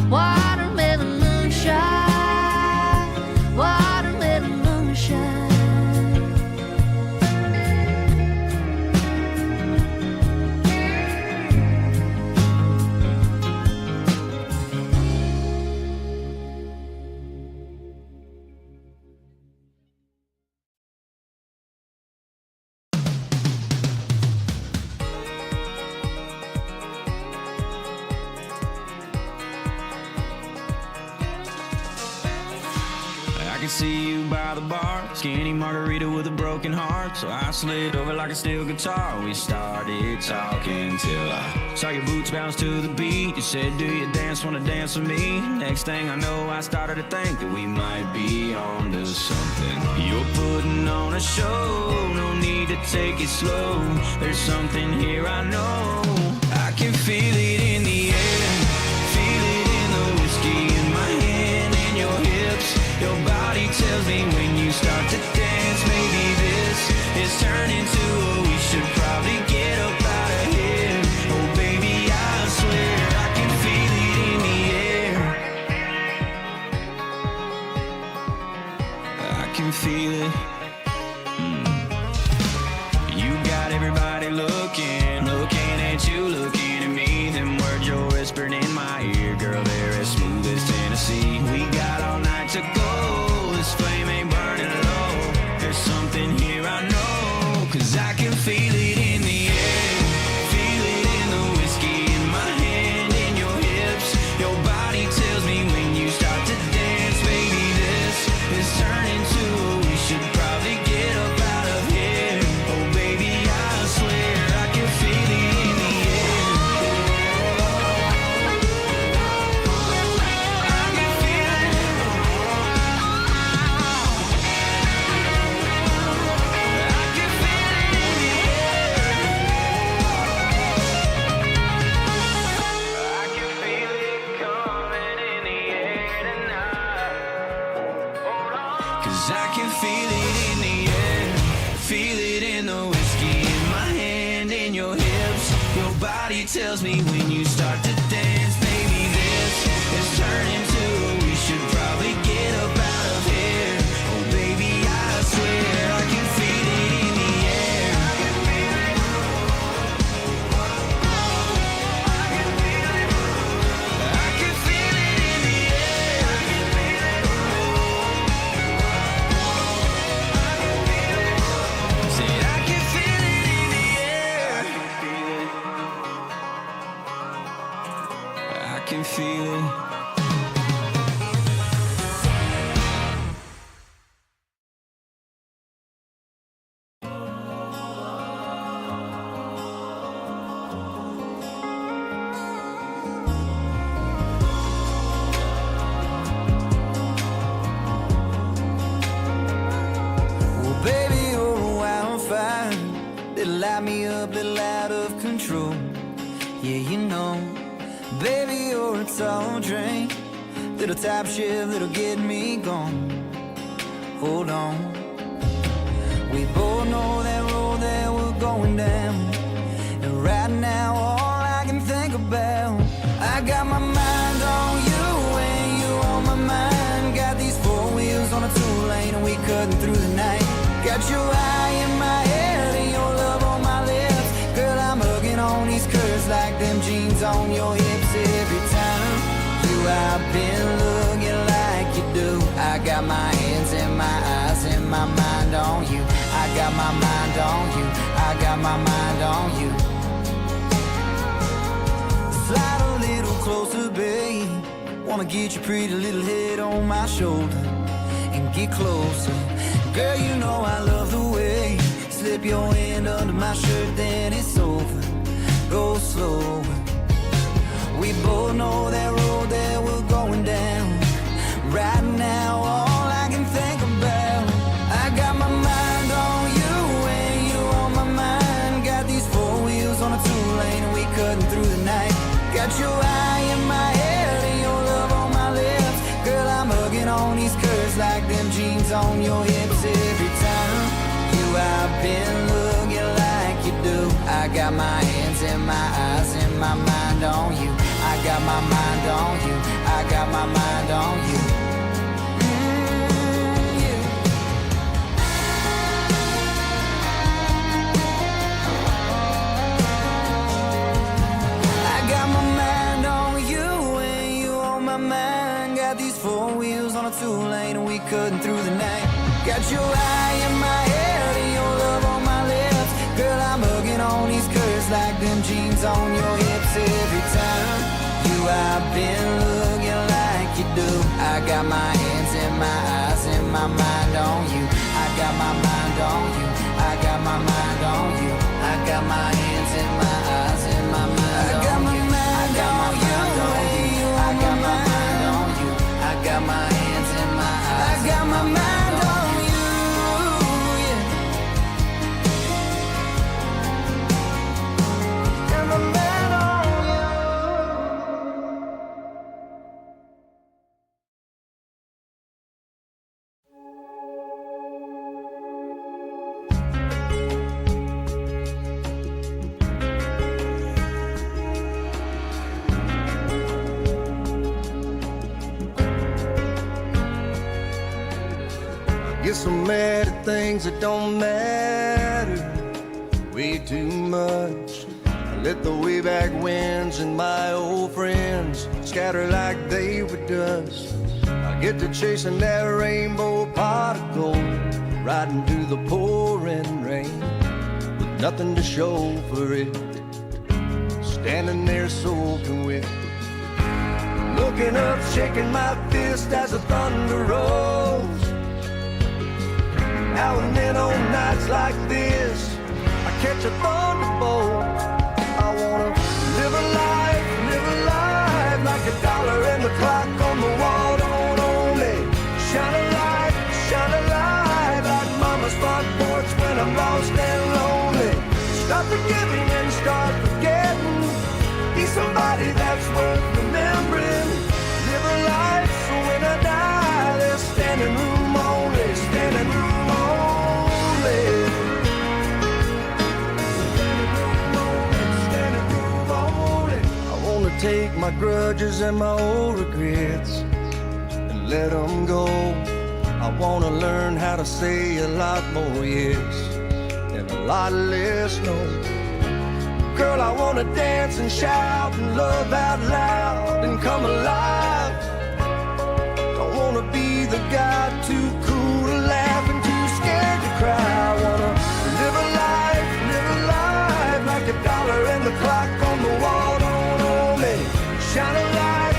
Speaker 10: watermelon moonshine. Watermelon moonshine.
Speaker 12: could see you by the bar. Skinny margarita with a broken heart. So I slid over like a steel guitar. We started talking till I saw your boots bounce to the beat. You said, do you dance, wanna dance with me? Next thing I know, I started to think that we might be on to something. You're putting on a show, no need to take it slow. There's something here I know. I can feel it in the air, feel it in the whiskey in my hand and your hips. Your body tells me when you start to dance, maybe this is turning to a we should probably get up out of here. Oh baby, I swear I can feel it in the air. I can feel it. You got everybody looking, looking at you, looking at me. Them words you're whispering in my ear, girl, they're as smooth as Tennessee. We got all night to go, this flame ain't burning low. There's something here I know, 'cause I can feel it in the air, feel it in the whiskey in my hand and your hips. Your body tells me when you start to dance, baby, this is turning to a we should probably get up out of here. Oh baby, I swear I can feel it in the air. I can feel it. I can feel it in the air. I can feel it coming in the air tonight. Hold on. 'Cause I can feel it in the air, feel it in the whiskey in my hand and your hips. Your body tells me when you start to dance, baby, this is turning to we should probably get up out of here. Oh baby, I swear I can feel it in the air. I can feel it. I can feel it in the air. I can feel it. Said I can feel it in the air. I can feel it.
Speaker 16: Well, baby, you're a wildfire that'll light me up, that'll out of control. Yeah, you know, baby, you're a tall drink, little top shift that'll get me gone. Hold on, we both know that road that we're going down, and right now all I can think about, I got my mind on you and you on my mind. Got these four wheels on a two-lane and we cutting through the night. Got your eye in my head and your love on my lips. Girl, I'm hugging on these curves like them jeans on your hips. Every time you I've been looking like you do. I got my hands and my eyes and my mind on you. I got my mind on you. I got my mind on you. Slide a little closer, babe. Wanna get your pretty little head on my shoulder and get closer. Girl, you know I love the way you slip your hand under my shirt, then it's over. Go slow. We both know that road that we're going down. Right now, all I can think about, I got my mind on you and you on my mind. Got these four wheels on a two-lane and we cutting through the night. Got your eye in my head and your love on my lips. Girl, I'm hugging on these curves like them jeans on your hips. Every time you I've been looking like you do. I got my hands and my eyes and my mind on you. I got my mind on you. I got my mind on you. I got my mind on you and you on my mind. Got these four wheels on a two-lane and we cutting through the night. Got your eye in my head and your love on my lips. Girl, I'm hugging on these curves like them jeans on your hips. Every time you I've been looking like you do. I got my hands and my eyes and my
Speaker 4: my mind on you. I got my mind on you. I got my hands and my eyes and my mind on you. I got my mind on you. I got my mind on you. I got my hands and my eyes. I got my mind on you.
Speaker 9: Get so mad at things that don't matter way too much. I let the way back winds and my old friends scatter like they were dust. I get to chasing that rainbow pot of gold, riding through the pouring rain with nothing to show for it, standing there soaking wet, looking up, shaking my fist as the thunder rolls. Now and then on nights like this, I catch a thunderbolt. I wanna live a life like a dollar and the clock on the wall don't only shine a light like mama's front porch when I'm lost and lonely. Stop forgiving and start forgetting. Be somebody that's worth remembering. Live a life so when I die, there's standing room only, standing room only. Standing room only. I wanna take my grudges and my old regrets and let them go. I wanna learn how to say a lot more yes and a lot less no. Girl, I wanna dance and shout and love out loud and come alive. Don't wanna be the guy too cool to laugh and too scared to cry. I wanna live a life like a dollar and the clock on the wall don't only shine a light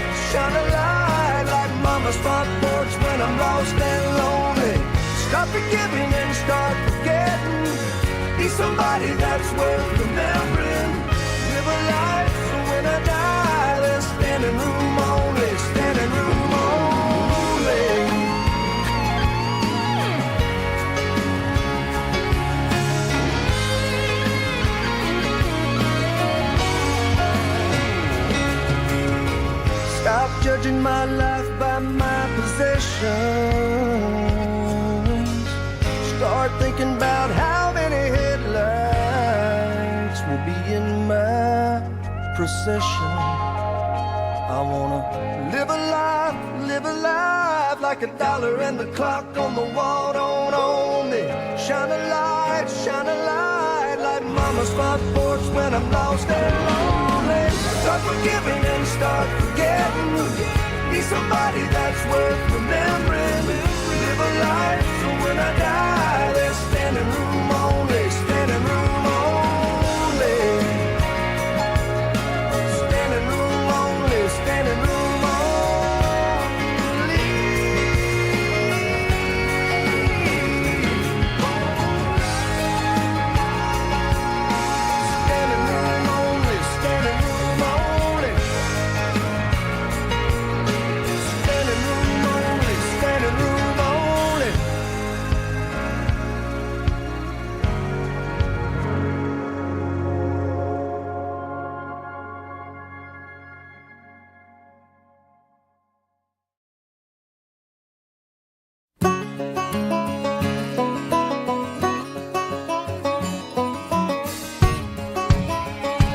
Speaker 9: like mama's front porch when I'm lost and lonely. Stop forgiving and start forgetting. Be somebody that's worth remembering. Live a life so when I die, there's standing room only, standing room only. Stop judging my life by my possessions. Start thinking about how many headlights will be in my procession. I wanna live a life like a dollar and the clock on the wall don't only shine a light like mama's front porch when I'm lost and lonely. Start forgiving and start forgetting. Be somebody that's worth remembering. Live a life so when I die, there's standing room only, standing room only. Standing room only, standing room only. Standing room only, standing room only. Standing room only, standing room only.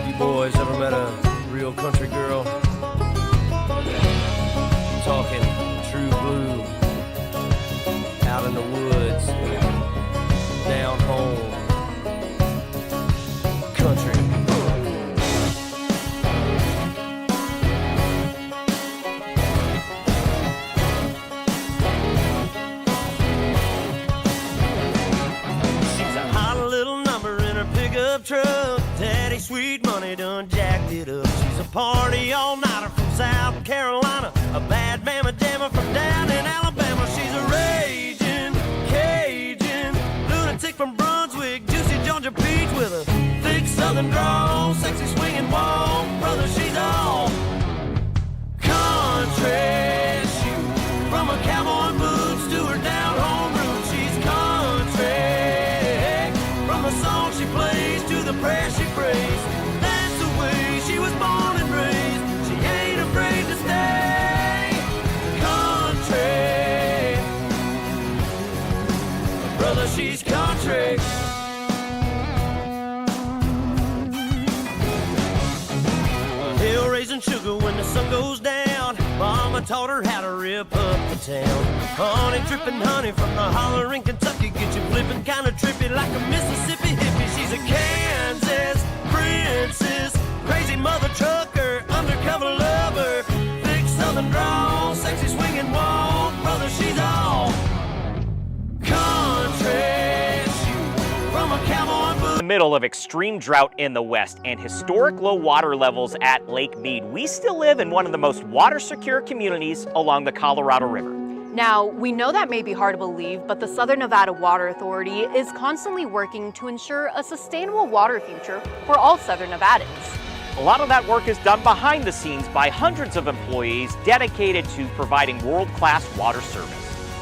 Speaker 20: You boys ever met a real country girl? I'm talking true blue, out in the woods, down home, country. She's a hot little number in her pickup truck. Daddy Sweet Money done jacked it up. She's a party all-nighter from South Carolina, a bad mama jammer from down in Alabama. She's a raging Cajun, southern drawl, sexy swinging walk, brother, she's all country. Shoot, from her cowboy boots to her down home roots, she's country. From the song she plays to the prayer she prays, that's the way she was born and raised. She ain't afraid to stay country. Brother, she's country. Hill raising sugar when the sun goes down. Mama taught her how to rip up the town. Honey dripping honey from the holler in Kentucky. Get you flipping kinda trippy like a Mississippi hippie. She's a Kansas princess, crazy mother trucker, undercover lover, thick southern drawl, sexy swinging walk, brother, she's all country. Shoot, from a cowboy boot.
Speaker 11: In the middle of extreme drought in the west and historic low water levels at Lake Mead, we still live in one of the most water-secure communities along the Colorado River.
Speaker 14: Now, we know that may be hard to believe, but the Southern Nevada Water Authority is constantly working to ensure a sustainable water future for all Southern Nevadans.
Speaker 11: A lot of that work is done behind the scenes by hundreds of employees dedicated to providing world-class water service.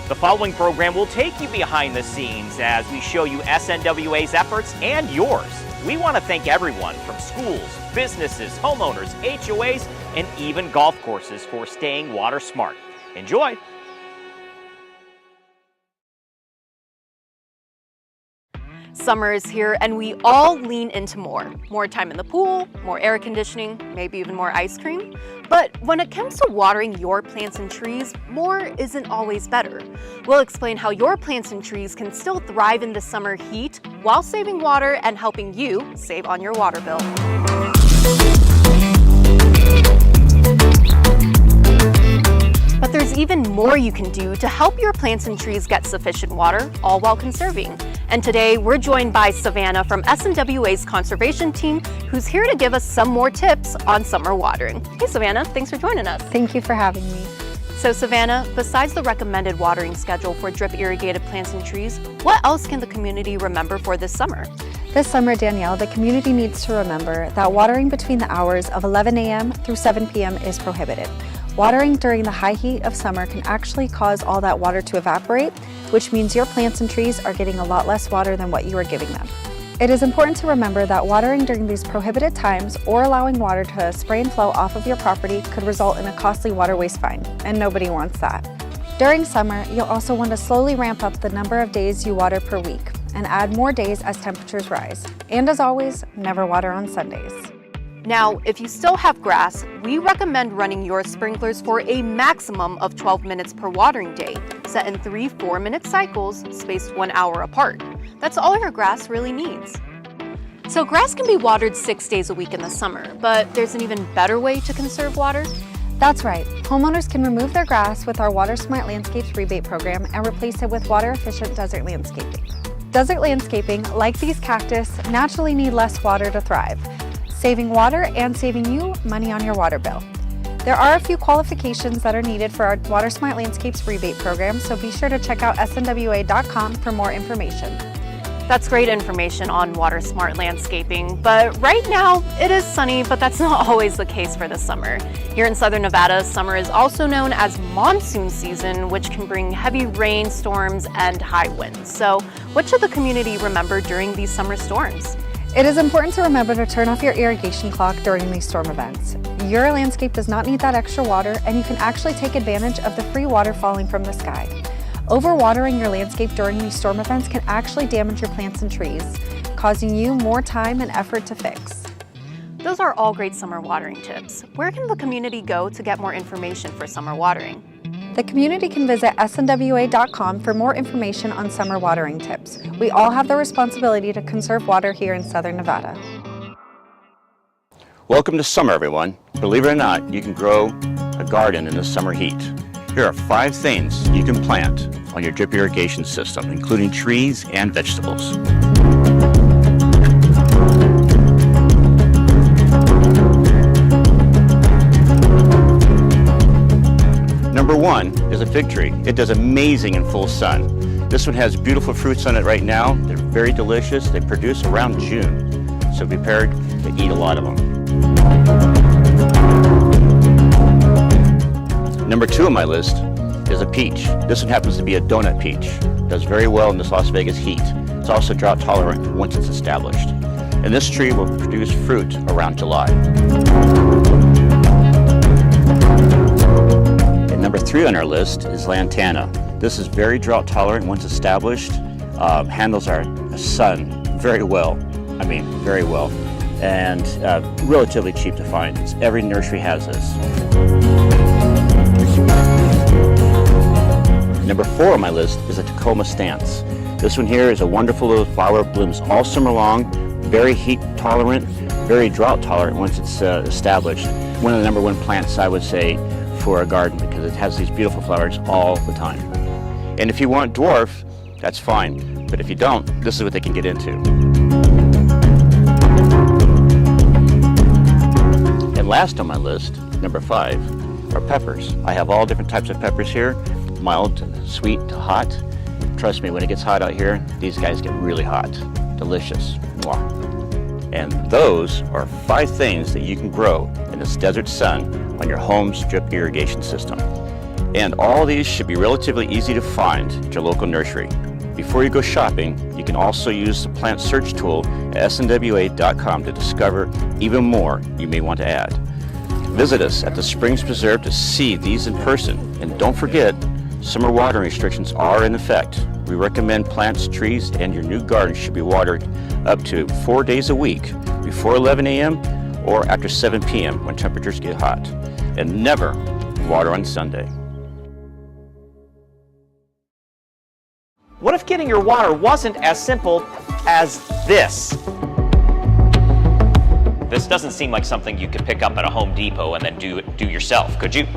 Speaker 11: The following program will take you behind the scenes as we show you SNWA's efforts and yours. We want to thank everyone from schools, businesses, homeowners, HOAs, and even golf courses for staying water smart. Enjoy!
Speaker 14: Summer is here and we all lean into more. More time in the pool, more air conditioning, maybe even more ice cream. But when it comes to watering your plants and trees, more isn't always better. We'll explain how your plants and trees can still thrive in the summer heat while saving water and helping you save on your water bill. But there's even more you can do to help your plants and trees get sufficient water, all while conserving. And today we're joined by Savannah from SNWA's conservation team, who's here to give us some more tips on summer watering. Hey Savannah, thanks for joining us.
Speaker 23: Thank you for having me.
Speaker 14: So Savannah, besides the recommended watering schedule for drip irrigated plants and trees, what else can the community remember for this summer?
Speaker 23: This summer, Danielle, the community needs to remember that watering between the hours of 11 a.m. through 7 p.m. is prohibited. Watering during the high heat of summer can actually cause all that water to evaporate, which means your plants and trees are getting a lot less water than what you are giving them. It is important to remember that watering during these prohibited times or allowing water to spray and flow off of your property could result in a costly water waste fine, and nobody wants that. During summer, you'll also want to slowly ramp up the number of days you water per week and add more days as temperatures rise. And as always, never water on Sundays.
Speaker 14: Now, if you still have grass, we recommend running your sprinklers for a maximum of 12 minutes per watering day, set in 3 4-minute cycles spaced 1 hour apart. That's all your grass really needs. So grass can be watered 6 days a week in the summer, but there's an even better way to conserve water.
Speaker 23: That's right. Homeowners can remove their grass with our Water Smart Landscapes rebate program and replace it with water-efficient desert landscaping. Desert landscaping, like these cactus, naturally need less water to thrive, saving water and saving you money on your water bill. There are a few qualifications that are needed for our Water Smart Landscapes rebate program, so be sure to check out snwa.com for more information.
Speaker 14: That's great information on Water Smart Landscaping, but right now it is sunny, but that's not always the case for the summer. Here in Southern Nevada, summer is also known as monsoon season, which can bring heavy rain, storms, and high winds. So what should the community remember during these summer storms?
Speaker 23: It is important to remember to turn off your irrigation clock during these storm events. Your landscape does not need that extra water, and you can actually take advantage of the free water falling from the sky. Overwatering your landscape during these storm events can actually damage your plants and trees, causing you more time and effort to fix.
Speaker 14: Those are all great summer watering tips. Where can the community go to get more information for summer watering?
Speaker 23: The community can visit snwa.com for more information on summer watering tips. We all have the responsibility to conserve water here in Southern Nevada.
Speaker 24: Welcome to summer, everyone. Believe it or not, you can grow a garden in the summer heat. Here are 5 things you can plant on your drip irrigation system, including trees and vegetables. Number 1 is a fig tree. It does amazing in full sun. This one has beautiful fruits on it right now. They're very delicious. They produce around June. so be prepared to eat a lot of them. Number 2 on my list is a peach. This one happens to be a donut peach. Does very well in this Las Vegas heat. It's also drought tolerant once it's established. And this tree will produce fruit around July. And number 3 on our list is lantana. This is very drought tolerant once established. Handles our sun very well. I mean, very well. And relatively cheap to find. Every nursery has this. Number 4 on my list is a Tacoma stance. This one here is a wonderful little flower, blooms all summer long, very heat tolerant, very drought tolerant once it's established. One of the number 1 plants, I would say, for a garden because it has these beautiful flowers all the time. And if you want dwarf, that's fine. But if you don't, this is what they can get into. And last on my list, number 5, are peppers. I have all different types of peppers here. Mild, sweet, to hot. Trust me, when it gets hot out here, these guys get really hot. Delicious. Mwah. And those are 5 things that you can grow in this desert sun on your home's drip irrigation system. And all these should be relatively easy to find at your local nursery. Before you go shopping, you can also use the plant search tool at snwa.com to discover even more you may want to add. Visit us at the Springs Preserve to see these in person. And don't forget, summer watering restrictions are in effect. We recommend plants, trees, and your new garden should be watered up to 4 days a week, before 11 a.m. or after 7 p.m. when temperatures get hot. And never water on Sunday.
Speaker 11: What if getting your water wasn't as simple as this? This doesn't seem like something you could pick up at a Home Depot and then do yourself, could you?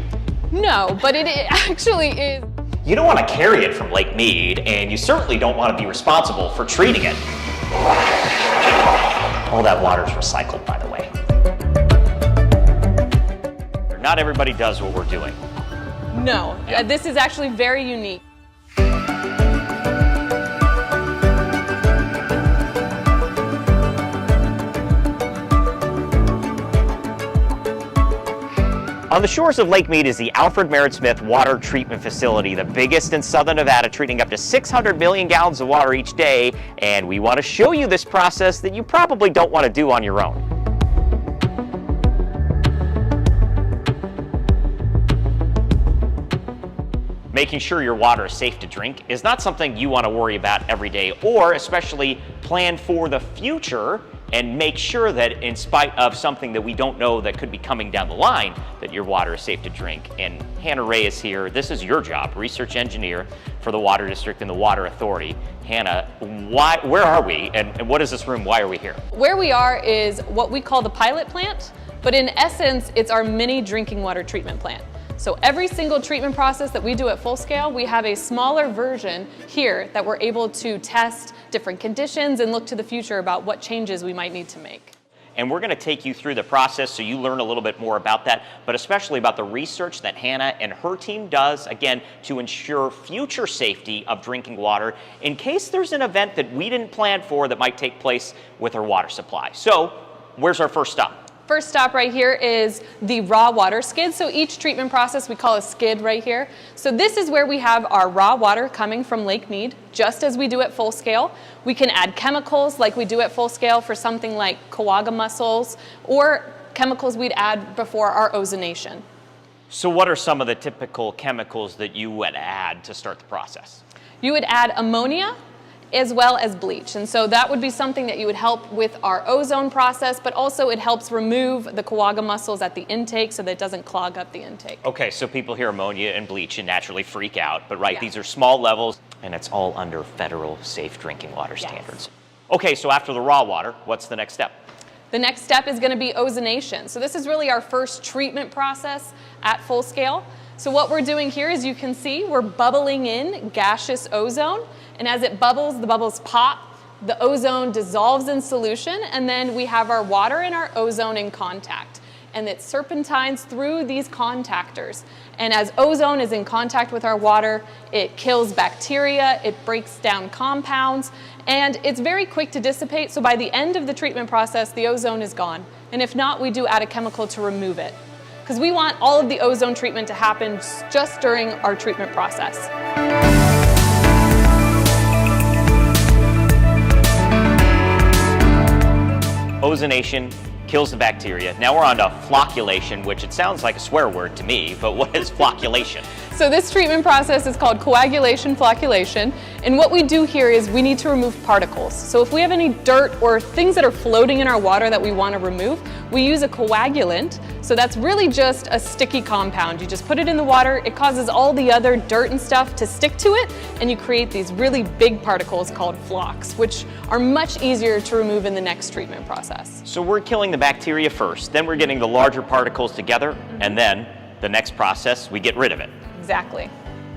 Speaker 14: No, but it actually is.
Speaker 11: You don't want to carry it from Lake Mead, and you certainly don't want to be responsible for treating it. All that water's recycled, by the way. Not everybody does what we're doing.
Speaker 14: No, this is actually very unique.
Speaker 11: On the shores of Lake Mead is the Alfred Merritt Smith Water Treatment Facility, the biggest in southern Nevada, treating up to 600 million gallons of water each day. And we want to show you this process that you probably don't want to do on your own. Making sure your water is safe to drink is not something you want to worry about every day, or especially plan for the future and make sure that in spite of something that we don't know that could be coming down the line, that your water is safe to drink. And Hannah Ray is here. This is your job, research engineer for the Water District and the Water Authority. Hannah, where are we and what is this room? Why are we here?
Speaker 14: Where we are is what we call the pilot plant, but in essence, it's our mini drinking water treatment plant. So every single treatment process that we do at full scale, we have a smaller version here that we're able to test different conditions and look to the future about what changes we might need to make.
Speaker 11: And we're going to take you through the process so you learn a little bit more about that, but especially about the research that Hannah and her team does, again, to ensure future safety of drinking water in case there's an event that we didn't plan for that might take place with our water supply. So where's our first stop?
Speaker 14: First stop right here is the raw water skid. So each treatment process we call a skid right here. So this is where we have our raw water coming from Lake Mead, just as we do at full scale. We can add chemicals like we do at full scale for something like quagga mussels, or chemicals we'd add before our ozonation.
Speaker 11: So what are some of the typical chemicals that you would add to start the process?
Speaker 14: You would add ammonia, as well as bleach. And so that would be something that you would help with our ozone process, but also it helps remove the quagga mussels at the intake so that it doesn't clog up the intake.
Speaker 11: Okay, so people hear ammonia and bleach and naturally freak out, but these are small levels and it's all under federal safe drinking water standards. Okay, so after the raw water, what's the next step?
Speaker 14: The next step is going to be ozonation. So this is really our first treatment process at full scale. So what we're doing here, as you can see, we're bubbling in gaseous ozone. And as it bubbles, the bubbles pop, the ozone dissolves in solution, and then we have our water and our ozone in contact.
Speaker 13: and it serpentines through these contactors. And as ozone is in contact with our water, it kills bacteria, it breaks down compounds, and it's very quick to dissipate. So by the end of the treatment process, the ozone is gone. And if not, we do add a chemical to remove it, because we want all of the ozone treatment to happen just during our treatment process.
Speaker 11: Ozonation kills the bacteria. Now we're on to flocculation, which it sounds like a swear word to me, but what is flocculation?
Speaker 13: So this treatment process is called coagulation flocculation, and what we do here is we need to remove particles. So if we have any dirt or things that are floating in our water that we want to remove, we use a coagulant. So that's really just a sticky compound. You just put it in the water, it causes all the other dirt and stuff to stick to it, and you create these really big particles called flocks, which are much easier to remove in the next treatment process.
Speaker 11: So we're killing the bacteria first, then we're getting the larger particles together, and then the next process, we get rid of it.
Speaker 13: Exactly.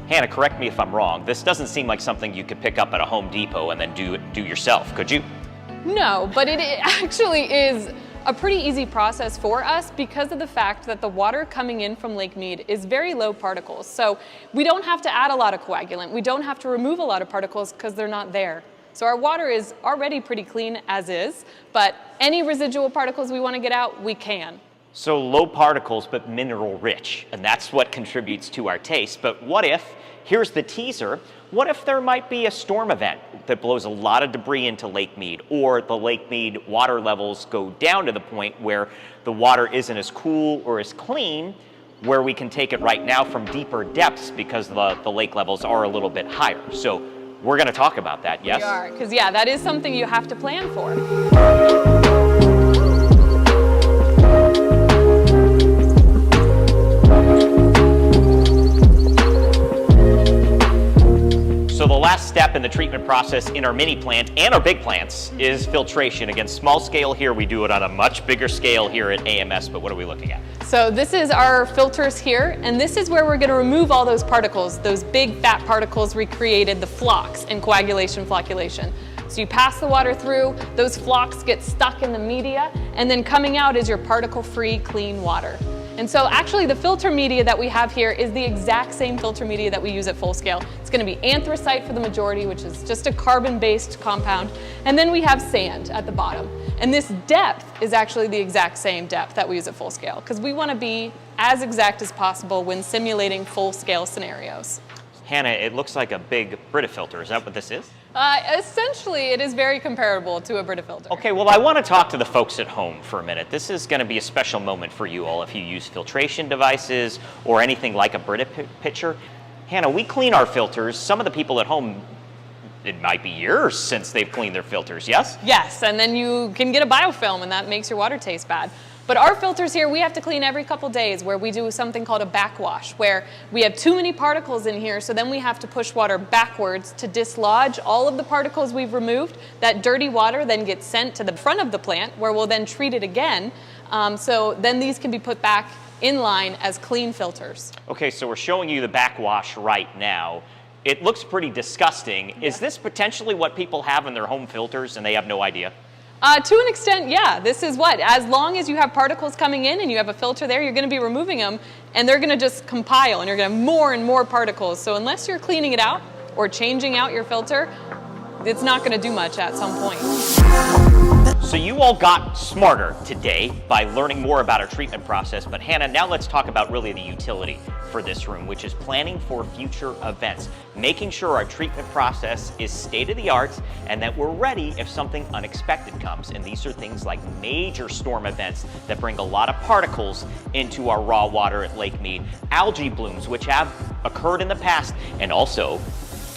Speaker 11: Hannah, correct me if I'm wrong. This doesn't seem like something you could pick up at a Home Depot and then do yourself, could you?
Speaker 13: No, but it actually is a pretty easy process for us because of the fact that the water coming in from Lake Mead is very low particles. So we don't have to add a lot of coagulant. We don't have to remove a lot of particles because they're not there. So our water is already pretty clean as is, but any residual particles we want to get out, we can.
Speaker 11: So low particles, but mineral rich, and that's what contributes to our taste. But what if, here's the teaser, what if there might be a storm event that blows a lot of debris into Lake Mead, or the Lake Mead water levels go down to the point where the water isn't as cool or as clean, where we can take it right now from deeper depths because the lake levels are a little bit higher. So we're going to talk about that, yes?
Speaker 13: We are, because yeah, that is something you have to plan for.
Speaker 11: So the last step in the treatment process in our mini plant and our big plants is filtration. Again, small scale here, we do it on a much bigger scale here at AMS, but what are we looking at?
Speaker 13: So this is our filters here, and this is where we're going to remove all those particles, those big fat particles we created, the flocks in coagulation flocculation. So you pass the water through, those flocks get stuck in the media, and then coming out is your particle-free clean water. And so actually the filter media that we have here is the exact same filter media that we use at Full Scale. It's going to be anthracite for the majority, which is just a carbon-based compound. And then we have sand at the bottom. And this depth is actually the exact same depth that we use at Full Scale, because we want to be as exact as possible when simulating full-scale scenarios.
Speaker 11: Hannah, it looks like a big Brita filter. Is that what this is?
Speaker 13: Essentially, it is very comparable to a Brita filter.
Speaker 11: Okay, well, I want to talk to the folks at home for a minute. This is going to be a special moment for you all if you use filtration devices or anything like a Brita pitcher. Hannah, we clean our filters. Some of the people at home, it might be years since they've cleaned their filters, yes?
Speaker 13: Yes, and then you can get a biofilm, and that makes your water taste bad. But our filters here, we have to clean every couple days, where we do something called a backwash, where we have too many particles in here, so then we have to push water backwards to dislodge all of the particles we've removed. That dirty water then gets sent to the front of the plant, where we'll then treat it again. So then these can be put back in line as clean filters.
Speaker 11: Okay, so we're showing you the backwash right now. It looks pretty disgusting. Yeah. Is this potentially what people have in their home filters and they have no idea?
Speaker 13: To an extent, yeah. This is what, as long as you have particles coming in and you have a filter there, you're going to be removing them, and they're going to just compile, and you're going to have more and more particles. So unless you're cleaning it out or changing out your filter, it's not going to do much at some point.
Speaker 11: So you all got smarter today by learning more about our treatment process, but Hannah, now let's talk about really the utility for this room, which is planning for future events, making sure our treatment process is state-of-the-art and that we're ready if something unexpected comes. And these are things like major storm events that bring a lot of particles into our raw water at Lake Mead, algae blooms, which have occurred in the past, and also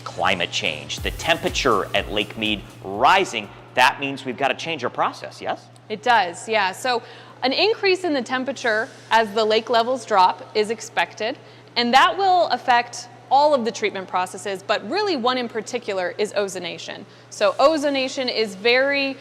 Speaker 11: climate change, the temperature at Lake Mead rising. That means we've got to change our process, yes?
Speaker 13: It does, yeah. So an increase in the temperature as the lake levels drop is expected, and that will affect all of the treatment processes, but really one in particular is ozonation. So ozonation is very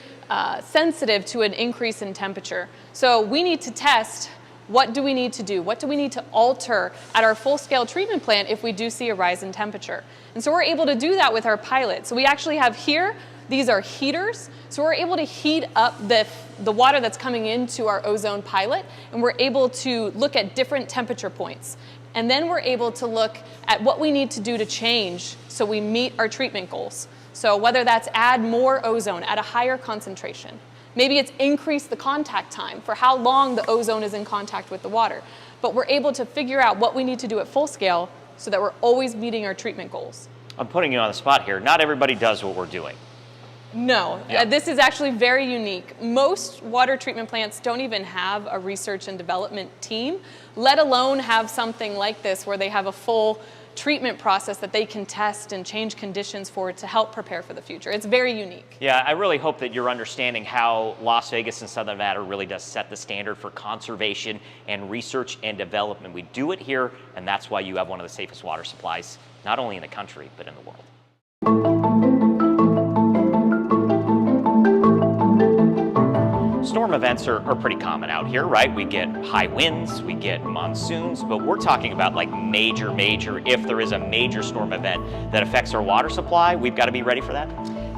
Speaker 13: sensitive to an increase in temperature. So we need to test, what do we need to do? What do we need to alter at our full-scale treatment plant if we do see a rise in temperature? And so we're able to do that with our pilot. So we actually have here These are heaters, so we're able to heat up the water that's coming into our ozone pilot, and we're able to look at different temperature points. And then we're able to look at what we need to do to change so we meet our treatment goals. So whether that's add more ozone at a higher concentration, maybe it's increase the contact time for how long the ozone is in contact with the water. But we're able to figure out what we need to do at full scale so that we're always meeting our treatment goals.
Speaker 11: I'm putting you on the spot here. Not everybody does what we're doing.
Speaker 13: No, this is actually very unique. Most water treatment plants don't even have a research and development team, let alone have something like this where they have a full treatment process that they can test and change conditions for to help prepare for the future. It's very unique.
Speaker 11: Yeah, I really hope that you're understanding how Las Vegas and Southern Nevada really does set the standard for conservation and research and development. We do it here, and that's why you have one of the safest water supplies, not only in the country, but in the world. Storm events are pretty common out here, right? We get high winds, we get monsoons, but we're talking about like major, if there is a major storm event that affects our water supply, we've got to be ready for that?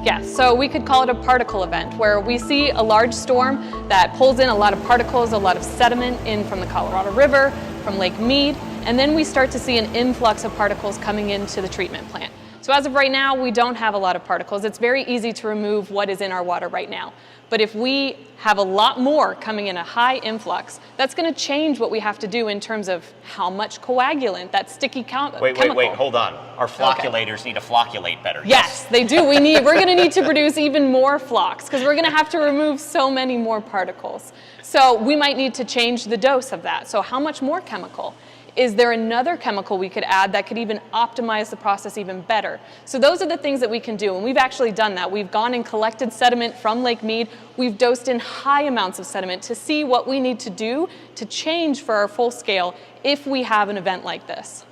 Speaker 13: Yes, so we could call it a particle event, where we see a large storm that pulls in a lot of particles, a lot of sediment in from the Colorado River, from Lake Mead, and then we start to see an influx of particles coming into the treatment plant. So as of right now, we don't have a lot of particles. It's very easy to remove what is in our water right now. But if we have a lot more coming in a high influx, that's going to change what we have to do in terms of how much coagulant, that sticky chemical.
Speaker 11: Wait, hold on. Our flocculators need to flocculate better.
Speaker 13: Yes, they do. We're going to need to produce even more flocks because we're going to have to remove so many more particles. So we might need to change the dose of that. So how much more chemical? Is there another chemical we could add that could even optimize the process even better? So those are the things that we can do, and we've actually done that. We've gone and collected sediment from Lake Mead. We've dosed in high amounts of sediment to see what we need to do to change for our full scale if we have an event like this.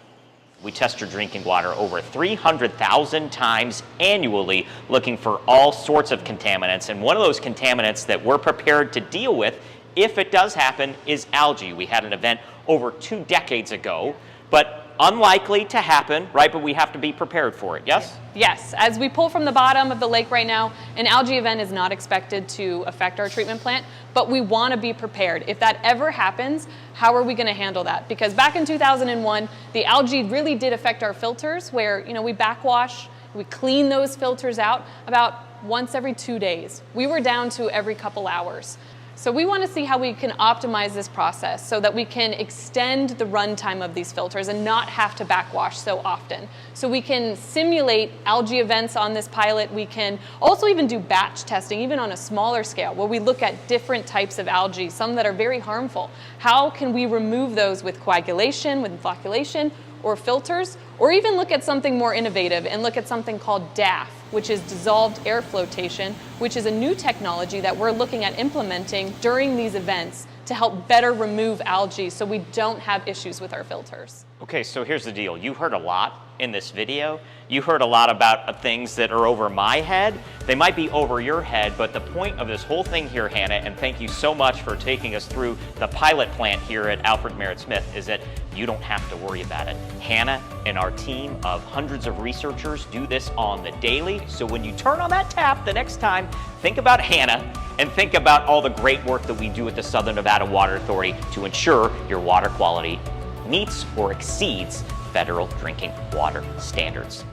Speaker 11: We test your drinking water over 300,000 times annually, looking for all sorts of contaminants. And one of those contaminants that we're prepared to deal with, if it does happen, is algae. We had an event over 2 decades ago, but unlikely to happen, right? But we have to be prepared for it, yes?
Speaker 13: Yes, as we pull from the bottom of the lake right now, an algae event is not expected to affect our treatment plant, but we want to be prepared. If that ever happens, how are we going to handle that? Because back in 2001, the algae really did affect our filters where, we backwash, we clean those filters out about once every 2 days. We were down to every couple hours. So we want to see how we can optimize this process so that we can extend the runtime of these filters and not have to backwash so often. So we can simulate algae events on this pilot. We can also even do batch testing, even on a smaller scale, where we look at different types of algae, some that are very harmful. How can we remove those with coagulation, with flocculation, or filters, or even look at something more innovative and look at something called DAF, which is dissolved air flotation, which is a new technology that we're looking at implementing during these events to help better remove algae so we don't have issues with our filters.
Speaker 11: Okay, so here's the deal. You heard a lot in this video. You heard a lot about things that are over my head. They might be over your head, but the point of this whole thing here, Hannah, and thank you so much for taking us through the pilot plant here at Alfred Merritt Smith, is that you don't have to worry about it. Hannah and our team of hundreds of researchers do this on the daily, so when you turn on that tap the next time, think about Hannah and think about all the great work that we do at the Southern Nevada Water Authority to ensure your water quality meets or exceeds federal drinking water standards.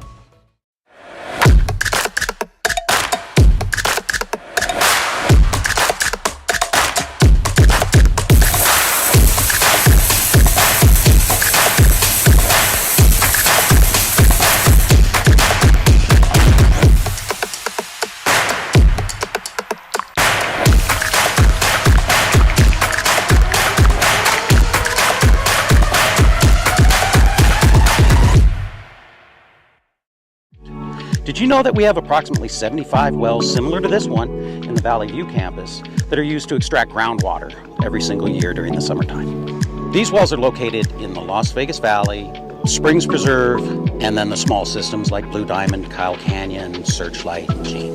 Speaker 17: Did you know that we have approximately 75 wells similar to this one in the Valley View campus that are used to extract groundwater every single year during the summertime? These wells are located in the Las Vegas Valley, Springs Preserve, and then the small systems like Blue Diamond, Kyle Canyon, Searchlight, and Jean.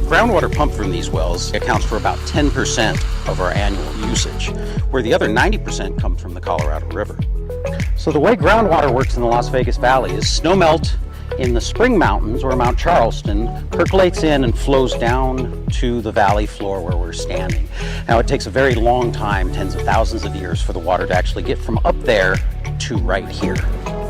Speaker 17: Groundwater pumped from these wells accounts for about 10% of our annual usage, where the other 90% comes from the Colorado River. So the way groundwater works in the Las Vegas Valley is snowmelt in the Spring Mountains or Mount Charleston percolates in and flows down to the valley floor where we're standing. Now it takes a very long time, tens of thousands of years, for the water to actually get from up there to right here.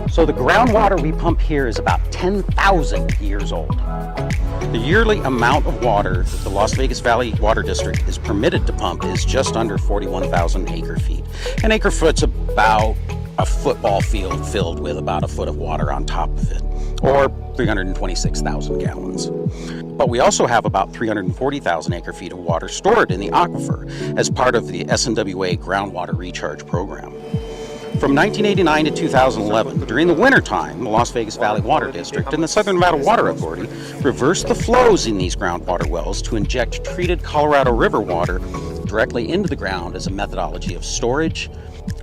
Speaker 17: So the groundwater we pump here is about 10,000 years old. The yearly amount of water that the Las Vegas Valley Water District is permitted to pump is just under 41,000 acre feet. An acre foot's about a football field filled with about a foot of water on top of it, or 326,000 gallons. But we also have about 340,000 acre feet of water stored in the aquifer as part of the SNWA groundwater recharge program. From 1989 to 2011, during the wintertime, the Las Vegas Valley Water District and the Southern Nevada Water Authority reversed the flows in these groundwater wells to inject treated Colorado River water directly into the ground as a methodology of storage.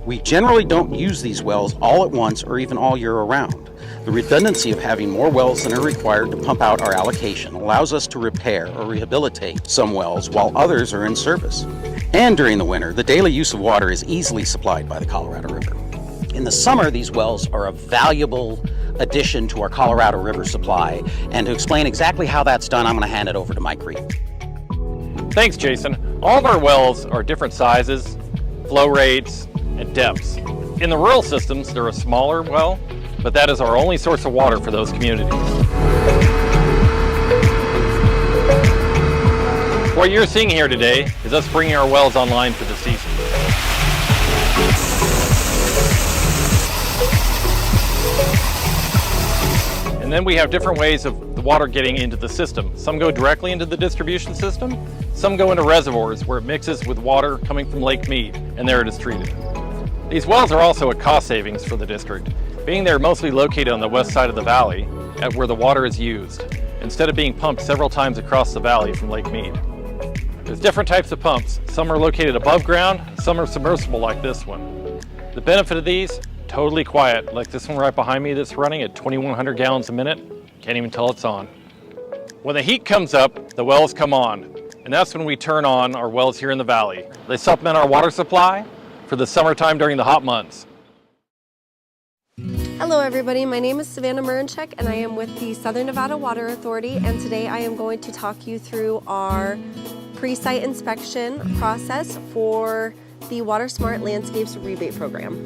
Speaker 17: We generally don't use these wells all at once or even all year around. The redundancy of having more wells than are required to pump out our allocation allows us to repair or rehabilitate some wells while others are in service. And during the winter, the daily use of water is easily supplied by the Colorado River. In the summer, these wells are a valuable addition to our Colorado River supply. And to explain exactly how that's done, I'm going to hand it over to Mike Reed.
Speaker 3: Thanks, Jason. All of our wells are different sizes, flow rates, and depths. In the rural systems, they're a smaller well, but that is our only source of water for those communities. What you're seeing here today is us bringing our wells online for the season. And then we have different ways of the water getting into the system. Some go directly into the distribution system, some go into reservoirs where it mixes with water coming from Lake Mead, and there it is treated. These wells are also a cost savings for the district, being they're mostly located on the west side of the valley at where the water is used, instead of being pumped several times across the valley from Lake Mead. There's different types of pumps. Some are located above ground, some are submersible like this one. The benefit of these, totally quiet, like this one right behind me that's running at 2,100 gallons a minute. Can't even tell it's on. When the heat comes up, the wells come on, and that's when we turn on our wells here in the valley. They supplement our water supply for the summertime during the hot months.
Speaker 18: Hello everybody, my name is Savannah Murinchek and I am with the Southern Nevada Water Authority, and today I am going to talk you through our pre-site inspection process for the Water Smart Landscapes rebate program.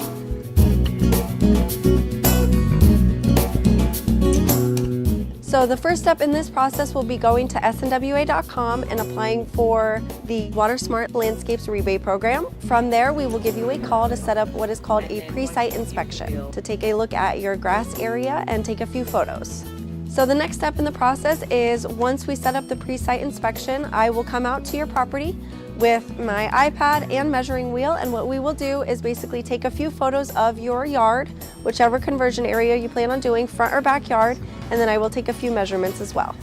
Speaker 18: So the first step in this process will be going to snwa.com and applying for the Water Smart Landscapes rebate program. From there, we will give you a call to set up what is called a pre-site inspection, to take a look at your grass area and take a few photos. So the next step in the process is, once we set up the pre-site inspection, I will come out to your property with my iPad and measuring wheel, and what we will do is basically take a few photos of your yard, whichever conversion area you plan on doing, front or backyard, and then I will take a few measurements as well.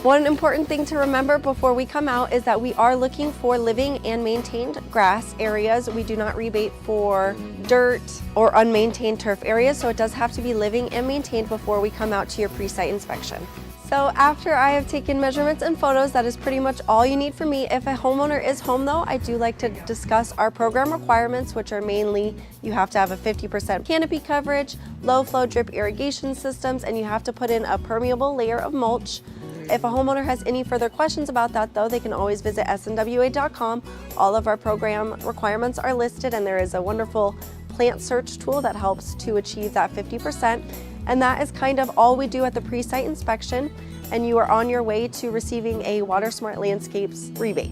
Speaker 18: One important thing to remember before we come out is that we are looking for living and maintained grass areas. We do not rebate for dirt or unmaintained turf areas, so it does have to be living and maintained before we come out to your pre-site inspection. So after I have taken measurements and photos, that is pretty much all you need from me. If a homeowner is home though, I do like to discuss our program requirements, which are mainly you have to have a 50% canopy coverage, low flow drip irrigation systems, and you have to put in a permeable layer of mulch. If a homeowner has any further questions about that though, they can always visit snwa.com. All of our program requirements are listed, and there is a wonderful plant search tool that helps to achieve that 50%. And that is kind of all we do at the pre-site inspection, and you are on your way to receiving a Water Smart Landscapes rebate.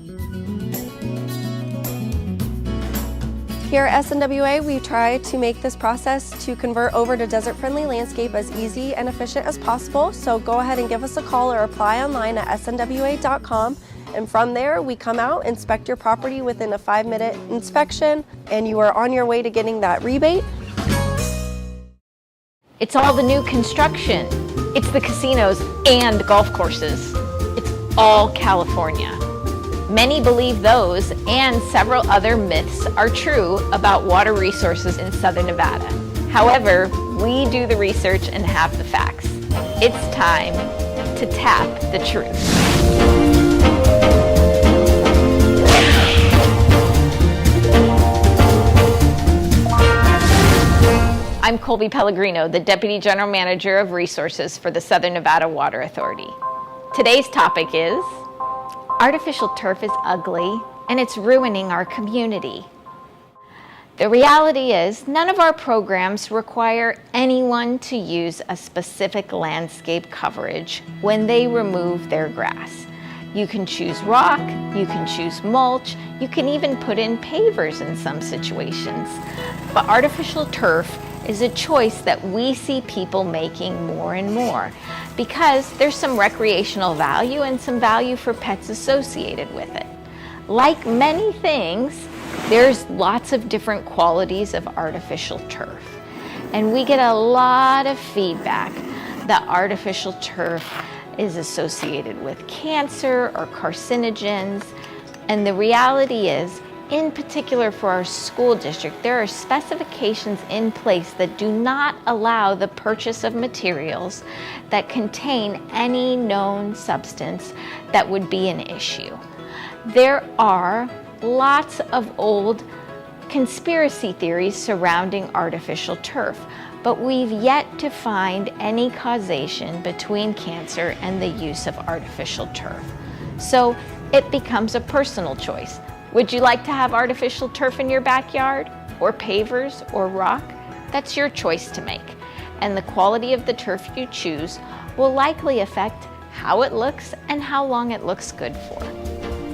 Speaker 18: Here at SNWA, we try to make this process to convert over to desert-friendly landscape as easy and efficient as possible, so go ahead and give us a call or apply online at snwa.com. And from there, we come out, inspect your property within a 5-minute inspection, and you are on your way to getting that rebate.
Speaker 21: It's all the new construction. It's the casinos and golf courses. It's all California. Many believe those and several other myths are true about water resources in Southern Nevada. However, we do the research and have the facts. It's time to tap the truth. I'm Colby Pellegrino, the Deputy General Manager of Resources for the Southern Nevada Water Authority. Today's topic is, artificial turf is ugly and it's ruining our community. The reality is, none of our programs require anyone to use a specific landscape coverage when they remove their grass. You can choose rock, you can choose mulch, you can even put in pavers in some situations. But artificial turf is a choice that we see people making more and more because there's some recreational value and some value for pets associated with it. Like many things, there's lots of different qualities of artificial turf. And we get a lot of feedback that artificial turf is associated with cancer or carcinogens. And the reality is, in particular for our school district, there are specifications in place that do not allow the purchase of materials that contain any known substance that would be an issue. There are lots of old conspiracy theories surrounding artificial turf, but we've yet to find any causation between cancer and the use of artificial turf. So it becomes a personal choice. Would you like to have artificial turf in your backyard, or pavers, or rock? That's your choice to make. And the quality of the turf you choose will likely affect how it looks and how long it looks good for.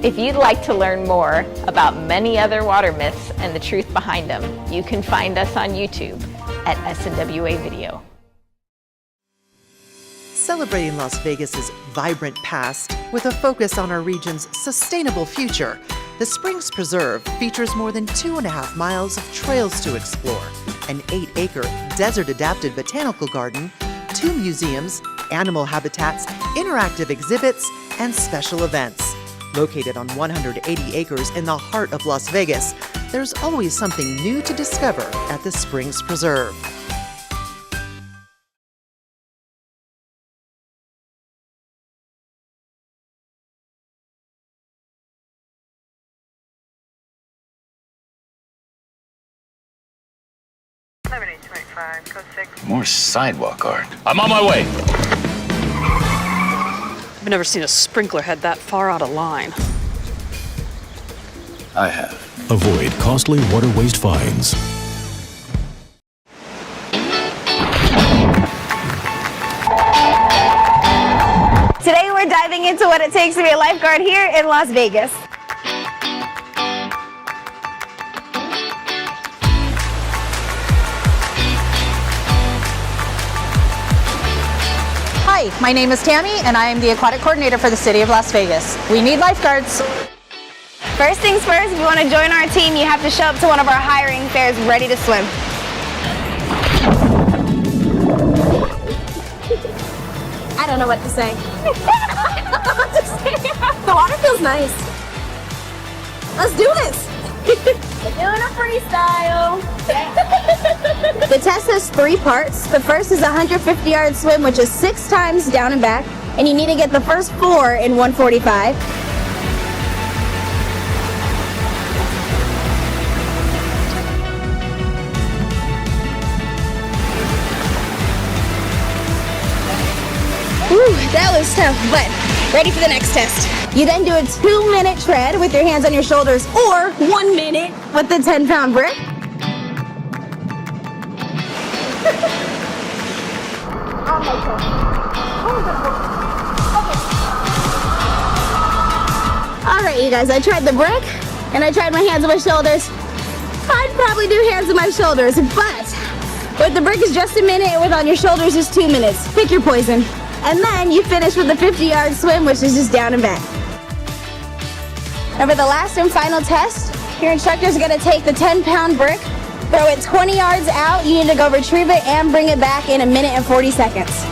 Speaker 21: If you'd like to learn more about many other water myths and the truth behind them, you can find us on YouTube at SNWA Video.
Speaker 7: Celebrating Las Vegas's vibrant past with a focus on our region's sustainable future, the Springs Preserve features more than 2.5 miles of trails to explore, an 8-acre desert-adapted botanical garden, 2 museums, animal habitats, interactive exhibits, and special events. Located on 180 acres in the heart of Las Vegas, there's always something new to discover at the Springs Preserve.
Speaker 15: More sidewalk art. I'm on my way.
Speaker 19: I've never seen a sprinkler head that far out of line.
Speaker 15: I have.
Speaker 22: Avoid costly water waste fines.
Speaker 25: Today we're diving into what it takes to be a lifeguard here in Las Vegas.
Speaker 26: Hi, my name is Tammy, and I am the aquatic coordinator for the City of Las Vegas. We need lifeguards.
Speaker 25: First things first, if you want to join our team, you have to show up to one of our hiring fairs ready to swim.
Speaker 26: I don't know what to say. The water feels nice. Let's do this.
Speaker 25: We're doing a freestyle. The test has 3 parts. The first is a 150-yard swim, which is 6 times down and back, and you need to get the first 4 in 1:45. Ooh, that was tough, but ready for the next test. You then do a 2-minute tread with your hands on your shoulders, or 1 minute with the 10-pound brick. All right, you guys, I tried the brick and I tried my hands on my shoulders. I'd probably do hands on my shoulders, but with the brick is just a minute and with on your shoulders is 2 minutes. Pick your poison. And then you finish with the 50-yard swim, which is just down and back. And for the last and final test, your instructor is going to take the 10-pound brick, throw it 20 yards out. You need to go retrieve it and bring it back in 1 minute and 40 seconds.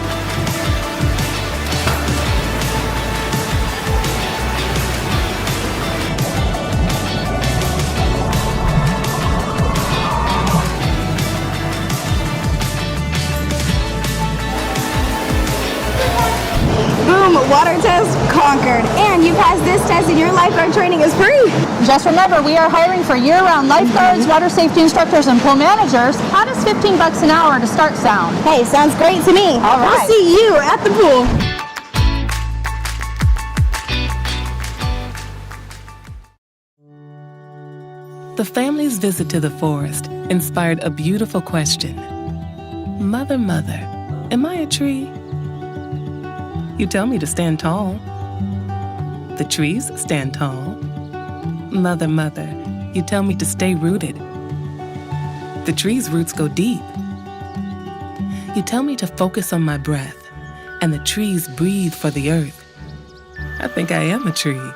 Speaker 25: Boom, water test conquered. And you passed this test and your lifeguard training is free.
Speaker 26: Just remember, we are hiring for year-round lifeguards, water safety instructors, and pool managers. How does $15 an hour to start sound?
Speaker 25: Hey, sounds great to me.
Speaker 26: All right.
Speaker 25: I'll see you at the pool.
Speaker 1: The family's visit to the forest inspired a beautiful question. Mother, mother, am I a tree? You tell me to stand tall. The trees stand tall. Mother, mother, you tell me to stay rooted. The tree's roots go deep. You tell me to focus on my breath, and the trees breathe for the earth. I think I am a tree.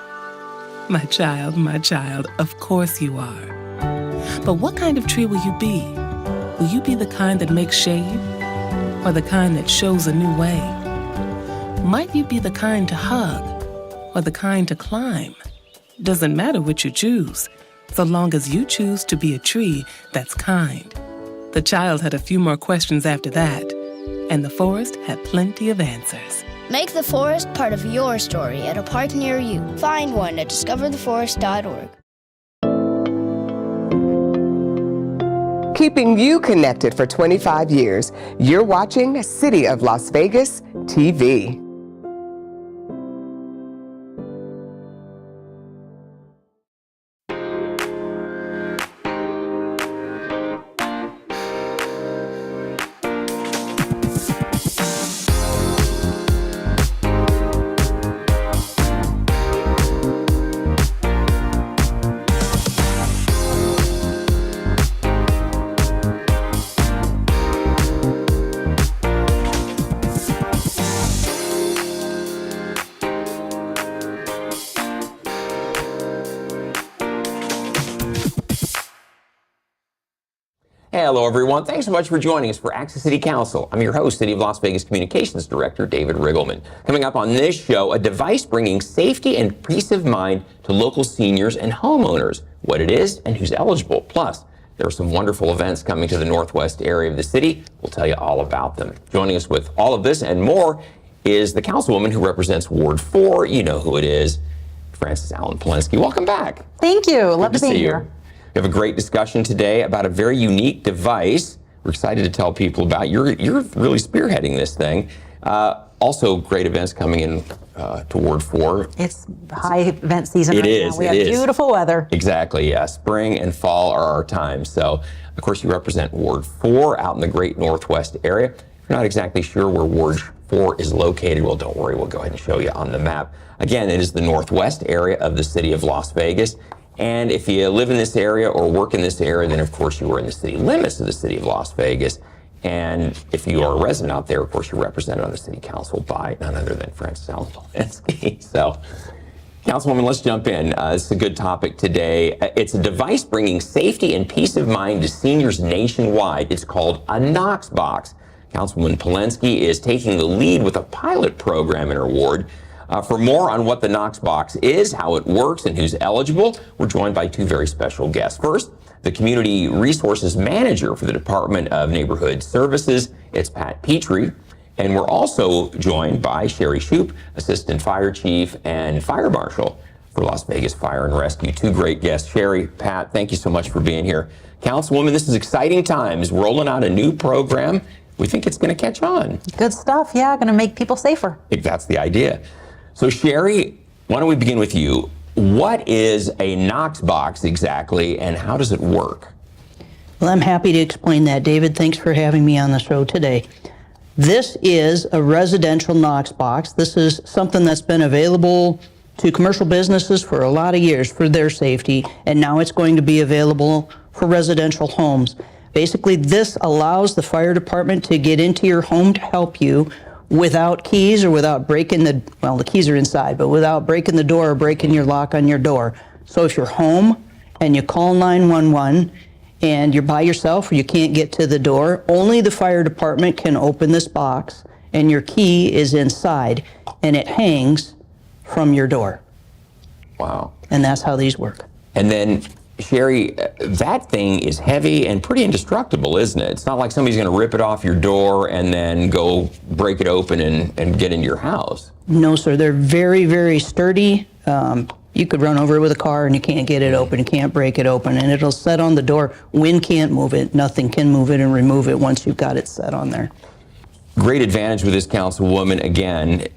Speaker 1: My child, of course you are. But what kind of tree will you be? Will you be the kind that makes shade, or the kind that shows a new way? Might you be the kind to hug, or the kind to climb? Doesn't matter which you choose, so long as you choose to be a tree that's kind. The child had a few more questions after that, and the forest had plenty of answers.
Speaker 2: Make the forest part of your story at a park near you. Find one at discovertheforest.org.
Speaker 5: Keeping you connected for 25 years, you're watching City of Las Vegas TV.
Speaker 6: Hello, everyone. Thanks so much for joining us for Access City Council. I'm your host, City of Las Vegas Communications Director, David Riggleman. Coming up on this show, a device bringing safety and peace of mind to local seniors and homeowners, what it is and who's eligible. Plus, there are some wonderful events coming to the northwest area of the city. We'll tell you all about them. Joining us with all of this and more is the councilwoman who represents Ward 4. You know who it is, Frances Allen Polensky. Welcome back.
Speaker 8: Thank you. Love to be here.
Speaker 6: We have a great discussion today about a very unique device. We're excited to tell people about. You're really spearheading this thing. Also, great events coming in to Ward 4.
Speaker 8: It's high event season
Speaker 6: right
Speaker 8: now. We have beautiful weather.
Speaker 6: Exactly, yeah. Spring and fall are our time. So, of course, you represent Ward 4 out in the great northwest area. If you're not exactly sure where Ward 4 is located, well, don't worry. We'll go ahead and show you on the map. Again, it is the northwest area of the city of Las Vegas. And if you live in this area or work in this area, then of course you are in the city limits of the city of Las Vegas. And if you are a resident out there, of course you're represented on the city council by none other than Frances Allen Polensky. So, Councilwoman, let's jump in. This is a good topic today. It's a device bringing safety and peace of mind to seniors nationwide. It's called a Knox Box. Councilwoman Polensky is taking the lead with a pilot program in her ward. For more on what the Knox Box is, how it works, and who's eligible, we're joined by two very special guests. First, the Community Resources Manager for the Department of Neighborhood Services. It's Pat Petrie. And we're also joined by Sherry Shoup, Assistant Fire Chief and Fire Marshal for Las Vegas Fire and Rescue. Two great guests. Sherry, Pat, thank you so much for being here. Councilwoman, this is exciting times. We're rolling out a new program. We think it's going to catch on.
Speaker 8: Good stuff. Yeah, going to make people safer.
Speaker 6: I think that's the idea. So, Sherry, why don't we begin with you? What is a Knox Box exactly, and how does it work?
Speaker 10: Well, I'm happy to explain that, David. Thanks for having me on the show today. This is a residential Knox Box. This is something that's been available to commercial businesses for a lot of years for their safety, and now it's going to be available for residential homes. Basically, this allows the fire department to get into your home to help you without keys or without breaking the keys are inside, but without breaking the door or breaking your lock on your door. So if you're home and you call 911 and you're by yourself or you can't get to the door, only the fire department can open this box, and your key is inside and it hangs from your door.
Speaker 6: Wow.
Speaker 10: And that's how these work.
Speaker 6: And then, Sherry, that thing is heavy and pretty indestructible, isn't it? It's not like somebody's going to rip it off your door and then go break it open and get into your house.
Speaker 10: No, sir. They're very, very sturdy. You could run over it with a car and you can't get it open, you can't break it open, and it'll set on the door. Wind can't move it, nothing can move it and remove it once you've got it set on there.
Speaker 6: Great advantage with this councilwoman. Again,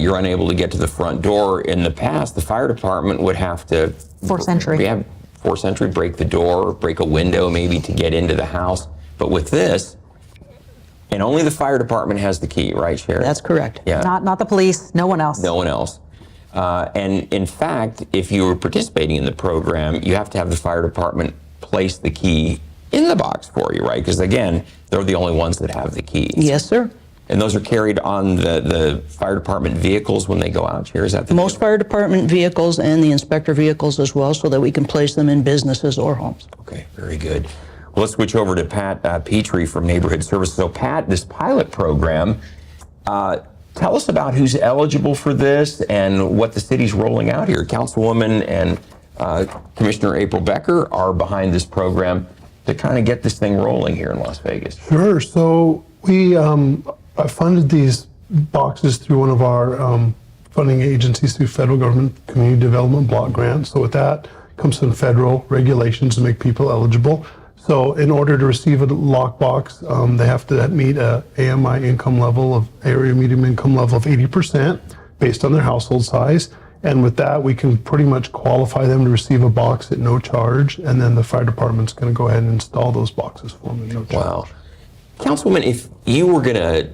Speaker 6: you're unable to get to the front door. In the past, the fire department would have to...
Speaker 8: Force entry.
Speaker 6: Yeah, force entry, break the door, break a window maybe to get into the house. But with this, and only the fire department has the key, right, Sherry?
Speaker 10: That's correct.
Speaker 6: Yeah.
Speaker 8: Not the police, no one else.
Speaker 6: No one else. And in fact, if you were participating in the program, you have to have the fire department place the key in the box for you, right? Because again, they're the only ones that have the keys.
Speaker 10: Yes, sir.
Speaker 6: And those are carried on the fire department vehicles when they go out here? Is that the
Speaker 10: Most fire department vehicles and the inspector vehicles as well, so that we can place them in businesses or homes.
Speaker 6: Okay, very good. Well, let's switch over to Pat Petrie from Neighborhood Services. So Pat, this pilot program, tell us about who's eligible for this and what the city's rolling out here. Councilwoman and Commissioner April Becker are behind this program to kind of get this thing rolling here in Las Vegas.
Speaker 4: Sure. So we funded these boxes through one of our funding agencies through federal government community development block grants. So with that comes some federal regulations to make people eligible. So in order to receive a lockbox, they have to meet a AMI income level of area medium income level of 80% based on their household size. And with that, we can pretty much qualify them to receive a box at no charge. And then the fire department's going to go ahead and install those boxes for them at no charge.
Speaker 6: Wow. Councilwoman, if you were going to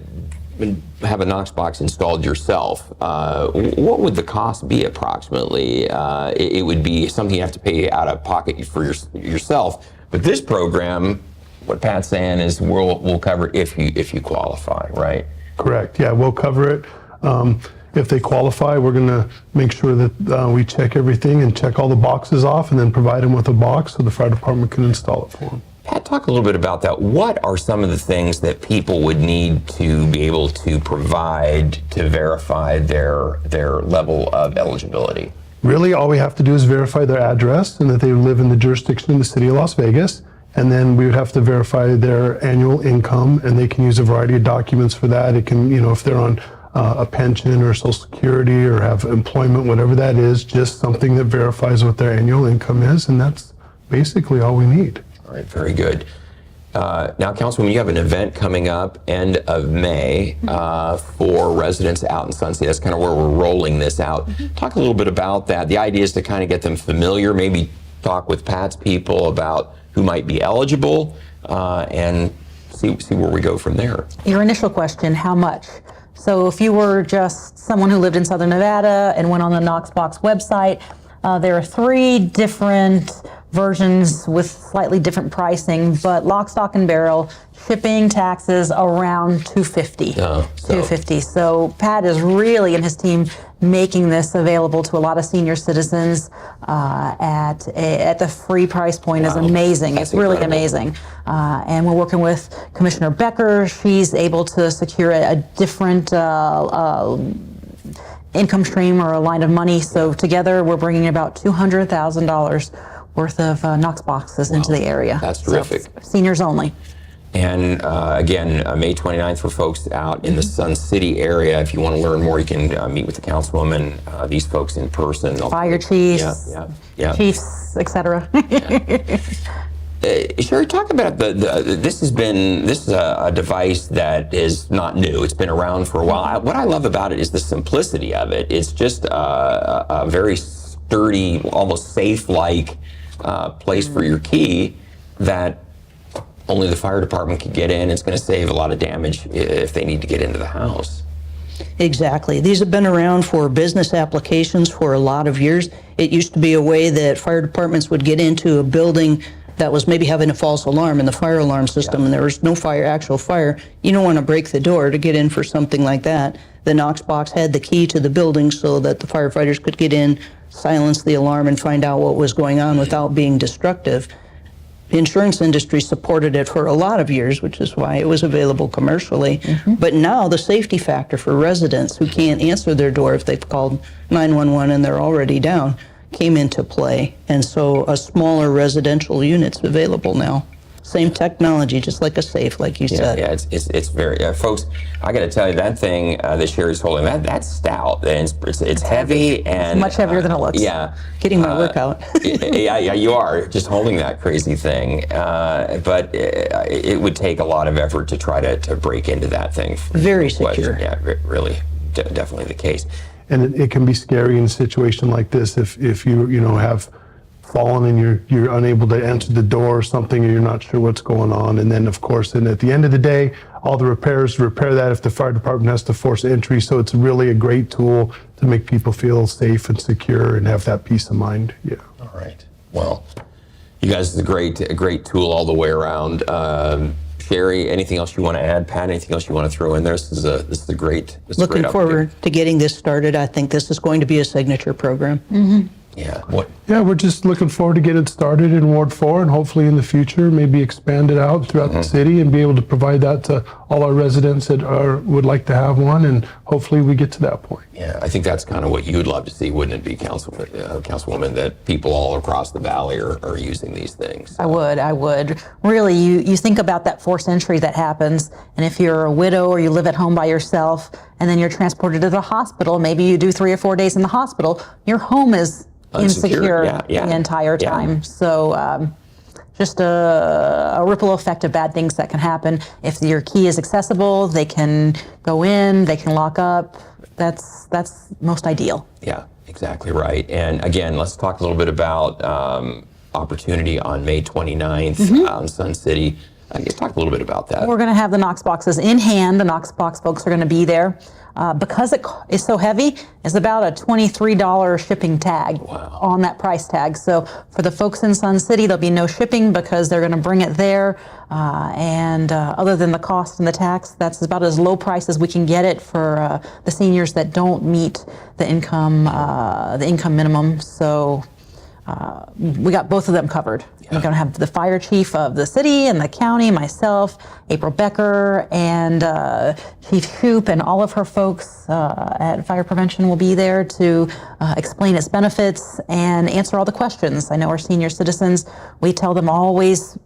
Speaker 6: have a Knox box installed yourself, what would the cost be approximately? It would be something you have to pay out of pocket for yourself. But this program, what Pat's saying is we'll cover it if you qualify, right?
Speaker 4: Correct. Yeah, we'll cover it. If they qualify, we're going to make sure that we check everything and check all the boxes off and then provide them with a box so the fire department can install it for them.
Speaker 6: Pat, talk a little bit about that. What are some of the things that people would need to be able to provide to verify their level of eligibility?
Speaker 4: Really, all we have to do is verify their address and that they live in the jurisdiction of the city of Las Vegas. And then we would have to verify their annual income, and they can use a variety of documents for that. It can, if they're on a pension or Social Security or have employment, whatever that is, just something that verifies what their annual income is. And that's basically all we need.
Speaker 6: All right, very good. Now, Councilwoman, you have an event coming up end of May for residents out in Sun City. That's kind of where we're rolling this out. Talk a little bit about that. The idea is to kind of get them familiar, maybe talk with Pat's people about who might be eligible, and see where we go from there.
Speaker 8: Your initial question, how much? So if you were just someone who lived in Southern Nevada and went on the Knoxbox website, there are 3 different versions with slightly different pricing, but lock, stock, and barrel, shipping, taxes around $250. $250. So Pat is really, and his team, making this available to a lot of senior citizens at the free price point. Is amazing.
Speaker 6: That's
Speaker 8: it's really
Speaker 6: incredible.
Speaker 8: amazing. And we're working with Commissioner Becker. She's able to secure a different income stream or a line of money. So together we're bringing about $200,000 worth of Knox boxes into the area.
Speaker 6: That's terrific.
Speaker 8: So, seniors only.
Speaker 6: And again, May 29th for folks out in the Sun City area. If you want to learn more, you can meet with the councilwoman, these folks in person.
Speaker 8: Fire chiefs, chiefs, etc.
Speaker 6: Sherry, talk about this is a device that is not new. It's been around for a while. What I love about it is the simplicity of it. It's just a very sturdy, almost safe-like place for your key that only the fire department can get in. It's going to save a lot of damage if they need to get into the house.
Speaker 10: Exactly. These have been around for business applications for a lot of years. It used to be a way that fire departments would get into a building that was maybe having a false alarm in the fire alarm system, and there was no actual fire. You don't want to break the door to get in for something like that. The Knox box had the key to the building so that the firefighters could get in, silence the alarm, and find out what was going on without being destructive. The insurance industry supported it for a lot of years, which is why it was available commercially. But now the safety factor for residents who can't answer their door if they've called 911 and they're already down came into play. And so a smaller residential unit's available now. Same technology, just like a safe, like you said.
Speaker 6: Yeah, it's very, folks, I got to tell you, that thing that Sherry's holding, that's stout. And it's heavy and...
Speaker 8: It's much heavier than it looks.
Speaker 6: Yeah.
Speaker 10: Getting my workout.
Speaker 6: yeah, you are, just holding that crazy thing. But it would take a lot of effort to try to break into that thing.
Speaker 10: Very secure.
Speaker 6: Yeah, really, definitely the case.
Speaker 4: And it can be scary in a situation like this if you have fallen and you're unable to enter the door or something, and you're not sure what's going on. And then, of course, and at the end of the day, all the repairs repair that if the fire department has to force entry. So it's really a great tool to make people feel safe and secure and have that peace of mind. Yeah.
Speaker 6: All right. Well, you guys, is a great tool all the way around. Sherry, anything else you want to add? Pat, anything else you want to throw in there? This is a great.
Speaker 10: Looking forward to getting this started. I think this is going to be a signature program.
Speaker 8: Mm-hmm.
Speaker 6: Yeah.
Speaker 4: Yeah, we're just looking forward to get it started in Ward 4, and hopefully in the future maybe expand it out throughout the city and be able to provide that to all our residents that would like to have one, and hopefully we get to that point.
Speaker 6: Yeah, I think that's kind of what you'd love to see, wouldn't it be, Councilwoman, that people all across the valley are using these things?
Speaker 8: I would. Really, you think about that forced entry that happens, and if you're a widow or you live at home by yourself, and then you're transported to the hospital, maybe you do 3 or 4 days in the hospital, your home is insecure the entire time. So just a ripple effect of bad things that can happen. If your key is accessible, they can go in, they can lock up. That's most ideal.
Speaker 6: Yeah, exactly right. And again, let's talk a little bit about opportunity on May 29th out in Sun City. Talk a little bit about that.
Speaker 8: We're going to have the Knox boxes in hand. The Knox box folks are going to be there. Because it is so heavy, it's about a $23 shipping tag on that price tag. So for the folks in Sun City, there'll be no shipping because they're going to bring it there. And other than the cost and the tax, that's about as low price as we can get it for the seniors that don't meet the income minimum. So we got both of them covered. We're going to have the fire chief of the city and the county, myself, April Becker, and Chief Shoup, and all of her folks at Fire Prevention will be there to explain its benefits and answer all the questions. I know our senior citizens, we tell them always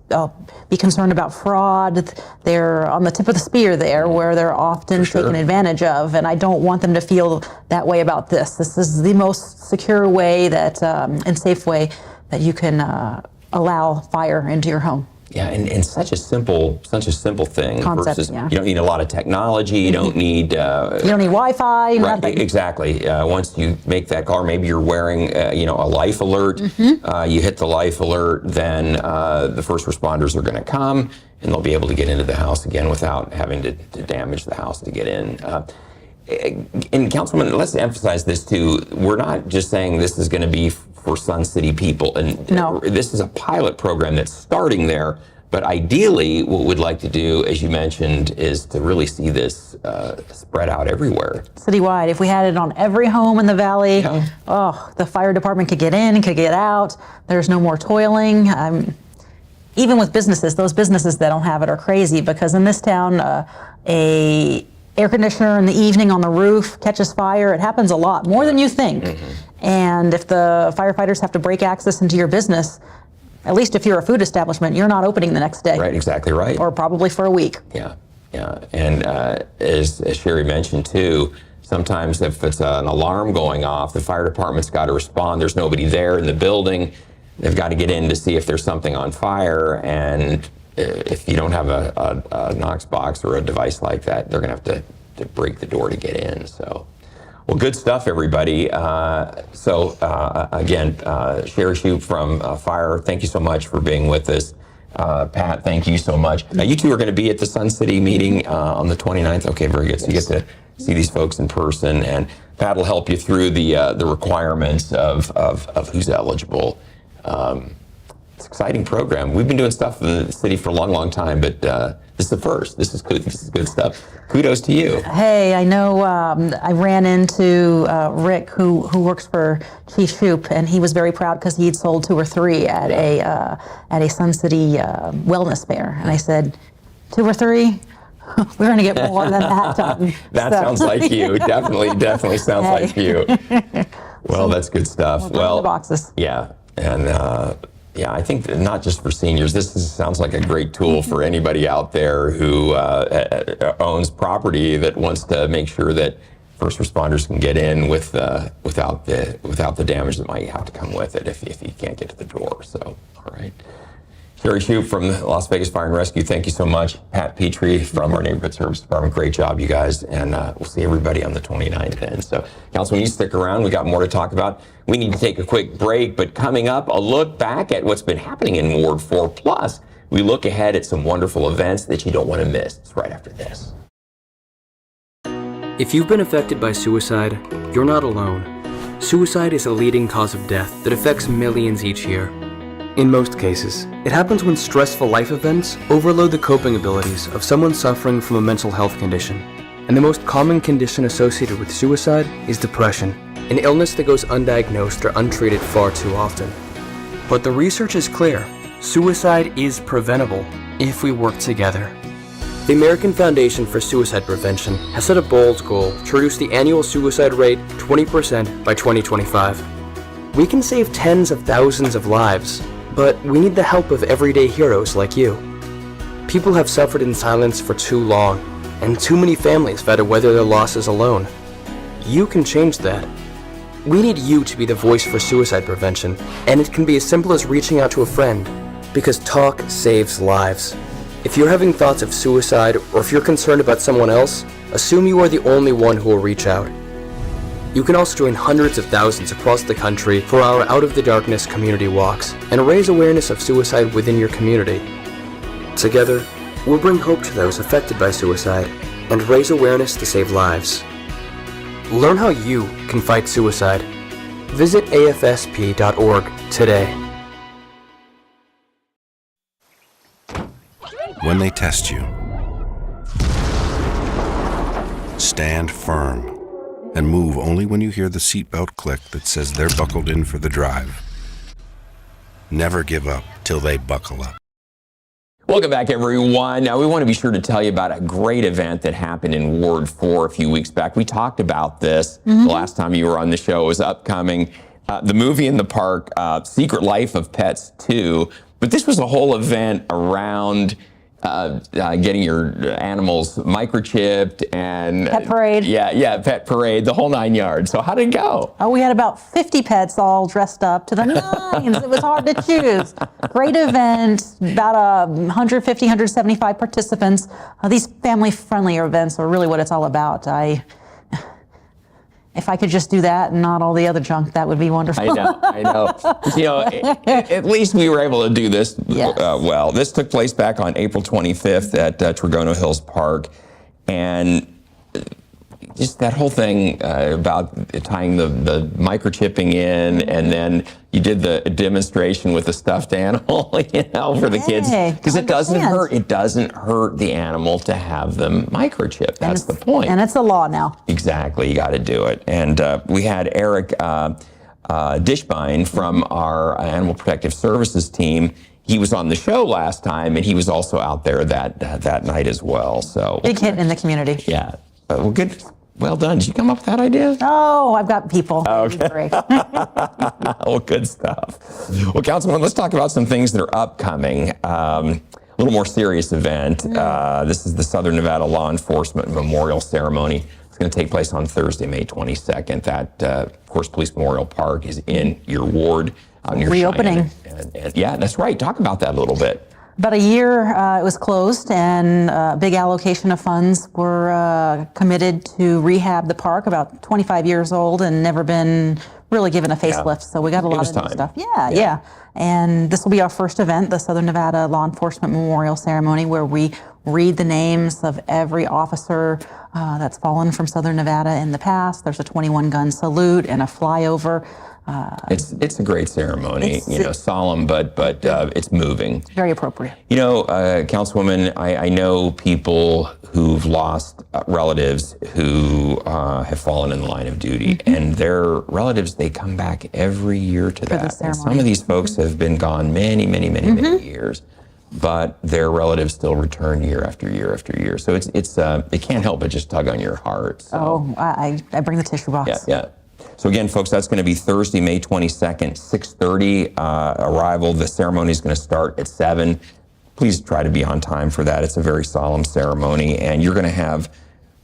Speaker 8: be concerned about fraud. They're on the tip of the spear there, where they're often taken advantage of, and I don't want them to feel that way about this. This is the most secure way that and safe way that you can allow fire into your home.
Speaker 6: Yeah, and such a simple thing.
Speaker 8: Concept,
Speaker 6: versus,
Speaker 8: yeah.
Speaker 6: You don't need a lot of technology. You don't need.
Speaker 8: You don't need Wi-Fi.
Speaker 6: Right,
Speaker 8: nothing.
Speaker 6: exactly. Once you make that call, maybe you're wearing, a life alert. You hit the life alert, then the first responders are going to come, and they'll be able to get into the house again without having to damage the house to get in. And Councilman, let's emphasize this too. We're not just saying this is going to be for Sun City people, and this is a pilot program that's starting there. But ideally, what we'd like to do, as you mentioned, is to really see this spread out everywhere.
Speaker 8: Citywide. If we had it on every home in the valley, the fire department could get in, could get out. There's no more toiling. Even with businesses, those businesses that don't have it are crazy, because in this town, a air conditioner in the evening on the roof catches fire. It happens a lot, more than you think. And if the firefighters have to break access into your business, at least if you're a food establishment, you're not opening the next day.
Speaker 6: Right, exactly right.
Speaker 8: Or probably for a week.
Speaker 6: Yeah. And as Sherry mentioned too, sometimes if it's an alarm going off, the fire department's got to respond. There's nobody there in the building. They've got to get in to see if there's something on fire. And if you don't have a Knox box or a device like that, they're going to have to break the door to get in. So, well, good stuff, everybody. Again, Sherry Shoup from Fire, thank you so much for being with us. Pat, thank you so much. Now, you two are going to be at the Sun City meeting on the 29th. Okay, very good. So you get to see these folks in person, and Pat will help you through the requirements of who's eligible. It's an exciting program. We've been doing stuff in the city for a long, long time, but this is the first. This is good. This is good stuff. Kudos to you.
Speaker 8: Hey, I know I ran into Rick, who works for Chief Shoup, and he was very proud because he'd sold 2 or 3 at a Sun City wellness fair. And I said, 2 or 3? We're going to get more than that done.
Speaker 6: That sounds like you. Definitely sounds like you. Well, that's good stuff.
Speaker 8: Well, the boxes.
Speaker 6: Yeah. And Yeah, I think that not just for seniors. Sounds like a great tool for anybody out there who owns property that wants to make sure that first responders can get in without the damage that might have to come with it if you can't get to the door. So, all right. Sherry Shoup from the Las Vegas Fire and Rescue, thank you so much. Pat Petrie from our Neighborhood Service Department, great job, you guys. And we'll see everybody on the 29th then. So, Councilman, you stick around. We got more to talk about. We need to take a quick break, but coming up, a look back at what's been happening in Ward 4. Plus, we look ahead at some wonderful events that you don't want to miss. It's right after this.
Speaker 9: If you've been affected by suicide, you're not alone. Suicide is a leading cause of death that affects millions each year. In most cases, it happens when stressful life events overload the coping abilities of someone suffering from a mental health condition. And the most common condition associated with suicide is depression, an illness that goes undiagnosed or untreated far too often. But the research is clear. Suicide is preventable if we work together. The American Foundation for Suicide Prevention has set a bold goal to reduce the annual suicide rate 20% by 2025. We can save tens of thousands of lives, but we need the help of everyday heroes like you. People have suffered in silence for too long, and too many families have had to weather their losses alone. You can change that. We need you to be the voice for suicide prevention, and it can be as simple as reaching out to a friend, because talk saves lives. If you're having thoughts of suicide, or if you're concerned about someone else, assume you are the only one who will reach out. You can also join hundreds of thousands across the country for our Out of the Darkness community walks and raise awareness of suicide within your community. Together, we'll bring hope to those affected by suicide and raise awareness to save lives. Learn how you can fight suicide. Visit afsp.org today.
Speaker 12: When they test you, stand firm and move only when you hear the seatbelt click that says they're buckled in for the drive. Never give up till they buckle up.
Speaker 6: Welcome back, everyone. Now, we want to be sure to tell you about a great event that happened in Ward 4 a few weeks back. We talked about this the last time you were on the show. It was upcoming. The movie in the park, Secret Life of Pets 2. But this was a whole event around getting your animals microchipped and
Speaker 8: Pet parade.
Speaker 6: Yeah, pet parade, the whole 9 yards. So how did it go?
Speaker 8: Oh, we had about 50 pets all dressed up to the nines. It was hard to choose. Great event, about 150, 175 participants. These family-friendly events are really what it's all about. If I could just do that and not all the other junk, that would be wonderful.
Speaker 6: I know. You know, at least we were able to do this well. This took place back on April 25th at Tregono Hills Park. And just that whole thing about tying the microchipping in, and then you did the demonstration with the stuffed animal, you know, for the kids. Because it doesn't hurt. It doesn't hurt the animal to have them microchipped. That's the point.
Speaker 8: And it's a law now.
Speaker 6: Exactly. You got to do it. And we had Eric Dishbine from our Animal Protective Services team. He was on the show last time, and he was also out there that night as well. So
Speaker 8: big hit in the community.
Speaker 6: Yeah. Well, good. Well done. Did you come up with that idea?
Speaker 8: Oh, I've got people.
Speaker 6: Okay. Well, good stuff. Well, Councilman, let's talk about some things that are upcoming. A little more serious event. This is the Southern Nevada Law Enforcement Memorial Ceremony. It's going to take place on Thursday, May 22nd. That, of course, Police Memorial Park is in your ward. Near
Speaker 8: Reopening.
Speaker 6: And yeah, that's right. Talk about that a little bit.
Speaker 8: About a year it was closed, and a big allocation of funds were committed to rehab the park, about 25 years old and never been really given a facelift. So we got a lot of new stuff. Yeah. And this will be our first event, the Southern Nevada Law Enforcement Memorial Ceremony, where we read the names of every officer that's fallen from Southern Nevada in the past. There's a 21-gun salute and a flyover.
Speaker 6: It's a great ceremony, solemn, but it's moving.
Speaker 8: Very appropriate.
Speaker 6: You know, Councilwoman, I know people who've lost relatives who have fallen in the line of duty, and their relatives, they come back every year to that. And some of these folks have been gone many years, but their relatives still return year after year after year. So it can't help but just tug on your heart. So.
Speaker 8: Oh, I bring the tissue box.
Speaker 6: Yeah. So again, folks, that's going to be Thursday, May 22nd, 6:30 arrival. The ceremony is going to start at 7. Please try to be on time for that. It's a very solemn ceremony, and you're going to have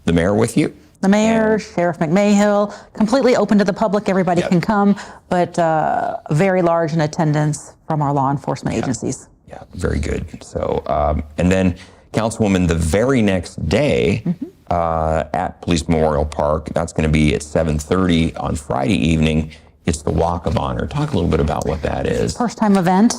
Speaker 6: the mayor with you.
Speaker 8: The mayor, Sheriff McMahill, completely open to the public. Everybody can come, but very large in attendance from our law enforcement agencies.
Speaker 6: Yeah, very good. So, and then, Councilwoman, the very next day at Police Memorial Park, that's going to be at 7:30 on Friday evening. It's the Walk of Honor. Talk a little bit about what that is.
Speaker 8: First time event.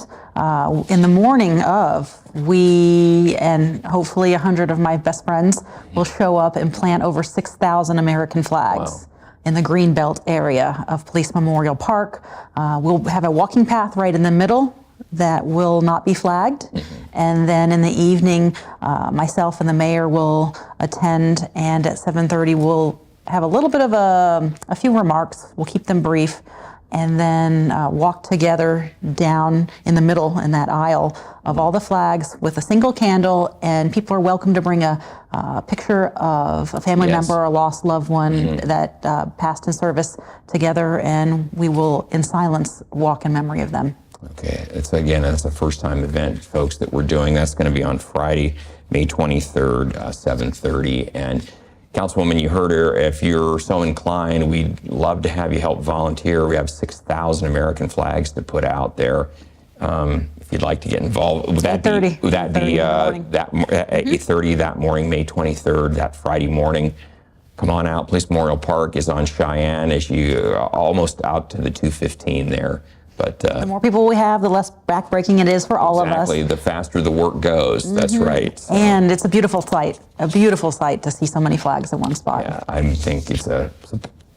Speaker 8: In the morning of, we and hopefully 100 of my best friends will show up and plant over 6,000 American flags in the Greenbelt area of Police Memorial Park. We'll have a walking path right in the middle that will not be flagged. And then in the evening, myself and the mayor will attend, and at 7:30 we'll have a little bit of a few remarks. We'll keep them brief, and then walk together down in the middle in that aisle of all the flags with a single candle, and people are welcome to bring a picture of a family member or a lost loved one that passed in service together, and we will, in silence, walk in memory of them.
Speaker 6: Okay, it's a first-time event, folks, that we're doing. That's going to be on Friday, May 23rd, 7:30, and Councilwoman, you heard her. If you're so inclined, we'd love to have you help volunteer. We have 6,000 American flags to put out there. If you'd like to get involved, would that be 8:30 that morning, May 23rd, that Friday morning? Come on out. Police Memorial Park is on Cheyenne, as you almost out to the 215 there. But
Speaker 8: the more people we have, the less backbreaking it is for all of us.
Speaker 6: Exactly. The faster the work goes. That's right. So.
Speaker 8: And it's a beautiful sight to see so many flags in one spot.
Speaker 6: Yeah, I think it's a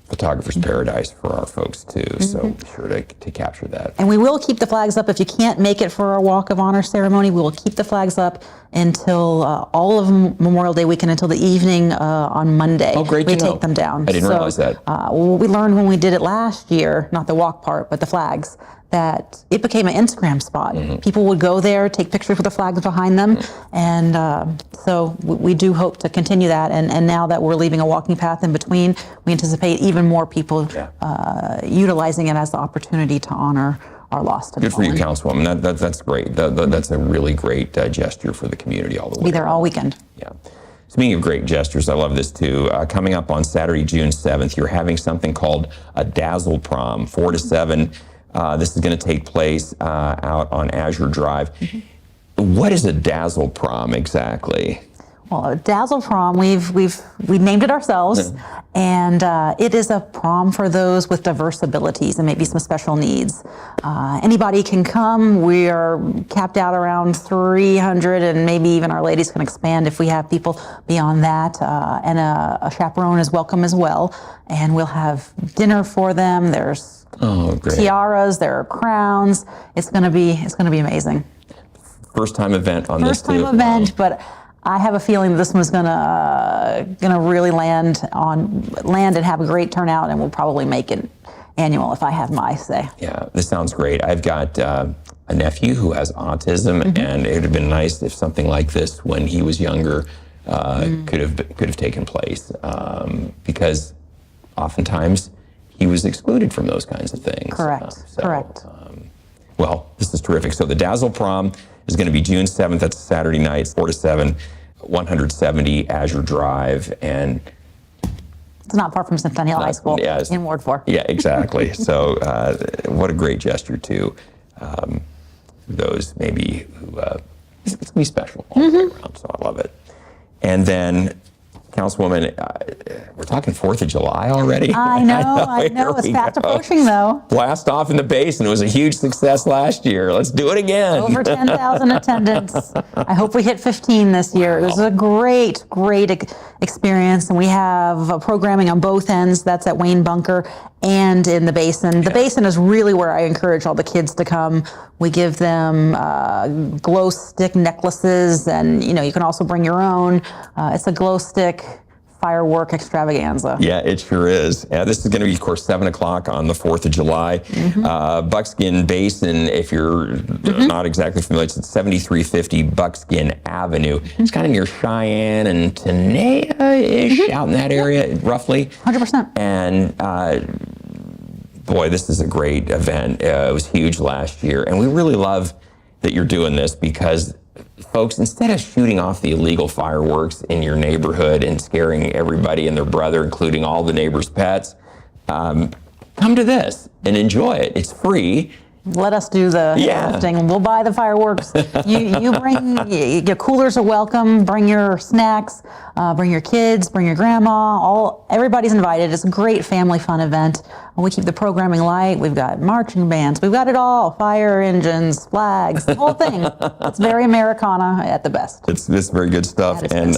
Speaker 6: photographer's paradise for our folks too. So be sure to capture that.
Speaker 8: And we will keep the flags up. If you can't make it for our Walk of Honor ceremony, we will keep the flags up until all of Memorial Day weekend, until the evening on Monday.
Speaker 6: Oh, great
Speaker 8: we
Speaker 6: to know.
Speaker 8: take them down.
Speaker 6: I didn't realize that.
Speaker 8: We learned when we did it last year, not the walk part, but the flags, that it became an Instagram spot. People would go there, take pictures with the flags behind them, and so we do hope to continue that. And now that we're leaving a walking path in between, we anticipate even more people utilizing it as the opportunity to honor our lost and
Speaker 6: Good for you,
Speaker 8: fallen.
Speaker 6: Councilwoman. That's great. That's a really great gesture for the community all the way.
Speaker 8: Be there all weekend.
Speaker 6: Yeah. Speaking of great gestures, I love this too. Coming up on Saturday, June 7th, you're having something called a Dazzle Prom, 4 to 7. This is going to take place out on Azure Drive. What is a Dazzle Prom exactly?
Speaker 8: Well, Dazzle Prom, we named it ourselves, and it is a prom for those with diverse abilities and maybe some special needs. Anybody can come. We are capped out around 300, and maybe even our ladies can expand if we have people beyond that. And a chaperone is welcome as well. And we'll have dinner for them. There's tiaras, there are crowns. It's going to be amazing.
Speaker 6: First time event on this too.
Speaker 8: First time event, but I have a feeling this one's gonna really land and have a great turnout, and we'll probably make it annual if I have my say.
Speaker 6: Yeah, this sounds great. I've got a nephew who has autism, and it would have been nice if something like this, when he was younger, could have taken place, because oftentimes he was excluded from those kinds of things.
Speaker 8: Correct. Correct.
Speaker 6: Well, this is terrific. So the Dazzle Prom is going to be June 7th. That's a Saturday night, 4 to 7, 170 Azure Drive, and
Speaker 8: it's not far from Centennial High School in Ward 4.
Speaker 6: Yeah, exactly. So what a great gesture too. Those maybe who it's going to be special all the way around. So I love it. And then, Councilwoman, we're talking 4th of July already?
Speaker 8: I know. It's fast approaching, though.
Speaker 6: Blast off in the basin. It was a huge success last year. Let's do it again.
Speaker 8: Over 10,000 attendance. I hope we hit 15 this year. It was a great experience, and we have programming on both ends. That's at Wayne Bunker and in the basin. The basin is really where I encourage all the kids to come. We give them glow stick necklaces, and you can also bring your own. It's a glow stick firework extravaganza.
Speaker 6: Yeah, it sure is. This is going to be, of course, 7 o'clock on the 4th of July. Buckskin Basin, if you're not exactly familiar, it's at 7350 Buckskin Avenue. It's kind of near Cheyenne and Tenaya-ish, out in that area, roughly.
Speaker 8: 100%.
Speaker 6: And boy, this is a great event. It was huge last year, and we really love that you're doing this because, folks, instead of shooting off the illegal fireworks in your neighborhood and scaring everybody and their brother, including all the neighbors' pets, come to this and enjoy it. It's free.
Speaker 8: Let us do the lifting. We'll buy the fireworks. You bring, your coolers are welcome. Bring your snacks, bring your kids, bring your grandma. Everybody's invited. It's a great family fun event. We keep the programming light. We've got marching bands. We've got it all. Fire engines, flags, the whole thing. It's very Americana at the best.
Speaker 6: It's very good stuff. And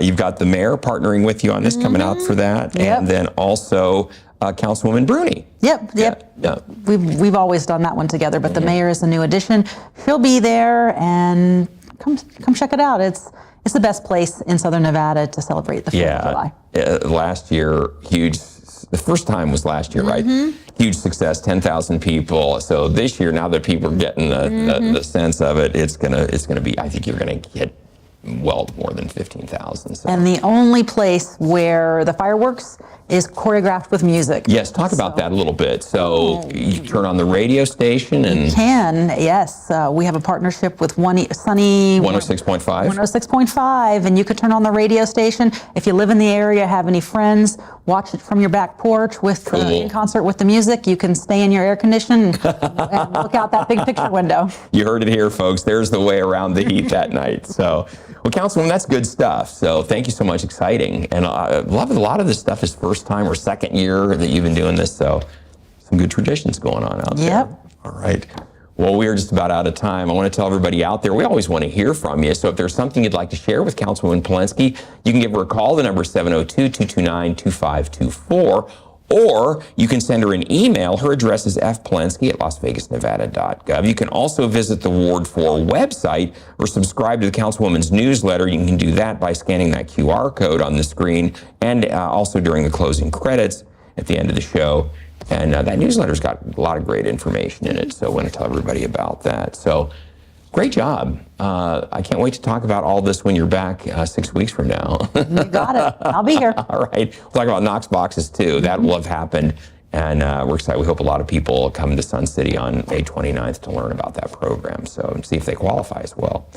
Speaker 6: you've got the mayor partnering with you on this, coming out for that.
Speaker 8: Yep.
Speaker 6: And then also Councilwoman Bruni.
Speaker 8: Yep.
Speaker 6: Yeah.
Speaker 8: We've always done that one together, but the mayor is a new addition. She'll be there, and come check it out. It's the best place in Southern Nevada to celebrate the 4th of July.
Speaker 6: Last year, huge. The first time was last year, right? Huge success, 10,000 people. So this year, now that people are getting the sense of it, it's gonna be. I think you're gonna get well more than 15,000. So.
Speaker 8: And the only place where the fireworks is choreographed with music.
Speaker 6: Yes, talk about that a little bit. So you turn on the radio station and...
Speaker 8: You can, yes. We have a partnership with Sunny...
Speaker 6: 106.5?
Speaker 8: 106.5, and you could turn on the radio station. If you live in the area, have any friends, watch it from your back porch with in concert with the music. You can stay in your air condition and look out that big picture window.
Speaker 6: You heard it here, folks. There's the way around the heat that night. So, well, Councilwoman, that's good stuff. So thank you so much. Exciting. And I love it. A lot of this stuff is first time or second year that you've been doing this. So some good traditions going on out there. All right. Well, we are just about out of time. I want to tell everybody out there, we always want to hear from you. So if there's something you'd like to share with Councilwoman Polensky, you can give her a call. The number is 702-229-2524. Or you can send her an email. Her address is fpolensky@lasvegasnevada.gov. You can also visit the Ward 4 website or subscribe to the Councilwoman's newsletter. You can do that by scanning that QR code on the screen and also during the closing credits at the end of the show. And that newsletter's got a lot of great information in it, so I want to tell everybody about that. So great job. I can't wait to talk about all this when you're back 6 weeks from now.
Speaker 8: You got it. I'll be here.
Speaker 6: All right. We'll talk about Knox boxes too. That will have happened. And we're excited. We hope a lot of people come to Sun City on May 29th to learn about that program. So see if they qualify as well.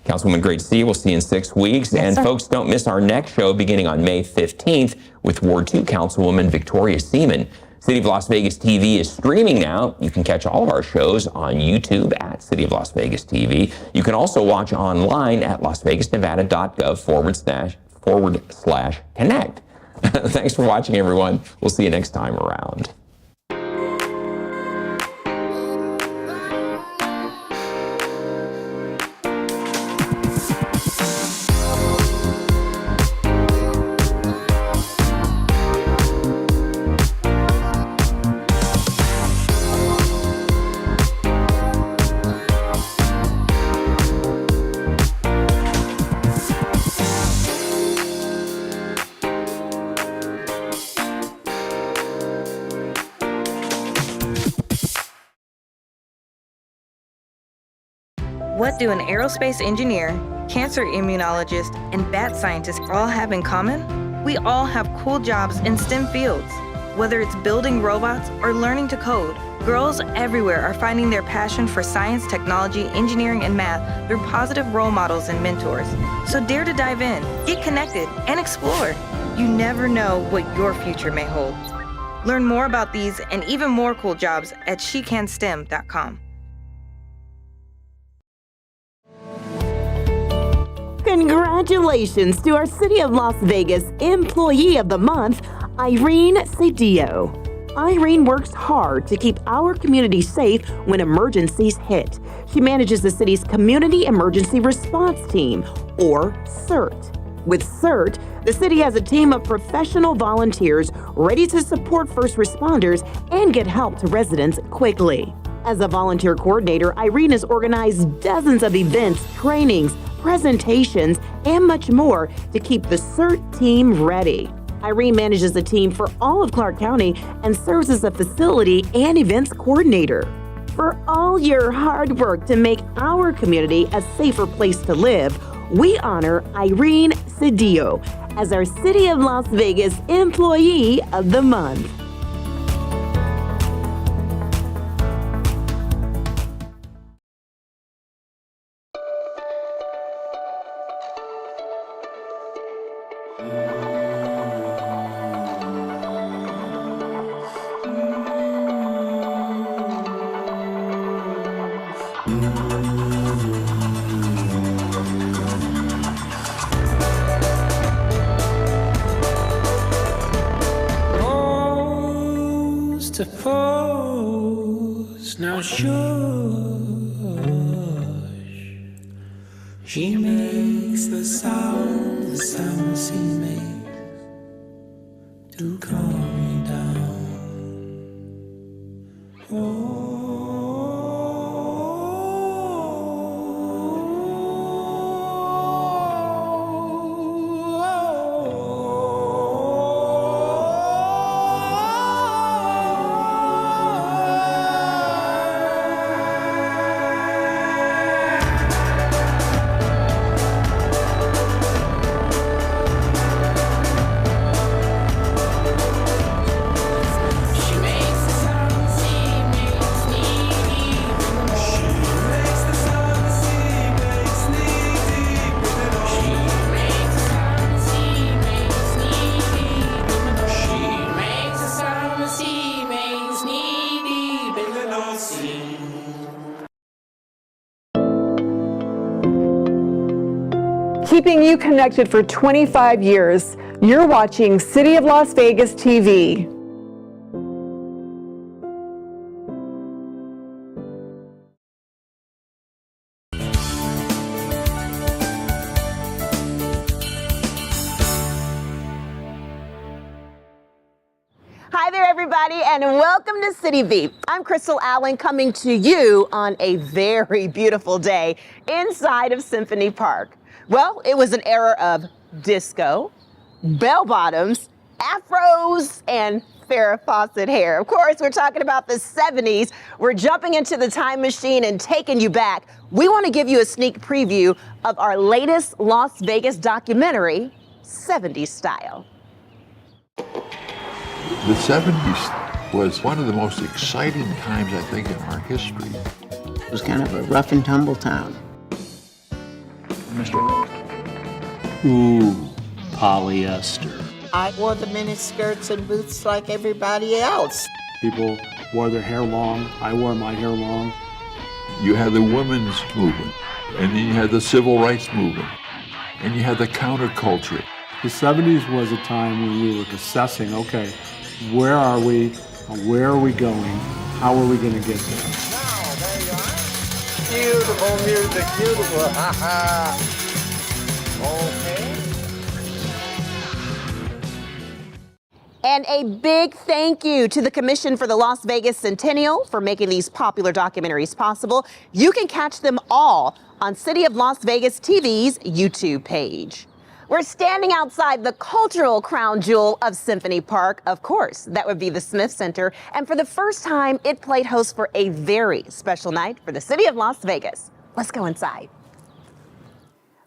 Speaker 6: Councilwoman, great to see you. We'll see you in 6 weeks.
Speaker 8: Yes,
Speaker 6: and
Speaker 8: sir.
Speaker 6: Folks, don't miss our next show beginning on May 15th with Ward 2 Councilwoman Victoria Seaman. City of Las Vegas TV is streaming now. You can catch all of our shows on YouTube at City of Las Vegas TV. You can also watch online at lasvegasnevada.gov/connect. Thanks for watching, everyone. We'll see you next time around.
Speaker 13: What do an aerospace engineer, cancer immunologist, and bat scientist all have in common? We all have cool jobs in STEM fields. Whether it's building robots or learning to code, girls everywhere are finding their passion for science, technology, engineering, and math through positive role models and mentors. So dare to dive in, get connected, and explore. You never know what your future may hold. Learn more about these and even more cool jobs at SheCanSTEM.com.
Speaker 14: Congratulations to our City of Las Vegas Employee of the Month, Irene Cedillo. Irene works hard to keep our community safe when emergencies hit. She manages the city's Community Emergency Response Team, or CERT. With CERT, the city has a team of professional volunteers ready to support first responders and get help to residents quickly. As a volunteer coordinator, Irene has organized dozens of events, trainings, presentations, and much more to keep the CERT team ready. Irene manages a team for all of Clark County and serves as a facility and events coordinator. For all your hard work to make our community a safer place to live, we honor Irene Cedillo as our City of Las Vegas Employee of the Month.
Speaker 11: suppose now shush. She makes the sound she makes to calm me down. Oh.
Speaker 14: Keeping you connected for 25 years, you're watching City of Las Vegas TV.
Speaker 16: Hi there, everybody, and welcome to City Beat. I'm Crystal Allen, coming to you on a very beautiful day inside of Symphony Park. Well, it was an era of disco, bell-bottoms, afros, and Farrah Fawcett hair. Of course, we're talking about the 70s. We're jumping into the time machine and taking you back. We want to give you a sneak preview of our latest Las Vegas documentary, 70s Style.
Speaker 17: The 70s was one of the most exciting times, I think, in our history.
Speaker 20: It was kind of a rough and tumble town.
Speaker 23: Ooh, polyester.
Speaker 20: I wore the mini skirts and boots like everybody else.
Speaker 23: People wore their hair long. I wore my hair long.
Speaker 17: You had the women's movement, and then you had the civil rights movement, and you had the counterculture.
Speaker 23: The 70s was a time when we were assessing, okay, where are we? Where are we going? How are we going to get there?
Speaker 24: Beautiful music, beautiful. Okay.
Speaker 16: And a big thank you to the Commission for the Las Vegas Centennial for making these popular documentaries possible. You can catch them all on City of Las Vegas TV's YouTube page. We're standing outside the cultural crown jewel of Symphony Park. Of course, that would be the Smith Center. And for the first time, it played host for a very special night for the City of Las Vegas. Let's go inside.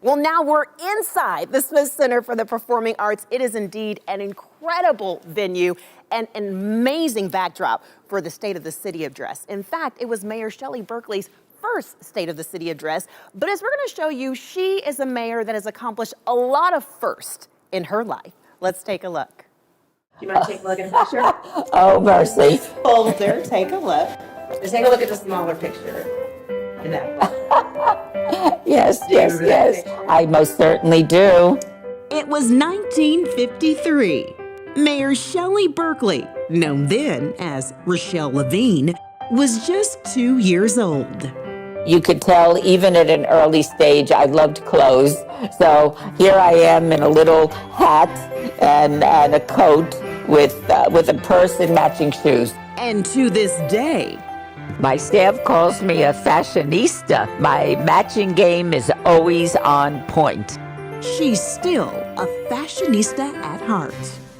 Speaker 16: Well, now we're inside the Smith Center for the Performing Arts. It is indeed an incredible venue and an amazing backdrop for the State of the City address. In fact, it was Mayor Shelley Berkeley's first State of the City address. But as we're going to show you, she is a mayor that has accomplished a lot of firsts in her life. Let's take a look. Do you want to take a look at the picture?
Speaker 27: Oh, mercy.
Speaker 16: Folder, take a look. Just take a look at the smaller picture. In that.
Speaker 27: Yes, yes, yes. I most certainly do.
Speaker 14: It was 1953. Mayor Shelley Berkeley, known then as Rochelle Levine, was just 2 years old.
Speaker 27: You could tell even at an early stage I loved clothes. So here I am in a little hat and a coat with a purse and matching shoes.
Speaker 14: And to this day,
Speaker 27: my staff calls me a fashionista. My matching game is always on point.
Speaker 14: She's still a fashionista at heart.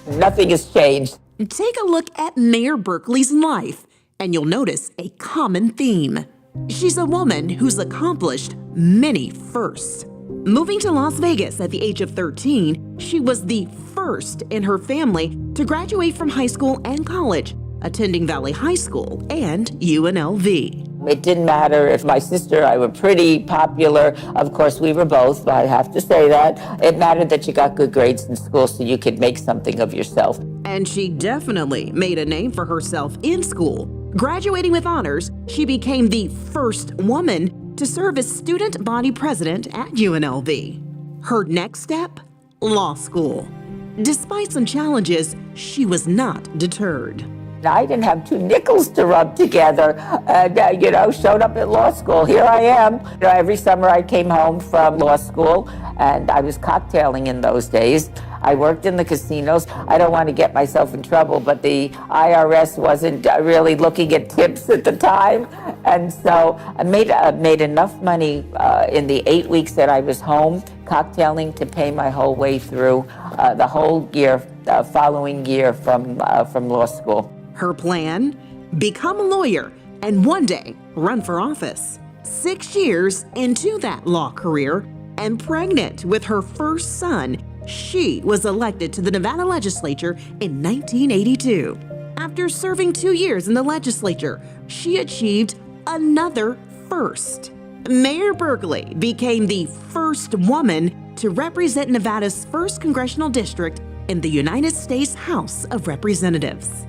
Speaker 27: Nothing has changed.
Speaker 14: Take a look at Mayor Berkeley's life, and you'll notice a common theme. She's a woman who's accomplished many firsts. Moving to Las Vegas at the age of 13, she was the first in her family to graduate from high school and college, attending Valley High School and UNLV.
Speaker 27: It didn't matter if my sister and I were pretty popular. Of course, we were both, but I have to say that. It mattered that you got good grades in school so you could make something of yourself.
Speaker 14: And she definitely made a name for herself in school. Graduating with honors, she became the first woman to serve as student body president at UNLV. Her next step? Law school. Despite some challenges, she was not deterred.
Speaker 27: I didn't have 2 nickels to rub together and, showed up at law school. Here I am. Every summer I came home from law school and I was cocktailing in those days. I worked in the casinos. I don't want to get myself in trouble, but the IRS wasn't really looking at tips at the time. And so I made enough money in the 8 weeks that I was home cocktailing to pay my whole way through the whole year, following year from law school.
Speaker 14: Her plan? Become a lawyer and one day run for office. 6 years into that law career and pregnant with her first son, she was elected to the Nevada legislature in 1982. After serving 2 years in the legislature, she achieved another first. Mayor Berkeley became the first woman to represent Nevada's 1st congressional district in the United States House of Representatives.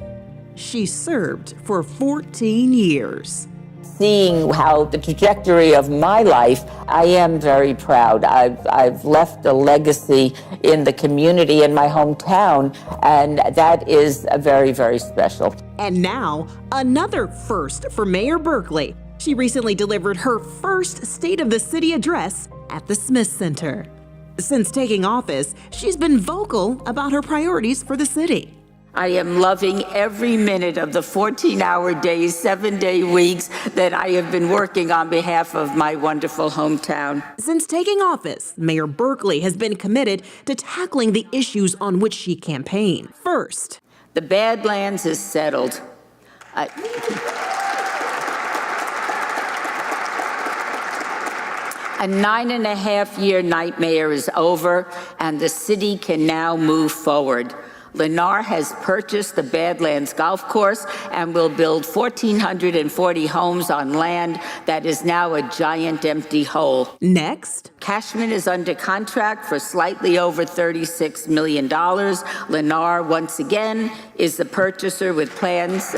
Speaker 14: She served for 14 years.
Speaker 27: Seeing how the trajectory of my life, I am very proud. I've left a legacy in the community in my hometown, and that is very, very special.
Speaker 14: And now, another first for Mayor Berkeley. She recently delivered her first State of the City address at the Smith Center. Since taking office, she's been vocal about her priorities for the city.
Speaker 27: I am loving every minute of the 14-hour days, 7-day weeks that I have been working on behalf of my wonderful hometown.
Speaker 14: Since taking office, Mayor Berkeley has been committed to tackling the issues on which she campaigned. First,
Speaker 27: the Badlands is settled. A 9.5-year nightmare is over, and the city can now move forward. Lennar has purchased the Badlands Golf Course and will build 1,440 homes on land that is now a giant empty hole.
Speaker 14: Next,
Speaker 27: Cashman is under contract for slightly over $36 million. Lennar, once again, is the purchaser with plans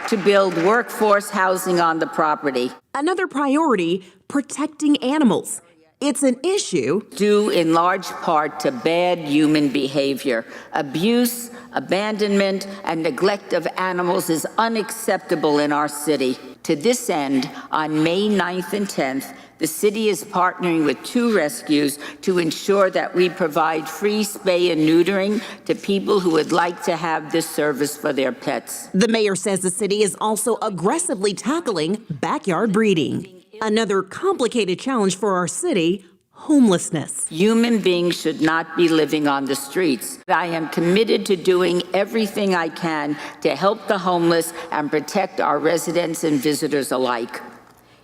Speaker 27: to build workforce housing on the property.
Speaker 14: Another priority, protecting animals. It's an issue
Speaker 27: due in large part to bad human behavior. Abuse, abandonment, and neglect of animals is unacceptable in our city. To this end, on May 9th and 10th, the city is partnering with 2 rescues to ensure that we provide free spay and neutering to people who would like to have this service for their pets.
Speaker 14: The mayor says the city is also aggressively tackling backyard breeding. Another complicated challenge for our city, homelessness.
Speaker 27: Human beings should not be living on the streets. I am committed to doing everything I can to help the homeless and protect our residents and visitors alike.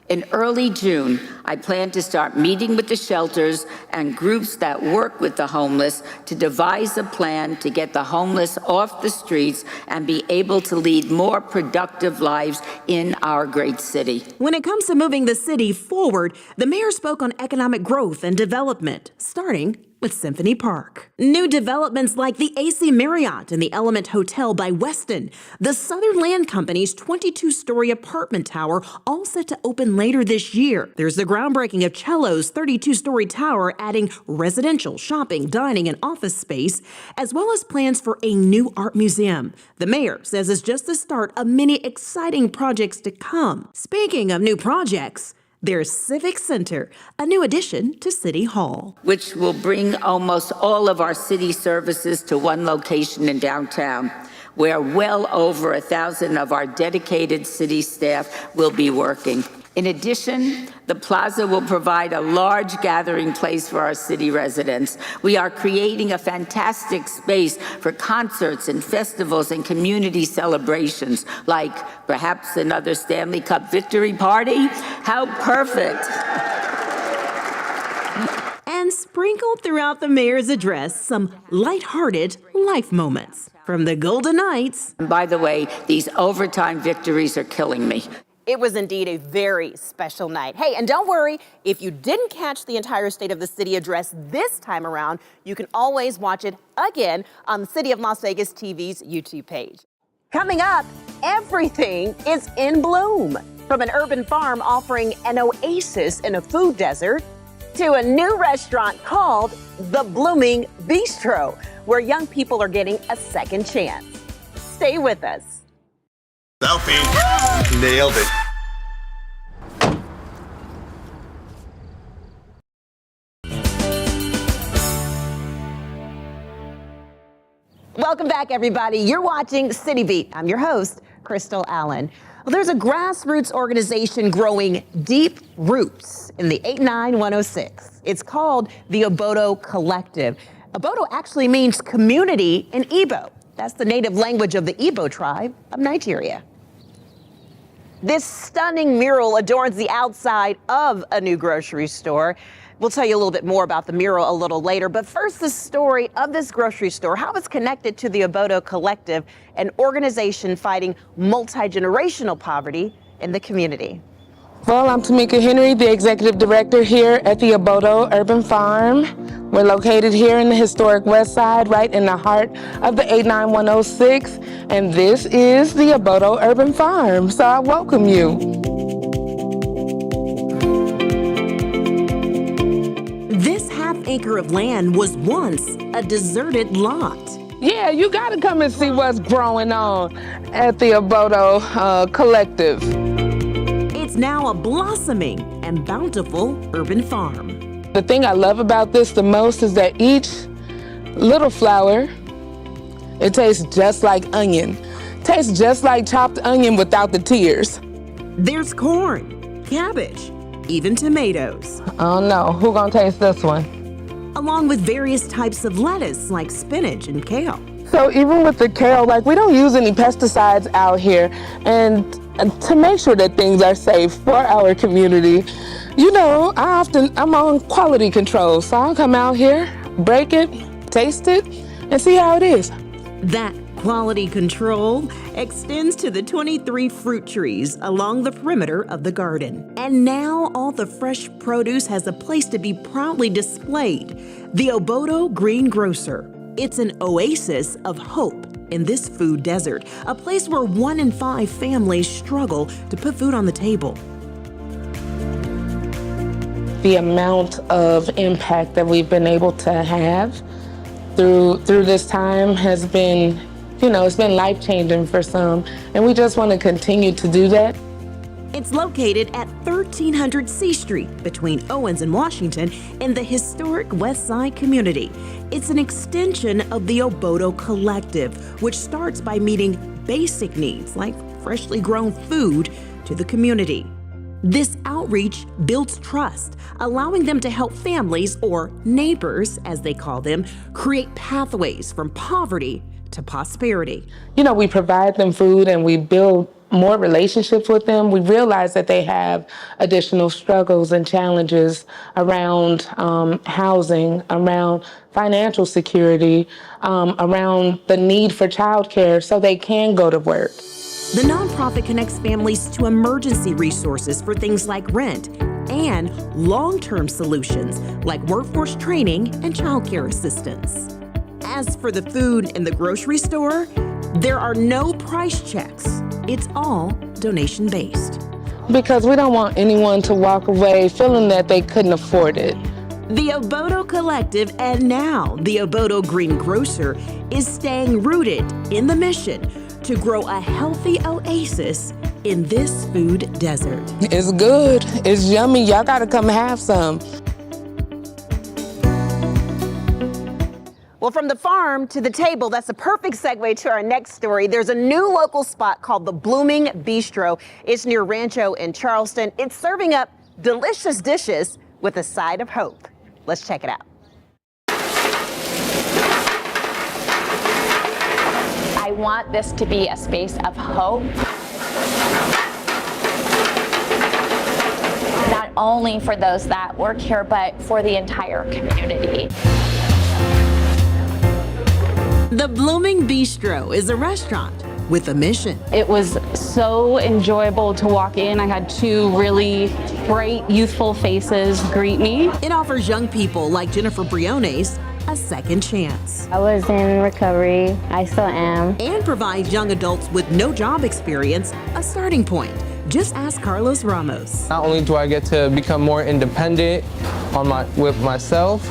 Speaker 27: In early June, I plan to start meeting with the shelters and groups that work with the homeless to devise a plan to get the homeless off the streets and be able to lead more productive lives in our great city.
Speaker 14: When it comes to moving the city forward, the mayor spoke on economic growth and development, starting with Symphony Park. New developments like the AC Marriott and the Element Hotel by Westin, the Southern Land Company's 22-story apartment tower, all set to open later this year. There's the groundbreaking of Cello's 32-story tower, adding residential, shopping, dining, and office space, as well as plans for a new art museum. The mayor says it's just the start of many exciting projects to come. Speaking of new projects, there's Civic Center, a new addition to City Hall,
Speaker 27: which will bring almost all of our city services to one location in downtown, where well over 1,000 of our dedicated city staff will be working. In addition, the plaza will provide a large gathering place for our city residents. We are creating a fantastic space for concerts and festivals and community celebrations, like perhaps another Stanley Cup victory party. How perfect!
Speaker 14: And sprinkled throughout the mayor's address, some lighthearted life moments from the Golden Knights.
Speaker 27: And by the way, these overtime victories are killing me.
Speaker 16: It was indeed a very special night. Hey, and don't worry, if you didn't catch the entire State of the City address this time around, you can always watch it again on the City of Las Vegas TV's YouTube page. Coming up, everything is in bloom. From an urban farm offering an oasis in a food desert
Speaker 14: to a new restaurant called The Blooming Bistro, where young people are getting a second chance. Stay with us.
Speaker 3: Selfie. Nailed it.
Speaker 14: Welcome back, everybody. You're watching City Beat. I'm your host, Crystal Allen. Well, there's a grassroots organization growing deep roots in the 89106. It's called the Obodo Collective. Obodo actually means community in Igbo. That's the native language of the Igbo tribe of Nigeria. This stunning mural adorns the outside of a new grocery store. We'll tell you a little bit more about the mural a little later, but first the story of this grocery store, how it's connected to the Obodo Collective, an organization fighting multi-generational poverty in the community.
Speaker 7: Well, I'm Tamika Henry, the executive director here at the Obodo Urban Farm. We're located here in the historic West Side, right in the heart of the 89106, and this is the Obodo Urban Farm, so I welcome you.
Speaker 14: This half-acre of land was once a deserted lot.
Speaker 7: Yeah, you gotta come and see what's growing on at the Obodo Collective.
Speaker 14: It's now a blossoming and bountiful urban farm.
Speaker 7: The thing I love about this the most is that each little flower, it tastes just like onion. Tastes just like chopped onion without the tears.
Speaker 14: There's corn, cabbage, even tomatoes.
Speaker 7: Oh no, who gonna taste this one?
Speaker 14: Along with various types of lettuce like spinach and kale.
Speaker 7: So even with the kale, like we don't use any pesticides out here, and to make sure that things are safe for our community, you know, I'm on quality control. So I'll come out here, break it, taste it, and see how it is.
Speaker 14: That quality control extends to the 23 fruit trees along the perimeter of the garden. And now all the fresh produce has a place to be proudly displayed. The Obodo Green Grocer. It's an oasis of hope in this food desert, a place where 1 in 5 families struggle to put food on the table.
Speaker 7: The amount of impact that we've been able to have through this time has been, you know, it's been life-changing for some, and we just want to continue to do that.
Speaker 14: It's located at 1300 C Street between Owens and Washington in the historic West Side community. It's an extension of the Obodo Collective, which starts by meeting basic needs like freshly grown food to the community. This outreach builds trust, allowing them to help families, or neighbors as they call them, create pathways from poverty to prosperity.
Speaker 7: You know, we provide them food and we build more relationships with them. We realize that they have additional struggles and challenges around housing, around financial security, around the need for childcare so they can go to work.
Speaker 14: The nonprofit connects families to emergency resources for things like rent and long-term solutions like workforce training and childcare assistance. As for the food in the grocery store, there are no price checks. It's all donation-based.
Speaker 7: Because we don't want anyone to walk away feeling that they couldn't afford it.
Speaker 14: The Obodo Collective, and now the Obodo Green Grocer, is staying rooted in the mission to grow a healthy oasis in this food desert.
Speaker 7: It's good. It's yummy. Y'all gotta come have some.
Speaker 14: Well, from the farm to the table, that's a perfect segue to our next story. There's a new local spot called the Blooming Bistro. It's near Rancho in Charleston. It's serving up delicious dishes with a side of hope. Let's check it out.
Speaker 15: I want this to be a space of hope. Not only for those that work here, but for the entire community.
Speaker 14: The Blooming Bistro is a restaurant with a mission.
Speaker 18: It was so enjoyable to walk in. I had 2 really bright, youthful faces greet me.
Speaker 14: It offers young people like Jennifer Briones a second chance.
Speaker 19: I was in recovery. I still am.
Speaker 14: And provides young adults with no job experience a starting point. Just ask Carlos Ramos.
Speaker 21: Not only do I get to become more independent,
Speaker 1: with myself.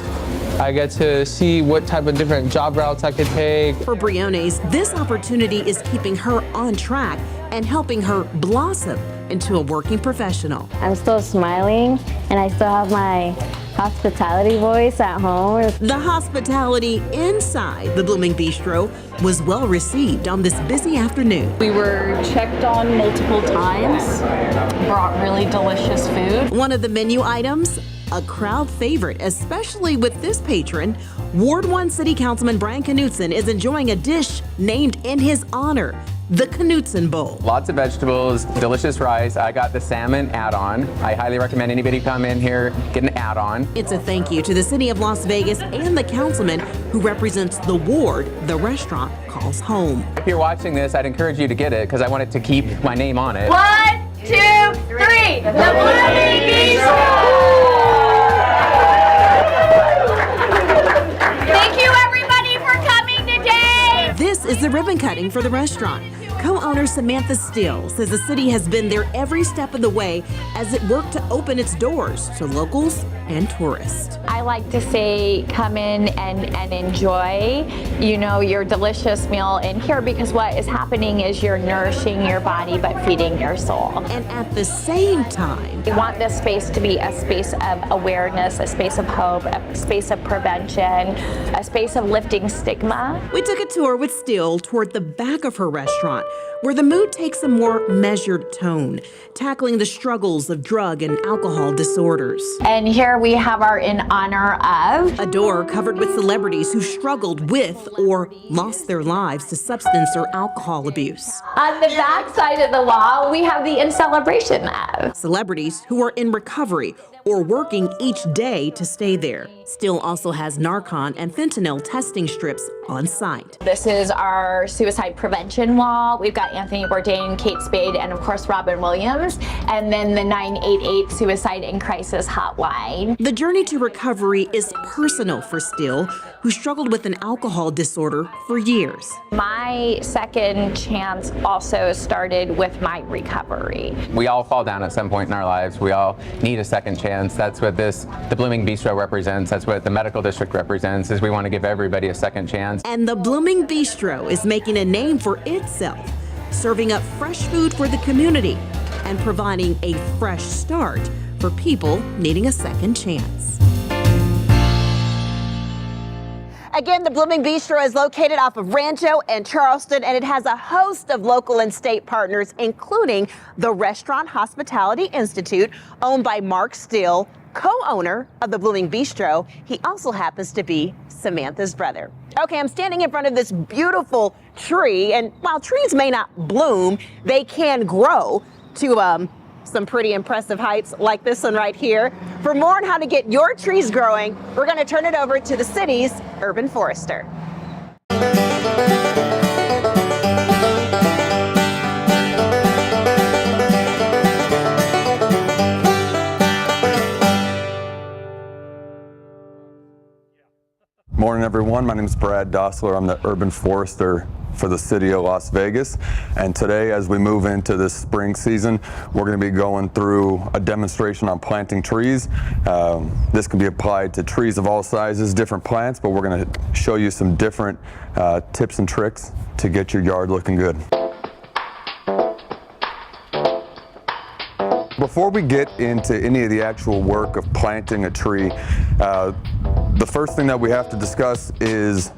Speaker 1: I get to see what type of different job routes I could take.
Speaker 14: For Briones, this opportunity is keeping her on track and helping her blossom into a working professional.
Speaker 19: I'm still smiling and I still have my hospitality voice at home.
Speaker 14: The hospitality inside the Blooming Bistro was well received on this busy afternoon.
Speaker 18: We were checked on multiple times, brought really delicious food.
Speaker 14: One of the menu items, a crowd favorite, especially with this patron. Ward 1 City Councilman Brian Knutson is enjoying a dish named in his honor, the Knutson Bowl.
Speaker 2: Lots of vegetables, delicious rice. I got the salmon add-on. I highly recommend anybody come in here, get an add-on.
Speaker 14: It's a thank you to the city of Las Vegas and the councilman who represents the ward the restaurant calls home.
Speaker 2: If you're watching this, I'd encourage you to get it because I want it to keep my name on it.
Speaker 15: 1, 2, 3. The Blooming Bistro! Thank you, everybody, for coming today.
Speaker 14: This is the ribbon cutting for the restaurant. Co-owner Samantha Steele says the city has been there every step of the way as it worked to open its doors to locals and tourists.
Speaker 15: I like to say come in and enjoy, your delicious meal in here, because what is happening is you're nourishing your body but feeding your soul.
Speaker 14: And at the same time,
Speaker 15: we want this space to be a space of awareness, a space of hope, a space of prevention, a space of lifting stigma.
Speaker 14: We took a tour with Steele toward the back of her restaurant, where the mood takes a more measured tone, tackling the struggles of drug and alcohol disorders.
Speaker 15: And here we have our in honor of.
Speaker 14: A door covered with celebrities who struggled with or lost their lives to substance or alcohol abuse.
Speaker 15: On the back side of the wall, we have the in celebration of.
Speaker 14: Celebrities who are in recovery or working each day to stay there. Steele also has Narcan and fentanyl testing strips on site.
Speaker 15: This is our suicide prevention wall. We've got Anthony Bourdain, Kate Spade, and of course Robin Williams, and then the 988 Suicide and Crisis Hotline.
Speaker 14: The journey to recovery is personal for Steele, who struggled with an alcohol disorder for years.
Speaker 15: My second chance also started with my recovery.
Speaker 2: We all fall down at some point in our lives. We all need a second chance. That's what the Blooming Bistro represents. That's what the medical district represents, is we want to give everybody a second chance.
Speaker 14: And the Blooming Bistro is making a name for itself, serving up fresh food for the community and providing a fresh start for people needing a second chance. Again, the Blooming Bistro is located off of Rancho and Charleston, and it has a host of local and state partners, including the Restaurant Hospitality Institute, owned by Mark Steele, co-owner of the Blooming Bistro. He also happens to be Samantha's brother. Okay, I'm standing in front of this beautiful tree, and while trees may not bloom, they can grow to some pretty impressive heights like this one right here. For more on how to get your trees growing, we're going to turn it over to the city's urban forester.
Speaker 3: Morning, everyone. My name is Brad Dossler. I'm the urban forester for the city of Las Vegas. And today, as we move into this spring season, we're going to be going through a demonstration on planting trees. This can be applied to trees of all sizes, different plants, but we're going to show you some different tips and tricks to get your yard looking good. Before we get into any of the actual work of planting a tree, the first thing that we have to discuss is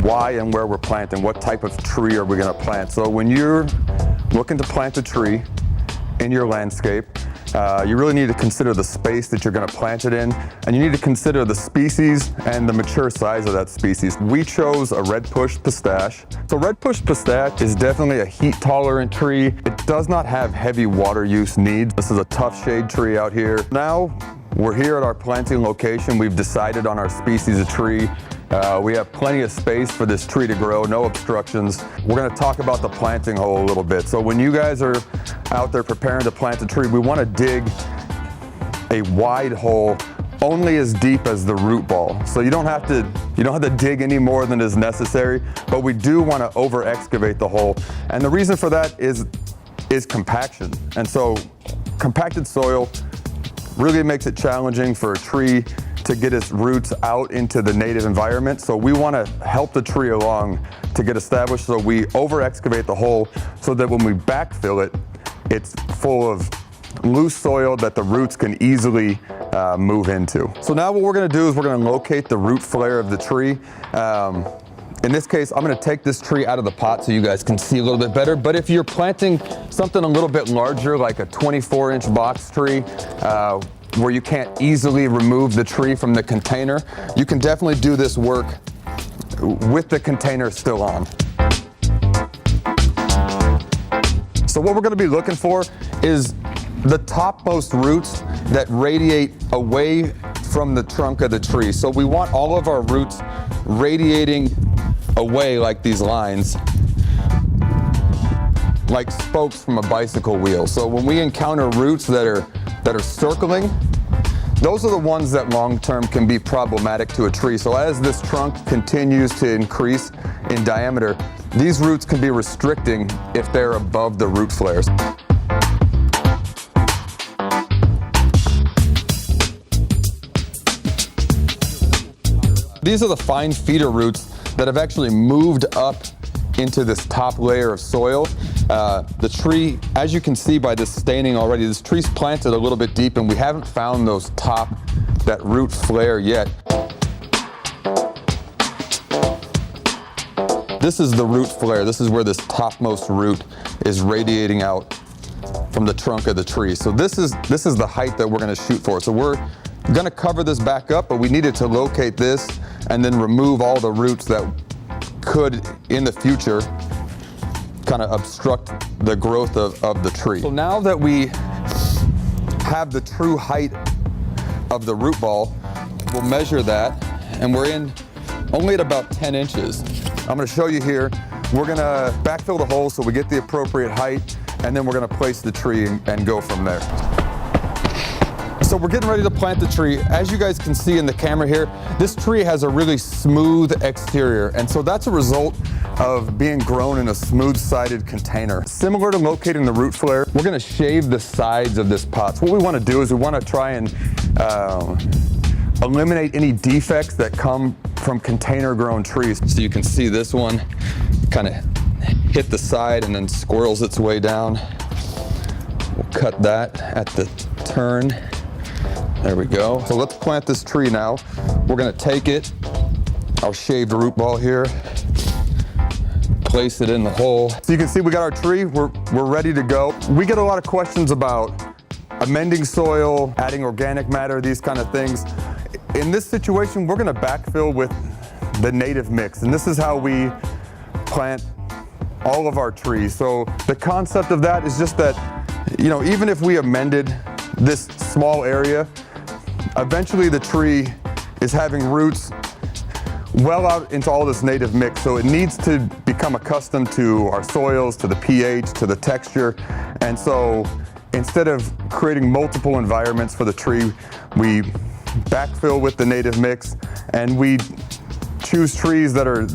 Speaker 3: why and where we're planting. What type of tree are we going to plant? So when you're looking to plant a tree in your landscape, you really need to consider the space that you're going to plant it in, and you need to consider the species and the mature size of that species. We chose a red push pistache. So red push pistache is definitely a heat tolerant tree. It does not have heavy water use needs. This is a tough shade tree out here. Now we're here at our planting location. We've decided on our species of tree. We have plenty of space for this tree to grow, no obstructions. We're going to talk about the planting hole a little bit. So when you guys are out there preparing to plant a tree, we want to dig a wide hole only as deep as the root ball. So you don't have to dig any more than is necessary, but we do want to over excavate the hole. And the reason for that is compaction. And so compacted soil really makes it challenging for a tree to get its roots out into the native environment. So we want to help the tree along to get established, so we over excavate the hole so that when we backfill it, it's full of loose soil that the roots can easily move into. So now what we're going to do is we're going to locate the root flare of the tree. In this case, I'm going to take this tree out of the pot so you guys can see a little bit better. But if you're planting something a little bit larger, like a 24-inch box tree, where you can't easily remove the tree from the container, you can definitely do this work with the container still on. So what we're going to be looking for is the topmost roots that radiate away from the trunk of the tree. So we want all of our roots radiating away like these lines, like spokes from a bicycle wheel. So when we encounter roots that are circling, those are the ones that long-term can be problematic to a tree. So as this trunk continues to increase in diameter, these roots can be restricting if they're above the root flares. These are the fine feeder roots that have actually moved up into this top layer of soil. The tree, as you can see by this staining already, this tree's planted a little bit deep and we haven't found that root flare yet. This is the root flare. This is where this topmost root is radiating out from the trunk of the tree. So this is the height that we're going to shoot for. So we're going to cover this back up, but we needed to locate this and then remove all the roots that could, in the future, kind of obstruct the growth of the tree. So now that we have the true height of the root ball, we'll measure that, and we're in only at about 10 inches. I'm going to show you here. We're going to backfill the hole so we get the appropriate height, and then we're going to place the tree and go from there. So we're getting ready to plant the tree. As you guys can see in the camera here, this tree has a really smooth exterior, and so that's a result of being grown in a smooth-sided container. Similar to locating the root flare, we're going to shave the sides of this pot. So what we want to do is we want to try and eliminate any defects that come from container-grown trees. So you can see this one kind of hit the side and then squirrels its way down. We'll cut that at the turn. There we go. So let's plant this tree now. We're going to take it, our shaved root ball here, place it in the hole. So you can see we got our tree. We're ready to go. We get a lot of questions about amending soil, adding organic matter, these kind of things. In this situation, we're going to backfill with the native mix, and this is how we plant all of our trees. So the concept of that is just that, you know, even if we amended this small area, eventually the tree is having roots well out into all this native mix, so it needs to become accustomed to our soils, to the pH, to the texture. And so instead of creating multiple environments for the tree, we backfill with the native mix, and we choose trees that are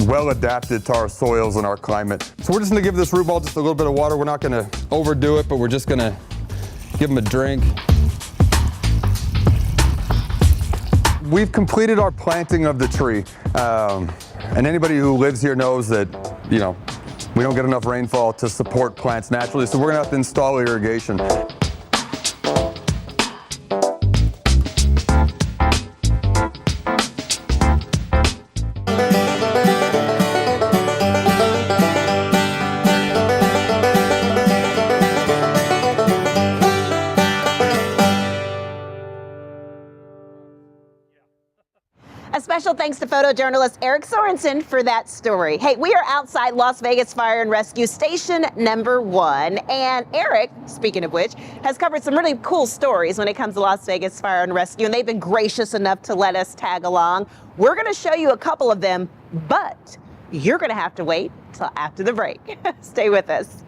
Speaker 3: well adapted to our soils and our climate. So we're just gonna give this root ball just a little bit of water. We're not gonna overdo it, but we're just gonna give them a drink. We've completed our planting of the tree. And anybody who lives here knows that, you know, we don't get enough rainfall to support plants naturally, so we're gonna have to install irrigation.
Speaker 16: A special thanks to photojournalist Eric Sorensen for that story. Hey, we are outside Las Vegas Fire and Rescue Station number 1. And Eric, speaking of which, has covered some really cool stories when it comes to Las Vegas Fire and Rescue, and they've been gracious enough to let us tag along. We're going to show you a couple of them, but you're going to have to wait till after the break. Stay with us.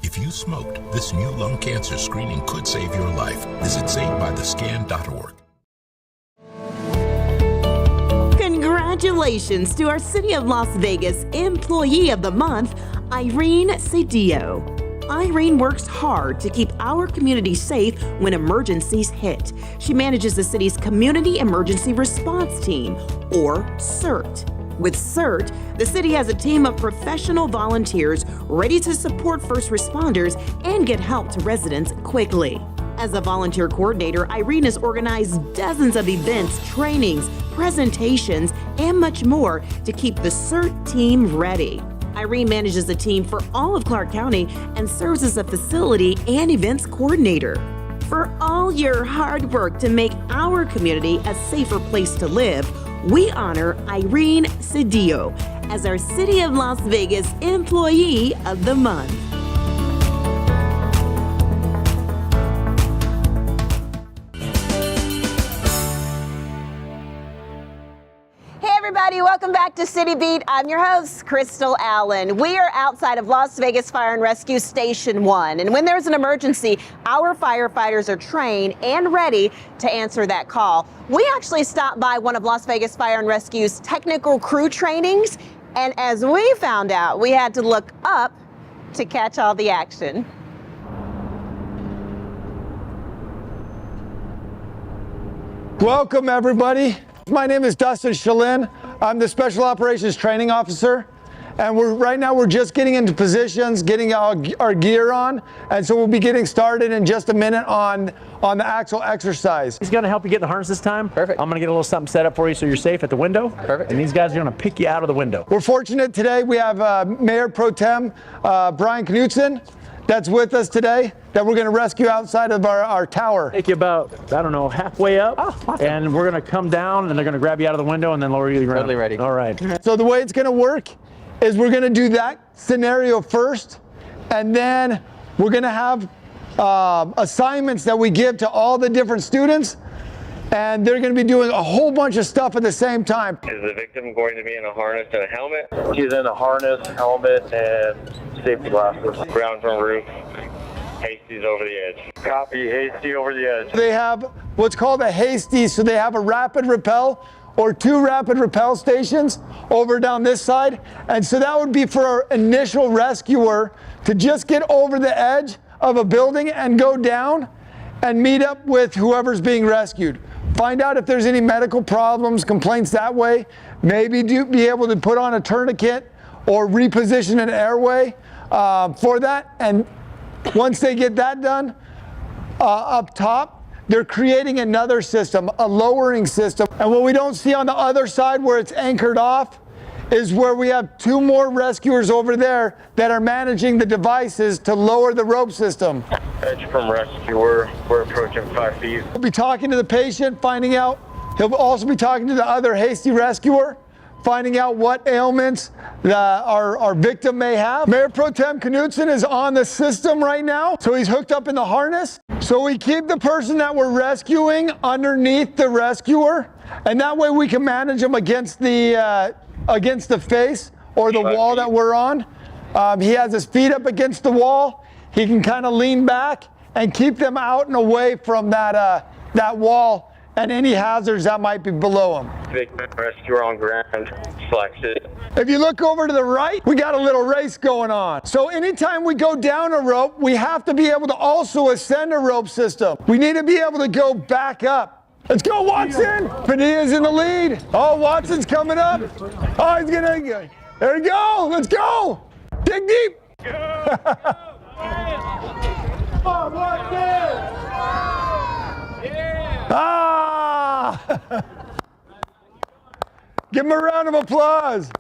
Speaker 4: If you smoked, this new lung cancer screening could save your life. Visit SaveByTheScan.org.
Speaker 14: Congratulations to our City of Las Vegas Employee of the Month, Irene Cedillo. Irene works hard to keep our community safe when emergencies hit. She manages the city's Community Emergency Response Team, or CERT. With CERT, the city has a team of professional volunteers ready to support first responders and get help to residents quickly. As a volunteer coordinator, Irene has organized dozens of events, trainings, presentations, and much more to keep the CERT team ready. Irene manages a team for all of Clark County and serves as a facility and events coordinator. For all your hard work to make our community a safer place to live, we honor Irene Cedillo as our City of Las Vegas Employee of the Month.
Speaker 16: Everybody, welcome back to City Beat. I'm your host, Crystal Allen. We are outside of Las Vegas Fire and Rescue Station 1. And when there's an emergency, our firefighters are trained and ready to answer that call. We actually stopped by one of Las Vegas Fire and Rescue's technical crew trainings. And as we found out, we had to look up to catch all the action.
Speaker 5: Welcome, everybody. My name is Dustin Shalin. I'm the Special Operations Training Officer. And right now we're just getting into positions, getting our gear on. And so we'll be getting started in just a minute on the actual exercise.
Speaker 9: He's going to help you get in the harness this time. Perfect. I'm going to get a little something set up for you so you're safe at the window. Perfect. And these guys are going to pick you out of the window.
Speaker 5: We're fortunate today. We have Mayor Pro Tem Brian Knutson that's with us today that we're going to rescue outside of our tower.
Speaker 9: Take you about, I don't know, halfway up. Oh, awesome. And we're going to come down and they're going to grab you out of the window and then lower you to the ground.
Speaker 2: Totally ready.
Speaker 9: All right.
Speaker 5: So the way it's going to work is we're going to do that scenario first, and then we're going to have assignments that we give to all the different students, and they're going to be doing a whole bunch of stuff at the same time.
Speaker 24: Is the victim going to be in a harness and a helmet? She's in a harness, helmet, and safety glasses. Ground from roof. Hasty's over the edge. Copy, Hasty over the edge.
Speaker 5: They have what's called a Hasty, so they have a rapid rappel or 2 rapid rappel stations over down this side. And so that would be for our initial rescuer to just get over the edge of a building and go down and meet up with whoever's being rescued. Find out if there's any medical problems, complaints that way. Maybe be able to put on a tourniquet or reposition an airway for that. And once they get that done, up top, they're creating another system, a lowering system. And what we don't see on the other side where it's anchored off is where we have 2 more rescuers over there that are managing the devices to lower the rope system.
Speaker 24: Edge from rescuer, we're approaching 5 feet.
Speaker 5: We'll be talking to the patient, finding out. He'll also be talking to the other Hasty rescuer, finding out what ailments our victim may have. Mayor Pro Tem Knutson is on the system right now, so he's hooked up in the harness. So we keep the person that we're rescuing underneath the rescuer, and that way we can manage them against the face or the wall that we're on. He has his feet up against the wall. He can kind of lean back and keep them out and away from that wall and any hazards that might be below him.
Speaker 24: Victim rescuer on ground, selected.
Speaker 5: If you look over to the right, we got a little race going on. So anytime we go down a rope, we have to be able to also ascend a rope system. We need to be able to go back up. Let's go, Watson! Padilla's in the lead. Oh, Watson's coming up. Oh, he's gonna, there we go, let's go! Dig deep! Ah! Give him a round of applause.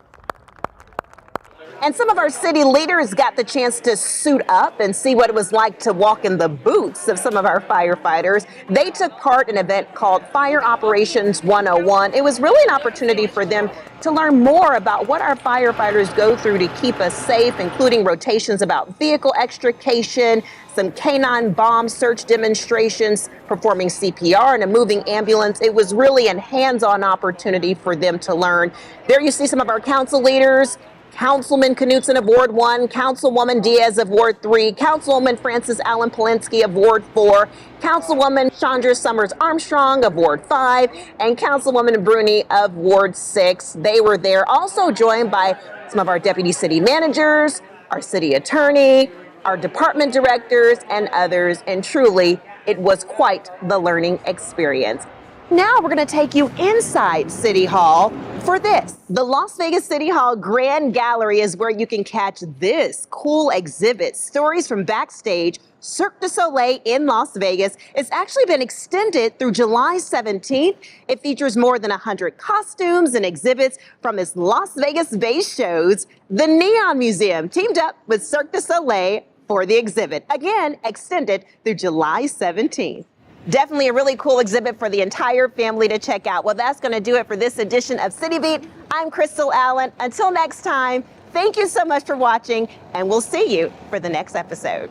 Speaker 16: And some of our city leaders got the chance to suit up and see what it was like to walk in the boots of some of our firefighters. They took part in an event called Fire Operations 101. It was really an opportunity for them to learn more about what our firefighters go through to keep us safe, including rotations about vehicle extrication, some canine bomb search demonstrations, performing CPR in a moving ambulance. It was really a hands-on opportunity for them to learn. There you see some of our council leaders. Councilman Knutson of Ward 1, Councilwoman Diaz of Ward 3, Councilwoman Frances Allen Polinsky of Ward 4, Councilwoman Chandra Summers Armstrong of Ward 5, and Councilwoman Bruni of Ward 6. They were there, also joined by some of our deputy city managers, our city attorney, our department directors, and others, and truly, it was quite the learning experience. Now we're going to take you inside City Hall for this. The Las Vegas City Hall Grand Gallery is where you can catch this cool exhibit, Stories from Backstage, Cirque du Soleil in Las Vegas. It's actually been extended through July 17th. It features more than 100 costumes and exhibits from its Las Vegas-based shows. The Neon Museum teamed up with Cirque du Soleil for the exhibit, again extended through July 17th. Definitely a really cool exhibit for the entire family to check out. Well, that's going to do it for this edition of City Beat. I'm Crystal Allen. Until next time, thank you so much for watching, and we'll see you for the next episode.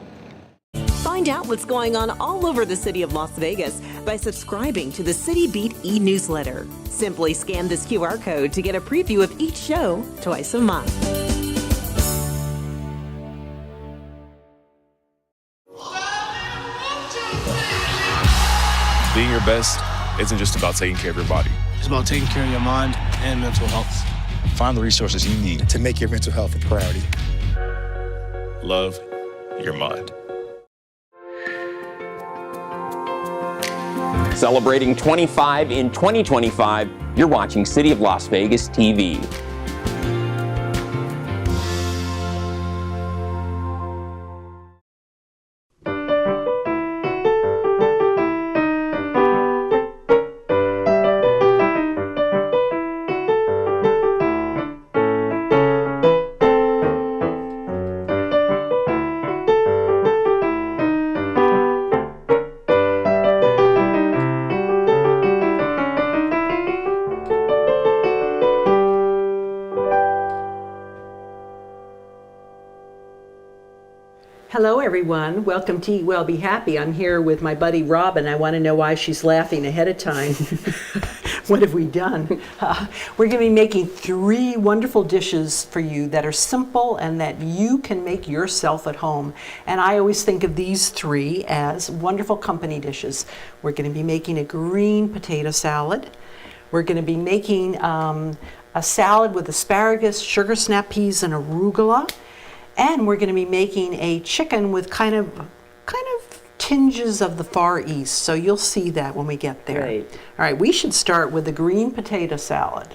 Speaker 14: Find out what's going on all over the city of Las Vegas by subscribing to the City Beat e-newsletter. Simply scan this QR code to get a preview of each show twice a month.
Speaker 8: Being your best isn't just about taking care of your body.
Speaker 10: It's about taking care of your mind and mental health.
Speaker 8: Find the resources you need to make your mental health a priority. Love your mind.
Speaker 6: Celebrating 25 in 2025, you're watching City of Las Vegas TV.
Speaker 12: Hello everyone, welcome to Eat Well, Be Happy. I'm here with my buddy Robin. I want to know why she's laughing ahead of time. What have we done? We're going to be making 3 wonderful dishes for you that are simple and that you can make yourself at home. And I always think of these 3 as wonderful company dishes. We're going to be making a green potato salad. We're going to be making a salad with asparagus, sugar snap peas, and arugula. And we're going to be making a chicken with kind of tinges of the Far East. So you'll see that when we get there. Great. All right, we should start with the green potato salad.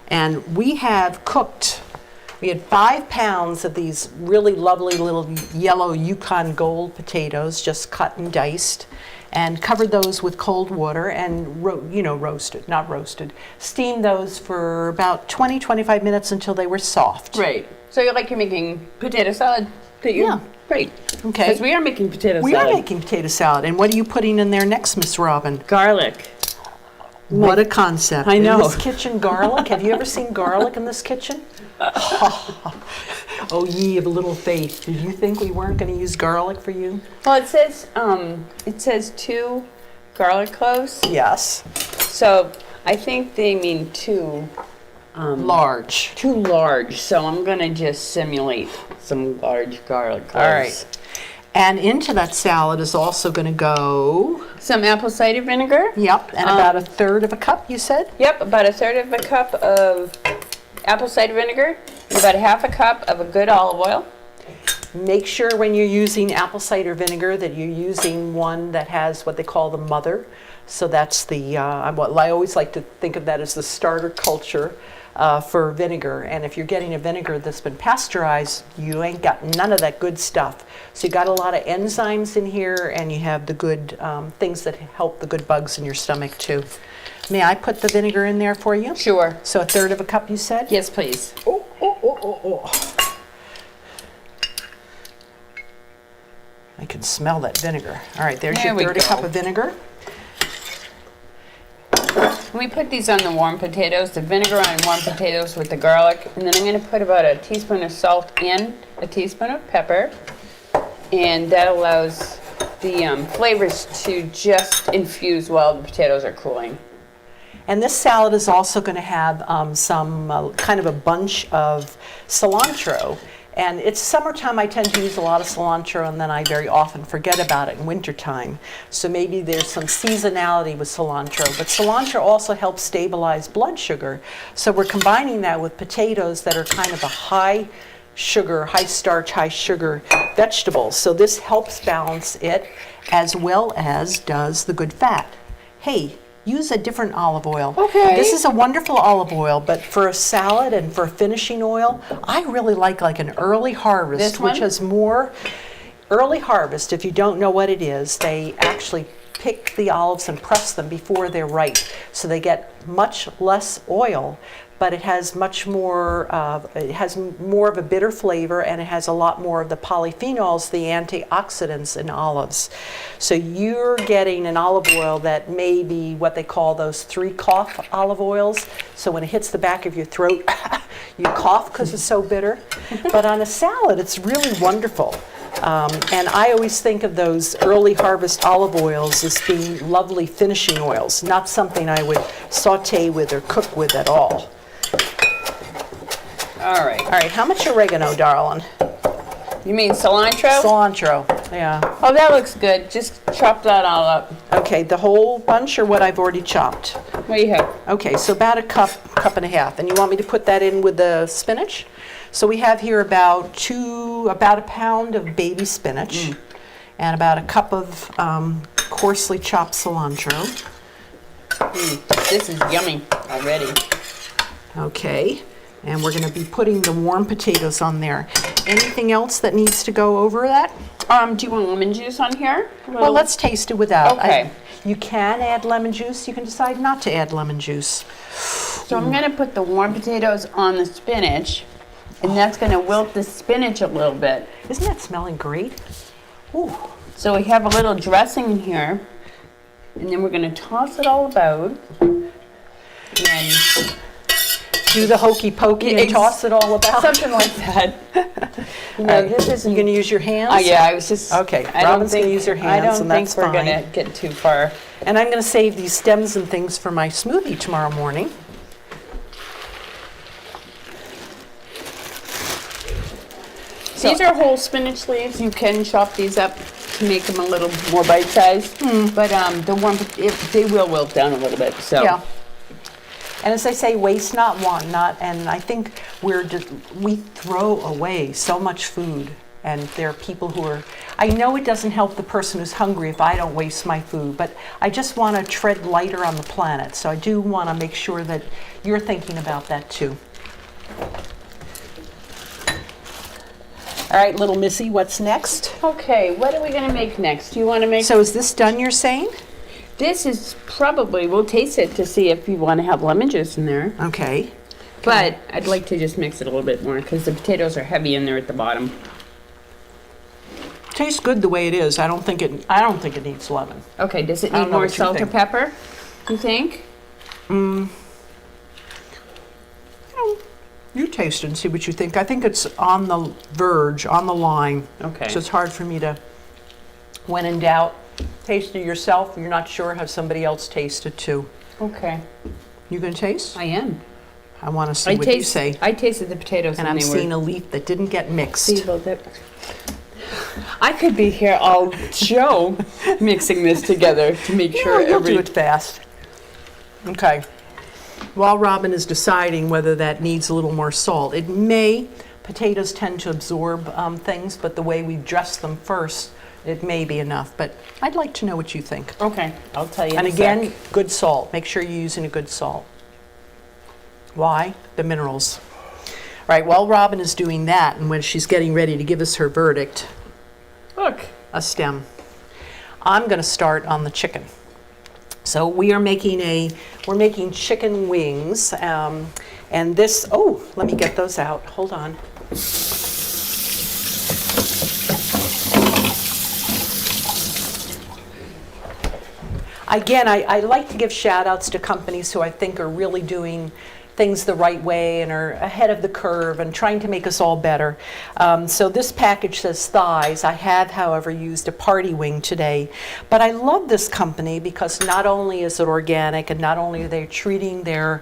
Speaker 12: And we had 5 pounds of these really lovely little yellow Yukon Gold potatoes, just cut and diced, and covered those with cold water and steamed those for about 20-25 minutes until they were soft.
Speaker 21: Right. So you're making potato salad?
Speaker 12: Yeah.
Speaker 21: Great.
Speaker 12: Okay.
Speaker 21: Because we are making potato salad.
Speaker 12: We are making potato salad. And what are you putting in there next, Miss Robin?
Speaker 21: Garlic.
Speaker 12: What a concept.
Speaker 21: I know.
Speaker 12: In this kitchen, garlic. Have you ever seen garlic in this kitchen? Oh, ye of little faith. Did you think we weren't going to use garlic for you?
Speaker 21: Well, it says 2 garlic cloves.
Speaker 12: Yes.
Speaker 21: So I think they mean 2
Speaker 12: large.
Speaker 21: 2 large. So I'm going to just simulate some large garlic cloves.
Speaker 12: All right. And into that salad is also going to go
Speaker 21: some apple cider vinegar.
Speaker 12: Yep. And about 1/3 of a cup, you said?
Speaker 21: Yep. About 1/3 of a cup of apple cider vinegar. And about 1/2 a cup of a good olive oil.
Speaker 12: Make sure when you're using apple cider vinegar that you're using one that has what they call the mother. So that's the, I always like to think of that as the starter culture for vinegar. And if you're getting a vinegar that's been pasteurized, you ain't got none of that good stuff. So you got a lot of enzymes in here, and you have the good things that help the good bugs in your stomach too. May I put the vinegar in there for you?
Speaker 21: Sure.
Speaker 12: So 1/3 of a cup, you said?
Speaker 21: Yes, please.
Speaker 12: Oh. I can smell that vinegar. All right, there's your 1/3 cup of vinegar.
Speaker 21: We put these on the warm potatoes, the vinegar on warm potatoes with the garlic, and then I'm going to put about a teaspoon of salt and a teaspoon of pepper, and that allows the flavors to just infuse while the potatoes are cooling.
Speaker 12: And this salad is also going to have some kind of a bunch of cilantro. And it's summertime, I tend to use a lot of cilantro, and then I very often forget about it in wintertime. So maybe there's some seasonality with cilantro. But cilantro also helps stabilize blood sugar. So we're combining that with potatoes that are kind of a high sugar, high starch, high sugar vegetables. So this helps balance it as well as does the good fat. Hey, use a different olive oil.
Speaker 21: Okay.
Speaker 12: This is a wonderful olive oil, but for a salad and for a finishing oil, I really like an early harvest,
Speaker 21: This one?
Speaker 12: which has more. Early harvest, if you don't know what it is, they actually pick the olives and press them before they're ripe. So they get much less oil, but it has much more, it has more of a bitter flavor, and it has a lot more of the polyphenols, the antioxidants in olives. So you're getting an olive oil that may be what they call those 3-cough olive oils. So when it hits the back of your throat, you cough because it's so bitter. But on a salad, it's really wonderful. And I always think of those early harvest olive oils as being lovely finishing oils, not something I would saute with or cook with at all.
Speaker 21: All right.
Speaker 12: All right, how much oregano, darling?
Speaker 21: You mean cilantro?
Speaker 12: Cilantro, yeah.
Speaker 21: Oh, that looks good. Just chop that all up.
Speaker 12: Okay, the whole bunch or what I've already chopped?
Speaker 21: What do you have?
Speaker 12: Okay, so about a cup and a half. And you want me to put that in with the spinach? So we have here about a pound of baby spinach and about a cup of coarsely chopped cilantro.
Speaker 21: This is yummy already.
Speaker 12: Okay, and we're going to be putting the warm potatoes on there. Anything else that needs to go over that?
Speaker 21: Do you want lemon juice on here?
Speaker 12: Well, let's taste it without.
Speaker 21: Okay.
Speaker 12: You can add lemon juice. You can decide not to add lemon juice.
Speaker 21: So I'm going to put the warm potatoes on the spinach, and that's going to wilt the spinach a little bit.
Speaker 12: Isn't that smelling great? Ooh.
Speaker 21: So we have a little dressing in here, and then we're going to toss it all about. And
Speaker 12: do the hokey pokey and toss it all about?
Speaker 21: Something like that. You know, this isn't.
Speaker 12: You going to use your hands?
Speaker 21: Yeah, I was just.
Speaker 12: Okay,
Speaker 21: I don't
Speaker 12: Robin's going to
Speaker 21: think-
Speaker 12: use her
Speaker 21: I
Speaker 12: hands,
Speaker 21: don't
Speaker 12: and
Speaker 21: think
Speaker 12: that's
Speaker 21: we're
Speaker 12: fine.
Speaker 21: going to get too far.
Speaker 12: And I'm going to save these stems and things for my smoothie tomorrow morning.
Speaker 21: These are whole spinach leaves. You can chop these up to make them a little more bite-sized. But the warm, they will wilt down a little bit. So.
Speaker 12: Yeah. And as I say, waste not, want not. And I think we throw away so much food. And there are people who are, I know it doesn't help the person who's hungry if I don't waste my food, but I just want to tread lighter on the planet. So I do want to make sure that you're thinking about that too. All right, little Missy, what's next?
Speaker 21: Okay, what are we going to make next? Do you want to make?
Speaker 12: So is this done, you're saying?
Speaker 21: This is probably, we'll taste it to see if you want to have lemon juice in there.
Speaker 12: Okay.
Speaker 21: But I'd like to just mix it a little bit more because the potatoes are heavy in there at the bottom.
Speaker 12: Tastes good the way it is. I don't think it needs lemon.
Speaker 21: Okay, does it
Speaker 12: I don't
Speaker 21: need
Speaker 12: know
Speaker 21: more
Speaker 12: what you
Speaker 21: salt or
Speaker 12: think.
Speaker 21: pepper, you think?
Speaker 12: You taste it and see what you think. I think it's on the verge, on the line.
Speaker 21: Okay.
Speaker 12: So it's hard for me to, when in doubt, taste it yourself. If you're not sure, have somebody else taste it too.
Speaker 21: Okay.
Speaker 12: You gonna taste?
Speaker 21: I am.
Speaker 12: I want to see what you say.
Speaker 21: I tasted the potatoes
Speaker 12: And
Speaker 21: when
Speaker 12: I'm
Speaker 21: they
Speaker 12: seeing
Speaker 21: were.
Speaker 12: a leaf that didn't get mixed.
Speaker 21: See, well, I could be here all show mixing this together to make sure
Speaker 12: You'll do it fast. Okay. While Robin is deciding whether that needs a little more salt, it may. Potatoes tend to absorb things, but the way we dress them first, it may be enough. But I'd like to know what you think.
Speaker 21: Okay, I'll tell you.
Speaker 12: And
Speaker 21: in a
Speaker 12: again,
Speaker 21: sec.
Speaker 12: good salt. Make sure you're using a good salt. Why? The minerals. All right, while Robin is doing that, and when she's getting ready to give us her verdict,
Speaker 21: look,
Speaker 12: a stem, I'm going to start on the chicken. So we're making chicken wings, and this, oh, let me get those out. Hold on. Again, I like to give shout outs to companies who I think are really doing things the right way and are ahead of the curve and trying to make us all better. So this package says thighs. I have, however, used a party wing today. But I love this company because not only is it organic and not only are they treating their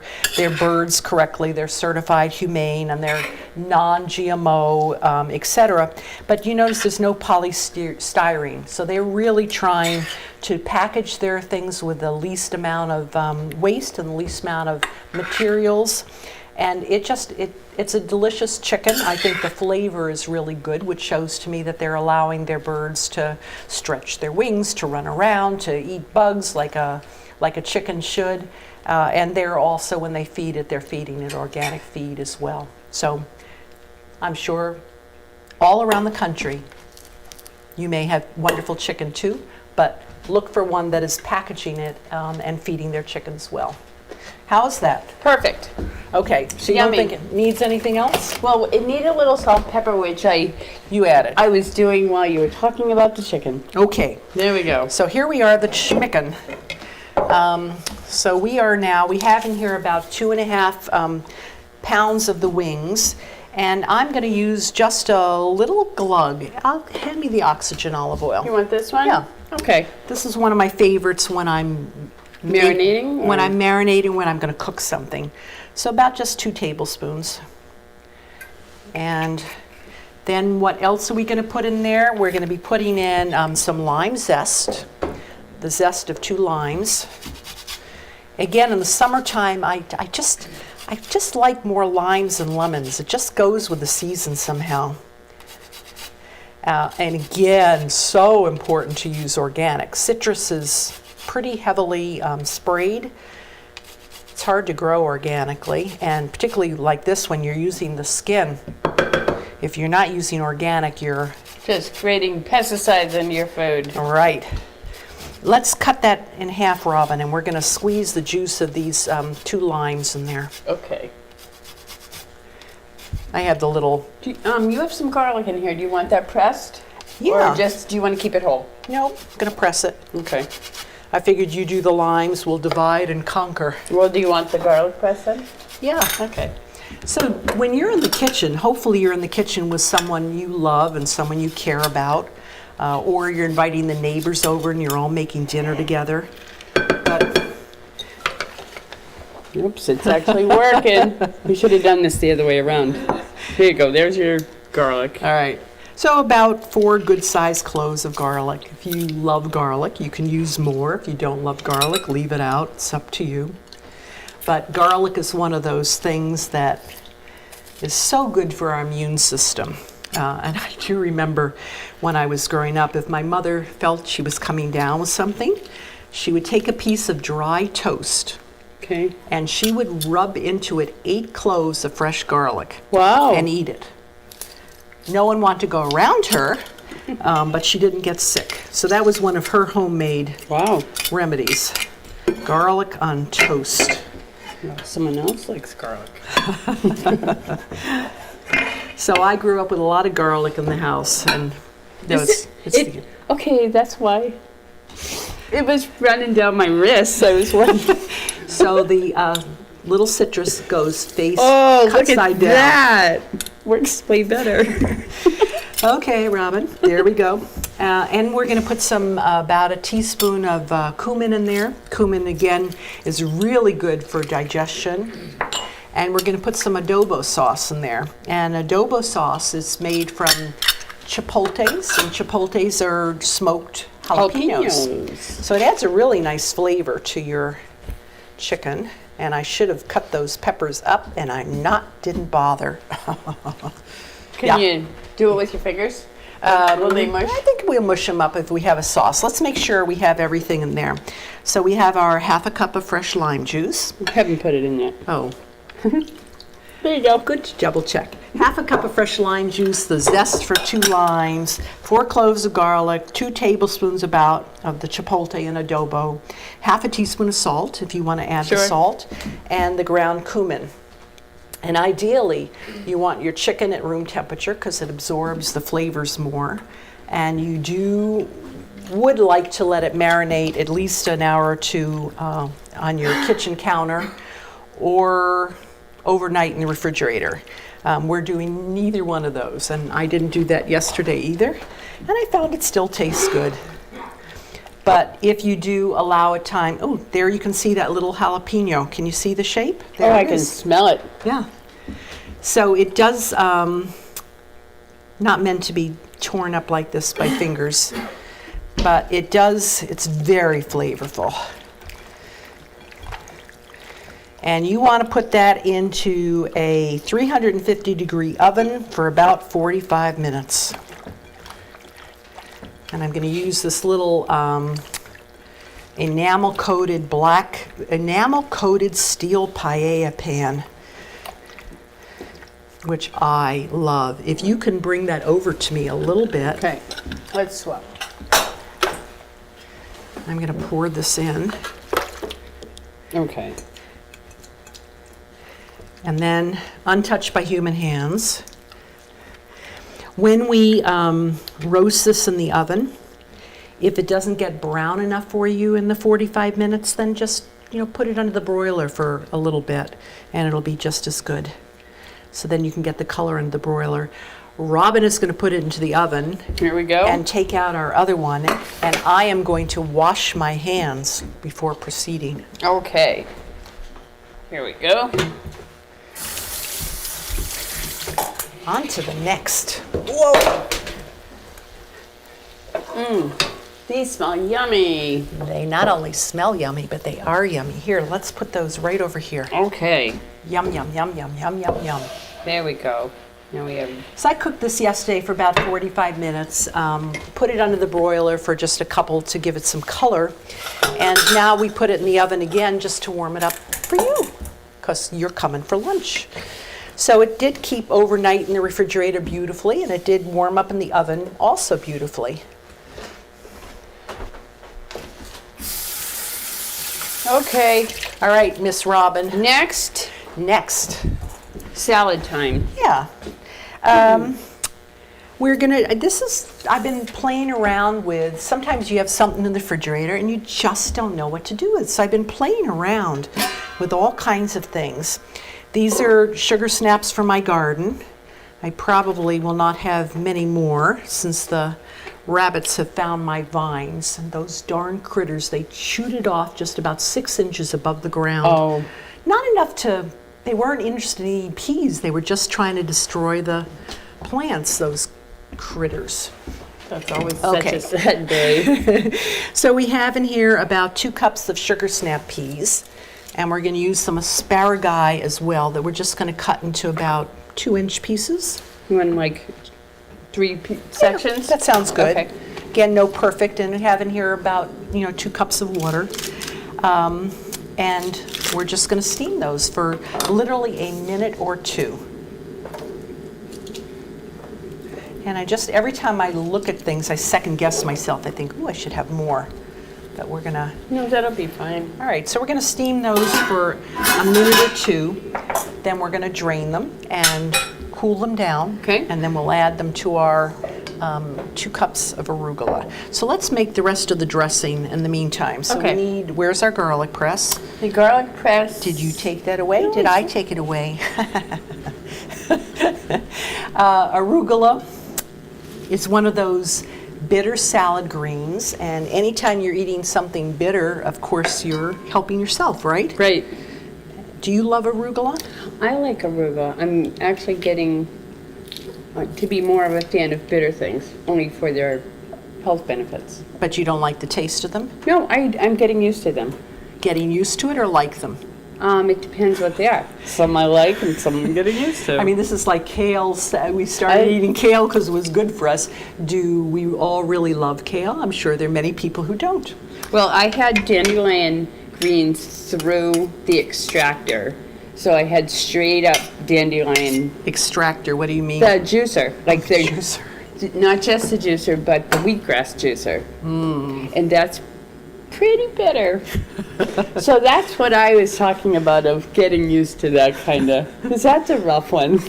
Speaker 12: birds correctly, they're certified humane and they're non-GMO, etc. But you notice there's no polystyrene. So they're really trying to package their things with the least amount of waste and the least amount of materials. And it's a delicious chicken. I think the flavor is really good, which shows to me that they're allowing their birds to stretch their wings, to run around, to eat bugs like a chicken should. And they're also, when they feed it, they're feeding it organic feed as well. So I'm sure all around the country, you may have wonderful chicken too, but look for one that is packaging it and feeding their chickens well. How's that?
Speaker 21: Perfect.
Speaker 12: Okay, so you don't think it needs anything else?
Speaker 21: Well, it needed a little salt and pepper, which
Speaker 12: you added.
Speaker 21: I was doing while you were talking about the chicken.
Speaker 12: Okay.
Speaker 21: There we go.
Speaker 12: So here we are, the schmicken. So we have in here about 2.5 pounds of the wings, and I'm going to use just a little glug. Hand me the oxygen olive oil.
Speaker 21: You want this one?
Speaker 12: Yeah.
Speaker 21: Okay.
Speaker 12: This is one of my favorites when I'm
Speaker 21: marinating.
Speaker 12: When I'm going to cook something. So about just 2 tablespoons. And then what else are we going to put in there? We're going to be putting in some lime zest, the zest of 2 limes. Again, in the summertime, I just like more limes and lemons. It just goes with the season somehow. And again, so important to use organic. Citrus is pretty heavily sprayed. It's hard to grow organically, and particularly like this when you're using the skin. If you're not using organic, you're
Speaker 21: just creating pesticides in your food.
Speaker 12: All right. Let's cut that in half, Robin, and we're going to squeeze the juice of these 2 limes in there.
Speaker 21: Okay.
Speaker 12: I have the little...
Speaker 21: You have some garlic in here. Do you want that pressed?
Speaker 12: Yeah.
Speaker 21: Or do you want to keep it whole?
Speaker 12: Nope. I'm going to press it.
Speaker 21: Okay.
Speaker 12: I figured you do the limes, we'll divide and conquer.
Speaker 21: Well, do you want the garlic pressed then?
Speaker 12: Yeah.
Speaker 21: Okay.
Speaker 12: So when you're in the kitchen, hopefully you're in the kitchen with someone you love and someone you care about, or you're inviting the neighbors over and you're all making dinner together. But
Speaker 21: oops, it's actually working. We should have done this the other way around. Here you go. There's your garlic.
Speaker 12: All right. So about 4 good-sized cloves of garlic. If you love garlic, you can use more. If you don't love garlic, leave it out. It's up to you. But garlic is one of those things that is so good for our immune system. And I do remember when I was growing up, if my mother felt she was coming down with something, she would take a piece of dry toast.
Speaker 21: Okay.
Speaker 12: And she would rub into it 8 cloves of fresh garlic.
Speaker 21: Wow.
Speaker 12: And eat it. No one wanted to go around her, but she didn't get sick. So that was one of her homemade remedies. Garlic on toast.
Speaker 21: Well, someone else likes garlic.
Speaker 12: So I grew up with a lot of garlic in the house, and
Speaker 21: okay, that's why. It was running down my wrist. I was wondering.
Speaker 12: So the little citrus goes face
Speaker 21: look
Speaker 12: upside
Speaker 21: at
Speaker 12: down.
Speaker 21: that. Works way better.
Speaker 12: Okay, Robin, there we go. And we're going to put about a teaspoon of cumin in there. Cumin, again, is really good for digestion. And we're going to put some adobo sauce in there. And adobo sauce is made from chipotles, and chipotles are smoked jalapenos. So it adds a really nice flavor to your chicken. And I should have cut those peppers up, and I didn't bother.
Speaker 21: Can you do it with your fingers? Will they mush?
Speaker 12: I think we'll mush them up if we have a sauce. Let's make sure we have everything in there. So we have our 1/2 cup of fresh lime juice.
Speaker 21: I haven't put it in yet.
Speaker 12: Oh.
Speaker 21: There you go.
Speaker 12: Good to double check. 1/2 cup of fresh lime juice, the zest for 2 limes, 4 cloves of garlic, 2 tablespoons about of the chipotle and adobo, 1/2 teaspoon of salt if you want to add the salt, and the ground cumin. And ideally, you want your chicken at room temperature because it absorbs the flavors more. And you would like to let it marinate at least an hour or 2 on your kitchen counter or overnight in the refrigerator. We're doing neither one of those, and I didn't do that yesterday either, and I found it still tastes good. But if you do allow it time, oh, there you can see that little jalapeno. Can you see the shape? There
Speaker 21: I can smell it.
Speaker 12: Yeah. So it does, not meant to be torn up like this by fingers, but it's very flavorful. And you want to put that into a 350-degree oven for about 45 minutes. And I'm going to use this little enamel-coated steel paella pan, which I love. If you can bring that over to me a little bit.
Speaker 21: Okay, let's swap.
Speaker 12: I'm going to pour this in.
Speaker 21: Okay.
Speaker 12: And then untouched by human hands. When we roast this in the oven, if it doesn't get brown enough for you in the 45 minutes, then just, put it under the broiler for a little bit and it'll be just as good. So then you can get the color in the broiler. Robin is going to put it into the oven.
Speaker 21: Here we go.
Speaker 12: And take out our other one. And I am going to wash my hands before proceeding.
Speaker 21: Okay. Here we go.
Speaker 12: On to the next. Whoa!
Speaker 21: These smell yummy.
Speaker 12: They not only smell yummy, but they are yummy. Here, let's put those right over here.
Speaker 21: Okay.
Speaker 12: Yum, yum, yum, yum, yum, yum, yum.
Speaker 21: There we go. Now we have...
Speaker 12: So I cooked this yesterday for about 45 minutes, put it under the broiler for just a couple to give it some color, and now we put it in the oven again just to warm it up for you, because you're coming for lunch. So it did keep overnight in the refrigerator beautifully, and it did warm up in the oven also beautifully.
Speaker 21: Okay.
Speaker 12: All right, Miss Robin.
Speaker 21: Next. Salad time.
Speaker 12: Yeah. We're gonna, I've been playing around with, sometimes you have something in the refrigerator and you just don't know what to do with. So I've been playing around with all kinds of things. These are sugar snaps from my garden. I probably will not have many more since the rabbits have found my vines, and those darn critters, they chewed it off just about 6 inches above the ground.
Speaker 21: Oh.
Speaker 12: Not enough to, they weren't interested in eating peas, they were just trying to destroy the plants, those critters.
Speaker 21: That's always such a sad day.
Speaker 12: So we have in here about 2 cups of sugar snap peas, and we're going to use some asparagus as well that we're just going to cut into about 2-inch pieces.
Speaker 21: You want like 3 sections?
Speaker 12: That sounds good.
Speaker 21: Okay.
Speaker 12: Again, no perfect, and we have in here about 2 cups of water. And we're just going to steam those for literally a minute or 2. And every time I look at things, I second guess myself. I think, I should have more. But we're going to...
Speaker 21: No, that'll be fine.
Speaker 12: All right, so we're going to steam those for a minute or 2. Then we're going to drain them and cool them down.
Speaker 21: Okay.
Speaker 12: And then we'll add them to our 2 cups of arugula. So let's make the rest of the dressing in the meantime. So we need, where's our garlic press?
Speaker 21: The garlic press.
Speaker 12: Did you take that away? No, Did I take it away? Arugula is one of those bitter salad greens, and anytime you're eating something bitter, of course you're helping yourself, right?
Speaker 21: Right.
Speaker 12: Do you love arugula?
Speaker 21: I like arugula. I'm actually getting to be more of a fan of bitter things, only for their health benefits.
Speaker 12: But you don't like the taste of them?
Speaker 21: No, I'm getting used to them.
Speaker 12: Getting used to it or like them?
Speaker 21: It depends what they are. Some I like and some I'm getting used to.
Speaker 12: I mean, this is like kale. We started eating kale because it was good for us. Do we all really love kale? I'm sure there are many people who don't.
Speaker 21: Well, I had dandelion greens through the extractor. So I had straight up dandelion.
Speaker 12: Extractor, what do you mean?
Speaker 21: The juicer. Like the
Speaker 12: juicer.
Speaker 21: Not just the juicer, but the wheatgrass juicer. And that's pretty bitter. So that's what I was talking about, of getting used to that kind of, because that's a rough one.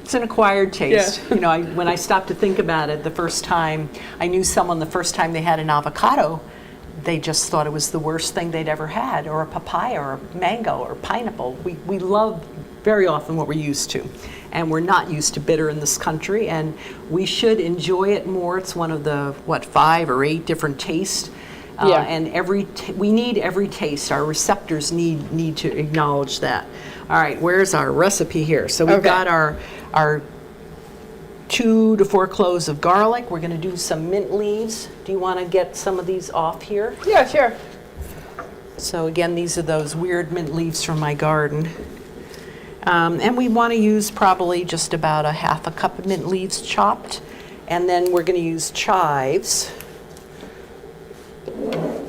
Speaker 12: It's an acquired taste.
Speaker 21: Yeah.
Speaker 12: When I stopped to think about it the first time, I knew someone the first time they had an avocado, they just thought it was the worst thing they'd ever had, or a papaya, or a mango, or pineapple. We love very often what we're used to, and we're not used to bitter in this country, and we should enjoy it more. It's one of the, 5 or 8 different tastes. And we need every taste. Our receptors need to acknowledge that. All right, where's our recipe here? So we've got our 2 to 4 cloves of garlic. We're going to do some mint leaves. Do you want to get some of these off here?
Speaker 21: Yeah, sure.
Speaker 12: So again, these are those weird mint leaves from my garden. And we want to use probably just about a half a cup of mint leaves chopped. And then we're going to use chives,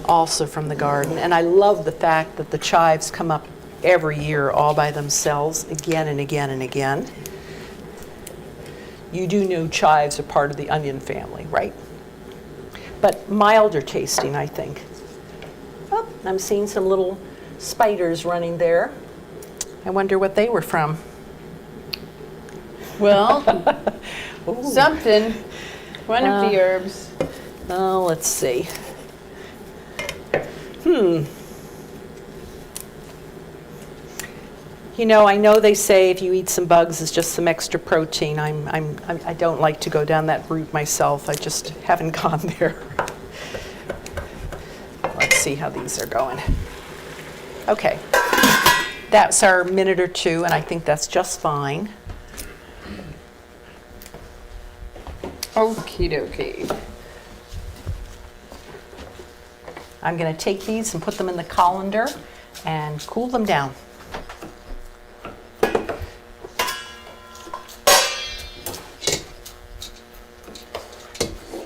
Speaker 12: also from the garden. And I love the fact that the chives come up every year all by themselves, again and again and again. You do know chives are part of the onion family, right? But milder tasting, I think. Oh, I'm seeing some little spiders running there. I wonder what they were from.
Speaker 21: Well, something. One of the herbs.
Speaker 12: Oh, let's see. You know, I know they say if you eat some bugs, it's just some extra protein. I don't like to go down that route myself. I just haven't gone there. Let's see how these are going. Okay, that's our minute or two, and I think that's just fine.
Speaker 21: Okie dokie.
Speaker 12: I'm going to take these and put them in the colander and cool them down.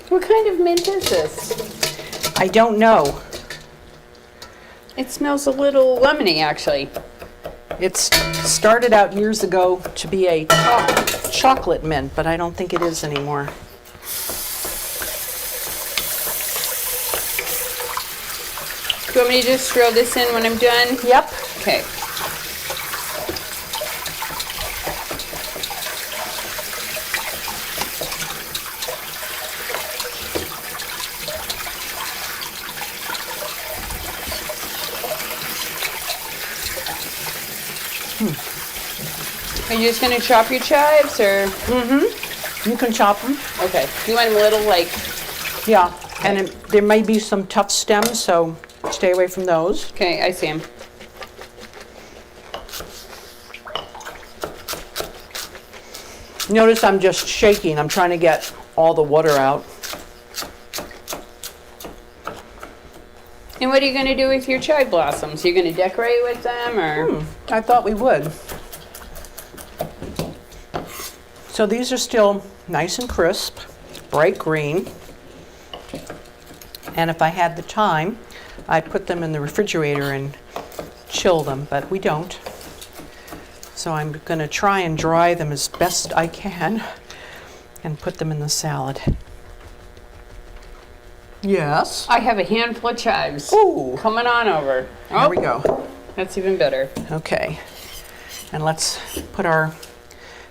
Speaker 21: What kind of mint is this?
Speaker 12: I don't know.
Speaker 21: It smells a little lemony, actually.
Speaker 12: It started out years ago to be a chocolate mint, but I don't think it is anymore.
Speaker 21: Do you want me to just throw this in when I'm done?
Speaker 12: Yep.
Speaker 21: Okay. Are you just going to chop your chives, or?
Speaker 12: Mm-hmm. You can chop them.
Speaker 21: Okay. You want them a little, like...
Speaker 12: Yeah, and there may be some tough stems, so stay away from those.
Speaker 21: Okay, I see them.
Speaker 12: Notice I'm just shaking. I'm trying to get all the water out.
Speaker 21: And what are you going to do with your chive blossoms? You're going to decorate with them, or?
Speaker 12: I thought we would. So these are still nice and crisp, bright green. And if I had the time, I'd put them in the refrigerator and chill them, but we don't. So I'm going to try and dry them as best I can and put them in the salad. Yes?
Speaker 21: I have a handful of chives.
Speaker 12: Ooh.
Speaker 21: Coming on over.
Speaker 12: There we go.
Speaker 21: That's even better.
Speaker 12: Okay. And let's put our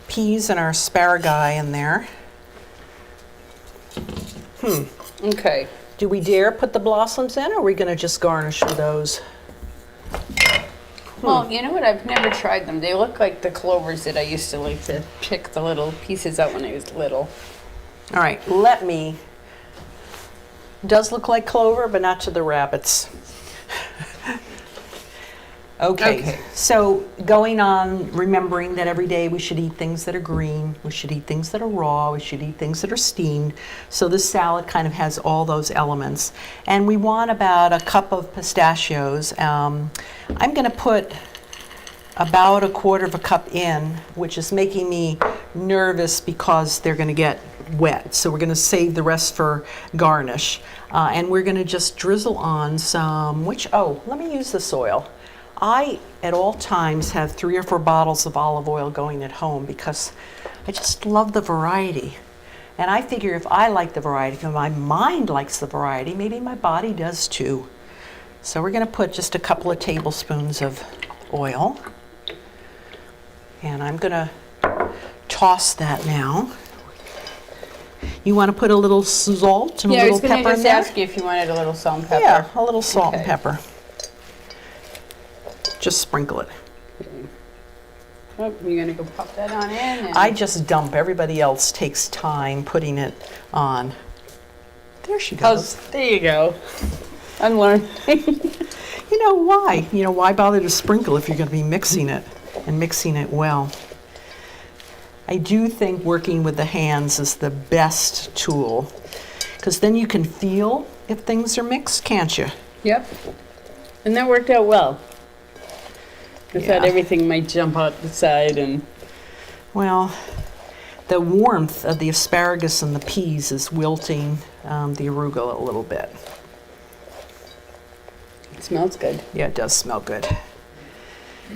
Speaker 12: peas and our asparagus in there.
Speaker 21: Okay.
Speaker 12: Do we dare put the blossoms in, or are we going to just garnish with those?
Speaker 21: Well, you know what? I've never tried them. They look like the clovers that I used to like to pick the little pieces out when I was little.
Speaker 12: All right, let me. Does look like clover, but not to the rabbits. Okay, so going on, remembering that every day we should eat things that are green, we should eat things that are raw, we should eat things that are steamed. So this salad kind of has all those elements. And we want about a cup of pistachios. I'm going to put about 1/4 cup in, which is making me nervous because they're going to get wet. So we're going to save the rest for garnish. And we're going to just drizzle on some, let me use this oil. I, at all times, have 3 or 4 bottles of olive oil going at home because I just love the variety. And I figure if I like the variety, if my mind likes the variety, maybe my body does too. So we're going to put just a couple of tablespoons of oil. And I'm going to toss that now. You want to put a little salt and a little pepper in there?
Speaker 21: Yeah, I was going to just ask you if you wanted a little salt and pepper.
Speaker 12: Yeah, a little salt and pepper. Just sprinkle it.
Speaker 21: Oh, you're going to go pop that on in? And
Speaker 12: I just dump. Everybody else takes time putting it on. There she goes.
Speaker 21: There you go. I'm learning.
Speaker 12: You know why? You know, why bother to sprinkle if you're going to be mixing it and mixing it well? I do think working with the hands is the best tool because then you can feel if things are mixed, can't you?
Speaker 21: Yep. And that worked out well. I thought
Speaker 12: Yeah.
Speaker 21: everything might jump out the side and
Speaker 12: Well, the warmth of the asparagus and the peas is wilting the arugula a little bit.
Speaker 21: it smells good.
Speaker 12: Yeah, it does smell good.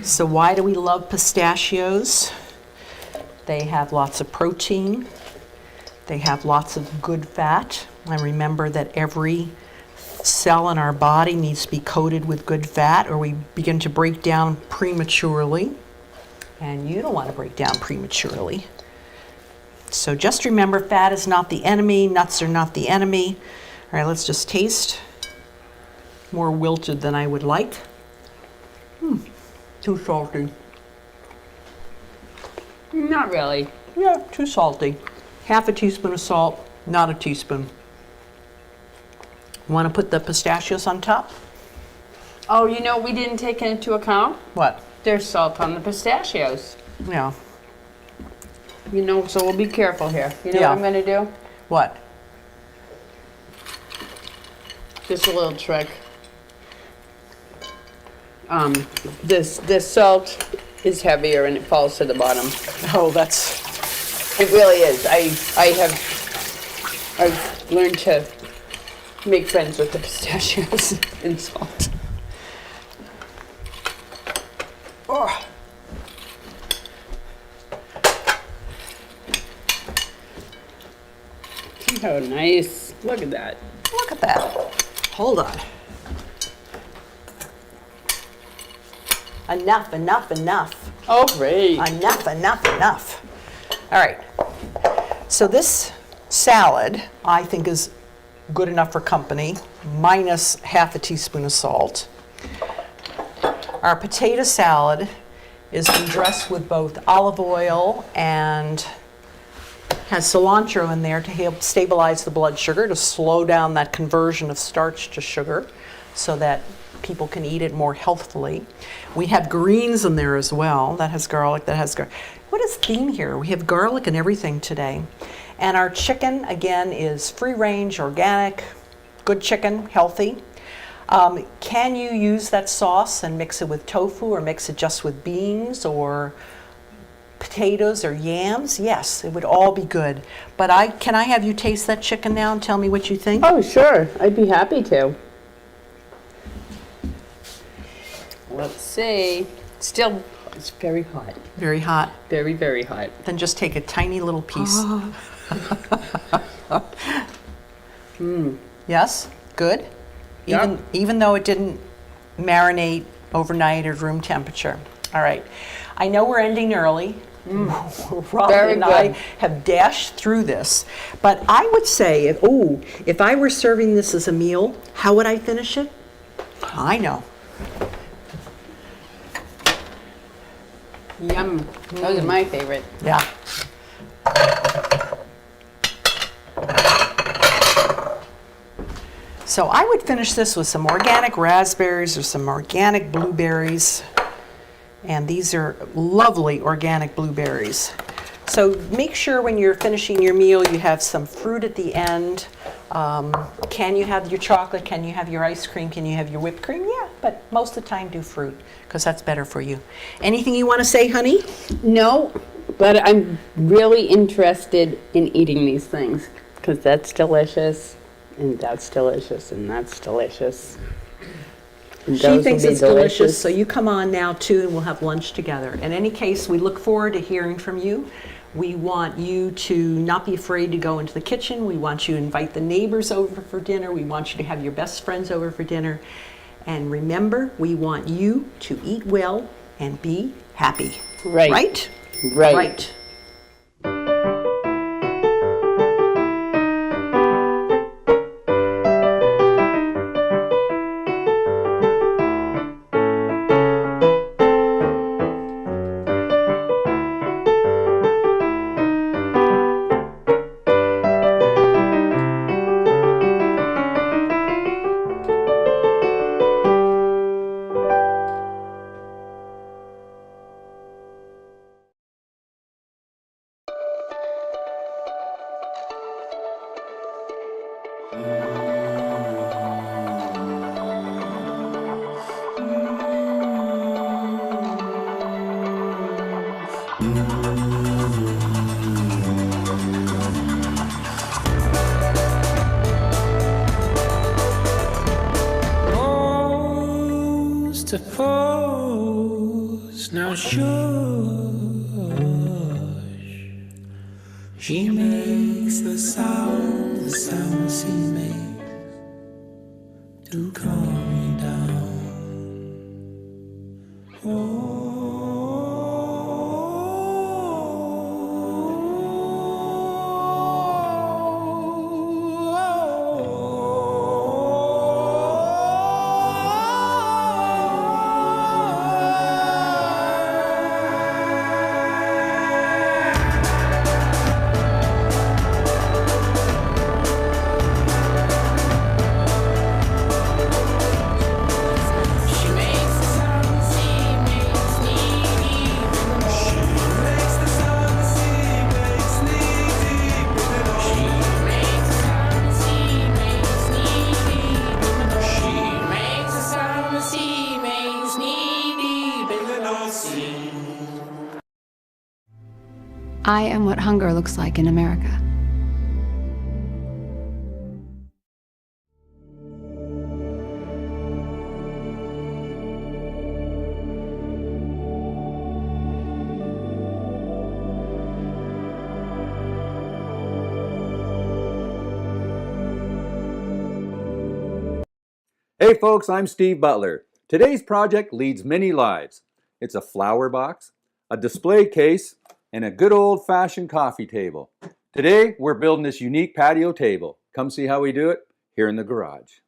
Speaker 12: So why do we love pistachios? They have lots of protein. They have lots of good fat. And remember that every cell in our body needs to be coated with good fat or we begin to break down prematurely. And you don't want to break down prematurely. So just remember, fat is not the enemy, nuts are not the enemy. All right, let's just taste. More wilted than I would like. Too salty.
Speaker 21: Not really.
Speaker 12: Yeah, too salty. Half a teaspoon of salt, not a teaspoon. Want to put the pistachios on top?
Speaker 21: Oh, you know what we didn't take into account?
Speaker 12: What?
Speaker 21: There's salt on the pistachios.
Speaker 12: Yeah.
Speaker 21: You know, so we'll be careful here. You know
Speaker 12: Yeah.
Speaker 21: what I'm going to do?
Speaker 12: What?
Speaker 21: Just a little trick. This salt is heavier and it falls to the bottom.
Speaker 12: Oh, that's...
Speaker 21: It really is. I've learned to make friends with the pistachios and salt.
Speaker 12: Oh.
Speaker 21: Oh, nice. Look at that.
Speaker 12: Look at that. Hold on. Enough, enough, enough.
Speaker 21: Oh, great.
Speaker 12: Enough, enough, enough. All right. So this salad, I think, is good enough for company, minus half a teaspoon of salt. Our potato salad is been dressed with both olive oil and has cilantro in there to help stabilize the blood sugar, to slow down that conversion of starch to sugar so that people can eat it more healthfully. We have greens in there as well. That has garlic, that has garlic. What is theme here? We have garlic and everything today. And our chicken, again, is free range, organic, good chicken, healthy. Can you use that sauce and mix it with tofu or mix it just with beans or potatoes or yams? Yes, it would all be good. But can I have you taste that chicken now and tell me what you think?
Speaker 21: Oh, sure. I'd be happy to. Let's see. Still, it's very hot.
Speaker 12: Very hot.
Speaker 21: Very, very hot.
Speaker 12: Then just take a tiny little piece. Yes? Good?
Speaker 21: Yep.
Speaker 12: Even though it didn't marinate overnight at room temperature. All right. I know we're ending early. Robin
Speaker 21: Very
Speaker 12: and I
Speaker 21: good.
Speaker 12: have dashed through this. But I would say, if I were serving this as a meal, how would I finish it? I know.
Speaker 21: Yum. Those are my favorite.
Speaker 12: Yeah. So I would finish this with some organic raspberries or some organic blueberries. And these are lovely organic blueberries. So make sure when you're finishing your meal you have some fruit at the end. Can you have your chocolate? Can you have your ice cream? Can you have your whipped cream? Yeah, but most of the time do fruit because that's better for you. Anything you want to say, honey?
Speaker 21: No, but I'm really interested in eating these things because that's delicious, and that's delicious, and that's delicious. And
Speaker 12: She
Speaker 21: those
Speaker 12: thinks
Speaker 21: will be
Speaker 12: it's delicious, so you come on now too and we'll have lunch together. In any case, we look forward to hearing from you. We want you to not be afraid to go into the kitchen. We want you to invite the neighbors over for dinner. We want you to have your best friends over for dinner. And remember, we want you to eat well and be happy.
Speaker 21: Right.
Speaker 12: Right?
Speaker 21: Right.
Speaker 12: Right.
Speaker 11: To pose, now shush. She makes the sound she makes to calm me down.
Speaker 13: I am what hunger looks like in America.
Speaker 17: Hey folks, I'm Steve Butler. Today's project leads many lives. It's a flower box, a display case, and a good old-fashioned coffee table. Today, we're building this unique patio table. Come see how we do it here in the garage.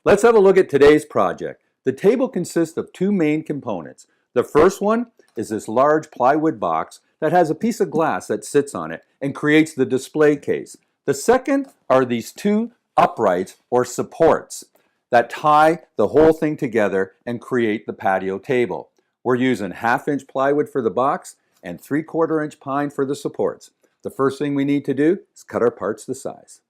Speaker 17: Let's have a look at today's project. The table consists of two main components. The first one is this large plywood box that has a piece of glass that sits on it and creates the display case. The second are these two uprights or supports that tie the whole thing together and create the patio table. We're using 1/2-inch plywood for the box and 3/4-inch pine for the supports. The first thing we need to do is cut our parts to size.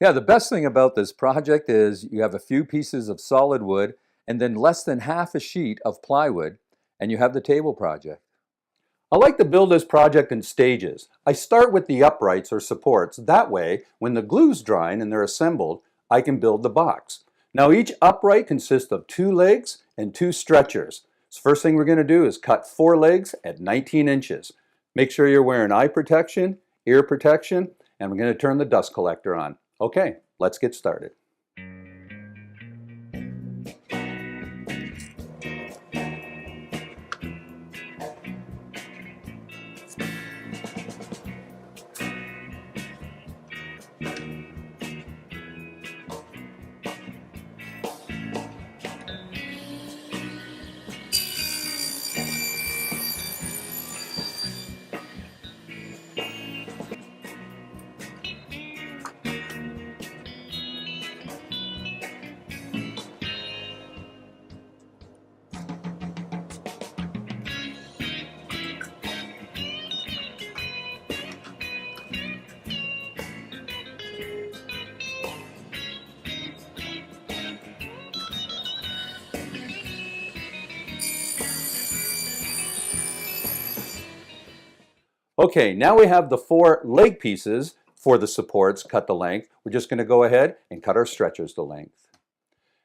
Speaker 17: Yeah, the best thing about this project is you have a few pieces of solid wood and then less than 1/2 a sheet of plywood, and you have the table project. I like to build this project in stages. I start with the uprights or supports. That way, when the glue's drying and they're assembled, I can build the box. Now each upright consists of 2 legs and 2 stretchers. So first thing we're going to do is cut 4 legs at 19 inches. Make sure you're wearing eye protection, ear protection, and we're going to turn the dust collector on. Okay, let's get started. Okay, now we have the 4 leg pieces for the supports cut to length. We're just going to go ahead and cut our stretchers to length.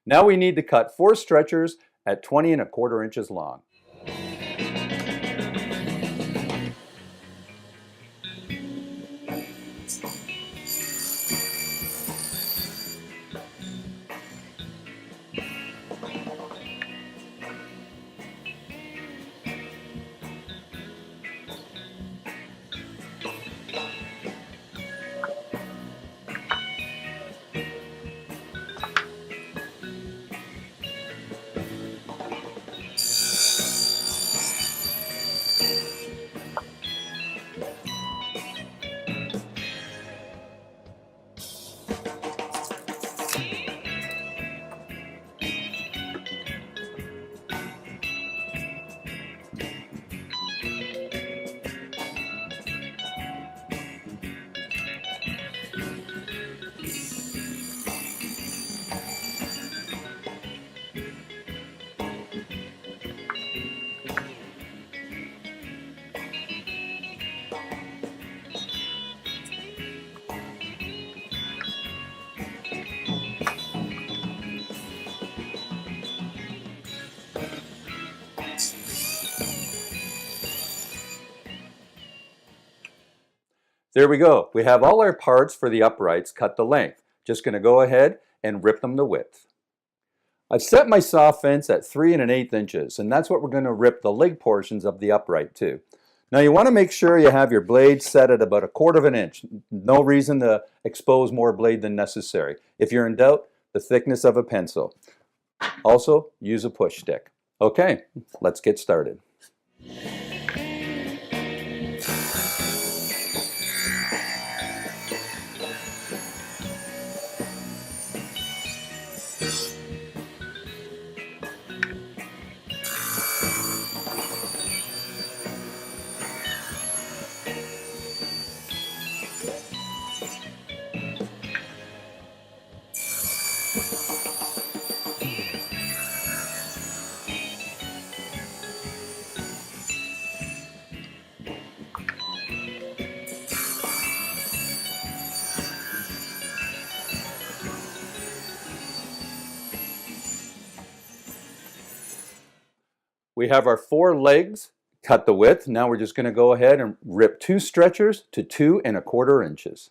Speaker 17: Now we need to cut 4 stretchers at 20 1/4 inches long. There we go. We have all our parts for the uprights cut to length. Just going to go ahead and rip them to width. I've set my saw fence at 3 1/8 inches, and that's what we're going to rip the leg portions of the upright to. Now you want to make sure you have your blade set at about 1/4 inch. No reason to expose more blade than necessary. If you're in doubt, the thickness of a pencil. Also, use a push stick. Okay, let's get started. We have our 4 legs cut the width. Now we're just going to go ahead and rip 2 stretchers to 2 1/4 inches.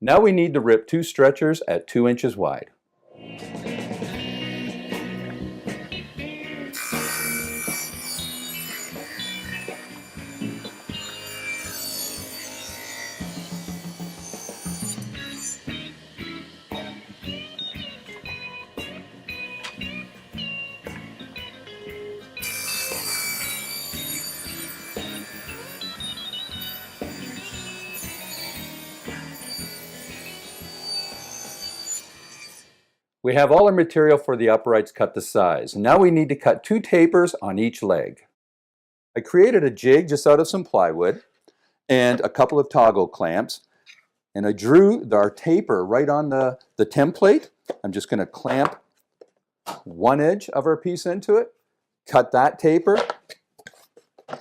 Speaker 17: Now we need to rip 2 stretchers at 2 inches wide. We have all our material for the uprights cut to size. Now we need to cut 2 tapers on each leg. I created a jig just out of some plywood and a couple of toggle clamps, and I drew our taper right on the template. I'm just going to clamp one edge of our piece into it, cut that taper,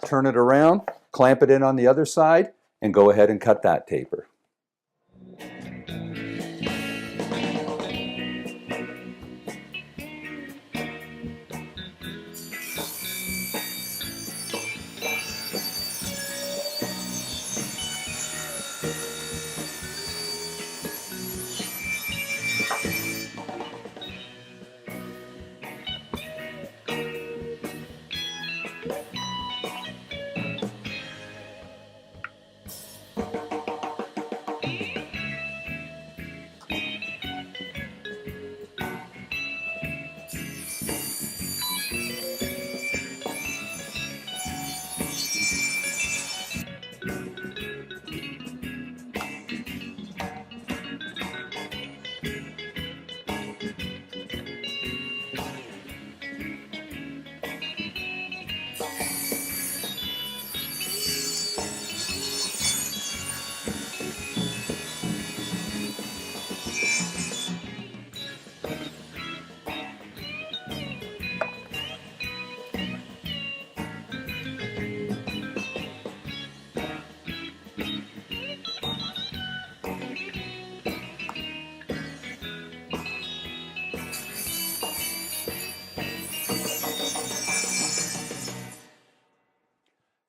Speaker 17: turn it around, clamp it in on the other side, and go ahead and cut that taper.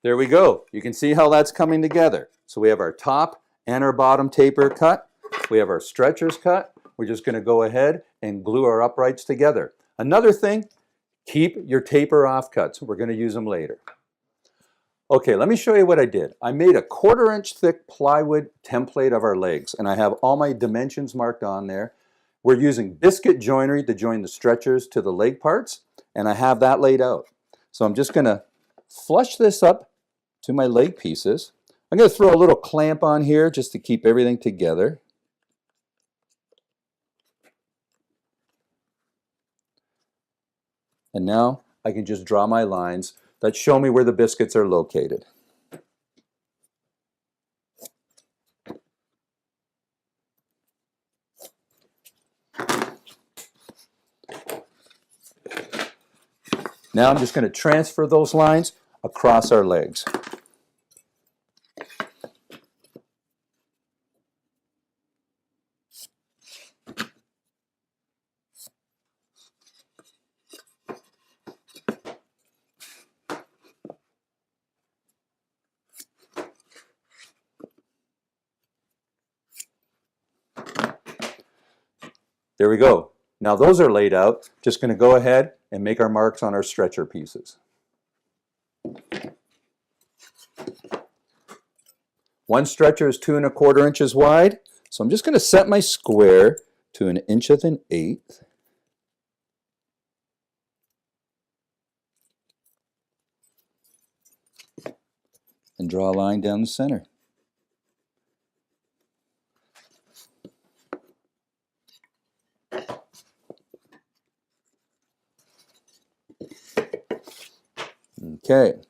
Speaker 17: There we go. You can see how that's coming together. So we have our top and our bottom taper cut. We have our stretchers cut. We're just going to go ahead and glue our uprights together. Another thing, keep your taper offcuts. We're going to use them later. Okay, let me show you what I did. I made a 1/4 inch thick plywood template of our legs, and I have all my dimensions marked on there. We're using biscuit joinery to join the stretchers to the leg parts, and I have that laid out. So I'm just going to flush this up to my leg pieces. I'm going to throw a little clamp on here just to keep everything together. And now I can just draw my lines that show me where the biscuits are located. Now I'm just going to transfer those lines across our legs. There we go. Now those are laid out. Just going to go ahead and make our marks on our stretcher pieces. One stretcher is 2 1/4 inches wide, so I'm just going to set my square to 1 1/8. And draw a line down the center. Okay.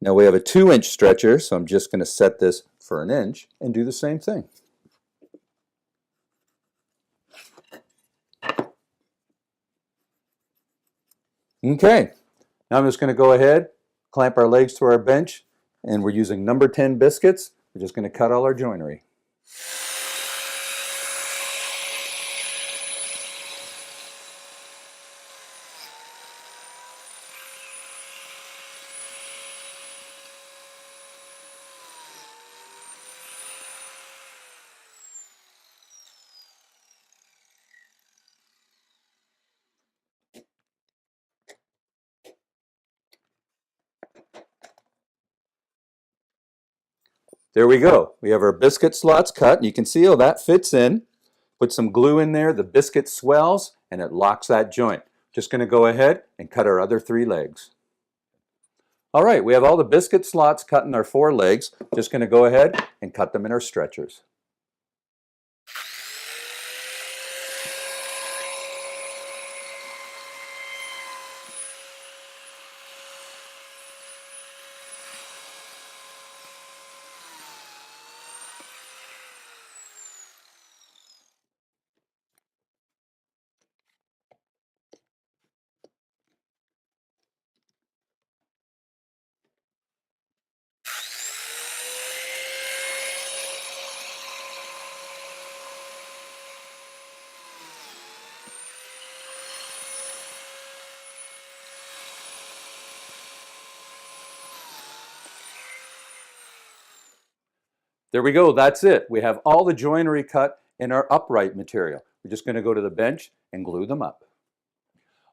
Speaker 17: Now we have a 2-inch stretcher, so I'm just going to set this for 1 inch and do the same thing. Okay. Now I'm just going to go ahead, clamp our legs to our bench, and we're using number 10 biscuits. We're just going to cut all our joinery. There we go. We have our biscuit slots cut, and you can see how that fits in. Put some glue in there, the biscuit swells, and it locks that joint. Just going to go ahead and cut our other 3 legs. All right, we have all the biscuit slots cut in our 4 legs. Just going to go ahead and cut them in our stretchers. There we go, that's it. We have all the joinery cut in our upright material. We're just going to go to the bench and glue them up.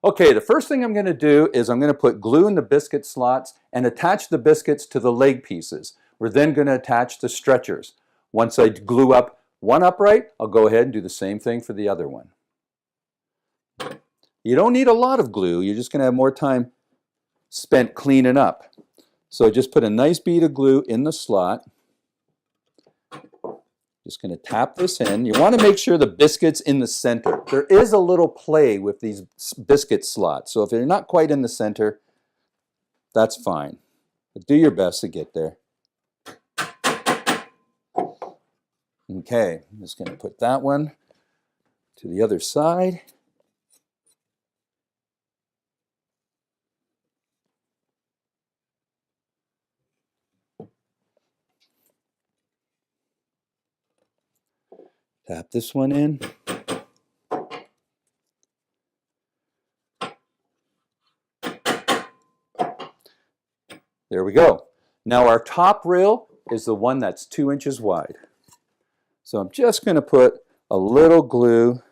Speaker 17: Okay, the first thing I'm going to do is I'm going to put glue in the biscuit slots and attach the biscuits to the leg pieces. We're then going to attach the stretchers. Once I glue up one upright, I'll go ahead and do the same thing for the other one. You don't need a lot of glue, you're just going to have more time spent cleaning up. So just put a nice bead of glue in the slot. Just going to tap this in. You want to make sure the biscuit's in the center. There is a little play with these biscuit slots, so if they're not quite in the center, that's fine. But do your best to get there. Okay, I'm just going to put that one to the other side. Tap this one in. There we go. Now our top rail is the one that's 2 inches wide. So I'm just going to put a little glue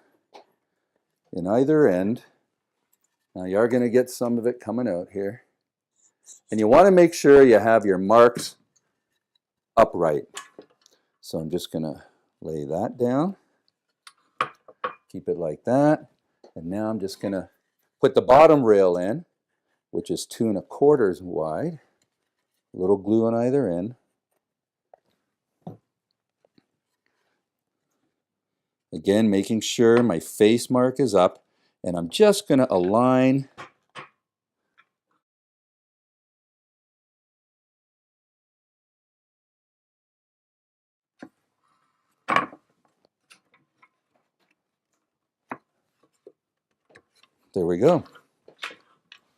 Speaker 17: in either end. Now you are going to get some of it coming out here. And you want to make sure you have your marks upright. So I'm just going to lay that down, keep it like that, and now I'm just going to put the bottom rail in, which is 2 1/4 wide, a little glue on either end. Again, making sure my face mark is up, and I'm just going to align There we go.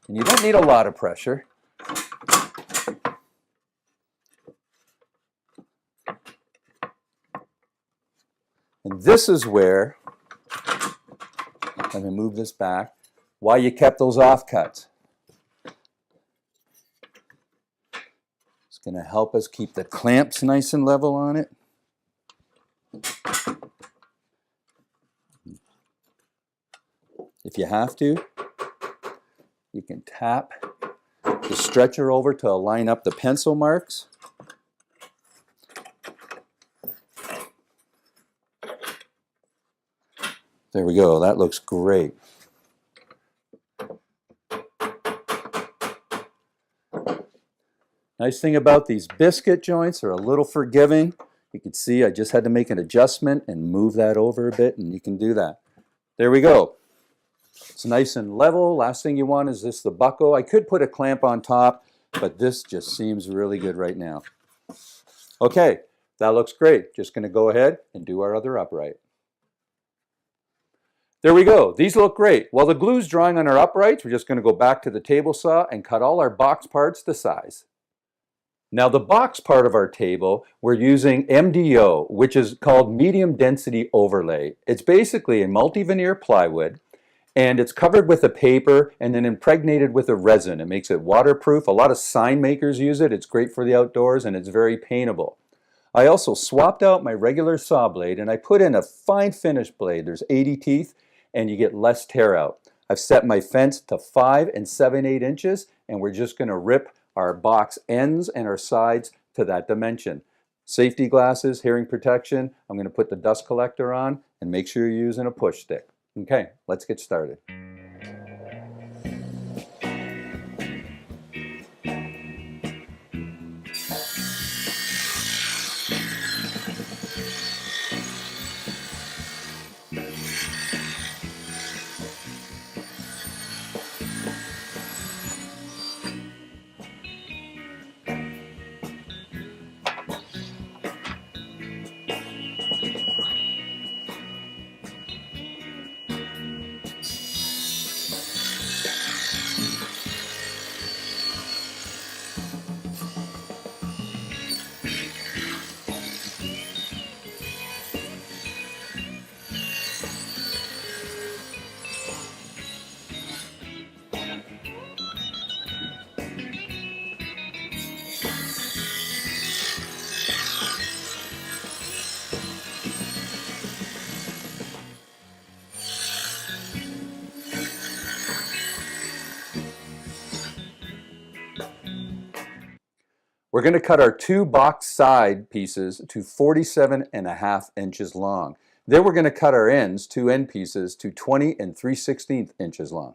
Speaker 17: And you don't need a lot of pressure. And this is where, let me move this back, why you kept those offcuts. It's going to help us keep the clamps nice and level on it. If you have to, you can tap the stretcher over to line up the pencil marks. There we go, that looks great. Nice thing about these biscuit joints, are a little forgiving. You can see I just had to make an adjustment and move that over a bit, and you can do that. There we go. It's nice and level. Last thing you want is the buckle. I could put a clamp on top, but this just seems really good right now. Okay, that looks great. Just going to go ahead and do our other upright. There we go. These look great. While the glue's drying on our uprights, we're just going to go back to the table saw and cut all our box parts to size. Now the box part of our table, we're using MDO, which is called medium density overlay. It's basically a multi-veneer plywood, and it's covered with a paper and then impregnated with a resin. It makes it waterproof. A lot of sign makers use it. It's great for the outdoors, and it's very paintable. I also swapped out my regular saw blade and I put in a fine finish blade. There's 80 teeth and you get less tear out. I've set my fence to 5 7/8 inches, and we're just going to rip our box ends and our sides to that dimension. Safety glasses, hearing protection. I'm going to put the dust collector on and make sure you're using a push stick. Okay, let's get started. We're going to cut our 2 box side pieces to 47.5 inches long. Then we're going to cut our ends, 2 end pieces, to 20 3/16 inches long.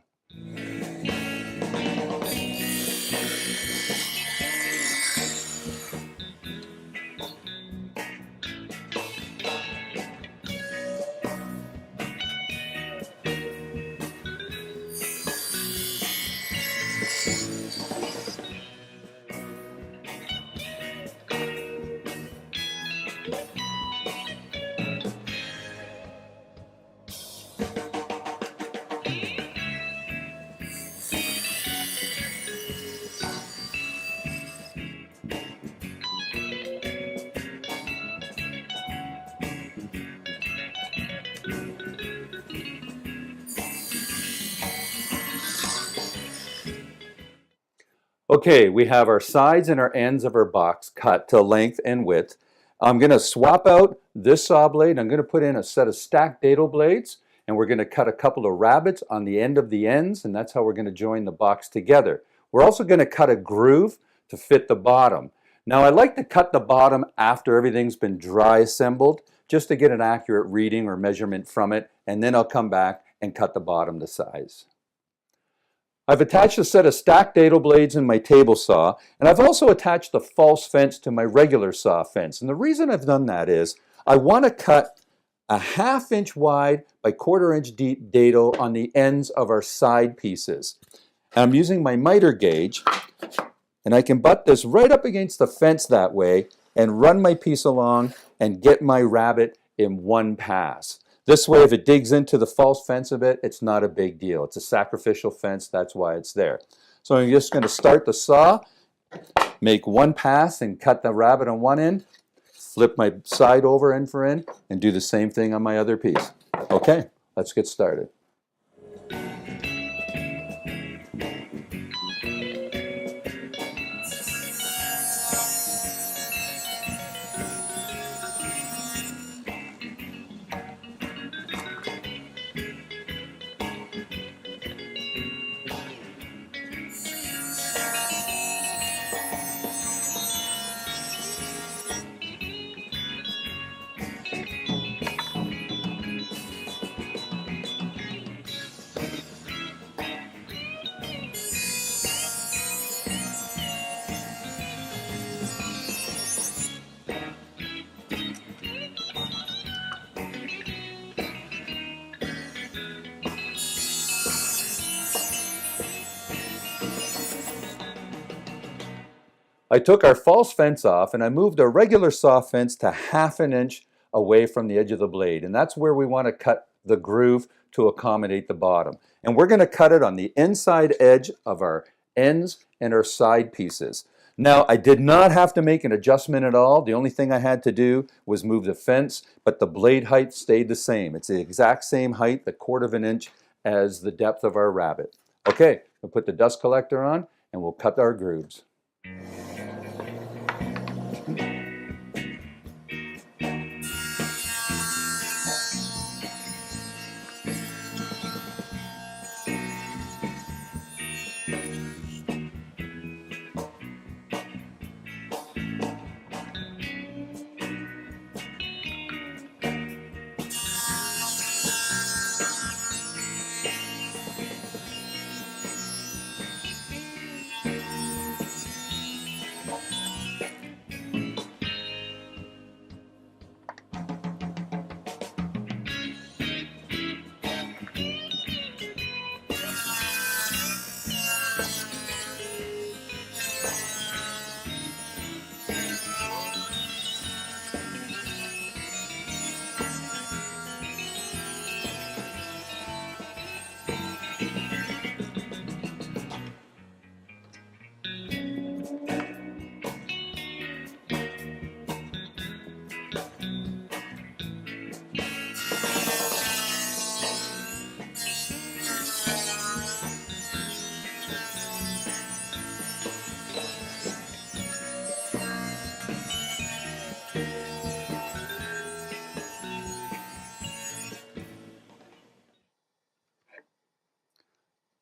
Speaker 17: Okay, we have our sides and our ends of our box cut to length and width. I'm going to swap out this saw blade. I'm going to put in a set of stacked dado blades, and we're going to cut a couple of rabbets on the end of the ends, and that's how we're going to join the box together. We're also going to cut a groove to fit the bottom. Now I like to cut the bottom after everything's been dry assembled, just to get an accurate reading or measurement from it, and then I'll come back and cut the bottom to size. I've attached a set of stacked dado blades in my table saw, and I've also attached the false fence to my regular saw fence. And the reason I've done that is I want to cut a 1/2 inch wide by 1/4 inch deep dado on the ends of our side pieces. And I'm using my miter gauge, and I can butt this right up against the fence that way and run my piece along and get my rabbet in one pass. This way, if it digs into the false fence a bit, it's not a big deal. It's a sacrificial fence, that's why it's there. So I'm just going to start the saw, make one pass and cut the rabbet on one end, flip my side over end for end, and do the same thing on my other piece. Okay, let's get started. I took our false fence off and I moved our regular saw fence to 1/2 inch away from the edge of the blade. And that's where we want to cut the groove to accommodate the bottom. And we're going to cut it on the inside edge of our ends and our side pieces. Now, I did not have to make an adjustment at all. The only thing I had to do was move the fence, but the blade height stayed the same. It's the exact same height, the 1/4 inch, as the depth of our rabbet. Okay, we'll put the dust collector on and we'll cut our grooves.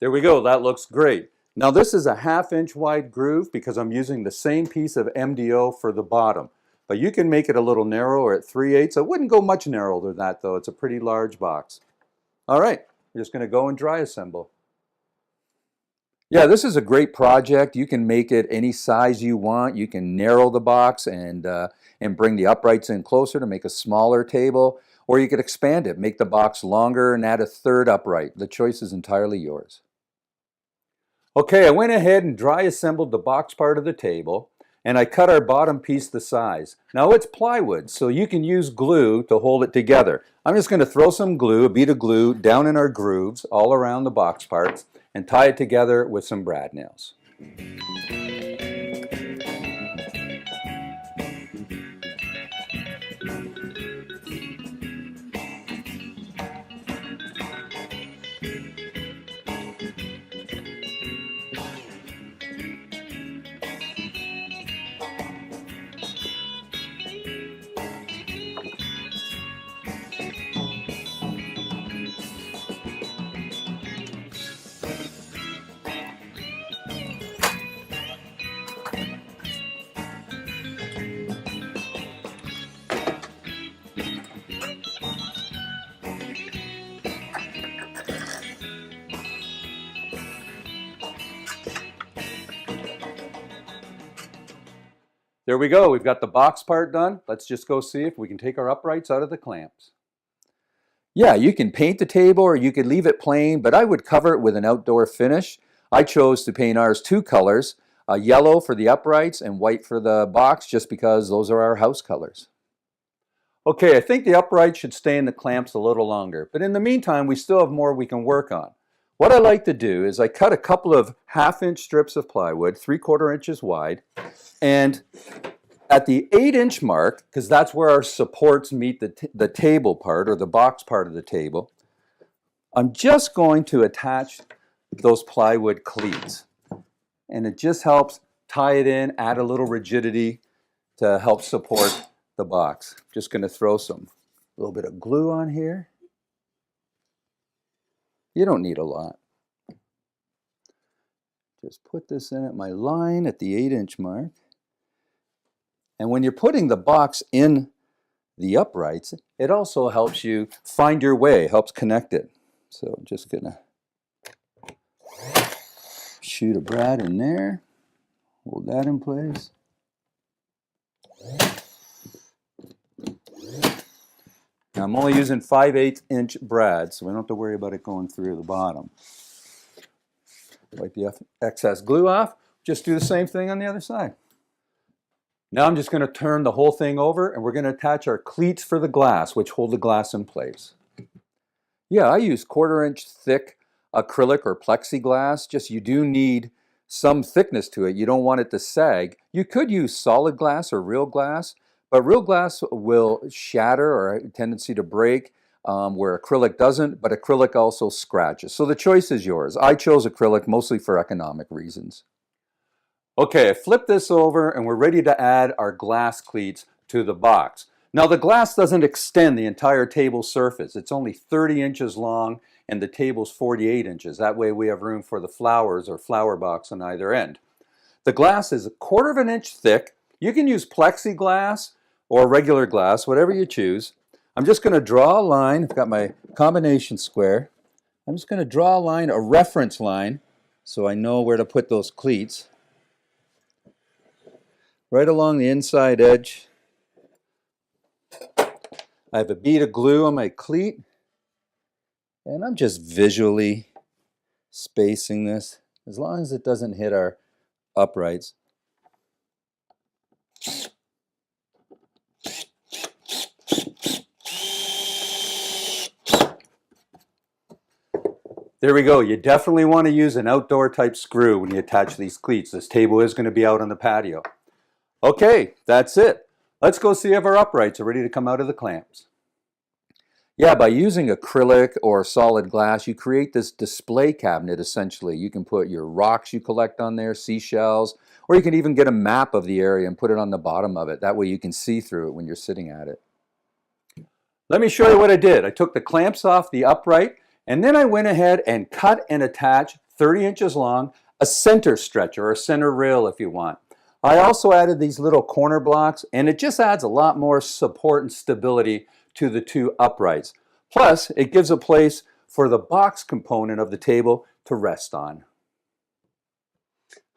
Speaker 17: There we go, that looks great. Now this is a 1/2 inch wide groove because I'm using the same piece of MDO for the bottom. But you can make it a little narrower at 3/8. It wouldn't go much narrower than that though. It's a pretty large box. All right, we're just going to go and dry assemble. Yeah, this is a great project. You can make it any size you want. You can narrow the box and bring the uprights in closer to make a smaller table. Or you could expand it, make the box longer and add a 3rd upright. The choice is entirely yours. Okay, I went ahead and dry assembled the box part of the table, and I cut our bottom piece the size. Now it's plywood, so you can use glue to hold it together. I'm just going to throw some glue, a bead of glue, down in our grooves all around the box parts and tie it together with some brad nails. There we go, we've got the box part done. Let's just go see if we can take our uprights out of the clamps. Yeah, you can paint the table or you could leave it plain, but I would cover it with an outdoor finish. I chose to paint ours 2 colors, yellow for the uprights and white for the box, just because those are our house colors. Okay, I think the upright should stay in the clamps a little longer, but in the meantime, we still have more we can work on. What I like to do is I cut a couple of 1/2-inch strips of plywood, 3/4 inches wide, and at the 8-inch mark, because that's where our supports meet the table part or the box part of the table, I'm just going to attach those plywood cleats. And it just helps tie it in, add a little rigidity to help support the box. Just going to throw a little bit of glue on here. You don't need a lot. Just put this in at my line at the 8-inch mark. And when you're putting the box in the uprights, it also helps you find your way, helps connect it. So I'm just going to shoot a brad in there, hold that in place. Now I'm only using 5/8-inch brads, so we don't have to worry about it going through the bottom. Wipe the excess glue off, just do the same thing on the other side. Now I'm just going to turn the whole thing over and we're going to attach our cleats for the glass, which hold the glass in place. Yeah, I use 1/4-inch thick acrylic or plexiglass, just you do need some thickness to it. You don't want it to sag. You could use solid glass or real glass, but real glass will shatter or have a tendency to break where acrylic doesn't, but acrylic also scratches. So the choice is yours. I chose acrylic mostly for economic reasons. Okay, I flipped this over and we're ready to add our glass cleats to the box. Now the glass doesn't extend the entire table surface. It's only 30 inches long and the table's 48 inches. That way we have room for the flowers or flower box on either end. The glass is 1/4 inch thick. You can use plexiglass or regular glass, whatever you choose. I'm just going to draw a line. I've got my combination square. I'm just going to draw a line, a reference line, so I know where to put those cleats. Right along the inside edge. I have a bead of glue on my cleat, and I'm just visually spacing this as long as it doesn't hit our uprights. There we go. You definitely want to use an outdoor type screw when you attach these cleats. This table is going to be out on the patio. Okay, that's it. Let's go see if our uprights are ready to come out of the clamps. Yeah, by using acrylic or solid glass, you create this display cabinet essentially. You can put your rocks you collect on there, seashells, or you can even get a map of the area and put it on the bottom of it. That way you can see through it when you're sitting at it. Let me show you what I did. I took the clamps off the upright and then I went ahead and cut and attached 30 inches long, a center stretcher or a center rail if you want. I also added these little corner blocks and it just adds a lot more support and stability to the two uprights. Plus, it gives a place for the box component of the table to rest on.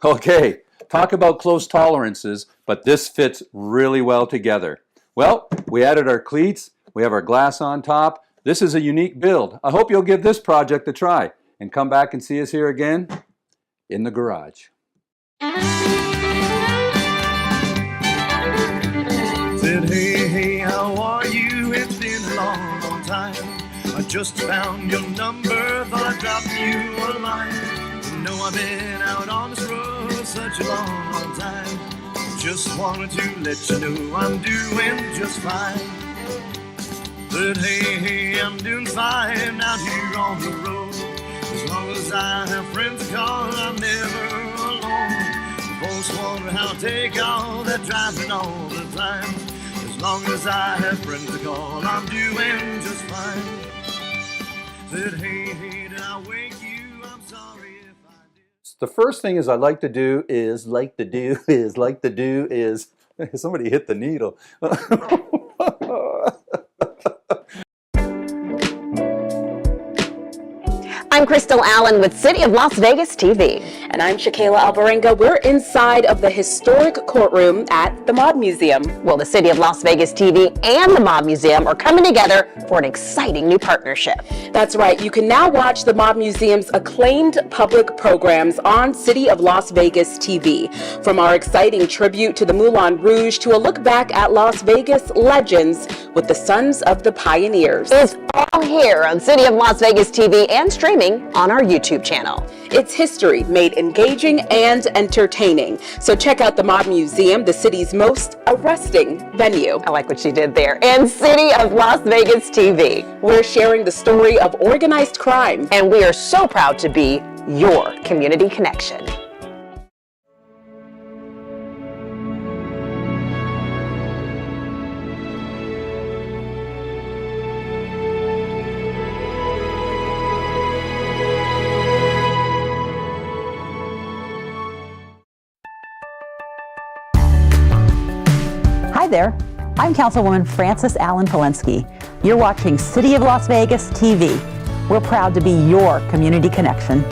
Speaker 17: Okay, talk about close tolerances, but this fits really well together. Well, we added our cleats, we have our glass on top. This is a unique build. I hope you'll give this project a try and come back and see us here again in the garage.
Speaker 11: Said, hey, hey, how are you? It's been a long, long time. I just found your number, thought I'd drop you a line. You know I've been out on this road such a long, long time. Just wanted to let you know I'm doing just fine. But hey, hey, I'm doing fine out here on the road. As long as I have friends to call, I'm never alone. Folks wonder how I take all that driving all the time. As long as I have friends to call, I'm doing just fine. Said, hey, hey, did I wake you? I'm sorry if I did.
Speaker 17: The first thing I like to do is, somebody hit the needle.
Speaker 16: I'm Crystal Allen with City of Las Vegas TV.
Speaker 7: And I'm Shakayla Alvarenga. We're inside of the historic courtroom at the Mob Museum.
Speaker 16: Well, the City of Las Vegas TV and the Mob Museum are coming together for an exciting new partnership.
Speaker 7: That's right. You can now watch the Mob Museum's acclaimed public programs on City of Las Vegas TV. From our exciting tribute to the Moulin Rouge to a look back at Las Vegas legends with the Sons of the Pioneers.
Speaker 16: It's all here on City of Las Vegas TV and streaming on our YouTube channel.
Speaker 7: It's history made engaging and entertaining. So check out the Mob Museum, the city's most arresting venue.
Speaker 16: I like what she did there. And City of Las Vegas TV.
Speaker 7: We're sharing the story of organized crime.
Speaker 16: And we are so proud to be your community connection.
Speaker 20: Hi there, I'm Councilwoman Frances Allen Polensky. You're watching City of Las Vegas TV. We're proud to be your community connection.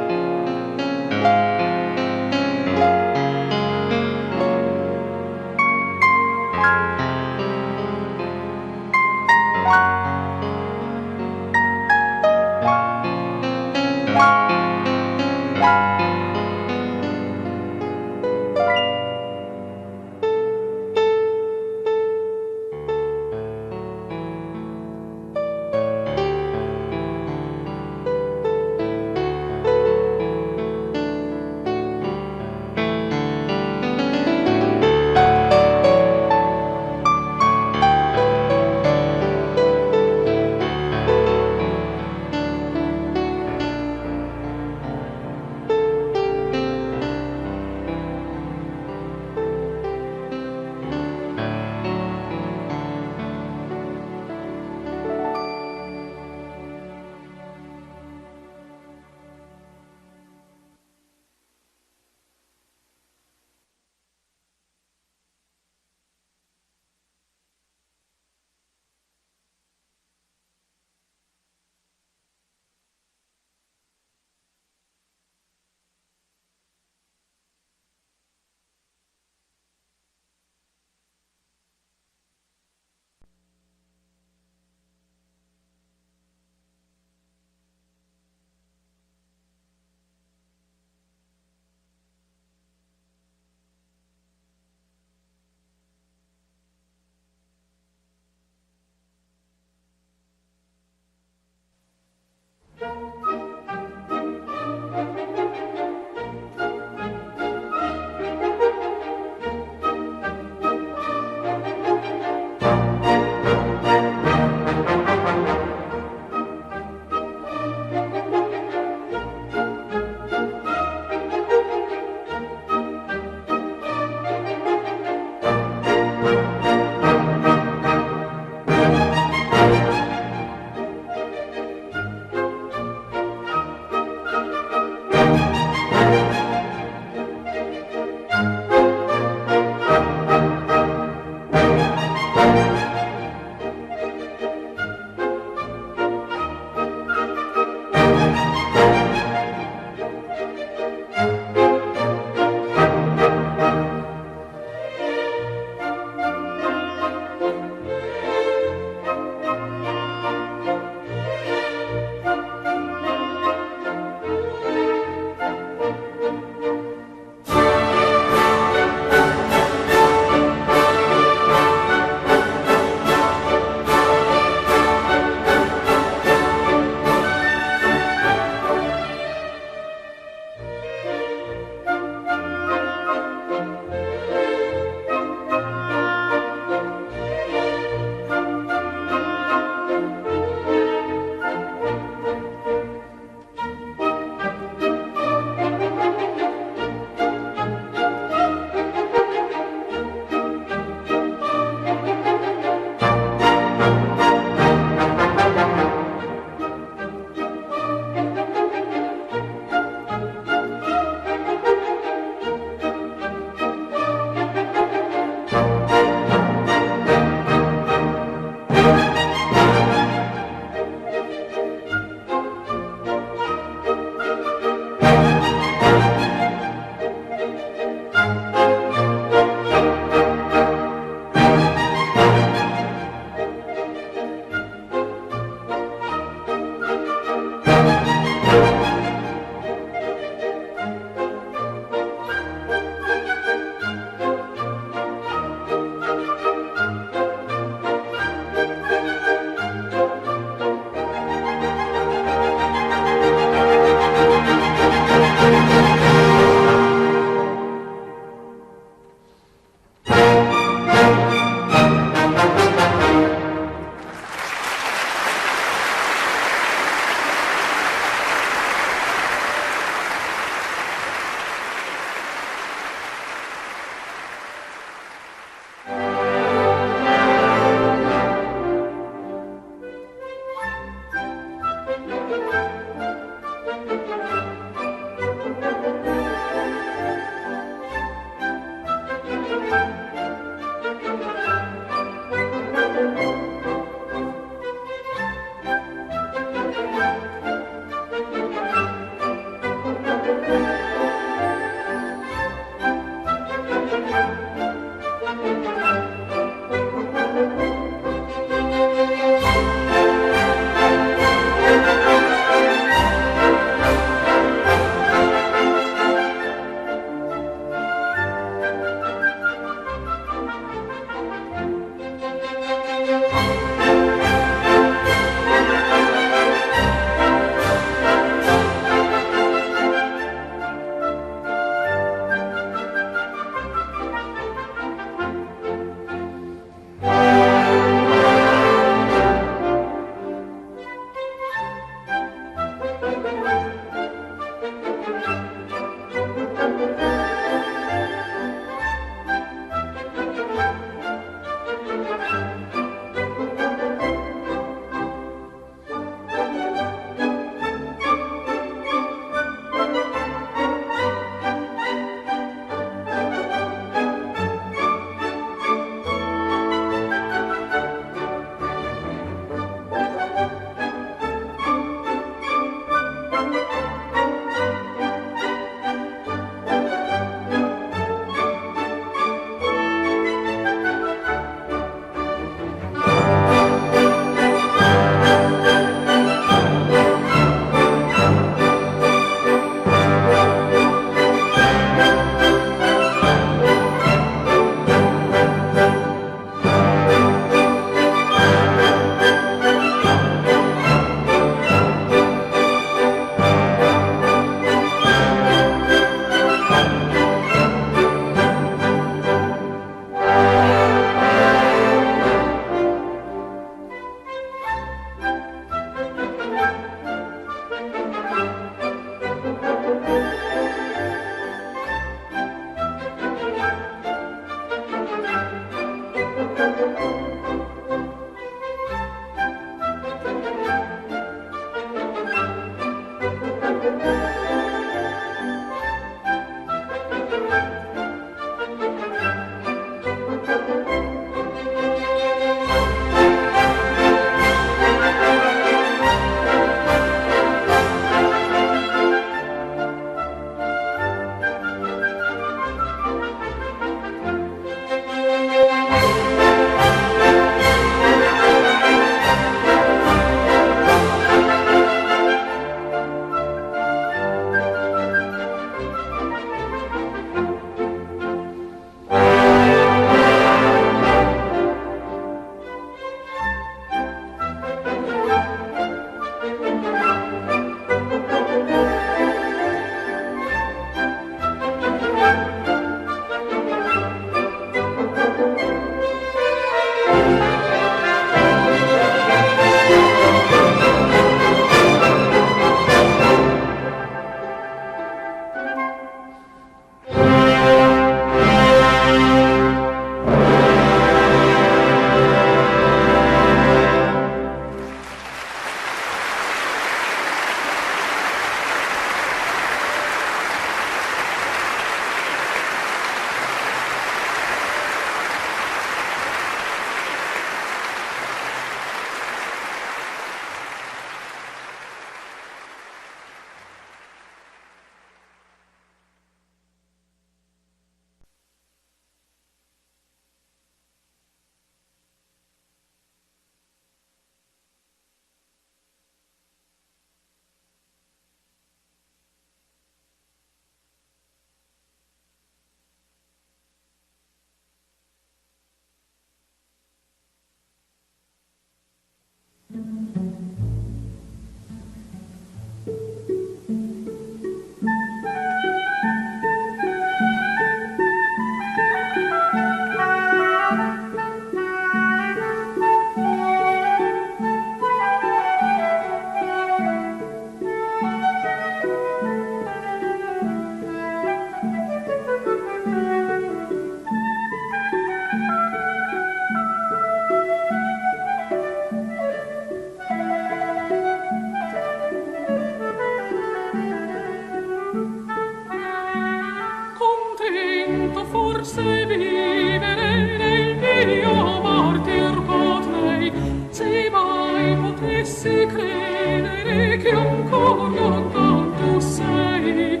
Speaker 11: potessi credere che ancora tanto sei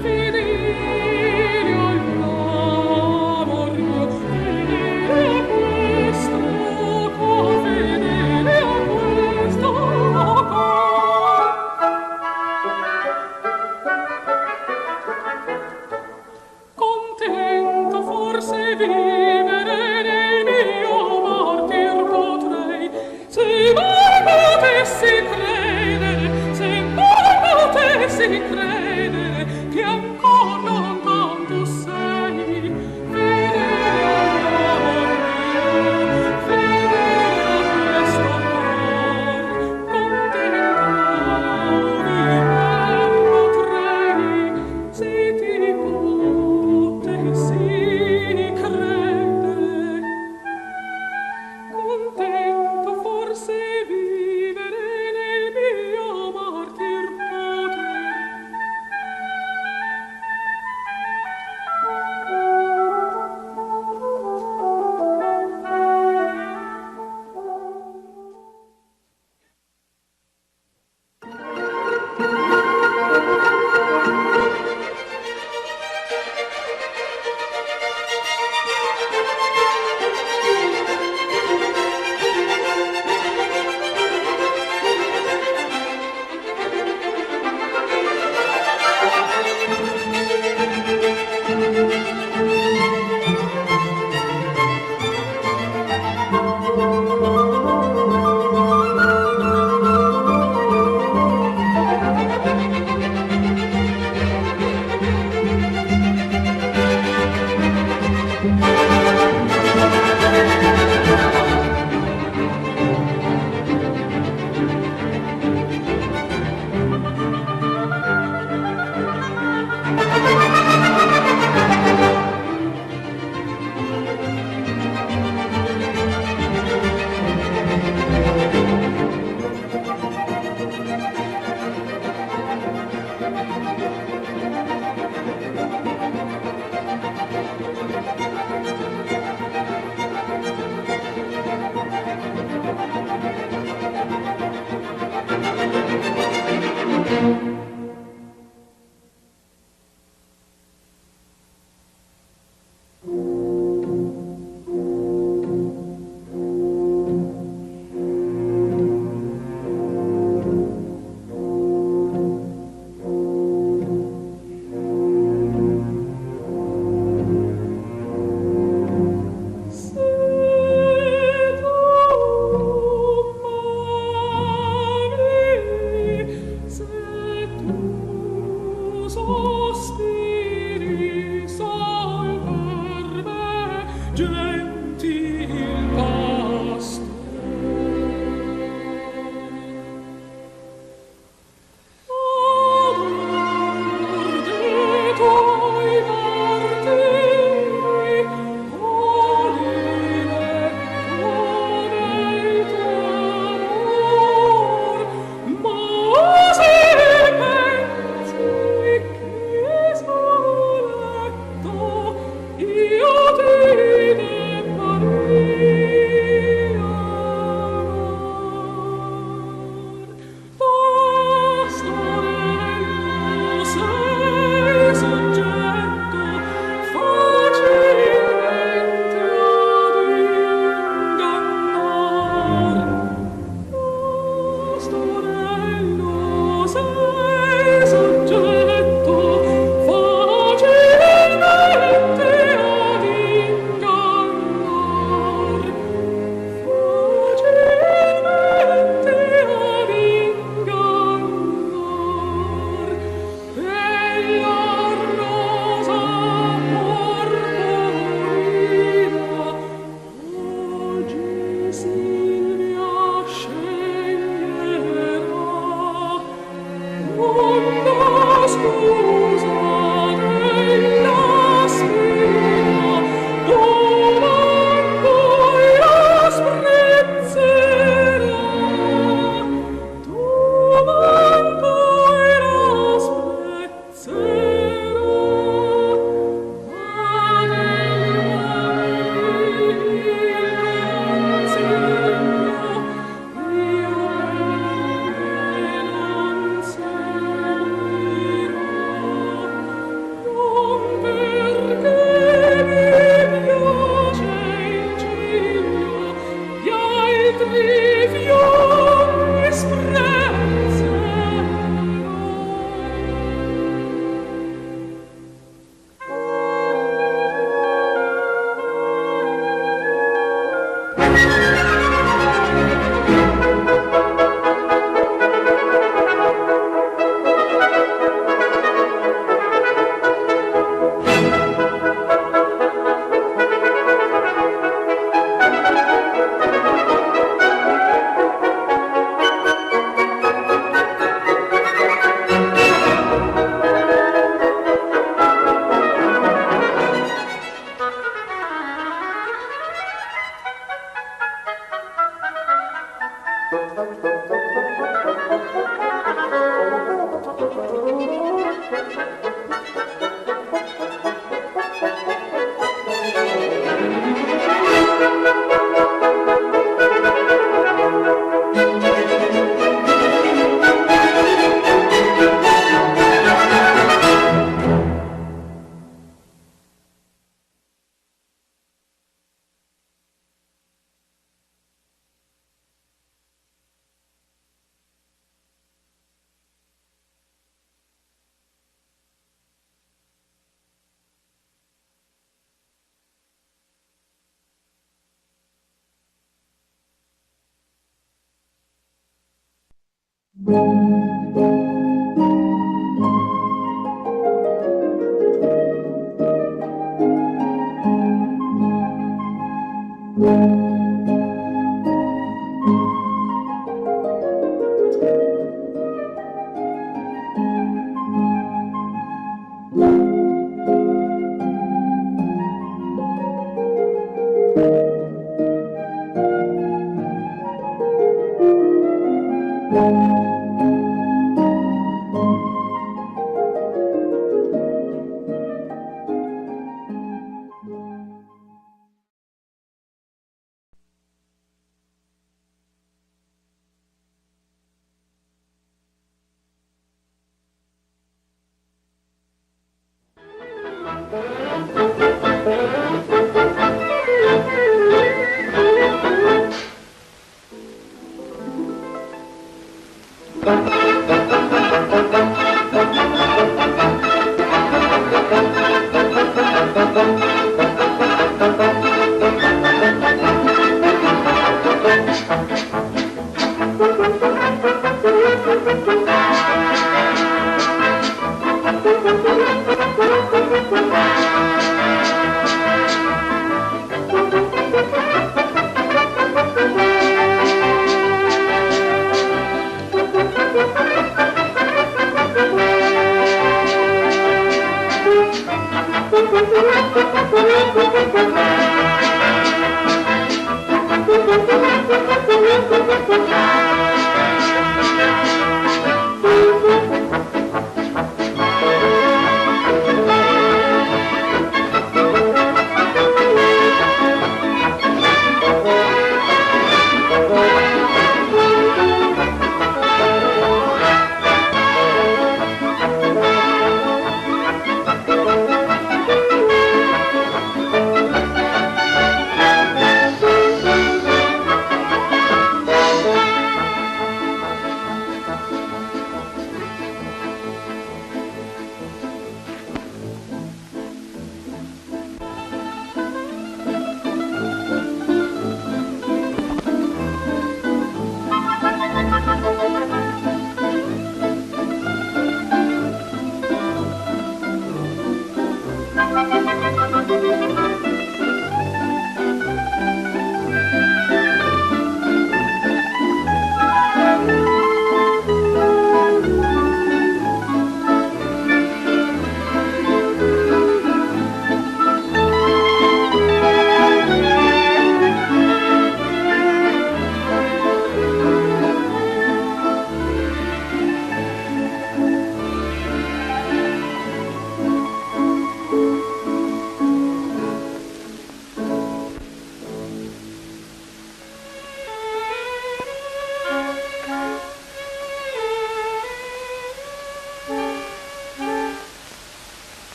Speaker 11: fedele all'amor mio, fedele a questo cor, fedele a questo cor. Contento forse vivere nel mio martir potrei, se mai potessi credere, se mai potessi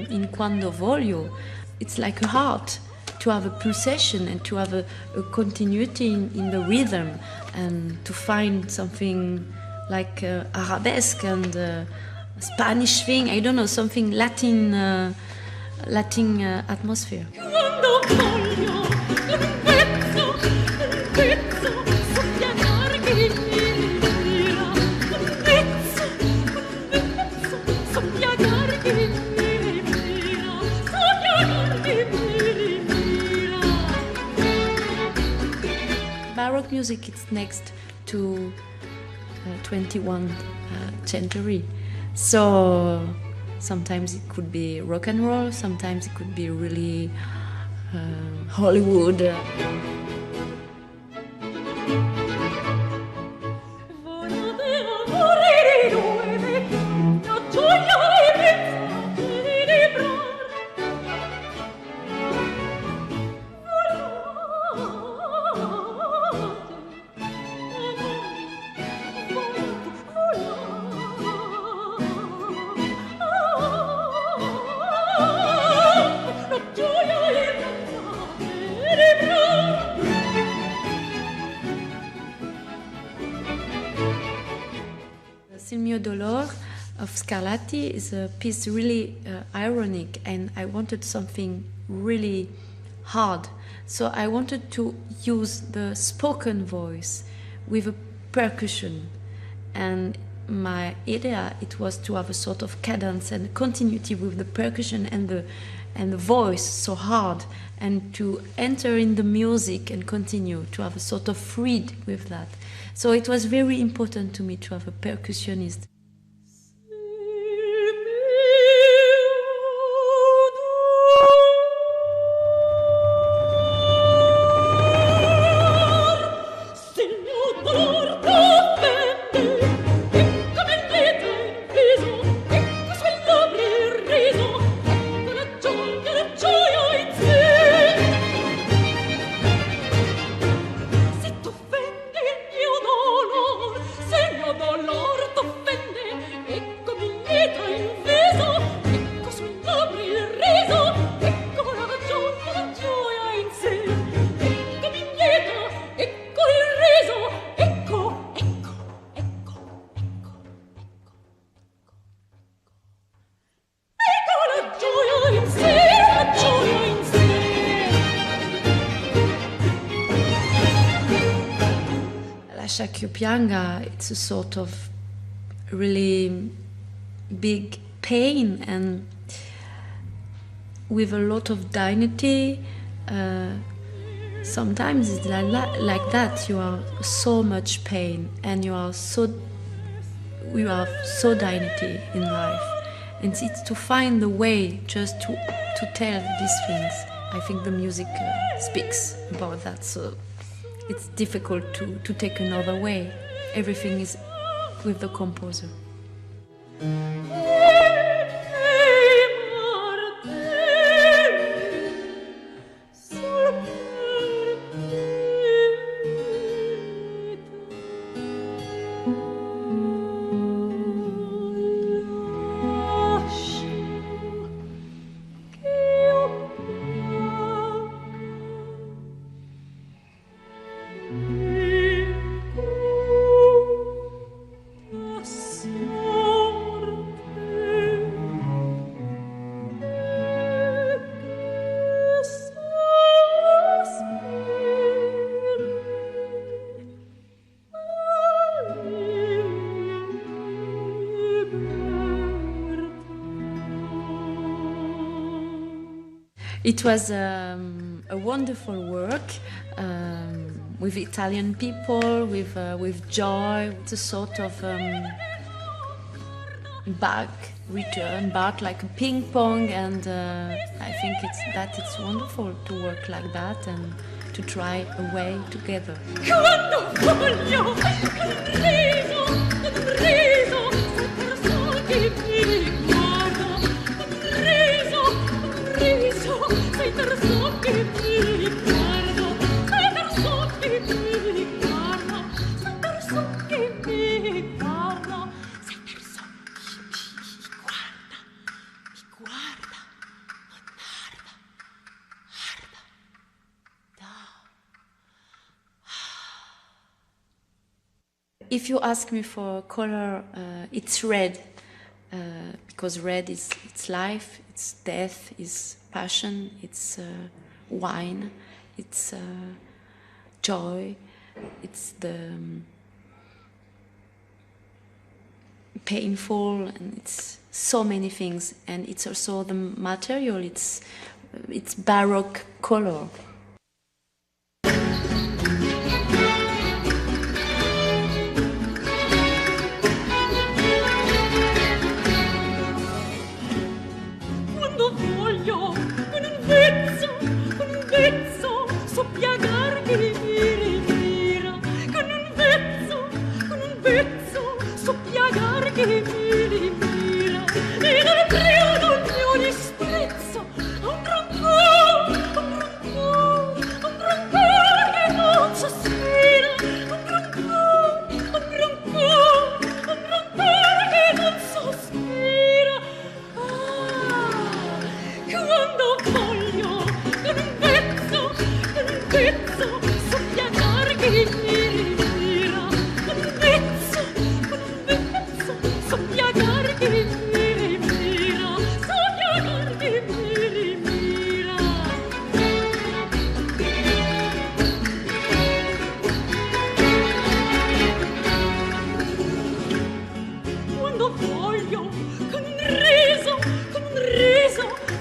Speaker 1: In Quando Voglio, it's like a heart, to have a pulsation and to have a continuity in the rhythm, and to find something like arabesque and Spanish thing, I don't know, something Latin atmosphere. Baroque music is next to 21st century. So sometimes it could be rock and roll, sometimes it could be really Hollywood. Il mio dolore of Scarlatti is a piece really ironic, and I wanted something really hard. So I wanted to use the spoken voice with a percussion, and my idea it was to have a sort of cadence and continuity with the percussion and the voice so hard, and to enter in the music and continue to have a sort of freed with that. So it was very important to me to have a percussionist. Lascia ch'io pianga, it's a sort of really big pain and with a lot of dignity. Sometimes it's like that. You are so much pain and you are so dignity in life, and it's to find the way just to tell these things. I think the music speaks about that, so it's difficult to take another way. Everything is with the composer. It was a wonderful work with Italian people, with joy. It's a sort of return back like a ping pong, and I think it's wonderful to work like that and to try a way together. if you ask me for color, it's red, because red is it's life, it's death, it's passion, it's wine, it's joy, it's the painful, and it's so many things. And it's also the material. It's baroque color.
Speaker 11: Quando voglio con un vezzo so piagar che mi mira, con un vezzo so piagar che mi mira, e dal brio non mio disprezzo un rancor che non sospira, un rancor che non sospira. Quando voglio con un vezzo so piagar che mi ritira, con un vezzo so piagar che mi ritira, so piagar che mi ritira. Quando voglio con un riso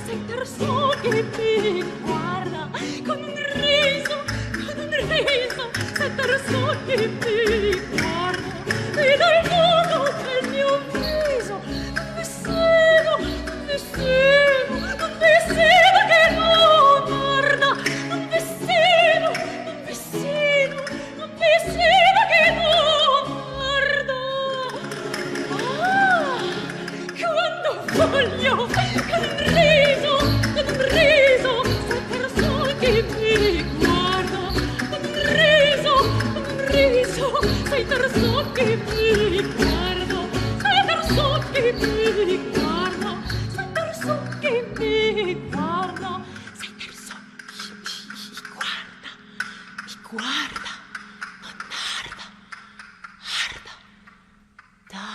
Speaker 11: sentir so che mi guarda, con un riso sentir so che mi guarda, e dal modo del mio viso un vestito che non guarda, un vestito che non guarda. Quando voglio con un riso sentir so che mi guarda, con un riso sentir so che mi guarda, sentir so che mi guarda, sentir so che mi guarda, sentir so che mi guarda, mi guarda, non arda, da.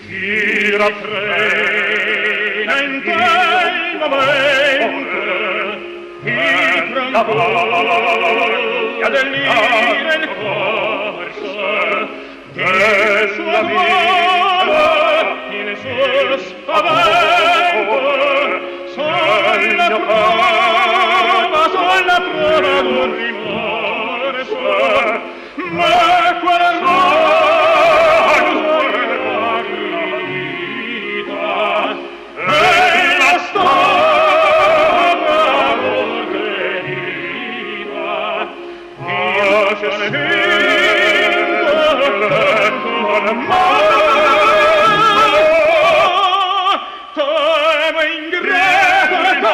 Speaker 11: Gira frena in quel momento il francoia dell'ira in corsa che sua mano il suo spavento sulla prova d'un rimorso ma qual Temo ingrato,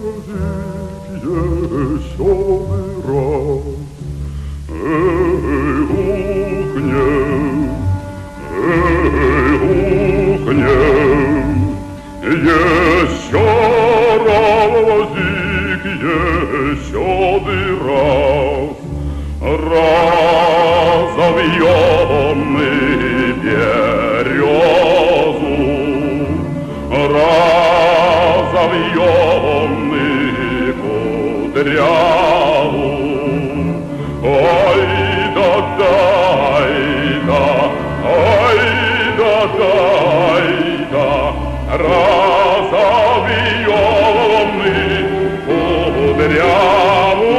Speaker 18: Разовьем березу, разовьем кудряву. Ай да дай да, ай да дай да, разовьем кудряву.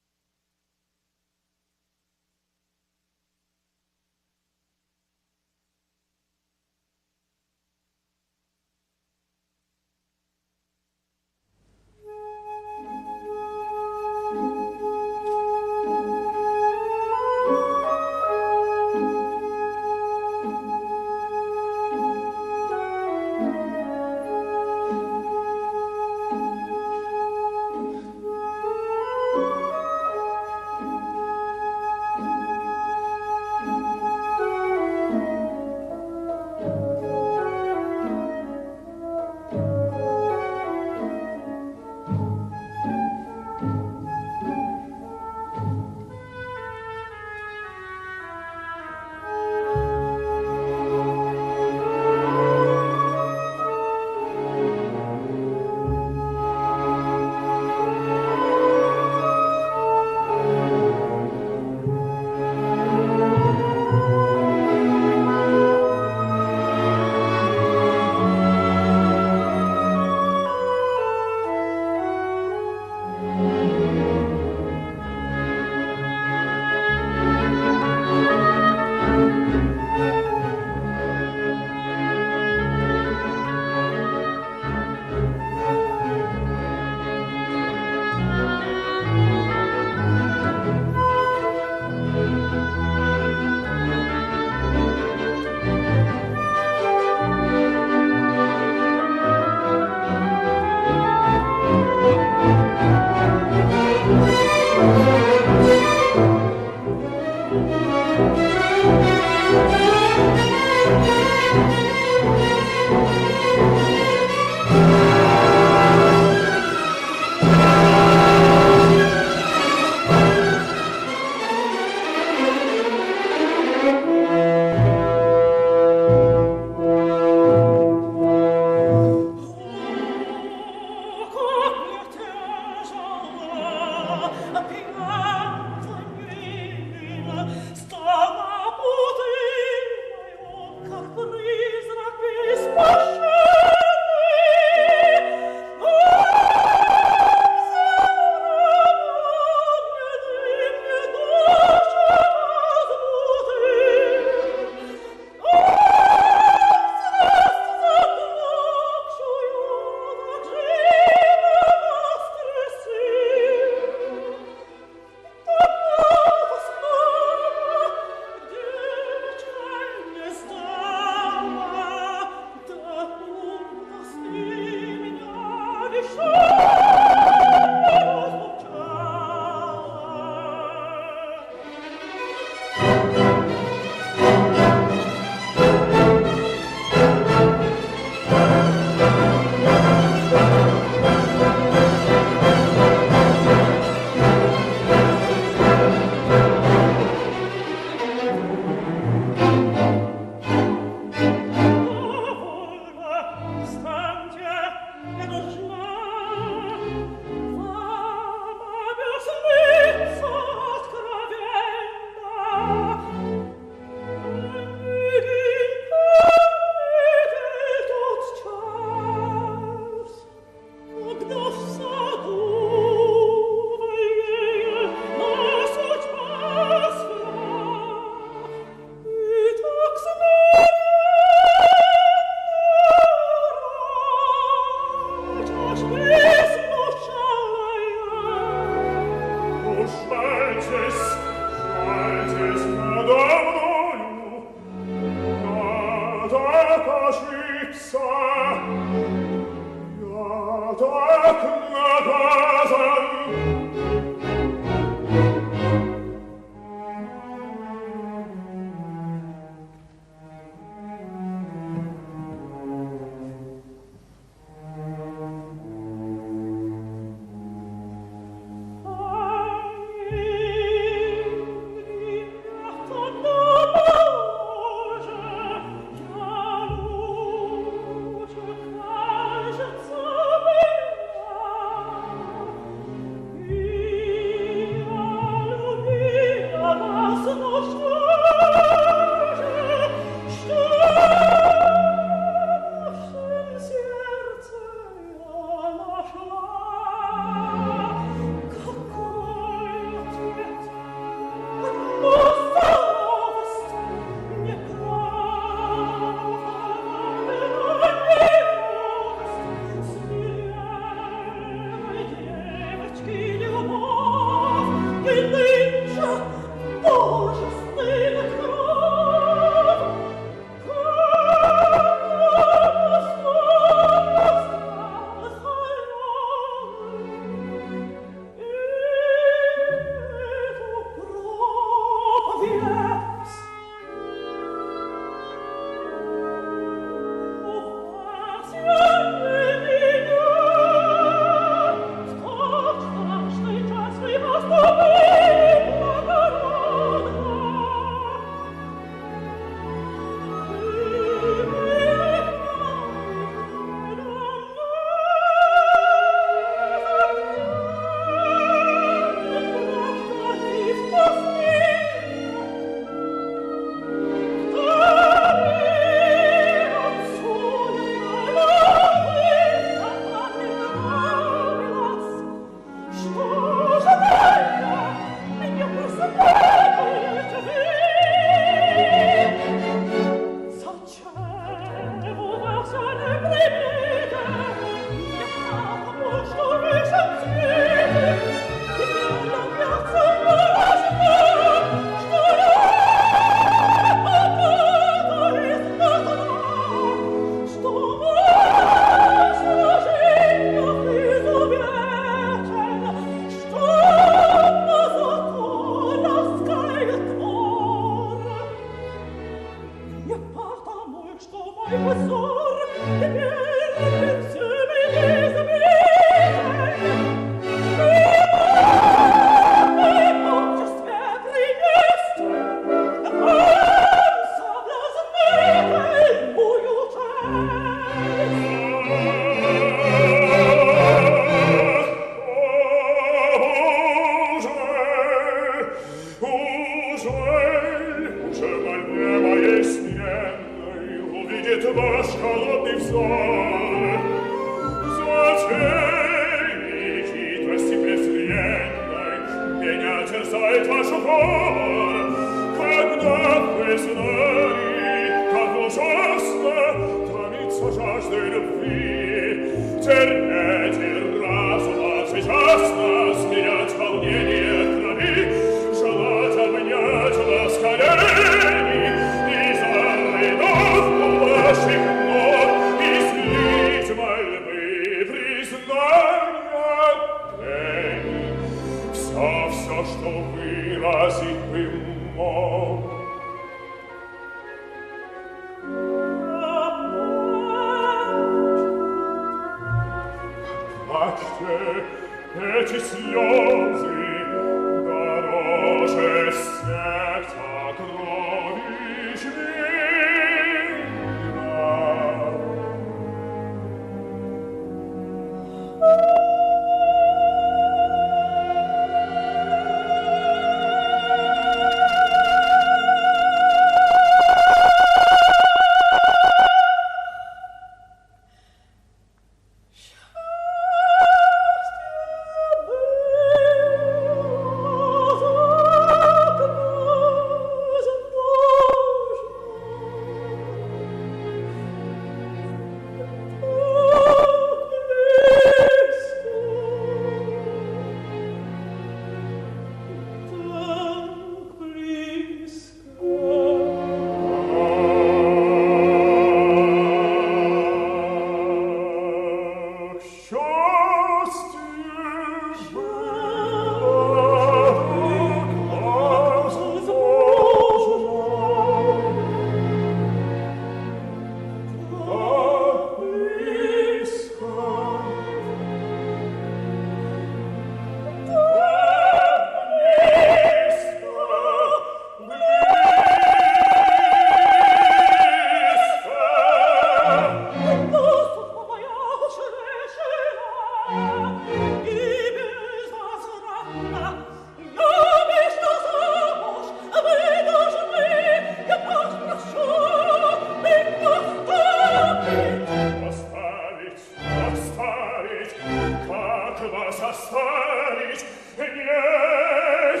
Speaker 18: оставить. Нет,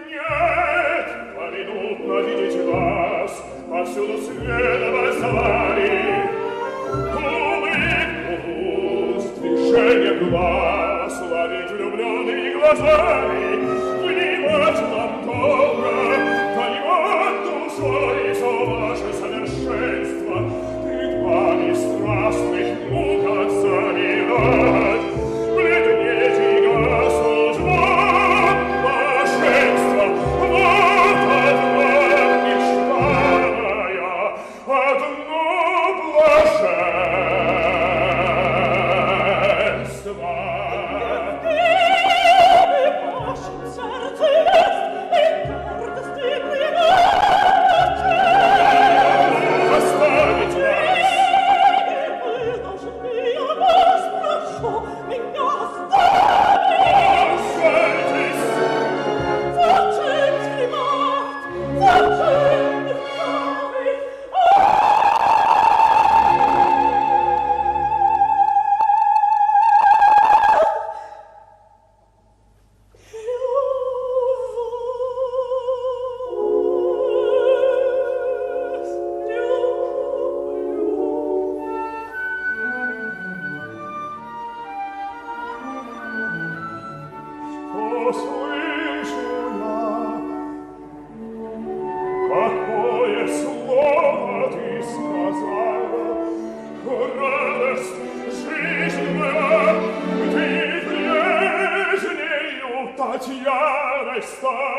Speaker 18: нет, поминутно видеть вас, повсюду следовать за вами. Улыбку уст, движение глаз, ловить влюбленными глазами, внимать вам долго, понимать душой все ваше совершенство, пред вами страстных мук замирать, бледнеть и гаснуть вам блаженство, вот одно мечтаная, одно блаженство. Оставить Какое слово ты сказала, радость, жизнь моя, ты прежнею Татьяной стала.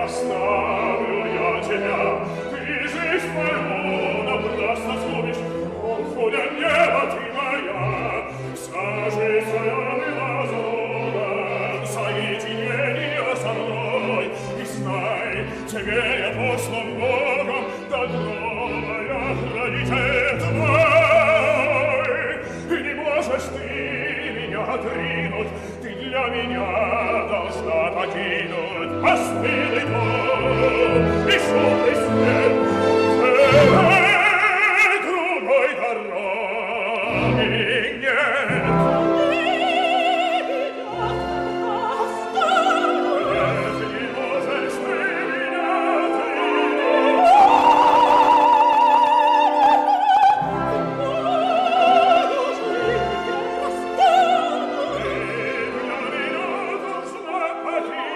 Speaker 18: Оставлю я тебя, ты жизнь мою напрасно сломишь, уходя небо ты моя, скажи своим разумом, соединение со мной, и знай, тебе я послан Богом, добровая хранитель твой, и не можешь ты меня отринуть, ты для меня должна покинуть постылый дом и шумный свет. Другой дороги нет. Если не можешь ты меня отринуть, ты для меня должна покинуть.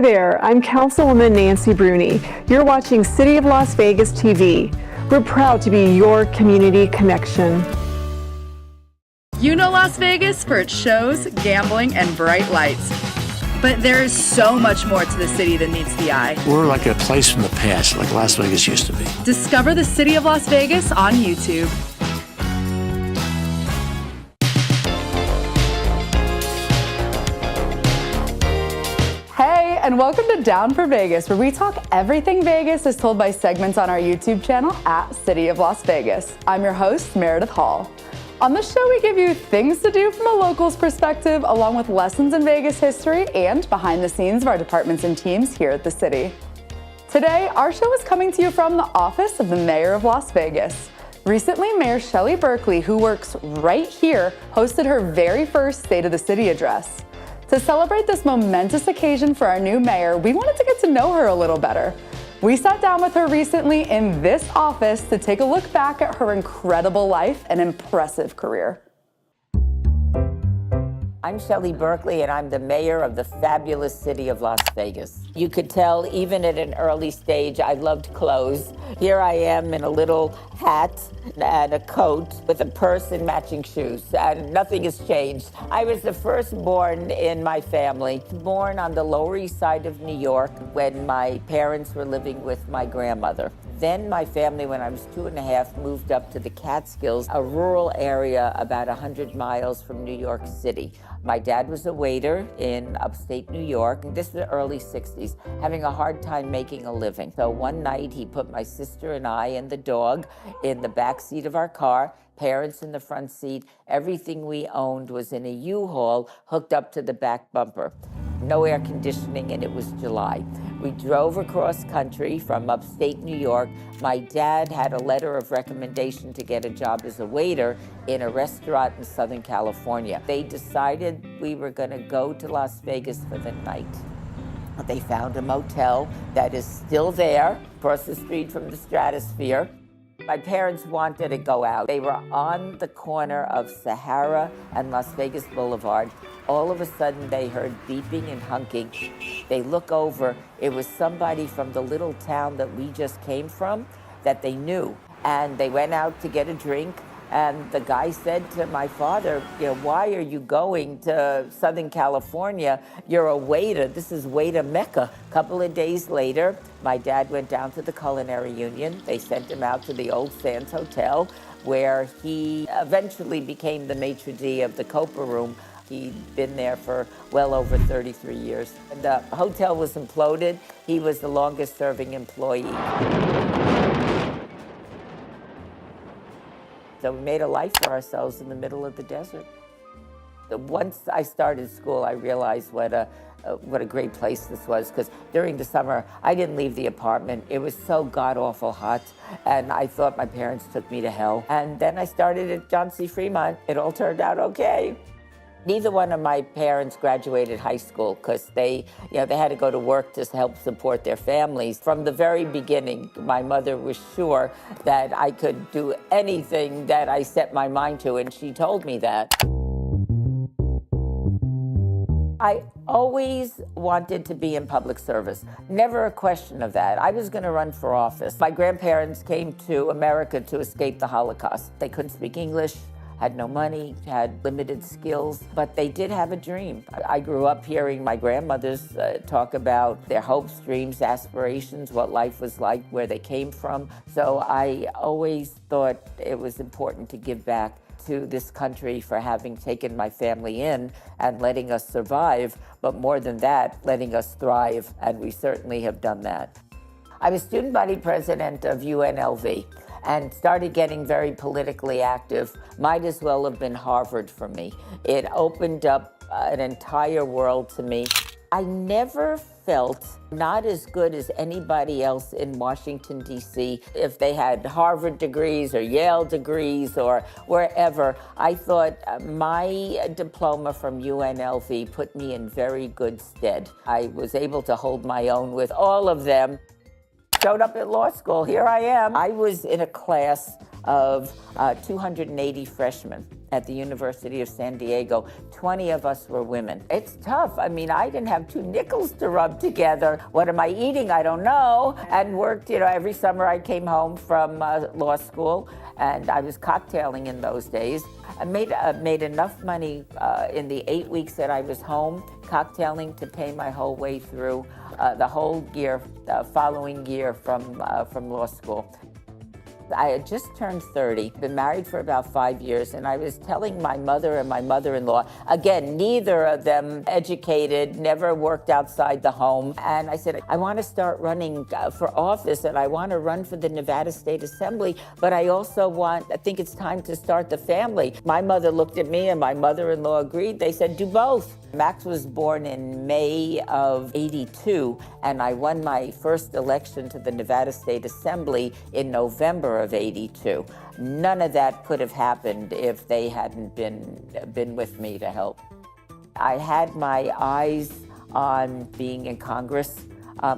Speaker 15: there, I'm Councilwoman Nancy Bruni. You're watching City of Las Vegas TV. We're proud to be your community connection.
Speaker 19: You know Las Vegas for its shows, gambling, and bright lights. But there is so much more to the city than meets the eye.
Speaker 10: We're like a place from the past, like Las Vegas used to be.
Speaker 19: Discover the City of Las Vegas on YouTube. Hey, and welcome to Down for Vegas, where we talk everything Vegas as told by segments on our YouTube channel at City of Las Vegas. I'm your host, Meredith Hall. On this show, we give you things to do from a local's perspective, along with lessons in Vegas history and behind the scenes of our departments and teams here at the city. Today, our show is coming to you from the office of the Mayor of Las Vegas. Recently, Mayor Shelley Berkley, who works right here, hosted her very first State of the City address. To celebrate this momentous occasion for our new mayor, we wanted to get to know her a little better. We sat down with her recently in this office to take a look back at her incredible life and impressive career.
Speaker 22: I'm Shelley Berkley, and I'm the mayor of the fabulous city of Las Vegas. You could tell, even at an early stage, I loved clothes. Here I am in a little hat and a coat with a purse and matching shoes, and nothing has changed. I was the firstborn in my family, born on the Lower East Side of New York when my parents were living with my grandmother. Then my family, when I was 2.5, moved up to the Catskills, a rural area about 100 miles from New York City. My dad was a waiter in upstate New York. This is the early 60s, having a hard time making a living. So one night he put my sister and I and the dog in the back seat of our car, parents in the front seat. Everything we owned was in a U-Haul hooked up to the back bumper. No air conditioning, and it was July. We drove across country from upstate New York. My dad had a letter of recommendation to get a job as a waiter in a restaurant in Southern California. They decided we were going to go to Las Vegas for the night. They found a motel that is still there, across the street from the Stratosphere. My parents wanted to go out. They were on the corner of Sahara and Las Vegas Boulevard. All of a sudden, they heard beeping and hunking. They look over. It was somebody from the little town that we just came from that they knew. And they went out to get a drink. And the guy said to my father, you know, why are you going to Southern California? You're a waiter. This is waiter Mecca. A couple of days later, my dad went down to the Culinary Union. They sent him out to the Old Sands Hotel, where he eventually became the maitre d' of the Copa Room. He'd been there for well over 33 years. The hotel was imploded. He was the longest serving employee. So we made a life for ourselves in the middle of the desert. Once I started school, I realized what a great place this was, because during the summer, I didn't leave the apartment. It was so god-awful hot, and I thought my parents took me to hell. And then I started at John C. Fremont. It all turned out okay. Neither one of my parents graduated high school because they had to go to work to help support their families. From the very beginning, my mother was sure that I could do anything that I set my mind to, and she told me that. I always wanted to be in public service. Never a question of that. I was going to run for office. My grandparents came to America to escape the Holocaust. They couldn't speak English, had no money, had limited skills, but they did have a dream. I grew up hearing my grandmothers talk about their hopes, dreams, aspirations, what life was like, where they came from. So I always thought it was important to give back to this country for having taken my family in and letting us survive, but more than that, letting us thrive, and we certainly have done that. I was student body president of UNLV and started getting very politically active. Might as well have been Harvard for me. It opened up an entire world to me. I never felt not as good as anybody else in Washington, D.C. If they had Harvard degrees or Yale degrees or wherever, I thought my diploma from UNLV put me in very good stead. I was able to hold my own with all of them. Showed up at law school, here I am. I was in a class of 280 freshmen at the University of San Diego. 20 of us were women. It's tough. I mean, I didn't have 2 nickels to rub together. What am I eating? I don't know. And worked, every summer I came home from law school, and I was cocktailing in those days. I made enough money in the 8 weeks that I was home cocktailing to pay my whole way through the whole year, following year from law school. I had just turned 30, been married for about 5 years, and I was telling my mother and my mother-in-law, again, neither of them educated, never worked outside the home, and I said, I want to start running for office, and I want to run for the Nevada State Assembly, but I think it's time to start the family. My mother looked at me, and my mother-in-law agreed. They said, do both. Max was born in May of '82, and I won my first election to the Nevada State Assembly in November of '82. None of that could have happened if they hadn't been with me to help. I had my eyes on being in Congress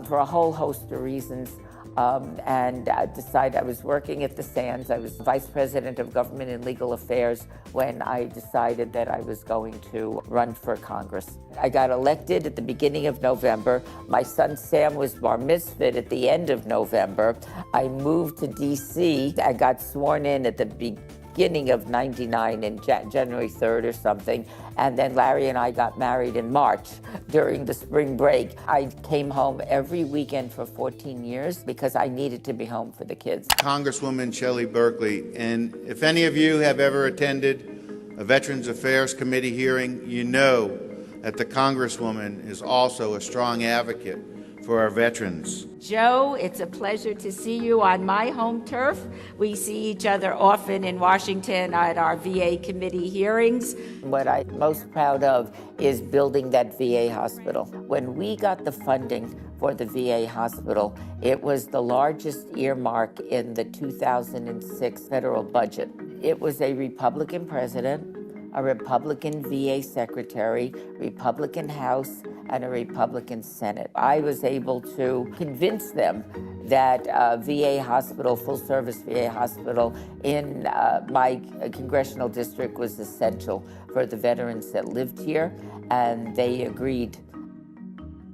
Speaker 22: for a whole host of reasons. And I decided I was working at the Sands. I was Vice President of Government and Legal Affairs when I decided that I was going to run for Congress. I got elected at the beginning of November. My son Sam was bar mitzvahed at the end of November. I moved to D.C. I got sworn in at the beginning of '99 in January 3rd or something. And then Larry and I got married in March during the spring break. I came home every weekend for 14 years because I needed to be home for the kids.
Speaker 2: Congresswoman Shelley Berkley, and if any of you have ever attended a Veterans Affairs Committee hearing, you know that the Congresswoman is also a strong advocate for our veterans.
Speaker 22: Joe, it's a pleasure to see you on my home turf. We see each other often in Washington at our VA committee hearings. What I'm most proud of is building that VA hospital. When we got the funding for the VA hospital, it was the largest earmark in the 2006 federal budget. It was a Republican president, a Republican VA secretary, Republican House, and a Republican Senate. I was able to convince them that VA hospital, full-service VA hospital in my congressional district was essential for the veterans that lived here, and they agreed.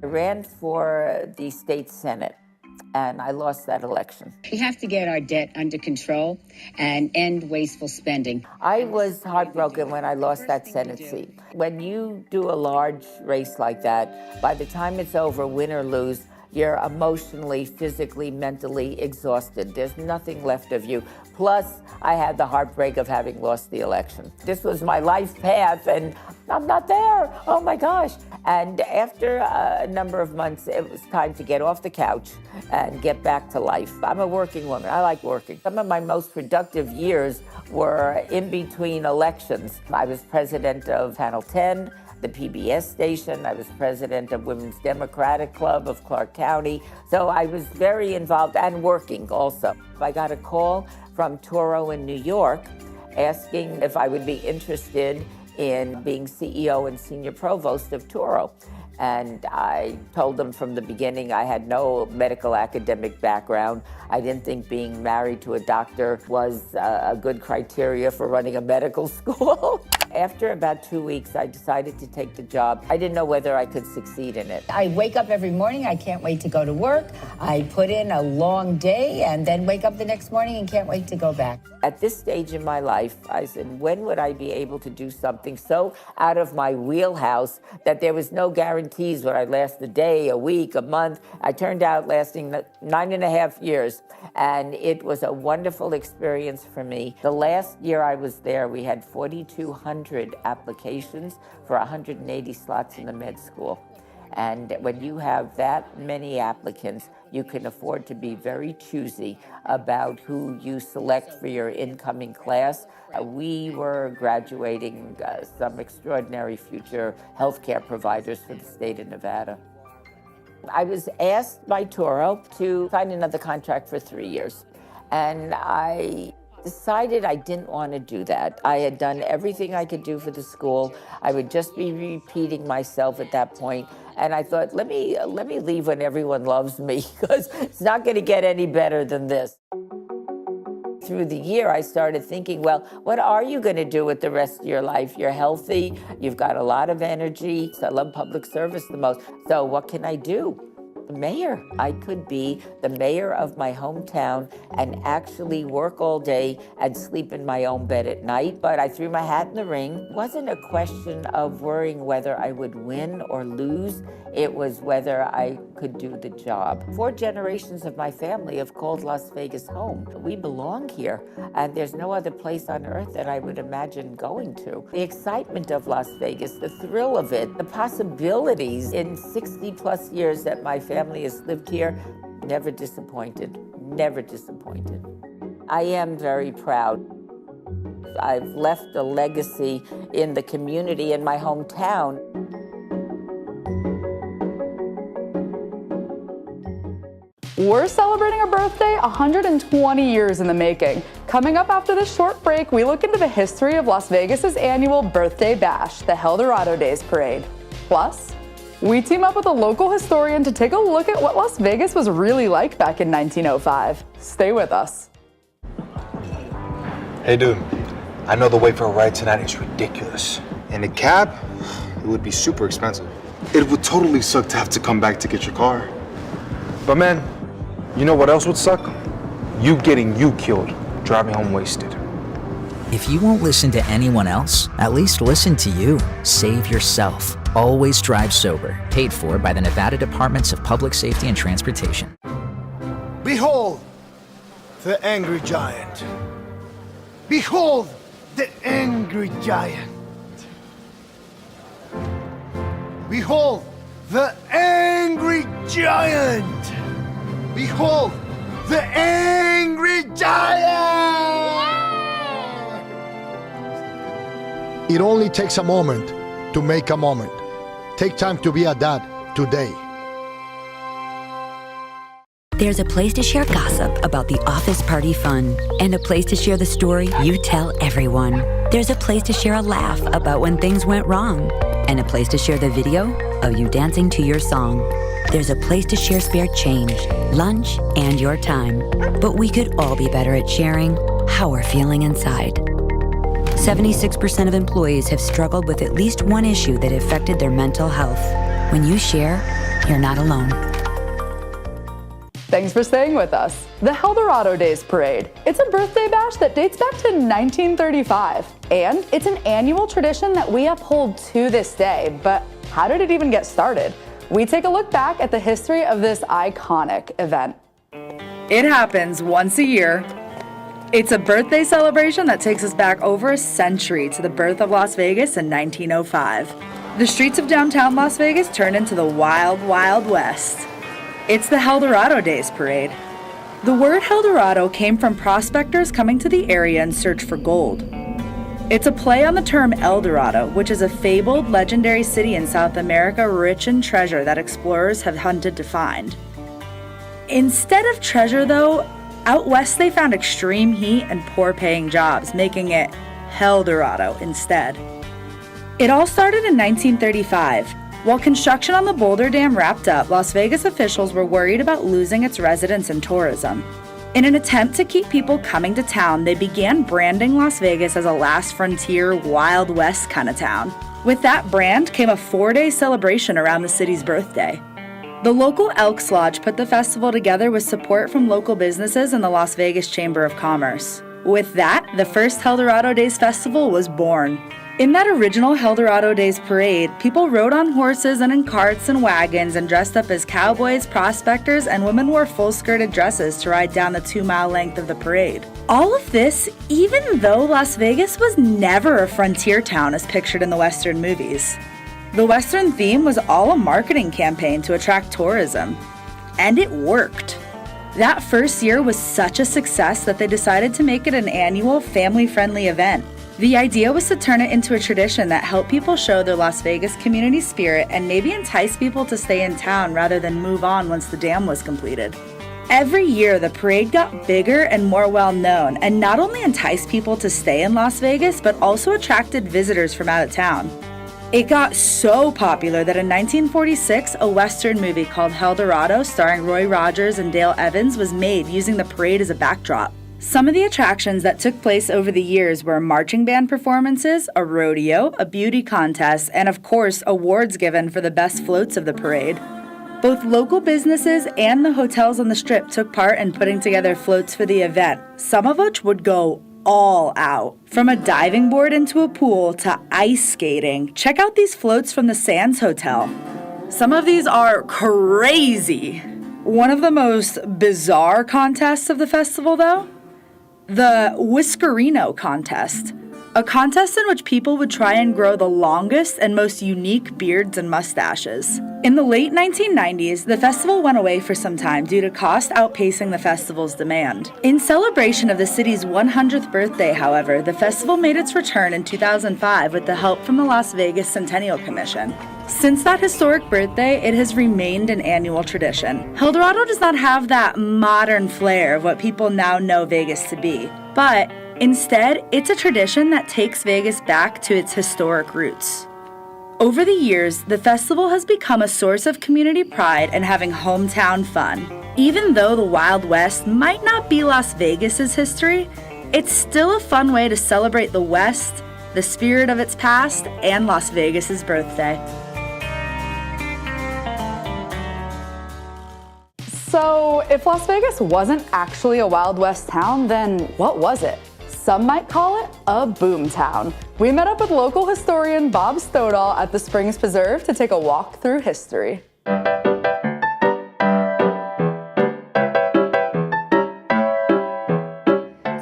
Speaker 22: I ran for the state Senate, and I lost that election.
Speaker 3: We have to get our debt under control and end wasteful spending.
Speaker 22: I was heartbroken when I lost that Senate seat. When you do a large race like that, by the time it's over, win or lose, you're emotionally, physically, mentally exhausted. There's nothing left of you. Plus, I had the heartbreak of having lost the election. This was my life path, and I'm not there. Oh my gosh. And after a number of months, it was time to get off the couch and get back to life. I'm a working woman. I like working. Some of my most productive years were in between elections. I was president of Channel 10, the PBS station. I was president of Women's Democratic Club of Clark County. So I was very involved and working also. I got a call from Toro in New York asking if I would be interested in being CEO and senior provost of Toro. And I told them from the beginning I had no medical academic background. I didn't think being married to a doctor was a good criteria for running a medical school. After about 2 weeks, I decided to take the job. I didn't know whether I could succeed in it.
Speaker 3: I wake up every morning, I can't wait to go to work. I put in a long day and then wake up the next morning and can't wait to go back.
Speaker 22: At this stage in my life, I said, when would I be able to do something so out of my wheelhouse that there was no guarantees would I last a day, a week, a month. I turned out lasting 9.5 years, and it was a wonderful experience for me. The last year I was there, we had 4,200 applications for 180 slots in the med school. And when you have that many applicants, you can afford to be very choosy about who you select for your incoming class. We were graduating some extraordinary future healthcare providers for the state of Nevada. I was asked by Toro to sign another contract for 3 years, and I decided I didn't want to do that. I had done everything I could do for the school. I would just be repeating myself at that point. And I thought, let me leave when everyone loves me, because it's not going to get any better than this. Through the year, I started thinking, well, what are you going to do with the rest of your life? You're healthy, you've got a lot of energy. I love public service the most. So what can I do? The mayor. I could be the mayor of my hometown and actually work all day and sleep in my own bed at night. But I threw my hat in the ring. It wasn't a question of worrying whether I would win or lose. It was whether I could do the job. 4 generations of my family have called Las Vegas home. We belong here, and there's no other place on earth that I would imagine going to. The excitement of Las Vegas, the thrill of it, the possibilities in 60 plus years that my family has lived here, never disappointed, never disappointed. I am very proud. I've left a legacy in the community in my hometown.
Speaker 19: We're celebrating a birthday 120 years in the making. Coming up after this short break, we look into the history of Las Vegas's annual birthday bash, the Eldorado Days Parade. Plus, we team up with a local historian to take a look at what Las Vegas was really like back in 1905. Stay with us.
Speaker 4: Hey dude, I know the wait for a ride tonight is ridiculous. In a cab, it would be super expensive. It would totally suck to have to come back to get your car. But man, you know what else would suck? You getting you killed, driving home wasted.
Speaker 9: If you won't listen to anyone else, at least listen to you. Save yourself. Always drive sober. Paid for by the Nevada Departments of Public Safety and Transportation.
Speaker 11: Behold, the angry giant. Behold, the angry giant. Behold, the angry giant. Behold, the angry giant.
Speaker 23: It only takes a moment to make a moment. Take time to be a dad today.
Speaker 24: There's a place to share gossip about the office party fun, and a place to share the story you tell everyone. There's a place to share a laugh about when things went wrong, and a place to share the video of you dancing to your song. There's a place to share spare change, lunch, and your time. But we could all be better at sharing how we're feeling inside. 76% of employees have struggled with at least one issue that affected their mental health. When you share, you're not alone.
Speaker 19: Thanks for staying with us. The Eldorado Days Parade. It's a birthday bash that dates back to 1935. And it's an annual tradition that we uphold to this day. But how did it even get started? We take a look back at the history of this iconic event. It happens once a year. It's a birthday celebration that takes us back over a century to the birth of Las Vegas in 1905. The streets of downtown Las Vegas turned into the wild, wild west. It's the Eldorado Days Parade. The word Eldorado came from prospectors coming to the area in search for gold. It's a play on the term El Dorado, which is a fabled, legendary city in South America rich in treasure that explorers have hunted to find. Instead of treasure, though, out west they found extreme heat and poor-paying jobs, making it El Dorado instead. It all started in 1935. While construction on the Boulder Dam wrapped up, Las Vegas officials were worried about losing its residents and tourism. In an attempt to keep people coming to town, they began branding Las Vegas as a last frontier, Wild West kind of town. With that brand came a 4-day celebration around the city's birthday. The local Elks Lodge put the festival together with support from local businesses and the Las Vegas Chamber of Commerce. With that, the first Eldorado Days Festival was born. In that original Eldorado Days Parade, people rode on horses and in carts and wagons and dressed up as cowboys, prospectors, and women wore full-skirted dresses to ride down the 2-mile length of the parade. All of this, even though Las Vegas was never a frontier town as pictured in the Western movies. The Western theme was all a marketing campaign to attract tourism. And it worked. That first year was such a success that they decided to make it an annual, family-friendly event. The idea was to turn it into a tradition that helped people show their Las Vegas community spirit and maybe entice people to stay in town rather than move on once the dam was completed. Every year, the parade got bigger and more well-known and not only enticed people to stay in Las Vegas, but also attracted visitors from out of town. It got so popular that in 1946, a Western movie called Eldorado, starring Roy Rogers and Dale Evans, was made using the parade as a backdrop. Some of the attractions that took place over the years were marching band performances, a rodeo, a beauty contest, and of course, awards given for the best floats of the parade. Both local businesses and the hotels on the Strip took part in putting together floats for the event, some of which would go all out. From a diving board into a pool to ice skating, check out these floats from the Sands Hotel. Some of these are crazy. One of the most bizarre contests of the festival, though? The Whiskerino contest, a contest in which people would try and grow the longest and most unique beards and mustaches. In the late 1990s, the festival went away for some time due to cost outpacing the festival's demand. In celebration of the city's 100th birthday, however, the festival made its return in 2005 with the help from the Las Vegas Centennial Commission. Since that historic birthday, it has remained an annual tradition. Eldorado does not have that modern flair of what people now know Vegas to be, but instead, it's a tradition that takes Vegas back to its historic roots. Over the years, the festival has become a source of community pride and having hometown fun. Even though the Wild West might not be Las Vegas's history, it's still a fun way to celebrate the West, the spirit of its past, and Las Vegas's birthday. So, if Las Vegas wasn't actually a Wild West town, then what was it? Some might call it a boom town. We met up with local historian Bob Stodahl at the Springs Preserve to take a walk through history.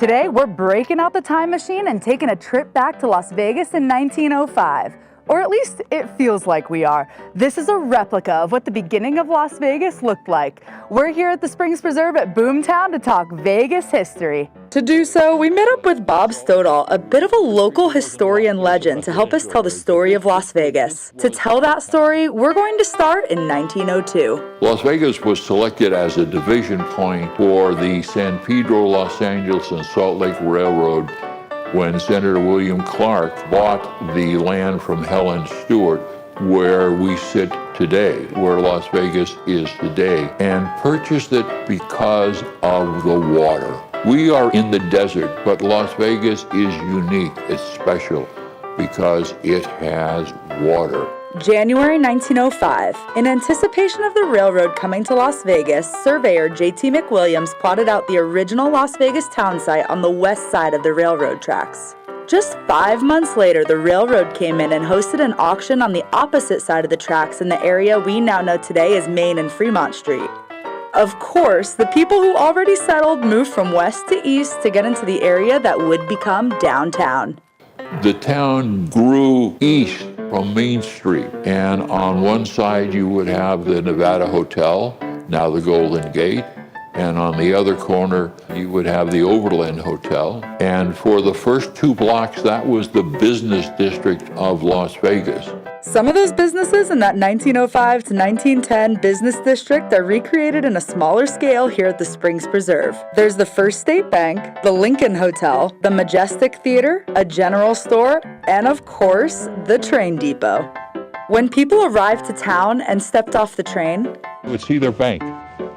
Speaker 19: Today, we're breaking out the time machine and taking a trip back to Las Vegas in 1905. Or at least it feels like we are. This is a replica of what the beginning of Las Vegas looked like. We're here at the Springs Preserve at Boomtown to talk Vegas history. To do so, we met up with Bob Stodahl, a bit of a local historian legend, to help us tell the story of Las Vegas. To tell that story, we're going to start in 1902.
Speaker 5: Las Vegas was selected as a division point for the San Pedro, Los Angeles, and Salt Lake Railroad when Senator William Clark bought the land from Helen Stewart, where we sit today, where Las Vegas is today, and purchased it because of the water. We are in the desert, but Las Vegas is unique. It's special because it has water.
Speaker 19: January 1905. In anticipation of the railroad coming to Las Vegas, surveyor J.T. McWilliams plotted out the original Las Vegas town site on the west side of the railroad tracks. Just 5 months later, the railroad came in and hosted an auction on the opposite side of the tracks in the area we now know today as Main and Fremont Street. Of course, the people who already settled moved from west to east to get into the area that would become downtown.
Speaker 5: The town grew east from Main Street, and on one side you would have the Nevada Hotel, now the Golden Gate, and on the other corner you would have the Overland Hotel. And for the first 2 blocks, that was the business district of Las Vegas.
Speaker 19: Some of those businesses in that 1905 to 1910 business district are recreated in a smaller scale here at the Springs Preserve. There's the First State Bank, the Lincoln Hotel, the Majestic Theater, a general store, and of course, the train depot. When people arrived to town and stepped off the train,
Speaker 5: They would see their bank.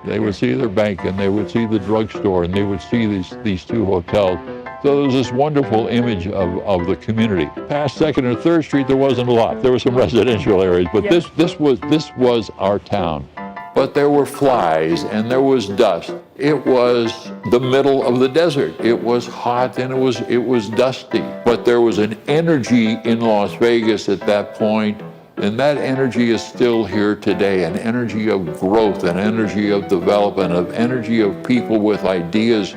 Speaker 5: They would see their bank, and they would see the drugstore, and they would see these 2 hotels. So there was this wonderful image of the community. Past 2nd or 3rd Street, there wasn't a lot. There were some residential areas, but this was our town. But there were flies and there was dust. It was the middle of the desert. It was hot and it was dusty. But there was an energy in Las Vegas at that point, and that energy is still here today, an energy of growth, an energy of development, an energy of people with ideas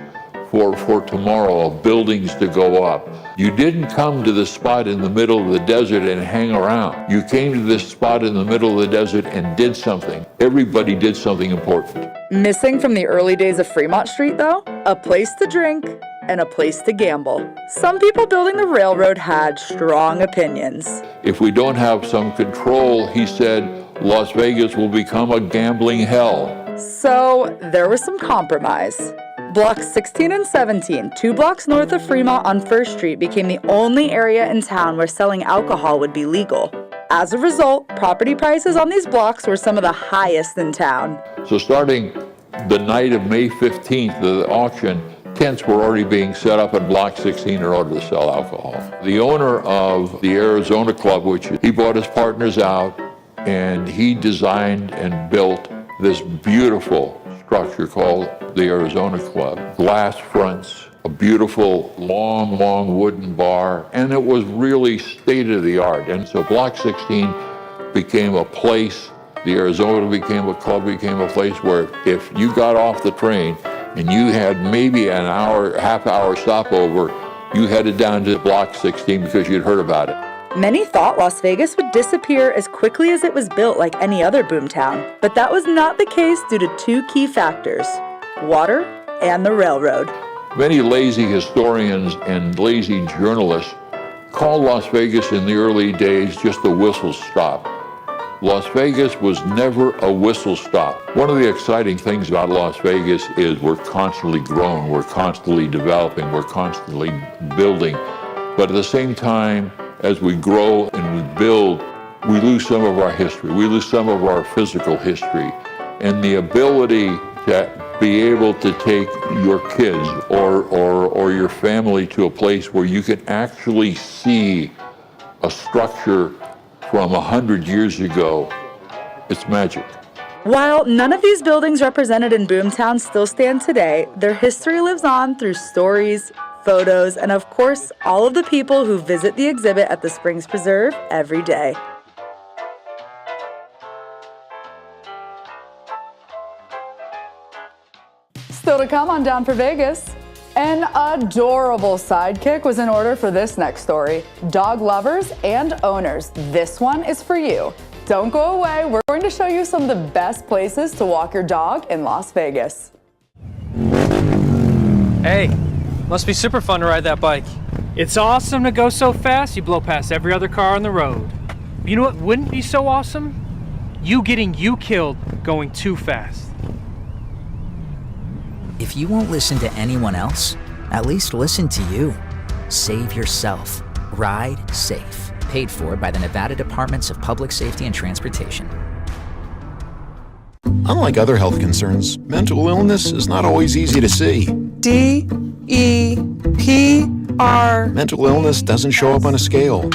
Speaker 5: for tomorrow, of buildings to go up. You didn't come to the spot in the middle of the desert and hang around. You came to this spot in the middle of the desert and did something. Everybody did something important.
Speaker 19: missing from the early days of Fremont Street though, a place to drink and a place to gamble. Some people building the railroad had strong opinions.
Speaker 5: If we don't have some control, he said, Las Vegas will become a gambling hell.
Speaker 19: So there was some compromise. Blocks 16 and 17, 2 blocks north of Fremont on First Street, became the only area in town where selling alcohol would be legal. As a result, property prices on these blocks were some of the highest in town.
Speaker 5: So starting the night of May 15th of the auction, tents were already being set up in Block 16 in order to sell alcohol. The owner of the Arizona Club, which he brought his partners out, and he designed and built this beautiful structure called the Arizona Club. Glass fronts, a beautiful long wooden bar, and it was really state-of-the-art. And so Block 16 became a place, the Arizona became a club, became a place where if you got off the train and you had maybe an hour, half-hour stopover, you headed down to Block 16 because you'd heard about it.
Speaker 19: Many thought Las Vegas would disappear as quickly as it was built like any other boomtown, but that was not the case due to two key factors: water and the railroad.
Speaker 5: Many lazy historians and lazy journalists called Las Vegas in the early days just a whistle stop. Las Vegas was never a whistle stop. One of the exciting things about Las Vegas is we're constantly growing, we're constantly developing, we're constantly building, but at the same time, as we grow and we build, we lose some of our history. We lose some of our physical history. And the ability to be able to take your kids or your family to a place where you can actually see a structure from 100 years ago, it's magic.
Speaker 19: While none of these buildings represented in Boomtown still stand today, their history lives on through stories, photos, and of course, all of the people who visit the exhibit at the Springs Preserve every day. Still to come on Down for Vegas. An adorable sidekick was in order for this next story. Dog lovers and owners, this one is for you. Don't go away, we're going to show you some of the best places to walk your dog in Las Vegas.
Speaker 6: Hey, must be super fun to ride that bike. It's awesome to go so fast you blow past every other car on the road. You know what wouldn't be so awesome? You getting killed going too fast.
Speaker 9: If you won't listen to anyone else, at least listen to you. Save yourself. Ride safe. Paid for by the Nevada Departments of Public Safety and Transportation.
Speaker 8: Unlike other health concerns, mental illness is not always easy to see. D-E-P-R. Mental illness doesn't show up on a scale.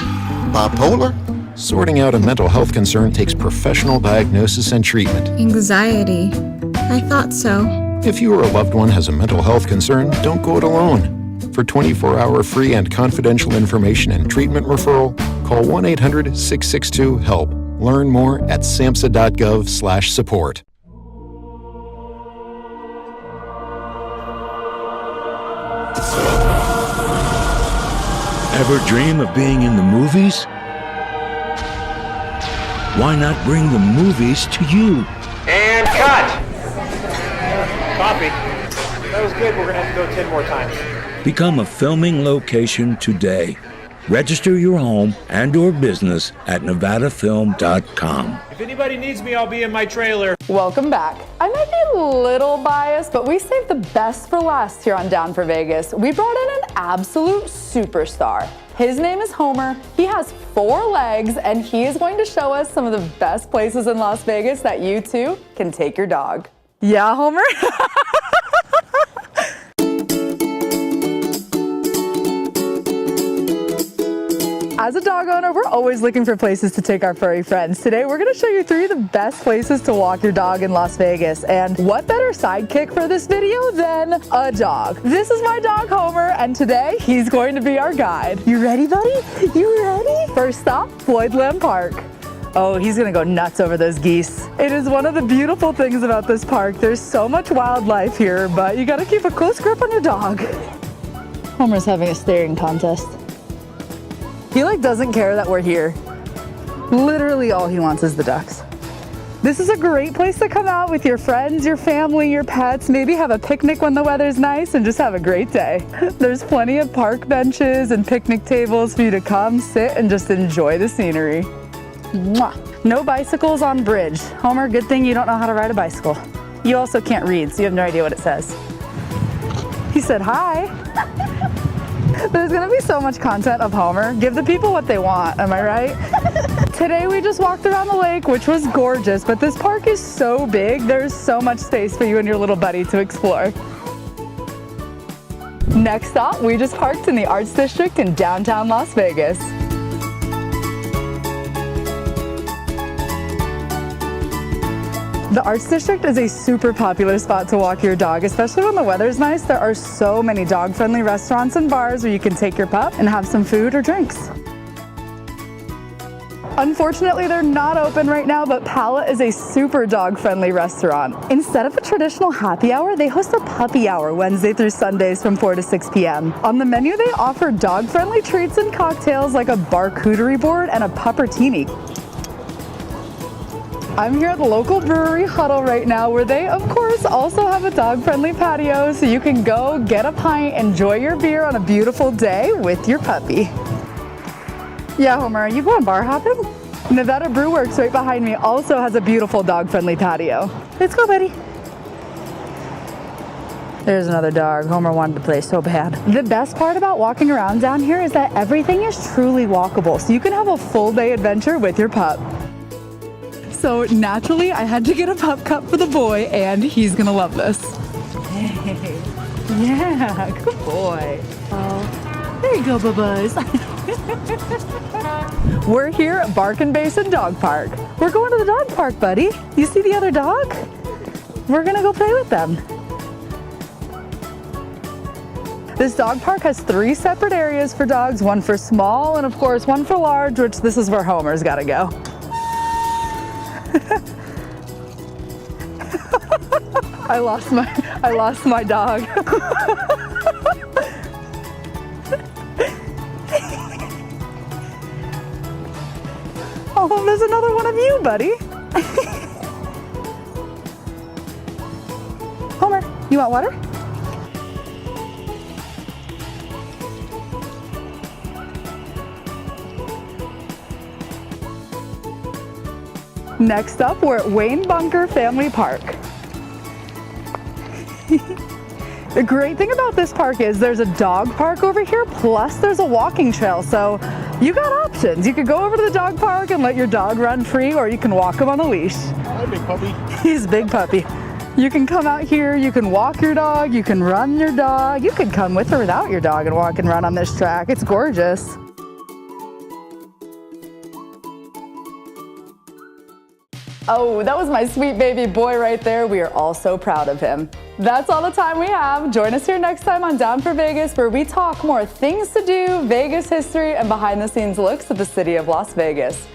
Speaker 8: Bipolar? Sorting out a mental health concern takes professional diagnosis and treatment.
Speaker 14: Anxiety. I thought so.
Speaker 8: If you or a loved one has a mental health concern, don't go it alone. For 24-hour free and confidential information and treatment referral, call 1-800-662-HELP. Learn more at samhsa.gov/support.
Speaker 10: Ever dream of being in the movies? Why not bring the movies to you?
Speaker 6: And cut! Copy. That was good. We're going to have to go 10 more times.
Speaker 10: Become a filming location today. Register your home and or business at nevadafilm.com.
Speaker 6: If anybody needs me, I'll be in my trailer.
Speaker 19: Welcome back. I might be a little biased, but we saved the best for last here on Down for Vegas. We brought in an absolute superstar. His name is Homer. He has 4 legs, and he is going to show us some of the best places in Las Vegas that you too can take your dog. Yeah, Homer? As a dog owner, we're always looking for places to take our furry friends. Today, we're gonna show you 3 of the best places to walk your dog in Las Vegas. And what better sidekick for this video than a dog? This is my dog, Homer, and today, he's going to be our guide. You ready, buddy? You ready? First stop, Floydland Park. Oh, he's gonna go nuts over those geese. It is one of the beautiful things about this park. There's so much wildlife here, but you gotta keep a close grip on your dog. Homer's having a staring contest. He doesn't care that we're here. Literally all he wants is the ducks. This is a great place to come out with your friends, your family, your pets, maybe have a picnic when the weather's nice and just have a great day. There's plenty of park benches and picnic tables for you to come, sit, and just enjoy the scenery. Mwah. No bicycles on bridge. Homer, good thing you don't know how to ride a bicycle. You also can't read, so you have no idea what it says. He said hi. There's gonna be so much content of Homer. Give the people what they want, am I right? Today we just walked around the lake, which was gorgeous, but this park is so big, there's so much space for you and your little buddy to explore. Next stop, we just parked in the Arts District in downtown Las Vegas. The Arts District is a super popular spot to walk your dog, especially when the weather's nice. There are so many dog-friendly restaurants and bars where you can take your pup and have some food or drinks. Unfortunately, they're not open right now, but Pala is a super dog-friendly restaurant. Instead of a traditional happy hour, they host a puppy hour Wednesday through Sundays from 4 to 6 p.m. On the menu, they offer dog-friendly treats and cocktails like a barcooterie board and a puppertini. I'm here at the local brewery Huddle right now, where they, of course, also have a dog-friendly patio, so you can go get a pint, enjoy your beer on a beautiful day with your puppy. Yeah, Homer, are you going bar hopping? Nevada Brew Works right behind me also has a beautiful dog-friendly patio. Let's go, buddy. There's another dog. Homer wanted to play so bad. The best part about walking around down here is that everything is truly walkable, so you can have a full-day adventure with your pup. So naturally, I had to get a pup cup for the boy, and he's gonna love this. Hey. Yeah, good boy. Oh, there you go, Bubba's. We're here at Barkin Basin Dog Park. We're going to the dog park, buddy. You see the other dog? We're gonna go play with them. This dog park has 3 separate areas for dogs, one for small and of course one for large, which this is where Homer's gotta go. I lost my dog. Oh, there's another one of you, buddy. Homer, you want water? Next up, we're at Wayne Bunker Family Park. The great thing about this park is there's a dog park over here, plus there's a walking trail, so you got options. You could go over to the dog park and let your dog run free, or you can walk him on a leash.
Speaker 12: Hi, big puppy.
Speaker 19: He's a big puppy. You can come out here, you can walk your dog, you can run your dog, you could come with or without your dog and walk and run on this track. It's gorgeous. Oh, that was my sweet baby boy right there. We are all so proud of him. That's all the time we have. Join us here next time on Down for Vegas, where we talk more things to do, Vegas history, and behind the scenes looks at the city of Las Vegas.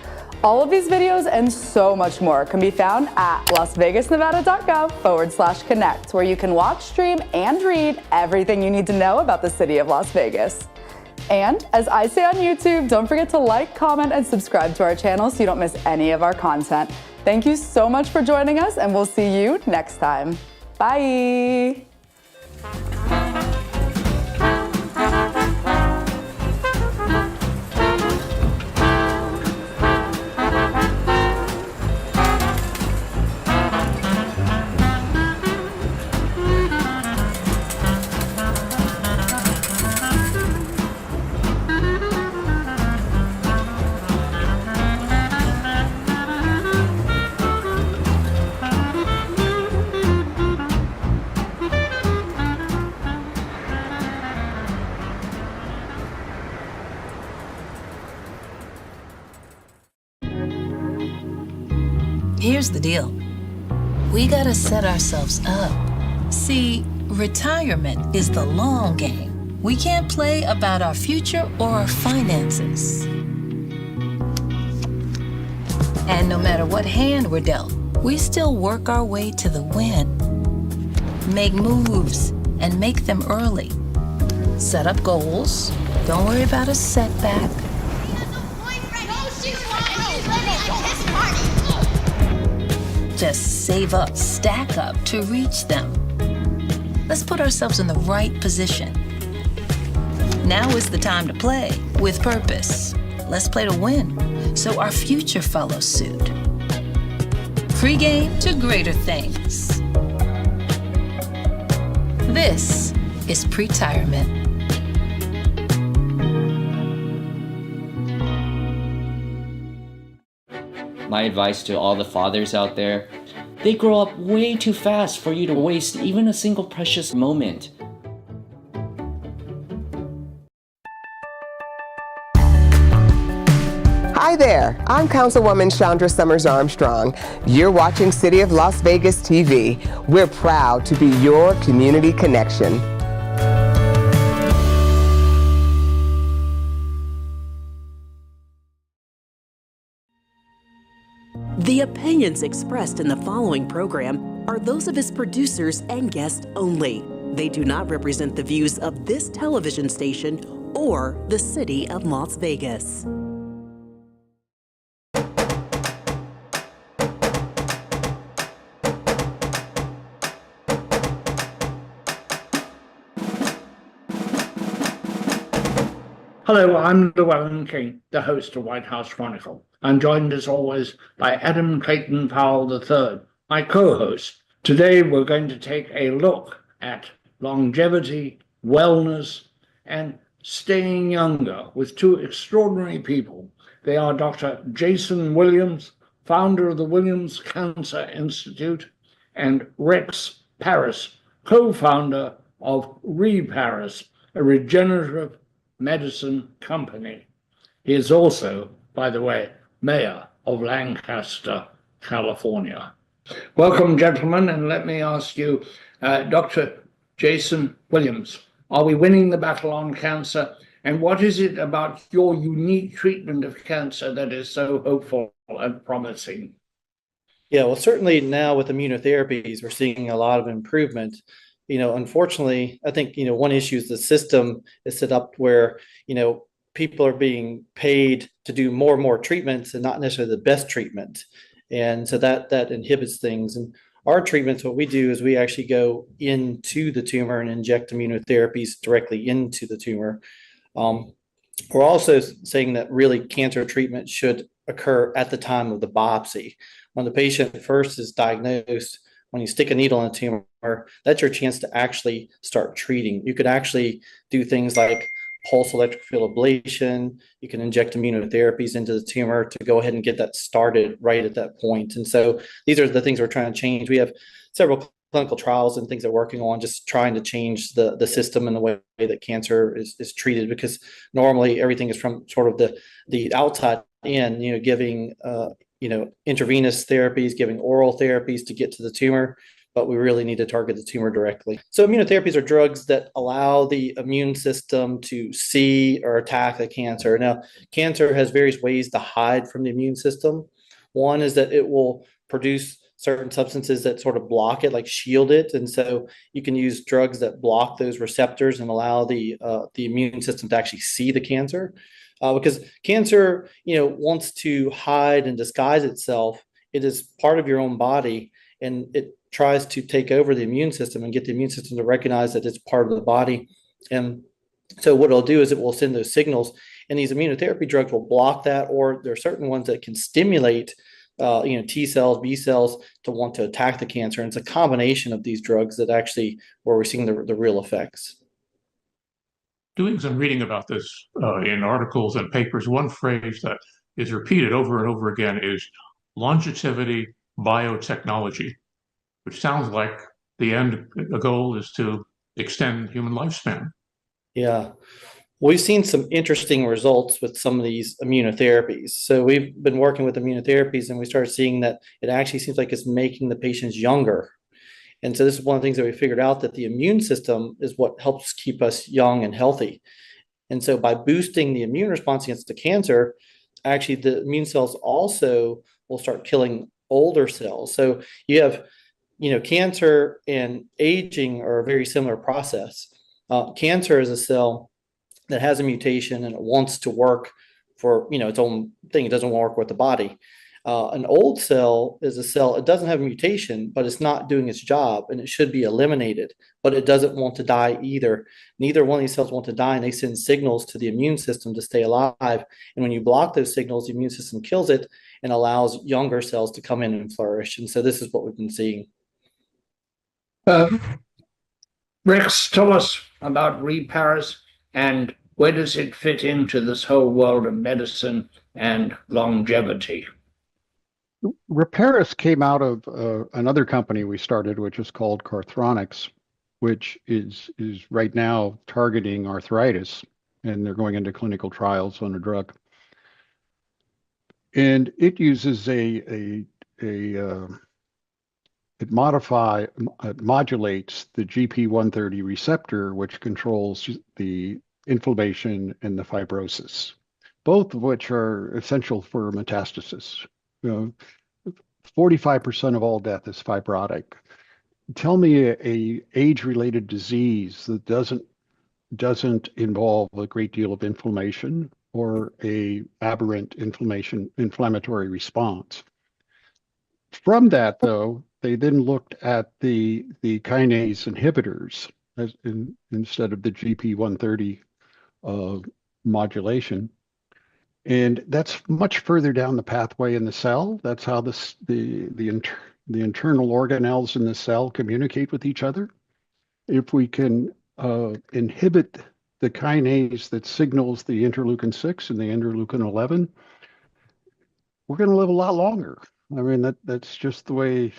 Speaker 19: All of these videos and so much more can be found at lasvegasnevada.gov/connect, where you can watch, stream, and read everything you need to know about the city of Las Vegas. And as I say on YouTube, don't forget to like, comment, and subscribe to our channel so you don't miss any of our content. Thank you so much for joining us, and we'll see you next time. Bye.
Speaker 13: Here's the deal. We gotta set ourselves up. See, retirement is the long game. We can't play about our future or our finances. And no matter what hand we're dealt, we still work our way to the win. Make moves and make them early. Set up goals. Don't worry about a setback. Just save up, stack up to reach them. Let's put ourselves in the right position. Now is the time to play with purpose. Let's play to win, so our future follows suit. Pre-game to greater things. This is Pretirement.
Speaker 17: My advice to all the fathers out there, they grow up way too fast for you to waste even a single precious moment.
Speaker 7: Hi there, I'm Councilwoman Chandra Summers Armstrong. You're watching City of Las Vegas TV. We're proud to be your community connection.
Speaker 12: The opinions expressed in the following program are those of its producers and guests only. They do not represent the views of this television station or the City of Las Vegas.
Speaker 16: Hello, I'm Llewellyn King, the host of White House Chronicle. I'm joined as always by Adam Clayton Powell III, my co-host. Today we're going to take a look at longevity, wellness, and staying younger with two extraordinary people. They are Dr. Jason Williams, founder of the Williams Cancer Institute, and Rex Parris, co-founder of ReParis, a regenerative medicine company. He is also, by the way, mayor of Lancaster, California. Welcome, gentlemen, and let me ask you, Dr. Jason Williams, are we winning the battle on cancer? And what is it about your unique treatment of cancer that is so hopeful and promising?
Speaker 21: Yeah, well, certainly now with immunotherapies, we're seeing a lot of improvement. Unfortunately, I think, one issue is the system is set up where, people are being paid to do more and more treatments and not necessarily the best treatment. And so that inhibits things. And our treatments, what we do is we actually go into the tumor and inject immunotherapies directly into the tumor. We're also saying that really cancer treatment should occur at the time of the biopsy. When the patient first is diagnosed, when you stick a needle in a tumor, that's your chance to actually start treating. You could actually do things like pulse electric field ablation. You can inject immunotherapies into the tumor to go ahead and get that started right at that point. And so these are the things we're trying to change. We have several clinical trials and things that we're working on, just trying to change the system and the way that cancer is treated, because normally everything is from sort of the outside in, giving intravenous therapies, giving oral therapies to get to the tumor, but we really need to target the tumor directly. So immunotherapies are drugs that allow the immune system to see or attack the cancer. Now, cancer has various ways to hide from the immune system. One is that it will produce certain substances that sort of block it, like shield it. And so you can use drugs that block those receptors and allow the immune system to actually see the cancer. Because cancer, wants to hide and disguise itself. It is part of your own body, and it tries to take over the immune system and get the immune system to recognize that it's part of the body. And so what it'll do is it will send those signals, and these immunotherapy drugs will block that, or there are certain ones that can stimulate T cells, B cells to want to attack the cancer. And it's a combination of these drugs that actually where we're seeing the real effects.
Speaker 25: Doing some reading about this in articles and papers, one phrase that is repeated over and over again is longevity biotechnology, which sounds like the goal is to extend human lifespan.
Speaker 21: Yeah. We've seen some interesting results with some of these immunotherapies. So we've been working with immunotherapies, and we started seeing that it actually seems like it's making the patients younger. And so this is one of the things that we figured out, that the immune system is what helps keep us young and healthy. And so by boosting the immune response against the cancer, actually the immune cells also will start killing older cells. So you have, cancer and aging are a very similar process. Cancer is a cell that has a mutation and it wants to work for, its own thing. It doesn't work with the body. An old cell is a cell, it doesn't have a mutation, but it's not doing its job and it should be eliminated, but it doesn't want to die either. Neither one of these cells want to die, and they send signals to the immune system to stay alive. And when you block those signals, the immune system kills it and allows younger cells to come in and flourish. And so this is what we've been seeing.
Speaker 16: Rex, tell us about ReParis and where does it fit into this whole world of medicine and longevity?
Speaker 26: ReParis came out of another company we started, which is called Carthronics, which is right now targeting arthritis, and they're going into clinical trials on a drug. And it uses it modulates the GP130 receptor, which controls the inflammation and the fibrosis, both of which are essential for metastasis. 45% of all death is fibrotic. Tell me a age-related disease that doesn't involve a great deal of inflammation or a aberrant inflammatory response. From that, though, they then looked at the kinase inhibitors instead of the GP130 modulation. And that's much further down the pathway in the cell. That's how the internal organelles in the cell communicate with each other. If we can inhibit the kinase that signals the interleukin 6 and the interleukin 11, we're going to live a lot longer. I mean, that's just the way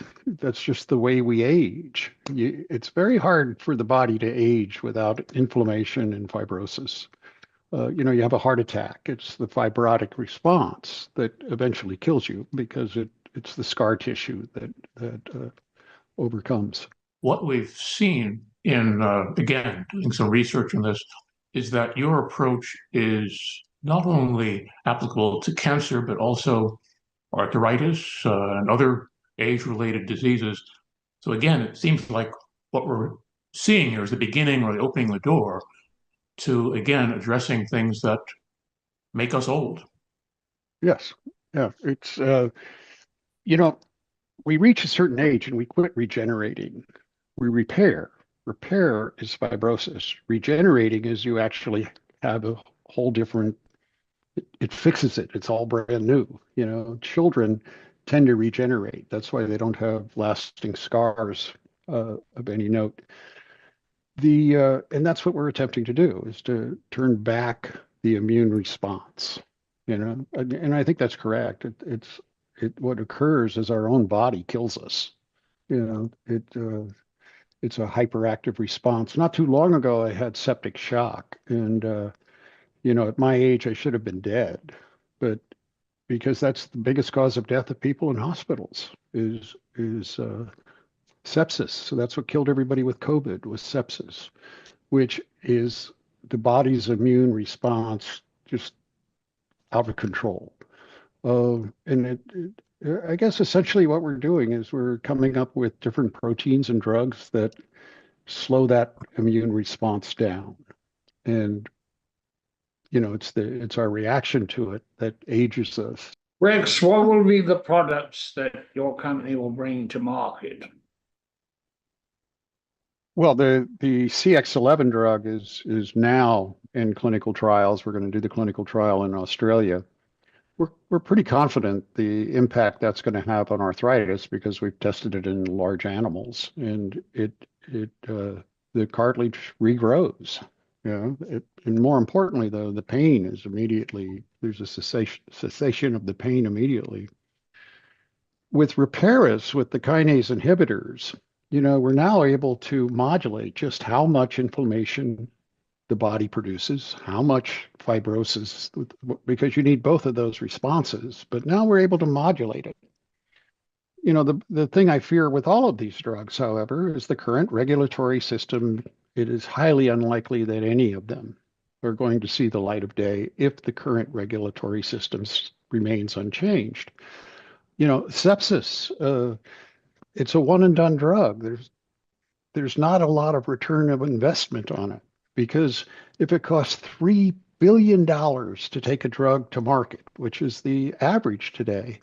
Speaker 26: we age. It's very hard for the body to age without inflammation and fibrosis. You have a heart attack. It's the fibrotic response that eventually kills you because it's the scar tissue that overcomes.
Speaker 25: What we've seen in, again, doing some research on this, is that your approach is not only applicable to cancer, but also arthritis and other age-related diseases. So again, it seems like what we're seeing here is the beginning or the opening the door to, again, addressing things that make us old.
Speaker 26: Yes. Yeah. It's, we reach a certain age and we quit regenerating. We repair. Repair is fibrosis. Regenerating is you actually have a whole different, it fixes it. It's all brand new. Children tend to regenerate. That's why they don't have lasting scars of any note. And that's what we're attempting to do, is to turn back the immune response. And I think that's correct. What occurs is our own body kills us. It's a hyperactive response. Not too long ago, I had septic shock, and at my age, I should have been dead, but because that's the biggest cause of death of people in hospitals is sepsis. So that's what killed everybody with COVID, was sepsis, which is the body's immune response just out of control. I guess essentially what we're doing is we're coming up with different proteins and drugs that slow that immune response down. And it's our reaction to it that ages us.
Speaker 16: Rex, what will be the products that your company will bring to market?
Speaker 26: Well, the CX-11 drug is now in clinical trials. We're going to do the clinical trial in Australia. We're pretty confident the impact that's going to have on arthritis because we've tested it in large animals, and the cartilage regrows. And more importantly, though, the pain is immediately, there's a cessation of the pain immediately. With Reparis, with the kinase inhibitors, we're now able to modulate just how much inflammation the body produces, how much fibrosis, because you need both of those responses, but now we're able to modulate it. The thing I fear with all of these drugs, however, is the current regulatory system. It is highly unlikely that any of them are going to see the light of day if the current regulatory system remains unchanged. Sepsis, it's a one and done drug. There's not a lot of return of investment on it, because if it costs $3 billion to take a drug to market, which is the average today,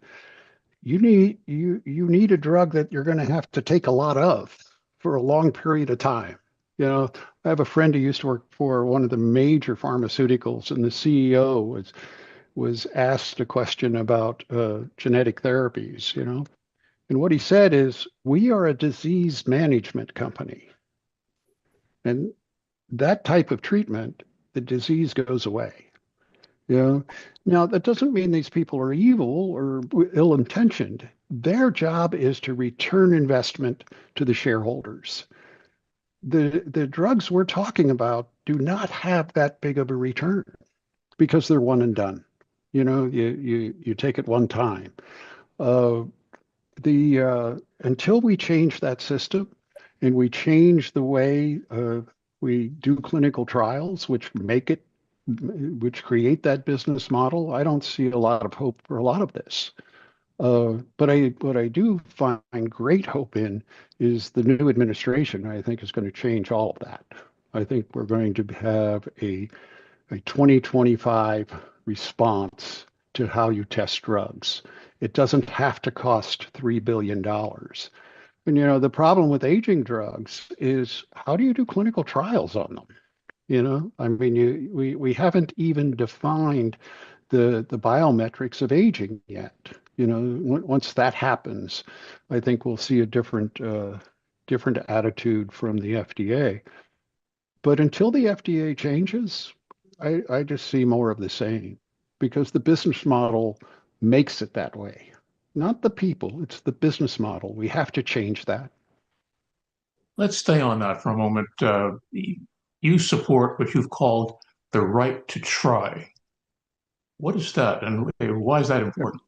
Speaker 26: you need a drug that you're going to have to take a lot of for a long period of time. I have a friend who used to work for one of the major pharmaceuticals, and the CEO was asked a question about genetic therapies, and what he said is, we are a disease management company. And that type of treatment, the disease goes away. Now, that doesn't mean these people are evil or ill-intentioned. Their job is to return investment to the shareholders. The drugs we're talking about do not have that big of a return because they're one and done. You take it one time. Until we change that system and we change the way we do clinical trials, which create that business model, I don't see a lot of hope for a lot of this. But what I do find great hope in is the new administration. I think is going to change all of that. I think we're going to have a 2025 response to how you test drugs. It doesn't have to cost $3 billion. And the problem with aging drugs is, how do you do clinical trials on them? I mean, we haven't even defined the biometrics of aging yet. Once that happens, I think we'll see a different attitude from the FDA. But until the FDA changes, I just see more of the same, because the business model makes it that way. Not the people, it's the business model. We have to change that.
Speaker 25: Let's stay on that for a moment. You support what you've called the right to try. What is that, and why is that important?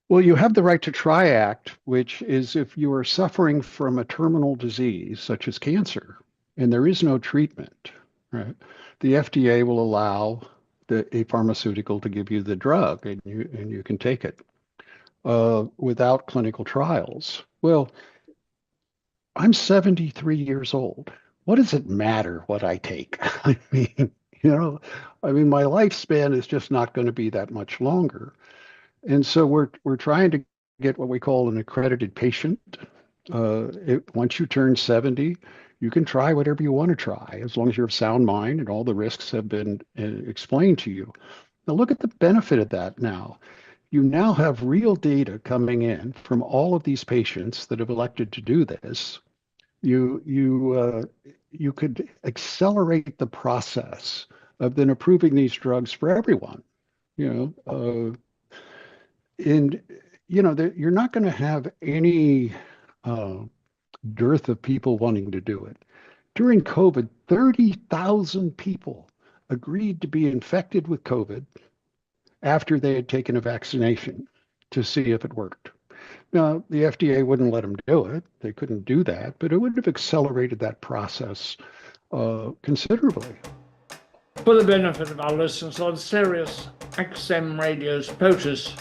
Speaker 26: Well, you have the Right to Try Act, which is if you are suffering from a terminal disease such as cancer and there is no treatment, right? The FDA will allow a pharmaceutical to give you the drug, and you can take it without clinical trials. Well, I'm 73 years old. What does it matter what I take? I mean, my lifespan is just not going to be that much longer. And so we're trying to get what we call an accredited patient. Once you turn 70, you can try whatever you want to try, as long as you're of sound mind and all the risks have been explained to you. Now look at the benefit of that now. You now have real data coming in from all of these patients that have elected to do this. You could accelerate the process of then approving these drugs for everyone. You're not going to have any dearth of people wanting to do it. During COVID, 30,000 people agreed to be infected with COVID after they had taken a vaccination to see if it worked. Now, the FDA wouldn't let them do it. They couldn't do that, but it would have accelerated that process considerably.
Speaker 16: For the benefit of our listeners on Sirius XM Radio's POTUS,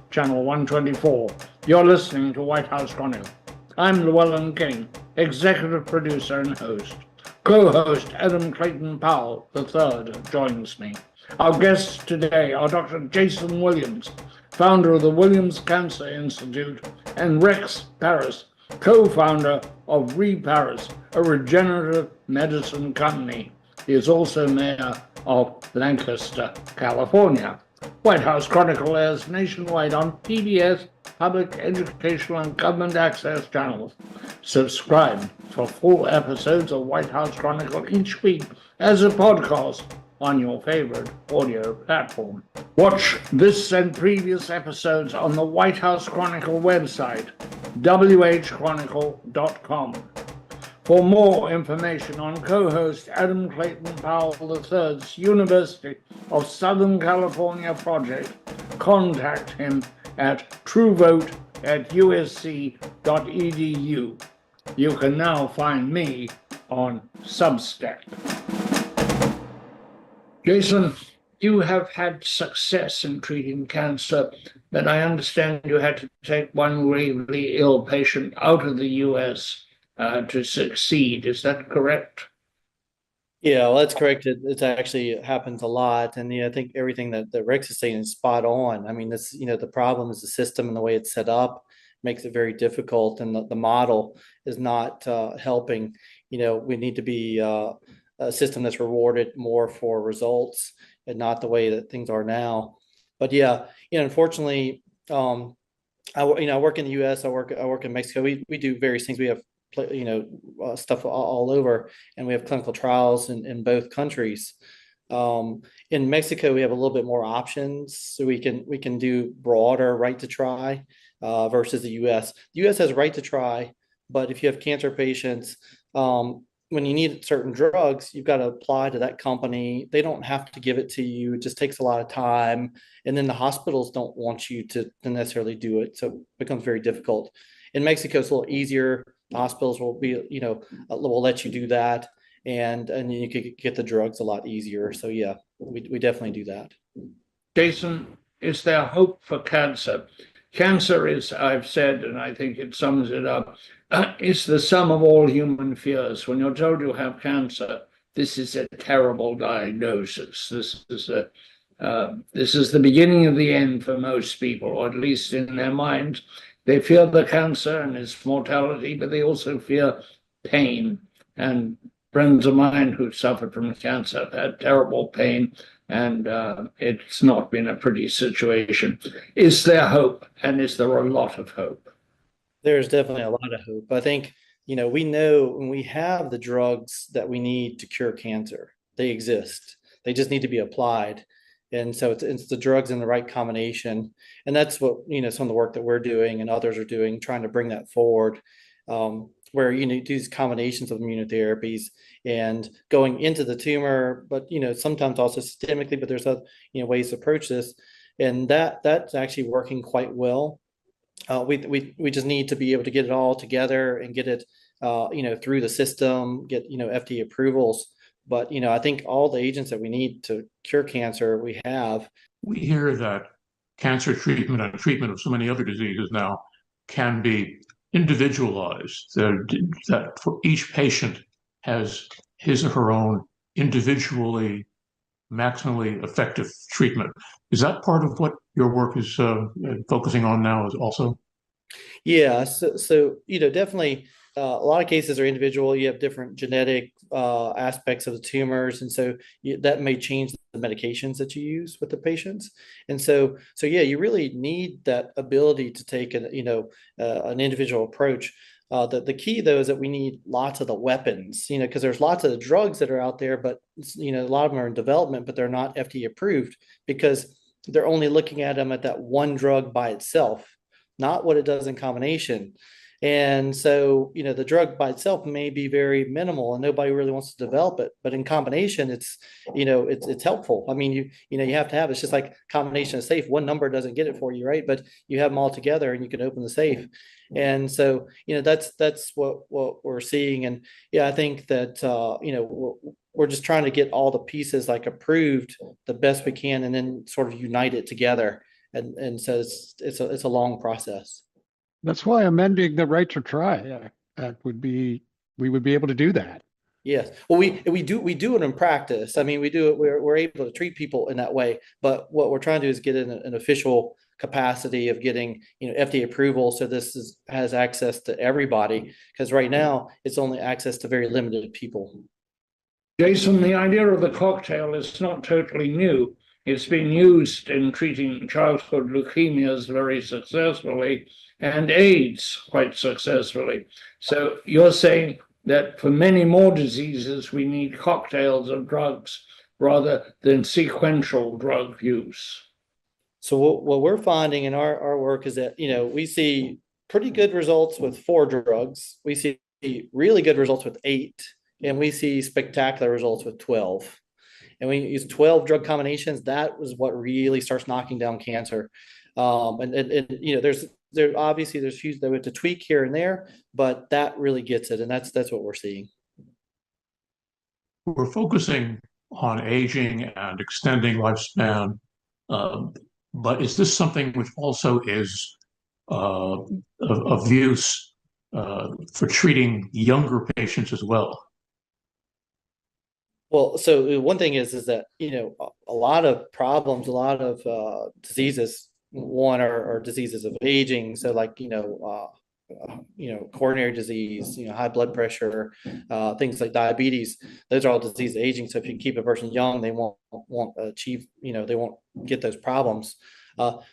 Speaker 16: Channel 124, you're listening to White House Chronicle. I'm Llewellyn King, executive producer and host. Co-host Adam Clayton Powell III joins me. Our guests today are Dr. Jason Williams, founder of the Williams Cancer Institute, and Rex Parris, co-founder of ReParis, a regenerative medicine company. He is also mayor of Lancaster, California. White House Chronicle airs nationwide on PBS, public, educational, and government access channels. Subscribe for full episodes of White House Chronicle each week as a podcast on your favorite audio platform. Watch this and previous episodes on the White House Chronicle website, whchronicle.com. For more information on co-host Adam Clayton Powell III's University of Southern California project, contact him at truevote@usc.edu. You can now find me on Substack. Jason, you have had success in treating cancer, but I understand you had to take one gravely ill patient out of the U.S. To succeed. Is that correct?
Speaker 21: Yeah, well, that's correct. It actually happens a lot. And I think everything that Rex is saying is spot on. I mean, the problem is the system and the way it's set up makes it very difficult. And the model is not helping. We need to be a system that's rewarded more for results and not the way that things are now. But unfortunately, I work in the U.S. I work in Mexico. We do various things. We have stuff all over, and we have clinical trials in both countries. In Mexico, we have a little bit more options, so we can do broader right to try versus the U.S. The U.S. has right to try, but if you have cancer patients, when you need certain drugs, you've got to apply to that company. They don't have to give it to you. It just takes a lot of time. And then the hospitals don't want you to necessarily do it. So it becomes very difficult. In Mexico, it's a little easier. The hospitals will be, will let you do that. And you could get the drugs a lot easier. So yeah, we definitely do that.
Speaker 16: Jason, is there hope for cancer? Cancer is, I've said, and I think it sums it up, it's the sum of all human fears. When you're told you have cancer, this is a terrible diagnosis. This is the beginning of the end for most people, or at least in their mind. They fear the cancer and its mortality, but they also fear pain. And friends of mine who suffered from cancer have had terrible pain, and it's not been a pretty situation. Is there hope, and is there a lot of hope?
Speaker 21: There's definitely a lot of hope. I think, we know when we have the drugs that we need to cure cancer, they exist. They just need to be applied. And so it's the drugs in the right combination. And that's what, some of the work that we're doing and others are doing, trying to bring that forward, where, do these combinations of immunotherapies and going into the tumor, but, sometimes also systemically, but there's other, ways to approach this. And that's actually working quite well. We just need to be able to get it all together and get it, through the system, get, FDA approvals. But, I think all the agents that we need to cure cancer, we have.
Speaker 25: We hear that cancer treatment and treatment of so many other diseases now can be individualized, that for each patient has his or her own individually maximally effective treatment. Is that part of what your work is focusing on now is also?
Speaker 21: Yeah, so definitely a lot of cases are individual. You have different genetic aspects of the tumors, and so that may change the medications that you use with the patients. And so yeah, you really need that ability to take an individual approach. The key though is that we need lots of the weapons, because there's lots of the drugs that are out there, but a lot of them are in development, but they're not FDA approved because they're only looking at them at that one drug by itself, not what it does in combination. And so, the drug by itself may be very minimal and nobody really wants to develop it, but in combination, it's helpful. I mean, you have to have, it's just like combination of safe. One number doesn't get it for you, right? But you have them all together and you can open the safe. And so, that's what we're seeing. And yeah, I think that, we're just trying to get all the pieces like approved the best we can and then sort of unite it together. And so it's a long process.
Speaker 26: That's why amending the right to try we would be able to do that.
Speaker 21: Yes. Well, we do it in practice. I mean, we do it. We're able to treat people in that way. But what we're trying to do is get in an official capacity of getting FDA approval, so this has access to everybody. Because right now it's only access to very limited people.
Speaker 16: Jason, the idea of the cocktail is not totally new. It's been used in treating childhood leukemias very successfully and AIDS quite successfully. So you're saying that for many more diseases, we need cocktails of drugs rather than sequential drug use.
Speaker 21: So what we're finding in our work is that, we see pretty good results with 4 drugs. We see really good results with 8, and we see spectacular results with 12. And we use 12 drug combinations. That was what really starts knocking down cancer. There's obviously huge, they have to tweak here and there, but that really gets it. And that's what we're seeing.
Speaker 25: We're focusing on aging and extending lifespan. But is this something which also is of use for treating younger patients as well?
Speaker 21: Well, so one thing is that, a lot of problems, a lot of diseases, are diseases of aging. So like, coronary disease, high blood pressure, things like diabetes, those are all diseases of aging. So if you keep a person young, they won't achieve, they won't get those problems.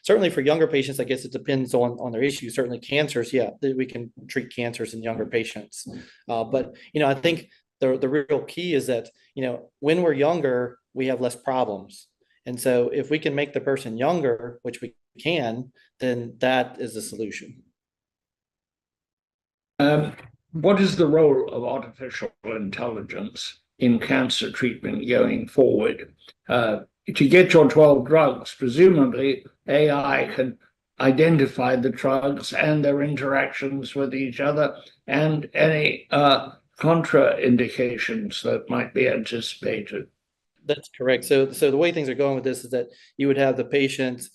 Speaker 21: Certainly for younger patients, I guess it depends on their issue. Certainly cancers, yeah, we can treat cancers in younger patients. But, I think the real key is that, when we're younger, we have less problems. And so if we can make the person younger, which we can, then that is the solution.
Speaker 16: what is the role of artificial intelligence in cancer treatment going forward? To get your 12 drugs, presumably AI can identify the drugs and their interactions with each other and any contraindications that might be anticipated.
Speaker 21: That's correct. So the way things are going with this is that you would have the patients,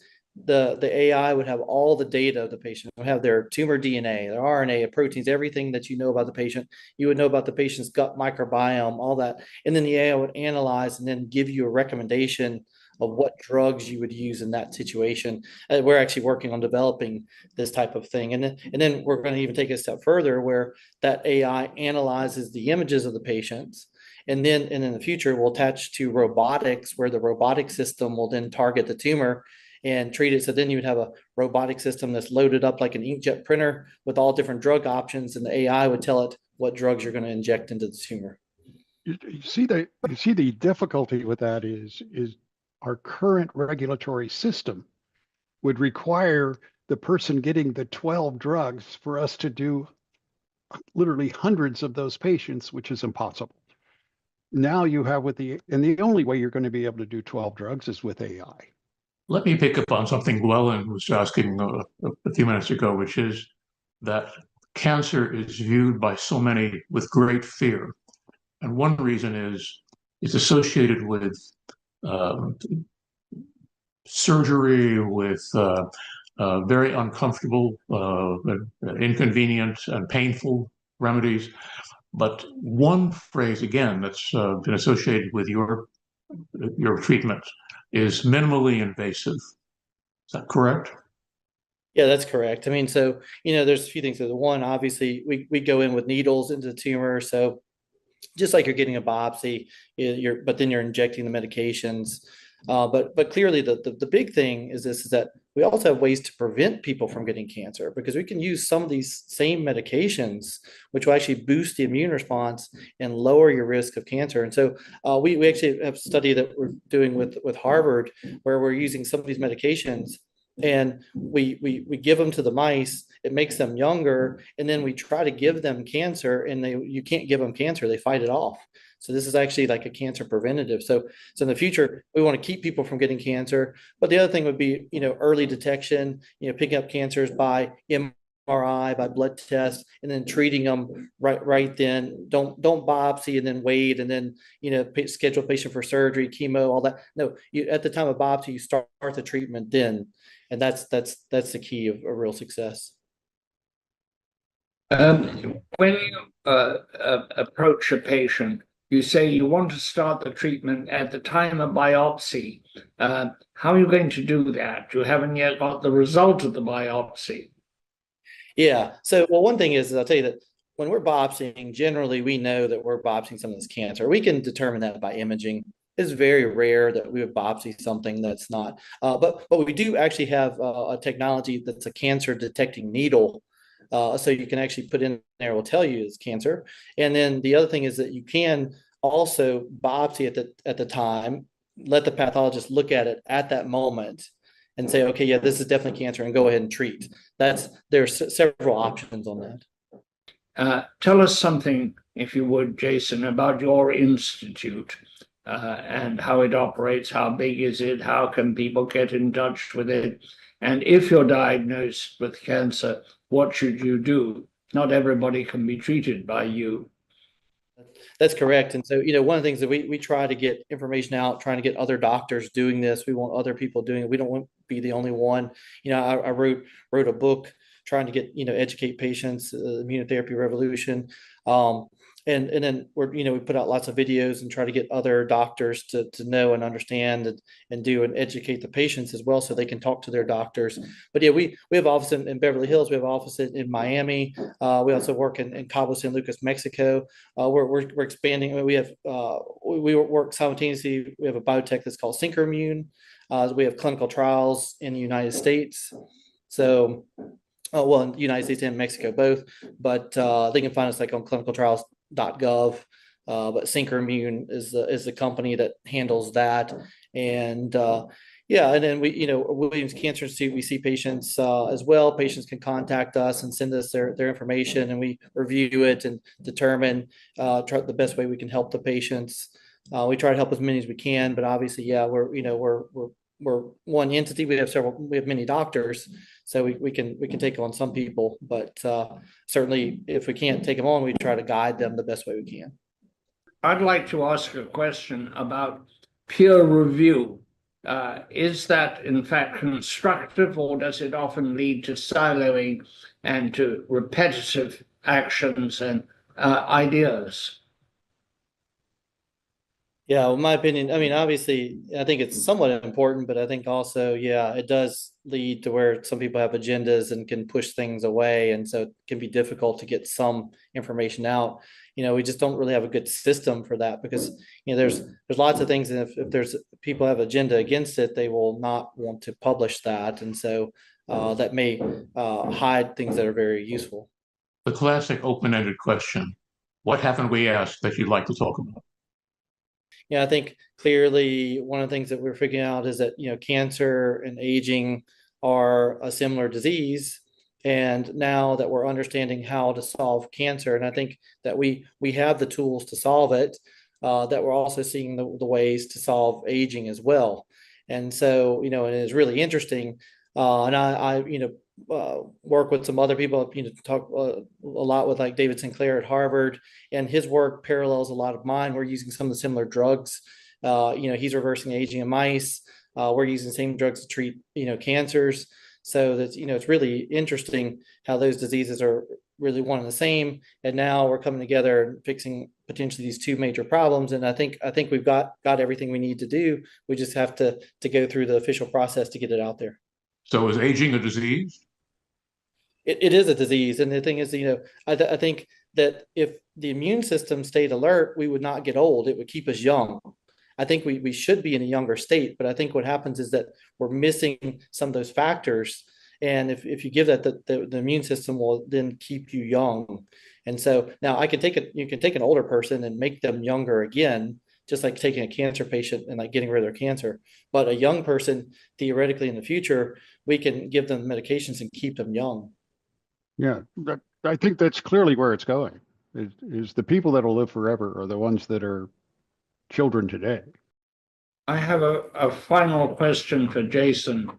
Speaker 21: the AI would have all the data of the patient. It would have their tumor DNA, their RNA, proteins, everything that you know about the patient. You would know about the patient's gut microbiome, all that. And then the AI would analyze and then give you a recommendation of what drugs you would use in that situation. We're actually working on developing this type of thing. And then we're going to even take it a step further where that AI analyzes the images of the patients. And then in the future, we'll attach to robotics where the robotic system will then target the tumor and treat it. So then you would have a robotic system that's loaded up like an inkjet printer with all different drug options, and the AI would tell it what drugs you're going to inject into the tumor.
Speaker 26: You see the difficulty with that is our current regulatory system would require the person getting the 12 drugs for us to do literally hundreds of those patients, which is impossible. Now you have and the only way you're going to be able to do 12 drugs is with AI.
Speaker 25: Let me pick up on something Llewellyn was asking a few minutes ago, which is that cancer is viewed by so many with great fear. And one reason is it's associated with surgery, with very uncomfortable, inconvenient, and painful remedies. But one phrase, again, that's been associated with your treatment is minimally invasive. Is that correct?
Speaker 21: Yeah, that's correct. I mean, so, there's a few things. So the one, obviously, we go in with needles into the tumor. So just like you're getting a biopsy, but then you're injecting the medications. But clearly the big thing is that we also have ways to prevent people from getting cancer because we can use some of these same medications, which will actually boost the immune response and lower your risk of cancer. And so we actually have a study that we're doing with Harvard where we're using some of these medications and we give them to the mice. It makes them younger, and then we try to give them cancer, and you can't give them cancer; they fight it off. So this is actually like a cancer preventative. So in the future, we want to keep people from getting cancer. But the other thing would be, early detection. Picking up cancers by MRI, by blood test, and then treating them right then. Don't biopsy and then wait, and then schedule a patient for surgery, chemo, all that. No, at the time of biopsy, you start the treatment then. And that's the key of a real success.
Speaker 16: When you approach a patient, you say you want to start the treatment at the time of biopsy. How are you going to do that? You haven't yet got the result of the biopsy.
Speaker 21: Yeah. So, one thing is I'll tell you that when we're biopsying, generally we know that we're biopsying something that's cancer. We can determine that by imaging. It's very rare that we would biopsy something that's not. But we do actually have a technology that's a cancer detecting needle. So you can actually put in there, it will tell you it's cancer. And then the other thing is that you can also biopsy at the time, let the pathologist look at it at that moment and say, okay, yeah, this is definitely cancer, and go ahead and treat. There's several options on
Speaker 16: that. Tell us something, if you would, Jason, about your institute. And how it operates, how big is it, how can people get in touch with it, and if you're diagnosed with cancer, what should you do? Not everybody can be treated by you.
Speaker 21: That's correct. And so, one of the things that we try to get information out, trying to get other doctors doing this. We want other people doing it. We don't want to be the only one. I wrote a book trying to get, educate patients, immunotherapy revolution. And then we put out lots of videos and try to get other doctors to know and understand and do and educate the patients as well, so they can talk to their doctors. But yeah, we have office in Beverly Hills. We have office in Miami. We also work in Cabo San Lucas, Mexico. We're expanding. We work simultaneously. We have a biotech that's called SynchroImmune. We have clinical trials in the United States. So, in the United States and Mexico both. But they can find us like on clinicaltrials.gov. But SynchroImmune is the company that handles that. And Yeah, and then we, Williams Cancer Institute, we see patients as well. Patients can contact us and send us their information, and we review it and determine the best way we can help the patients. We try to help as many as we can, but obviously, yeah, we're one entity. We have many doctors, so we can take on some people, but certainly if we can't take them on, we try to guide them the best way we can.
Speaker 16: I'd like to ask a question about peer review. Is that in fact constructive, or does it often lead to siloing and to repetitive actions and ideas?
Speaker 21: Yeah, well, in my opinion, I mean, obviously, I think it's somewhat important, but I think also, yeah, it does lead to where some people have agendas and can push things away, and so it can be difficult to get some information out. We just don't really have a good system for that because there's lots of things, and if there's people have agenda against it, they will not want to publish that, and so that may hide things that are very useful.
Speaker 25: The classic open-ended question: what haven't we asked that you'd like to talk about?
Speaker 21: Yeah, I think clearly one of the things that we're figuring out is that cancer and aging are a similar disease. And now that we're understanding how to solve cancer, and I think that we have the tools to solve it, that we're also seeing the ways to solve aging as well. And so, and it's really interesting. And I work with some other people, talk a lot with like David Sinclair at Harvard, and his work parallels a lot of mine. We're using some of the similar drugs. He's reversing aging in mice. We're using the same drugs to treat, cancers. So that's, it's really interesting how those diseases are really one and the same. And now we're coming together and fixing potentially these two major problems. And I think we've got everything we need to do. We just have to go through the official process to get it out there.
Speaker 25: So is aging a disease?
Speaker 21: It is a disease. And the thing is, I think that if the immune system stayed alert, we would not get old. It would keep us young. I think we should be in a younger state, but I think what happens is that we're missing some of those factors. And if you give that, the immune system will then keep you young. And so now you can take an older person and make them younger again, just like taking a cancer patient and like getting rid of their cancer. But a young person, theoretically in the future, we can give them medications and keep them young.
Speaker 26: Yeah, I think that's clearly where it's going. Is the people that will live forever are the ones that are children today.
Speaker 16: I have a final question for Jason,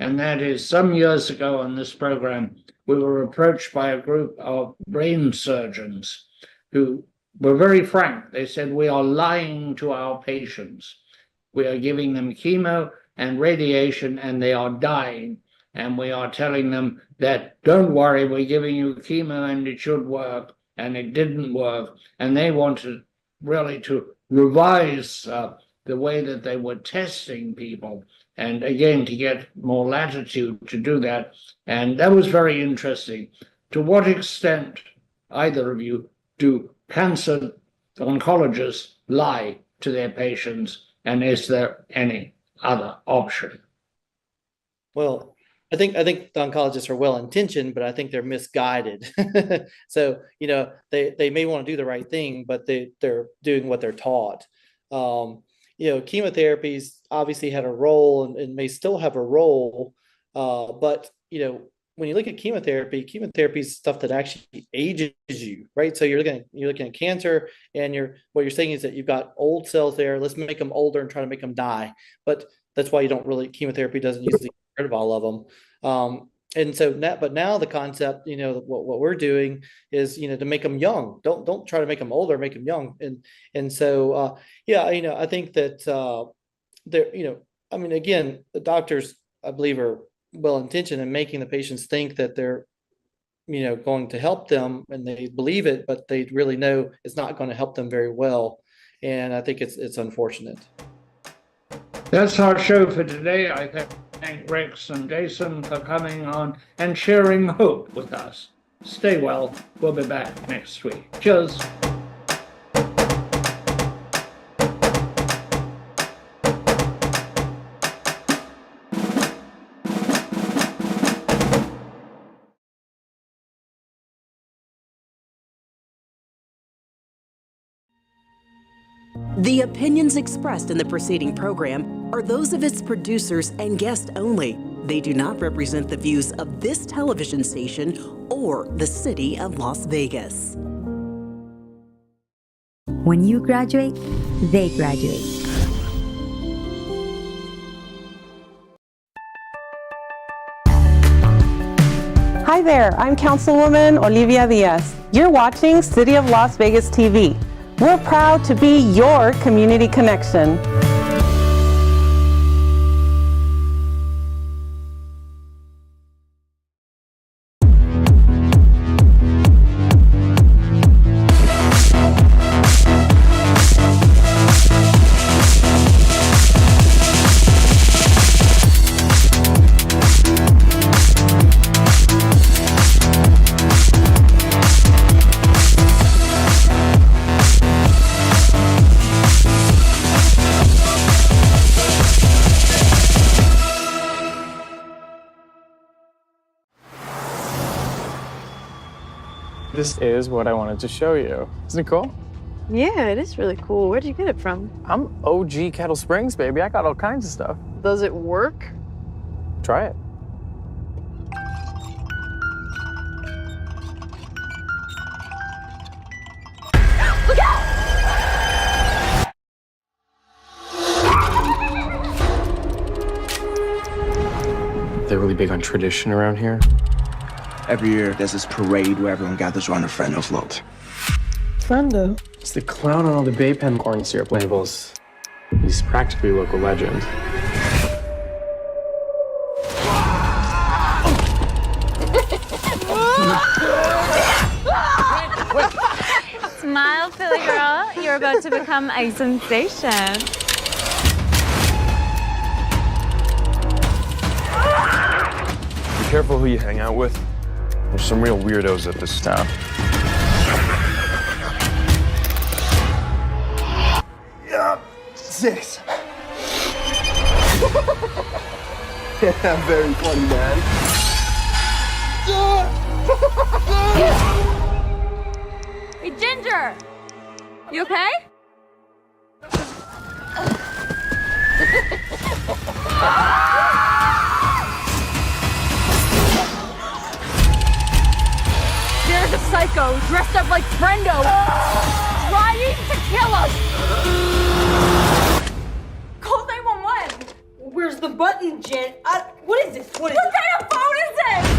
Speaker 16: and that is, some years ago on this program, we were approached by a group of brain surgeons who were very frank. They said, we are lying to our patients. We are giving them chemo and radiation, and they are dying. And we are telling them that, don't worry, we're giving you chemo and it should work, and it didn't work. And they wanted really to revise the way that they were testing people, and again, to get more latitude to do that. And that was very interesting. To what extent, either of you, do cancer oncologists lie to their patients, and is there any other option?
Speaker 21: Well, I think the oncologists are well-intentioned, but I think they're misguided. So, they may want to do the right thing, but they're doing what they're taught. Chemotherapies obviously had a role and may still have a role, but when you look at chemotherapy is stuff that actually ages you, right? So you're looking at cancer, and what you're saying is that you've got old cells there. Let's make them older and try to make them die. But that's why chemotherapy doesn't usually get rid of all of them. And so now the concept, what we're doing is, to make them young. Don't try to make them older, make them young. And so, I think that again, the doctors, I believe, are well-intentioned in making the patients think that they're, going to help them, and they believe it, but they really know it's not going to help them very well. And I think it's unfortunate.
Speaker 16: That's our show for today. I thank Rex and Jason for coming on and sharing hope with us. Stay well. We'll be back next week. Cheers.
Speaker 12: The opinions expressed in the preceding program are those of its producers and guests only. They do not represent the views of this television station or the city of Las Vegas.
Speaker 24: When you graduate, they graduate.
Speaker 1: Hi there, I'm Councilwoman Olivia Diaz. You're watching City of Las Vegas TV. We're proud to be your community connection.
Speaker 2: This is what I wanted to show you. Isn't it cool?
Speaker 3: Yeah, it is really cool. Where'd you get it from?
Speaker 2: I'm OG Kettle Springs, baby. I got all kinds of stuff.
Speaker 3: Does it work?
Speaker 2: Try it.
Speaker 3: Look out!
Speaker 2: They're really big on tradition around here.
Speaker 15: Every year, there's this parade where everyone gathers around a Friendo float.
Speaker 3: Friendo?
Speaker 2: It's the clown on all the Bay Pen corn syrup labels. He's practically a local legend.
Speaker 18: Smile, Philly girl. You're about to become a sensation.
Speaker 2: Be careful who you hang out with. There's some real weirdos at this town.
Speaker 15: Yeah, 6. Yeah, very funny, man.
Speaker 18: Hey, Ginger! You okay? There's a psycho dressed up like Friendo, trying to kill us! Call 911! Where's the button, Jen? What is this? What kind of phone is this?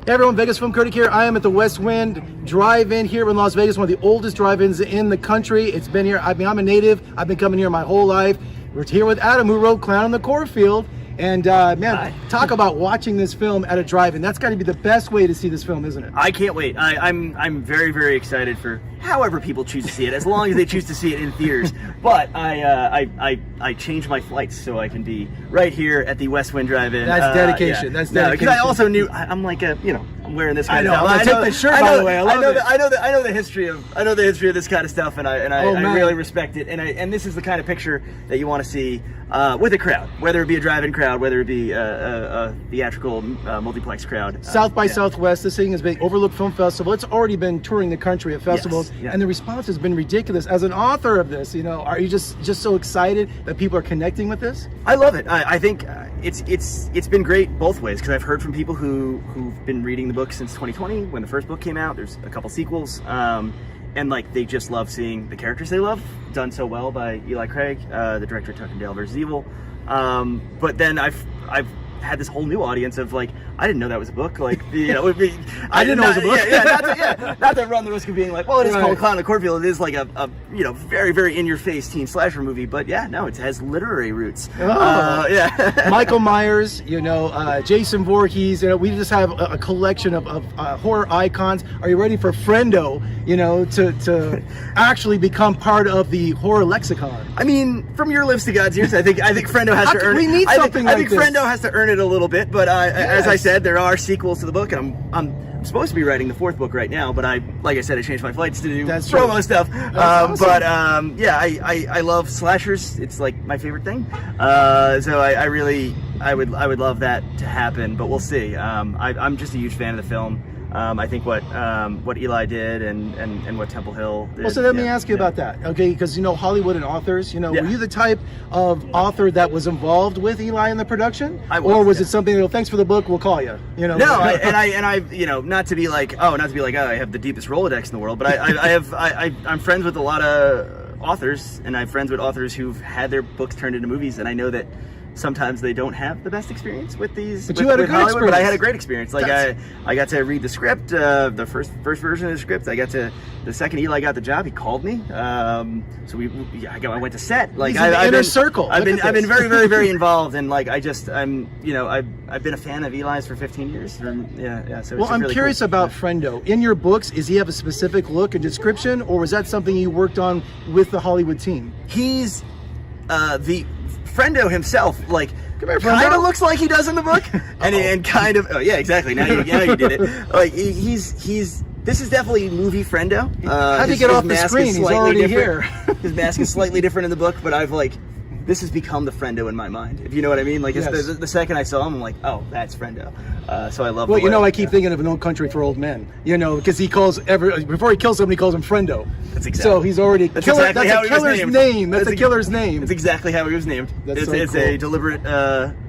Speaker 20: Hey everyone, Vegas Film Critic here. I am at the West Wind Drive-In here in Las Vegas, one of the oldest drive-ins in the country. It's been here, I'm a native. I've been coming here my whole life. We're here with Adam, who wrote Clown on the Cornfield. And man, talk about watching this film at a drive-in. That's got to be the best way to see this film, isn't it?
Speaker 27: I can't wait. I'm very, very excited for however people choose to see it, as long as they choose to see it in theaters. But I changed my flights so I can be right here at the West Wind Drive-In.
Speaker 20: That's dedication.
Speaker 27: Yeah.
Speaker 20: That's dedication.
Speaker 27: Because I also knew I'm like a, I'm wearing this kind of stuff.
Speaker 20: I know the shirt, by the way. I
Speaker 27: know the history of this kind of stuff, and I really respect it. And this is the kind of picture that you want to see with a crowd, whether it be a drive-in crowd, whether it be a theatrical multiplex crowd.
Speaker 20: South by Southwest, this thing has been Overlook Film Festival. It's already been touring the country at festivals, and the response has been ridiculous. As an author of this, are you just so excited that people are connecting with this?
Speaker 27: I love it. I think it's been great both ways, because I've heard from people who've been reading the book since 2020 when the first book came out. There's a couple sequels, and like they just love seeing the characters they love done so well by Eli Craig, the director of Tucker and Dale vs. Evil. But then I've had this whole new audience of like, I didn't know that was a book. Like, I didn't know it was a book. Not to run the risk of being like, well, it is called Clown on the Cornfield. It is like a very, very in-your-face teen slasher movie, but yeah, no, it has literary roots.
Speaker 20: Yeah. Michael Myers, Jason Voorhees, we just have a collection of horror icons. Are you ready for Friendo, to actually become part of the horror lexicon?
Speaker 27: I mean, from your lips to God's ears, I think Friendo has to earn it.
Speaker 20: We need something like this.
Speaker 27: I think Friendo has to earn it a little bit, but as I said, there are sequels to the book, and I'm supposed to be writing the 4th book right now, but like I said, I changed my flights to do promo stuff.
Speaker 20: Awesome.
Speaker 27: But I love slashers. It's like my favorite thing. So I would love that to happen, but we'll see. I'm just a huge fan of the film. I think what Eli did and what Temple Hill did.
Speaker 20: Well, so let me ask you about that, okay? Because Hollywood and authors, were you the type of author that was involved with Eli in the production, or was it something that, thanks for the book, we'll call you?
Speaker 27: No, I not to be like, I have the deepest Rolodex in the world, but I'm friends with a lot of authors, and I'm friends with authors who've had their books turned into movies, and I know that sometimes they don't have the best experience with these.
Speaker 20: But you had a good experience.
Speaker 27: But I had a great experience. Like I got to read the script, the first version of the script. The second Eli got the job, he called me. So I went to set. Like
Speaker 20: inner circle.
Speaker 27: I've been very, very, very involved, and like I've been a fan of Eli's for 15 years. So
Speaker 20: well, I'm really curious about Friendo. In your books, does he have a specific look and description, or was that something you worked on with the Hollywood team?
Speaker 27: He's the Friendo himself, kind of looks like he does in the book, and kind of exactly. Now you did it. Like he's this is definitely movie Friendo.
Speaker 20: How'd he get off the screen? He's already here.
Speaker 27: His mask is slightly different in the book, but this has become the Friendo in my mind, if you know what I mean. Like the second I saw him, I'm like, oh, that's Friendo. So I love.
Speaker 20: Well, I keep thinking of No Country for Old Men. Because he calls before he kills somebody, he calls him Friendo.
Speaker 27: That's exactly.
Speaker 20: So he's already.
Speaker 27: That's exactly how he was named.
Speaker 20: That's a killer's name.
Speaker 27: That's exactly how he was named. It's a deliberate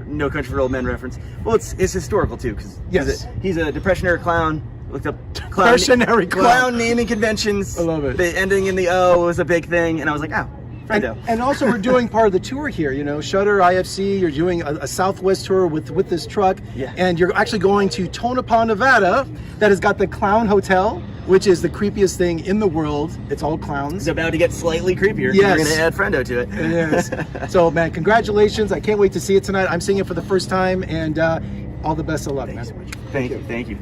Speaker 27: No Country for Old Men reference. Well, it's historical too, because he's a Depression era clown. Looked up clown naming conventions.
Speaker 20: I love it.
Speaker 27: The ending in the O was a big thing, and I was like, oh.
Speaker 20: And also, we're doing part of the tour here. Shudder, IFC. You're doing a Southwest tour with this truck, and you're actually going to Tonopah, Nevada. That has got the Clown Hotel, which is the creepiest thing in the world. It's all clowns.
Speaker 27: It's about to get slightly creepier.
Speaker 20: Yes.
Speaker 27: We're going to add Friendo to it.
Speaker 20: Yes. So, man, congratulations! I can't wait to see it tonight. I'm seeing it for the first time, and all the best of luck, man.
Speaker 27: Thanks so much. Thank you.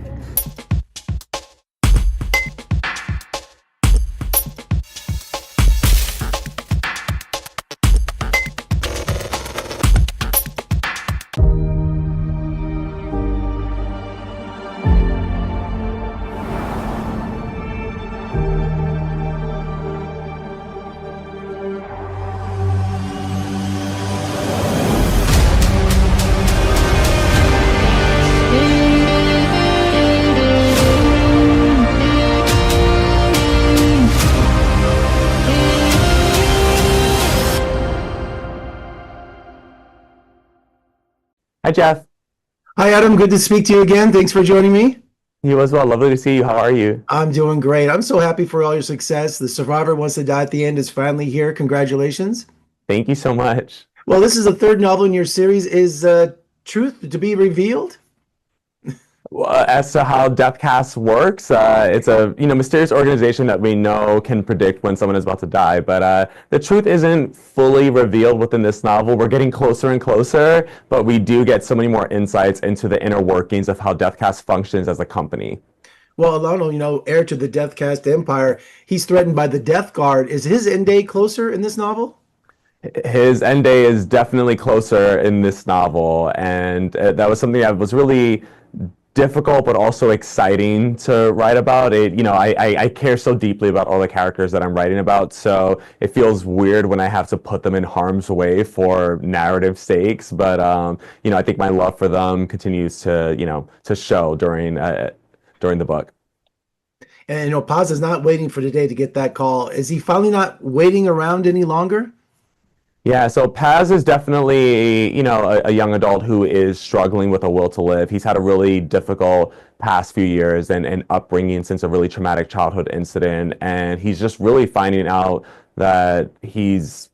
Speaker 4: Hi, Jeff.
Speaker 20: Hi, Adam. Good to speak to you again. Thanks for joining me.
Speaker 4: You as well. Lovely to see you. How are you?
Speaker 20: I'm doing great. I'm so happy for all your success. The Survivor Wants to Die at the End is finally here. Congratulations.
Speaker 4: Thank you so much.
Speaker 20: Well, this is the third novel in your series. Is truth to be revealed?
Speaker 4: As to how Deathcast works, it's a mysterious organization that we know can predict when someone is about to die, but the truth isn't fully revealed within this novel. We're getting closer and closer, but we do get so many more insights into the inner workings of how Deathcast functions as a company.
Speaker 20: Well, Alano, heir to the Deathcast empire, he's threatened by the Death Guard. Is his end date closer in this novel?
Speaker 4: His end day is definitely closer in this novel, and that was something that was really difficult but also exciting to write about. I care so deeply about all the characters that I'm writing about, so it feels weird when I have to put them in harm's way for narrative sakes, but I think my love for them continues to show during the book.
Speaker 20: And Paz is not waiting for today to get that call. Is he finally not waiting around any longer?
Speaker 4: Yeah, so Paz is definitely, a young adult who is struggling with a will to live. He's had a really difficult past few years and upbringing since a really traumatic childhood incident, and he's just really finding out that he's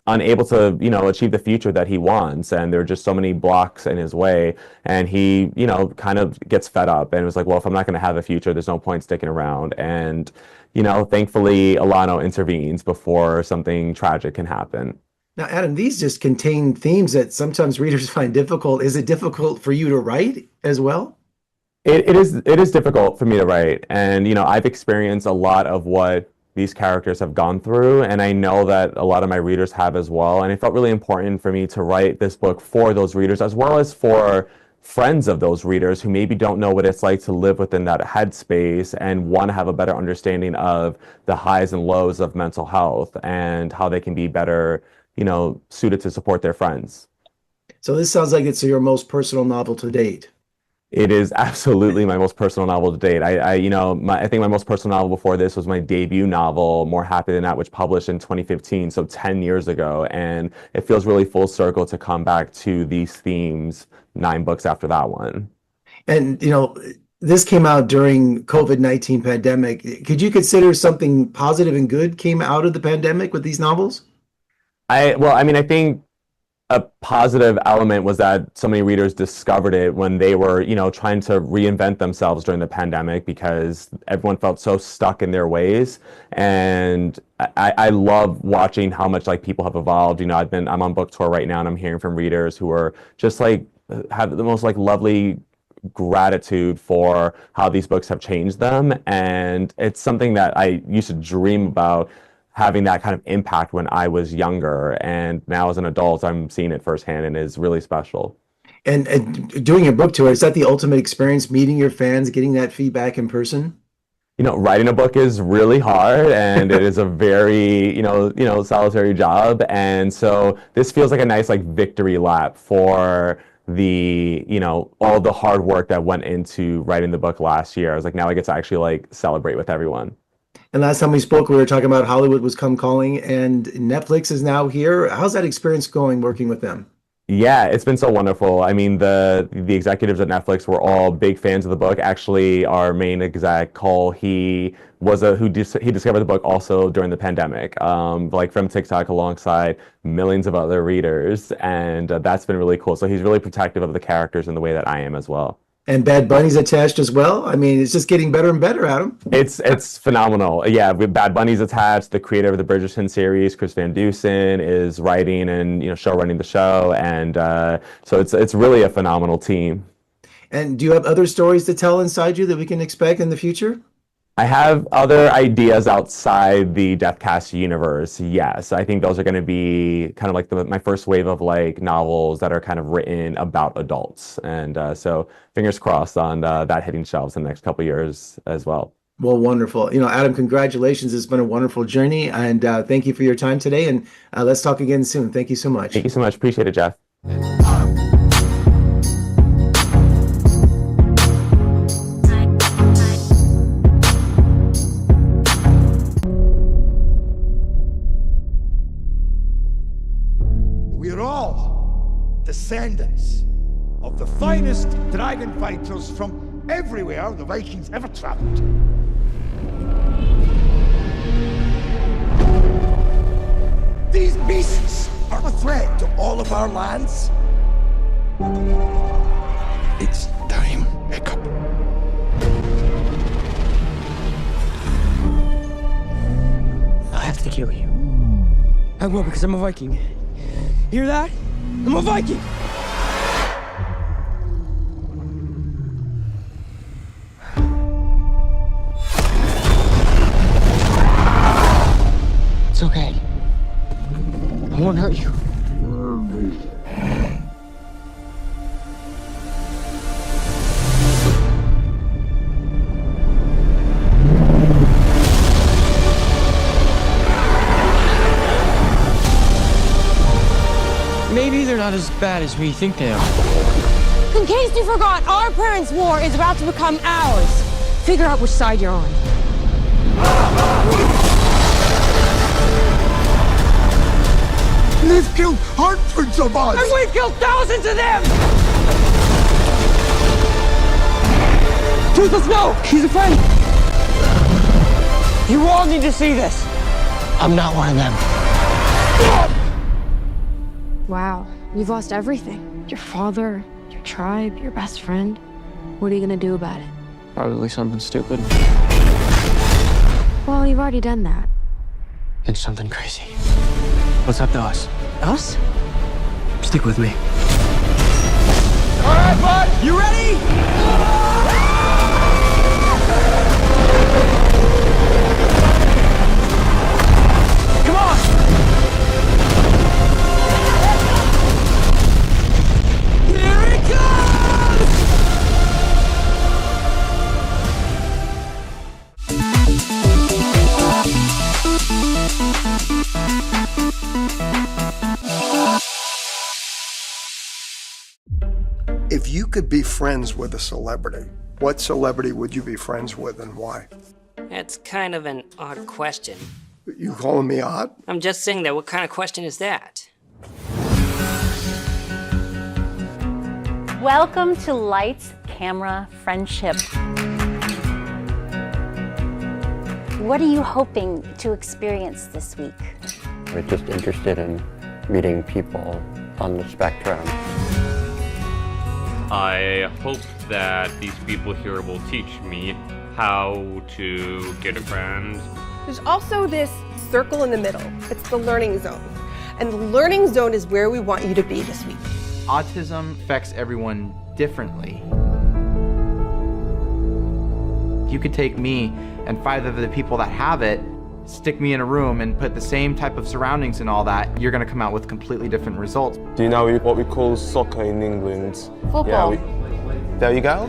Speaker 4: unable to, achieve the future that he wants, and there are just so many blocks in his way, and he, kind of gets fed up and was like, well, if I'm not going to have a future, there's no point sticking around. And thankfully Alano intervenes before something tragic can happen.
Speaker 20: Now, Adam, these just contain themes that sometimes readers find difficult. Is it difficult for you to write as well?
Speaker 4: It is difficult for me to write, and I've experienced a lot of what these characters have gone through, and I know that a lot of my readers have as well, and it felt really important for me to write this book for those readers, as well as for friends of those readers who maybe don't know what it's like to live within that headspace and want to have a better understanding of the highs and lows of mental health and how they can be better, suited to support their friends.
Speaker 20: So this sounds like it's your most personal novel to date.
Speaker 4: It is absolutely my most personal novel to date. I think my most personal novel before this was my debut novel, More Happy Than That, which published in 2015, so 10 years ago. And it feels really full circle to come back to these themes 9 books after that one.
Speaker 20: And, this came out during COVID-19 pandemic. Could you consider something positive and good came out of the pandemic with these novels?
Speaker 4: I think a positive element was that so many readers discovered it when they were, trying to reinvent themselves during the pandemic because everyone felt so stuck in their ways. And I love watching how much people have evolved. I'm on book tour right now, and I'm hearing from readers who are just have the most lovely gratitude for how these books have changed them. And it's something that I used to dream about, having that kind of impact when I was younger, and now as an adult, I'm seeing it firsthand, and is really special.
Speaker 20: And doing a book tour, is that the ultimate experience, meeting your fans, getting that feedback in person?
Speaker 4: Writing a book is really hard, and it is a very, solitary job. And so this feels like a nice, victory lap for the, all the hard work that went into writing the book last year. I was like, now I get to actually celebrate with everyone.
Speaker 20: And last time we spoke, we were talking about Hollywood was come calling, and Netflix is now here. How's that experience going working with them?
Speaker 4: Yeah, it's been so wonderful. I mean, the executives at Netflix were all big fans of the book. Actually, our main exec, Cole, he discovered the book also during the pandemic, from TikTok alongside millions of other readers, and that's been really cool. So he's really protective of the characters in the way that I am as well.
Speaker 20: And Bad Bunny's attached as well. I mean, it's just getting better and better, Adam.
Speaker 4: It's phenomenal. Yeah, with Bad Bunny's attached. The creator of the Bridgerton series, Chris Van Dusen, is writing and show running the show, and so it's really a phenomenal team.
Speaker 20: And do you have other stories to tell inside you that we can expect in the future?
Speaker 4: I have other ideas outside the Deathcast universe. Yes, I think those are going to be kind of my first wave of novels that are kind of written about adults, and so fingers crossed on that hitting shelves in the next couple of years as well.
Speaker 20: Well, wonderful. Adam, congratulations. It's been a wonderful journey, and thank you for your time today. And let's talk again soon. Thank you so much.
Speaker 4: Thank you so much. Appreciate it, Jeff.
Speaker 5: We're all descendants of the finest dragon fighters from everywhere the Vikings ever traveled. These beasts are a threat to all of our lands. It's time, Hiccup.
Speaker 8: I have to kill you. I will, because I'm a Viking. Hear that? I'm a Viking! It's okay. I won't hurt you. Maybe they're not as bad as we think they are.
Speaker 18: In case you forgot, our parents' war is about to become ours. Figure out which side you're on.
Speaker 5: They've killed hundreds of us!
Speaker 18: And we've killed thousands of them!
Speaker 8: Toothless, no! He's a friend! You all need to see this! I'm not one of them.
Speaker 3: Wow, you've lost everything. Your father, your tribe, your best friend. What are you gonna do about it?
Speaker 8: Probably something stupid.
Speaker 3: Well, you've already done that.
Speaker 8: It's something crazy. What's up to us?
Speaker 7: Us?
Speaker 8: Stick with me.
Speaker 5: All right, bud, you ready? Come on! Here it comes!
Speaker 6: If you could be friends with a celebrity, what celebrity would you be friends with and why?
Speaker 9: That's kind of an odd question.
Speaker 6: You calling me odd?
Speaker 9: I'm just saying that. What kind of question is that?
Speaker 10: Welcome to Lights, Camera, Friendship. What are you hoping to experience this week?
Speaker 11: We're just interested in meeting people on the spectrum.
Speaker 14: I hope that these people here will teach me how to get a friend.
Speaker 22: There's also this circle in the middle. It's the learning zone. And the learning zone is where we want you to be this week.
Speaker 23: Autism affects everyone differently. You could take me and 5 of the people that have it, stick me in a room and put the same type of surroundings and all that, you're gonna come out with completely different results.
Speaker 28: Do you know what we call soccer in England?
Speaker 22: Football.
Speaker 28: Yeah, there you go.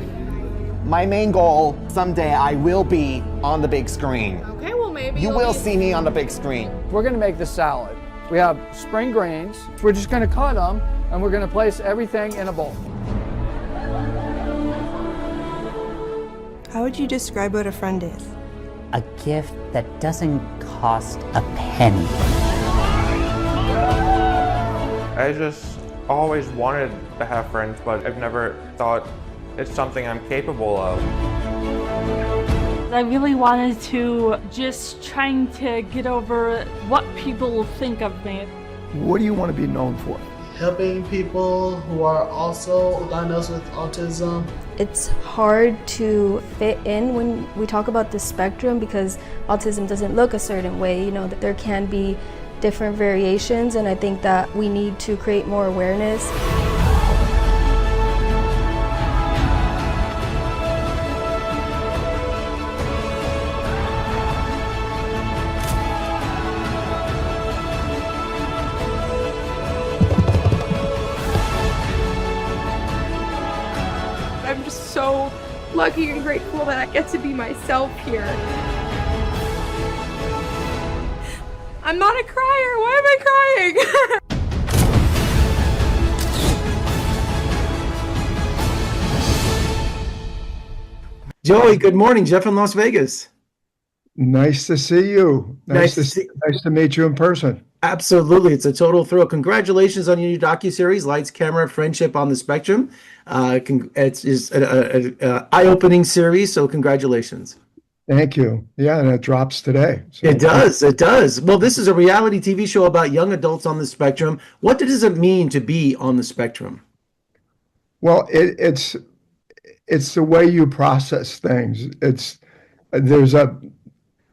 Speaker 29: My main goal, someday I will be on the big screen.
Speaker 22: Okay, well maybe
Speaker 29: You will see me on the big screen.
Speaker 30: We're gonna make this salad. We have spring grains. We're just gonna cut them and we're gonna place everything in a bowl.
Speaker 22: How would you describe what a friend is?
Speaker 31: A gift that doesn't cost a penny.
Speaker 32: I just always wanted to have friends, but I've never thought it's something I'm capable of.
Speaker 18: I really wanted to just trying to get over what people will think of me.
Speaker 6: What do you want to be known for?
Speaker 21: Helping people who are also diagnosed with autism.
Speaker 3: It's hard to fit in when we talk about the spectrum because autism doesn't look a certain way. You know, that there can be different variations, and I think that we need to create more awareness.
Speaker 22: I'm just so lucky and grateful that I get to be myself here. I'm not a crier. Why am I crying?
Speaker 21: Joey, good morning. Jeff in Las Vegas.
Speaker 6: Nice to see you. Nice to meet you in person.
Speaker 21: Absolutely. It's a total thrill. Congratulations on your new docuseries, Lights, Camera, Friendship on the Spectrum. It's an eye-opening series, so congratulations.
Speaker 6: Thank you. Yeah, and it drops today. So.
Speaker 21: It does. Well, this is a reality TV show about young adults on the spectrum. What does it mean to be on the spectrum?
Speaker 6: Well, it's the way you process things.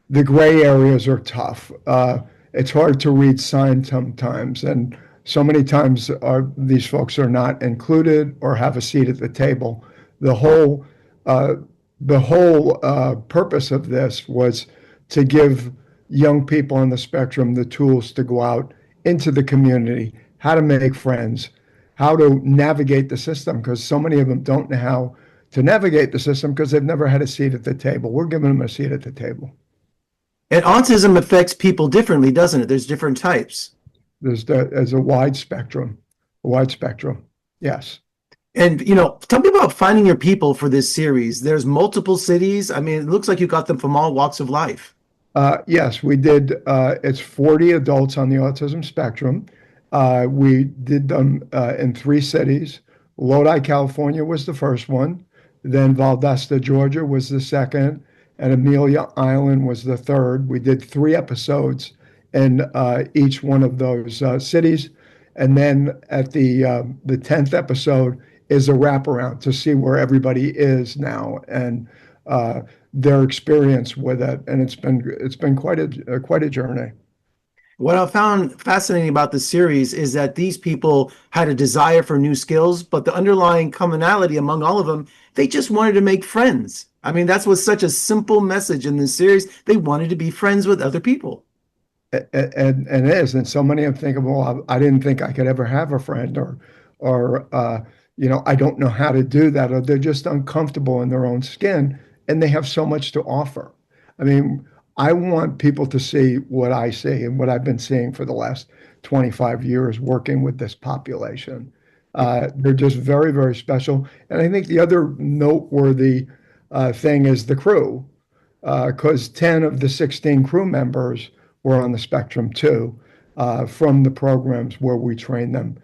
Speaker 6: The gray areas are tough. It's hard to read signs sometimes, and so many times these folks are not included or have a seat at the table. The whole purpose of this was to give young people on the spectrum the tools to go out into the community, how to make friends, how to navigate the system, because so many of them don't know how to navigate the system because they've never had a seat at the table. We're giving them a seat at the table.
Speaker 21: And autism affects people differently, doesn't it? There's different types.
Speaker 6: There's a wide spectrum. Yes.
Speaker 21: And, tell me about finding your people for this series. There's multiple cities. I mean, it looks like you got them from all walks of life.
Speaker 6: Yes, we did. It's 40 adults on the autism spectrum. We did them in 3 cities. Lodi, California was the first one. Then Valdosta, Georgia was the second. And Amelia Island was the third. We did 3 episodes in each one of those cities. And then at the 10th episode is a wraparound to see where everybody is now. And their experience with it, and it's been quite a journey.
Speaker 20: What I found fascinating about the series is that these people had a desire for new skills, but the underlying commonality among all of them, they just wanted to make friends. I mean, that's what's such a simple message in this series. They wanted to be friends with other people.
Speaker 6: And it is, and so many of them think, well, I didn't think I could ever have a friend, or I don't know how to do that, or they're just uncomfortable in their own skin, and they have so much to offer. I mean, I want people to see what I see and what I've been seeing for the last 25 years working with this population. They're just very, very special. And I think the other noteworthy thing is the crew, because 10 of the 16 crew members were on the spectrum too, from the programs where we train them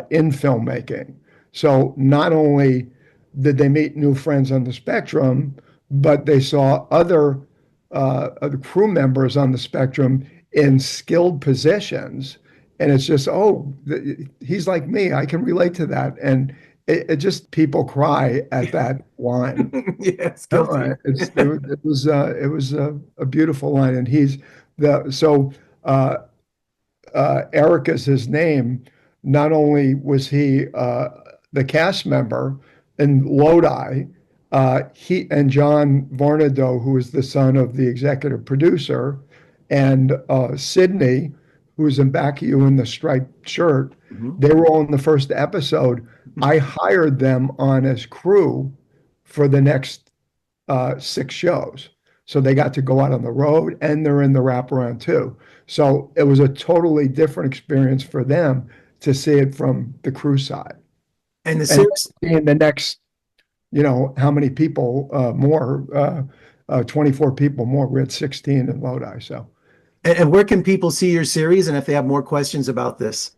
Speaker 6: in filmmaking. So not only did they meet new friends on the spectrum, but they saw other crew members on the spectrum in skilled positions. And it's just, he's like me, I can relate to that. And it just, people cry at that line.
Speaker 20: Yes,
Speaker 6: it was a beautiful line. And Eric is his name. Not only was he the cast member in Lodi, he and John Varnado, who is the son of the executive producer, and Sydney, who's in back of you in the striped shirt, they were all in the first episode. I hired them on as crew for the next 6 shows. So they got to go out on the road, and they're in the wraparound too. So it was a totally different experience for them to see it from the crew side.
Speaker 20: And the series,
Speaker 6: in the next, how many people more, 24 people more. We had 16 in Lodi. So,
Speaker 20: and where can people see your series? And if they have more questions about this?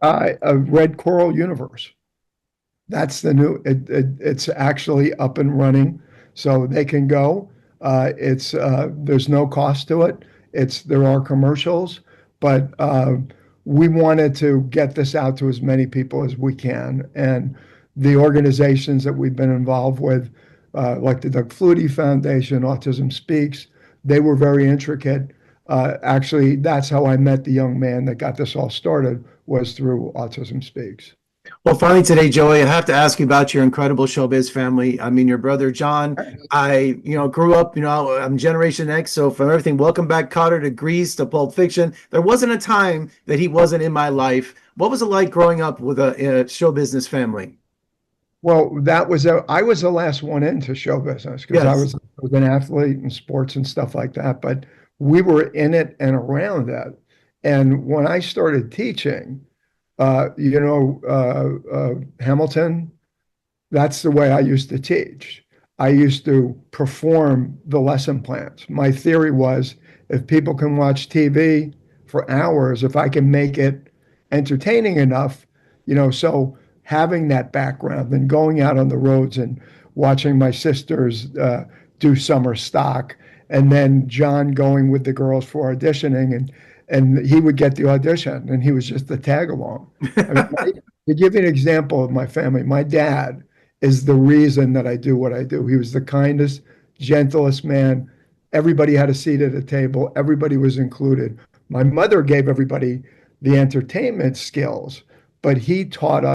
Speaker 6: Red Coral Universe. That's the new, it's actually up and running. So they can go. There's no cost to it. There are commercials, but we wanted to get this out to as many people as we can. And the organizations that we've been involved with, like the Doug Flutie Foundation, Autism Speaks, they were very intricate. Actually, that's how I met the young man that got this all started, was through Autism Speaks.
Speaker 20: Well, finally today, Joey, I have to ask you about your incredible showbiz family. I mean, your brother, John, I grew up, I'm Generation X. So from everything, Welcome Back, Kotter, to Grease, to Pulp Fiction, there wasn't a time that he wasn't in my life. What was it like growing up with a show business family?
Speaker 6: Well, I was the last one into show business because I was an athlete in sports and stuff like that, but we were in it and around that. And when I started teaching, Hamilton, that's the way I used to teach. I used to perform the lesson plans. My theory was, if people can watch TV for hours, if I can make it entertaining enough, so having that background and going out on the roads and watching my sisters do summer stock, and then John going with the girls for auditioning, and he would get the audition, and he was just the tag along. To give you an example of my family, my dad is the reason that I do what I do. He was the kindest, gentlest man. Everybody had a seat at a table. Everybody was included. My mother gave everybody the entertainment skills, but he taught us